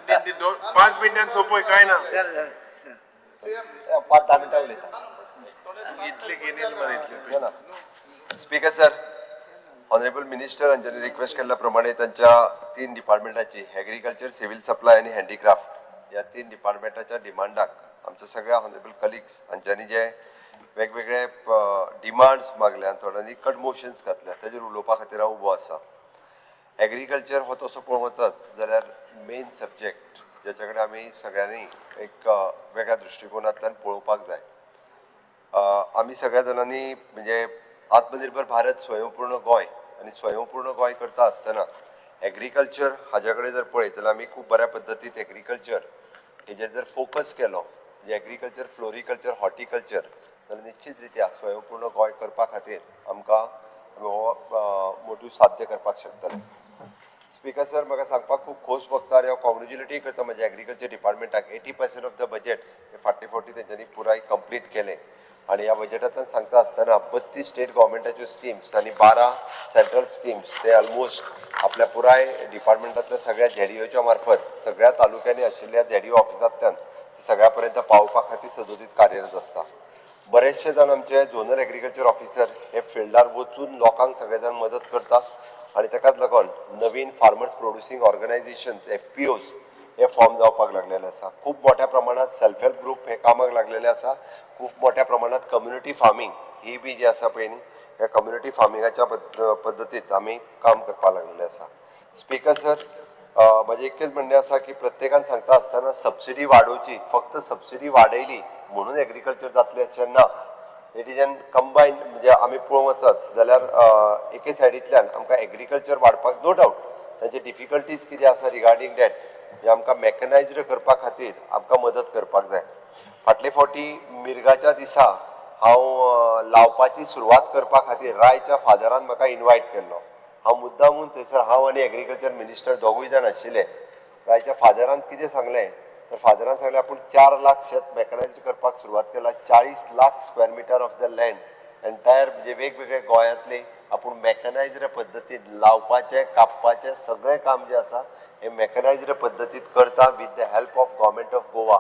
5 मिनिटांनी सोपय काय ना 5-10 मिनटां उलयता इतले गेलेले मरे इतले स्पीकर सर, ऑनरेबल मिनिस्टर हांच्यांनी रिक्वेस्ट केल्ल्या प्रमाणे तांच्या 3 डिपार्टमेंटाची एग्रीकल्चर, सिव्हिल सप्लाय आणि हँडीक्राफ्ट या 3 डिपार्टमेंटाच्या डिमांडाक आमच्या सगळ्या ऑनरेबल कलिग्स हांच्यांनी जे वेगवेगळे डिमांड्स मागल्या, थोड्यांनी कट मोशन्स घातल्या, ताजेर उलोवपा खातीर हांव उबो आसा. एग्रीकल्चर हो तसो पळोवंक वचत जाल्यार मेन सब्जेक्ट ज्याच्या कडेन आमी सगळ्यांनी एक वेगळ्या दृश्टिकोनांतल्यान पळोवपाक जाय. आमी सगळ्या जाणांनी म्हणजे आत्मनिर्भर भारत, स्वयंपूर्ण गोंय आणि स्वयंपूर्ण गोंय करता आसतना एग्रीकल्चर हाज्या कडेन जर पळयत जाल्यार आमी खूब बऱ्या पद्दतीन एग्रीकल्चर हेजेर जर फोकस केलो, म्हणजे एग्रीकल्चर, फ्लोरिकल्चर, हॉर्टिकल्चर, जाल्यार निश्चित रित्या स्वयंपूर्ण गोंय करपा खातीर आमकां मोठ्यो साध्य करपाक शकतले. स्पीकर सर, म्हाका सांगपाक खूब खोस भोगता आनी हांव कॉंग्रेच्युलेटूय करता म्हज्या एग्रीकल्चर डिपार्टमेंटाक. 80% ऑफ द बजेट्स हे फाटले फावटी तेंच्यांनी पुराय कंप्लीट केले आणि ह्या बजेटांतल्यान सांगता आसतना 32 स्टेट गव्हर्मेंटाच्यो स्किम्स आणि 12 सेंट्रल स्किम्स ते ऑलमोस्ट आपल्या पुराय डिपार्टमेंटांतल्या सगळ्या झेडीओच्या मार्फत सगळ्या तालुक्यांनी आशिल्ल्या झेडीओ ऑफिसांतल्यान सगळ्या पर्यंत पावोवपा खातीर सदोदीत कार्यरत आसता. बरेचशे जाण आमचे झोनल एग्रीकल्चर ऑफिसर हे फिल्डार वचून लोकांक सगळे जाण मदत करता आणि ताकाच लागून नवीन फार्मर्स प्रोड्युसिंग ऑर्गनायझेशन्स FPOs हे फॉर्म जावपाक लागलेले आसा. खूब मोठ्या प्रमाणात सेल्फ हेल्प ग्रुप हे कामाक लागलेले आसा. खूब मोठ्या प्रमाणात कम्युनिटी फार्मिंग ही बी जी आसा पळय न्ही, ह्या कम्युनिटी फार्मिंगाच्या पद्दतीत आमी काम करपाक लागलेले आसा. स्पीकर सर, म्हजें एकच म्हणणें आसा की प्रत्येकान सांगता आसतना सबसिडी वाडोवची, फक्त सबसिडी वाडयली म्हणून एग्रीकल्चर जातलें अशें ना. इट इज एन कंबायन, म्हणजे आमी पळोवंक वचत जाल्यार एके सायडींतल्यान आमकां एग्रीकल्चर वाडपाक नो डावट तांचे डिफिकल्टीज कितें आसा रिगार्डींग डॅट जे आमकां मॅकनायज्ड करपा खातीर आमकां मदत करपाक जाय. फाटले फावटी मिरगाच्या दिसा हांव लावपाची सुरवात करपा खातीर रायच्या फादरान म्हाका इनवायट केल्लो. हांव मुद्दामून थंयसर हांव आनी एग्रीकल्चर मिनिस्टर दोगूय जाण आशिल्ले. रायच्या फादरान कितें सांगलें तर फादरान सांगलें आपूण 4 लाख शेत मॅकनायज्ड करपाक सुरवात केला. 40 lakh square metre of the land entire म्हणजे वेगवेगळे गोंयांतले आपूण मॅकनायज्ड पद्दतीन लावपाचें, कापपाचें सगळें काम जें आसा हे मॅकनायज्ड पद्दतीत करता with the help of government of Goa.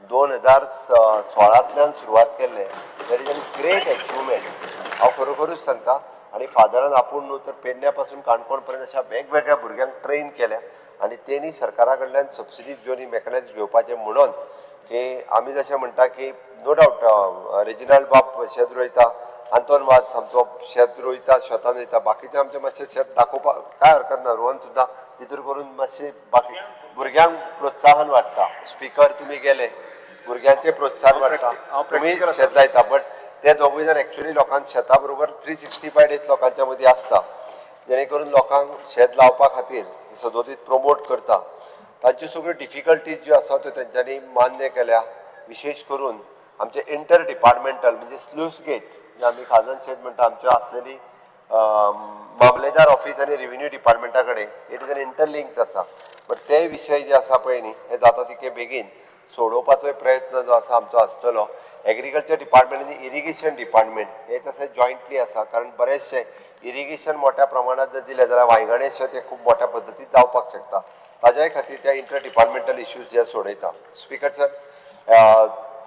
2016तल्यान सुरवात केल्लें. That is an great achievement. हांव खरोखरूच सांगता. आणि फादरान आपूण न्हू तर पेडण्या पासून काणकोण पर्यंत अशा वेगवेगळ्या भुरग्यांक ट्रेन केल्या आणि तेणी सरकारा कडल्यान सबसिडीज घेवन मॅकनायज घेवपाचें म्हणून की आमी जशें म्हणटा की नो डावट रेजिनाल्ड बाब शेत रोयता, आंतोन वाज आमचो शेत रोयता, शेतान रोयता, बाकीचे आमचे मातशें शेत दाखोवपाक काय हरकत ना. रोहन सुद्दां भितर करून मातशें बाकी भुरग्यांक प्रोत्साहन वाडटा. स्पीकर तुमी गेले, भुरग्यांचें प्रोत्साहन वाडटा. तुमी शेत लायता बट ते दोगूय जाण एक्चुअली लोकांक शेता बरोबर 365 डेज लोकांच्या मदीं आसता, जेणे करून लोकांक शेत लावपा खातीर सदोदीत प्रमोट करता. तांच्यो सगळ्यो डिफिकल्टीज ज्यो आसा त्यो तेंच्यांनी मान्य केल्या. विशेष करून आमचे इंटर डिपार्टमेंटल म्हणजे स्लूस गेट जे आमी खाजन शेत म्हणटा आमच्या आसलेली मामलेदार ऑफिस आनी रेव्हेन्यू डिपार्टमेंटा कडेन इट इज एन इंटरलिंक्ड आसा. बट ते विशय जे आसा पळय न्ही हे जाता तितके बेगीन सोडोवपाचो प्रयत्न जो आसा आमचो आसतलो. एग्रीकल्चर डिपार्टमेंट आनी इरिगेशन डिपार्टमेंट हे तशें जॉयंटली आसा, कारण बरेचशे इरिगेशन मोठ्या प्रमाणात जर दिलें जाल्यार वांयगणे शेत हे खूब मोठ्या पद्दतीन जावपाक शकता. ताज्याय खातीर त्या इंटर डिपार्टमेंटल इश्यूज जे सोडयता. स्पीकर सर,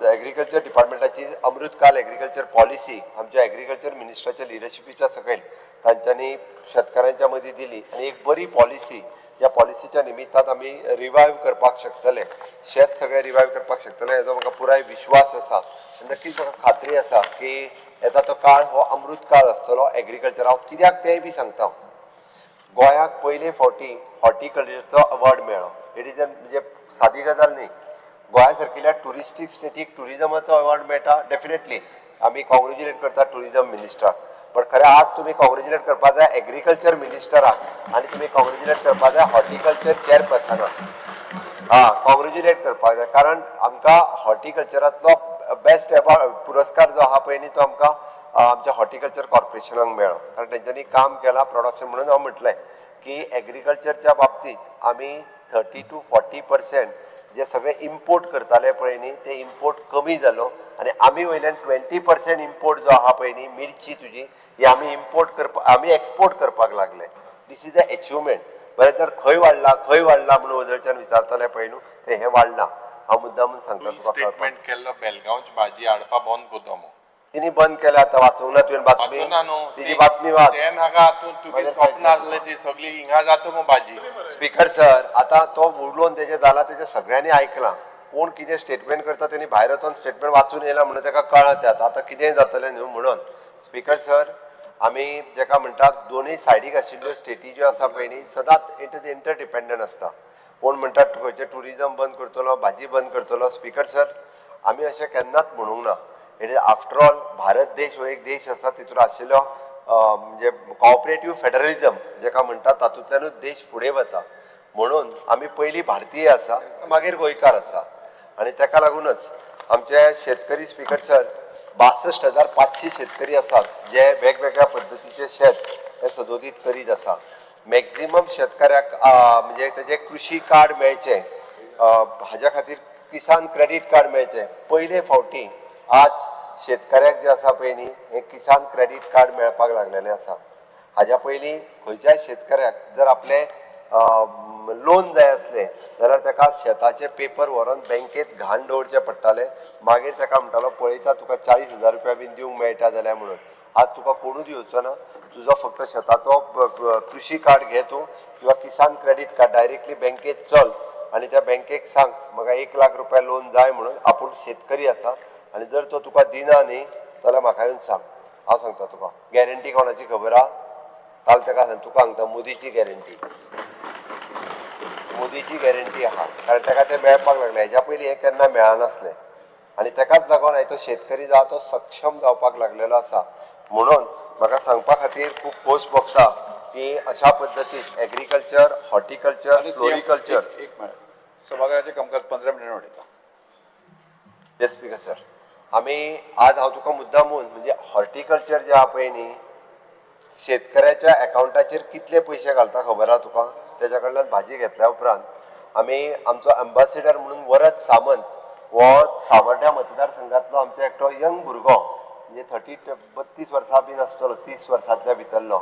एग्रीकल्चर डिपार्टमेंटाची अमृतकाल एग्रीकल्चर पॉलिसी आमच्या एग्रीकल्चर मिनिस्टराच्या लिडरशिपीच्या सकयल तांच्यांनी शेतकारांच्या मदीं दिली आणि एक बरी पॉलिसी, ज्या पॉलिसीच्या निमित्तान आमी रिवायव करपाक शकतले, शेत सगळें रिवायव करपाक शकतले हेजो म्हाका पुराय विश्वास आसा. नक्कीच म्हाका खात्री आसा की येता तो काळ हो अमृत काळ आसतलो एग्रीकल्चर. हांव कित्याक तेंय बी सांगता. गोंयाक पयले फावटी हॉर्टिकल्चरचो अवॉर्ड मेळ्ळो. इट इज म्हणजे सादी गजाल न्ही. गोंया सारकिल्ल्या ट्युरिस्टीक स्टेटीक टुरिजमाचो अवॉर्ड मेळटा. डेफिनेटली आमी कॉंग्रेच्युलेट करता टुरिजम मिनिस्टराक. बट खरें आज तुमी कॉंग्रेच्युलेट करपाक जाय एग्रीकल्चर मिनिस्टराक आणि तुमी कॉंग्रेच्युलेट करपाक जाय हॉर्टिकल्चर चेअरपर्सनाक. कॉंग्रेच्युलेट करपाक जाय, कारण आमकां हॉर्टिकल्चरांतलो बेस्ट पुरस्कार जो आहा पळय न्ही तो आमकां आमच्या हॉर्टिकल्चर कॉर्पोरेशनाक मेळ्ळो, कारण तेंच्यांनी काम केलां प्रोडक्शन. म्हणून हांव म्हटलें की एग्रीकल्चरच्या बाबतींत आमी 30 to 40% जे सगळे इम्पोर्ट करताले पळय न्ही ते इम्पोर्ट कमी जालो आनी आमी वयल्यान 20% इम्पोर्ट जो आहा पळय न्ही मिरची तुजी ही आमी एक्सपोर्ट करपाक लागले. This is a achievement. बरें तर खंय वाडला म्हणून वदळच्यान विचारताले पळय न्हू ते हे वाडना. हांव मुद्दामून सांगता तुका स्टेटमेंट केल्लो बेलगांवची भाजी हाडपा बंद करता मो तिने बंद केल्या आता वाचूंक ना तुवें बातमी तिची बातमी वाच ते नाका हातून तुगे स्वप्न आसले ती सगळी हिंगा जाता मो भाजी. स्पीकर सर आता तो उलोवन तेजे जाला तेजे सगळ्यांनी आयकलां. कोण कितें स्टेटमेंट करता तेणी भायर वचून स्टेटमेंट वाचून येयला म्हणून तेका कळत ते आतां कितेंय जातलें न्हू म्हणून. स्पीकर सर आमी जेका म्हणटात दोनूय सायडीक आशिल्ल्यो स्टेटी ज्यो आसा पळय न्ही सदांच इंटरडिपेंडंट आसता. कोण म्हणटात खंयचे ट्युरिजम बंद करतलो भाजी बंद करतलो. स्पीकर सर आमी अशें केन्नाच म्हणूंक ना. It is after all Bharat देश हो एक देश आसा तितून आशिल्लो म्हणजे कॉपरेटिव्ह फेडरलिझम जेका म्हणटात तातूंतल्यानूच देश फुडें वता. म्हणून आमी पयलीं भारतीय आसा मागीर गोंयकार आसा आनी ताका लागूनच आमचे शेतकरी स्पीकर सर 62,500 शेतकरी आसात जे वेगवेगळ्या पद्दतीचे शेत हे सदोदीत करीत आसा. मॅक्झिमम शेतकऱ्याक म्हणजे तेजे कृषी कार्ड मेळचे हाज्या खातीर किसान क्रेडीट कार्ड मेळचे पयले फावटी आज शेतकऱ्याक जे आसा पळय न्ही हे किसान क्रेडीट कार्ड मेळपाक लागलेले आसा. हाज्या पयलीं खंयच्याय शेतकऱ्याक जर आपले लोन जाय आसले जाल्यार ताका शेताचे पेपर व्हरोन बँकेत घाण दवरचे पडटाले. मागीर ताका म्हणटालो पळयता तुका 40,000 रुपया बीन दिवंक मेळटा जाल्यार म्हणून. आज तुका कोणूच येवचो ना. तुजो फक्त शेताचो कृषी कार्ड घे तूं किंवा किसान क्रेडीट कार्ड डायरेक्टली बँकेत चल आनी त्या बँकेक सांग म्हाका 1 लाख रुपया लोन जाय म्हणून आपूण शेतकरी आसा आनी जर तो तुका दिना न्ही जाल्यार म्हाका येवन सांग. हांव सांगता तुका गॅरंटी कोणाची खबर आहा काल ताका तुका सांगता मोदीची गॅरंटी आहा कारण ताका तें मेळपाक लागलें. हेज्या पयलीं हें केन्ना मेळनासलें आनी ताकाच लागून आयज तो शेतकरी जो तो सक्षम जावपाक लागलेलो आसा. म्हणून म्हाका सांगपा खातीर खूब खोस भोगता की अशा पद्दतीन एग्रीकल्चर हॉर्टिकल्चर फ्लोरिकल्चर सभागृहाचे कामकाज 15 मिनिटांनी वाडयता. येस स्पीकर सर आमी आज हांव तुका मुद्दामून म्हणजे हॉर्टिकल्चर जे आहा पळय न्ही शेतकऱ्याच्या अकाउंटाचेर कितले पयशे घालता खबर आहा तुका. तेच्या कडल्यान भाजी घेतल्या उपरांत आमी आमचो एम्बेसिडर म्हणून वरद सामंत हो सावर्ड्या मतदारसंघातलो आमचो एकटो यंग भुरगो म्हणजे 32 वर्सां बीन आसतलो 30 वर्सांतल्या भितरलो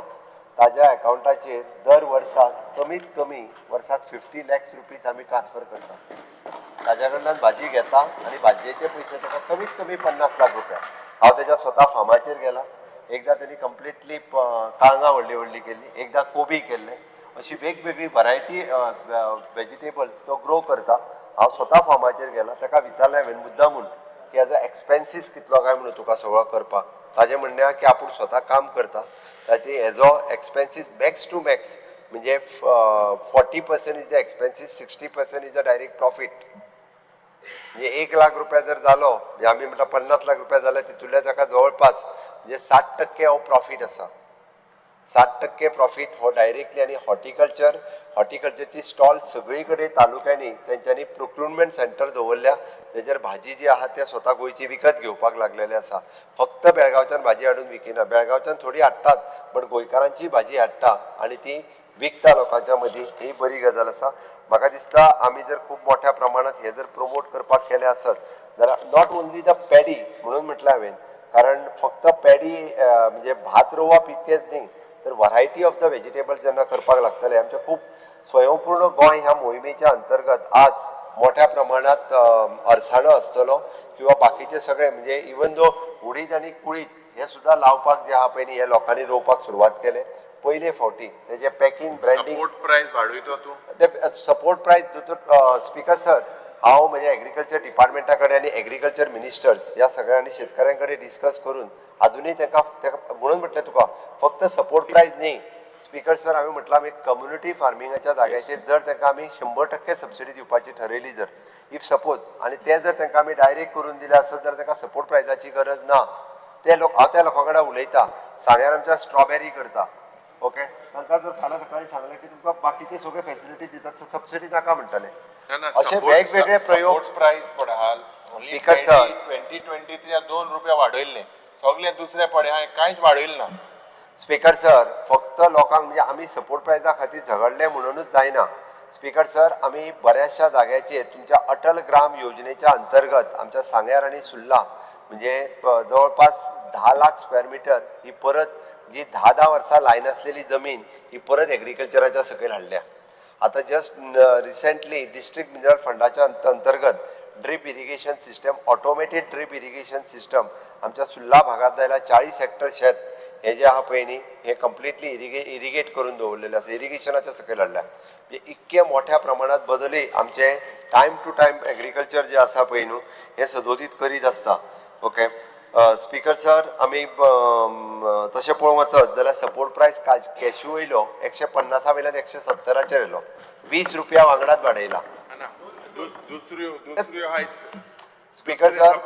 ताज्या अकाउंटाचेर दर वर्साक कमीत कमी वर्साक 50 lakhs रुपीज आमी ट्रान्सफर करता. ताज्या कडल्यान भाजी घेता आनी भाजयेचे पयशे ताका कमीत कमी 50 लाख रुपया. हांव तेज्या स्वता फार्माचेर गेला. एकदां तेणी कंप्लिटली काळंगां व्हडली केल्ली एकदां कोबी केल्ले अशी वेगवेगळी वरायटी वेजिटेबल्स तो ग्रो करता. हांव स्वता फार्माचेर गेला ताका विचारलें हांवें मुद्दामून की हेजो एक्सपेन्सीस कितलो काय म्हणून तुका सगळो करपाक. ताजें म्हणणें आहा की आपूण स्वता काम करता ताची हेजो एक्सपेन्सीस मॅक्स टू मॅक्स म्हणजे 40% is the expenses 60% is the direct profit. म्हणजे 1 लाख रुपया जर जालो म्हणजे आमी म्हणटा 50 लाख रुपया जाले तितूंतल्या ताका जवळपास म्हणजे 60% हो प्रॉफीट आसा. 60% प्रॉफीट हो डायरेक्टली आनी हॉर्टिकल्चरची स्टॉल सगळी कडेन तालुक्यांनी तेंच्यांनी प्रोक्युरमेंट सेंटर दवरल्या. तेजेर भाजी जी आहा ते स्वता गोंयची विकत घेवपाक लागलेले आसा. फक्त बेळगांवच्यान भाजी हाडून विकिना. बेळगांवच्यान थोडी हाडटात बट गोंयकारांची भाजी हाडटा आनी ती विकता लोकांच्या मदीं. ही बरी गजाल आसा. म्हाका दिसता आमी जर खूब मोठ्या प्रमाणात हे जर प्रमोट करपाक केले आसत जाल्यार नॉट ओन्ली द पॅडी म्हणून म्हटलें हांवें कारण फक्त पॅडी म्हणजे भात रोवप इतकेंच न्ही तर व्हरायटी ऑफ द वेजिटेबल्स जेन्ना करपाक लागतले आमचे खूब स्वयंपूर्ण गोंय ह्या मोहिमेच्या अंतर्गत आज मोठ्या प्रमाणात अळसाणो आसतलो किंवा बाकीचे सगळे म्हणजे इवन दो उडीद आनी कुळीद हे सुद्दां लावपाक जे आहा पळय न्ही हे लोकांनी रोवपाक सुरवात केले पयले फावटी. तेजे पॅकिंग ब्रँडिंग सपोर्ट प्राइस वाडयतो तूं सपोर्ट प्राइस स्पीकर सर हांव म्हणजे एग्रीकल्चर डिपार्टमेंटा कडेन आनी एग्रीकल्चर मिनिस्टर्स ह्या सगळ्यांनी शेतकऱ्यां कडेन डिस्कस करून अजुनूय ताका म्हणून म्हटलें तुका फक्त सपोर्ट प्राइस न्ही स्पीकर सर हांवें म्हटलां आमी कम्युनिटी फार्मिंगाच्या जाग्याचेर जर तांकां आमी 100% सबसिडी दिवपाची ठरयली जर इफ सपोज आनी ते जर तांकां आमी डायरेक्ट करून दिले आसत जाल्यार तांकां सपोर्ट प्रायजाची गरज ना. ते लोक हांव त्या लोकां कडेन उलयतां सांग्यार आमच्या स्ट्रॉबेरी करता ओके तांकां जर फाल्यां सकाळीं सांगलें की तुमकां बाकीचे सगळे फॅसिलिटी दितात सबसिडी नाका म्हणटाले. अशे वेगवेगळे प्रयोग प्राइस पडाल स्पीकर सर 2023 2 रुपया वाडयल्ले सगळे दुसरे पडे हांवें कांयच वाडयलें ना. स्पीकर सर फक्त लोकांक म्हणजे आमी सपोर्ट प्रायजा खातीर झगडले म्हणूनच जायना. स्पीकर सर, आम्ही बऱ्याचशा जाग्याचेर तुमच्या अटल ग्राम योजनेच्या अंतर्गत आमच्या सांग्यार आणि सुर्ला म्हणजे जवळपास 10 लाख स्क्वेअर मीटर ही परत जी 10 वर्सां लायन असलेली जमीन ही परत एग्रीकल्चराच्या सकयल हाडल्या. आता जस्ट रिसेंटली डिस्ट्रिक्ट मिनरल फंडाच्या अंतर्गत drip irrigation system, automated drip irrigation system आमच्या सुर्ला भागात जायला 40 हेक्टर शेत हे जे आहा पळय न्ही हे कंप्लिटली इरिगेट करून दवरलेले आसा, इरिगेशनाच्या सकयल हाडल्या. म्हणजे इतके मोठ्या प्रमाणात बदली आमचे टायम टू टायम एग्रीकल्चर जे आसा पळय न्हू हे सदोदीत करीत आसता. ओके स्पीकर सर, आमी तशें पळोवंक वचत जाल्यार सपोर्ट प्रायस कॅश्यू वयलो 150 वयल्यान 170 येयलो, 20 रुपया वांगडाच वाडयला. स्पीकर सर,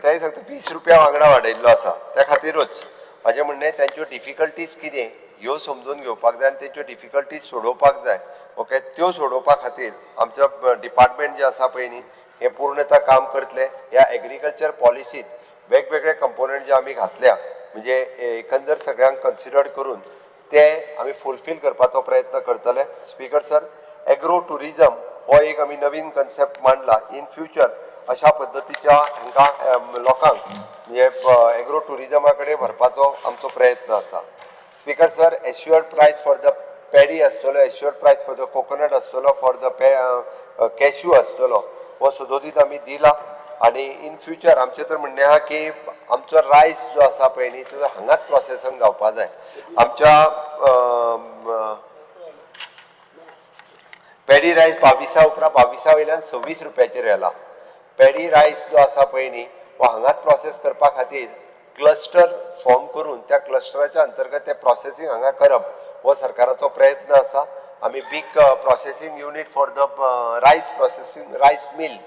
ते सांगता 20 रुपया वांगडा वाडयल्लो आसा. त्या खातीरूच म्हाजें म्हणणें तांच्यो डिफिकल्टीज कितें ह्यो समजून घेवपाक जाय आनी तेंच्यो डिफिकल्टीज सोडोवपाक जाय. ओके, त्यो सोडोवपा खातीर आमचो डिपार्टमेंट जे आसा पळय न्ही हे पूर्णतः काम करतले. ह्या एग्रीकल्चर पॉलिसीत वेगवेगळे कंपोनंट जे आमी घातल्या म्हणजे एकंदर सगळ्यांक कन्सिडर्ड करून ते आमी फुलफील करपाचो प्रयत्न करतले. स्पीकर सर, एग्रो टुरिजम हो एक आमी नवीन कन्सेप्ट मांडला. इन फ्युचर अशा पद्दतीच्या हांकां लोकांक म्हणजे एग्रो टुरिजमा कडेन व्हरपाचो आमचो प्रयत्न आसा. स्पीकर सर, एश्युअर्ड प्रायस फॉर द पॅडी आसतलो, एश्युअर्ड प्रायस फॉर द कोकोनट आसतलो, फॉर द कॅश्यू आसतलो, हो सदोदीत आमी दिला. आणि इन फ्युचर आमचें तर म्हणणें आहा की आमचो रायस जो आसा पळय न्ही तो हांगाच प्रोसेसिंग जावपा जाय. आमच्या पॅडी रायस 22 वयल्यान 26 रुपयाचेर येला. पॅडी रायस जो आसा पळय न्ही हो हांगाच प्रोसेस करपा खातीर क्लस्टर फॉर्म करून त्या क्लस्टराच्या अंतर्गत ते प्रोसेसिंग हांगा करप हो सरकाराचो प्रयत्न आसा. आमी big processing unit for the rice processing rice mill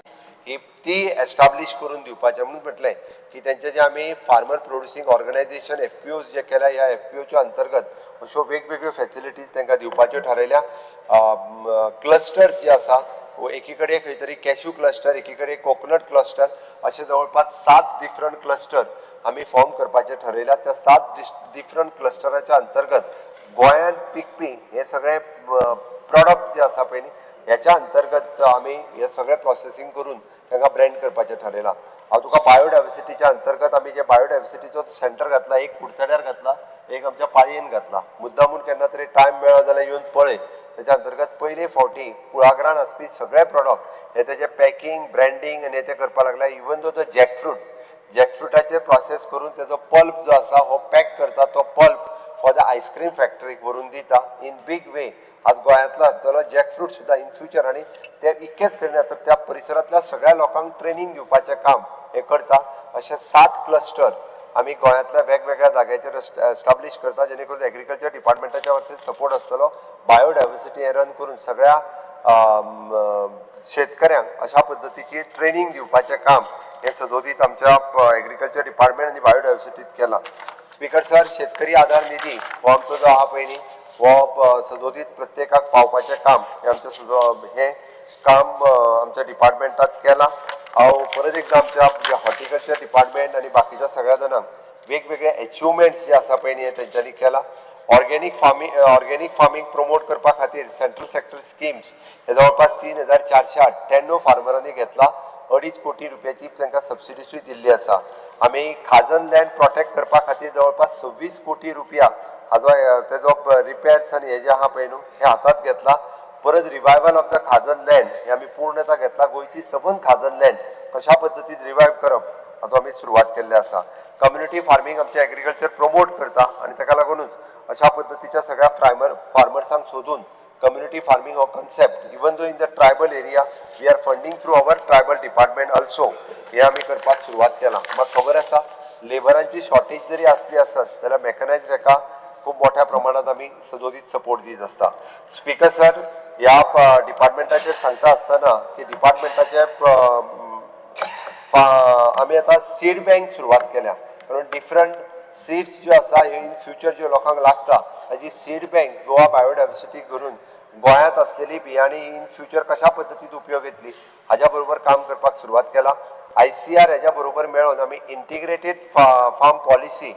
ही ती एस्टाब्लिश करून दिवपाचें म्हणून म्हटलें की तेंचे जे आमी फार्मर प्रोड्युसींग ऑर्गनायझेशन FPOs जे केल्या ह्या FPOच्या अंतर्गत अश्यो वेगवेगळ्यो फॅसिलिटीज तांकां दिवपाच्यो थारायल्या. क्लस्टर्स जे आसा एकी कडेन खंय तरी कॅश्यू क्लस्टर, एकी कडेन कोकोनट क्लस्टर अशे जवळपास 7 डिफरंट क्लस्टर आमी फॉर्म करपाचें ठरयल्या. त्या 7 डिफरंट क्लस्टराच्या अंतर्गत गोंयांत पिकपी हे सगळे प्रॉडक्ट जे आसा पळय न्ही ह्याच्या अंतर्गत आमी हे सगळे प्रोसेसिंग करून तांकां ब्रँड करपाचें ठरयलां. हांव तुका बायोडायवर्सिटीच्या अंतर्गत आमी जे बायोडायवर्सिटीचो सेंटर घातला, एक कुडचड्यार घातला, एक आमच्या पाळयेन घातला. मुद्दामून केन्ना तरी टायम मेळ्ळो जाल्यार येवन पळय. त्याच्या अंतर्गत पयले फावटी कुळागरान आसपी सगळे प्रॉडक्ट हे तेजे पॅकिंग, ब्रँडिंग आनी ते करपाक लागला. इवन दो जॅकफ्रूटाचे प्रोसेस करून तेजो पल्प जो आसा हो पॅक करता. तो पल्प फॉर द आयस्क्रीम फॅक्टरीक व्हरून दिता इन बीग वे. आज गोंयांतलो आसतलो जॅकफ्रूट सुद्दां इन फ्युचर आनी ते इतकेच करिना तर त्या परिसरांतल्या सगळ्या लोकांक ट्रेनिंग दिवपाचें काम हे करता. अशे 7 क्लस्टर आमी गोंयांतल्या वेगवेगळ्या जाग्याचेर एस्टाब्लिश करता जेणे करून एग्रीकल्चर डिपार्टमेंटाच्या वतीन सपोर्ट आसतलो. बायोडायवर्सिटी हे रन करून सगळ्या शेतकऱ्यांक अशा पद्दतीची ट्रेनिंग दिवपाचें काम हे सदोदीत आमच्या एग्रीकल्चर डिपार्टमेंट आनी बायोडायवर्सिटीत केलां. स्पीकर सर, शेतकरी आधार निधी हो आमचो जो आहा पळय न्ही हो सदोदीत प्रत्येकाक पावपाचें काम हे आमचें हे काम आमच्या डिपार्टमेंटात केलां. हांव परत एकदां आमच्या हॉर्टिकल्चर डिपार्टमेंट आनी बाकीच्या सगळ्या जाणांक वेगवेगळे अचिवमेंट्स जे आसा पळय न्ही हे तेंच्यांनी केला. ऑर्गेनीक फार्मींग प्रमोट करपा खातीर सेंट्रल सेक्टर स्किम्स हे जवळपास 3408 10 फार्मरांनी घेतला. 2.5 कोटी रुपयाची तांकां सबसिडीसूय दिल्ली आसा. आमी खाजन लँड प्रोटेक्ट करपा खातीर जवळपास 26 कोटी रुपया हाजो तेजो रिपेर्स आनी हे जे आहा पळय न्हू हे हातात घेतला. परत revival of the khazan land हे आमी पूर्णता घेतला. गोंयची सबंद खाजन लँड कशा पद्दतीन रिवायव करप हाचो आमी सुरवात केल्ली आसा. कम्युनिटी फार्मींग आमचे एग्रीकल्चर प्रमोट करता आनी ताका लागूनच अशा पद्दतीच्या सगळ्या फार्मर्सांक सोदून कम्युनिटी फार्मींग हो concept even though in the tribal area we are funding through our tribal department also हे आमी करपाक सुरवात केला. म्हाका खबर आसा लेबरांची शॉर्टेज जरी आसली आसत जाल्यार मेकनायज्ड हेका खूब मोठ्या प्रमाणात आमी सदोदीत सपोर्ट दीत आसता. स्पीकर सर, ह्या डिपार्टमेंटाचेर सांगता आसतना की डिपार्टमेंटाचे आमी आतां सीड बँक सुरवात केल्या. कारण डिफरंट सीड्स ज्यो आसा ह्यो इन फ्युचर ज्यो लोकांक लागता ताजी सीड बँक गोवा बायोडायवर्सिटी करून गोंयांत असलेली बियाणी इन फ्युचर कशा पद्दतीन उपयोग येतली हाज्या बरोबर काम करपाक सुरवात केला. ICR हेज्या बरोबर मेळून आमी इंटिग्रेटेड फार्म पॉलिसी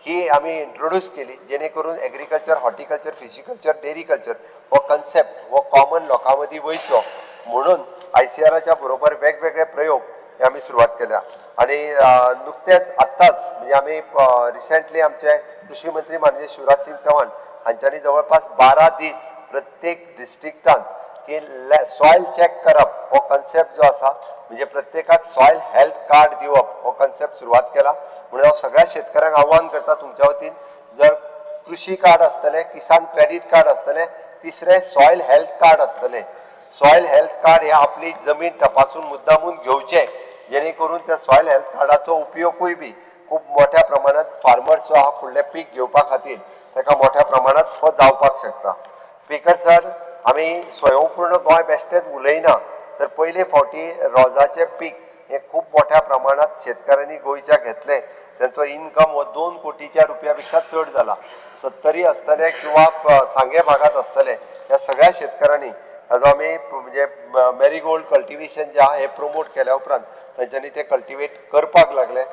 ही आम्ही इंट्रोड्यूस केली जेणे करून एग्रीकल्चर, हॉर्टिकल्चर, फिशिकल्चर, डेरी कल्चर हो कन्सेप्ट हो कॉमन लोकां मदीं वयचो म्हणून ICRच्या बरोबर वेगवेगळे प्रयोग हे आम्ही सुरुवात केल्या आणि नुकतेच आत्ताच म्हणजे आम्ही रिसेंटली आमचे कृषी मंत्री माननीय शिवराज सिंग चौहान हांच्यांनी जवळपास 12 दीस प्रत्येक डिस्ट्रिक्टान की सॉयल चेक करप हो कन्सेप्ट जो आसा म्हणजे प्रत्येकाक सॉयल हेल्थ कार्ड दिवप हो कन्सेप्ट सुरुवात केला. म्हणून हांव सगळ्या शेतकऱ्यांक आव्हान करता तुमच्या वतीन जर कृषी कार्ड आसतले, किसान क्रेडिट कार्ड आसतले, तिसरे सॉयल हेल्थ कार्ड आसतले. सॉयल हेल्थ कार्ड हे आपली जमीन तपासून मुद्दामून घेवचे जेणे करून त्या सॉयल हेल्थ कार्डाचो उपयोगूय बी खूप मोठ्या प्रमाणात फार्मर्स जो आहा फुडले पीक घेवपा खातीर ताका मोठ्या प्रमाणात हो जावपाक शकता. स्पीकर सर, आम्ही स्वयंपूर्ण गोंय बेश्टेच उलयना तर पयले फावटी रोजाचे पीक हे खूप मोठ्या प्रमाणात शेतकऱ्यांनी गोंयच्या घेतले. त्यांचो इन्कम हो 2 कोटीच्या रुपया पेक्षा चड जाला. 70 आसतले किंवा सांगे भागात आसतले ह्या सगळ्या शेतकऱ्यांनी हाजो आमी म्हणजे मेरीगोल्ड कल्टिवेशन जे आहा हे प्रमोट केल्या उपरांत तांच्यांनी ते कल्टिवेट करपाक लागले.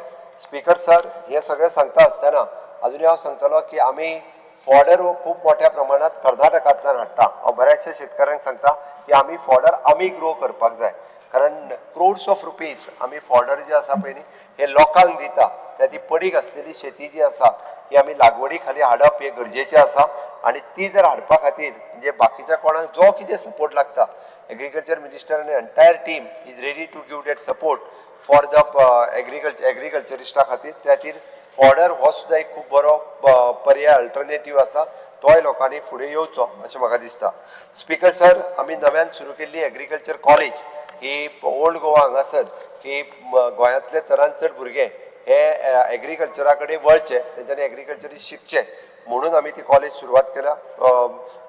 स्पीकर सर, हे सगळें सांगता आसतना अजुनूय हांव सांगतलो की आमी फॉडर हो खूप मोठ्या प्रमाणात कर्नाटकांतल्यान हाडटा. हांव बऱ्याचशा शेतकऱ्यांक सांगता की आमी फॉडर आमी ग्रो करपाक जाय कारण क्रोड्स ऑफ रुपीज आमी फॉडर जे आसा पळय न्ही हे लोकांक दिता. त्या ती पडीक आसलेली शेती जी आसा ही आमी लागवडी खाली हाडप हे गरजेचें आसा आणि ती जर हाडपा खातीर म्हणजे बाकीच्या कोणाक जो कितें सपोर्ट लागता एग्रीकल्चर मिनिस्टर आनी entire team is ready to give that support for the एग्रीकल्चरिस्टा खातीर. त्या खातीर फॉडर हो सुद्दां एक खूब बरो पर्याय अल्टरनेटीव आसा. तोय लोकांनी फुडें येवचो अशें म्हाका दिसता. स्पीकर सर, आमी नव्यान सुरू केल्ली एग्रीकल्चर कॉलेज ही ओल्ड गोवा हांगासर की गोंयांतले चडांत चड भुरगे हे एग्रीकल्चरा कडेन वळचे, तेंच्यांनी एग्रीकल्चर शिकचे म्हणून आमी ती कॉलेज सुरवात केल्या.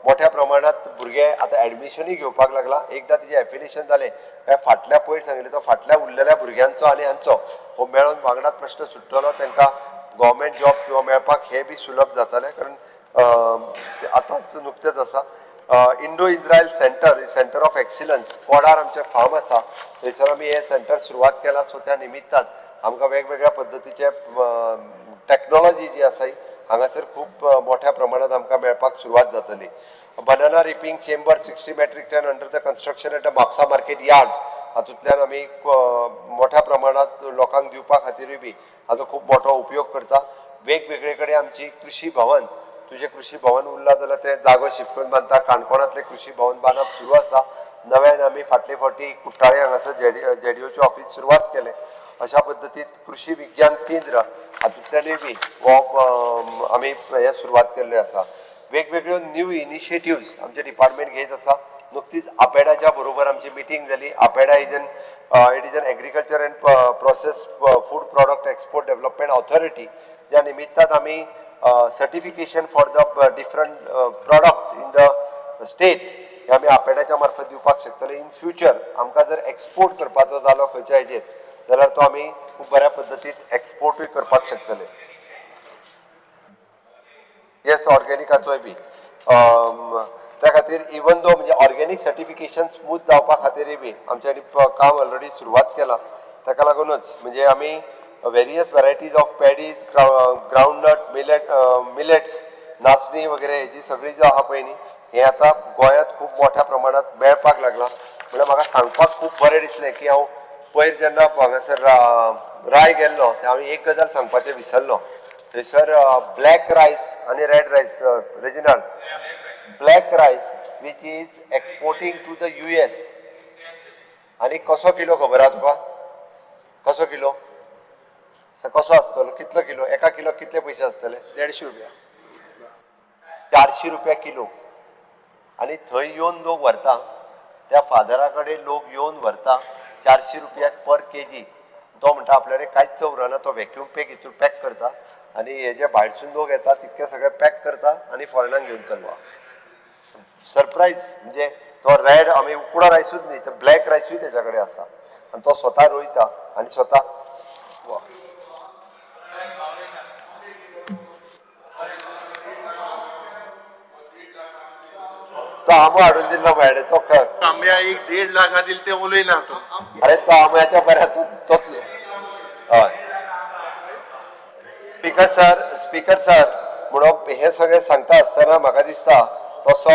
मोठ्या प्रमाणात भुरगे आतां एडमिशनूय घेवपाक लागला. एकदां तिचें एफिलिएशन जालें काय फाटल्या पयर सांगिल्लें तो फाटल्या उरलेल्या भुरग्यांचो आनी हांचो हो मेळून वांगडाच प्रश्न सुट्टलो. तांकां गव्हर्मेंट जॉब किंवा मेळपाक हे बी सुलभ जातालें कारण आतांच नुकतेंच आसा Indo Israel centre of excellence Kodar आमचें फार्म आसा. थंयसर आमी हे सेंटर सुरवात केला. सो त्या निमित्तान आमकां वेगवेगळ्या पद्दतीचे टॅक्नॉलॉजी जी आसा हांगासर खूब मोठ्या प्रमाणात आमकां मेळपाक सुरवात जातली. Banana ripening chamber 60 metric ton under the construction at the Mapusa market yard हातूंतल्यान आमी मोठ्या प्रमाणात लोकांक दिवपा खातीरूय बी हाचो खूब मोठो उपयोग करता. वेगवेगळे कडेन आमची कृषी भवन, तुझे कृषी भवन उरला जाल्यार ते जागो शिफ्ट करून बांदता. काणकोणांतले कृषी भवन बांदप सुरू आसा. नव्यान आमी फाटले फावटी कुट्टाळे हांगासर JDOचे ऑफिस सुरवात केलें. अशा पद्दतीन कृषी विज्ञान केंद्र हातूंतल्यानूय बी हो आमी हे सुरवात केल्ले आसा. वेगवेगळ्यो न्यू इनिशिएटिव्स आमचे डिपार्टमेंट घेत आसा. नुकतीच आपेडाच्या बरोबर आमची मिटींग जाली. आपेडा it is an agriculture and process food product export development authority. ज्या निमित्तान आमी certification for the different product in the state हे आमी आपेडाच्या मार्फत दिवपाक शकतले. इन फ्युचर आमकां जर एक्सपोर्ट करपाचो जालो खंयच्या हेजेर जाल्यार तो आमी खूब बऱ्या पद्दतीन एक्सपोर्टूय करपाक शकतले. येस, ऑर्गेनिकाचोय बी त्या खातीर इवन दो म्हणजे ऑर्गेनिक सर्टिफिकेशन स्मूथ जावपा खातीरय बी आमच्यांनी काम ऑलरेडी सुरवात केला. ताका लागूनच म्हणजे आमी various varieties of paddies, groundnut, millets, नाचणी वगैरे हेजी सगळी जो आहा पळय न्ही हे आतां गोंयांत खूब मोठ्या प्रमाणात मेळपाक लागला. म्हळ्यार म्हाका सांगपाक खूब बरें दिसलें की हांव पयर जेन्ना हांगासर राय गेल्लो तें हांवें एक गजाल सांगपाचें विसरलो. थंयसर ब्लॅक रायस आनी red rice, regional, black rice which is exporting to the US आनी कसो किलो खबर आहा तुका? कसो किलो? कसो आसतलो? कितलो किलो? एका किलो कितले पयशे आसतले? 150 रुपया. 400 रुपया किलो. आनी थंय येवन लोक व्हरता, त्या फादरा कडेन लोक येवन व्हरता 400 रुपयाक पर केजी. तो म्हणटा आपल्या कडेन कांयच चवरना, तो व्हॅक्यूम पॅक हितून पॅक करता आनी हे जे भायरसून लोक येता तितके सगळे पॅक करता आनी फॉरेनाक घेवन चलता. सरप्रायज म्हणजे तो रेड आमी उकडो रायसूच न्ही, तो ब्लॅक रायसूय तेच्या कडेन आसा आनी तो स्वता रोयता आनी स्वता तो आंबो हाडून दिल्लो मेळ्ळे. तो आंब्या 1.5 लाख दिल ते उलयना तो. अरे तो आंब्याच्या बऱ्या तोच हय. स्पीकर सर म्हणून हे सगळे सांगता आसतना म्हाका दिसता तसो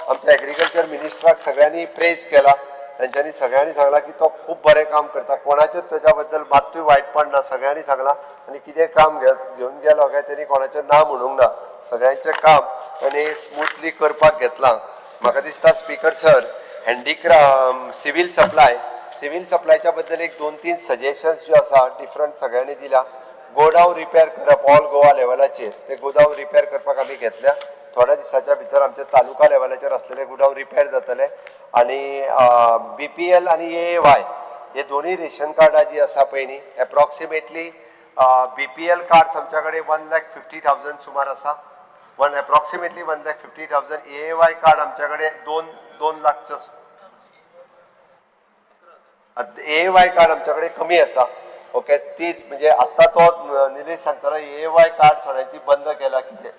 आमच्या एग्रीकल्चर मिनिस्टराक सगळ्यांनी प्रेज केला. त्यांच्यानी सगळ्यांनी सांगला की तो खूप बरें काम करता, कोणाचेच त्याच्या बद्दल मात्तूय वायटपण ना, सगळ्यांनी सांगला. आणि कितें काम घेऊन गेलो काय त्यांनी कोणाचें ना म्हणूंक ना, सगळ्यांचें काम ताणें स्मूथली करपाक घेतलां. म्हाका दिसता स्पीकर सर सिव्हिल सप्लायच्या बद्दल एक 2-3 सजेशन्स ज्यो आसा डिफरंट सगळ्यांनी दिल्या. गोडाऊन रिपेअर करप ऑल गोवा लेवलाचेर, ते गोडाऊन रिपेअर करपाक आमी घेतल्या. थोड्या दिसाच्या भितर आमचे तालुका लेवलाचेर आसलेले गोडाऊन रिपेअर जातले. आणि BPL आणि AAY हे दोन्ही रेशन कार्डां जी आसा पळय न्ही, एप्रॉक्सिमेटली BPL कार्ड्स आमच्या कडेन 1,50,000 सुमार आसा, एप्रॉक्सिमेटली 1,50,000. AAY कार्ड आमच्या कडेन 2 लाखचो. AAY कार्ड आमच्या कडेन कमी आसा. ओके, तीच म्हणजे आत्ता तो निलेश सांगतालो AAY कार्ड थोड्यांची बंद केला कितें,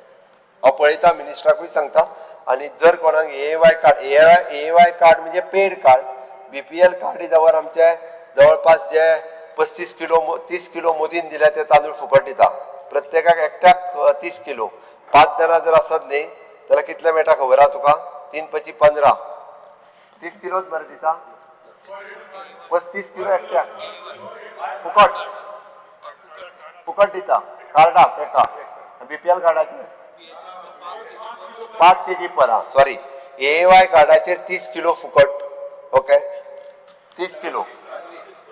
हांव पळयता मिनिस्टराकूय सांगता. आणि जर कोणाक AAY कार्ड म्हणजे पेड कार्ड, BPL कार्ड जवळ आमचे जवळपास जे 35 किलो 30 किलो मोदीन दिल्या ते तांदूळ फुकट दिता प्रत्येकाक एकट्याक 30 किलो. 5 जाणां जर आसत न्ही जाल्यार कितले मेळटा खबर आहा तुका? 3 × 5 = 15. 30 किलोच बरें दिता, 35 किलो एकट्याक फुकट दिता कार्डाक एका. BPL कार्डाचेर 5 kg पर हा, सॉरी AAY कार्डाचेर 30 किलो फुकट. Okay, 30 kilo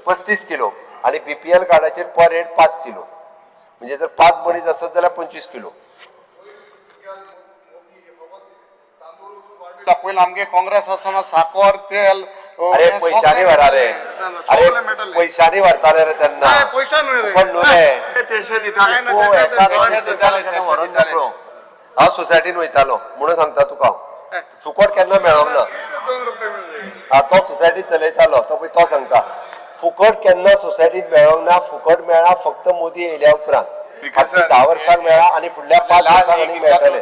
35 kilo. आणि BPL कार्डाचेर पर हेड 5 किलो. म्हणजे जर 5 मणीस असत जाल्यार 25 किलो. पयलीं आमगे काँग्रेस आसतना साखर तेल अरे पैशांनी व्हरा रे, अरे पैशांनी व्हरताले रे तेन्ना, पण न्हू रे. हांव सोसायटीन वयतालो म्हणून सांगता तुका, फुकट केन्ना मेळोंक ना. तो सोसायटी चलयतालो तो पळय तो सांगता फुकट केन्ना सोसायटीत मेळोंक ना. फुकट मेळ्ळा फक्त मोदी येयल्या उपरांत. 10 वर्सांक मेळ्ळा आणि फुडल्या 5 वर्सांक आनी मेळटले.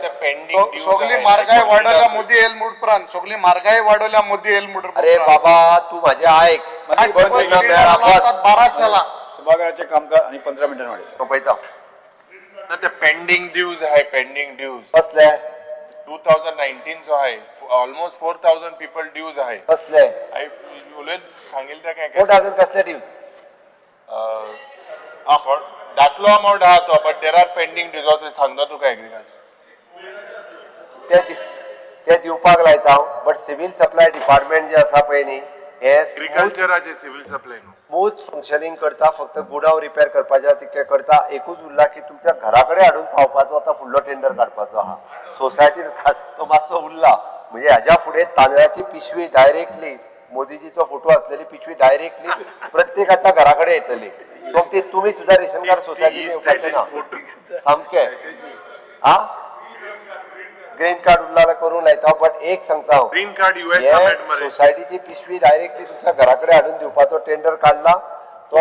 सगळी म्हारगाय वाडयल्या मोदी येयल मुडपरांत, सगळी म्हारगाय वाडयल्या मोदी येयल मुडपरांत. अरे बाबा तू माझे आयक, मेळ्ळा बस 12 साला सभागृहाचे कामकाज आणि 15 मिनिटांनी वाढेल. पळयता ते पेंडिंग ड्यूज आहे, पेंडिंग ड्यूज कसले 2019 जो आहे ऑलमोस्ट 4,000 पीपल ड्यूज आहे. कसले सांगितलं काय 4,000 कसले ड्यूज? दाखलो अमाऊंट आहा तो, but there are pending dues. सांगता तुका एग्रीकल्चर ते दिवपाक लायता हांव. बट सिव्हिल सप्लाय डिपार्टमेंट जे आसा पळय न्ही हे एग्रीकल्चराचे सिव्हिल सप्लाय स्मूथ फंक्शनिंग करता. फक्त गोडाऊन रिपेअर करपाचे तितके करता. एकूच उरला की तुमच्या घरा कडेन हाडून पावपाचो आता फुडलो टेंडर काडपाचो आहा. सोसायटीन तो मातसो उरला. म्हणजे हाज्या फुडें तांदळाची पिशवी डायरेक्टली मोदीजीचो फोटो असलेली पिशवी डायरेक्टली प्रत्येकाच्या घरा कडेन येतली. सो ती तुमी सुद्धा रेशन कार्ड सोसायटीन येवपाचें ना सामकें. हा ग्रीन कार्ड उरला करून लायता. बट एक सांगता हांव, ग्रीन कार्ड सोसायटीची पिशवी डायरेक्टली तुमच्या घरा कडेन हाडून दिवपाचो टेंडर काढला तो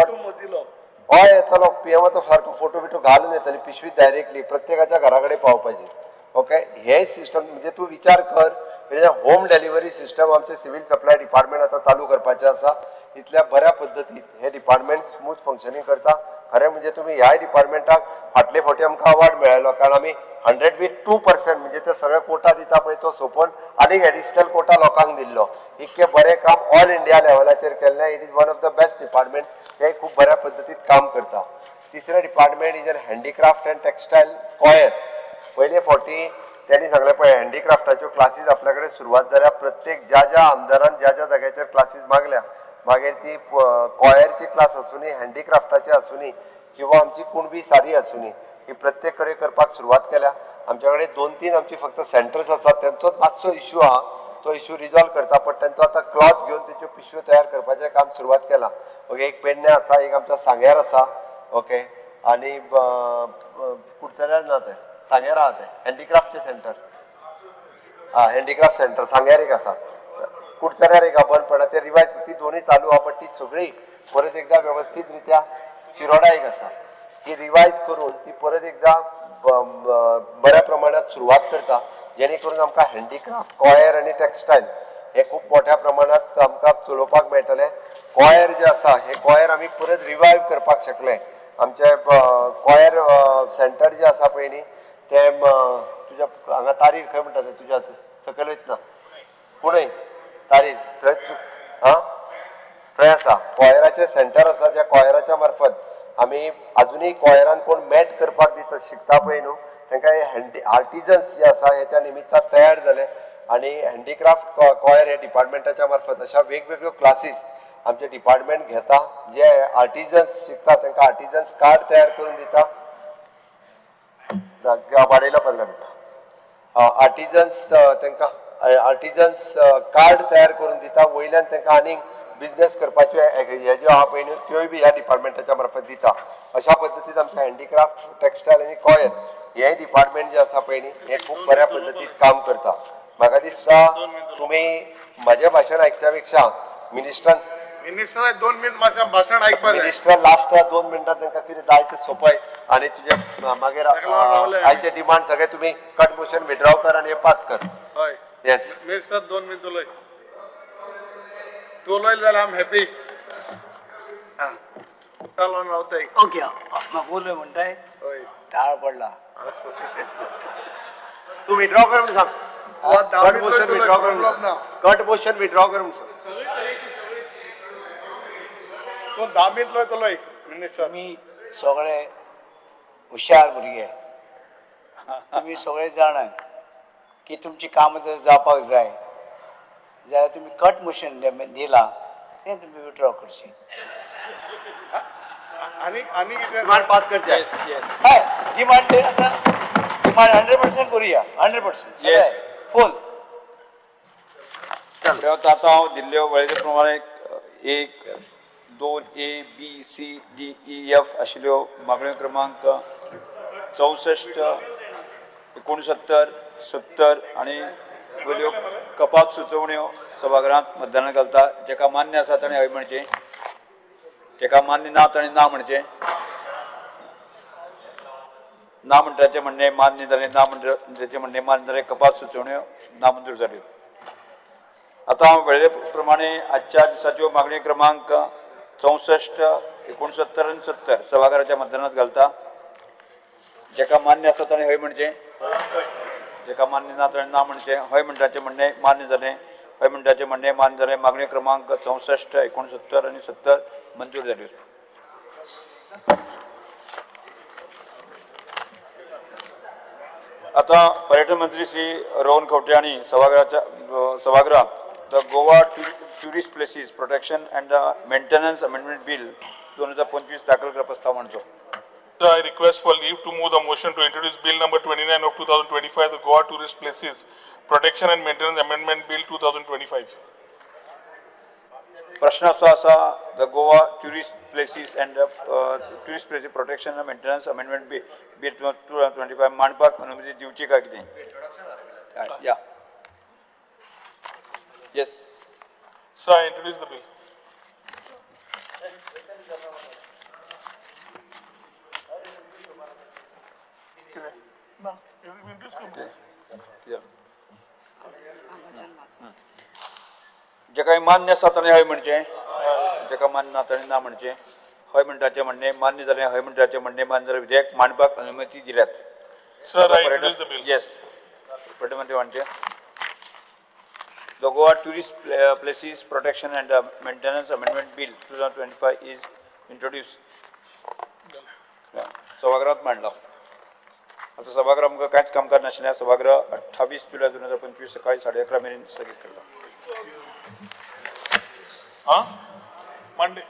हय येतलो. PMO सारको फोटो बिटो घालून येतली पिशवी डायरेक्टली प्रत्येकाच्या घरा कडेन पावपाची. ओके, हे सिस्टम म्हणजे तू विचार कर. होम डिलिव्हरी सिस्टम आमचे सिव्हिल सप्लाय डिपार्टमेंट आता चालू करपाचे आसा. इतल्या बऱ्या पद्दतीन हे डिपार्टमेंट स्मूथ फंक्शनिंग करता. खरें म्हणजे तुम्ही ह्या डिपार्टमेंटाक फाटले फावटी आमकां अवॉर्ड मेळ्ळो कारण आमी 102% म्हणजे ते सगळे कोटा दिता पळय तो सोंपोवन आनीक एडिशनल कोटा लोकांक दिल्लो. इतके बरें काम ऑल इंडिया लेवलाचेर केल्लें. It is one of the best department. ते खूप बऱ्या पद्दतीन काम करता. तिसरें department is handicraft and textile coir. पयले फावटी त्यांनी सांगले पळय हँडीक्राफ्टाच्यो क्लासीस आपल्याकडे सुरवात जाल्या. प्रत्येक ज्या आमदारान ज्या जाग्याचेर क्लासीस मागल्या मागीर ती कॉयरची क्लास आसूनी हँडीक्राफ्टाची आसूनी किंवा आमची कुणबी साडी आसूनी ही प्रत्येक कडेन करपाक सुरवात केल्या. आमच्या कडेन 2-3 आमची फक्त सेंटर्स आसात. त्यांचोच मातसो इश्यू आहा, तो इश्यू रिजॉल्व करता. पण त्यांचो आता क्लॉथ घेवन तेच्यो पिशव्यो तयार करपाचें काम सुरवात केलां. ओके, एक पेडण्या आसा, एक आमच्या सांग्यार आसा. ओके, आणि कुडचड्यार ना ते सांग्यार आहा ते हँडीक्राफ्टचे सेंटर. हँडीक्राफ्ट सेंटर सांग्यार एक आसा, कुडचड्यार एक बंद पडला. ते रिवायज ती दोन्ही चालू आहा. पण ती सगळी परत एकदा व्यवस्थित रित्या शिरोडा एक आसा ती रिवायज करून ती परत एकदा बऱ्या प्रमाणात सुरवात करता. जेणे करून आमकां हँडीक्राफ्ट कॉयर आणि टेक्सटायल हे खूप मोठ्या प्रमाणात आमकां चलोवपाक मेळटले. कॉयर जे आसा हे कॉयर आमी परत रिवायव करपाक शकले. आमचे कॉयर सेंटर जे आसा पळय न्ही ते तुज्या हांगा तारीर खंय म्हणटा ते तुज्या सकयल वयतना पुणय तारीर थंय थंय आसा कॉयराचे सेंटर आसा ज्या कॉयराच्या मार्फत आमी अजुनूय कॉयरान कोण मॅट करपाक दिता शिकता पळय न्हू तांकां आर्टिजन्स जे आसा हे त्या निमित्तान तयार जाले आणि हँडीक्राफ्ट कॉयर हे डिपार्टमेंटाच्या मार्फत अशा वेगवेगळ्यो क्लासीस आमचे डिपार्टमेंट घेता जे आर्टिजन्स शिकता तांकां आर्टिजन्स कार्ड तयार करून दिता वाडयला 15 मिनटां आर्टिजन्स तांकां आर्टिजन्स कार्ड तयार करून दिता वयल्यान तांकां आनीक बिझनेस करपाचे हे ज्यो आहा पळय न्हू त्योय बी ह्या डिपार्टमेंटाच्या मार्फत दिता अशा पद्दतीन आमचे हँडीक्राफ्ट टेक्सटायल आनी कॉयर हे डिपार्टमेंट जे आसा पळय न्ही हे खूब बऱ्या पद्दतीन काम करता म्हाका दिसता तुमी म्हजें भाशण आयकच्या पेक्षा मिनिस्टरान 2 मिनिट भाशण आयकपाक मिनिस्टर लास्ट 2 मिनटां तांकां कितें जाय तें सोपय आनी तुजे मागीर आयचे डिमांड सगळे तुमी कट मोशन विड्रॉ कर आनी पास कर हय येस मिनिस्टर 2 मिनिट उलय तूं उलयलो जाल्यार आय एम हॅपी चालून रावताय ओके म्हाका उलय म्हणटाय हय ताळ पडला तू विड्रॉ कर म्हणून सांग कट मोशन विड्रॉ कर म्हणून कट मोशन विड्रॉ कर म्हणून तूं 10 मिनिट लय तो लय मिनिस्टर मी सगळे हुशार भुरगे तुम्ही सगळे जाणा की तुमची कामां जर जावपाक जाय जाल्यार तुम्ही कट मोशन दिला तें तुम्ही विड्रॉ करची आणि डिमांड पास करचे हय डिमांड आतां डिमांड 100% करूया 100% Yes. फुल आता हांव दिल्ल्यो वळेरे प्रमाणे 1, 2 A, B, C, D, E, F आशिल्ल्यो मागण्यो क्रमांक 64, 69, 70 आनी वयल्यो कपात सुचोवण्यो सभागृहांत मतदानाक घालता जेका मान्य आसा ताणें हय म्हणचें जेका मान्य ना ताणें ना म्हणचें ना म्हणटाचें म्हणणें मान्य जालें ना म्हणटाचें म्हणणें मान्य जालें कपात सुचोवण्यो नामंजूर जाल्यो आतां हांव वेळे प्रमाणे आजच्या दिसाच्यो मागणी क्रमांक 64, 69 आनी 70 सभागृहाच्या मतदानात घालता जेका मान्य आसा ताणें हय म्हणचें जेका मान्य ना ताणें ना म्हणचें हय म्हणटाचें म्हणणें मान्य जालें हय म्हणटाचें म्हणणें मान्य जालें मागणी क्रमांक 64, 69 आनी 70 मंजूर जाल्यो आता पर्यटन मंत्री श्री रोहन खंवटे हांणी सभागृहात the Goa tourist places protection and the maintenance amendment bill 2025 दाखल करपा प्रस्ताव मांडचो I request for leave to move the motion to introduce Bill number 29 of 2025, the Goa Tourist Places Protection and Maintenance Amendment Bill 2025. प्रश्न असो आसा the Goa tourist places and tourist places protection and maintenance amendment bill 2025 मांडपाक अनुमती दिवची काय कितें या yes So I introduce the bill. जेका मान्य आसा ताणें हय म्हणचें जेका मान्य ना ताणें ना म्हणचें हय म्हणटाचें म्हणणें मान्य जालें हय म्हणटाचें म्हणणें मान्य जालें विधेयक मांडपाक अनुमती दिल्यात Sir, I introduce the bill. Yes पर्यटन मंत्री वाणचे The Goa Tourist Places Protection and Maintenance Amendment Bill 2025 is introduced. सभागृहात मांडला आता सभागृह आमकां कांयच कामकाज नाशिल्लें सभागृह 28 जुलय 2025 सकाळी 11:30 मेरेन स्थगीत केला Monday.